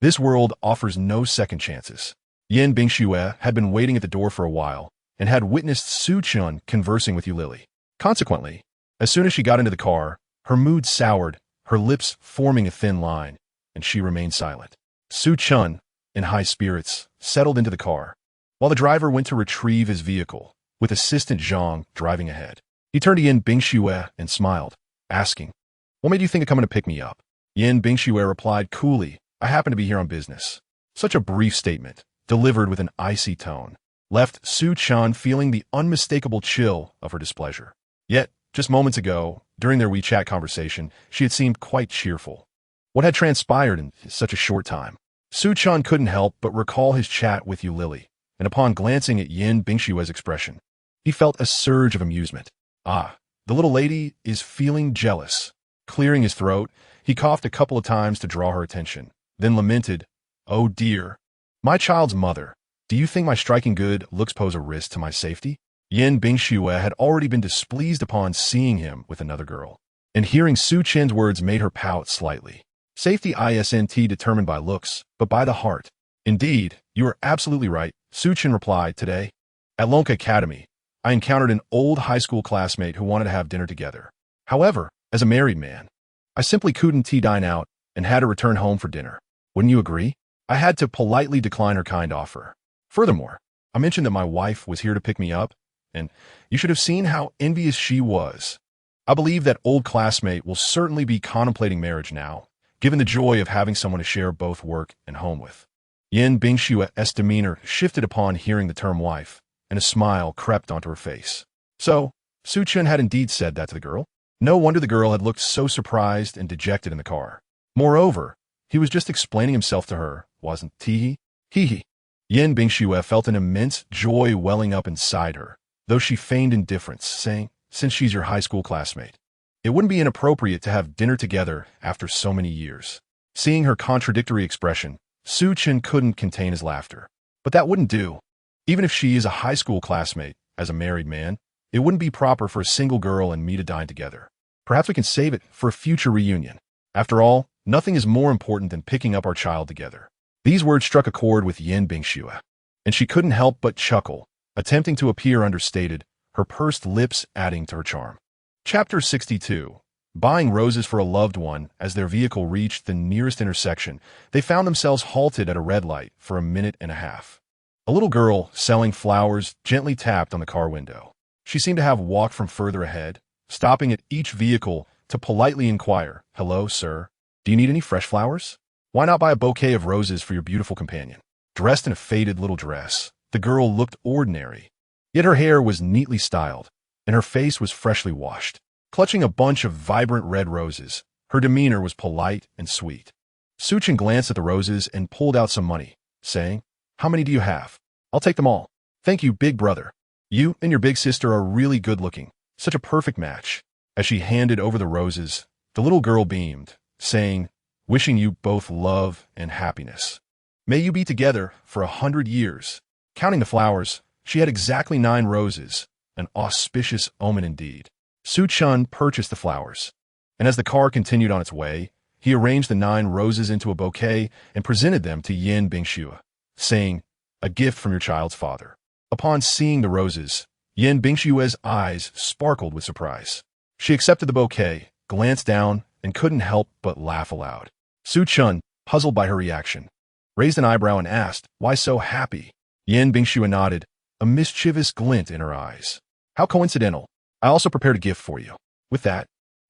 this world offers no second chances. Yin Bingshue had been waiting at the door for a while and had witnessed Su-chun conversing with Lily. Consequently, as soon as she got into the car, her mood soured, her lips forming a thin line, and she remained silent. Su-chun, in high spirits, settled into the car, while the driver went to retrieve his vehicle, with assistant Zhang driving ahead. He turned to Yin Bingshue and smiled, asking, What made you think of coming to pick me up? Yin Bingshue replied coolly, I happen to be here on business. Such a brief statement, delivered with an icy tone, left Su-chun feeling the unmistakable chill of her displeasure. Yet, just moments ago, during their WeChat conversation, she had seemed quite cheerful. What had transpired in such a short time? Su-chun couldn't help but recall his chat with Lily, and upon glancing at Yin Bingshue's expression, he felt a surge of amusement. Ah, the little lady is feeling jealous. Clearing his throat, he coughed a couple of times to draw her attention, then lamented, Oh dear, my child's mother, do you think my striking good looks pose a risk to my safety? Yin Bingshue had already been displeased upon seeing him with another girl, and hearing Su-chun's words made her pout slightly. Safety isn't determined by looks, but by the heart. Indeed, you are absolutely right, Su-chun replied. Today, at Lonka Academy, I encountered an old high school classmate who wanted to have dinner together. However, as a married man, I simply couldn't dine out and had to return home for dinner. Wouldn't you agree? I had to politely decline her kind offer. Furthermore, I mentioned that my wife was here to pick me up, and you should have seen how envious she was. I believe that old classmate will certainly be contemplating marriage now, given the joy of having someone to share both work and home with. Yin Bingshue's demeanor shifted upon hearing the term wife, and a smile crept onto her face. So, Su-chun had indeed said that to the girl? No wonder the girl had looked so surprised and dejected in the car. Moreover, he was just explaining himself to her, wasn't he? Hee. Yin Bingshue felt an immense joy welling up inside her, though she feigned indifference, saying, Since she's your high school classmate, it wouldn't be inappropriate to have dinner together after so many years. Seeing her contradictory expression, Su-chun couldn't contain his laughter. But that wouldn't do. Even if she is a high school classmate, as a married man, it wouldn't be proper for a single girl and me to dine together. Perhaps we can save it for a future reunion. After all, nothing is more important than picking up our child together. These words struck a chord with Yin Bingshue, and she couldn't help but chuckle, attempting to appear understated, her pursed lips adding to her charm. Chapter 62. Buying roses for a loved one. As their vehicle reached the nearest intersection, they found themselves halted at a red light for a minute and a half. A little girl selling flowers gently tapped on the car window. She seemed to have walked from further ahead, stopping at each vehicle to politely inquire, Hello, sir. Do you need any fresh flowers? Why not buy a bouquet of roses for your beautiful companion? Dressed in a faded little dress, the girl looked ordinary. Yet her hair was neatly styled, and her face was freshly washed. Clutching a bunch of vibrant red roses, her demeanor was polite and sweet. Suchin glanced at the roses and pulled out some money, saying, "How many do you have? I'll take them all. Thank you, big brother. You and your big sister are really good looking. Such a perfect match." As she handed over the roses, the little girl beamed, saying, "Wishing you both love and happiness. May you be together for 100 years. Counting the flowers, she had exactly 9 roses, an auspicious omen indeed. Su Chun purchased the flowers, and as the car continued on its way, he arranged the 9 roses into a bouquet and presented them to Yin Bingxue, saying, "A gift from your child's father." Upon seeing the roses, Yin Bingxue's eyes sparkled with surprise. She accepted the bouquet, glanced down, and couldn't help but laugh aloud. Su Chun, puzzled by her reaction, raised an eyebrow and asked, "Why so happy?" Yin Bingxue nodded, a mischievous glint in her eyes. "How coincidental. I also prepared a gift for you." With that,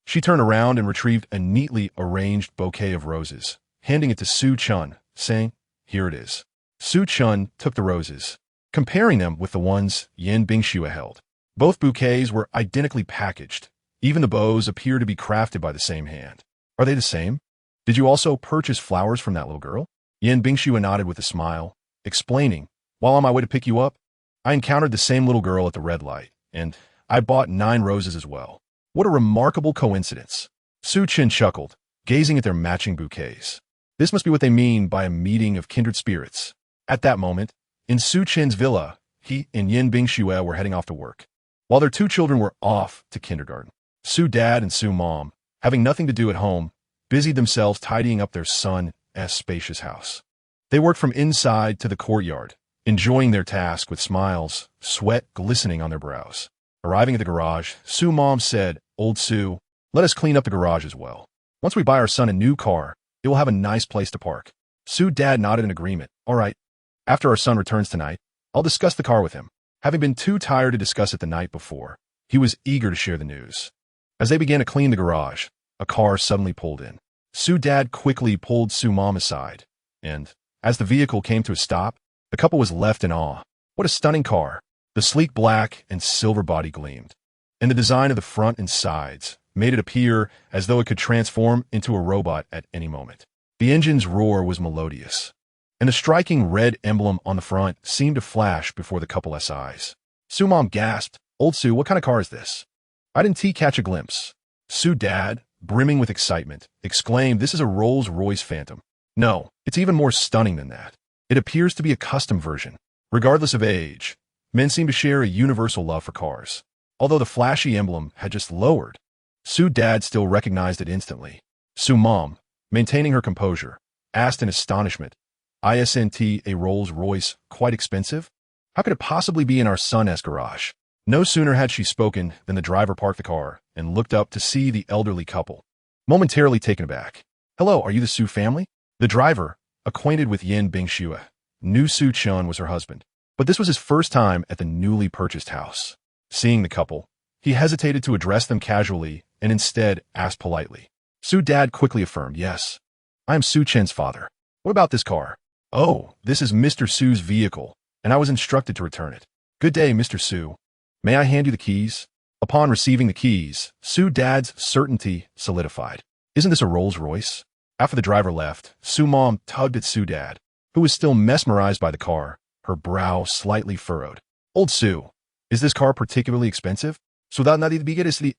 she turned around and retrieved a neatly arranged bouquet of roses, handing it to Su Chun, saying, "Here it is." Su Chun took the roses, comparing them with the ones Yin Bingxue held. Both bouquets were identically packaged. Even the bows appear to be crafted by the same hand. "Are they the same? Did you also purchase flowers from that little girl?" Yin Bingxue nodded with a smile, explaining, "While on my way to pick you up, I encountered the same little girl at the red light, and I bought 9 roses as well." "What a remarkable coincidence." Su Chin chuckled, gazing at their matching bouquets. This must be what they mean by a meeting of kindred spirits. At that moment, in Su Chin's villa, he and Yin Bingxue were heading off to work, while their 2 children were off to kindergarten. Su Dad and Su Mom, having nothing to do at home, busied themselves tidying up their son's spacious house. They worked from inside to the courtyard, enjoying their task with smiles, sweat glistening on their brows. Arriving at the garage, Su Mom said, "Old Su, let us clean up the garage as well. Once we buy our son a new car, it will have a nice place to park." Su Dad nodded in agreement. "All right. After our son returns tonight, I'll discuss the car with him." Having been too tired to discuss it the night before, he was eager to share the news. As they began to clean the garage, a car suddenly pulled in. Su Dad quickly pulled Su Mom aside, and, as the vehicle came to a stop, the couple was left in awe. What a stunning car! The sleek black and silver body gleamed, and the design of the front and sides made it appear as though it could transform into a robot at any moment. The engine's roar was melodious, and the striking red emblem on the front seemed to flash before the couple's eyes. Su Mom gasped, "Old Su, what kind of car is this?" "I didn't catch a glimpse." Su Dad, brimming with excitement, exclaimed, "This is a Rolls-Royce Phantom. No, it's even more stunning than that. It appears to be a custom version. Regardless of age, men seem to share a universal love for cars." Although the flashy emblem had just lowered, Su Dad still recognized it instantly. Su Mom, maintaining her composure, asked in astonishment, "Isn't a Rolls-Royce quite expensive? How could it possibly be in our son's garage?" No sooner had she spoken than the driver parked the car and looked up to see the elderly couple, momentarily taken aback. "Hello, are you the Su family?" The driver, acquainted with Yin Bingxue, knew Su Chun was her husband, but this was his first time at the newly purchased house. Seeing the couple, he hesitated to address them casually and instead asked politely. Su Dad quickly affirmed, "Yes, I am Su Chen's father. What about this car?" "Oh, this is Mr. Su's vehicle, and I was instructed to return it." "Good day, Mr. Su. May I hand you the keys?" Upon receiving the keys, Su Dad's certainty solidified. "Isn't this a Rolls-Royce?" After the driver left, Su Mom tugged at Su Dad, who was still mesmerized by the car, her brow slightly furrowed. "Old Su, is this car particularly expensive?"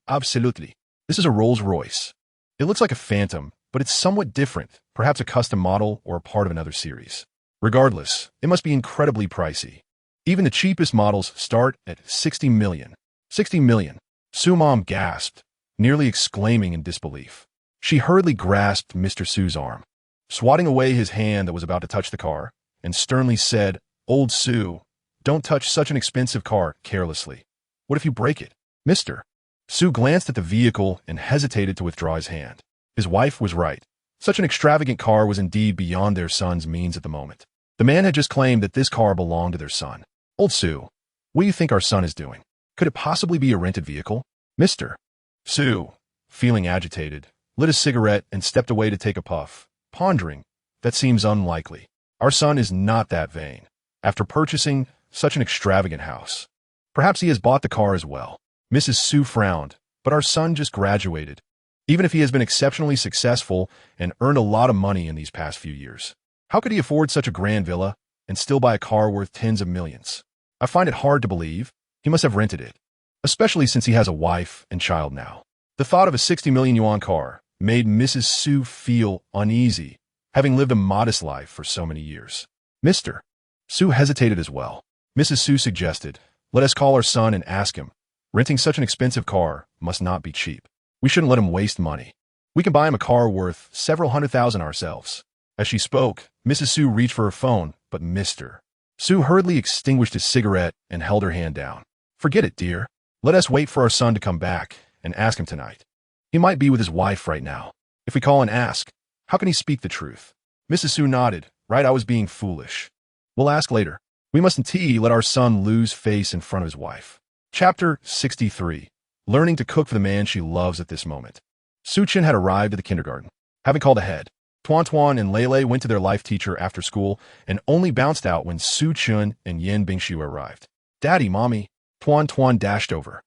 "Absolutely. This is a Rolls-Royce. It looks like a Phantom, but it's somewhat different, perhaps a custom model or a part of another series. Regardless, it must be incredibly pricey. Even the cheapest models start at 60 million. 60 million. Su Mom gasped, nearly exclaiming in disbelief. She hurriedly grasped Mr. Su's arm, swatting away his hand that was about to touch the car, and sternly said, "Old Su, don't touch such an expensive car carelessly. What if you break it?" "Mister." Su glanced at the vehicle and hesitated to withdraw his hand. His wife was right. Such an extravagant car was indeed beyond their son's means at the moment. The man had just claimed that this car belonged to their son. "Old Su, what do you think our son is doing? Could it possibly be a rented vehicle?" "Mister." Su, feeling agitated, lit a cigarette and stepped away to take a puff, pondering, "That seems unlikely. Our son is not that vain. After purchasing such an extravagant house, perhaps he has bought the car as well." Mrs. Su frowned, "But our son just graduated. even if he has been exceptionally successful and earned a lot of money in these past few years. How could he afford such a grand villa and still buy a car worth tens of millions? I find it hard to believe. He must have rented it, especially since he has a wife and child now. The thought of a 60 million yuan car made Mrs. Su feel uneasy, having lived a modest life for so many years. Mr. Su hesitated as well. Mrs. Su suggested, "Let us call our son and ask him. Renting such an expensive car must not be cheap. We shouldn't let him waste money. We can buy him a car worth several $100,000 ourselves." As she spoke, Mrs. Su reached for her phone, but Mr. Su hurriedly extinguished his cigarette and held her hand down. "Forget it, dear. Let us wait for our son to come back and ask him tonight. He might be with his wife right now. If we call and ask, how can he speak the truth?" Mrs. Su nodded. "Right, I was being foolish. We'll ask later. We mustn't let our son lose face in front of his wife." Chapter 63. Learning to cook for the man she loves at this moment. Su Chen had arrived at the kindergarten. Having called ahead, Tuan Tuan and Lei went to their life teacher after school and only bounced out when Su Chen and Yin Bingxue arrived. "Daddy, Mommy," Tuan Tuan dashed over,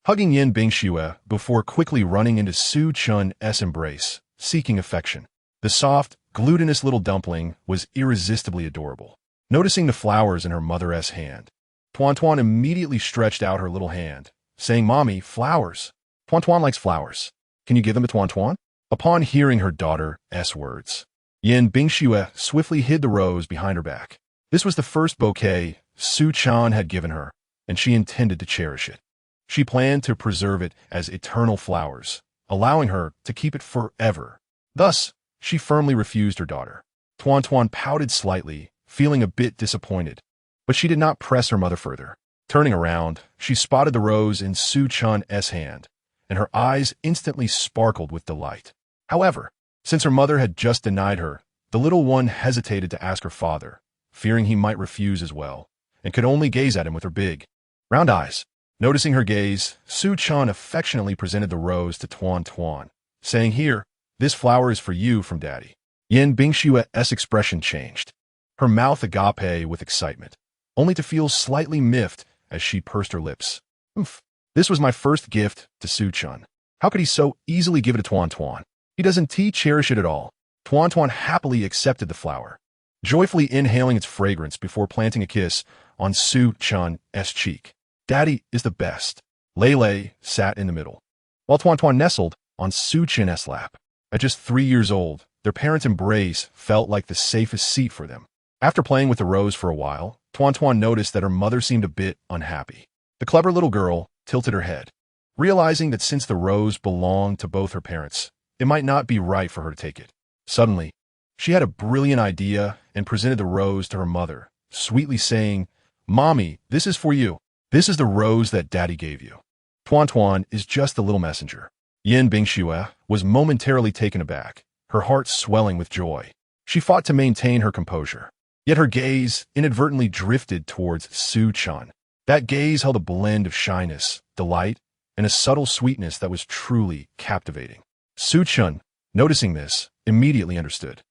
hugging Yin Bingxue before quickly running into Su Chen's embrace, seeking affection. The soft, glutinous little dumpling was irresistibly adorable. Noticing the flowers in her mother's hand, Tuan Tuan immediately stretched out her little hand, saying, "Mommy, flowers. Tuan Tuan likes flowers. Can you give them to Tuan Tuan?" Upon hearing her daughter's words, Yin Bingxue swiftly hid the rose behind her back. This was the first bouquet Su Chan had given her, and she intended to cherish it. She planned to preserve it as eternal flowers, allowing her to keep it forever. Thus, she firmly refused her daughter. Tuan Tuan pouted slightly, feeling a bit disappointed, but she did not press her mother further. Turning around, she spotted the rose in Su Chen's hand, and her eyes instantly sparkled with delight. However, since her mother had just denied her, the little one hesitated to ask her father, fearing he might refuse as well, and could only gaze at him with her big, round eyes. Noticing her gaze, Su Chen affectionately presented the rose to Tuan Tuan, saying, "Here, this flower is for you from Daddy." Yin Bingxue's expression changed, her mouth agape with excitement, only to feel slightly miffed as she pursed her lips. "Oof. This was my first gift to Su Chen. How could he so easily give it to Tuan Tuan? He doesn't cherish it at all." Tuan Tuan happily accepted the flower, joyfully inhaling its fragrance before planting a kiss on Su Chen's cheek. "Daddy is the best." Lei sat in the middle, while Tuan Tuan nestled on Su Chen's lap. At just 3 years old, their parents' embrace felt like the safest seat for them. After playing with the rose for a while, Tuan Tuan noticed that her mother seemed a bit unhappy. The clever little girl tilted her head, realizing that since the rose belonged to both her parents, it might not be right for her to take it. Suddenly, she had a brilliant idea and presented the rose to her mother, sweetly saying, "Mommy, this is for you. This is the rose that Daddy gave you. Tuan Tuan is just the little messenger." Yin Bingxue was momentarily taken aback, her heart swelling with joy. She fought to maintain her composure, yet her gaze inadvertently drifted towards Su Chen. That gaze held a blend of shyness, delight, and a subtle sweetness that was truly captivating. Su Chen, noticing this, immediately understood.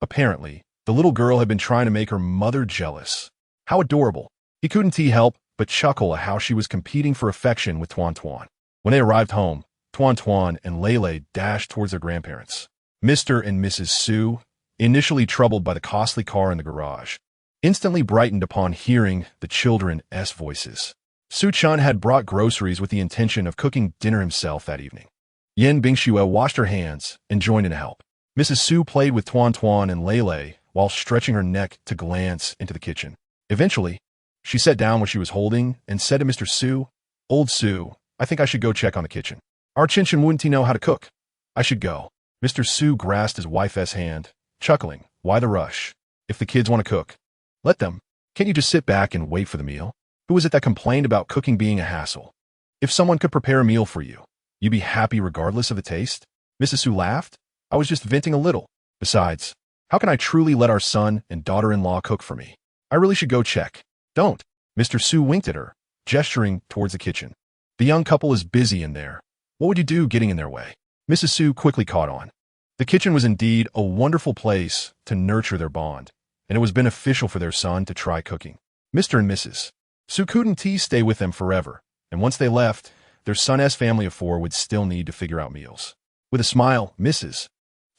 Apparently, the little girl had been trying to make her mother jealous. How adorable. He couldn't help but chuckle at how she was competing for affection with Tuan Tuan. When they arrived home, Tuan Tuan and Lei dashed towards their grandparents. Mr. and Mrs. Su, initially troubled by the costly car in the garage, instantly brightened upon hearing the children's voices. Su Chen had brought groceries with the intention of cooking dinner himself that evening. Yin Bingxue washed her hands and joined in to help. Mrs. Su played with Tuan Tuan and Lei while stretching her neck to glance into the kitchen. Eventually, she set down what she was holding and said to Mr. Su, "Old Su, I think I should go check on the kitchen. Our Chinchin wouldn't know how to cook. I should go." Mr. Su grasped his wife's hand, chuckling, "Why the rush? If the kids want to cook, let them. Can't you just sit back and wait for the meal? Who is it that complained about cooking being a hassle? If someone could prepare a meal for you, you'd be happy regardless of the taste?" Mrs. Su laughed. "I was just venting a little. Besides, how can I truly let our son and daughter-in-law cook for me? I really should go check." "Don't." Mr. Su winked at her, gesturing towards the kitchen. "The young couple is busy in there. What would you do getting in their way?" Mrs. Su quickly caught on. The kitchen was indeed a wonderful place to nurture their bond, and it was beneficial for their son to try cooking. Mr. and Mrs. Su couldn't stay with them forever, and once they left, their son's family of 4 would still need to figure out meals. With a smile, Mrs.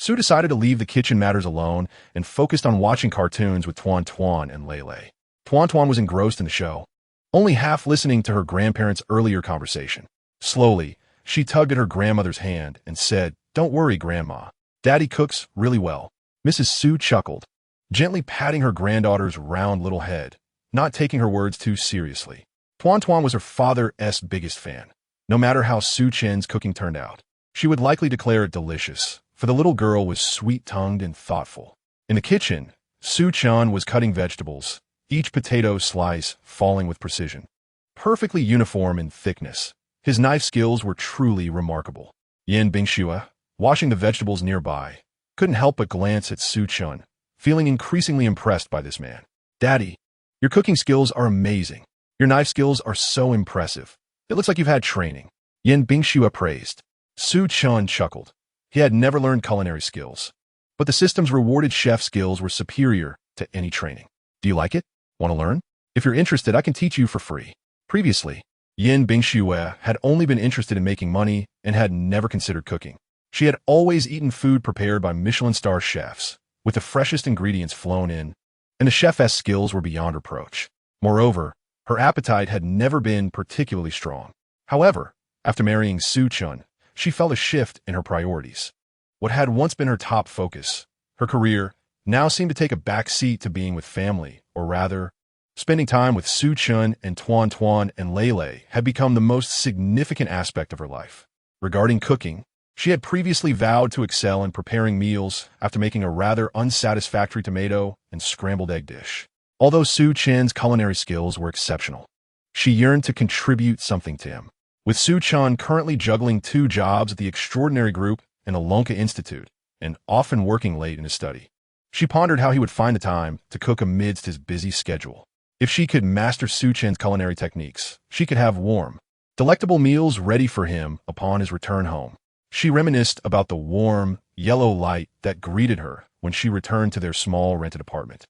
Sue decided to leave the kitchen matters alone and focused on watching cartoons with Tuan Tuan and Lei Lei. Tuan Tuan was engrossed in the show, only half listening to her grandparents' earlier conversation. Slowly, she tugged at her grandmother's hand and said, "Don't worry, Grandma. Daddy cooks really well." Mrs. Sue chuckled, gently patting her granddaughter's round little head, not taking her words too seriously. Tuan Tuan was her father's biggest fan. No matter how Su Chen's cooking turned out, she would likely declare it delicious, for the little girl was sweet-tongued and thoughtful. In the kitchen, Su Chen was cutting vegetables, each potato slice falling with precision. Perfectly uniform in thickness, his knife skills were truly remarkable. Yan Bingxue, washing the vegetables nearby, couldn't help but glance at Su Chen, feeling increasingly impressed by this man. "Daddy, your cooking skills are amazing. Your knife skills are so impressive. It looks like you've had training," Yan Bingxue praised. Su Chen chuckled. He had never learned culinary skills, but the system's rewarded chef skills were superior to any training. "Do you like it? Want to learn? If you're interested, I can teach you for free." Previously, Yan Bingxue had only been interested in making money and had never considered cooking. She had always eaten food prepared by Michelin-star chefs, with the freshest ingredients flown in, and the chef's skills were beyond reproach. Moreover, her appetite had never been particularly strong. However, after marrying Su Chen, she felt a shift in her priorities. What had once been her top focus, her career, now seemed to take a back seat to being with family, or rather, spending time with Su Chen and Tuan Tuan and Lei Lei had become the most significant aspect of her life. Regarding cooking, she had previously vowed to excel in preparing meals after making a rather unsatisfactory tomato and scrambled egg dish. Although Su Chen's culinary skills were exceptional, she yearned to contribute something to him. With Su Chen currently juggling 2 jobs at the Extraordinary Group and the Lonka Institute, and often working late in his study, she pondered how he would find the time to cook amidst his busy schedule. If she could master Su Chen's culinary techniques, she could have warm, delectable meals ready for him upon his return home. She reminisced about the warm, yellow light that greeted her when she returned to their small rented apartment,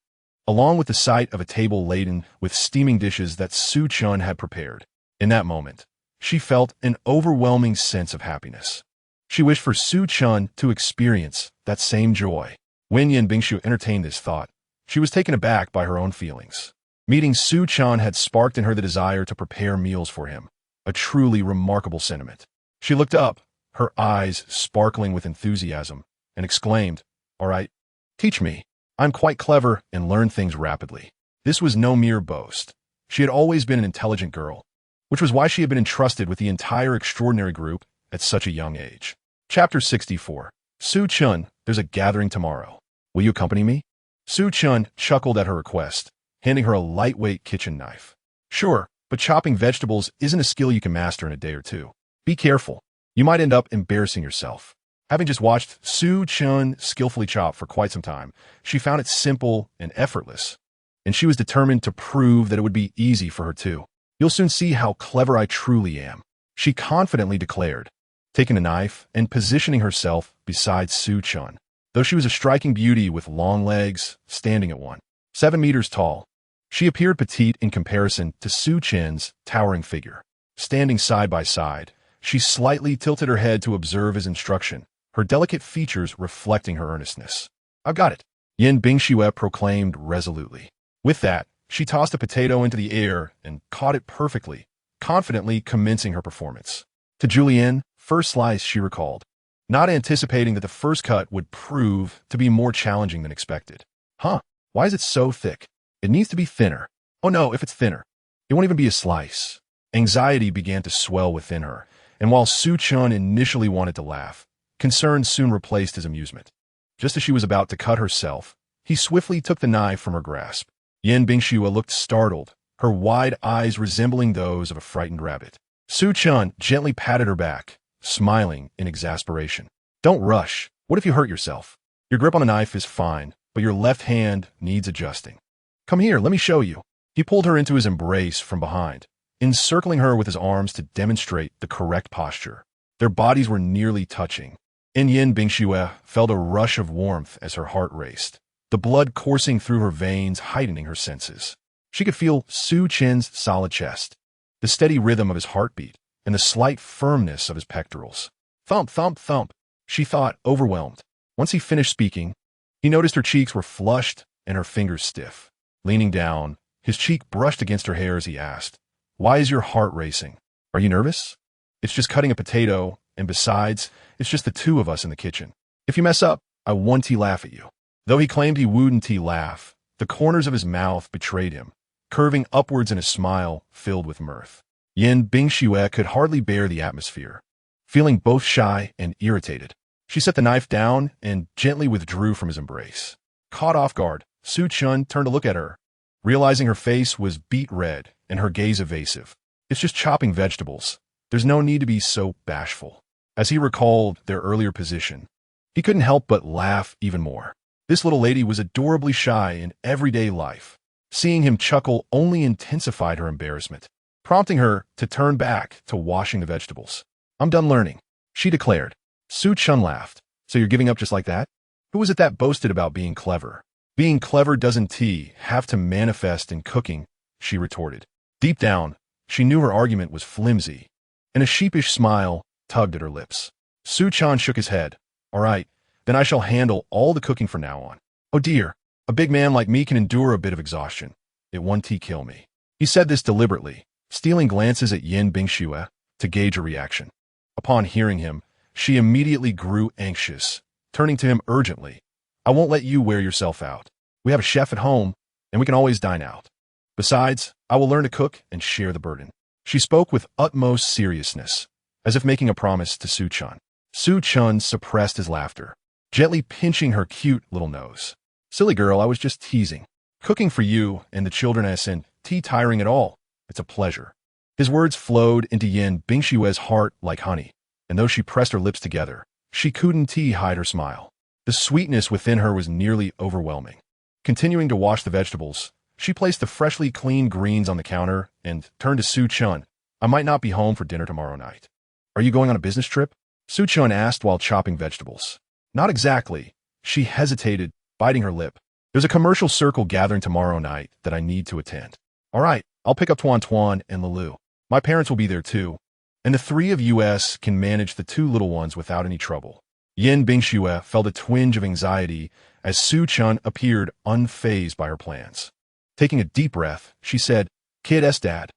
along with the sight of a table laden with steaming dishes that Su Chen had prepared. In that moment, she felt an overwhelming sense of happiness. She wished for Su Chen to experience that same joy. When Yan Bingxue entertained this thought, she was taken aback by her own feelings. Meeting Su Chen had sparked in her the desire to prepare meals for him, a truly remarkable sentiment. She looked up, her eyes sparkling with enthusiasm, and exclaimed, "All right, teach me. I'm quite clever and learn things rapidly." This was no mere boast. She had always been an intelligent girl, which was why she had been entrusted with the entire Extraordinary Group at such a young age. Chapter 64. Su Chen, there's a gathering tomorrow. Will you accompany me? Su Chen chuckled at her request, handing her a lightweight kitchen knife. "Sure, but chopping vegetables isn't a skill you can master in a day or two. Be careful. You might end up embarrassing yourself." Having just watched Su Chen skillfully chop for quite some time, she found it simple and effortless, and she was determined to prove that it would be easy for her too. "You'll soon see how clever I truly am," she confidently declared, taking a knife and positioning herself beside Su Chen. Though she was a striking beauty with long legs, standing at 1.7 meters tall, she appeared petite in comparison to Su Chen's towering figure. Standing side by side, she slightly tilted her head to observe his instruction, her delicate features reflecting her earnestness. "I've got it," Yan Bingxue proclaimed resolutely. With that, she tossed a potato into the air and caught it perfectly, confidently commencing her performance. To Julienne, first slice, she recalled, not anticipating that the first cut would prove to be more challenging than expected. "Huh, why is it so thick? It needs to be thinner. Oh no, if it's thinner, it won't even be a slice." Anxiety began to swell within her, and while Su Chen initially wanted to laugh, concern soon replaced his amusement. Just as she was about to cut herself, he swiftly took the knife from her grasp. Yan Bingxue looked startled, her wide eyes resembling those of a frightened rabbit. Su Chen gently patted her back, smiling in exasperation. "Don't rush. What if you hurt yourself? Your grip on the knife is fine, but your left hand needs adjusting. Come here, let me show you." He pulled her into his embrace from behind, encircling her with his arms to demonstrate the correct posture. Their bodies were nearly touching, and Yan Bingxue felt a rush of warmth as her heart raced, the blood coursing through her veins heightening her senses. She could feel Su Chen's solid chest, the steady rhythm of his heartbeat, and the slight firmness of his pectorals. Thump, thump, thump. she thought, overwhelmed. Once he finished speaking, he noticed her cheeks were flushed and her fingers stiff. Leaning down, his cheek brushed against her hair as he asked, "Why is your heart racing? Are you nervous?" "It's just cutting a potato, and besides, it's just the two of us in the kitchen. If you mess up, I won't laugh at you." Though he claimed he wouldn't laugh, the corners of his mouth betrayed him, curving upwards in a smile filled with mirth. Yin Bingxue could hardly bear the atmosphere. Feeling both shy and irritated, she set the knife down and gently withdrew from his embrace. Caught off guard, Su Chun turned to look at her, realizing her face was beet red and her gaze evasive. "It's just chopping vegetables. There's no need to be so bashful." As he recalled their earlier position, he couldn't help but laugh even more. This little lady was adorably shy in everyday life. Seeing him chuckle only intensified her embarrassment, prompting her to turn back to washing the vegetables. "I'm done learning," she declared. Su Chun laughed. "So you're giving up just like that? Who was it that boasted about being clever?" "Being clever doesn't have to manifest in cooking," she retorted. Deep down, she knew her argument was flimsy, and a sheepish smile tugged at her lips. Su Chun shook his head. "All right, then I shall handle all the cooking from now on." "Oh dear, a big man like me can endure a bit of exhaustion. It won't kill me." He said this deliberately, stealing glances at Yin Bingxue to gauge her reaction. Upon hearing him, she immediately grew anxious, turning to him urgently. "I won't let you wear yourself out. We have a chef at home, and we can always dine out. Besides, I will learn to cook and share the burden." She spoke with utmost seriousness, as if making a promise to Su Chun. Su Chun suppressed his laughter, gently pinching her cute little nose. "Silly girl, I was just teasing. Cooking for you and the children isn't tiring at all. It's a pleasure." His words flowed into Yin Bingxue's heart like honey, and though she pressed her lips together, she couldn't hide her smile. The sweetness within her was nearly overwhelming. Continuing to wash the vegetables, she placed the freshly cleaned greens on the counter and turned to Su Chun. "I might not be home for dinner tomorrow night. Are you going on a business trip?" Su Chun asked while chopping vegetables. "Not exactly." She hesitated, biting her lip. "There's a commercial circle gathering tomorrow night that I need to attend." "All right, I'll pick up Tuan Tuan and Lulu. My parents will be there too, and the three of us can manage the two little ones without any trouble." Yin Bingxue felt a twinge of anxiety as Su Chun appeared unfazed by her plans. Taking a deep breath, she said, "Kid S dad."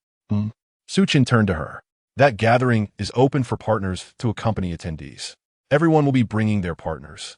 Su Chun turned to her. "That gathering is open for partners to accompany attendees. Everyone will be bringing their partners,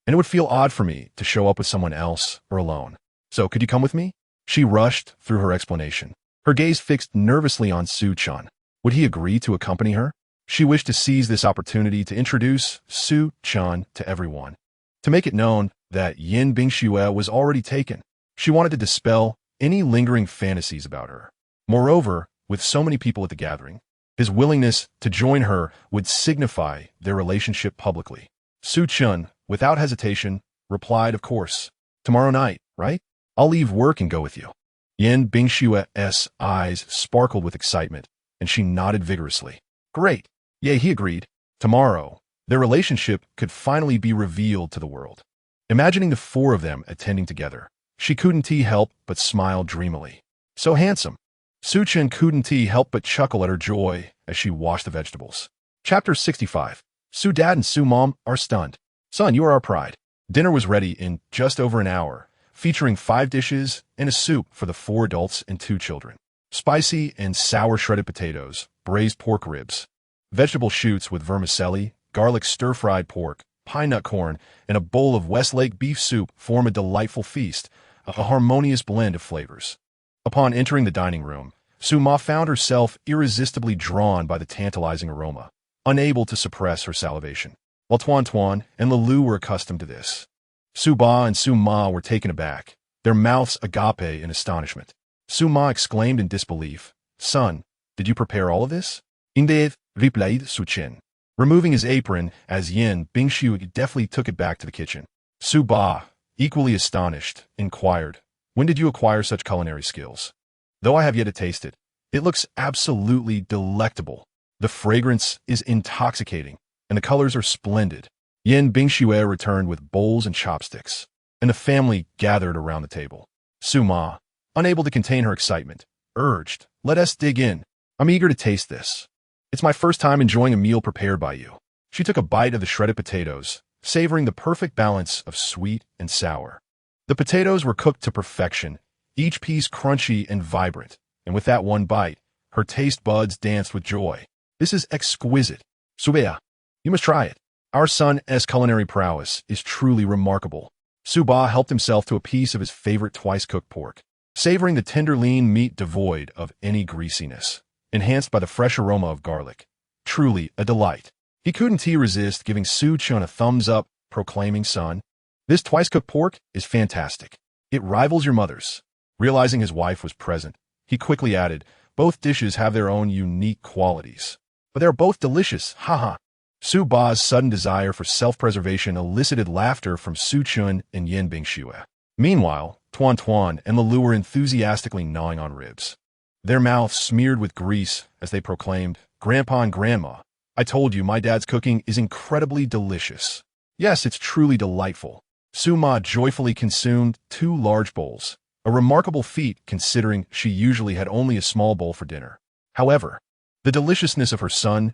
and it would feel odd for me to show up with someone else or alone. So could you come with me?" She rushed through her explanation, her gaze fixed nervously on Su Chun. Would he agree to accompany her? She wished to seize this opportunity to introduce Su Chun to everyone, to make it known that Yin Bingxue was already taken. She wanted to dispel any lingering fantasies about her. Moreover, with so many people at the gathering, his willingness to join her would signify their relationship publicly. Su Chun, without hesitation, replied, "Of course. Tomorrow night, right? I'll leave work and go with you." Yin Bingxue's eyes sparkled with excitement, and she nodded vigorously. "Great." "Yeah," he agreed. Tomorrow, their relationship could finally be revealed to the world. Imagining the four of them attending together, she couldn't help but smile dreamily. So handsome. Su Chun couldn't help but chuckle at her joy as she washed the vegetables. Chapter 65. Su Dad and Su Mom are stunned. "Son, you are our pride." Dinner was ready in just over an hour, featuring 5 dishes and a soup for the 4 adults and 2 children. Spicy and sour shredded potatoes, braised pork ribs, vegetable shoots with vermicelli, garlic stir-fried pork, pine nut corn, and a bowl of Westlake beef soup form a delightful feast, a harmonious blend of flavors. Upon entering the dining room, Su Ma found herself irresistibly drawn by the tantalizing aroma, unable to suppress her salivation. While Tuan Tuan and Lulu were accustomed to this, Su Ba and Su Ma were taken aback, their mouths agape in astonishment. Su Ma exclaimed in disbelief, "Son, did you prepare all of this?" "Indeed," replied Su Chen, removing his apron as Yin Bingxue deftly took it back to the kitchen. Su Ba, equally astonished, inquired, "When did you acquire such culinary skills?" "Though I have yet to taste it, it looks absolutely delectable. The fragrance is intoxicating, and the colors are splendid." Yin Bingxue returned with bowls and chopsticks, and the family gathered around the table. Su Ma, unable to contain her excitement, urged, "Let us dig in. I'm eager to taste this. It's my first time enjoying a meal prepared by you." She took a bite of the shredded potatoes, savoring the perfect balance of sweet and sour. The potatoes were cooked to perfection, each piece crunchy and vibrant, and with that one bite, her taste buds danced with joy. This is exquisite. Subea, you must try it. Our son's culinary prowess is truly remarkable. Suba helped himself to a piece of his favorite twice-cooked pork, savoring the tender lean meat devoid of any greasiness, enhanced by the fresh aroma of garlic. Truly a delight. He couldn't resist giving Su Chun a thumbs up, proclaiming, "Son, this twice-cooked pork is fantastic. It rivals your mother's." Realizing his wife was present, he quickly added, "Both dishes have their own unique qualities, but they're both delicious, haha." Su Ba's sudden desire for self-preservation elicited laughter from Su Chun and Yin Bingxue. Meanwhile, Tuan Tuan and Lulu were enthusiastically gnawing on ribs, their mouths smeared with grease as they proclaimed, "Grandpa and Grandma, I told you my dad's cooking is incredibly delicious." Yes, it's truly delightful. Su Ma joyfully consumed 2 large bowls, a remarkable feat considering she usually had only a small bowl for dinner. However, the deliciousness of her son's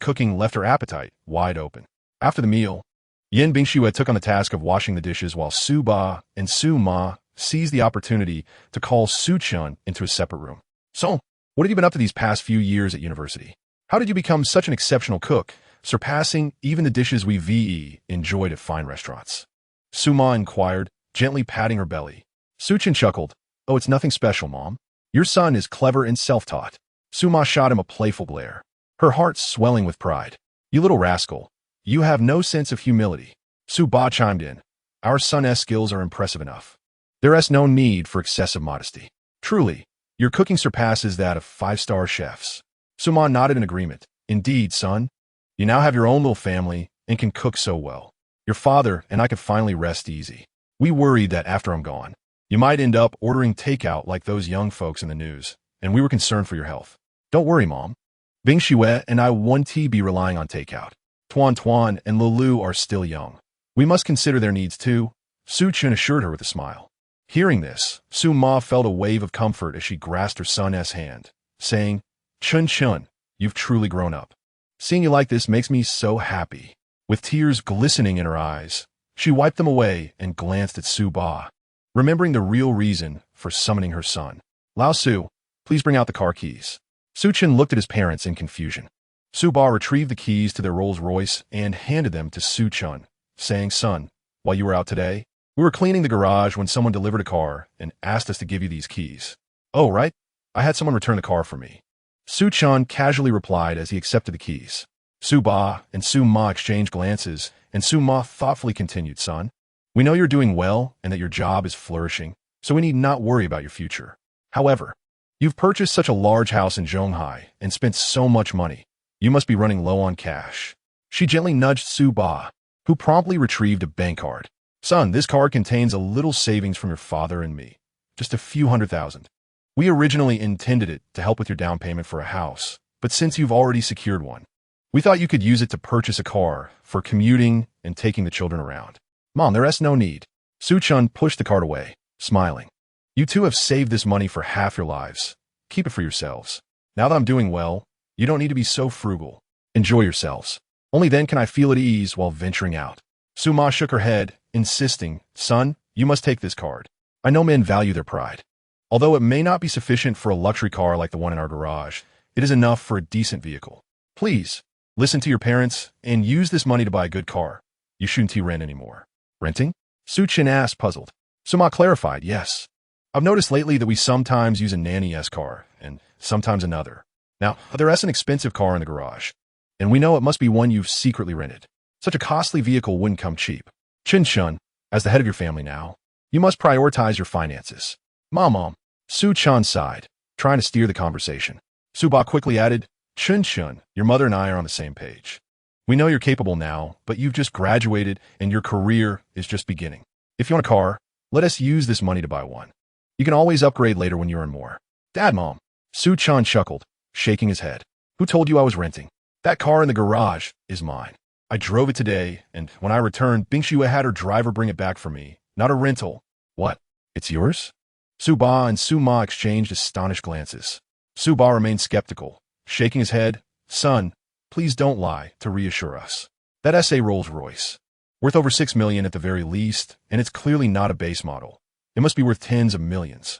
cooking left her appetite wide open. After the meal, Yin Bingxue took on the task of washing the dishes while Su Ba and Su Ma seized the opportunity to call Su Chun into a separate room. "So, what have you been up to these past few years at university? How did you become such an exceptional cook, surpassing even the dishes we enjoyed at fine restaurants?" Su Ma inquired, gently patting her belly. Su Chun chuckled, "Oh, it's nothing special, Mom. Your son is clever and self-taught." Su Ma shot him a playful glare, her heart swelling with pride. "You little rascal, you have no sense of humility." Su Ba chimed in, "Our son's skills are impressive enough. There is no need for excessive modesty. Truly, your cooking surpasses that of 5-star chefs." Su Ma nodded in agreement. "Indeed, son. You now have your own little family and can cook so well. Your father and I could finally rest easy. We worried that after I'm gone, you might end up ordering takeout like those young folks in the news, and we were concerned for your health. Don't worry, Mom. Bingxue and I won't be relying on takeout. Tuan Tuan and Lulu are still young. We must consider their needs too," Su Chun assured her with a smile. Hearing this, Su Ma felt a wave of comfort as she grasped her son's hand, saying, "Chun Chun, you've truly grown up. Seeing you like this makes me so happy." With tears glistening in her eyes, she wiped them away and glanced at Su Ba, remembering the real reason for summoning her son. "Lao Su, please bring out the car keys." Su Chun looked at his parents in confusion. Su Ba retrieved the keys to their Rolls-Royce and handed them to Su Chun, saying, "Son, while you were out today, we were cleaning the garage when someone delivered a car and asked us to give you these keys." "Oh, right. I had someone return the car for me," Su Chun casually replied as he accepted the keys. Su Ba and Su Ma exchanged glances, and Su Ma thoughtfully continued, "Son, we know you're doing well and that your job is flourishing, so we need not worry about your future. However, you've purchased such a large house in Zhonghai and spent so much money. You must be running low on cash." She gently nudged Su Ba, who promptly retrieved a bank card. "Son, this card contains a little savings from your father and me. Just a few $100,000. We originally intended it to help with your down payment for a house, but since you've already secured one, we thought you could use it to purchase a car for commuting and taking the children around." "Mom, there is no need." Su Chun pushed the card away, smiling. "You two have saved this money for half your lives. Keep it for yourselves. Now that I'm doing well, you don't need to be so frugal. Enjoy yourselves. Only then can I feel at ease while venturing out." Su Ma shook her head, insisting, "Son, you must take this card. I know men value their pride. Although it may not be sufficient for a luxury car like the one in our garage, it is enough for a decent vehicle. Please, listen to your parents and use this money to buy a good car. You shouldn't rent anymore." "Renting?" Su Chun asked, puzzled. Su Ma clarified, "Yes. I've noticed lately that we sometimes use a nanny's car and sometimes another. Now, there is an expensive car in the garage, and we know it must be one you've secretly rented. Such a costly vehicle wouldn't come cheap. Chun Chun, as the head of your family now, you must prioritize your finances." Mom, Su Chun sighed, trying to steer the conversation. Su Ba quickly added, "Chun Chun, your mother and I are on the same page. We know you're capable now, but you've just graduated and your career is just beginning. If you want a car, let us use this money to buy one. You can always upgrade later when you earn more." "Dad, Mom," Su Chun chuckled, shaking his head. "Who told you I was renting? That car in the garage is mine. I drove it today, and when I returned, Bingxue had her driver bring it back for me. Not a rental." "What? It's yours?" Su Ba and Su Ma exchanged astonished glances. Su Ba remained skeptical, shaking his head. "Son, please don't lie," to reassure us. That SA Rolls-Royce. Worth over 6 million at the very least, and it's clearly not a base model. It must be worth tens of millions.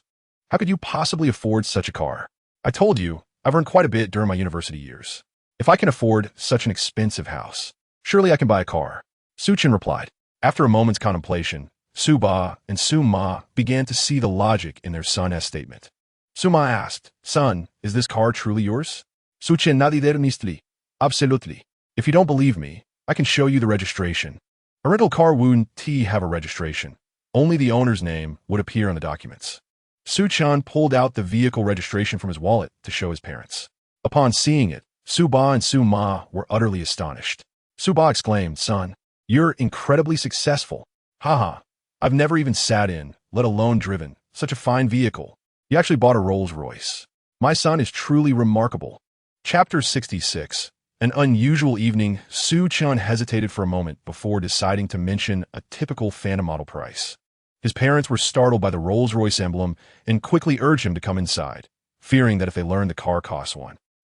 How could you possibly afford such a car? I told you, I've earned quite a bit during my university years. If I can afford such an expensive house, surely I can buy a car. Su Chen replied. After a moment's contemplation, Su Ba and Su Ma began to see the logic in their son's statement. Su Ma asked, Son, is this car truly yours? Su Chen nadidernistli. Absolutely. If you don't believe me, I can show you the registration. A rental car wouldn't have a registration. Only the owner's name would appear on the documents. Su Chan pulled out the vehicle registration from his wallet to show his parents. Upon seeing it, Su Ba and Su Ma were utterly astonished. Su Ba exclaimed, Son, you're incredibly successful. Haha, I've never even sat in, let alone driven, such a fine vehicle. You actually bought a Rolls-Royce. My son is truly remarkable. Chapter 66. An unusual evening. Su Chan hesitated for a moment before deciding to mention a typical Phantom model price. His parents were startled by the Rolls-Royce emblem and quickly urged him to come inside, fearing that if they learned the car cost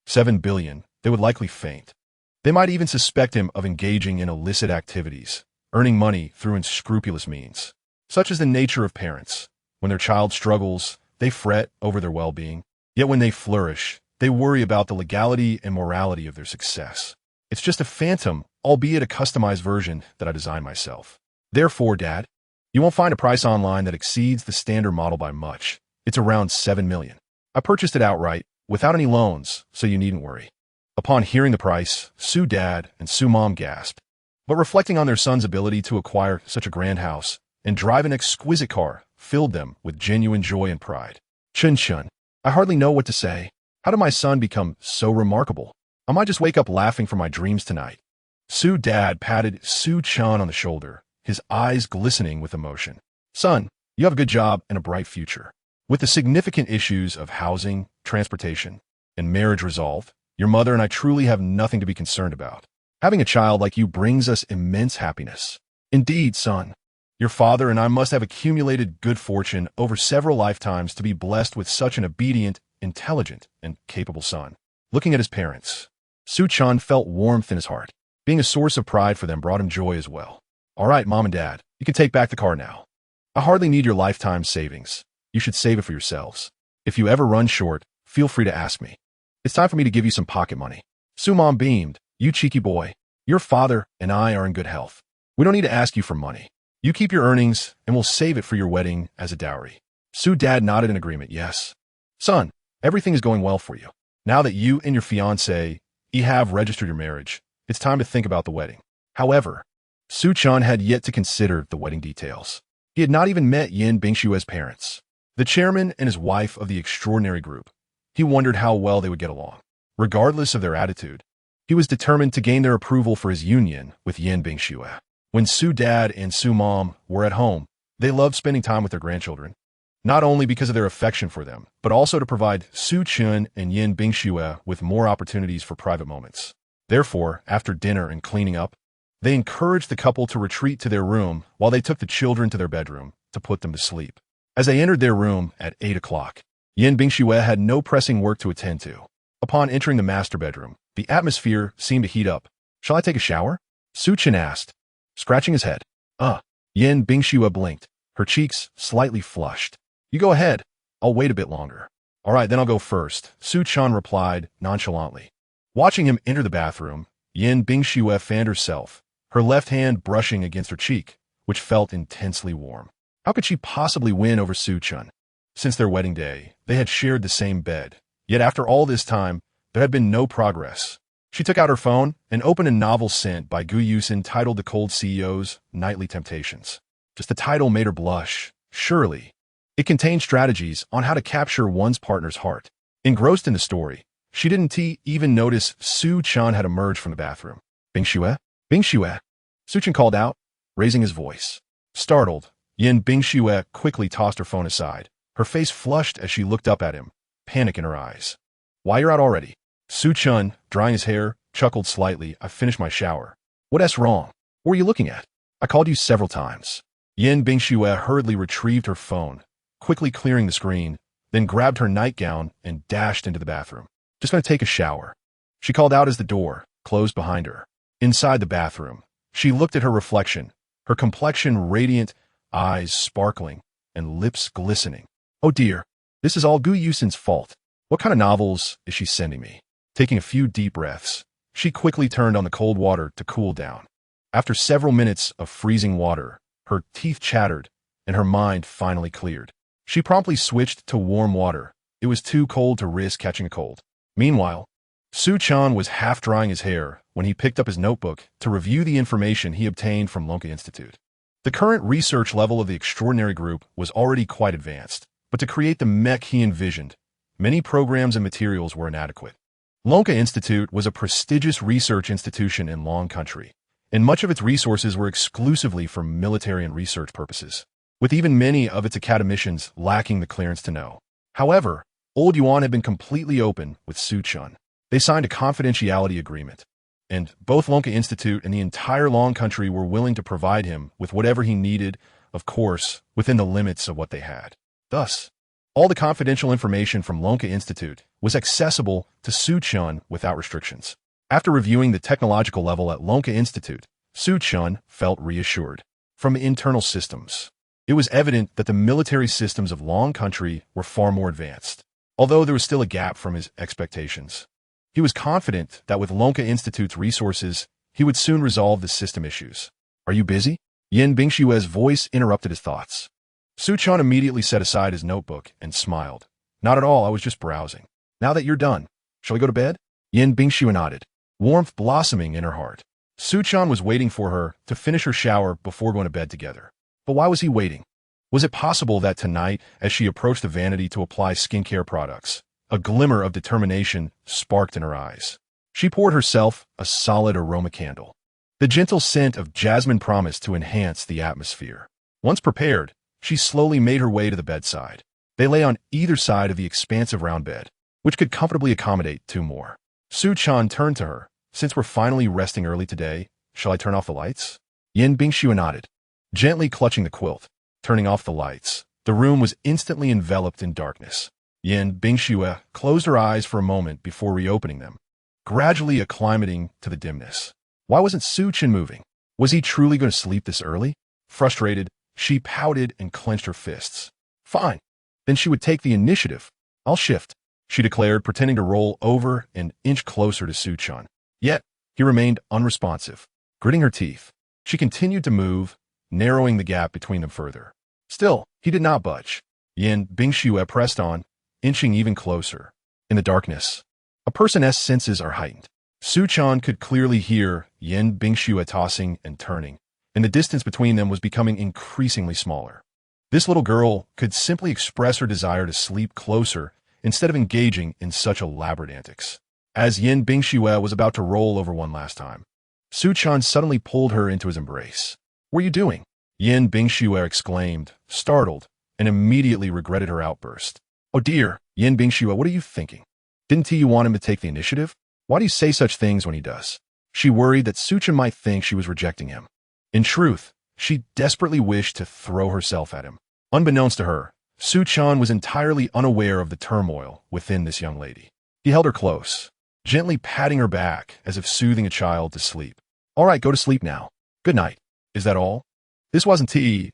$7 billion, they would likely faint. They might even suspect him of engaging in illicit activities, earning money through unscrupulous means. Such is the nature of parents. When their child struggles, they fret over their well-being. Yet when they flourish, they worry about the legality and morality of their success. It's just a Phantom, albeit a customized version that I designed myself. Therefore, Dad, you won't find a price online that exceeds the standard model by much. It's around 7 million. I purchased it outright, without any loans, so you needn't worry. Upon hearing the price, Su Dad and Su Mom gasped. But reflecting on their son's ability to acquire such a grand house and drive an exquisite car filled them with genuine joy and pride. Chun Chun, I hardly know what to say. How did my son become so remarkable? I might just wake up laughing from my dreams tonight. Su Dad patted Su Chan on the shoulder, his eyes glistening with emotion. Son, you have a good job and a bright future. With the significant issues of housing, transportation, and marriage resolved, your mother and I truly have nothing to be concerned about. Having a child like you brings us immense happiness. Indeed, son. Your father and I must have accumulated good fortune over several lifetimes to be blessed with such an obedient, intelligent, and capable son. Looking at his parents, Su Chan felt warmth in his heart. Being a source of pride for them brought him joy as well. All right, Mom and Dad, you can take back the car now. I hardly need your lifetime savings. You should save it for yourselves. If you ever run short, feel free to ask me. It's time for me to give you some pocket money. Su Mom beamed. You cheeky boy. Your father and I are in good health. We don't need to ask you for money. You keep your earnings, and we'll save it for your wedding as a dowry. Su Dad nodded in agreement. Yes. Son, everything is going well for you. Now that you and your fiancé have registered your marriage, it's time to think about the wedding. However, Su Chan had yet to consider the wedding details. He had not even met Yin Bingshue's parents, the chairman and his wife of the extraordinary group. He wondered how well they would get along. Regardless of their attitude, he was determined to gain their approval for his union with Yin Bingshue. When Su Dad and Su Mom were at home, they loved spending time with their grandchildren, not only because of their affection for them, but also to provide Su Chun and Yin Bingshue with more opportunities for private moments. Therefore, after dinner and cleaning up, they encouraged the couple to retreat to their room while they took the children to their bedroom to put them to sleep. As they entered their room at 8 o'clock, Yin Bingshue had no pressing work to attend to. Upon entering the master bedroom, the atmosphere seemed to heat up. Shall I take a shower? Su Chen asked, scratching his head. Yin Bingshue blinked, her cheeks slightly flushed. You go ahead. I'll wait a bit longer. All right, then I'll go first, Su Chan replied nonchalantly. Watching him enter the bathroom, Yin Bingshue fanned herself, her left hand brushing against her cheek, which felt intensely warm. How could she possibly win over Su Chan? Since their wedding day, they had shared the same bed. Yet after all this time, there had been no progress. She took out her phone and opened a novel sent by Gu Yusin titled The Cold CEO's Nightly Temptations. Just the title made her blush. Surely, it contained strategies on how to capture one's partner's heart. Engrossed in the story, she didn't even notice Su Chan had emerged from the bathroom. Bingshue? Bingshue? Su Chan called out, raising his voice. Startled, Yin Bingshue quickly tossed her phone aside. Her face flushed as she looked up at him, panic in her eyes. Why, you're out already? Su Chan, drying his hair, chuckled slightly. I finished my shower. What's wrong? What were you looking at? I called you several times. Yin Bingshue hurriedly retrieved her phone, quickly clearing the screen, then grabbed her nightgown and dashed into the bathroom. Just going to take a shower. She called out as the door closed behind her. Inside the bathroom, She looked at her reflection, her complexion radiant, eyes sparkling, and lips glistening. Oh dear, this is all Gu Yusin's fault. What kind of novels is she sending me? Taking a few deep breaths, she quickly turned on the cold water to cool down. After several minutes of freezing water, her teeth chattered, and her mind finally cleared. She promptly switched to warm water. It was too cold to risk catching a cold. Meanwhile, Su Chan was half drying his hair when he picked up his notebook to review the information he obtained from Lonka Institute. The current research level of the extraordinary group was already quite advanced, but to create the mech he envisioned, many programs and materials were inadequate. Lonka Institute was a prestigious research institution in Long Country, and much of its resources were exclusively for military and research purposes, with even many of its academicians lacking the clearance to know. However, Old Yuan had been completely open with Su Chun. They signed a confidentiality agreement, and both Lonka Institute and the entire Long Country were willing to provide him with whatever he needed, of course, within the limits of what they had. Thus, all the confidential information from Lonka Institute was accessible to Su Chun without restrictions. After reviewing the technological level at Lonka Institute, Su Chun felt reassured. From internal systems, it was evident that the military systems of Long Country were far more advanced, although there was still a gap from his expectations. He was confident that with Lonka Institute's resources, he would soon resolve the system issues. Are you busy? Yin Bingshue's voice interrupted his thoughts. Su Chan immediately set aside his notebook and smiled. Not at all, I was just browsing. Now that you're done, shall we go to bed? Yin Bingshue nodded, warmth blossoming in her heart. Su Chan was waiting for her to finish her shower before going to bed together. But why was he waiting? Was it possible that tonight, as she approached the vanity to apply skincare products, a glimmer of determination sparked in her eyes? She poured herself a solid aroma candle. The gentle scent of jasmine promised to enhance the atmosphere. Once prepared, she slowly made her way to the bedside. They lay on either side of the expansive round bed, which could comfortably accommodate two more. Su Chan turned to her. Since we're finally resting early today, shall I turn off the lights? Yin Bingshue nodded, gently clutching the quilt. Turning off the lights, the room was instantly enveloped in darkness. Yin Bingshue closed her eyes for a moment before reopening them, gradually acclimating to the dimness. Why wasn't Su Chan moving? Was he truly going to sleep this early? Frustrated, she pouted and clenched her fists. Fine. Then she would take the initiative. I'll shift, she declared, pretending to roll over and inch closer to Su Chan. Yet, he remained unresponsive. Gritting her teeth, she continued to move, narrowing the gap between them further. Still, he did not budge. Yin Bingshue pressed on, inching even closer. In the darkness, a person's senses are heightened. Su Chan could clearly hear Yin Bingshue tossing and turning, and the distance between them was becoming increasingly smaller. This little girl could simply express her desire to sleep closer instead of engaging in such elaborate antics. As Yin Bingshue was about to roll over one last time, Su Chan suddenly pulled her into his embrace. What are you doing? Yin Bingshue exclaimed, startled, and immediately regretted her outburst. Oh dear, Yin Bingshue, what are you thinking? Didn't you want him to take the initiative? Why do you say such things when he does? She worried that Su Chan might think she was rejecting him. In truth, she desperately wished to throw herself at him. Unbeknownst to her, Su Chan was entirely unaware of the turmoil within this young lady. He held her close, gently patting her back as if soothing a child to sleep. All right, go to sleep now. Good night. Is that all? This wasn't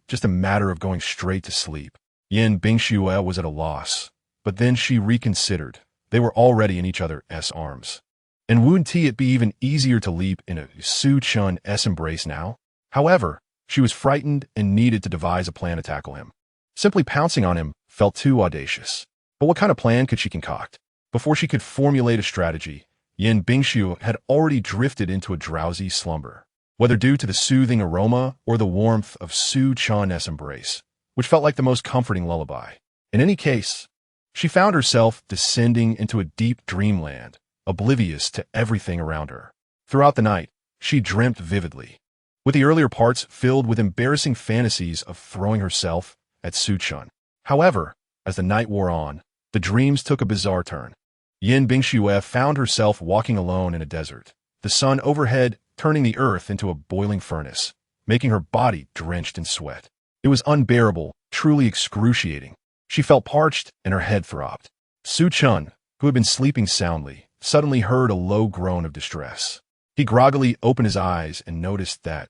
just a matter of going straight to sleep. Yin Bingshue was at a loss, but then she reconsidered. They were already in each other's arms. And wouldn't it be even easier to leap in a Su Chun's embrace now? However, she was frightened and needed to devise a plan to tackle him. Simply pouncing on him felt too audacious. But what kind of plan could she concoct? Before she could formulate a strategy, Yin Bingshue had already drifted into a drowsy slumber, whether due to the soothing aroma or the warmth of Su Chun's embrace, which felt like the most comforting lullaby. In any case, she found herself descending into a deep dreamland, oblivious to everything around her. Throughout the night, she dreamt vividly, with the earlier parts filled with embarrassing fantasies of throwing herself at Su Chan. However, as the night wore on, the dreams took a bizarre turn. Yin Bingshue found herself walking alone in a desert, the sun overhead turning the earth into a boiling furnace, making her body drenched in sweat. It was unbearable, truly excruciating. She felt parched and her head throbbed. Su Chan, who had been sleeping soundly, suddenly heard a low groan of distress. He groggily opened his eyes and noticed that,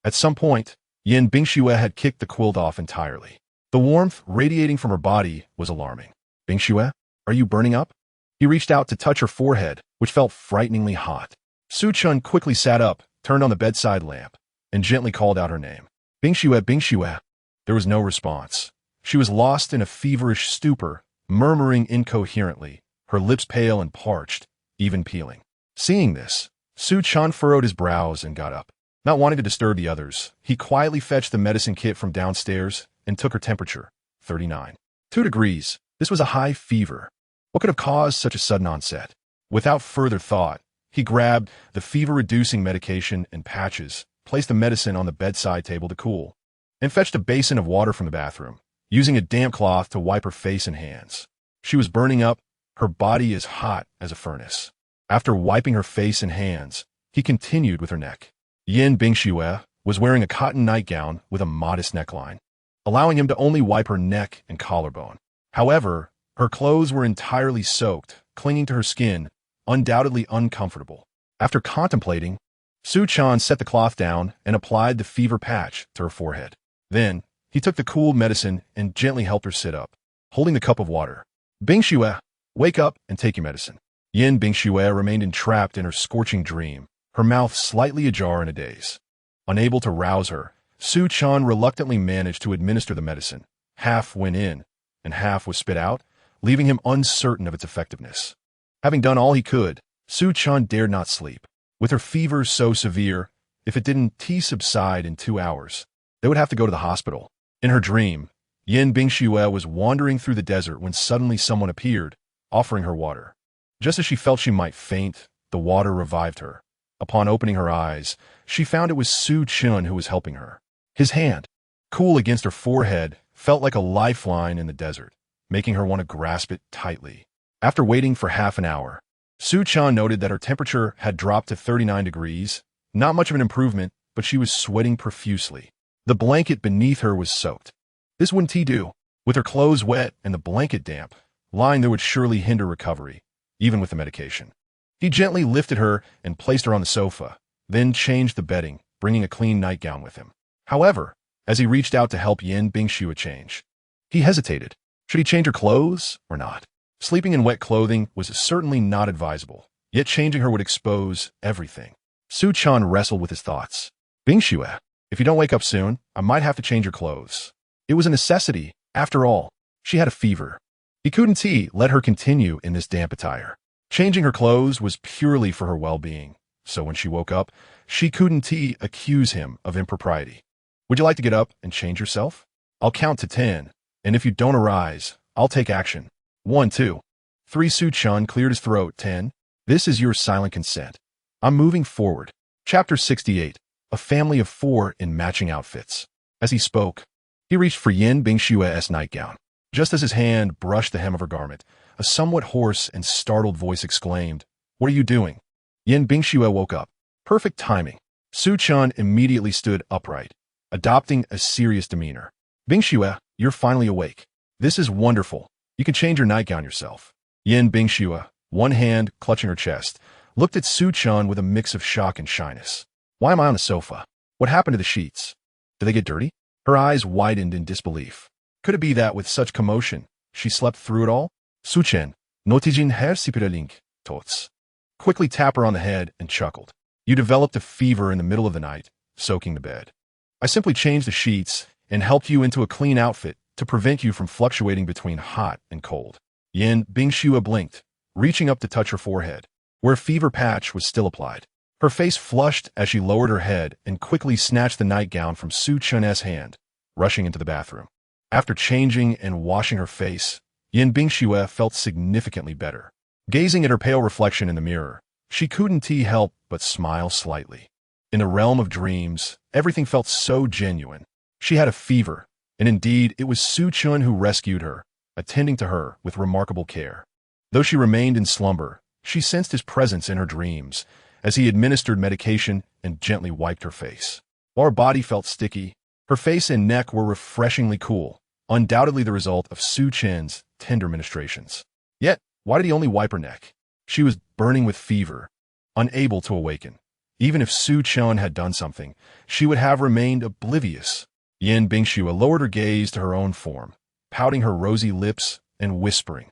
at some point, Yin Bingxue had kicked the quilt off entirely. The warmth radiating from her body was alarming. Bingxue, are you burning up? He reached out to touch her forehead, which felt frighteningly hot. Su Chun quickly sat up, turned on the bedside lamp, and gently called out her name. Bingxue, Bingxue. There was no response. She was lost in a feverish stupor, murmuring incoherently, her lips pale and parched, even peeling. Seeing this, Su Chun furrowed his brows and got up. Not wanting to disturb the others, he quietly fetched the medicine kit from downstairs and took her temperature, 39. 2 degrees. This was a high fever. What could have caused such a sudden onset? Without further thought, he grabbed the fever-reducing medication and patches, placed the medicine on the bedside table to cool, and fetched a basin of water from the bathroom, using a damp cloth to wipe her face and hands. She was burning up, her body as hot as a furnace. After wiping her face and hands, he continued with her neck. Yin Bingxue was wearing a cotton nightgown with a modest neckline, allowing him to only wipe her neck and collarbone. However, her clothes were entirely soaked, clinging to her skin, undoubtedly uncomfortable. After contemplating, Su Chun set the cloth down and applied the fever patch to her forehead. Then, he took the cool medicine and gently helped her sit up, holding the cup of water. Bingxue, wake up and take your medicine. Yin Bingxue remained entrapped in her scorching dream, her mouth slightly ajar in a daze. Unable to rouse her, Su Chun reluctantly managed to administer the medicine. Half went in, and half was spit out, leaving him uncertain of its effectiveness. Having done all he could, Su Chun dared not sleep. With her fever so severe, if it didn't subside in 2 hours, they would have to go to the hospital. In her dream, Yin Bingxue was wandering through the desert when suddenly someone appeared, offering her water. Just as she felt she might faint, the water revived her. Upon opening her eyes, she found it was Su Chun who was helping her. His hand, cool against her forehead, felt like a lifeline in the desert, making her want to grasp it tightly. After waiting for half an hour, Su Chun noted that her temperature had dropped to 39 degrees, not much of an improvement, but she was sweating profusely. The blanket beneath her was soaked. This wouldn't do. With her clothes wet and the blanket damp, lying there would surely hinder recovery, even with the medication. He gently lifted her and placed her on the sofa, then changed the bedding, bringing a clean nightgown with him. However, as he reached out to help Yin Bingxue change, he hesitated. Should he change her clothes or not? Sleeping in wet clothing was certainly not advisable, yet changing her would expose everything. Su Chun wrestled with his thoughts. Bingxue, if you don't wake up soon, I might have to change your clothes. It was a necessity. After all, she had a fever. He couldn't let her continue in this damp attire. Changing her clothes was purely for her well-being, so when she woke up, she couldn't accuse him of impropriety. Would you like to get up and change yourself? I'll count to 10, and if you don't arise, I'll take action. 1, 2, 3. Su Chun cleared his throat. 10. This is your silent consent. I'm moving forward. Chapter 68. A family of 4 in matching outfits. As he spoke, he reached for Yin Bingxue's nightgown. Just as his hand brushed the hem of her garment, a somewhat hoarse and startled voice exclaimed, "What are you doing?" Yin Bingxue woke up. Perfect timing. Su Chun immediately stood upright, adopting a serious demeanor. Bingxue, you're finally awake. This is wonderful. You can change your nightgown yourself. Yin Bingxue, one hand clutching her chest, looked at Su Chun with a mix of shock and shyness. Why am I on the sofa? What happened to the sheets? Did they get dirty? Her eyes widened in disbelief. Could it be that with such commotion, she slept through it all? Su Chun, notijin her sipirelink, tots. Quickly tapped her on the head and chuckled. You developed a fever in the middle of the night, soaking the bed. I simply changed the sheets and helped you into a clean outfit to prevent you from fluctuating between hot and cold. Yin Bingxue blinked, reaching up to touch her forehead, where a fever patch was still applied. Her face flushed as she lowered her head and quickly snatched the nightgown from Su Chun's hand, rushing into the bathroom. After changing and washing her face, Yin Bingxue felt significantly better. Gazing at her pale reflection in the mirror, she couldn't help but smile slightly. In the realm of dreams, everything felt so genuine. She had a fever, and indeed it was Su Chun who rescued her, attending to her with remarkable care. Though she remained in slumber, she sensed his presence in her dreams as he administered medication and gently wiped her face. While her body felt sticky, her face and neck were refreshingly cool, undoubtedly the result of Su Chun's tender ministrations. Yet, why did he only wipe her neck? She was burning with fever, unable to awaken. Even if Su Chun had done something, she would have remained oblivious. Yin Bingxue lowered her gaze to her own form, pouting her rosy lips and whispering,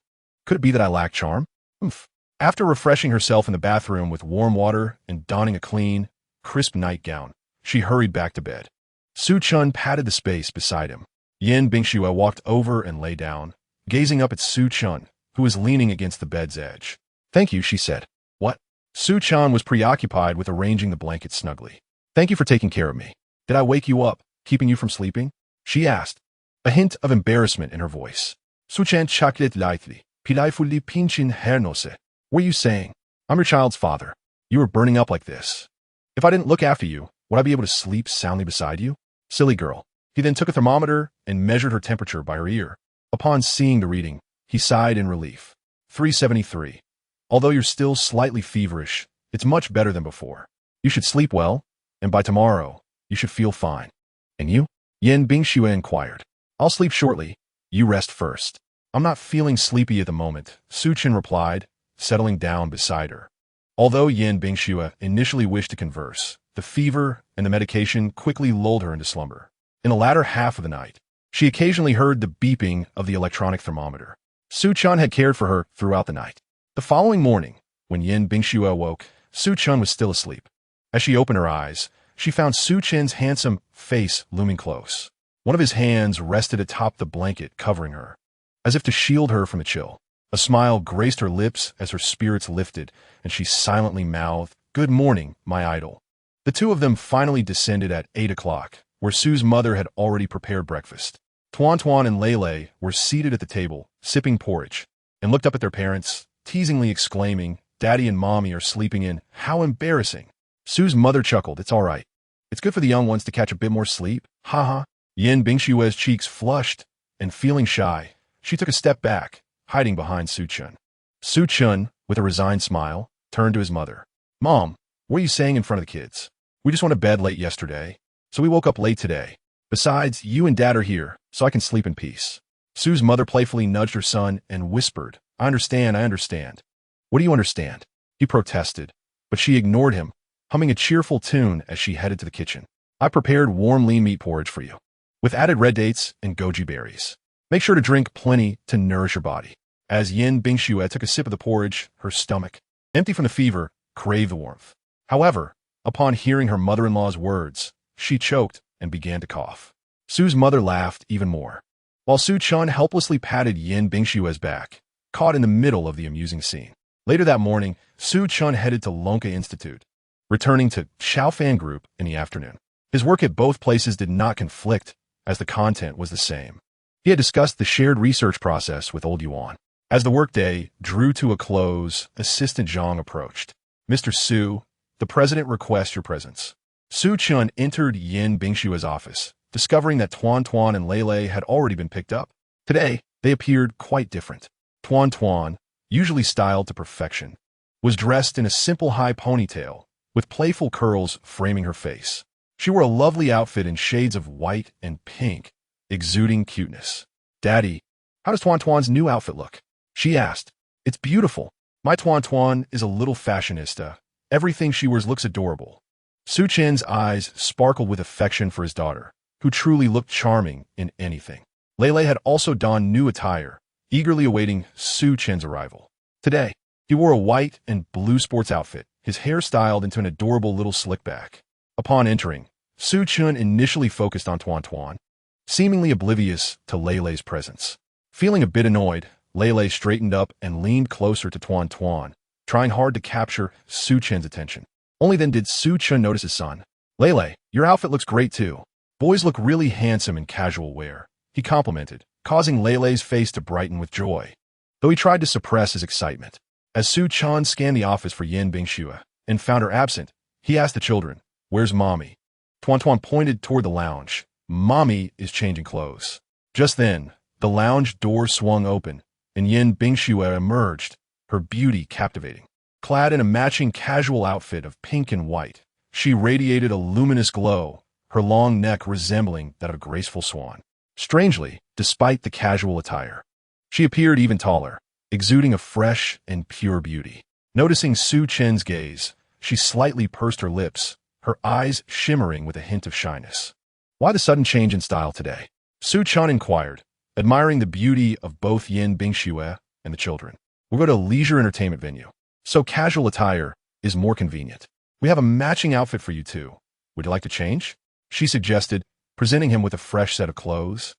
"Could it be that I lack charm?" Oomph. After refreshing herself in the bathroom with warm water and donning a clean, crisp nightgown, she hurried back to bed. Su Chun patted the space beside him. Yin Bingxue walked over and lay down, gazing up at Su Chun, who was leaning against the bed's edge. "Thank you," she said. "What?" Su Chun was preoccupied with arranging the blanket snugly. "Thank you for taking care of me. Did I wake you up, keeping you from sleeping?" she asked, a hint of embarrassment in her voice. Su Chun chuckled lightly. "Playfully pinching her nose. What are you saying? I'm your child's father. You were burning up like this. If I didn't look after you, would I be able to sleep soundly beside you? Silly girl." He then took a thermometer and measured her temperature by her ear. Upon seeing the reading, he sighed in relief. 373. Although you're still slightly feverish, it's much better than before. You should sleep well, and by tomorrow, you should feel fine. And you? Yin Bingxue inquired. "I'll sleep shortly. You rest first." "I'm not feeling sleepy at the moment," Su Chun replied, settling down beside her. Although Yin Bingxue initially wished to converse, the fever and the medication quickly lulled her into slumber. In the latter half of the night, she occasionally heard the beeping of the electronic thermometer. Su Chun had cared for her throughout the night. The following morning, when Yin Bingxue awoke, Su Chun was still asleep. As she opened her eyes, she found Su Chun's handsome face looming close. One of his hands rested atop the blanket covering her, as if to shield her from the chill. A smile graced her lips as her spirits lifted, and she silently mouthed, "Good morning, my idol." The two of them finally descended at 8 o'clock, where Su's mother had already prepared breakfast. Tuan Tuan and Lei Lei were seated at the table, sipping porridge, and looked up at their parents, teasingly exclaiming, "Daddy and Mommy are sleeping in. How embarrassing." Su's mother chuckled, "It's all right. It's good for the young ones to catch a bit more sleep. Ha ha." Yin Bingxue's cheeks flushed, and feeling shy, she took a step back, hiding behind Su Chun. Su Chun, with a resigned smile, turned to his mother. "Mom, what are you saying in front of the kids? We just went to bed late yesterday, so we woke up late today. Besides, you and Dad are here, so I can sleep in peace." Su's mother playfully nudged her son and whispered, I understand. "What do you understand?" he protested, but she ignored him, humming a cheerful tune as she headed to the kitchen. "I prepared warm lean meat porridge for you, with added red dates and goji berries. Make sure to drink plenty to nourish your body." As Yin Bingxue took a sip of the porridge, her stomach, empty from the fever, craved the warmth. However, upon hearing her mother-in-law's words, she choked and began to cough. Su's mother laughed even more, while Su Chun helplessly patted Yin Bingxue's back, caught in the middle of the amusing scene. Later that morning, Su Chun headed to Lonka Institute, returning to Chauffer Group in the afternoon. His work at both places did not conflict, as the content was the same. He had discussed the shared research process with Old Yuan. As the workday drew to a close, Assistant Zhang approached. "Mr. Su, the president requests your presence." Su Chun entered Yin Bingxue's office, discovering that Tuan Tuan and Lei Lei had already been picked up. Today, they appeared quite different. Tuan Tuan, usually styled to perfection, was dressed in a simple high ponytail, with playful curls framing her face. She wore a lovely outfit in shades of white and pink, exuding cuteness. "Daddy, how does Tuan Tuan's new outfit look?" she asked. "It's beautiful. My Tuan Tuan is a little fashionista. Everything she wears looks adorable." Su Chen's eyes sparkled with affection for his daughter, who truly looked charming in anything. Lei Lei had also donned new attire, eagerly awaiting Su Chen's arrival. Today, he wore a white and blue sports outfit, his hair styled into an adorable little slick back. Upon entering, Su Chun initially focused on Tuan Tuan, seemingly oblivious to Lei Lei's presence. Feeling a bit annoyed, Lei Lei straightened up and leaned closer to Tuan Tuan, trying hard to capture Su Chen's attention. Only then did Su Chun notice his son. "Lei Lei, your outfit looks great too. Boys look really handsome in casual wear," he complimented, causing Lei Lei's face to brighten with joy, though he tried to suppress his excitement. As Su Chun scanned the office for Yin Bingxue and found her absent, he asked the children, "Where's Mommy?" Tuan Tuan pointed toward the lounge. "Mommy is changing clothes." Just then, the lounge door swung open, and Yin Bingxue emerged, her beauty captivating. Clad in a matching casual outfit of pink and white, she radiated a luminous glow, her long neck resembling that of a graceful swan. Strangely, despite the casual attire, she appeared even taller, exuding a fresh and pure beauty. Noticing Su Chen's gaze, she slightly pursed her lips, her eyes shimmering with a hint of shyness. Why the sudden change in style today? Su Chun inquired, admiring the beauty of both Yin Bingxue and the children. We'll go to a leisure entertainment venue, so casual attire is more convenient. We have a matching outfit for you too. Would you like to change? She suggested, presenting him with a fresh set of clothes.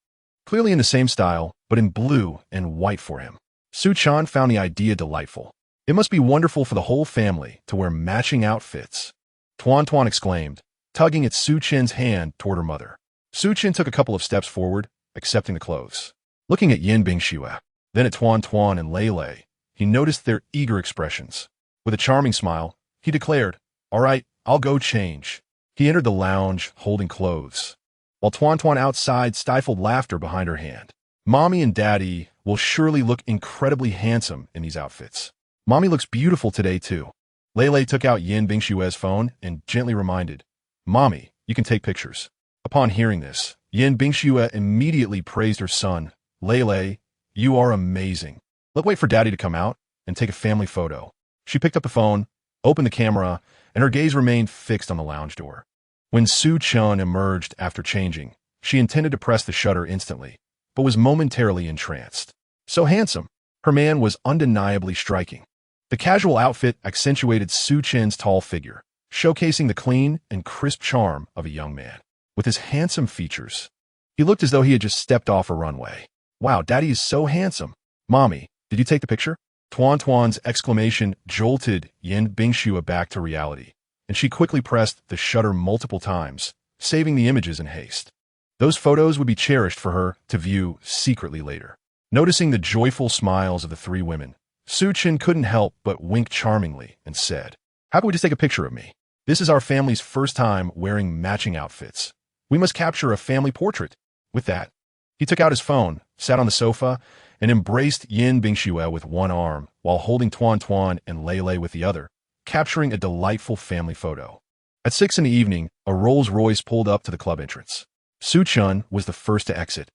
Clearly in the same style, but in blue and white for him. Su Chan found the idea delightful. It must be wonderful for the whole family to wear matching outfits. Tuan Tuan exclaimed, tugging at Su Chin's hand toward her mother. Su Chin took a couple of steps forward, accepting the clothes. Looking at Yin Bingxue, then at Tuan Tuan and Lei Lei, he noticed their eager expressions. With a charming smile, he declared, "All right, I'll go change." He entered the lounge, holding clothes, while Tuan Tuan outside stifled laughter behind her hand. Mommy and Daddy will surely look incredibly handsome in these outfits. Mommy looks beautiful today, too. Lei Lei took out Yin Bingshue's phone and gently reminded, "Mommy, you can take pictures." Upon hearing this, Yin Bingxue immediately praised her son. "Lei Lei, you are amazing. Let's wait for Daddy to come out and take a family photo." She picked up the phone, opened the camera, and her gaze remained fixed on the lounge door. When Su Chun emerged after changing, she intended to press the shutter instantly, but was momentarily entranced. So handsome, her man was undeniably striking. The casual outfit accentuated Su Chin's tall figure, showcasing the clean and crisp charm of a young man. With his handsome features, he looked as though he had just stepped off a runway. "Wow, Daddy is so handsome." "Mommy, did you take the picture?" Tuan Tuan's exclamation jolted Yin Bingxue back to reality, and she quickly pressed the shutter multiple times, saving the images in haste. Those photos would be cherished for her to view secretly later. Noticing the joyful smiles of the three women, Su Chin couldn't help but wink charmingly and said, "How about we just take a picture of me? This is our family's first time wearing matching outfits. We must capture a family portrait." With that, he took out his phone, sat on the sofa, and embraced Yin Bingxue with one arm while holding Tuan Tuan and Lei Lei with the other, capturing a delightful family photo. At 6 in the evening, a Rolls-Royce pulled up to the club entrance. Su Chun was the first to exit,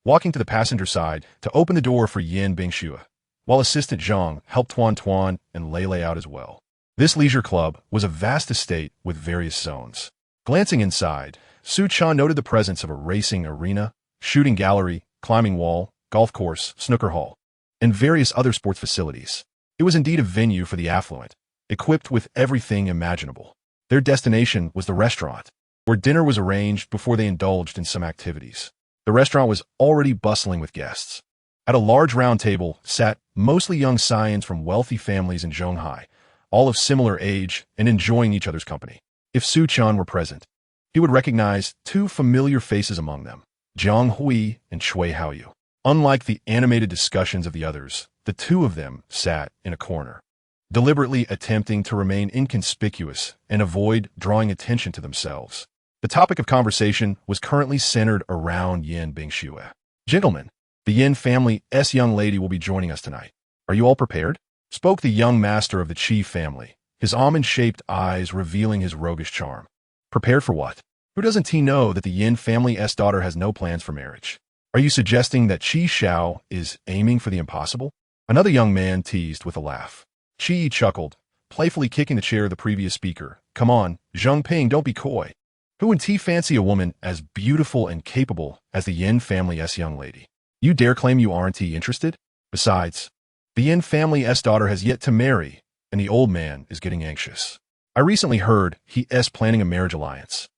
walking to the passenger side to open the door for Yin Bingxue, while assistant Zhang helped Tuan Tuan and Lei Lei out as well. This leisure club was a vast estate with various zones. Glancing inside, Su Chan noted the presence of a racing arena, shooting gallery, climbing wall, golf course, snooker hall, and various other sports facilities. It was indeed a venue for the affluent, equipped with everything imaginable. Their destination was the restaurant, where dinner was arranged before they indulged in some activities. The restaurant was already bustling with guests. At a large round table sat mostly young scions from wealthy families in Zhonghai, all of similar age and enjoying each other's company. If Su Chan were present, he would recognize two familiar faces among them, Jiang Hui and Cui Haoyu. Unlike the animated discussions of the others, the two of them sat in a corner, deliberately attempting to remain inconspicuous and avoid drawing attention to themselves. The topic of conversation was currently centered around Yin Bingxue. "Gentlemen, the Yin family's young lady will be joining us tonight. Are you all prepared?" spoke the young master of the Qi family, his almond-shaped eyes revealing his roguish charm. "Prepared for what? Who doesn't know that the Yin family's daughter has no plans for marriage? Are you suggesting that Qi Xiao is aiming for the impossible?" Another young man teased with a laugh. Qi chuckled, playfully kicking the chair of the previous speaker. "Come on, Zheng Ping, don't be coy. Who would fancy a woman as beautiful and capable as the Yin family's young lady? You dare claim you aren't interested? Besides, the Yin family's daughter has yet to marry, and the old man is getting anxious. I recently heard he's planning a marriage alliance,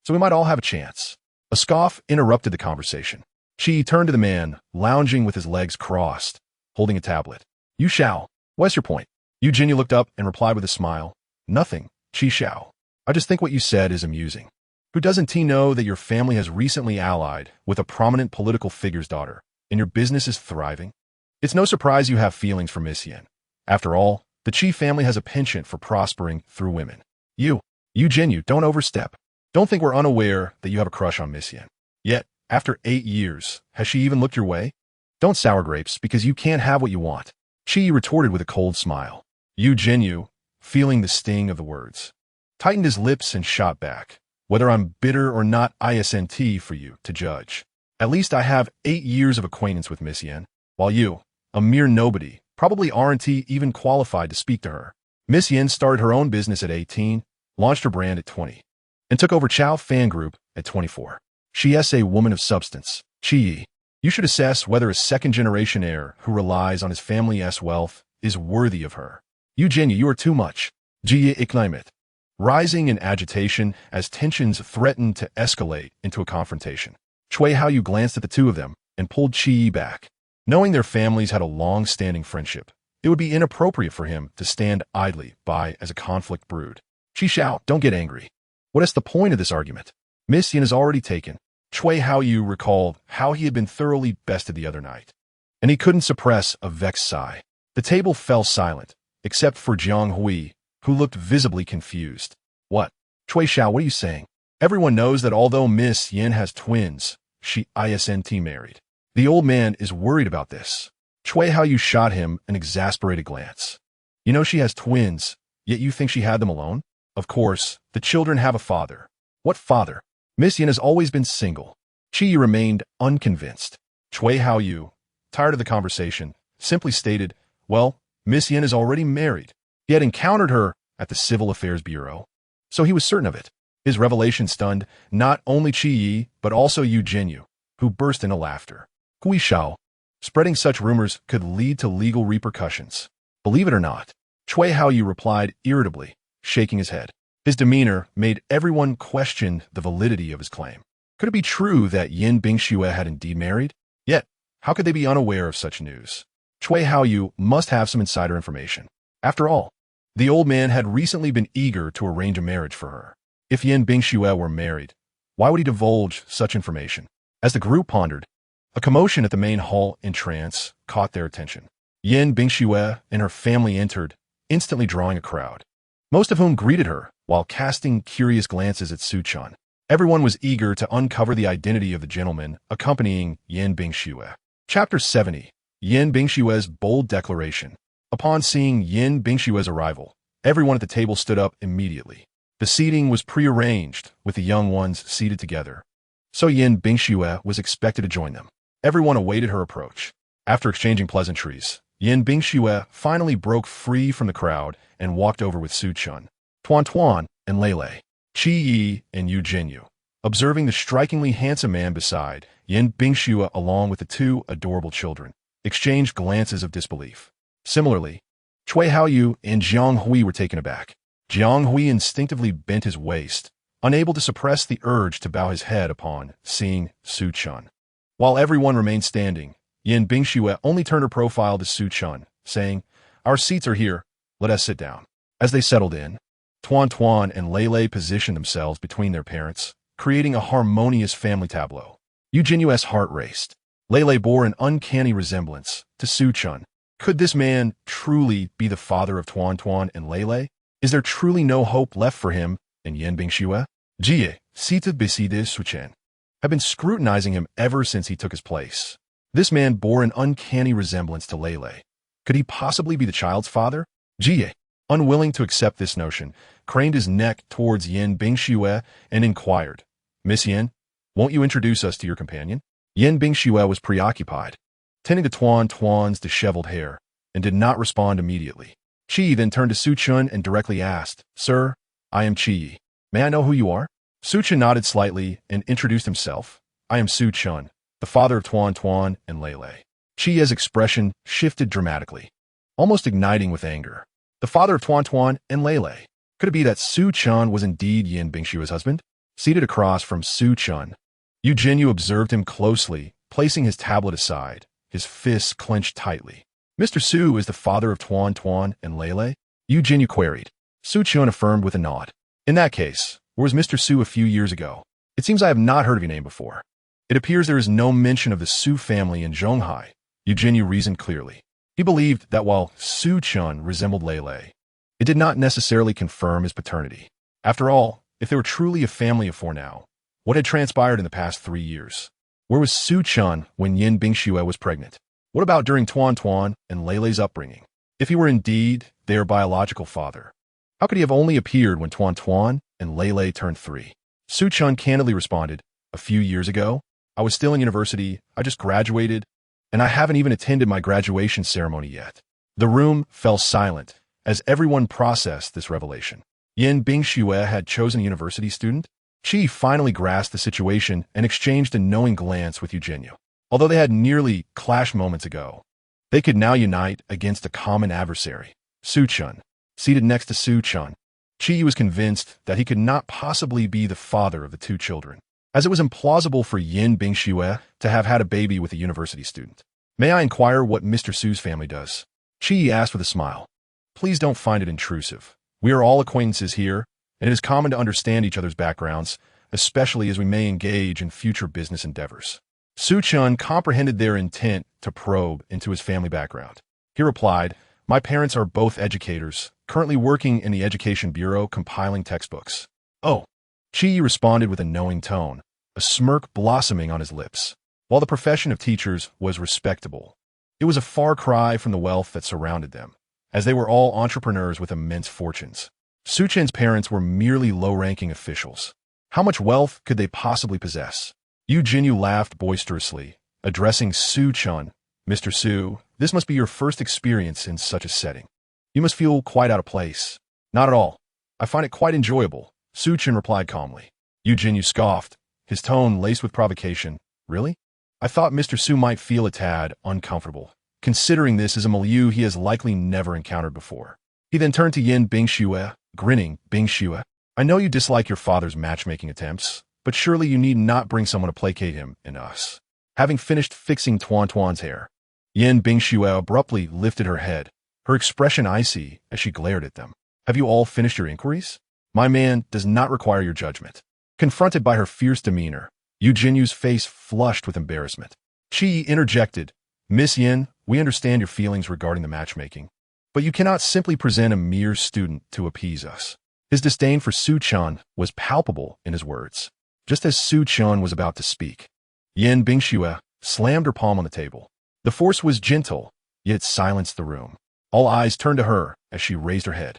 so we might all have a chance." A scoff interrupted the conversation. Qi turned to the man, lounging with his legs crossed, holding a tablet. "You Xiao, what's your point?" Yu Jinyu looked up and replied with a smile. "Nothing, Qi Xiao. I just think what you said is amusing. Who doesn't know that your family has recently allied with a prominent political figure's daughter, and your business is thriving? It's no surprise you have feelings for Miss Yin. After all, the Qi family has a penchant for prospering through women. Yu Jinyu, don't overstep. Don't think we're unaware that you have a crush on Miss Yin. Yet, after 8 years, has she even looked your way? Don't sour grapes because you can't have what you want." Qi retorted with a cold smile. Yu Jinyu, feeling the sting of the words, tightened his lips and shot back. "Whether I'm bitter or not isn't for you to judge. At least I have 8 years of acquaintance with Miss Yin, while you, a mere nobody, probably aren't even qualified to speak to her. Miss Yin started her own business at 18, launched her brand at 20, and took over Chow Fan Group at 24. She is a woman of substance. Chi. You should assess whether a second-generation heir who relies on his family's wealth is worthy of her. Eugenia, you are too much. Jia Iknimit. Rising in agitation as tensions threatened to escalate into a confrontation. Chui Hao Yu glanced at the two of them and pulled Chi back. Knowing their families had a long-standing friendship, it would be inappropriate for him to stand idly by as a conflict brewed. Chi Xiao, don't get angry. What is the point of this argument? Miss Yin is already taken. Chui Hao Yu recalled how he had been thoroughly bested the other night, and he couldn't suppress a vexed sigh. The table fell silent, except for Jiang Hui, who looked visibly confused. What? Chui Xiao, what are you saying? Everyone knows that although Miss Yin has twins, she isn't married. The old man is worried about this. Chui Hao Yu shot him an exasperated glance. You know she has twins, yet you think she had them alone? Of course, the children have a father. What father? Miss Yin has always been single. Chi remained unconvinced. Chui Hao Yu, tired of the conversation, simply stated, well, Miss Yin is already married. He had encountered her at the Civil Affairs Bureau, so he was certain of it. His revelation stunned not only Chi Yi, but also Yu Jinyu, who burst into laughter. Hui Shao. Spreading such rumors could lead to legal repercussions. Believe it or not, Chui Hao Yu replied irritably, shaking his head. His demeanor made everyone question the validity of his claim. Could it be true that Yin Bingxue had indeed married? Yet, how could they be unaware of such news? Chui Hao Yu must have some insider information. After all, the old man had recently been eager to arrange a marriage for her. If Yin Bingxue were married, why would he divulge such information? As the group pondered, a commotion at the main hall entrance caught their attention. Yin Bingxue and her family entered, instantly drawing a crowd, most of whom greeted her while casting curious glances at Su Chun. Everyone was eager to uncover the identity of the gentleman accompanying Yin Bingxue. Chapter 70. Yin Bingxue's Bold Declaration. Upon seeing Yin Bingxue's arrival, everyone at the table stood up immediately. The seating was prearranged, with the young ones seated together, so Yin Bingxue was expected to join them. Everyone awaited her approach. After exchanging pleasantries, Yin Bingxue finally broke free from the crowd and walked over with Su Chun, Tuan and Lei, Chi Yi, and Yu Jinyu. Observing the strikingly handsome man beside, Yin Bingxue, along with the two adorable children, exchanged glances of disbelief. Similarly, Chui Hao Yu and Jiang Hui were taken aback. Jiang Hui instinctively bent his waist, unable to suppress the urge to bow his head upon seeing Su Chun. While everyone remained standing, Yin Bingxue only turned her profile to Su Chun, saying, "Our seats are here. Let us sit down." As they settled in, Tuan and Lei positioned themselves between their parents, creating a harmonious family tableau. Yu Jinyu's heart raced. Lei bore an uncanny resemblance to Su Chun. Could this man truly be the father of Tuan and Lei? Is there truly no hope left for him and Yin Bingxue? Jie, Sita Biside Suchen, have been scrutinizing him ever since he took his place. This man bore an uncanny resemblance to Lei. Could he possibly be the child's father? Jie, unwilling to accept this notion, craned his neck towards Yin Bingxue and inquired, "Miss Yin, won't you introduce us to your companion?" Yin Bingxue was preoccupied, tending to Tuan's disheveled hair, and did not respond immediately. Chi then turned to Su Chun and directly asked, "Sir, I am Chi. May I know who you are?" Su Chun nodded slightly and introduced himself. "I am Su Chun, the father of Tuan and Lei." Chi's expression shifted dramatically, almost igniting with anger. The father of Tuan and Lei. Could it be that Su Chun was indeed Yin Bingxue's husband? Seated across from Su Chun, Yu Jinyu observed him closely, placing his tablet aside, his fists clenched tightly. "Mr. Su is the father of Tuan and Lei?" Yu Jinyu queried. Su Chun affirmed with a nod. "In that case, where was Mr. Su a few years ago? It seems I have not heard of your name before." It appears there is no mention of the Su family in Zhonghai, Yu Jinyu reasoned clearly. He believed that while Su Chun resembled Lei, it did not necessarily confirm his paternity. After all, if they were truly a family of four now, what had transpired in the past 3 years? Where was Su Chun when Yin Bingxue was pregnant? What about during Tuan and Lei's upbringing? If he were indeed their biological father, how could he have only appeared when Tuan and Lei turned 3? Su Chun candidly responded, "A few years ago, I was still in university, I just graduated, and I haven't even attended my graduation ceremony yet." The room fell silent as everyone processed this revelation. Yin Bingxue had chosen a university student. Qi finally grasped the situation and exchanged a knowing glance with Eugenio. Although they had nearly clashed moments ago, they could now unite against a common adversary, Su Chun. Seated next to Su Chun, Qi was convinced that he could not possibly be the father of the two children, as it was implausible for Yin Bingxue to have had a baby with a university student. May I inquire what Mr. Su's family does? Qi asked with a smile. Please don't find it intrusive. We are all acquaintances here, and it is common to understand each other's backgrounds, especially as we may engage in future business endeavors. Su Chun comprehended their intent to probe into his family background. He replied, My parents are both educators, currently working in the Education Bureau compiling textbooks. Oh, Qi responded with a knowing tone, a smirk blossoming on his lips. While the profession of teachers was respectable, it was a far cry from the wealth that surrounded them, as they were all entrepreneurs with immense fortunes. Su Chun's parents were merely low-ranking officials. How much wealth could they possibly possess? Yu Jinyu laughed boisterously, addressing Su Chun. Mr. Su, this must be your first experience in such a setting. You must feel quite out of place. Not at all. I find it quite enjoyable, Su Chun replied calmly. Yu Jinyu scoffed, his tone laced with provocation. Really? I thought Mr. Su might feel a tad uncomfortable, considering this is a milieu he has likely never encountered before. He then turned to Yin Bingxue, grinning. Bingxue, I know you dislike your father's matchmaking attempts, but surely you need not bring someone to placate him and us. Having finished fixing Tuan Tuan's hair, Yin Bingxue abruptly lifted her head, her expression icy as she glared at them. Have you all finished your inquiries? My man does not require your judgment. Confronted by her fierce demeanor, Yu Jinyu's face flushed with embarrassment. Qi interjected, Miss Yin, we understand your feelings regarding the matchmaking, but you cannot simply present a mere student to appease us. His disdain for Su Chun was palpable in his words. Just as Su Chun was about to speak, Yin Bingxue slammed her palm on the table. The force was gentle, yet silenced the room. All eyes turned to her as she raised her head,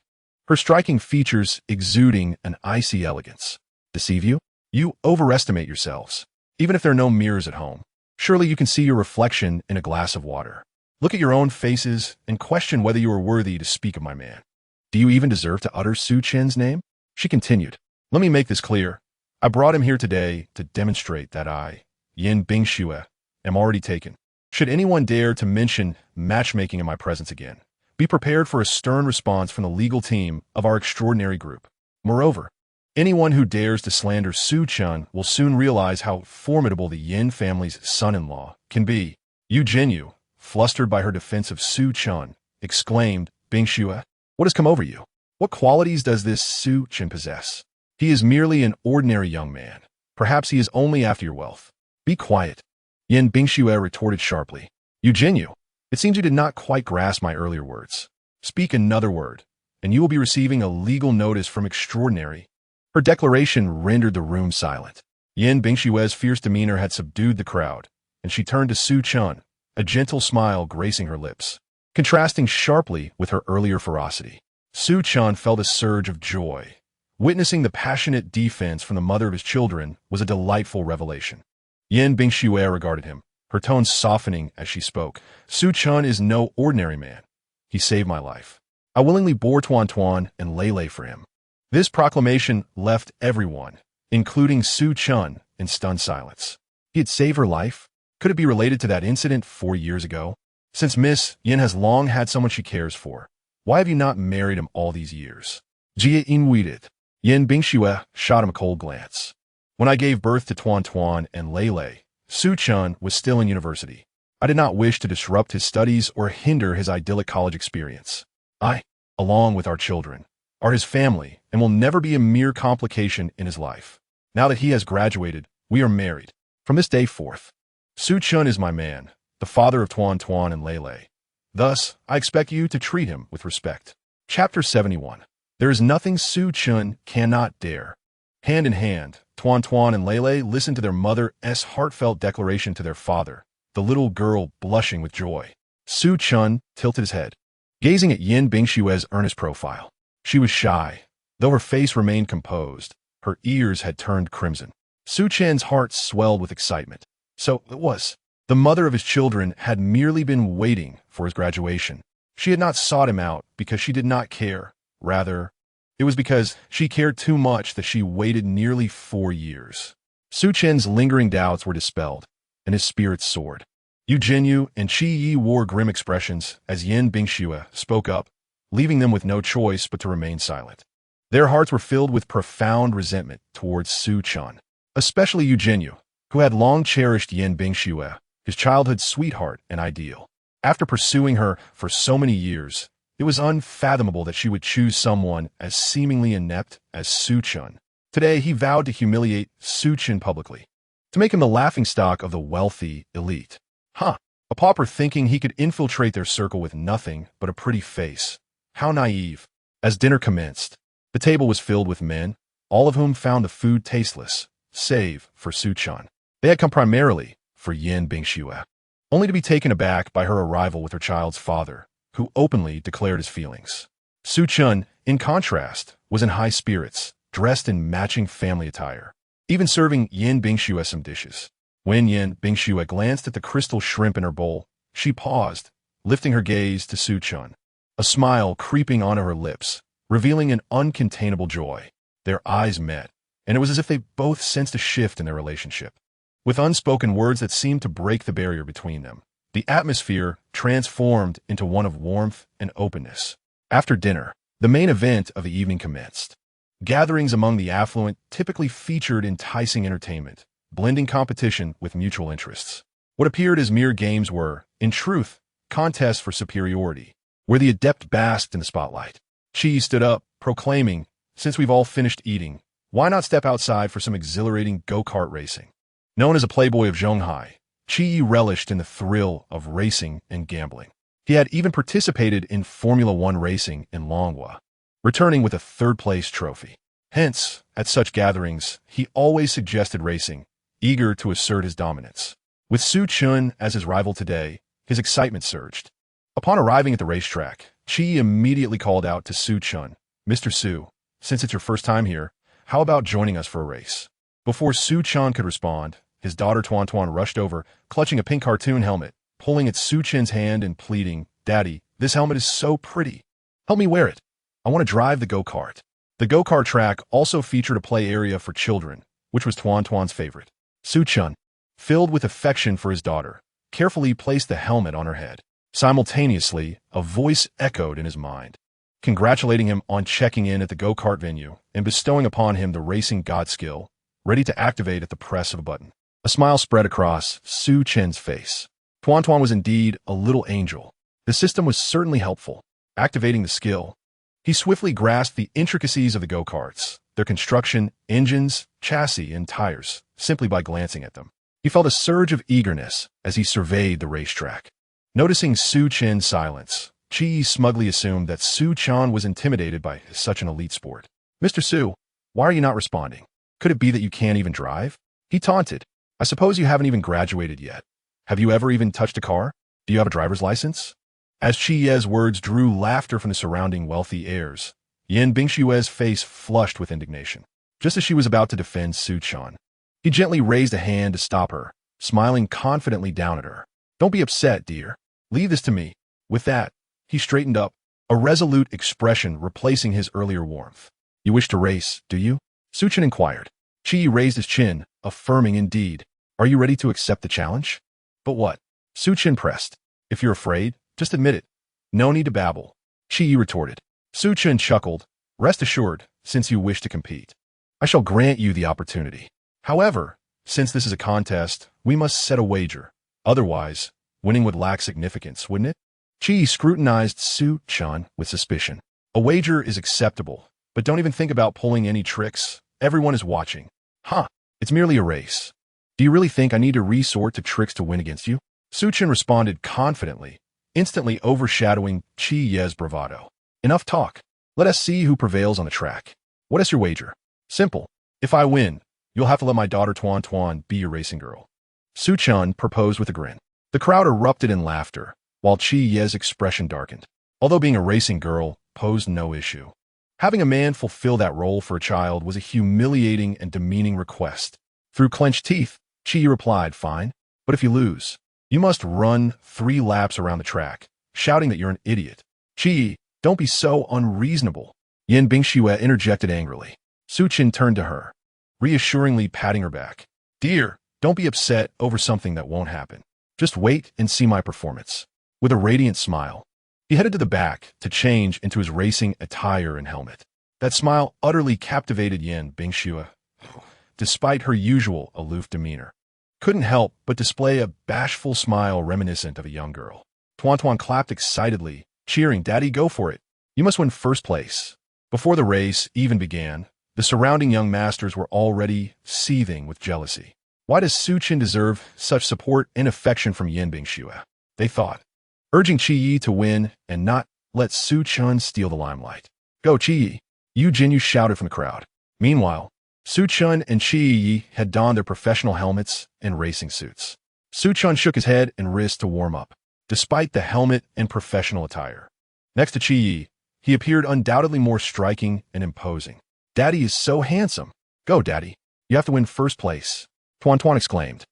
her striking features exuding an icy elegance. Deceive you? You overestimate yourselves. Even if there are no mirrors at home, surely you can see your reflection in a glass of water. Look at your own faces and question whether you are worthy to speak of my man. Do you even deserve to utter Su Chen's name? She continued. Let me make this clear. I brought him here today to demonstrate that I, Yin Bingxue, am already taken. Should anyone dare to mention matchmaking in my presence again, be prepared for a stern response from the legal team of our extraordinary group. Moreover, anyone who dares to slander Su Chun will soon realize how formidable the Yin family's son-in-law can be. Yu Jinyu, flustered by her defense of Su Chun, exclaimed, Bingxue, what has come over you? What qualities does this Su Chun possess? He is merely an ordinary young man. Perhaps he is only after your wealth. Be quiet. Yin Bingxue retorted sharply. Yu Jinyu, it seems you did not quite grasp my earlier words. Speak another word, and you will be receiving a legal notice from extraordinary. Her declaration rendered the room silent. Yin Bingxue's fierce demeanor had subdued the crowd, and she turned to Su Chun, a gentle smile gracing her lips, contrasting sharply with her earlier ferocity. Su Chun felt a surge of joy. Witnessing the passionate defense from the mother of his children was a delightful revelation. Yin Bingxue regarded him, her tone softening as she spoke. Su Chun is no ordinary man. He saved my life. I willingly bore Tuan Tuan and Lei Lei for him. This proclamation left everyone, including Su Chun, in stunned silence. He had saved her life? Could it be related to that incident 4 years ago? Since Miss Yin has long had someone she cares for, why have you not married him all these years? Jia Yin waited. Yin Bingxue shot him a cold glance. When I gave birth to Tuan Tuan and Lei Lei, Su Chun was still in university. I did not wish to disrupt his studies or hinder his idyllic college experience. I, along with our children, are his family and will never be a mere complication in his life. Now that he has graduated, we are married. From this day forth, Su Chun is my man, the father of Tuan Tuan and Lei Lei. Thus, I expect you to treat him with respect. Chapter 71. There is nothing Su Chun cannot dare. Hand in hand, Tuan Tuan and Lei Lei listened to their mother's heartfelt declaration to their father, the little girl blushing with joy. Su Chun tilted his head, gazing at Yin Bingxue's earnest profile. She was shy, though her face remained composed. Her ears had turned crimson. Su Chen's heart swelled with excitement. So it was. The mother of his children had merely been waiting for his graduation. She had not sought him out because she did not care. Rather, it was because she cared too much that she waited nearly 4 years. Su Chen's lingering doubts were dispelled, and his spirits soared. Yu Jinyu and Qi Yi wore grim expressions as Yan Bingxue spoke up, leaving them with no choice but to remain silent. Their hearts were filled with profound resentment towards Su Chen, especially Yu Jinyu, who had long cherished Yan Bingxue, his childhood sweetheart and ideal. After pursuing her for so many years, it was unfathomable that she would choose someone as seemingly inept as Su Chen. Today, he vowed to humiliate Su Chen publicly, to make him the laughingstock of the wealthy elite. A pauper thinking he could infiltrate their circle with nothing but a pretty face. How naive. As dinner commenced, the table was filled with men, all of whom found the food tasteless, save for Su Chen. They had come primarily for Yan Bingxue, only to be taken aback by her arrival with her child's father, who openly declared his feelings. Su Chen, in contrast, was in high spirits, dressed in matching family attire, even serving Yan Bingxue some dishes. When Yan Bingxue glanced at the crystal shrimp in her bowl, she paused, lifting her gaze to Su Chen, a smile creeping onto her lips, revealing an uncontainable joy. Their eyes met, and it was as if they both sensed a shift in their relationship. With unspoken words that seemed to break the barrier between them, the atmosphere transformed into one of warmth and openness. After dinner, the main event of the evening commenced. Gatherings among the affluent typically featured enticing entertainment, blending competition with mutual interests. What appeared as mere games were, in truth, contests for superiority, where the adept basked in the spotlight. Qi stood up, proclaiming, "Since we've all finished eating, why not step outside for some exhilarating go-kart racing?" Known as a playboy of Zhonghai, Qi relished in the thrill of racing and gambling. He had even participated in Formula One racing in Longhua, returning with a third-place trophy. Hence, at such gatherings, he always suggested racing, eager to assert his dominance. With Su Chen as his rival today, his excitement surged. Upon arriving at the racetrack, Qi immediately called out to Su Chen, "Mr. Su, since it's your first time here, how about joining us for a race?" Before Su Chen could respond, his daughter Tuan Tuan rushed over, clutching a pink cartoon helmet, pulling at Su Chen's hand and pleading, "Daddy, this helmet is so pretty. Help me wear it. I want to drive the go-kart." The go-kart track also featured a play area for children, which was Tuan Tuan's favorite. Su Chen, filled with affection for his daughter, carefully placed the helmet on her head. Simultaneously, a voice echoed in his mind, congratulating him on checking in at the go-kart venue and bestowing upon him the racing god skill, ready to activate at the press of a button. A smile spread across Su Chen's face. Tuan Tuan was indeed a little angel. The system was certainly helpful, activating the skill. He swiftly grasped the intricacies of the go-karts, their construction, engines, chassis, and tires, simply by glancing at them. He felt a surge of eagerness as he surveyed the racetrack. Noticing Su Chen's silence, Qi smugly assumed that Su Chen was intimidated by such an elite sport. "Mr. Su, why are you not responding? Could it be that you can't even drive?" He taunted. "I suppose you haven't even graduated yet. Have you ever even touched a car? Do you have a driver's license?" As Qi's words drew laughter from the surrounding wealthy heirs, Yan Bingxue's face flushed with indignation. Just as she was about to defend Su Chen, he gently raised a hand to stop her, smiling confidently down at her. "Don't be upset, dear. Leave this to me." With that, he straightened up, a resolute expression replacing his earlier warmth. "You wish to race, do you?" Su Chen inquired. Qi raised his chin, affirming indeed. "Are you ready to accept the challenge?" "But what?" Su Chen pressed. "If you're afraid, just admit it. No need to babble." Qi retorted. Su Chen chuckled. "Rest assured, since you wish to compete, I shall grant you the opportunity. However, since this is a contest, we must set a wager. Otherwise, winning would lack significance, wouldn't it?" Qi scrutinized Su Chen with suspicion. "A wager is acceptable, but don't even think about pulling any tricks. Everyone is watching." It's merely a race. Do you really think I need to resort to tricks to win against you?" Su Chen responded confidently, instantly overshadowing Qi's bravado. "Enough talk. Let us see who prevails on the track. What is your wager?" "Simple. If I win, you'll have to let my daughter Tuan Tuan be your racing girl." Su Chen proposed with a grin. The crowd erupted in laughter, while Qi's expression darkened. Although being a racing girl posed no issue, having a man fulfill that role for a child was a humiliating and demeaning request. Through clenched teeth, Qi replied, "Fine, but if you lose, you must run 3 laps around the track, shouting that you're an idiot. Chi, don't be so unreasonable. Yin Bingxue interjected angrily. Su Qin turned to her, reassuringly patting her back. Dear, don't be upset over something that won't happen. Just wait and see my performance. With a radiant smile, he headed to the back to change into his racing attire and helmet. That smile utterly captivated Yin Bingxue, despite her usual aloof demeanor. Couldn't help but display a bashful smile reminiscent of a young girl. Tuan clapped excitedly, cheering, Daddy, go for it. You must win first place. Before the race even began, the surrounding young masters were already seething with jealousy. Why does Su Qin deserve such support and affection from Yin Bingxue? They thought, urging Qi Yi to win and not let Su Qin steal the limelight. Go, Qi Yi! Yu Jinyu shouted from the crowd. Meanwhile, Su Qin and Qi Yi had donned their professional helmets and racing suits. Su Qin shook his head and wrist to warm up, despite the helmet and professional attire. Next to Qi Yi, he appeared undoubtedly more striking and imposing. Daddy is so handsome. Go, Daddy. You have to win first place. Tuan exclaimed.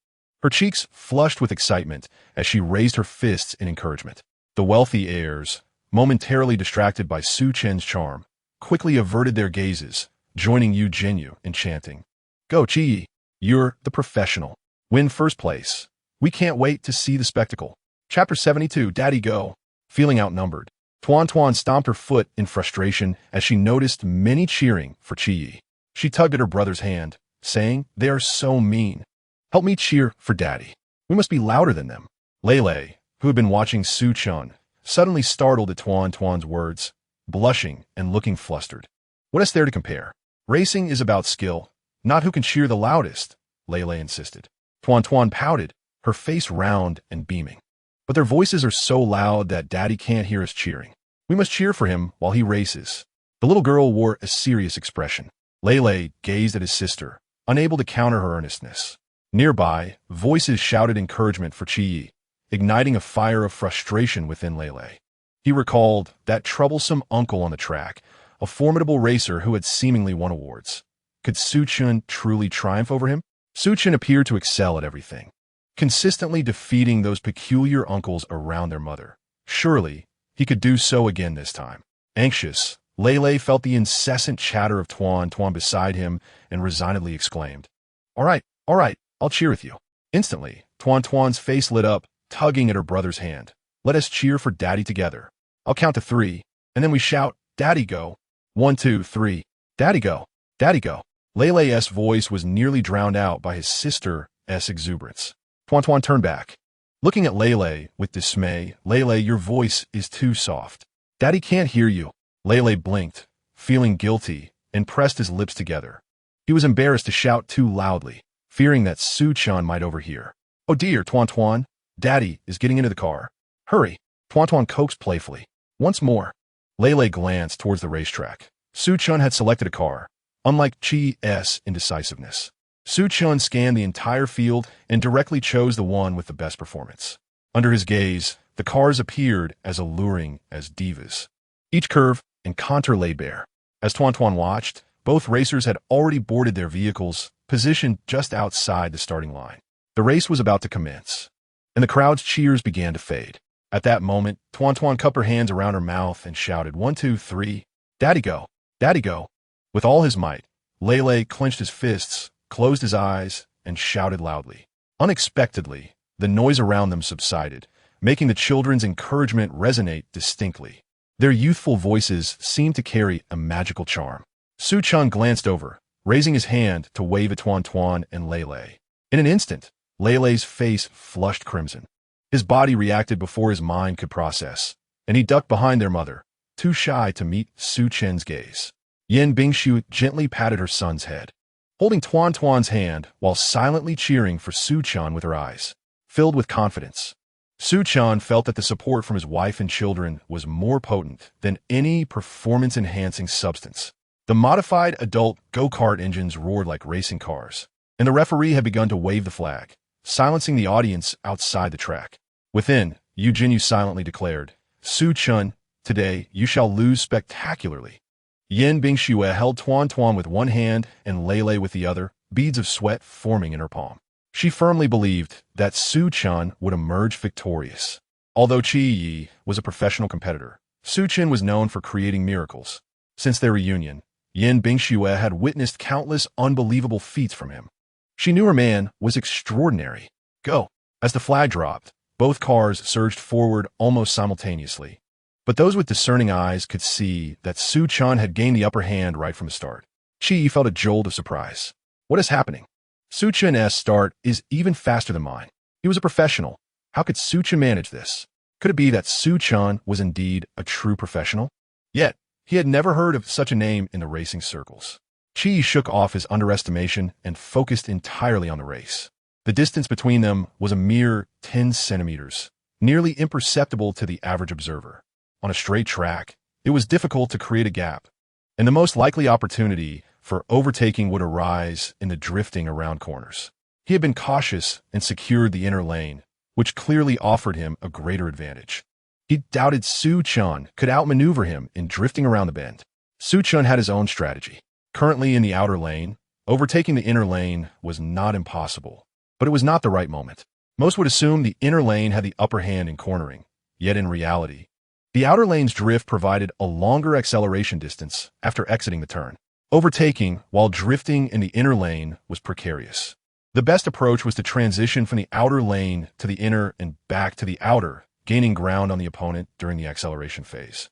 Her cheeks flushed with excitement as she raised her fists in encouragement. The wealthy heirs, momentarily distracted by Su Qin's charm, quickly averted their gazes, joining Yu Jinyu in chanting. Go, Qi Yi. You're the professional. Win first place. We can't wait to see the spectacle. Chapter 72, Daddy Go. Feeling outnumbered, Tuan stomped her foot in frustration as she noticed many cheering for Qi Yi. She tugged at her brother's hand, saying, They are so mean. Help me cheer for Daddy. We must be louder than them. Lei, who had been watching Su Qin, suddenly startled at Tuan's words, blushing and looking flustered. What is there to compare? Racing is about skill, not who can cheer the loudest, Lei insisted. Tuan pouted, her face round and beaming. But their voices are so loud that Daddy can't hear us cheering. We must cheer for him while he races. The little girl wore a serious expression. Lei gazed at his sister, unable to counter her earnestness. Nearby, voices shouted encouragement for Qi Yi, igniting a fire of frustration within Lei. He recalled that troublesome uncle on the track, a formidable racer who had seemingly won awards. Could Su Qin truly triumph over him? Su Qin appeared to excel at everything, consistently defeating those peculiar uncles around their mother. Surely, he could do so again this time. Anxious, Lei felt the incessant chatter of Tuan beside him and resignedly exclaimed, All right, I'll cheer with you. Instantly, Tuan's face lit up, tugging at her brother's hand. Let us cheer for Daddy together. I'll count to 3, and then we shout, Daddy Go. 1, 2, 3. Daddy Go. Daddy Go. Lei's voice was nearly drowned out by his sister's exuberance. Tuan turned back, looking at Lei with dismay. Lei, your voice is too soft. Daddy can't hear you. Lei blinked, feeling guilty, and pressed his lips together. He was embarrassed to shout too loudly, fearing that Su Qin might overhear. Oh dear, Tuan, Daddy is getting into the car. Hurry. Tuan coaxed playfully. Once more. Lei glanced towards the racetrack. Su Qin had selected a car, unlike Qi's indecisiveness. Su Qin scanned the entire field and directly chose the one with the best performance. Under his gaze, the cars appeared as alluring as divas. Each curve and contour lay bare. As Tuan watched, both racers had already boarded their vehicles, positioned just outside the starting line. The race was about to commence, and the crowd's cheers began to fade. At that moment, Tuan cupped her hands around her mouth and shouted, 1, 2, 3, Daddy Go, Daddy Go. With all his might, Lei clenched his fists, closed his eyes, and shouted loudly. Unexpectedly, the noise around them subsided, making the children's encouragement resonate distinctly. Their youthful voices seemed to carry a magical charm. Su Qin glanced over, raising his hand to wave at Tuan and Lei. In an instant, Lei's face flushed crimson. His body reacted before his mind could process, and he ducked behind their mother, too shy to meet Su Qin's gaze. Yin Bingxue gently patted her son's head, holding Tuan's hand while silently cheering for Su Qin with her eyes, filled with confidence. Su Qin felt that the support from his wife and children was more potent than any performance-enhancing substance. The modified adult go-kart engines roared like racing cars, and the referee had begun to wave the flag, silencing the audience outside the track. Within, Yu Jinyu silently declared, Su Qin, today you shall lose spectacularly. Yin Bingxue held Tuan with one hand and Lei with the other, beads of sweat forming in her palm. She firmly believed that Su Qin would emerge victorious. Although Qi Yi was a professional competitor, Su Chen was known for creating miracles. Since their reunion, Yin Bingxue had witnessed countless unbelievable feats from him. She knew her man was extraordinary. Go! As the flag dropped, both cars surged forward almost simultaneously. But those with discerning eyes could see that Su Chen had gained the upper hand right from the start. Qi Yi felt a jolt of surprise. What is happening? Su Chen's start is even faster than mine. He was a professional. How could Su Chen manage this? Could it be that Su Chen was indeed a true professional? Yet, he had never heard of such a name in the racing circles. Qi Yi shook off his underestimation and focused entirely on the race. The distance between them was a mere 10 centimeters, nearly imperceptible to the average observer. On a straight track, it was difficult to create a gap, and the most likely opportunity for overtaking would arise in the drifting around corners. He had been cautious and secured the inner lane, which clearly offered him a greater advantage. He doubted Su Chen could outmaneuver him in drifting around the bend. Su Chen had his own strategy. Currently in the outer lane, overtaking the inner lane was not impossible, but it was not the right moment. Most would assume the inner lane had the upper hand in cornering, yet in reality, the outer lane's drift provided a longer acceleration distance after exiting the turn. Overtaking while drifting in the inner lane was precarious. The best approach was to transition from the outer lane to the inner and back to the outer, gaining ground on the opponent during the acceleration phase.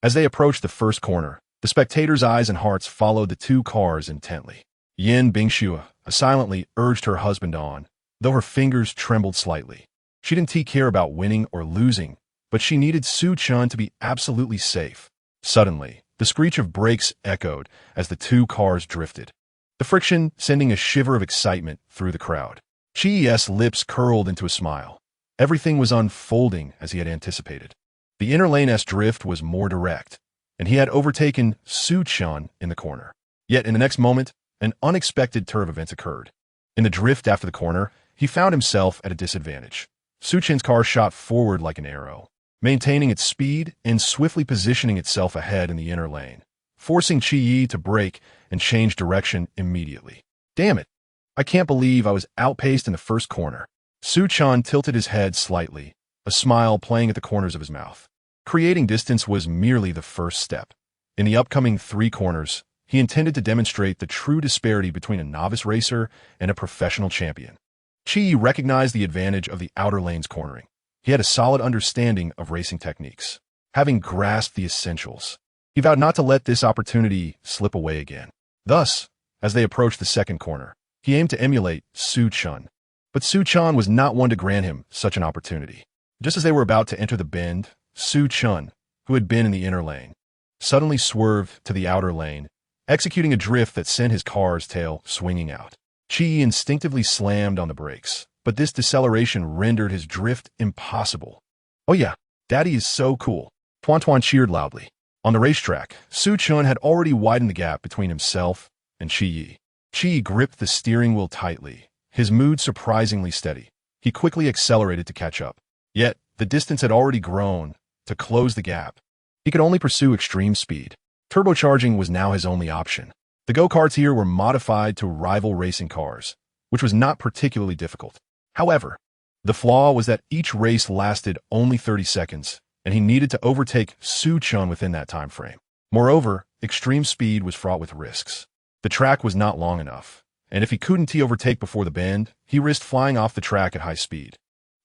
As they approached the first corner, the spectators' eyes and hearts followed the two cars intently. Yin Bingxue silently urged her husband on, though her fingers trembled slightly. She didn't care about winning or losing, but she needed Su Chen to be absolutely safe. Suddenly, the screech of brakes echoed as the two cars drifted, the friction sending a shiver of excitement through the crowd. Qi Yi's lips curled into a smile. Everything was unfolding as he had anticipated. The inner lane's drift was more direct, and he had overtaken Su Chen in the corner. Yet in the next moment, an unexpected turn of events occurred. In the drift after the corner, he found himself at a disadvantage. Su Chen's car shot forward like an arrow, maintaining its speed and swiftly positioning itself ahead in the inner lane, forcing Qi Yi to brake and change direction immediately. Damn it! I can't believe I was outpaced in the first corner. Su Chen tilted his head slightly, a smile playing at the corners of his mouth. Creating distance was merely the first step. In the upcoming 3 corners, he intended to demonstrate the true disparity between a novice racer and a professional champion. Qi Yi recognized the advantage of the outer lane's cornering. He had a solid understanding of racing techniques. Having grasped the essentials, he vowed not to let this opportunity slip away again. Thus, as they approached the second corner, he aimed to emulate Su Chen. But Su Chen was not one to grant him such an opportunity. Just as they were about to enter the bend, Su Chen, who had been in the inner lane, suddenly swerved to the outer lane, executing a drift that sent his car's tail swinging out. Qi Yi instinctively slammed on the brakes, but this deceleration rendered his drift impossible. Oh yeah, Daddy is so cool. Tuan cheered loudly. On the racetrack, Su Chen had already widened the gap between himself and Qi Yi. Qi Yi gripped the steering wheel tightly, his mood surprisingly steady. He quickly accelerated to catch up. Yet, the distance had already grown. To close the gap, he could only pursue extreme speed. Turbocharging was now his only option. The go-karts here were modified to rival racing cars, which was not particularly difficult. However, the flaw was that each race lasted only 30 seconds, and he needed to overtake Su Chen within that time frame. Moreover, extreme speed was fraught with risks. The track was not long enough, and if he couldn't overtake before the bend, he risked flying off the track at high speed.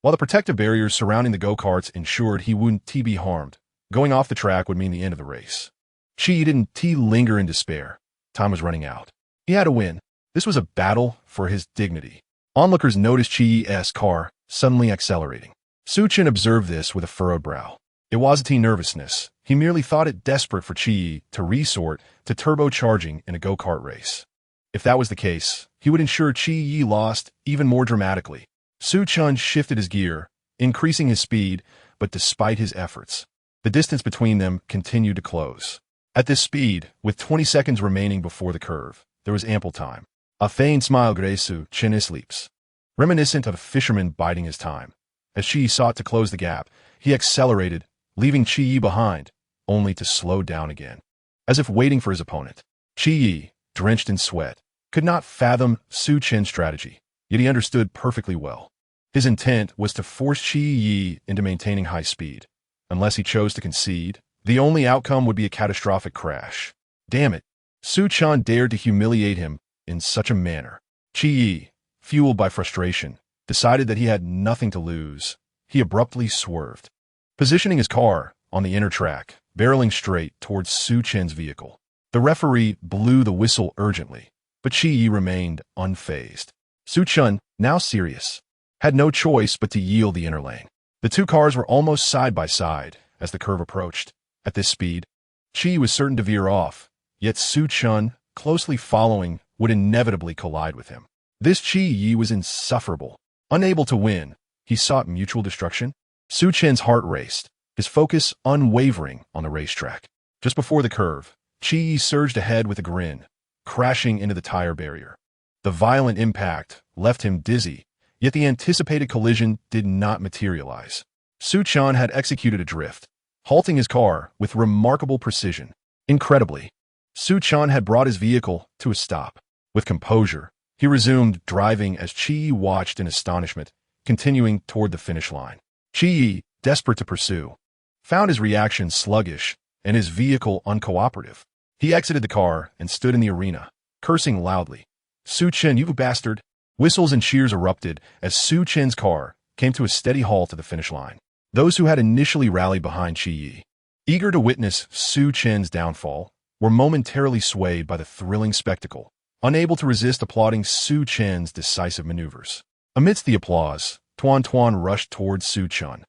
While the protective barriers surrounding the go-karts ensured he wouldn't be harmed, going off the track would mean the end of the race. Qi didn't linger in despair. Time was running out. He had to win. This was a battle for his dignity. Onlookers noticed Qi Yi's car suddenly accelerating. Su Chen observed this with a furrowed brow. It wasn't nervousness. He merely thought it desperate for Qi Yi to resort to turbocharging in a go-kart race. If that was the case, he would ensure Qi Yi lost even more dramatically. Su Chen shifted his gear, increasing his speed, but despite his efforts, the distance between them continued to close. At this speed, with 20 seconds remaining before the curve, there was ample time. A faint smile graced Su Chen's lips, reminiscent of a fisherman biding his time. As Qi sought to close the gap, he accelerated, leaving Qi Yi behind, only to slow down again. As if waiting for his opponent, Qi Yi, drenched in sweat, could not fathom Su Chen's strategy, yet he understood perfectly well. His intent was to force Qi Yi into maintaining high speed. Unless he chose to concede, the only outcome would be a catastrophic crash. Damn it! Su Chen dared to humiliate him in such a manner. Qi Yi, fueled by frustration, decided that he had nothing to lose. He abruptly swerved, positioning his car on the inner track, barreling straight towards Su Chen's vehicle. The referee blew the whistle urgently, but Qi Yi remained unfazed. Su Chen, now serious, had no choice but to yield the inner lane. The two cars were almost side by side as the curve approached. At this speed, Qi Yi was certain to veer off, yet Su Chen, closely following, would inevitably collide with him. This Qi Yi was insufferable. Unable to win, he sought mutual destruction. Su Chen's heart raced, his focus unwavering on the racetrack. Just before the curve, Qi Yi surged ahead with a grin, crashing into the tire barrier. The violent impact left him dizzy, yet the anticipated collision did not materialize. Su Chen had executed a drift, halting his car with remarkable precision. Incredibly, Su Chen had brought his vehicle to a stop. With composure, he resumed driving as Qi Yi watched in astonishment, continuing toward the finish line. Qi Yi, desperate to pursue, found his reaction sluggish and his vehicle uncooperative. He exited the car and stood in the arena, cursing loudly. Su Chen, you bastard! Whistles and cheers erupted as Su Chen's car came to a steady halt at the finish line. Those who had initially rallied behind Qi Yi, eager to witness Su Chen's downfall, were momentarily swayed by the thrilling spectacle, unable to resist applauding Su Chen's decisive maneuvers. Amidst the applause, Tuan Tuan rushed towards Su Chen,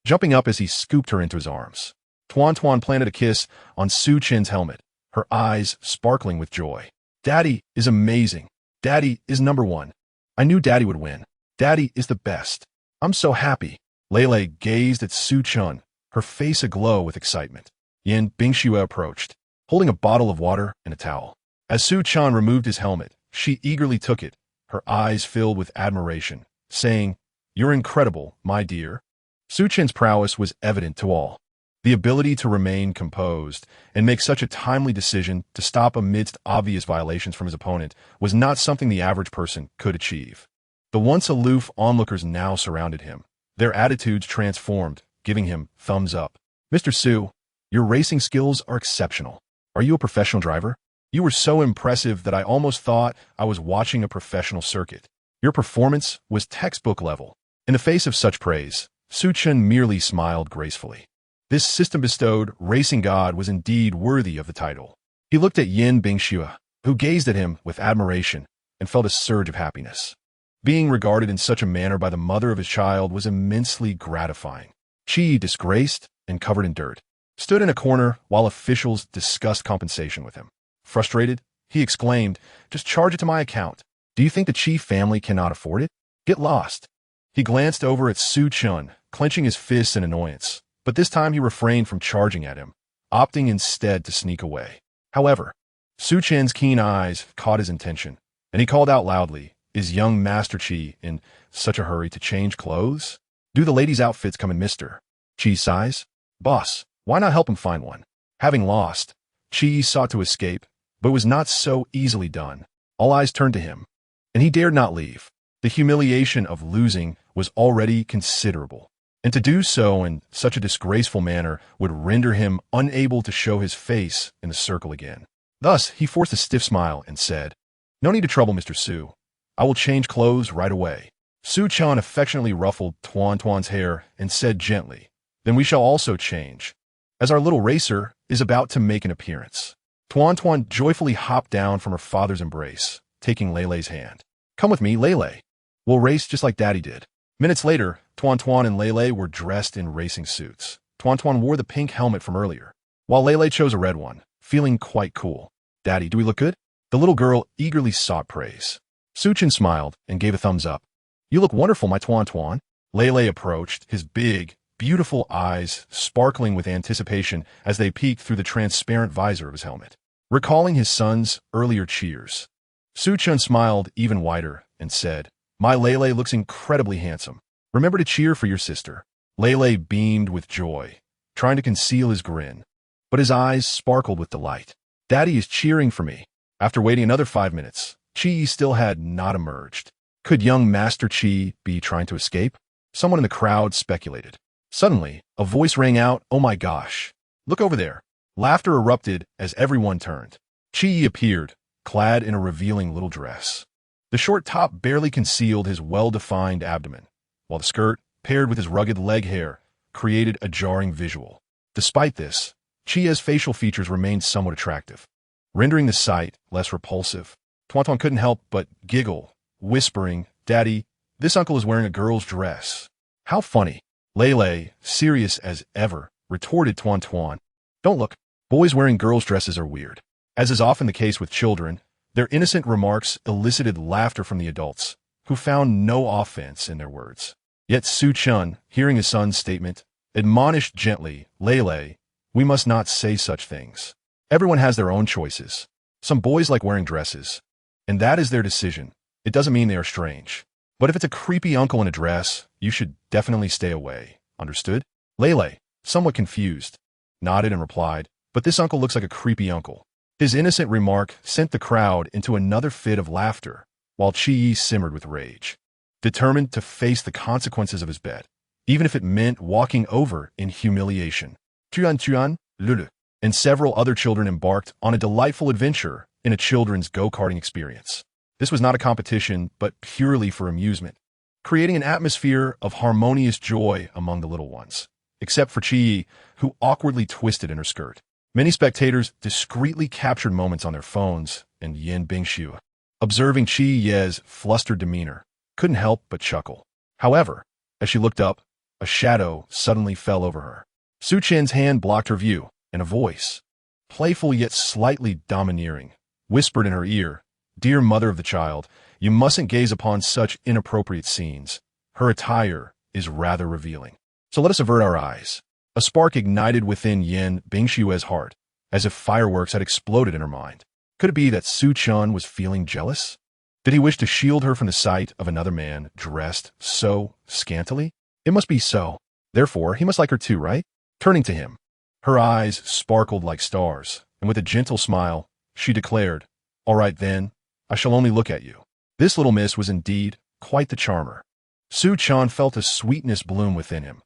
jumping up as he scooped her into his arms. Tuan Tuan planted a kiss on Su Chen's helmet, her eyes sparkling with joy. Daddy is amazing. Daddy is number one. I knew Daddy would win. Daddy is the best. I'm so happy. Lele gazed at Su Chen, her face aglow with excitement. Yin Bingxue approached, holding a bottle of water and a towel. As Su Chen removed his helmet, she eagerly took it, her eyes filled with admiration, saying, "You're incredible, my dear." Su Chen's prowess was evident to all. The ability to remain composed and make such a timely decision to stop amidst obvious violations from his opponent was not something the average person could achieve. The once aloof onlookers now surrounded him, their attitudes transformed, giving him thumbs up. "Mr. Su, your racing skills are exceptional. Are you a professional driver? You were so impressive that I almost thought I was watching a professional circuit. Your performance was textbook level." In the face of such praise, Su Chen merely smiled gracefully. This system-bestowed racing god was indeed worthy of the title. He looked at Yin Bingxue, who gazed at him with admiration and felt a surge of happiness. Being regarded in such a manner by the mother of his child was immensely gratifying. Qi, disgraced and covered in dirt, stood in a corner while officials discussed compensation with him. Frustrated, he exclaimed, "Just charge it to my account. Do you think the Qi family cannot afford it? Get lost." He glanced over at Su Chen, clenching his fists in annoyance, but this time he refrained from charging at him, opting instead to sneak away. However, Su Chen's keen eyes caught his attention, and he called out loudly, "Is young Master Qi in such a hurry to change clothes? Do the ladies' outfits come in Mr. Qi's size? Boss, why not help him find one?" Having lost, Qi sought to escape, but it was not so easily done. All eyes turned to him, and he dared not leave. The humiliation of losing was already considerable, and to do so in such a disgraceful manner would render him unable to show his face in the circle again. Thus, he forced a stiff smile and said, "No need to trouble, Mr. Su. I will change clothes right away." Su Chen affectionately ruffled Tuan Tuan's hair and said gently, "Then we shall also change, as our little racer is about to make an appearance." Tuan Tuan joyfully hopped down from her father's embrace, taking Lele's hand. "Come with me, Lele. We'll race just like Daddy did." Minutes later, Tuan Tuan and Lele were dressed in racing suits. Tuan Tuan wore the pink helmet from earlier, while Lele chose a red one, feeling quite cool. "Daddy, do we look good?" The little girl eagerly sought praise. Su Chen smiled and gave a thumbs up. "You look wonderful, my Tuan Tuan." Lele approached, his big, beautiful eyes sparkling with anticipation as they peeked through the transparent visor of his helmet, recalling his son's earlier cheers. Su Chen smiled even wider and said, "My Lele looks incredibly handsome. Remember to cheer for your sister." Lele beamed with joy, trying to conceal his grin, but his eyes sparkled with delight. "Daddy is cheering for me." After waiting another 5 minutes, Qi still had not emerged. Could young Master Chi be trying to escape? Someone in the crowd speculated. Suddenly, a voice rang out, "Oh my gosh! Look over there!" Laughter erupted as everyone turned. Chi appeared, clad in a revealing little dress. The short top barely concealed his well-defined abdomen, while the skirt, paired with his rugged leg hair, created a jarring visual. Despite this, Chia's facial features remained somewhat attractive, rendering the sight less repulsive. Tuan couldn't help but giggle, whispering, "Daddy, this uncle is wearing a girl's dress." "How funny." Lele, serious as ever, retorted Tuan. "Don't look. Boys wearing girls' dresses are weird." As is often the case with children, their innocent remarks elicited laughter from the adults, who found no offense in their words. Yet Su Chun, hearing his son's statement, admonished gently, "Lele, we must not say such things. Everyone has their own choices. Some boys like wearing dresses, and that is their decision. It doesn't mean they are strange. But if it's a creepy uncle in a dress, you should definitely stay away. Understood?" Lele, somewhat confused, nodded and replied, "But this uncle looks like a creepy uncle." His innocent remark sent the crowd into another fit of laughter, while Chi simmered with rage, determined to face the consequences of his bet, even if it meant walking over in humiliation. Tuan, Lulu, and several other children embarked on a delightful adventure in a children's go-karting experience. This was not a competition, but purely for amusement, creating an atmosphere of harmonious joy among the little ones, except for Chi, who awkwardly twisted in her skirt. Many spectators discreetly captured moments on their phones, and Yin Bingxiu, observing Chi Ye's flustered demeanor, couldn't help but chuckle. However, as she looked up, a shadow suddenly fell over her. Su Chen's hand blocked her view, and a voice, playful yet slightly domineering, whispered in her ear, "Dear mother of the child, you mustn't gaze upon such inappropriate scenes. Her attire is rather revealing. So let us avert our eyes." A spark ignited within Yin Bingxiu's heart, as if fireworks had exploded in her mind. Could it be that Su Chun was feeling jealous? Did he wish to shield her from the sight of another man dressed so scantily? It must be so. Therefore, he must like her too, right? Turning to him, her eyes sparkled like stars, and with a gentle smile, she declared, "All right then, I shall only look at you." This little miss was indeed quite the charmer. Su Chun felt a sweetness bloom within him.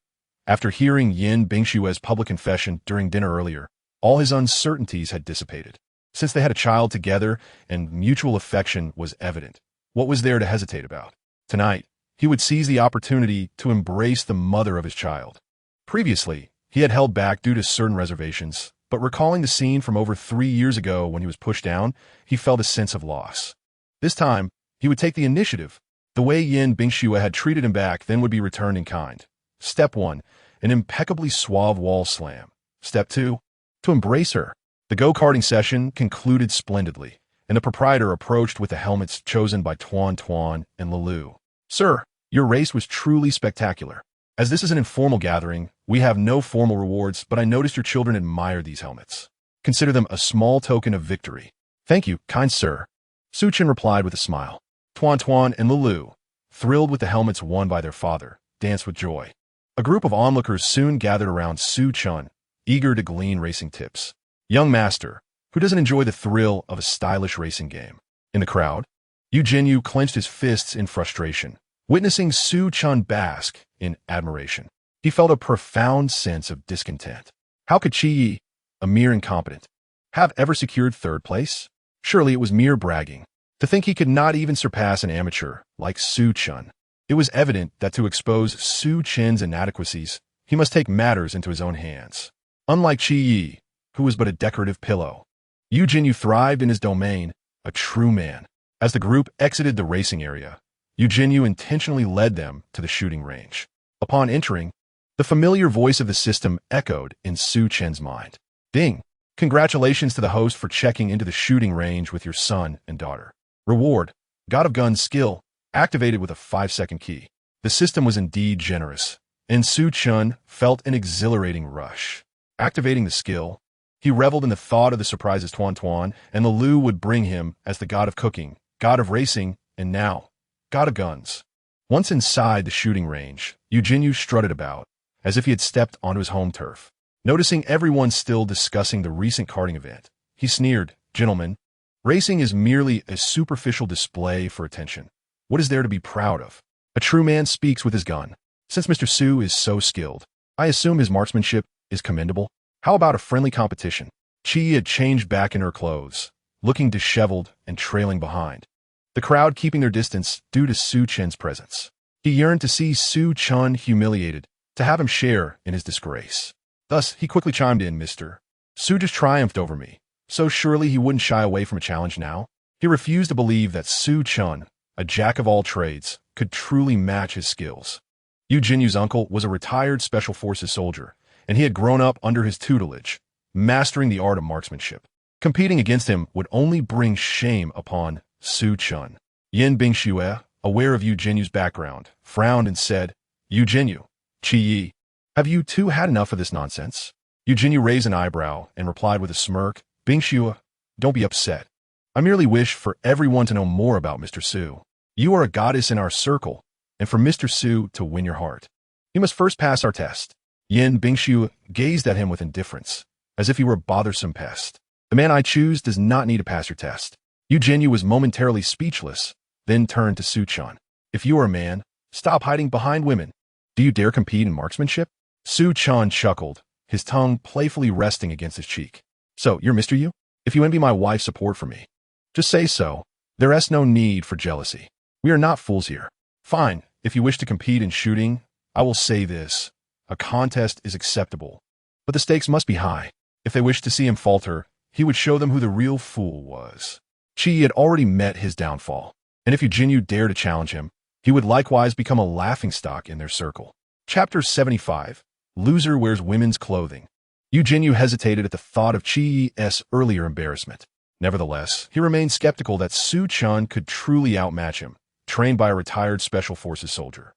After hearing Yin Bingxiu's public confession during dinner earlier, all his uncertainties had dissipated. Since they had a child together and mutual affection was evident, what was there to hesitate about? Tonight, he would seize the opportunity to embrace the mother of his child. Previously, he had held back due to certain reservations, but recalling the scene from over 3 years ago when he was pushed down, he felt a sense of loss. This time, he would take the initiative. The way Yin Bingxiu had treated him back then would be returned in kind. Step 1, an impeccably suave wall slam. Step 2, to embrace her. The go-karting session concluded splendidly, and the proprietor approached with the helmets chosen by Tuan and Lulu. "Sir, your race was truly spectacular. As this is an informal gathering, we have no formal rewards, but I noticed your children admire these helmets. Consider them a small token of victory." "Thank you, kind sir," Su Chen replied with a smile. Tuan and Lulu, thrilled with the helmets won by their father, danced with joy. A group of onlookers soon gathered around Su Chun, eager to glean racing tips. Young master, who doesn't enjoy the thrill of a stylish racing game? In the crowd, Yu Jinyu clenched his fists in frustration, witnessing Su Chun bask in admiration. He felt a profound sense of discontent. How could Chi Yi, a mere incompetent, have ever secured third place? Surely it was mere bragging. To think he could not even surpass an amateur like Su Chun. It was evident that to expose Su Chen's inadequacies, he must take matters into his own hands. Unlike Chi Yi, who was but a decorative pillow, Yu Jinyu thrived in his domain, a true man. As the group exited the racing area, Yu Jinyu intentionally led them to the shooting range. Upon entering, the familiar voice of the system echoed in Su Chen's mind. "Ding! Congratulations to the host for checking into the shooting range with your son and daughter. Reward, God of Guns skill, activated with a 5-second key." The system was indeed generous, and Su Chun felt an exhilarating rush. Activating the skill, he reveled in the thought of the surprises Tuan and Lulu would bring him as the god of cooking, god of racing, and now, god of guns. Once inside the shooting range, Yu Jinyu strutted about, as if he had stepped onto his home turf. Noticing everyone still discussing the recent karting event, he sneered, "Gentlemen, racing is merely a superficial display for attention. What is there to be proud of? A true man speaks with his gun. Since Mr. Su is so skilled, I assume his marksmanship is commendable. How about a friendly competition? Chi had changed back in her clothes, looking disheveled and trailing behind, the crowd keeping their distance due to Su Chen's presence. He yearned to see Su Chen humiliated, to have him share in his disgrace. Thus, he quickly chimed in, Mr. Su just triumphed over me, so surely he wouldn't shy away from a challenge now? He refused to believe that Su Chen, a jack of all trades, could truly match his skills. Yu Jinyu's uncle was a retired Special Forces soldier, and he had grown up under his tutelage, mastering the art of marksmanship. Competing against him would only bring shame upon Su Chen. Yin Bingxue, aware of Yu Jinyu's background, frowned and said, Yu Jinyu, Chi Yi, have you two had enough of this nonsense? Yu Jinyu raised an eyebrow and replied with a smirk, Bingxue, don't be upset. I merely wish for everyone to know more about Mr. Su. You are a goddess in our circle, and for Mr. Su to win your heart, you must first pass our test. Yin Bingxue gazed at him with indifference, as if he were a bothersome pest. The man I choose does not need to pass your test. Yu Jinyu was momentarily speechless, then turned to Su Chen. If you are a man, stop hiding behind women. Do you dare compete in marksmanship? Su Chen chuckled, his tongue playfully resting against his cheek. So, you're Mr. Yu? If you envy my wife's support for me, just say so. There is no need for jealousy. We are not fools here. Fine, if you wish to compete in shooting, I will say this. A contest is acceptable, but the stakes must be high. If they wished to see him falter, he would show them who the real fool was. Chi had already met his downfall, and if Yu Jinyu dared to challenge him, he would likewise become a laughingstock in their circle. Chapter 75. Loser wears women's clothing. Yu Jinyu hesitated at the thought of Chi's earlier embarrassment. Nevertheless, he remained skeptical that Su Chen could truly outmatch him, trained by a retired Special Forces soldier.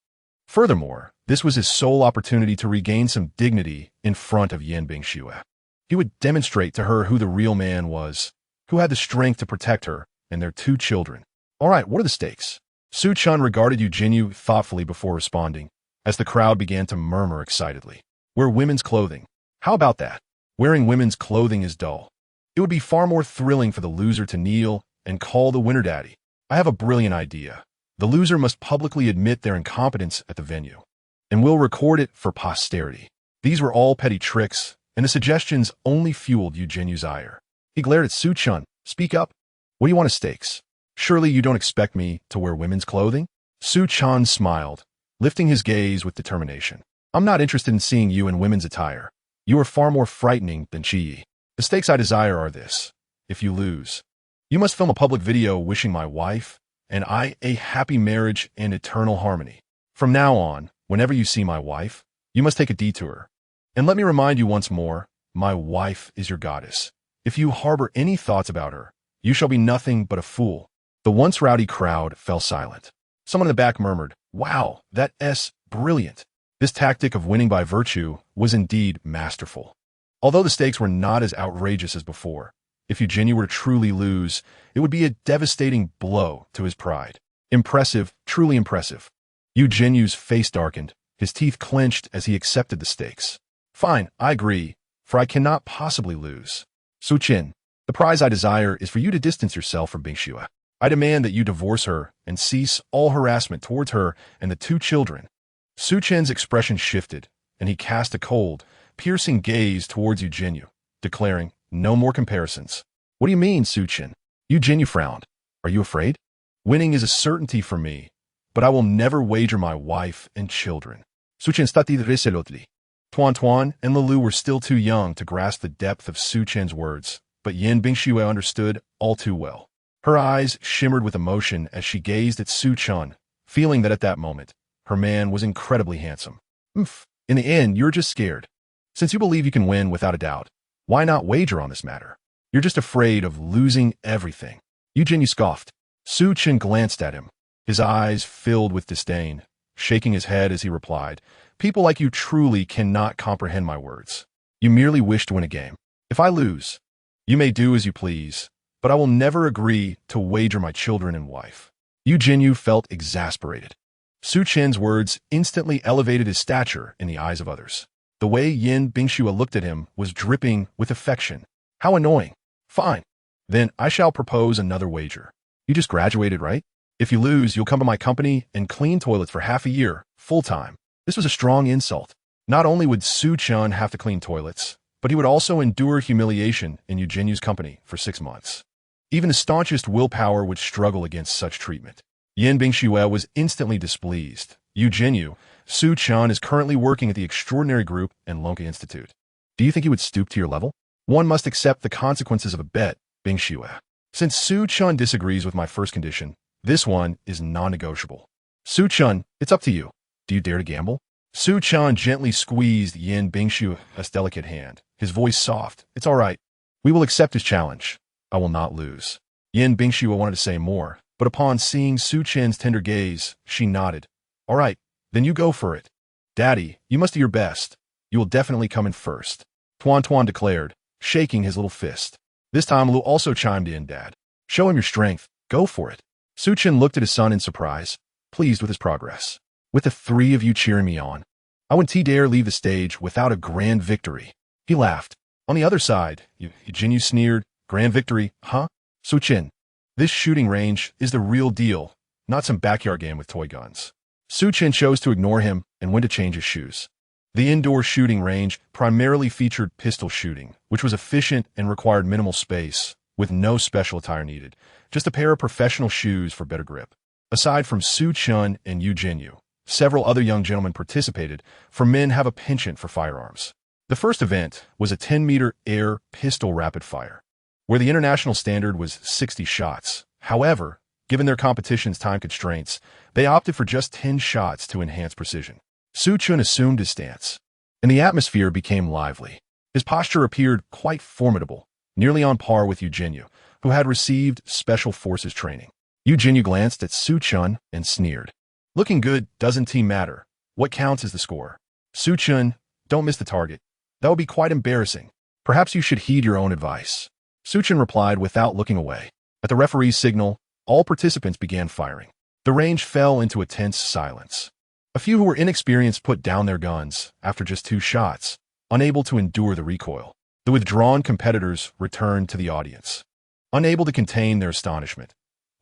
Furthermore, this was his sole opportunity to regain some dignity in front of Yin Bingxue. He would demonstrate to her who the real man was, who had the strength to protect her and their two children. All right, what are the stakes? Su Chen regarded Yu Jinyu thoughtfully before responding, as the crowd began to murmur excitedly. Wear women's clothing. How about that? Wearing women's clothing is dull. It would be far more thrilling for the loser to kneel and call the winner daddy. I have a brilliant idea. The loser must publicly admit their incompetence at the venue, and we'll record it for posterity. These were all petty tricks, and the suggestions only fueled Yu Jinyu's ire. He glared at Su Chen. Speak up. What do you want as stakes? Surely you don't expect me to wear women's clothing? Su Chen smiled, lifting his gaze with determination. I'm not interested in seeing you in women's attire. You are far more frightening than Chi. The stakes I desire are this. If you lose, you must film a public video wishing my wife and I a happy marriage and eternal harmony. From now on, whenever you see my wife, you must take a detour. And let me remind you once more, my wife is your goddess. If you harbor any thoughts about her, you shall be nothing but a fool. The once rowdy crowd fell silent. Someone in the back murmured, Wow, that's brilliant. This tactic of winning by virtue was indeed masterful. Although the stakes were not as outrageous as before, if Yu Jinyu were to truly lose, it would be a devastating blow to his pride. Impressive, truly impressive. Yu Jinyu's face darkened, his teeth clenched as he accepted the stakes. Fine, I agree, for I cannot possibly lose. Su Chen, the prize I desire is for you to distance yourself from Bingxue. I demand that you divorce her and cease all harassment towards her and the two children. Su Chen's expression shifted, and he cast a cold, piercing gaze towards Yu Jinyu, declaring, No more comparisons. What do you mean, Su Chen? Yu Jinyu frowned. Are you afraid? Winning is a certainty for me, but I will never wager my wife and children. Su Chen stati reselotli. Tuan and Lulu were still too young to grasp the depth of Su Chen's words, but Yin Bingxue understood all too well. Her eyes shimmered with emotion as she gazed at Su Chen, feeling that at that moment, her man was incredibly handsome. In the end, you're just scared. Since you believe you can win without a doubt, why not wager on this matter? You're just afraid of losing everything. Yu Jinyu scoffed. Su Chen glanced at him, his eyes filled with disdain, shaking his head as he replied, People like you truly cannot comprehend my words. You merely wish to win a game. If I lose, you may do as you please, but I will never agree to wager my children and wife. Yu Jinyu felt exasperated. Su Chen's words instantly elevated his stature in the eyes of others. The way Yin Bingxue looked at him was dripping with affection. How annoying. Fine. Then I shall propose another wager. You just graduated, right? If you lose, you'll come to my company and clean toilets for half a year, full-time. This was a strong insult. Not only would Su Chun have to clean toilets, but he would also endure humiliation in Eugenu's company for 6 months. Even the staunchest willpower would struggle against such treatment. Yin Bingxue was instantly displeased. Eugeniu, Su Chun is currently working at the Extraordinary Group and Lonka Institute. Do you think he would stoop to your level? One must accept the consequences of a bet, Bingxue. Since Su Chun disagrees with my first condition, this one is non-negotiable. Su Chun, it's up to you. Do you dare to gamble? Su Chun gently squeezed Yin Bingshue's delicate hand, his voice soft. It's all right. We will accept his challenge. I will not lose. Yin Bingxue wanted to say more, but upon seeing Su Chen's tender gaze, she nodded. All right, then you go for it. Daddy, you must do your best. You will definitely come in first. Tuan Tuan declared, shaking his little fist. This time Lu also chimed in, Dad. Show him your strength. Go for it. Su Chen looked at his son in surprise, pleased with his progress. With the three of you cheering me on, I wouldn't dare leave the stage without a grand victory. He laughed. On the other side, Eugeniu sneered, grand victory, huh? Su Chen, this shooting range is the real deal, not some backyard game with toy guns. Su Chen chose to ignore him and went to change his shoes. The indoor shooting range primarily featured pistol shooting, which was efficient and required minimal space, with no special attire needed, just a pair of professional shoes for better grip. Aside from Su Chun and Eugeniu, several other young gentlemen participated, for men have a penchant for firearms. The first event was a 10-meter air pistol rapid fire, where the international standard was 60 shots. However, given their competition's time constraints, they opted for just 10 shots to enhance precision. Su Chun assumed his stance, and the atmosphere became lively. His posture appeared quite formidable, nearly on par with Eugeniu, who had received Special Forces training. Eugeniu glanced at Su Chun and sneered. Looking good doesn't matter. What counts is the score. Su Chun, don't miss the target. That would be quite embarrassing. Perhaps you should heed your own advice. Su Chun replied without looking away. At the referee's signal, all participants began firing. The range fell into a tense silence. A few who were inexperienced put down their guns after just 2 shots, unable to endure the recoil. The withdrawn competitors returned to the audience, unable to contain their astonishment.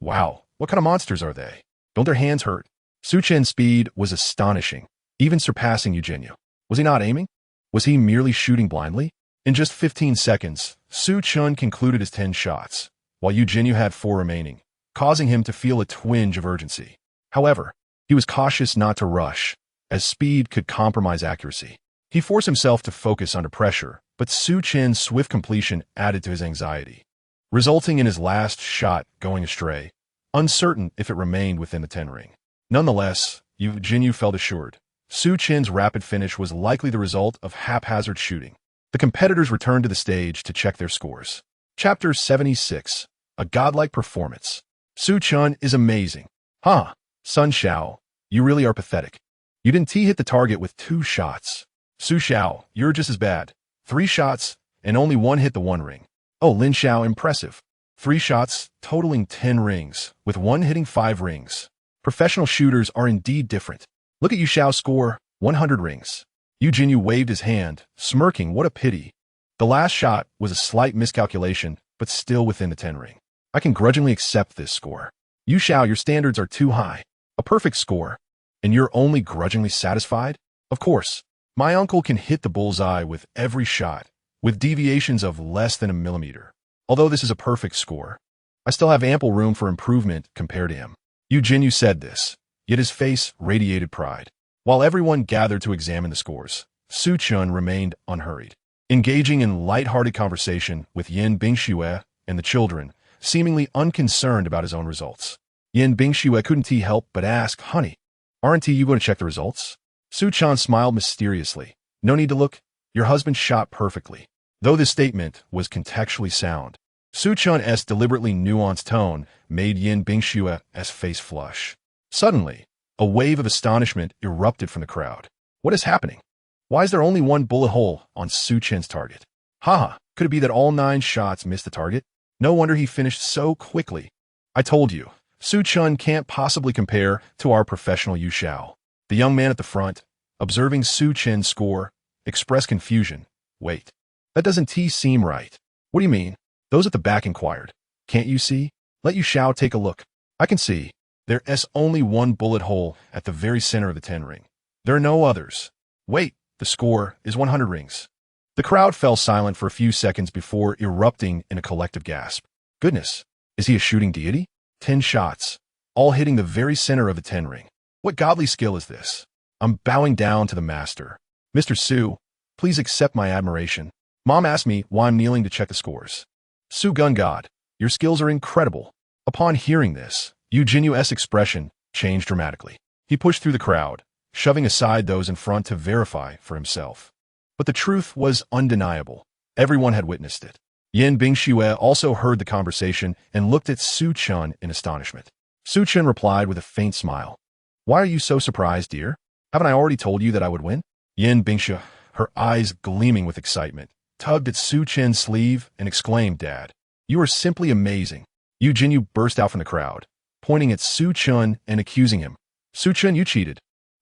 Wow, what kind of monsters are they? Don't their hands hurt? Su Chen's speed was astonishing, even surpassing Eugeniu. Was he not aiming? Was he merely shooting blindly? In just 15 seconds, Su Chun concluded his 10 shots, while Eugeniu had 4 remaining, causing him to feel a twinge of urgency. However, he was cautious not to rush, as speed could compromise accuracy. He forced himself to focus under pressure, but Su Chen's swift completion added to his anxiety, resulting in his last shot going astray, uncertain if it remained within the 10 ring. Nonetheless, Eugeniu felt assured. Su Chen's rapid finish was likely the result of haphazard shooting. The competitors returned to the stage to check their scores. Chapter 76. A Godlike Performance. Su Chun is amazing. Huh, Sun Xiao, you really are pathetic. You didn't hit the target with 2 shots. Su Xiao, you're just as bad. 3 shots, and only 1 hit the 1 ring. Oh, Lin Xiao, impressive. 3 shots, totaling 10 rings, with 1 hitting 5 rings. Professional shooters are indeed different. Look at Yu Xiao's score, 100 rings. Eugeniu waved his hand, smirking, what a pity. The last shot was a slight miscalculation, but still within the 10 ring. I can grudgingly accept this score. Yu Xiao, your standards are too high. A perfect score. And you're only grudgingly satisfied? Of course. My uncle can hit the bullseye with every shot, with deviations of less than a millimeter. Although this is a perfect score, I still have ample room for improvement compared to him. Eugeniu said this, yet his face radiated pride. While everyone gathered to examine the scores, Su Chun remained unhurried, engaging in light-hearted conversation with Yin Bingxue and the children, seemingly unconcerned about his own results. Yin Bingxue couldn't help but ask, Honey, aren't you going to check the results? Su Chun smiled mysteriously. No need to look. Your husband shot perfectly. Though this statement was contextually sound, Su Chun's deliberately nuanced tone made Yin Bingshue's face flush. Suddenly, a wave of astonishment erupted from the crowd. What is happening? Why is there only 1 bullet hole on Su Chen's target? Haha, could it be that all 9 shots missed the target? No wonder he finished so quickly. I told you, Su Chun can't possibly compare to our professional Yu Xiao. The young man at the front, observing Su Chen's score, expressed confusion. Wait, that doesn't seem right. What do you mean? Those at the back inquired. Can't you see? Let Yu Xiao take a look. I can see. There's only one bullet hole at the very center of the 10 ring. There are no others. Wait, the score is 100 rings. The crowd fell silent for a few seconds before erupting in a collective gasp. Goodness, is he a shooting deity? 10 shots, all hitting the very center of the 10 ring. What godly skill is this? I'm bowing down to the master. Mr. Su, please accept my admiration. Mom asked me why I'm kneeling to check the scores. Su Gun God, your skills are incredible. Upon hearing this, Yu Jinyu's expression changed dramatically. He pushed through the crowd, shoving aside those in front to verify for himself. But the truth was undeniable. Everyone had witnessed it. Yan Bingxue also heard the conversation and looked at Su Chun in astonishment. Su Chun replied with a faint smile. Why are you so surprised, dear? Haven't I already told you that I would win? Yan Bingxue, her eyes gleaming with excitement, tugged at Su Chun's sleeve and exclaimed, Dad, you are simply amazing. Yu Jinyu burst out from the crowd, pointing at Su Chun and accusing him. Su Chun, you cheated.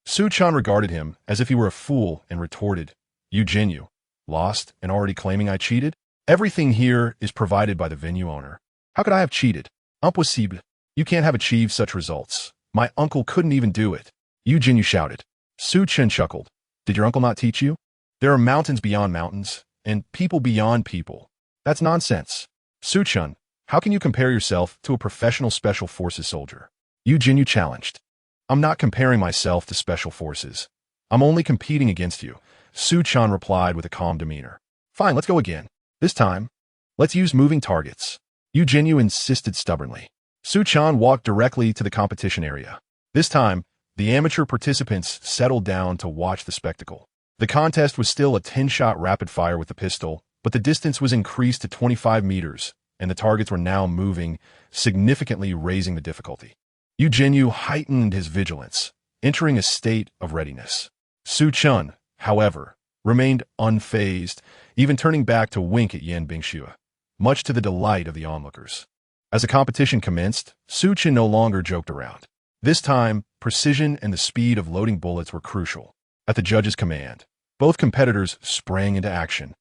Su Chun regarded him as if he were a fool and retorted, Yu Jinyu, lost and already claiming I cheated? Everything here is provided by the venue owner. How could I have cheated? Impossible. You can't have achieved such results. My uncle couldn't even do it. Yu Jinyu shouted. Su Chun chuckled. Did your uncle not teach you? There are mountains beyond mountains, and people beyond people. That's nonsense. Su Chun, how can you compare yourself to a professional special forces soldier? Yu Jinyu challenged. I'm not comparing myself to special forces. I'm only competing against you. Su Chun replied with a calm demeanor. Fine, let's go again. This time, let's use moving targets. Yu Jinyu insisted stubbornly. Su Chun walked directly to the competition area. This time, the amateur participants settled down to watch the spectacle. The contest was still a 10-shot rapid fire with the pistol, but the distance was increased to 25 meters, and the targets were now moving, significantly raising the difficulty. Yu Jinyu heightened his vigilance, entering a state of readiness. Su Chun, however, remained unfazed, even turning back to wink at Yan Bingxue, much to the delight of the onlookers. As the competition commenced, Su Chun no longer joked around. This time, precision and the speed of loading bullets were crucial. At the judge's command, both competitors sprang into action.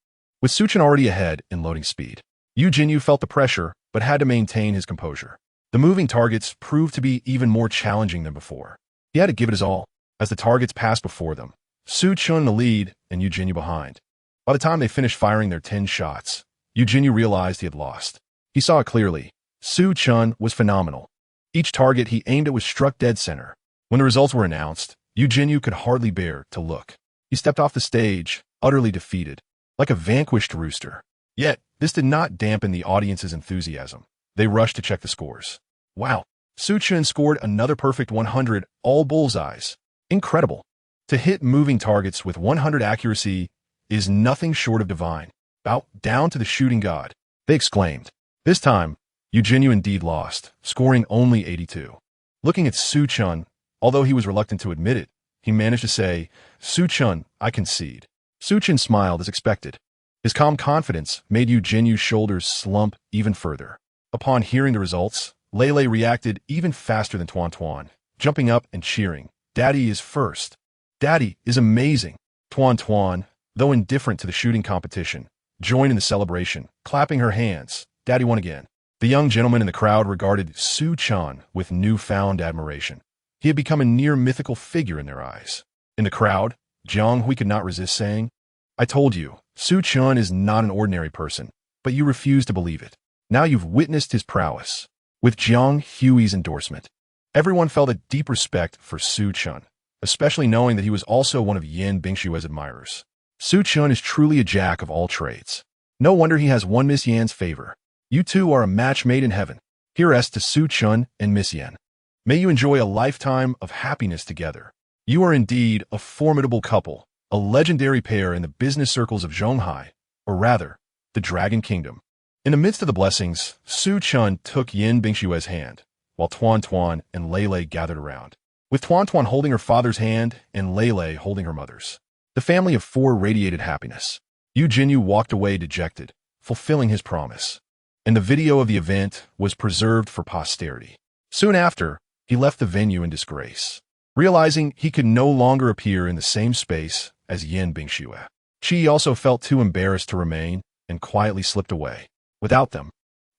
With Su Chun already ahead in loading speed, Yu Jinyu felt the pressure but had to maintain his composure. The moving targets proved to be even more challenging than before. He had to give it his all. As the targets passed before them, Su Chun in the lead and Yu Jinyu behind. By the time they finished firing their 10 shots, Yu Jinyu realized he had lost. He saw it clearly. Su Chun was phenomenal. Each target he aimed at was struck dead center. When the results were announced, Yu Jinyu could hardly bear to look. He stepped off the stage, utterly defeated, like a vanquished rooster. Yet, this did not dampen the audience's enthusiasm. They rushed to check the scores. Wow! Su Chun scored another perfect 100, all bullseyes. Incredible! To hit moving targets with 100 accuracy is nothing short of divine. Bow down to the shooting god, they exclaimed. This time, Yu Jinyu indeed lost, scoring only 82. Looking at Su Chun, although he was reluctant to admit it, he managed to say, Su Chun, I concede. Su Chun smiled as expected. His calm confidence made Yu Jinyu's shoulders slump even further. Upon hearing the results, Lele reacted even faster than Tuan Tuan, jumping up and cheering. Daddy is first. Daddy is amazing. Tuan Tuan, though indifferent to the shooting competition, joined in the celebration, clapping her hands. Daddy won again. The young gentleman in the crowd regarded Su Chun with newfound admiration. He had become a near mythical figure in their eyes. In the crowd, Jiang Hui could not resist saying, I told you, Su Chun is not an ordinary person, but you refuse to believe it. Now you've witnessed his prowess. With Jiang Hui's endorsement, everyone felt a deep respect for Su Chun, especially knowing that he was also one of Yan Bingxue's admirers. Su Chun is truly a jack of all trades. No wonder he has won Miss Yan's favor. You two are a match made in heaven. Here's to Su Chun and Miss Yan. May you enjoy a lifetime of happiness together. You are indeed a formidable couple, a legendary pair in the business circles of Zhonghai, or rather, the Dragon Kingdom. In the midst of the blessings, Su Chun took Yan Bingxue's hand, while Tuan Tuan and Lele gathered around, with Tuan Tuan holding her father's hand and Lele holding her mother's. The family of four radiated happiness. Yu Jinyu walked away dejected, fulfilling his promise. And the video of the event was preserved for posterity. Soon after, he left the venue in disgrace, realizing he could no longer appear in the same space as Yan Bingxue. Qi also felt too embarrassed to remain and quietly slipped away. Without them,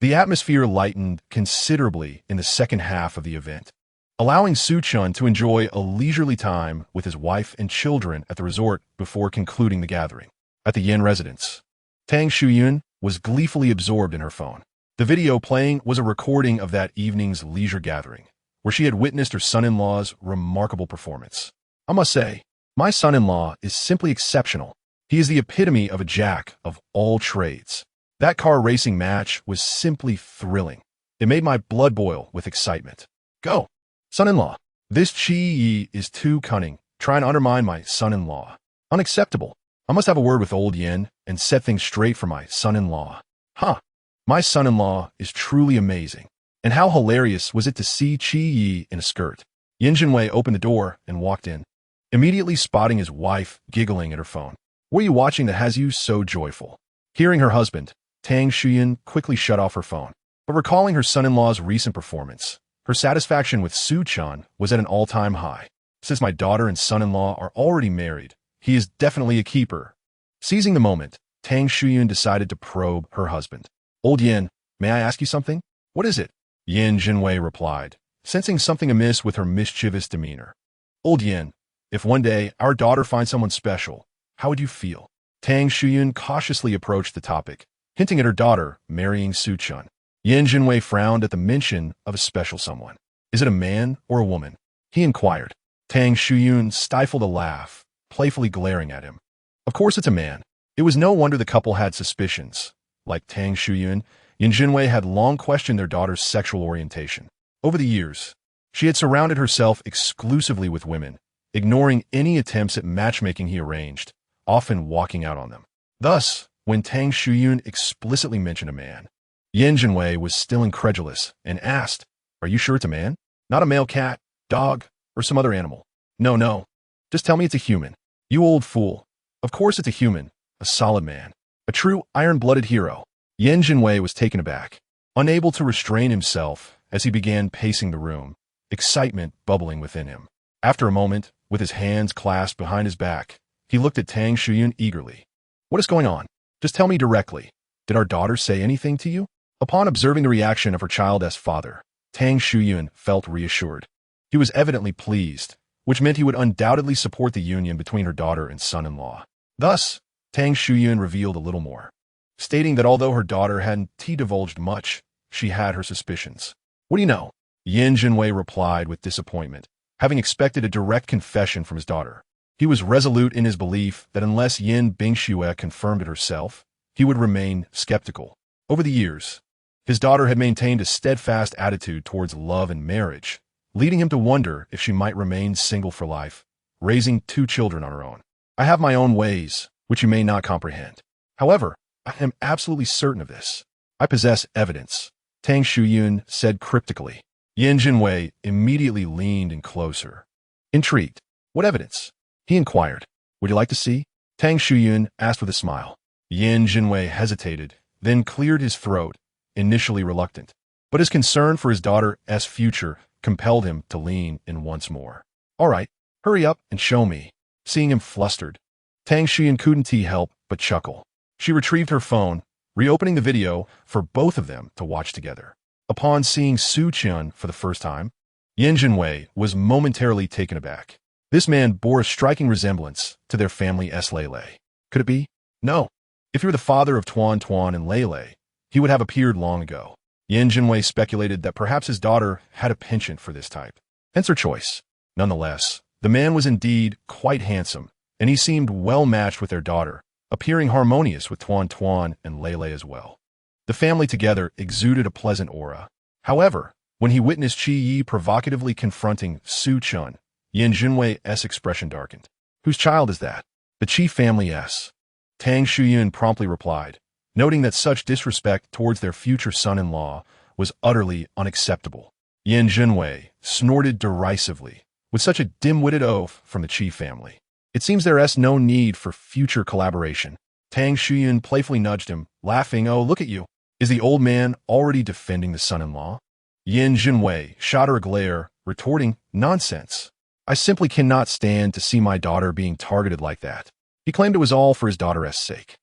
the atmosphere lightened considerably in the second half of the event. allowing Su Chun to enjoy a leisurely time with his wife and children at the resort before concluding the gathering. At the Yin residence, Tang Shuyun was gleefully absorbed in her phone. The video playing was a recording of that evening's leisure gathering, where she had witnessed her son-in-law's remarkable performance. I must say, my son-in-law is simply exceptional. He is the epitome of a jack of all trades. That car racing match was simply thrilling. It made my blood boil with excitement. Go, son-in-law. This Chi Yi is too cunning, trying to undermine my son-in-law. Unacceptable. I must have a word with old Yin and set things straight for my son-in-law. Huh. My son-in-law is truly amazing. And how hilarious was it to see Chi Yi in a skirt. Yin Jinwei opened the door and walked in, immediately spotting his wife giggling at her phone. What are you watching that has you so joyful? Hearing her husband, Tang Shuyun quickly shut off her phone. But recalling her son-in-law's recent performance, her satisfaction with Su Chan was at an all-time high. Since my daughter and son-in-law are already married, he is definitely a keeper. Seizing the moment, Tang Shuyun decided to probe her husband. Old Yin, may I ask you something? What is it? Yin Jinwei replied, sensing something amiss with her mischievous demeanor. Old Yin, if one day our daughter finds someone special, how would you feel? Tang Shuyun cautiously approached the topic, hinting at her daughter marrying Su Chun. Yin Jinwei frowned at the mention of a special someone. Is it a man or a woman? He inquired. Tang Shuyun stifled a laugh, playfully glaring at him. Of course it's a man. It was no wonder the couple had suspicions. Like Tang Shuyun, Yin Jinwei had long questioned their daughter's sexual orientation. Over the years, she had surrounded herself exclusively with women, ignoring any attempts at matchmaking he arranged, often walking out on them. Thus, when Tang Shuyun explicitly mentioned a man, Yin Jinwei was still incredulous and asked, "Are you sure it's a man? Not a male cat, dog, or some other animal?" No. Just tell me it's a human. You old fool. Of course it's a human, a solid man, a true iron-blooded hero. Yin Jinwei was taken aback, unable to restrain himself as he began pacing the room, excitement bubbling within him. After a moment, with his hands clasped behind his back, he looked at Tang Shuyun eagerly. What is going on? Just tell me directly. Did our daughter say anything to you? Upon observing the reaction of her child's father, Tang Shuyun felt reassured. He was evidently pleased, which meant he would undoubtedly support the union between her daughter and son-in-law. Thus, Tang Shuyun revealed a little more, stating that although her daughter hadn't divulged much, she had her suspicions. What do you know? Yin Jinwei replied with disappointment, having expected a direct confession from his daughter. He was resolute in his belief that unless Yin Bingxue confirmed it herself, he would remain skeptical. Over the years, his daughter had maintained a steadfast attitude towards love and marriage, leading him to wonder if she might remain single for life, raising 2 children on her own. I have my own ways, which you may not comprehend. However, I am absolutely certain of this. I possess evidence, Tang Shuyun said cryptically. Yin Jinwei immediately leaned in closer. Intrigued. What evidence? He inquired. Would you like to see? Tang Shuyun asked with a smile. Yin Jinwei hesitated, then cleared his throat, initially reluctant. But his concern for his daughter's future compelled him to lean in once more. All right, hurry up and show me. Seeing him flustered, Tang Shuyun couldn't help but chuckle. She retrieved her phone, reopening the video for both of them to watch together. Upon seeing Su Chun for the first time, Yin Jinwei was momentarily taken aback. This man bore a striking resemblance to their family's Lele. Could it be? No. If you were the father of Tuan and Lele, he would have appeared long ago. Yin Jinwei speculated that perhaps his daughter had a penchant for this type. Hence her choice. Nonetheless, the man was indeed quite handsome, and he seemed well matched with their daughter, appearing harmonious with Tuan and Lele as well. The family together exuded a pleasant aura. However, when he witnessed Chi Yi provocatively confronting Su Chun, Yin Jinwei's expression darkened. Whose child is that? The Chi family's. Tang Shuyun promptly replied, noting that such disrespect towards their future son-in-law was utterly unacceptable. Yin Jinwei snorted derisively, with such a dim-witted oaf from the Chi family. It seems there's no need for future collaboration. Tang Shuyun playfully nudged him, laughing, "Oh, look at you. Is the old man already defending the son-in-law?" Yin Jinwei shot her a glare, retorting, "Nonsense. I simply cannot stand to see my daughter being targeted like that." He claimed it was all for his daughter's sake.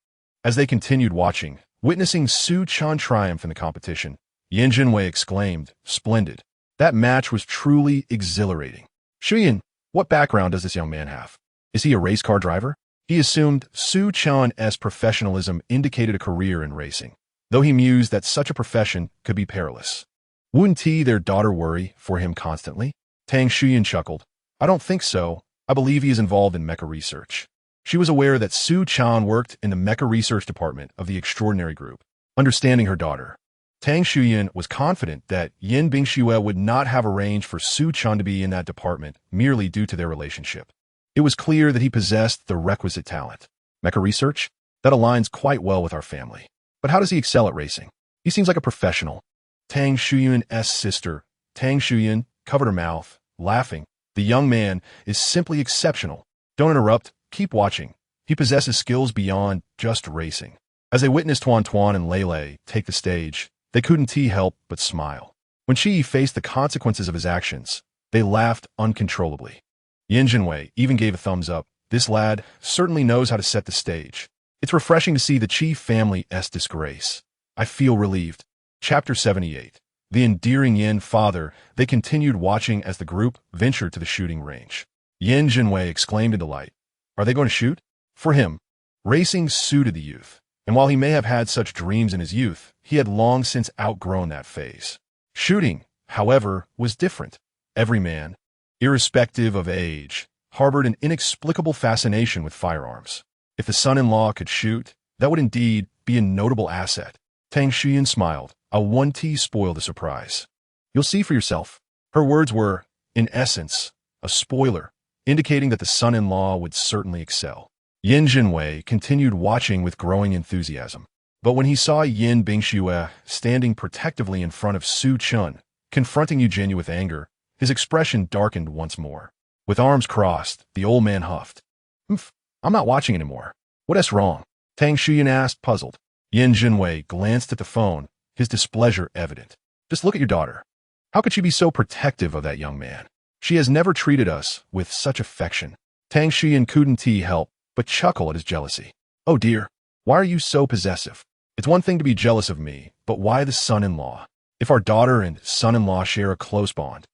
As they continued watching, witnessing Su Chan triumph in the competition, Yin Jinwei exclaimed, "Splendid. That match was truly exhilarating. Shuyin, what background does this young man have? Is he a race car driver? He assumed Su Chan's professionalism indicated a career in racing, though he mused that such a profession could be perilous. Wouldn't their daughter worry for him constantly? Tang Shuyin chuckled. I don't think so. I believe he is involved in mecha research. She was aware that Su Chan worked in the mecha research department of the Extraordinary Group. Understanding her daughter, Tang Shuyin was confident that Yin Bingxue would not have arranged for Su Chan to be in that department merely due to their relationship. It was clear that he possessed the requisite talent. Mecha research? That aligns quite well with our family. But how does he excel at racing? He seems like a professional. Tang Shuyun's sister, Tang Shuyin, covered her mouth, laughing. The young man is simply exceptional. Don't interrupt, keep watching. He possesses skills beyond just racing. As they witnessed Tuan Tuan and Lele take the stage, they couldn't help but smile. When Shi faced the consequences of his actions, they laughed uncontrollably. Yin Jinwei even gave a thumbs up. This lad certainly knows how to set the stage. It's refreshing to see the Chi family's disgrace. I feel relieved. Chapter 78. The endearing Yin father. They continued watching as the group ventured to the shooting range. Yin Jinwei exclaimed in delight. Are they going to shoot? For him, racing suited the youth. And while he may have had such dreams in his youth, he had long since outgrown that phase. Shooting, however, was different. Every man, irrespective of age, harbored an inexplicable fascination with firearms. If the son-in-law could shoot, that would indeed be a notable asset. Tang Shuyin smiled. A 1T spoiled the surprise. You'll see for yourself. Her words were, in essence, a spoiler, indicating that the son-in-law would certainly excel. Yin Jinwei continued watching with growing enthusiasm. But when he saw Yin Bingxue standing protectively in front of Su Chun, confronting Eugenia with anger, his expression darkened once more. With arms crossed, the old man huffed. I'm not watching anymore. What's wrong? Tang Shuyin asked, puzzled. Yin Jinwei glanced at the phone, his displeasure evident. Just look at your daughter. How could she be so protective of that young man? She has never treated us with such affection. Tang Shuyin couldn't help but chuckle at his jealousy. Oh dear, why are you so possessive? It's one thing to be jealous of me, but why the son-in-law? If our daughter and son-in-law share a close bond,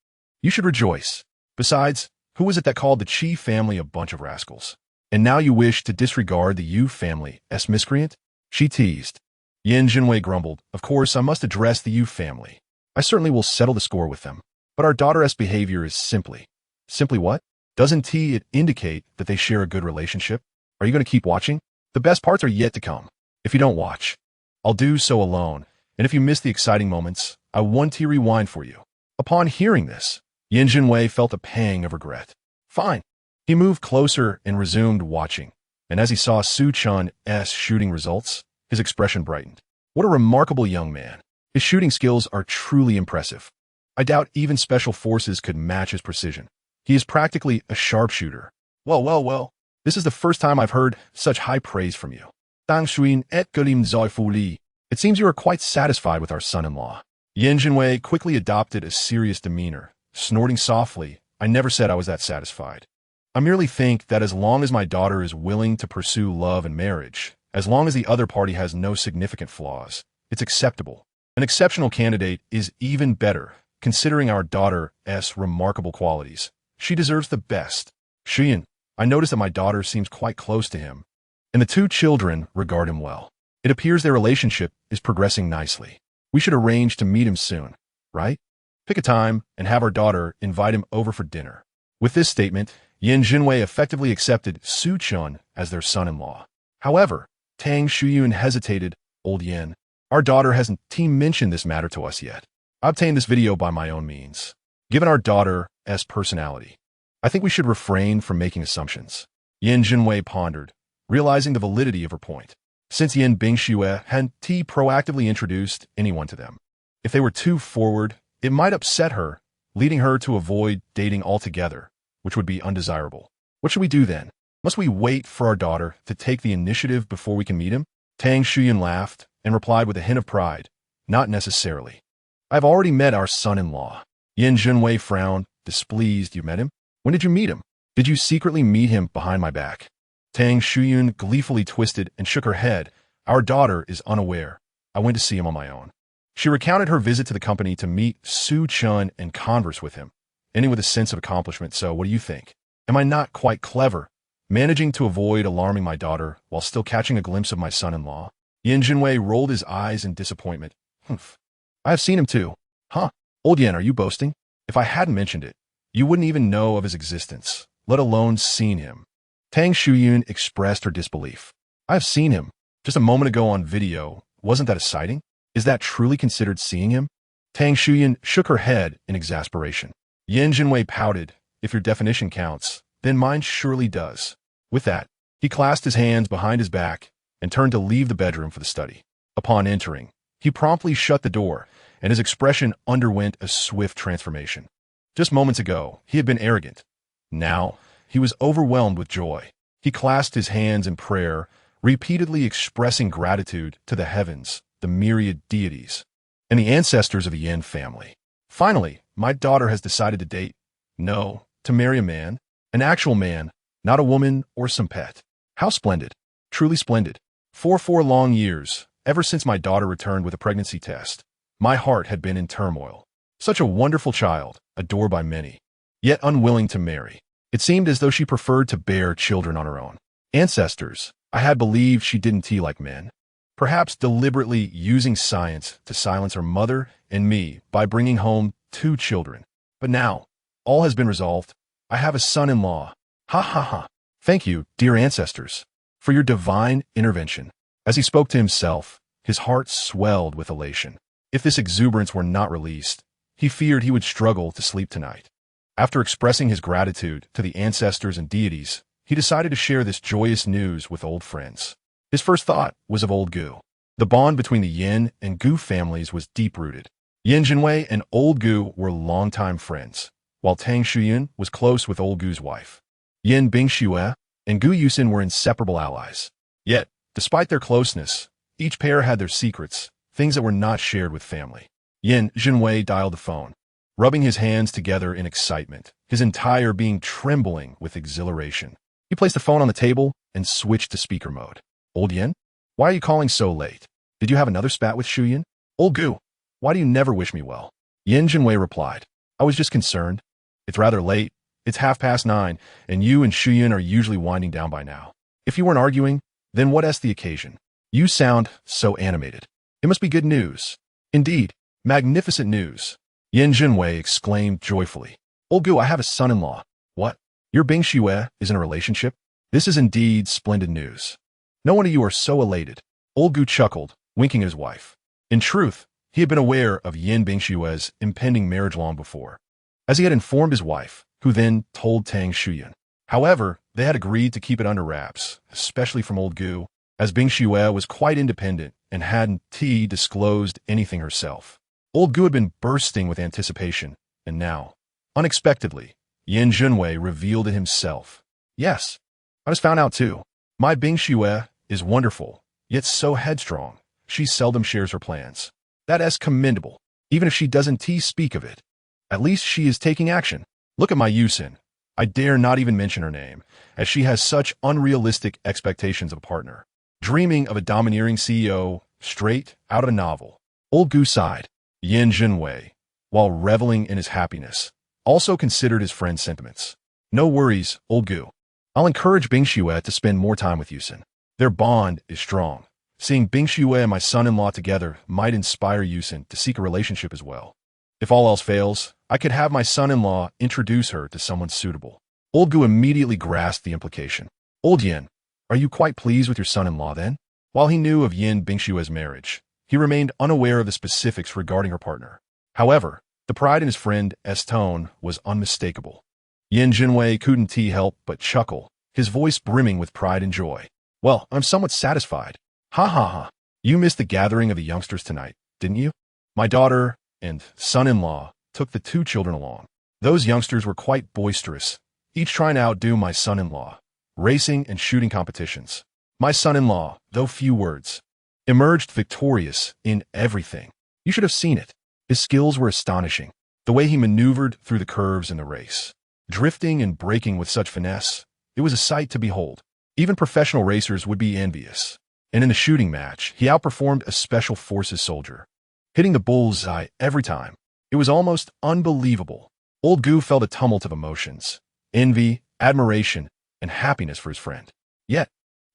you should rejoice. Besides, who was it that called the Chi family a bunch of rascals? And now you wish to disregard the Yu family as miscreant? She teased. Yin Jinwei grumbled. Of course, I must address the Yu family. I certainly will settle the score with them. But our daughter's behavior is simply what? Doesn't it indicate that they share a good relationship? Are you going to keep watching? The best parts are yet to come. If you don't watch, I'll do so alone, and if you miss the exciting moments, I want to rewind for you. Upon hearing this, Yin Jinwei felt a pang of regret. Fine. He moved closer and resumed watching, and as he saw Su Chun's shooting results, his expression brightened. What a remarkable young man. His shooting skills are truly impressive. I doubt even special forces could match his precision. He is practically a sharpshooter. Well. This is the first time I've heard such high praise from you. Tang Shuyin et Gulim Zoi Fu Li. It seems you are quite satisfied with our son-in-law. Yin Jinwei quickly adopted a serious demeanor, snorting softly. I never said I was that satisfied. I merely think that as long as my daughter is willing to pursue love and marriage, as long as the other party has no significant flaws, it's acceptable. An exceptional candidate is even better, considering our daughter's remarkable qualities. She deserves the best. Shuyin, I notice that my daughter seems quite close to him, and the two children regard him well. It appears their relationship is progressing nicely. We should arrange to meet him soon, right? Pick a time and have our daughter invite him over for dinner. With this statement, Yin Jinwei effectively accepted Su Chun as their son-in-law. However, Tang Shuyun hesitated. Old Yin, our daughter hasn't mentioned this matter to us yet. I obtained this video by my own means. Given our daughter's personality, I think we should refrain from making assumptions. Yin Jinwei pondered, realizing the validity of her point. Since Yin Bingxue hadn't proactively introduced anyone to them, if they were too forward, it might upset her, leading her to avoid dating altogether, which would be undesirable. What should we do then? Must we wait for our daughter to take the initiative before we can meet him? Tang Shuyin laughed and replied with a hint of pride, not necessarily. I've already met our son-in-law. Yin Jinwei frowned, displeased. You met him? When did you meet him? Did you secretly meet him behind my back? Tang Shuyun gleefully twisted and shook her head. Our daughter is unaware. I went to see him on my own. She recounted her visit to the company to meet Su Chun and converse with him, ending with a sense of accomplishment. So, what do you think? Am I not quite clever, managing to avoid alarming my daughter while still catching a glimpse of my son-in-law? Yin Jinwei rolled his eyes in disappointment. Humph. I have seen him too. Huh? Old Yen, are you boasting? If I hadn't mentioned it, you wouldn't even know of his existence, let alone seen him. Tang Shuyun expressed her disbelief. I have seen him. Just a moment ago on video. Wasn't that a sighting? Is that truly considered seeing him? Tang Shuyun shook her head in exasperation. Yin Jinwei pouted. If your definition counts, then mine surely does. With that, he clasped his hands behind his back and turned to leave the bedroom for the study. Upon entering, he promptly shut the door, and his expression underwent a swift transformation. Just moments ago, he had been arrogant. Now, he was overwhelmed with joy. He clasped his hands in prayer, repeatedly expressing gratitude to the heavens, the myriad deities, and the ancestors of the Yin family. Finally, my daughter has decided to date. No, to marry a man, an actual man, not a woman or some pet. How splendid. Truly splendid. For 4 long years, ever since my daughter returned with a pregnancy test, my heart had been in turmoil. Such a wonderful child, adored by many, yet unwilling to marry. It seemed as though she preferred to bear children on her own. Ancestors, I had believed she didn't like men, perhaps deliberately using science to silence her mother and me by bringing home 2 children. But now, all has been resolved. I have a son-in-law. Ha ha ha. Thank you, dear ancestors, for your divine intervention. As he spoke to himself, his heart swelled with elation. If this exuberance were not released, he feared he would struggle to sleep tonight. After expressing his gratitude to the ancestors and deities, he decided to share this joyous news with old friends. His first thought was of old Gu. The bond between the Yin and Gu families was deep-rooted. Yin Jinwei and old Gu were longtime friends, while Tang Shuyun was close with old Gu's wife. Yin Bingxue and Gu Yusin were inseparable allies. Yet, despite their closeness, each pair had their secrets, things that were not shared with family. Yin Jinwei dialed the phone, rubbing his hands together in excitement, his entire being trembling with exhilaration. He placed the phone on the table and switched to speaker mode. Old Yin, why are you calling so late? Did you have another spat with Shuyun? Old Gu, why do you never wish me well? Yin Jinwei replied, I was just concerned. It's rather late. It's 9:30, and you and Shuyun are usually winding down by now. If you weren't arguing, then what is the occasion? You sound so animated. It must be good news. Indeed, magnificent news. Yin Jinwei exclaimed joyfully. Old Gu, I have a son-in-law. What? Your Bingxue is in a relationship? This is indeed splendid news. No wonder you are so elated. Old Gu chuckled, winking at his wife. In truth, he had been aware of Yin Bingxue's impending marriage long before, as he had informed his wife, who then told Tang Shuyun. However, they had agreed to keep it under wraps, especially from old Gu, as Bingxue was quite independent and hadn't disclosed anything herself. Old Gu had been bursting with anticipation, and now, unexpectedly, Yin Jinwei revealed it himself. Yes, I just found out too. My Bingxue is wonderful, yet so headstrong. She seldom shares her plans. That is commendable, even if she doesn't speak of it. At least she is taking action. Look at my Yusin. I dare not even mention her name, as she has such unrealistic expectations of a partner. Dreaming of a domineering CEO straight out of a novel. Old Gu sighed. Yin Jinwei, while reveling in his happiness, also considered his friend's sentiments. No worries, old Gu. I'll encourage Bingxue to spend more time with Yusin. Their bond is strong. Seeing Bingxue and my son-in-law together might inspire Yusin to seek a relationship as well. If all else fails, I could have my son-in-law introduce her to someone suitable. Old Gu immediately grasped the implication. Old Yin, are you quite pleased with your son-in-law then? While he knew of Yin Bingxue's marriage, he remained unaware of the specifics regarding her partner. However, the pride in his friend's tone was unmistakable. Yin Jinwei couldn't help but chuckle, his voice brimming with pride and joy. Well, I'm somewhat satisfied. Ha ha ha. You missed the gathering of the youngsters tonight, didn't you? My daughter and son-in-law took the 2 children along. Those youngsters were quite boisterous, each trying to outdo my son-in-law. Racing and shooting competitions. My son-in-law, though few words, emerged victorious in everything. You should have seen it. His skills were astonishing. The way he maneuvered through the curves in the race, drifting and braking with such finesse, it was a sight to behold. Even professional racers would be envious. And in the shooting match, he outperformed a special forces soldier. hitting the bullseye every time. It was almost unbelievable. Old Gu felt a tumult of emotions, envy, admiration, and happiness for his friend. Yet,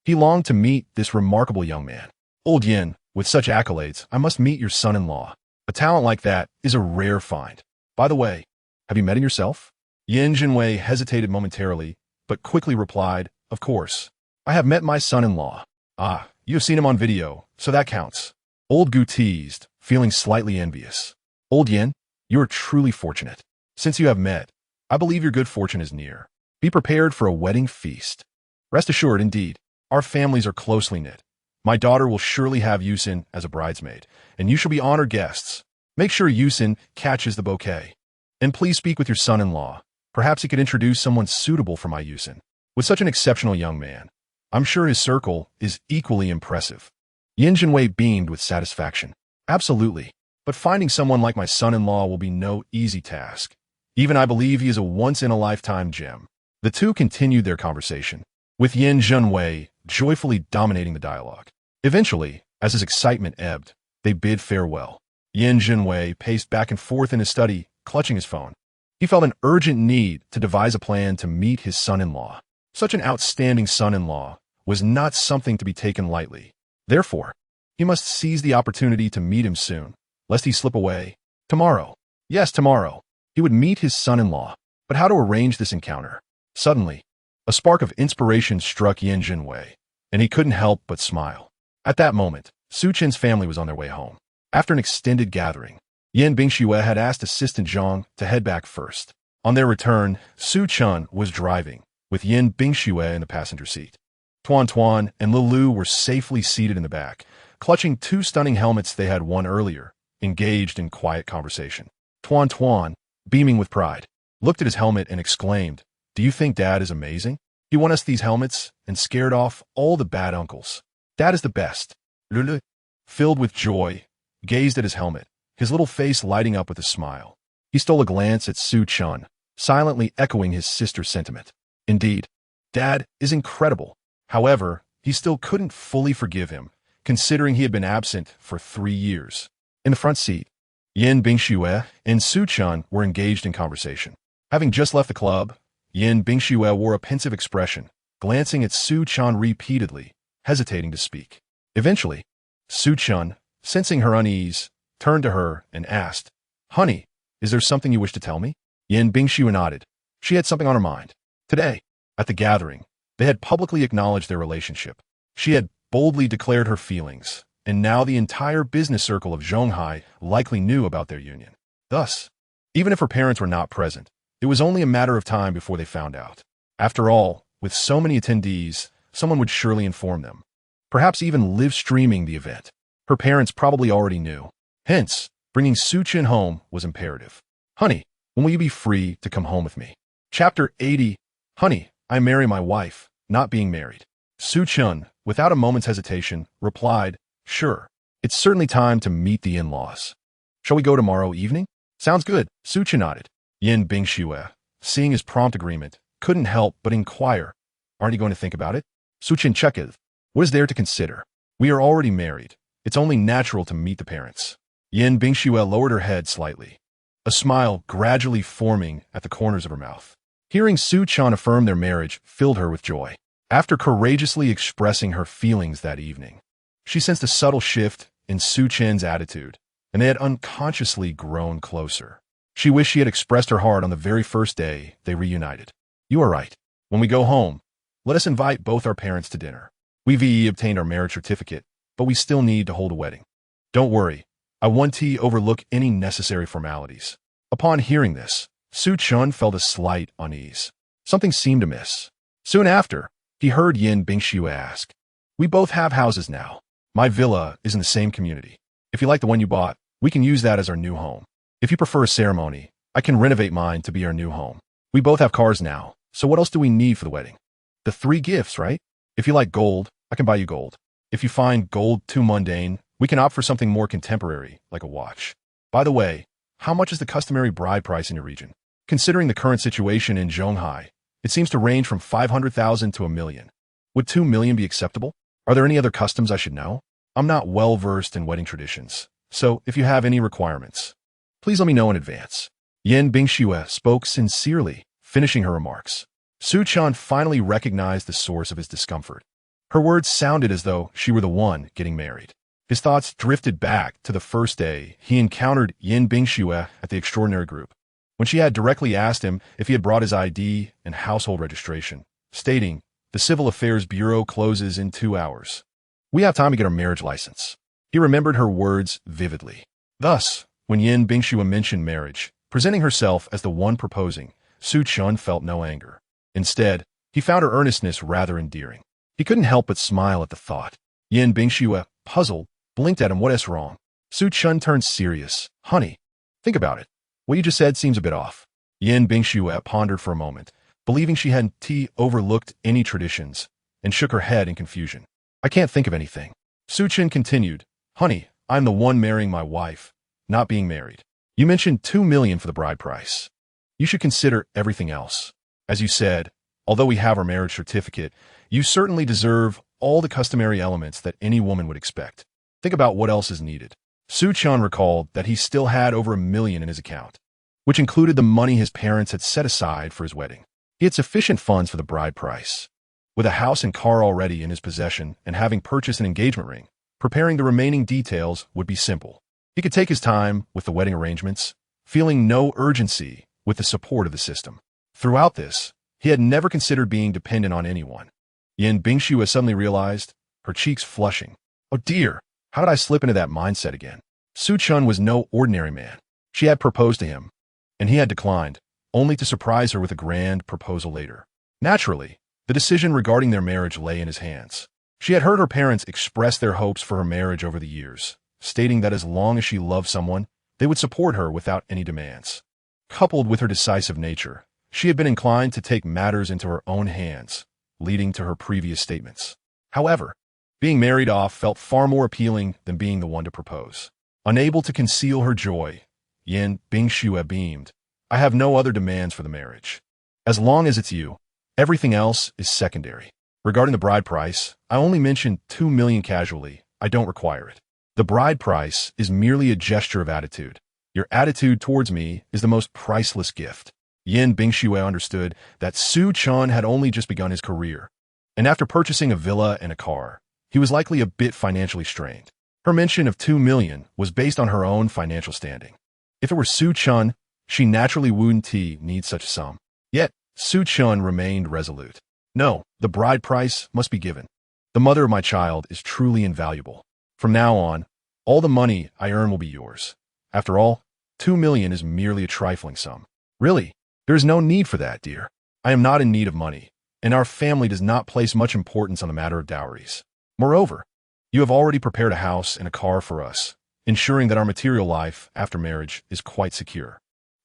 he longed to meet this remarkable young man. Old Yin, with such accolades, I must meet your son-in-law. A talent like that is a rare find. By the way, have you met him yourself? Yin Jinwei hesitated momentarily, but quickly replied, of course. I have met my son-in-law. Ah, you have seen him on video, so that counts. Old Gu teased, feeling slightly envious. Old Yin, you are truly fortunate. Since you have met, I believe your good fortune is near. Be prepared for a wedding feast. Rest assured, indeed, our families are closely knit. My daughter will surely have Yusin as a bridesmaid, and you shall be honored guests. Make sure Yusin catches the bouquet. And please speak with your son-in-law. Perhaps he could introduce someone suitable for my Yusin. With such an exceptional young man, I'm sure his circle is equally impressive. Yin Jinwei beamed with satisfaction. Absolutely. But finding someone like my son-in-law will be no easy task. Even I believe he is a once-in-a-lifetime gem. The two continued their conversation, with Yin Jinwei joyfully dominating the dialogue. Eventually, as his excitement ebbed, they bid farewell. Yin Jinwei paced back and forth in his study, clutching his phone. He felt an urgent need to devise a plan to meet his son-in-law. Such an outstanding son-in-law was not something to be taken lightly. Therefore, he must seize the opportunity to meet him soon, lest he slip away. Tomorrow. Yes, tomorrow. He would meet his son-in-law. But how to arrange this encounter? Suddenly, a spark of inspiration struck Yin Jinwei, and he couldn't help but smile. At that moment, Su Chen's family was on their way home. After an extended gathering, Yin Bingxue had asked assistant Zhang to head back first. On their return, Su Chen was driving, with Yin Bingxue in the passenger seat. Tuan Tuan and Lilu were safely seated in the back, clutching two stunning helmets they had won earlier, engaged in quiet conversation. Tuan Tuan, beaming with pride, looked at his helmet and exclaimed, "Do you think Dad is amazing? He won us these helmets and scared off all the bad uncles. Dad is the best." Lulu, filled with joy, gazed at his helmet, his little face lighting up with a smile. He stole a glance at Su Chun, silently echoing his sister's sentiment. Indeed, Dad is incredible. However, he still couldn't fully forgive him, considering he had been absent for 3 years. In the front seat, Yin Bingxue and Su Chun were engaged in conversation. Having just left the club, Yin Bingxue wore a pensive expression, glancing at Su Chun repeatedly, hesitating to speak. Eventually, Su Chun, sensing her unease, turned to her and asked, "Honey, is there something you wish to tell me?" Yin Bingxue nodded. She had something on her mind. Today, at the gathering, they had publicly acknowledged their relationship. She had boldly declared her feelings, and now the entire business circle of Zhonghai likely knew about their union. Thus, even if her parents were not present, it was only a matter of time before they found out. After all, with so many attendees, someone would surely inform them. Perhaps even live streaming the event. Her parents probably already knew. Hence, bringing Su Chin home was imperative. "Honey, when will you be free to come home with me?" Chapter 80. Honey, I marry my wife, not being married. Su Chun, without a moment's hesitation, replied, "Sure. It's certainly time to meet the in-laws. Shall we go tomorrow evening?" "Sounds good," Su Chun nodded. Yin Bingxue, seeing his prompt agreement, couldn't help but inquire, "Aren't you going to think about it?" Su Chin chuckled. "What is there to consider? We are already married. It's only natural to meet the parents." Yin Bingxue lowered her head slightly, a smile gradually forming at the corners of her mouth. Hearing Su Chan affirm their marriage filled her with joy. After courageously expressing her feelings that evening, she sensed a subtle shift in Su Chen's attitude, and they had unconsciously grown closer. She wished she had expressed her heart on the very first day they reunited. "You are right. When we go home, let us invite both our parents to dinner. We've obtained our marriage certificate, but we still need to hold a wedding. Don't worry, I won't overlook any necessary formalities." Upon hearing this, Su Chun felt a slight unease. Something seemed amiss. Soon after, he heard Yin Bingxue ask, "We both have houses now. My villa is in the same community. If you like the one you bought, we can use that as our new home. If you prefer a ceremony, I can renovate mine to be our new home. We both have cars now, so what else do we need for the wedding? The 3 gifts, right? If you like gold, I can buy you gold. If you find gold too mundane, we can opt for something more contemporary, like a watch. By the way, how much is the customary bride price in your region? Considering the current situation in Zhonghai, it seems to range from 500,000 to 1 million. Would 2 million be acceptable? Are there any other customs I should know? I'm not well versed in wedding traditions, So if you have any requirements, please let me know in advance. Yan Bingxue spoke sincerely, finishing her remarks. Su Chan finally recognized the source of his discomfort. Her words sounded as though she were the one getting married. His thoughts drifted back to the first day he encountered Yan Bingxue at the Extraordinary Group, when she had directly asked him if he had brought his ID and household registration, stating, "The Civil Affairs Bureau closes in 2 hours. We have time to get our marriage license." He remembered her words vividly. Thus, when Yan Bingxue mentioned marriage, presenting herself as the one proposing, Su Chun felt no anger. Instead, he found her earnestness rather endearing. He couldn't help but smile at the thought. Yan Bingxue, puzzled, blinked at him. "What is wrong?" Su Chun turned serious. "Honey, think about it. What you just said seems a bit off." Yan Bingxue pondered for a moment, believing she hadn't overlooked any traditions, and shook her head in confusion. "I can't think of anything." Su Chin continued, "Honey, I'm the one marrying my wife, not being married. You mentioned 2 million for the bride price. You should consider everything else. As you said, although we have our marriage certificate, you certainly deserve all the customary elements that any woman would expect. Think about what else is needed." Su Chan recalled that he still had over 1 million in his account, which included the money his parents had set aside for his wedding. He had sufficient funds for the bride price. With a house and car already in his possession and having purchased an engagement ring, preparing the remaining details would be simple. He could take his time with the wedding arrangements, feeling no urgency with the support of the system. Throughout this, he had never considered being dependent on anyone. Yan Bingxue suddenly realized, her cheeks flushing. "Oh dear, how did I slip into that mindset again?" Su Chun was no ordinary man. She had proposed to him, and he had declined, only to surprise her with a grand proposal later. Naturally, the decision regarding their marriage lay in his hands. She had heard her parents express their hopes for her marriage over the years, stating that as long as she loved someone, they would support her without any demands. Coupled with her decisive nature, she had been inclined to take matters into her own hands, leading to her previous statements. However, being married off felt far more appealing than being the one to propose. Unable to conceal her joy, Yan Bingxue beamed. "I have no other demands for the marriage. As long as it's you, everything else is secondary. Regarding the bride price, I only mentioned 2 million casually. I don't require it. The bride price is merely a gesture of attitude. Your attitude towards me is the most priceless gift." Yan Bingxue understood that Su Chun had only just begun his career, and after purchasing a villa and a car, he was likely a bit financially strained. Her mention of 2 million was based on her own financial standing. If it were Su Chun, she naturally wouldn't need such a sum. Yet, Su Chun remained resolute. "No, the bride price must be given. The mother of my child is truly invaluable. From now on, all the money I earn will be yours. After all, 2 million is merely a trifling sum." "Really? There is no need for that, dear. I am not in need of money, and our family does not place much importance on the matter of dowries. Moreover, you have already prepared a house and a car for us, ensuring that our material life after marriage is quite secure."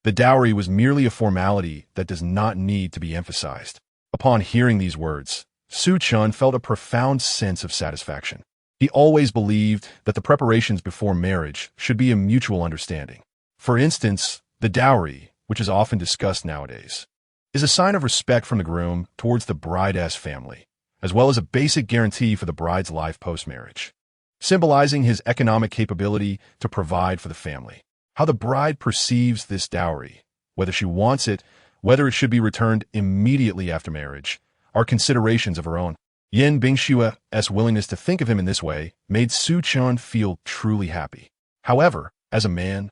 The dowry was merely a formality that does not need to be emphasized. Upon hearing these words, Su Chun felt a profound sense of satisfaction. He always believed that the preparations before marriage should be a mutual understanding. For instance, the dowry, which is often discussed nowadays, is a sign of respect from the groom towards the bride's family, as well as a basic guarantee for the bride's life post-marriage, symbolizing his economic capability to provide for the family. How the bride perceives this dowry, whether she wants it, whether it should be returned immediately after marriage, are considerations of her own. Yan Bingxue's willingness to think of him in this way made Su Chun feel truly happy. However, as a man,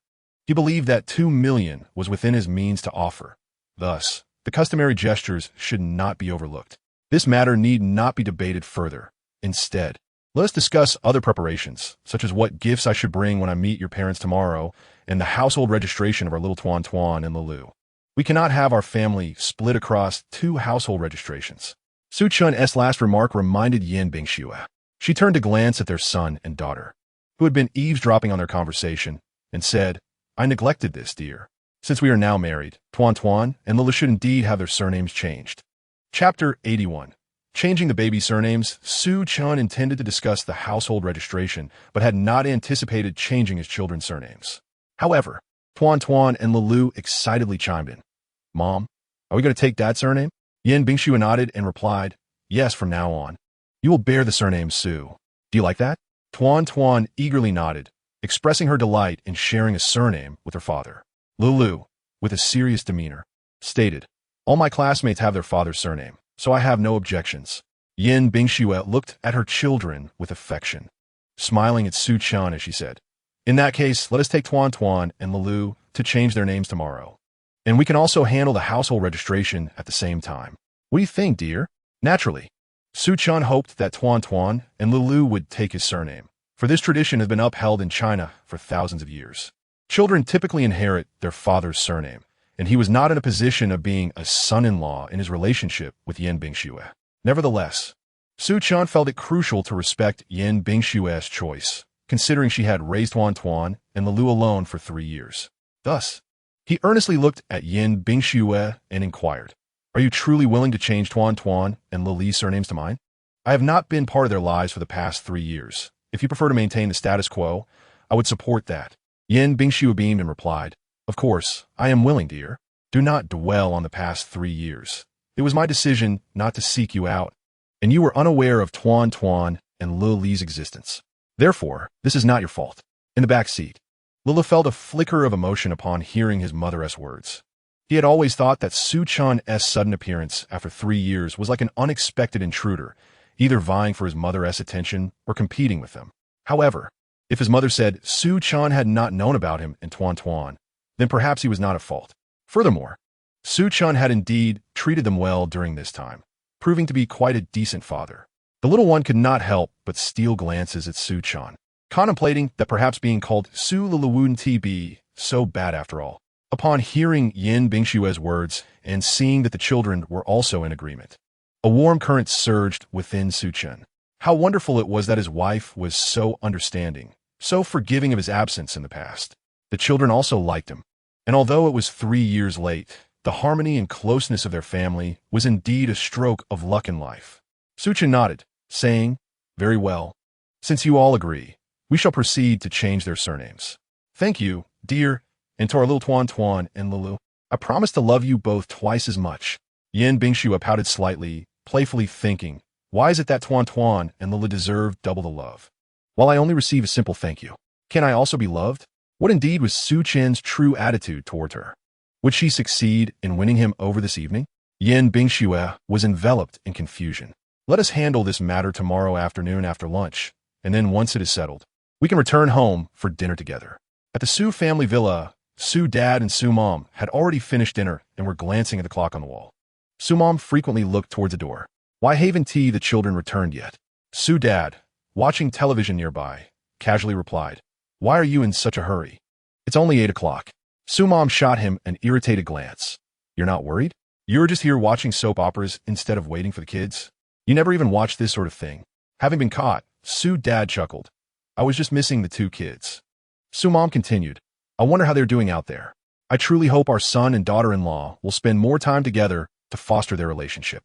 he believed that 2 million was within his means to offer. Thus, the customary gestures should not be overlooked. This matter need not be debated further. Instead, let us discuss other preparations, such as what gifts I should bring when I meet your parents tomorrow, and the household registration of our little Tuan Tuan and Lulu. We cannot have our family split across 2 household registrations. Su Chun's last remark reminded Yan Bingxue. She turned to glance at their son and daughter, who had been eavesdropping on their conversation, and said, "I neglected this, dear. Since we are now married, Tuan Tuan and Lulu should indeed have their surnames changed." Chapter 81. Changing the baby's surnames. Su Chun intended to discuss the household registration, but had not anticipated changing his children's surnames. However, Tuan Tuan and Lulu excitedly chimed in. "Mom, are we going to take Dad's surname?" Yan Bingxue nodded and replied, "Yes, from now on. You will bear the surname Su. Do you like that?" Tuan Tuan eagerly nodded, expressing her delight in sharing a surname with her father. Lulu, with a serious demeanor, stated, "All my classmates have their father's surname, so I have no objections." Yin Bingxue looked at her children with affection, smiling at Su Chan as she said, "In that case, let us take Tuan Tuan and Lulu to change their names tomorrow. And we can also handle the household registration at the same time. What do you think, dear?" Naturally, Su Chan hoped that Tuan Tuan and Lulu would take his surname, for this tradition has been upheld in China for thousands of years. Children typically inherit their father's surname, and he was not in a position of being a son-in-law in his relationship with Yin Bingxue. Nevertheless, Su Chan felt it crucial to respect Yin Bingshue's choice, considering she had raised Tuan Tuan and Lulu alone for 3 years. Thus, he earnestly looked at Yin Bingxue and inquired, "Are you truly willing to change Tuan Tuan and Lulu's surnames to mine? I have not been part of their lives for the past 3 years. If you prefer to maintain the status quo, I would support that." Yin Bingxue beamed and replied, "Of course, I am willing, dear. Do not dwell on the past 3 years. It was my decision not to seek you out, and you were unaware of Tuan Tuan and Lulu's existence. Therefore, this is not your fault." In the back seat, Lulu felt a flicker of emotion upon hearing his mother's words. He had always thought that Su Chan's sudden appearance after 3 years was like an unexpected intruder, either vying for his mother's attention or competing with them. However, if his mother said Su Chan had not known about him and Tuan Tuan, then perhaps he was not at fault. Furthermore, Su Chan had indeed treated them well during this time, proving to be quite a decent father. The little one could not help but steal glances at Su Chan, contemplating that perhaps being called Su Lulu wouldn't be so bad after all. Upon hearing Yin Bingshue's words and seeing that the children were also in agreement, a warm current surged within Su Chan. How wonderful it was that his wife was so understanding, so forgiving of his absence in the past. The children also liked him, and although it was 3 years late, the harmony and closeness of their family was indeed a stroke of luck in life. Su Chan nodded, saying, "Very well. Since you all agree, we shall proceed to change their surnames. Thank you, dear, and to our little Tuan Tuan and Lulu. I promise to love you both twice as much." Yin Bingxue pouted slightly, playfully thinking, why is it that Tuan Tuan and Lulu deserve double the love, while I only receive a simple thank you? Can I also be loved? What indeed was Su Chan's true attitude toward her? Would she succeed in winning him over this evening? Yin Bingxue was enveloped in confusion. "Let us handle this matter tomorrow afternoon after lunch, and then once it is settled, we can return home for dinner together." At the Su family villa, Su Dad and Su Mom had already finished dinner and were glancing at the clock on the wall. Su Mom frequently looked towards the door. Why haven't the children returned yet? Su Dad, watching television nearby, casually replied, "Why are you in such a hurry? It's only 8 o'clock. Su Mom shot him an irritated glance. "You're not worried? You're just here watching soap operas instead of waiting for the kids? You never even watch this sort of thing." Having been caught, Su Dad chuckled. "I was just missing the 2 kids." Su Mom continued, "I wonder how they're doing out there. I truly hope our son and daughter-in-law will spend more time together to foster their relationship."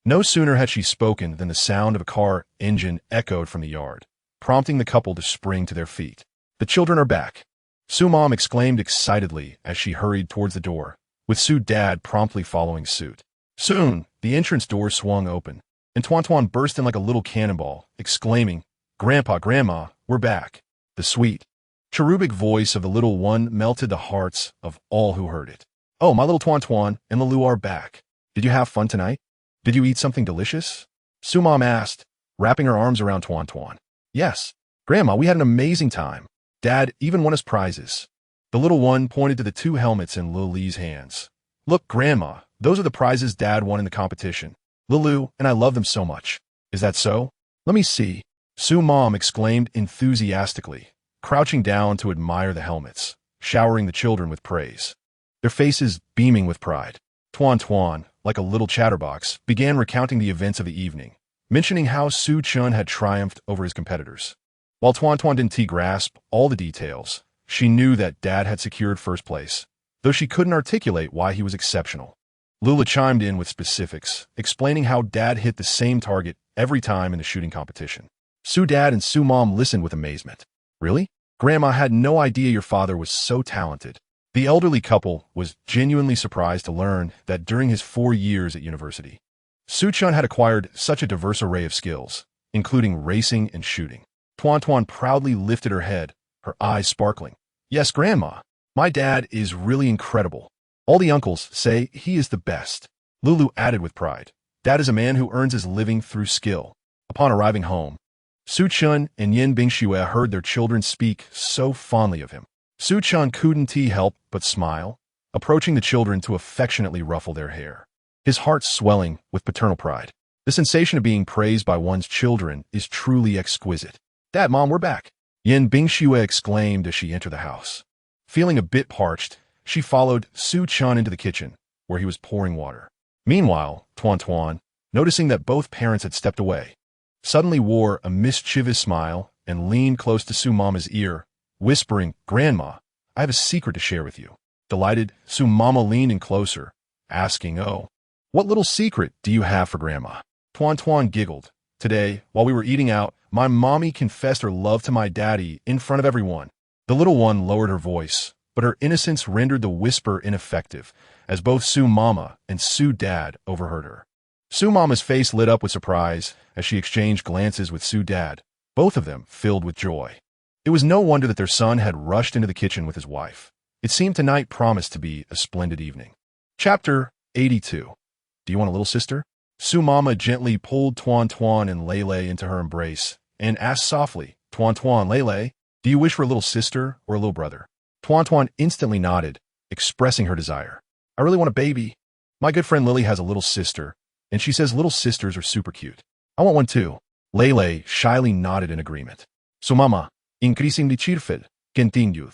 No sooner had she spoken than the sound of a car engine echoed from the yard, prompting the couple to spring to their feet. "The children are back," Su Mom exclaimed excitedly as she hurried towards the door, with Su Dad promptly following suit. Soon, the entrance door swung open, and Tuan Tuan burst in like a little cannonball, exclaiming, "Grandpa, Grandma, we're back." The sweet, cherubic voice of the little one melted the hearts of all who heard it. "Oh, my little Tuan Tuan and Lulu are back. Did you have fun tonight? Did you eat something delicious?" Su Mom asked, wrapping her arms around Tuan Tuan. "Yes, Grandma, we had an amazing time. Dad even won us prizes." The little one pointed to the 2 helmets in Lulu's hands. "Look, Grandma, those are the prizes Dad won in the competition. Lulu and I love them so much." "Is that so? Let me see." Su Mom exclaimed enthusiastically, crouching down to admire the helmets, showering the children with praise, their faces beaming with pride. Tuan Tuan, like a little chatterbox, began recounting the events of the evening, mentioning how Su Chan had triumphed over his competitors. While Tuan Tuan didn't grasp all the details, she knew that Dad had secured first place, though she couldn't articulate why he was exceptional. Lula chimed in with specifics, explaining how Dad hit the same target every time in the shooting competition. Su Dad and Su Mom listened with amazement. "Really? Grandma had no idea your father was so talented." The elderly couple was genuinely surprised to learn that during his 4 years at university, Su Chan had acquired such a diverse array of skills, including racing and shooting. Tuan Tuan proudly lifted her head, her eyes sparkling. Yes, Grandma. My dad is really incredible. All the uncles say he is the best. Lulu added with pride. Dad is a man who earns his living through skill. Upon arriving home, Su Chun and Yin Bingxue heard their children speak so fondly of him. Su Chun couldn't help but smile, approaching the children to affectionately ruffle their hair, his heart swelling with paternal pride. The sensation of being praised by one's children is truly exquisite. Dad, Mom, we're back, Yin Bingxue exclaimed as she entered the house. Feeling a bit parched, she followed Su Chun into the kitchen, where he was pouring water. Meanwhile, Tuan, noticing that both parents had stepped away, suddenly wore a mischievous smile and leaned close to Su Mama's ear, whispering, Grandma, I have a secret to share with you. Delighted, Su Mama leaned in closer, asking, Oh, what little secret do you have for Grandma? Tuan giggled. Today, while we were eating out, my mommy confessed her love to my daddy in front of everyone. The little one lowered her voice, but her innocence rendered the whisper ineffective, as both Su Mama and Su Dad overheard her. Su Mama's face lit up with surprise as she exchanged glances with Su Dad, both of them filled with joy. It was no wonder that their son had rushed into the kitchen with his wife. It seemed tonight promised to be a splendid evening. Chapter 82. Do you want a little sister? Su Mama gently pulled Tuan and Lele into her embrace and asked softly, Tuan, Lele, do you wish for a little sister or a little brother? Tuan instantly nodded, expressing her desire. I really want a baby. My good friend Lily has a little sister, and she says little sisters are super cute. I want one too. Lele shyly nodded in agreement. Su Mama, increasingly cheerful, continued.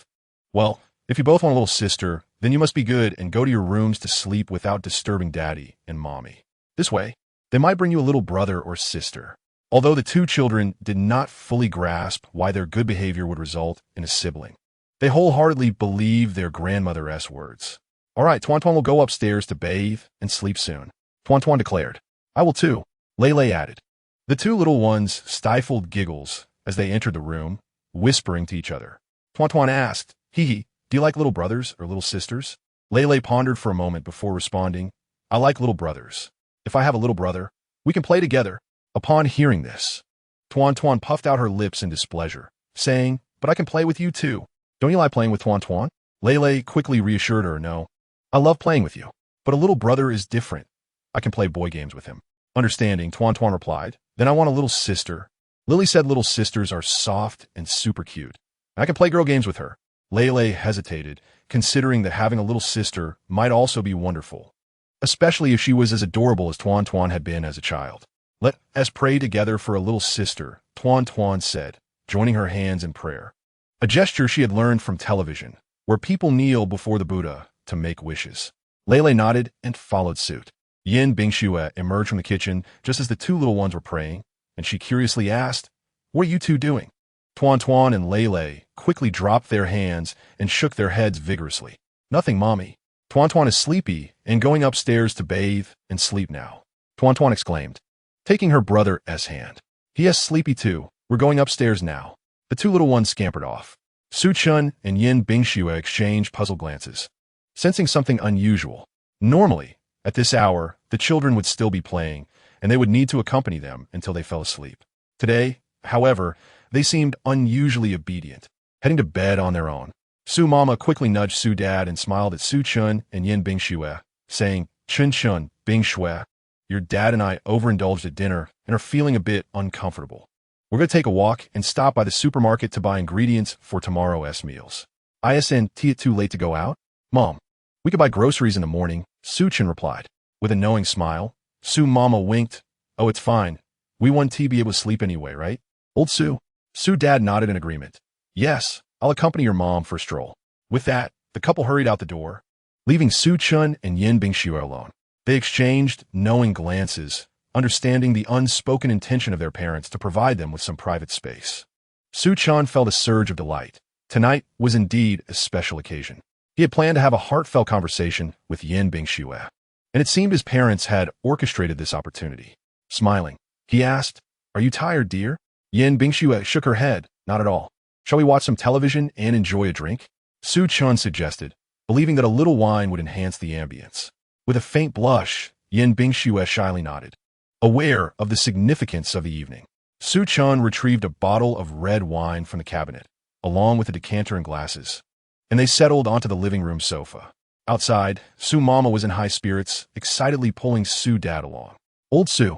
Well, if you both want a little sister, then you must be good and go to your rooms to sleep without disturbing Daddy and Mommy. This way, they might bring you a little brother or sister. Although the two children did not fully grasp why their good behavior would result in a sibling, they wholeheartedly believed their grandmother's words. All right, Tuan will go upstairs to bathe and sleep soon, Tuan declared. I will too, Lele added. The two little ones stifled giggles as they entered the room, whispering to each other. Tuan asked, Hee, do you like little brothers or little sisters? Lele pondered for a moment before responding, I like little brothers. If I have a little brother, we can play together. Upon hearing this, Tuan puffed out her lips in displeasure, saying, But I can play with you too. Don't you like playing with Tuan? Lele quickly reassured her, No, I love playing with you, but a little brother is different. I can play boy games with him. Understanding, Tuan replied, Then I want a little sister. Lily said little sisters are soft and super cute. I can play girl games with her. Lele hesitated, considering that having a little sister might also be wonderful, especially if she was as adorable as Tuan had been as a child. Let us pray together for a little sister, Tuan said, joining her hands in prayer. A gesture she had learned from television, where people kneel before the Buddha to make wishes. Lele nodded and followed suit. Yin Bingxue emerged from the kitchen just as the two little ones were praying, and she curiously asked, What are you two doing? Tuan and Lele quickly dropped their hands and shook their heads vigorously. Nothing, Mommy. Tuan is sleepy and going upstairs to bathe and sleep now, Tuan exclaimed, taking her brother's hand. He is sleepy too. We're going upstairs now. The two little ones scampered off. Su Chun and Yin Bingxue exchanged puzzled glances, sensing something unusual. Normally, at this hour, the children would still be playing, and they would need to accompany them until they fell asleep. Today, however, they seemed unusually obedient, heading to bed on their own. Su Mama quickly nudged Su Dad and smiled at Su Chun and Yin Bingxue, saying, Chun, Bingxue, your dad and I overindulged at dinner and are feeling a bit uncomfortable. We're going to take a walk and stop by the supermarket to buy ingredients for tomorrow's meals. Isn't it too late to go out? Mom, we could buy groceries in the morning, Su Chun replied. With a knowing smile, Su Mama winked. Oh, it's fine. We want to be able to sleep anyway, right? Old Su. Su Dad nodded in agreement. Yes, I'll accompany your mom for a stroll. With that, the couple hurried out the door, leaving Su Chun and Yin Bingxue alone. They exchanged knowing glances, understanding the unspoken intention of their parents to provide them with some private space. Su Chun felt a surge of delight. Tonight was indeed a special occasion. He had planned to have a heartfelt conversation with Yin Bingxue, and it seemed his parents had orchestrated this opportunity. Smiling, he asked, Are you tired, dear? Yin Bingxue shook her head. Not at all. Shall we watch some television and enjoy a drink? Su Chun suggested, believing that a little wine would enhance the ambience. With a faint blush, Yin Bingxue shyly nodded, aware of the significance of the evening. Su Chun retrieved a bottle of red wine from the cabinet, along with a decanter and glasses, and they settled onto the living room sofa. Outside, Sue Mama was in high spirits, excitedly pulling Sue Dad along. Old Sue,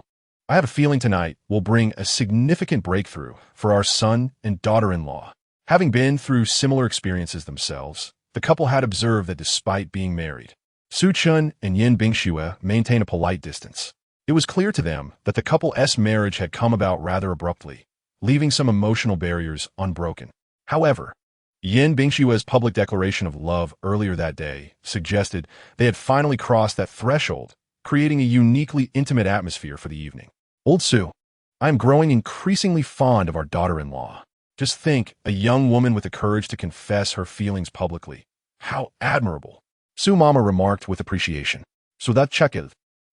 I have a feeling tonight will bring a significant breakthrough for our son and daughter-in-law. Having been through similar experiences themselves, the couple had observed that despite being married, Su Chun and Yin Bingxue maintained a polite distance. It was clear to them that the couple's marriage had come about rather abruptly, leaving some emotional barriers unbroken. However, Yin Bingxue's public declaration of love earlier that day suggested they had finally crossed that threshold, creating a uniquely intimate atmosphere for the evening. Old Sue, I am growing increasingly fond of our daughter-in-law. Just think, a young woman with the courage to confess her feelings publicly. How admirable. Sue Mama remarked with appreciation. So that checked.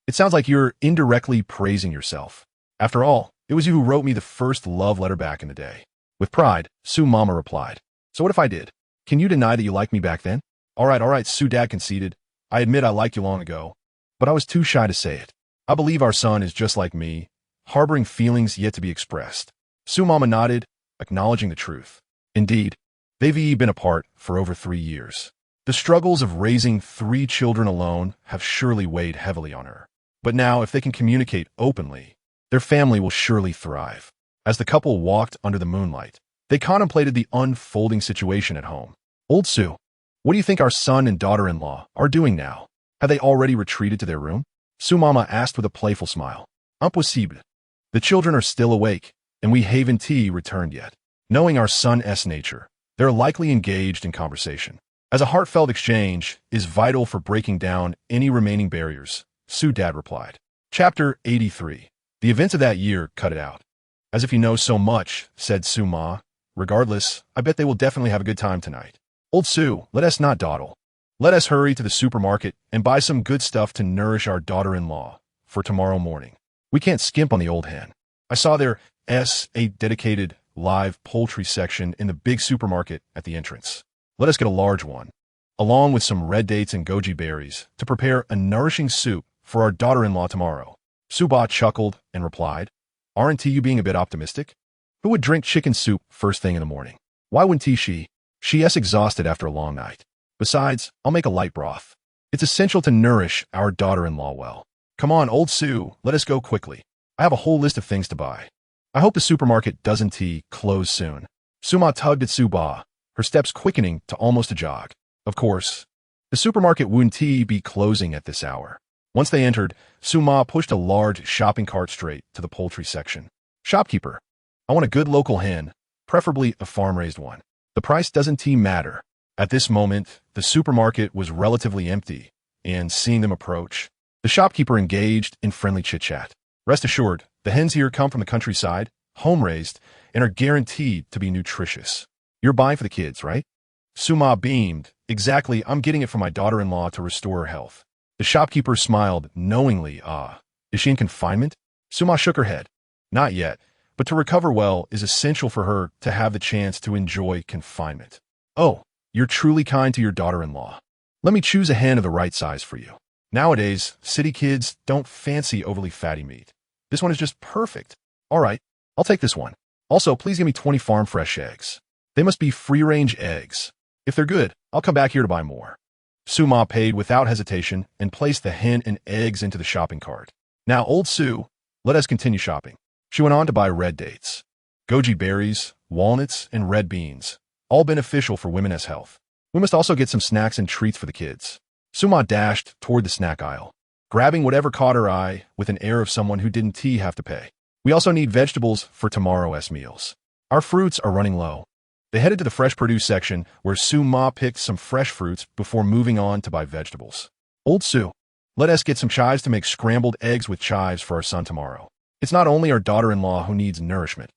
It sounds like you're indirectly praising yourself. After all, it was you who wrote me the first love letter back in the day. With pride, Sue Mama replied. So what if I did? Can you deny that you liked me back then? All right, Sue Dad conceded. I admit I liked you long ago, but I was too shy to say it. I believe our son is just like me, harboring feelings yet to be expressed. Sue Mama nodded, acknowledging the truth. Indeed, they've been apart for over 3 years. The struggles of raising 3 children alone have surely weighed heavily on her. But now, if they can communicate openly, their family will surely thrive. As the couple walked under the moonlight, they contemplated the unfolding situation at home. Old Sue, what do you think our son and daughter-in-law are doing now? Have they already retreated to their room? Sue Mama asked with a playful smile. Impossible. The children are still awake, and we haven't returned yet. Knowing our son's nature, they're likely engaged in conversation. As a heartfelt exchange is vital for breaking down any remaining barriers, Sue Dad replied. Chapter 83. The events of that year cut it out. As if you know so much, said Sue Ma. Regardless, I bet they will definitely have a good time tonight. Old Sue, let us not dawdle. Let us hurry to the supermarket and buy some good stuff to nourish our daughter-in-law for tomorrow morning. We can't skimp on the old hen. I saw there's a dedicated live poultry section in the big supermarket at the entrance. Let us get a large one, along with some red dates and goji berries, to prepare a nourishing soup for our daughter-in-law tomorrow. Suba chuckled and replied, Aren't you being a bit optimistic? Who would drink chicken soup first thing in the morning? Why wouldn't she? She's exhausted after a long night. Besides, I'll make a light broth. It's essential to nourish our daughter-in-law well. Come on, Old Sue, let us go quickly. I have a whole list of things to buy. I hope the supermarket doesn't close soon. Suma tugged at Suba, her steps quickening to almost a jog. Of course, the supermarket wouldn't be closing at this hour. Once they entered, Suma pushed a large shopping cart straight to the poultry section. Shopkeeper, I want a good local hen, preferably a farm-raised one. The price doesn't matter. At this moment, the supermarket was relatively empty, and seeing them approach, the shopkeeper engaged in friendly chit-chat. Rest assured, the hens here come from the countryside, home-raised, and are guaranteed to be nutritious. You're buying for the kids, right? Suma beamed. Exactly, I'm getting it for my daughter-in-law to restore her health. The shopkeeper smiled knowingly. Is she in confinement? Suma shook her head. Not yet, but to recover well is essential for her to have the chance to enjoy confinement. Oh, you're truly kind to your daughter-in-law. Let me choose a hen of the right size for you. Nowadays, city kids don't fancy overly fatty meat. This one is just perfect. All right, I'll take this one. Also, please give me 20 farm-fresh eggs. They must be free-range eggs. If they're good, I'll come back here to buy more. Suma paid without hesitation and placed the hen and eggs into the shopping cart. Now, Old Sue, let us continue shopping. She went on to buy red dates, goji berries, walnuts, and red beans, all beneficial for women's health. We must also get some snacks and treats for the kids. Suma dashed toward the snack aisle, grabbing whatever caught her eye with an air of someone who didn't have to pay. We also need vegetables for tomorrow's meals. Our fruits are running low. They headed to the fresh produce section where Suma picked some fresh fruits before moving on to buy vegetables. Old Sue, let us get some chives to make scrambled eggs with chives for our son tomorrow. It's not only our daughter-in-law who needs nourishment.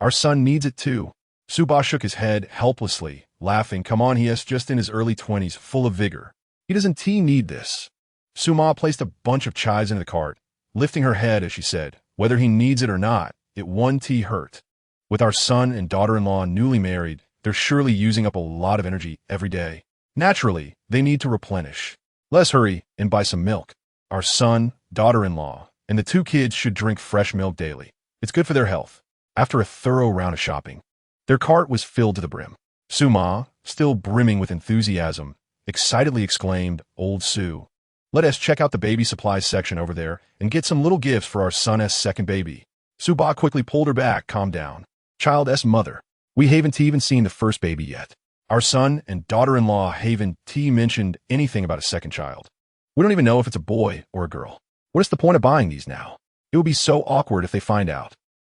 Our son needs it too. Suba shook his head helplessly, laughing. Come on, he is just in his early 20s, full of vigor. He doesn't need this. Suma placed a bunch of chives into the cart, lifting her head as she said, whether he needs it or not, it won't hurt. With our son and daughter-in-law newly married, they're surely using up a lot of energy every day. Naturally, they need to replenish. Let's hurry and buy some milk. Our son, daughter-in-law, and the 2 kids should drink fresh milk daily. It's good for their health. After a thorough round of shopping, their cart was filled to the brim. Su-ma, still brimming with enthusiasm, excitedly exclaimed, "Old Su. Let us check out the baby supplies section over there and get some little gifts for our son's second baby." Su-ba quickly pulled her back. "Calm down. Child's mother. We haven't even seen the first baby yet. Our son and daughter-in-law haven't mentioned anything about a second child. We don't even know if it's a boy or a girl. What is the point of buying these now? It would be so awkward if they find out."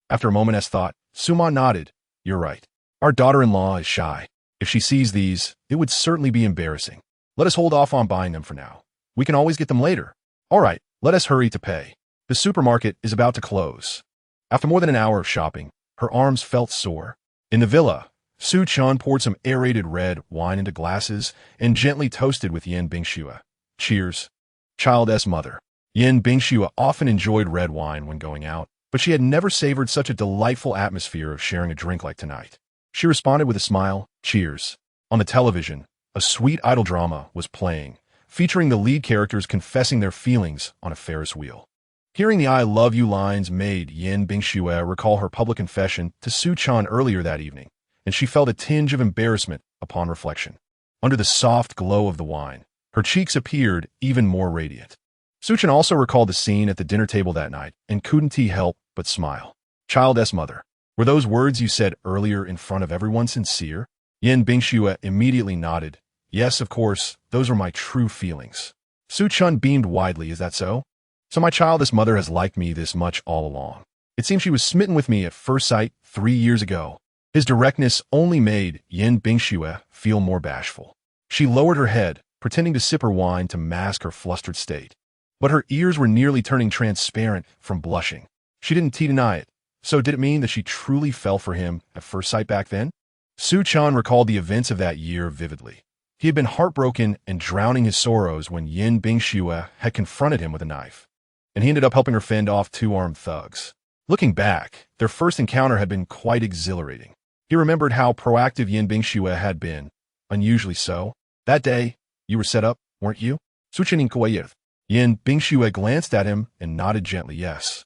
After a moment's thought, Su-ma nodded. "You're right. Our daughter-in-law is shy. If she sees these, it would certainly be embarrassing. Let us hold off on buying them for now. We can always get them later. All right, let us hurry to pay. The supermarket is about to close." After more than an hour of shopping, her arms felt sore. In the villa, Su-chan poured some aerated red wine into glasses and gently toasted with Yin Bingxue. "Cheers." Child's mother. Yin Bingxue often enjoyed red wine when going out, but she had never savored such a delightful atmosphere of sharing a drink like tonight. She responded with a smile, "Cheers." On the television, a sweet idol drama was playing, featuring the lead characters confessing their feelings on a Ferris wheel. Hearing the "I love you" lines made Yin Bingxue recall her public confession to Su-chan earlier that evening, and she felt a tinge of embarrassment upon reflection. Under the soft glow of the wine, her cheeks appeared even more radiant. Su-chan also recalled the scene at the dinner table that night and couldn't help but smile. Child's mother. Were those words you said earlier in front of everyone sincere? Yin Bingxue immediately nodded. "Yes, of course, those were my true feelings." Su-chan beamed widely. "Is that so? So my child's mother has liked me this much all along. It seems she was smitten with me at first sight 3 years ago." His directness only made Yin Bingxue feel more bashful. She lowered her head, pretending to sip her wine to mask her flustered state. But her ears were nearly turning transparent from blushing. She didn't deny it. So did it mean that she truly fell for him at first sight back then? Su-chan recalled the events of that year vividly. He had been heartbroken and drowning his sorrows when Yin Bingxue had confronted him with a knife, and he ended up helping her fend off 2 armed thugs. Looking back, their first encounter had been quite exhilarating. He remembered how proactive Yin Bingxue had been, unusually so. "That day, you were set up, weren't you?" Yin Bingxue glanced at him and nodded gently. "Yes.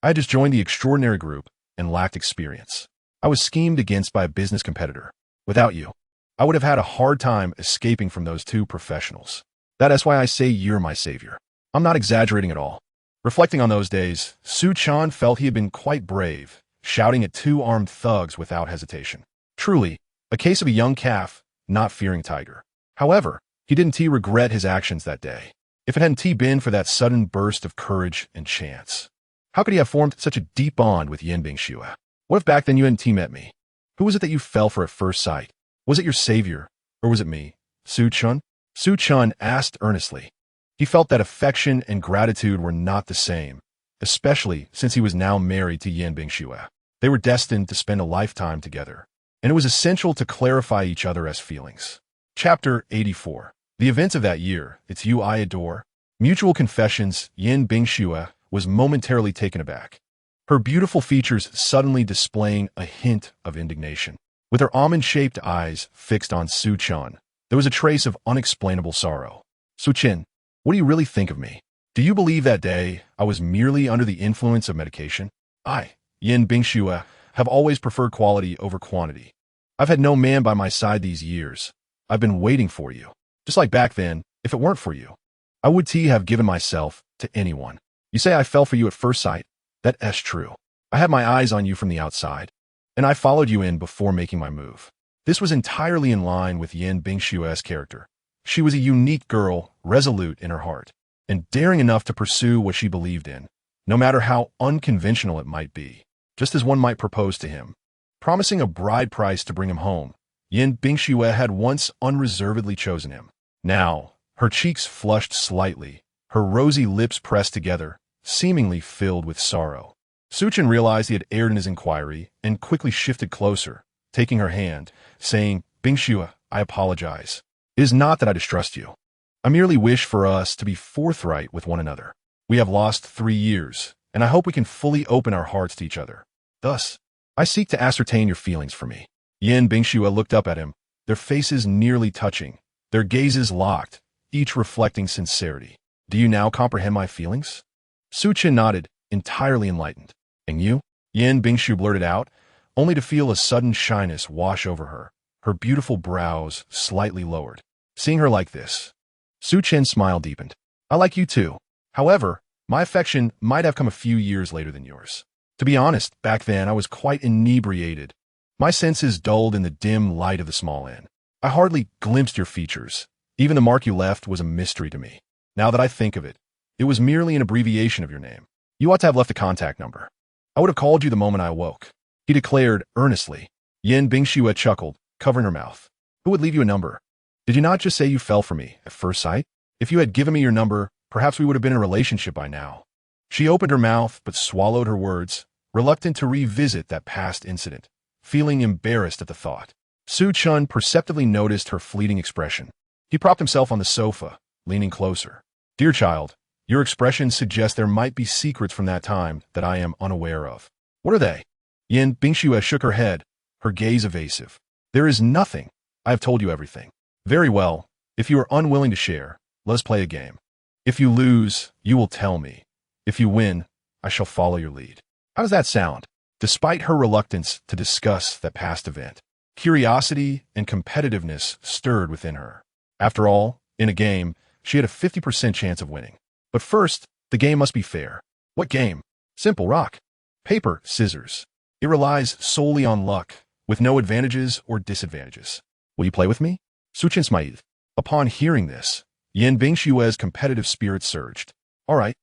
I had just joined the extraordinary group and lacked experience. I was schemed against by a business competitor. Without you, I would have had a hard time escaping from those 2 professionals. That is why I say you're my savior. I'm not exaggerating at all." Reflecting on those days, Su-chan felt he had been quite brave, shouting at 2 armed thugs without hesitation. Truly, a case of a young calf not fearing tiger. However, he didn't regret his actions that day, if it hadn't been for that sudden burst of courage and chance. How could he have formed such a deep bond with Yin Bingxue? What if back then you hadn't met me? Who was it that you fell for at first sight? Was it your savior, or was it me? Su-chan? Su-chan asked earnestly. He felt that affection and gratitude were not the same, especially since he was now married to Yin Bingxue. They were destined to spend a lifetime together, and it was essential to clarify each other's feelings. Chapter 84. The events of that year, It's You I Adore. Mutual confessions. Yin Bingxue was momentarily taken aback, her beautiful features suddenly displaying a hint of indignation. With her almond-shaped eyes fixed on Su-chan, there was a trace of unexplainable sorrow. "Su-chan, what do you really think of me? Do you believe that day I was merely under the influence of medication? I, Yin Bingxue, have always preferred quality over quantity. I've had no man by my side these years. I've been waiting for you. Just like back then, if it weren't for you, I would have given myself to anyone. You say I fell for you at first sight. That is true. I had my eyes on you from the outside, and I followed you in before making my move." This was entirely in line with Yin Bingxue's character. She was a unique girl, resolute in her heart, and daring enough to pursue what she believed in, no matter how unconventional it might be, just as one might propose to him. Promising a bride price to bring him home, Yin Bingxue had once unreservedly chosen him. Now, her cheeks flushed slightly, her rosy lips pressed together, seemingly filled with sorrow. Su-chan realized he had erred in his inquiry and quickly shifted closer, taking her hand, saying, "Bingxue, I apologize. It is not that I distrust you. I merely wish for us to be forthright with one another. We have lost 3 years, and I hope we can fully open our hearts to each other. Thus, I seek to ascertain your feelings for me." Yin Bingxue looked up at him, their faces nearly touching, their gazes locked, each reflecting sincerity. "Do you now comprehend my feelings?" Su-chan nodded, entirely enlightened. "And you?" Yin Bingxue blurted out, only to feel a sudden shyness wash over her. her beautiful brows slightly lowered. Seeing her like this, Su Chen's smile deepened. I like you too. However, my affection might have come a few years later than yours. To be honest, back then I was quite inebriated. My senses dulled in the dim light of the small inn. I hardly glimpsed your features. Even the mark you left was a mystery to me. Now that I think of it, it was merely an abbreviation of your name. You ought to have left a contact number. I would have called you the moment I awoke, he declared earnestly. Yin Bingxue chuckled, covering her mouth. Who would leave you a number? Did you not just say you fell for me at first sight? If you had given me your number, perhaps we would have been in a relationship by now. She opened her mouth but swallowed her words, reluctant to revisit that past incident, feeling embarrassed at the thought. Su Chun perceptibly noticed her fleeting expression. He propped himself on the sofa, leaning closer. Dear child, your expression suggests there might be secrets from that time that I am unaware of. What are they? Yin Bingxue shook her head, her gaze evasive. There is nothing. I have told you everything. Very well. If you are unwilling to share, let us play a game. If you lose, you will tell me. If you win, I shall follow your lead. How does that sound? Despite her reluctance to discuss that past event, curiosity and competitiveness stirred within her. After all, in a game, she had a 50% chance of winning. But first, the game must be fair. What game? Simple: rock, paper, scissors. It relies solely on luck, with no advantages or disadvantages. Will you play with me? Su Chen smiled. Upon hearing this, Yin Bingshue's competitive spirit surged. All right,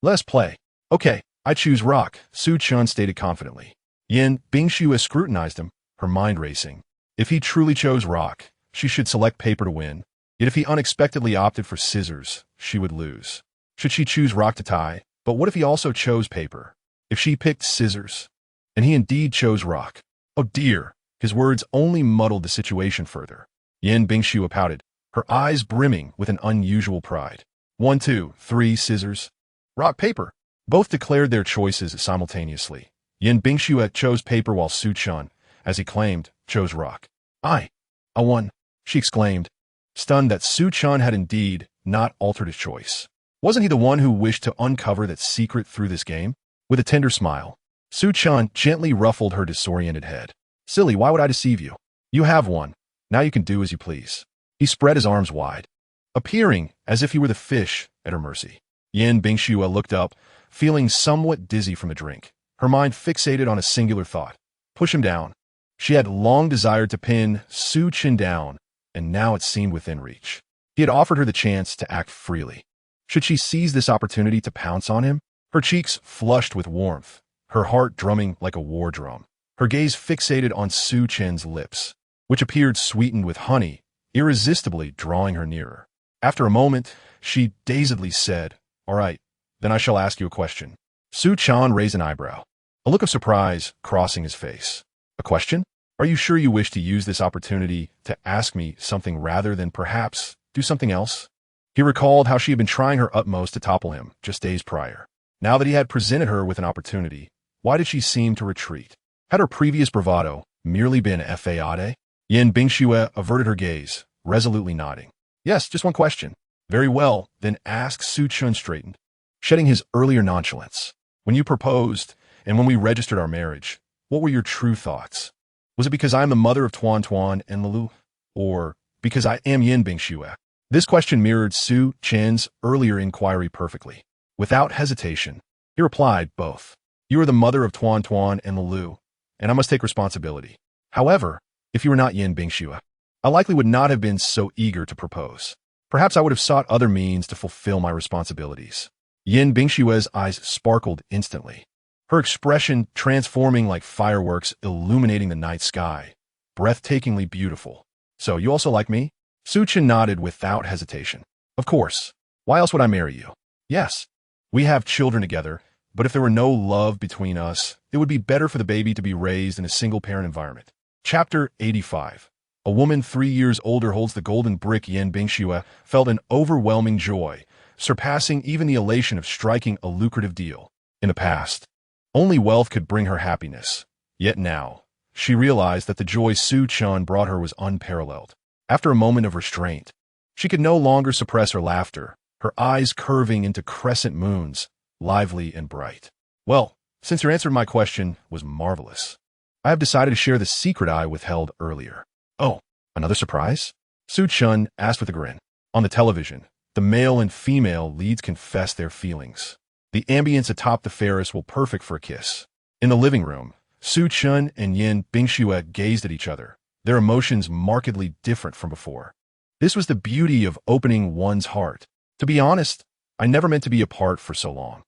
let us play. Okay, I choose rock, Su Chun stated confidently. Yin Bingxue scrutinized him, her mind racing. If he truly chose rock, she should select paper to win. Yet if he unexpectedly opted for scissors, she would lose. Should she choose rock to tie? But what if he also chose paper? If she picked scissors, and he indeed chose rock? Oh dear, his words only muddled the situation further. Yin Bingxue pouted, her eyes brimming with an unusual pride. 1, 2, 3, scissors. Rock, paper. Both declared their choices simultaneously. Yin Bingxue chose paper while Su Chun, as he claimed, chose rock. I won, she exclaimed, stunned that Su Chun had indeed not altered his choice. Wasn't he the one who wished to uncover that secret through this game? With a tender smile, Su Chun gently ruffled her disoriented head. Silly, why would I deceive you? You have won. Now you can do as you please. He spread his arms wide, appearing as if he were the fish at her mercy. Yin Bingxue looked up, feeling somewhat dizzy from the drink, her mind fixated on a singular thought. Push him down. She had long desired to pin Su Chen down, and now it seemed within reach. He had offered her the chance to act freely. Should she seize this opportunity to pounce on him? Her cheeks flushed with warmth, her heart drumming like a war drum, her gaze fixated on Su Chen's lips, which appeared sweetened with honey, irresistibly drawing her nearer. After a moment, she dazedly said, All right, then I shall ask you a question. Su Chen raised an eyebrow, a look of surprise crossing his face. A question? Are you sure you wish to use this opportunity to ask me something rather than perhaps do something else? He recalled how she had been trying her utmost to topple him just days prior. Now that he had presented her with an opportunity, why did she seem to retreat? Had her previous bravado merely been fade? Yin Bingxue averted her gaze, resolutely nodding. Yes, just one question. Very well, then ask. Su Chun straightened, shedding his earlier nonchalance. When you proposed, and when we registered our marriage, what were your true thoughts? Was it because I am the mother of Tuan Tuan and Lulu? Or because I am Yin Bingxue? This question mirrored Su Chen's earlier inquiry perfectly. Without hesitation, he replied, both. You are the mother of Tuan Tuan and Lulu, and I must take responsibility. However, if you were not Yin Bingxue, I likely would not have been so eager to propose. Perhaps I would have sought other means to fulfill my responsibilities. Yin Bingxue's eyes sparkled instantly, her expression transforming like fireworks illuminating the night sky, breathtakingly beautiful. So you also like me? Su Chen nodded without hesitation. Of course. Why else would I marry you? Yes. We have children together, but if there were no love between us, it would be better for the baby to be raised in a single-parent environment. Chapter 85. A woman 3 years older holds the golden brick. Yin Bingxue felt an overwhelming joy, surpassing even the elation of striking a lucrative deal. In the past, only wealth could bring her happiness. Yet now, she realized that the joy Su Chen brought her was unparalleled. After a moment of restraint, she could no longer suppress her laughter, her eyes curving into crescent moons, lively and bright. Well, since your answer to my question was marvelous, I have decided to share the secret I withheld earlier. Oh, Another surprise? Su Chun asked with a grin. On the television, the male and female leads confess their feelings. The ambience atop the Ferris will perfect for a kiss. In the living room, Su Chun and Yin Bingxue gazed at each other, their emotions markedly different from before. This was the beauty of opening one's heart. To be honest, I never meant to be apart for so long.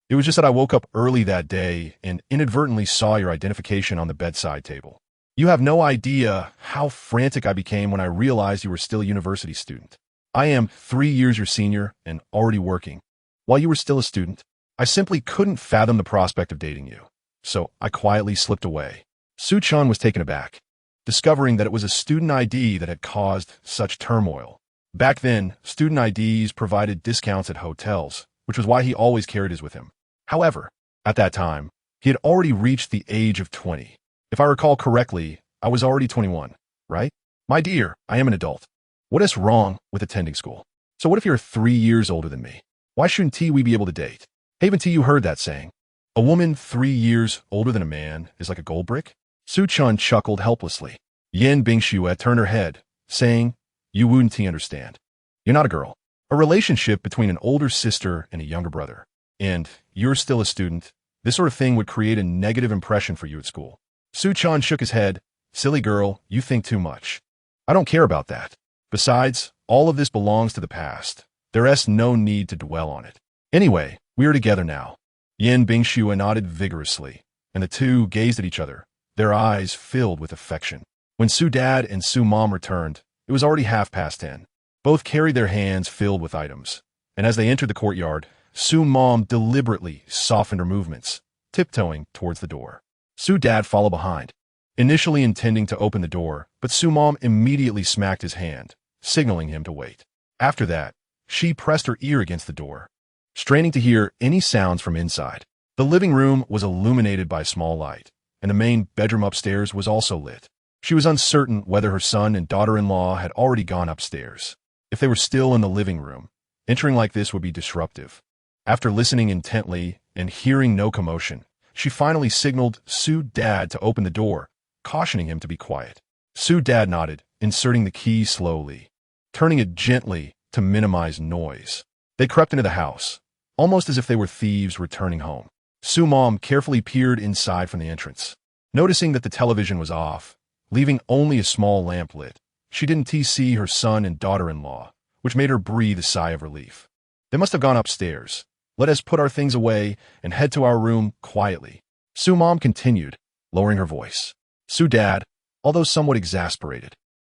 It was just that I woke up early that day and inadvertently saw your identification on the bedside table. You have no idea how frantic I became when I realized you were still a university student. I am 3 years your senior and already working. While you were still a student, I simply couldn't fathom the prospect of dating you. So I quietly slipped away. Su Chun was taken aback, discovering that it was a student ID that had caused such turmoil. Back then, student IDs provided discounts at hotels, which was why he always carried his with him. However, at that time, he had already reached the age of 20. If I recall correctly, I was already 21, right? My dear, I am an adult. What is wrong with attending school? So what if you're 3 years older than me? Why shouldn't we be able to date? Haven't you heard that saying? A woman 3 years older than a man is like a gold brick? Su Chun chuckled helplessly. Yin Bingxue turned her head, saying, You wouldn't understand. You're not a girl. A relationship between an older sister and a younger brother. And you're still a student. This sort of thing would create a negative impression for you at school. Su Chun shook his head. Silly girl, you think too much. I don't care about that. Besides, all of this belongs to the past. There's no need to dwell on it. Anyway, we are together now. Yin Bingxue nodded vigorously, and the two gazed at each other, their eyes filled with affection. When Su Dad and Su Mom returned, it was already 10:30. Both carried their hands filled with items, and as they entered the courtyard, Su Mom deliberately softened her movements, tiptoeing towards the door. Su Dad followed behind, initially intending to open the door, but Su Mom immediately smacked his hand, signaling him to wait. After that, she pressed her ear against the door, straining to hear any sounds from inside. The living room was illuminated by a small light, and the main bedroom upstairs was also lit. She was uncertain whether her son and daughter-in-law had already gone upstairs. If they were still in the living room, entering like this would be disruptive. After listening intently and hearing no commotion, she finally signaled Su Dad to open the door, cautioning him to be quiet. Su Dad nodded, inserting the key slowly, turning it gently to minimize noise. They crept into the house, almost as if they were thieves returning home. Su Mom carefully peered inside from the entrance. Noticing that the television was off, leaving only a small lamp lit, she didn't see her son and daughter-in-law, which made her breathe a sigh of relief. They must have gone upstairs. Let us put our things away and head to our room quietly. Su Mom continued, lowering her voice. Su Dad, although somewhat exasperated,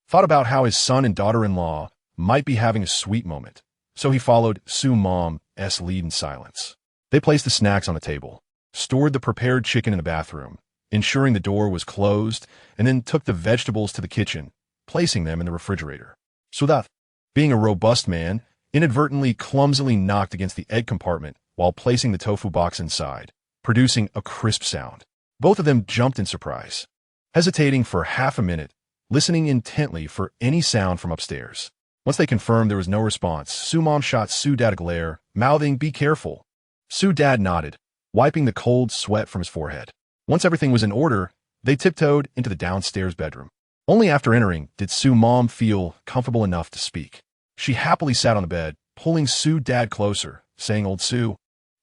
thought about how his son and daughter-in-law might be having a sweet moment, so he followed Su Mom's lead in silence. They placed the snacks on the table, stored the prepared chicken in the bathroom, ensuring the door was closed, and then took the vegetables to the kitchen, placing them in the refrigerator. Sudat, being a robust man, inadvertently clumsily knocked against the egg compartment while placing the tofu box inside, producing a crisp sound. Both of them jumped in surprise, hesitating for half a minute, listening intently for any sound from upstairs. Once they confirmed there was no response, Su Mom shot Su Dad a glare, mouthing, "Be careful." Su Dad nodded, wiping the cold sweat from his forehead. Once everything was in order, they tiptoed into the downstairs bedroom. Only after entering did Su Mom feel comfortable enough to speak. She happily sat on the bed, pulling Su Dad closer, saying, "Old Su,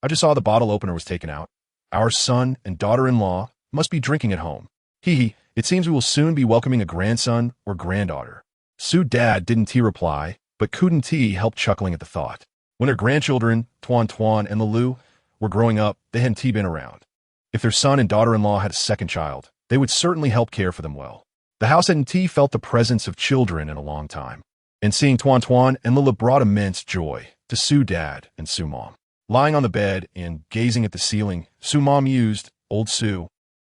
I just saw the bottle opener was taken out. Our son and daughter-in-law must be drinking at home. It seems we will soon be welcoming a grandson or granddaughter." Su Dad didn't reply, but couldn't help chuckling at the thought. When their grandchildren, Tuan Tuan and Lulu, were growing up, they hadn't been around. If their son and daughter-in-law had a second child, they would certainly help care for them well. The house hadn't felt the presence of children in a long time, and seeing Tuan Tuan and Lulu brought immense joy to Su Dad and Su Mom. Lying on the bed and gazing at the ceiling, Su Mom mused, "Old Su,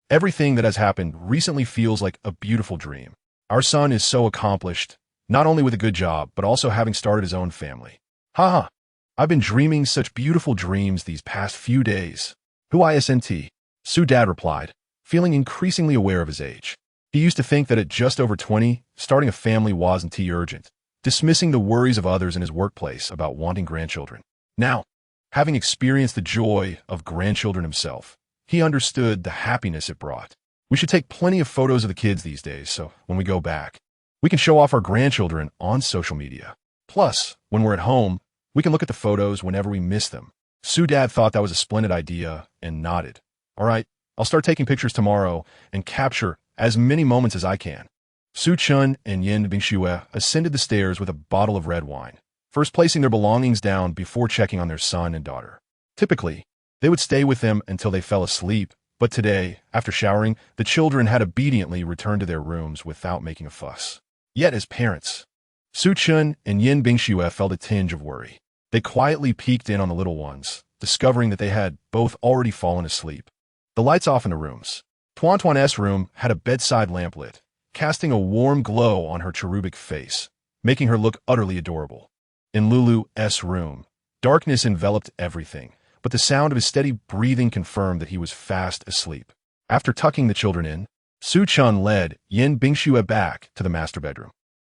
everything that has happened recently feels like a beautiful dream. Our son is so accomplished, not only with a good job, but also having started his own family. Haha, I've been dreaming such beautiful dreams these past few days." "Who isn't?" Su Dad replied, feeling increasingly aware of his age. He used to think that at just over 20, starting a family wasn't urgent, dismissing the worries of others in his workplace about wanting grandchildren. Now, having experienced the joy of grandchildren himself, he understood the happiness it brought. "We should take plenty of photos of the kids these days, so when we go back, We can show off our grandchildren on social media. Plus, when we're at home, we can look at the photos whenever we miss them. Su's dad thought that was a splendid idea and nodded. All right, I'll start taking pictures tomorrow and capture as many moments as I can. Su Chun and Yin Bingxue ascended the stairs with a bottle of red wine, first placing their belongings down before checking on their son and daughter. Typically, they would stay with them until they fell asleep, but today, after showering, the children had obediently returned to their rooms without making a fuss. Yet as parents, Su Chun and Yin Bingxue felt a tinge of worry. They quietly peeked in on the little ones, discovering that they had both already fallen asleep. The lights off in the rooms. Tuan Tuan's room had a bedside lamp lit, casting a warm glow on her cherubic face, making her look utterly adorable. In Lulu's room, darkness enveloped everything, but the sound of his steady breathing confirmed that he was fast asleep. After tucking the children in, Su Chun led Yin Bingxue back to the master bedroom.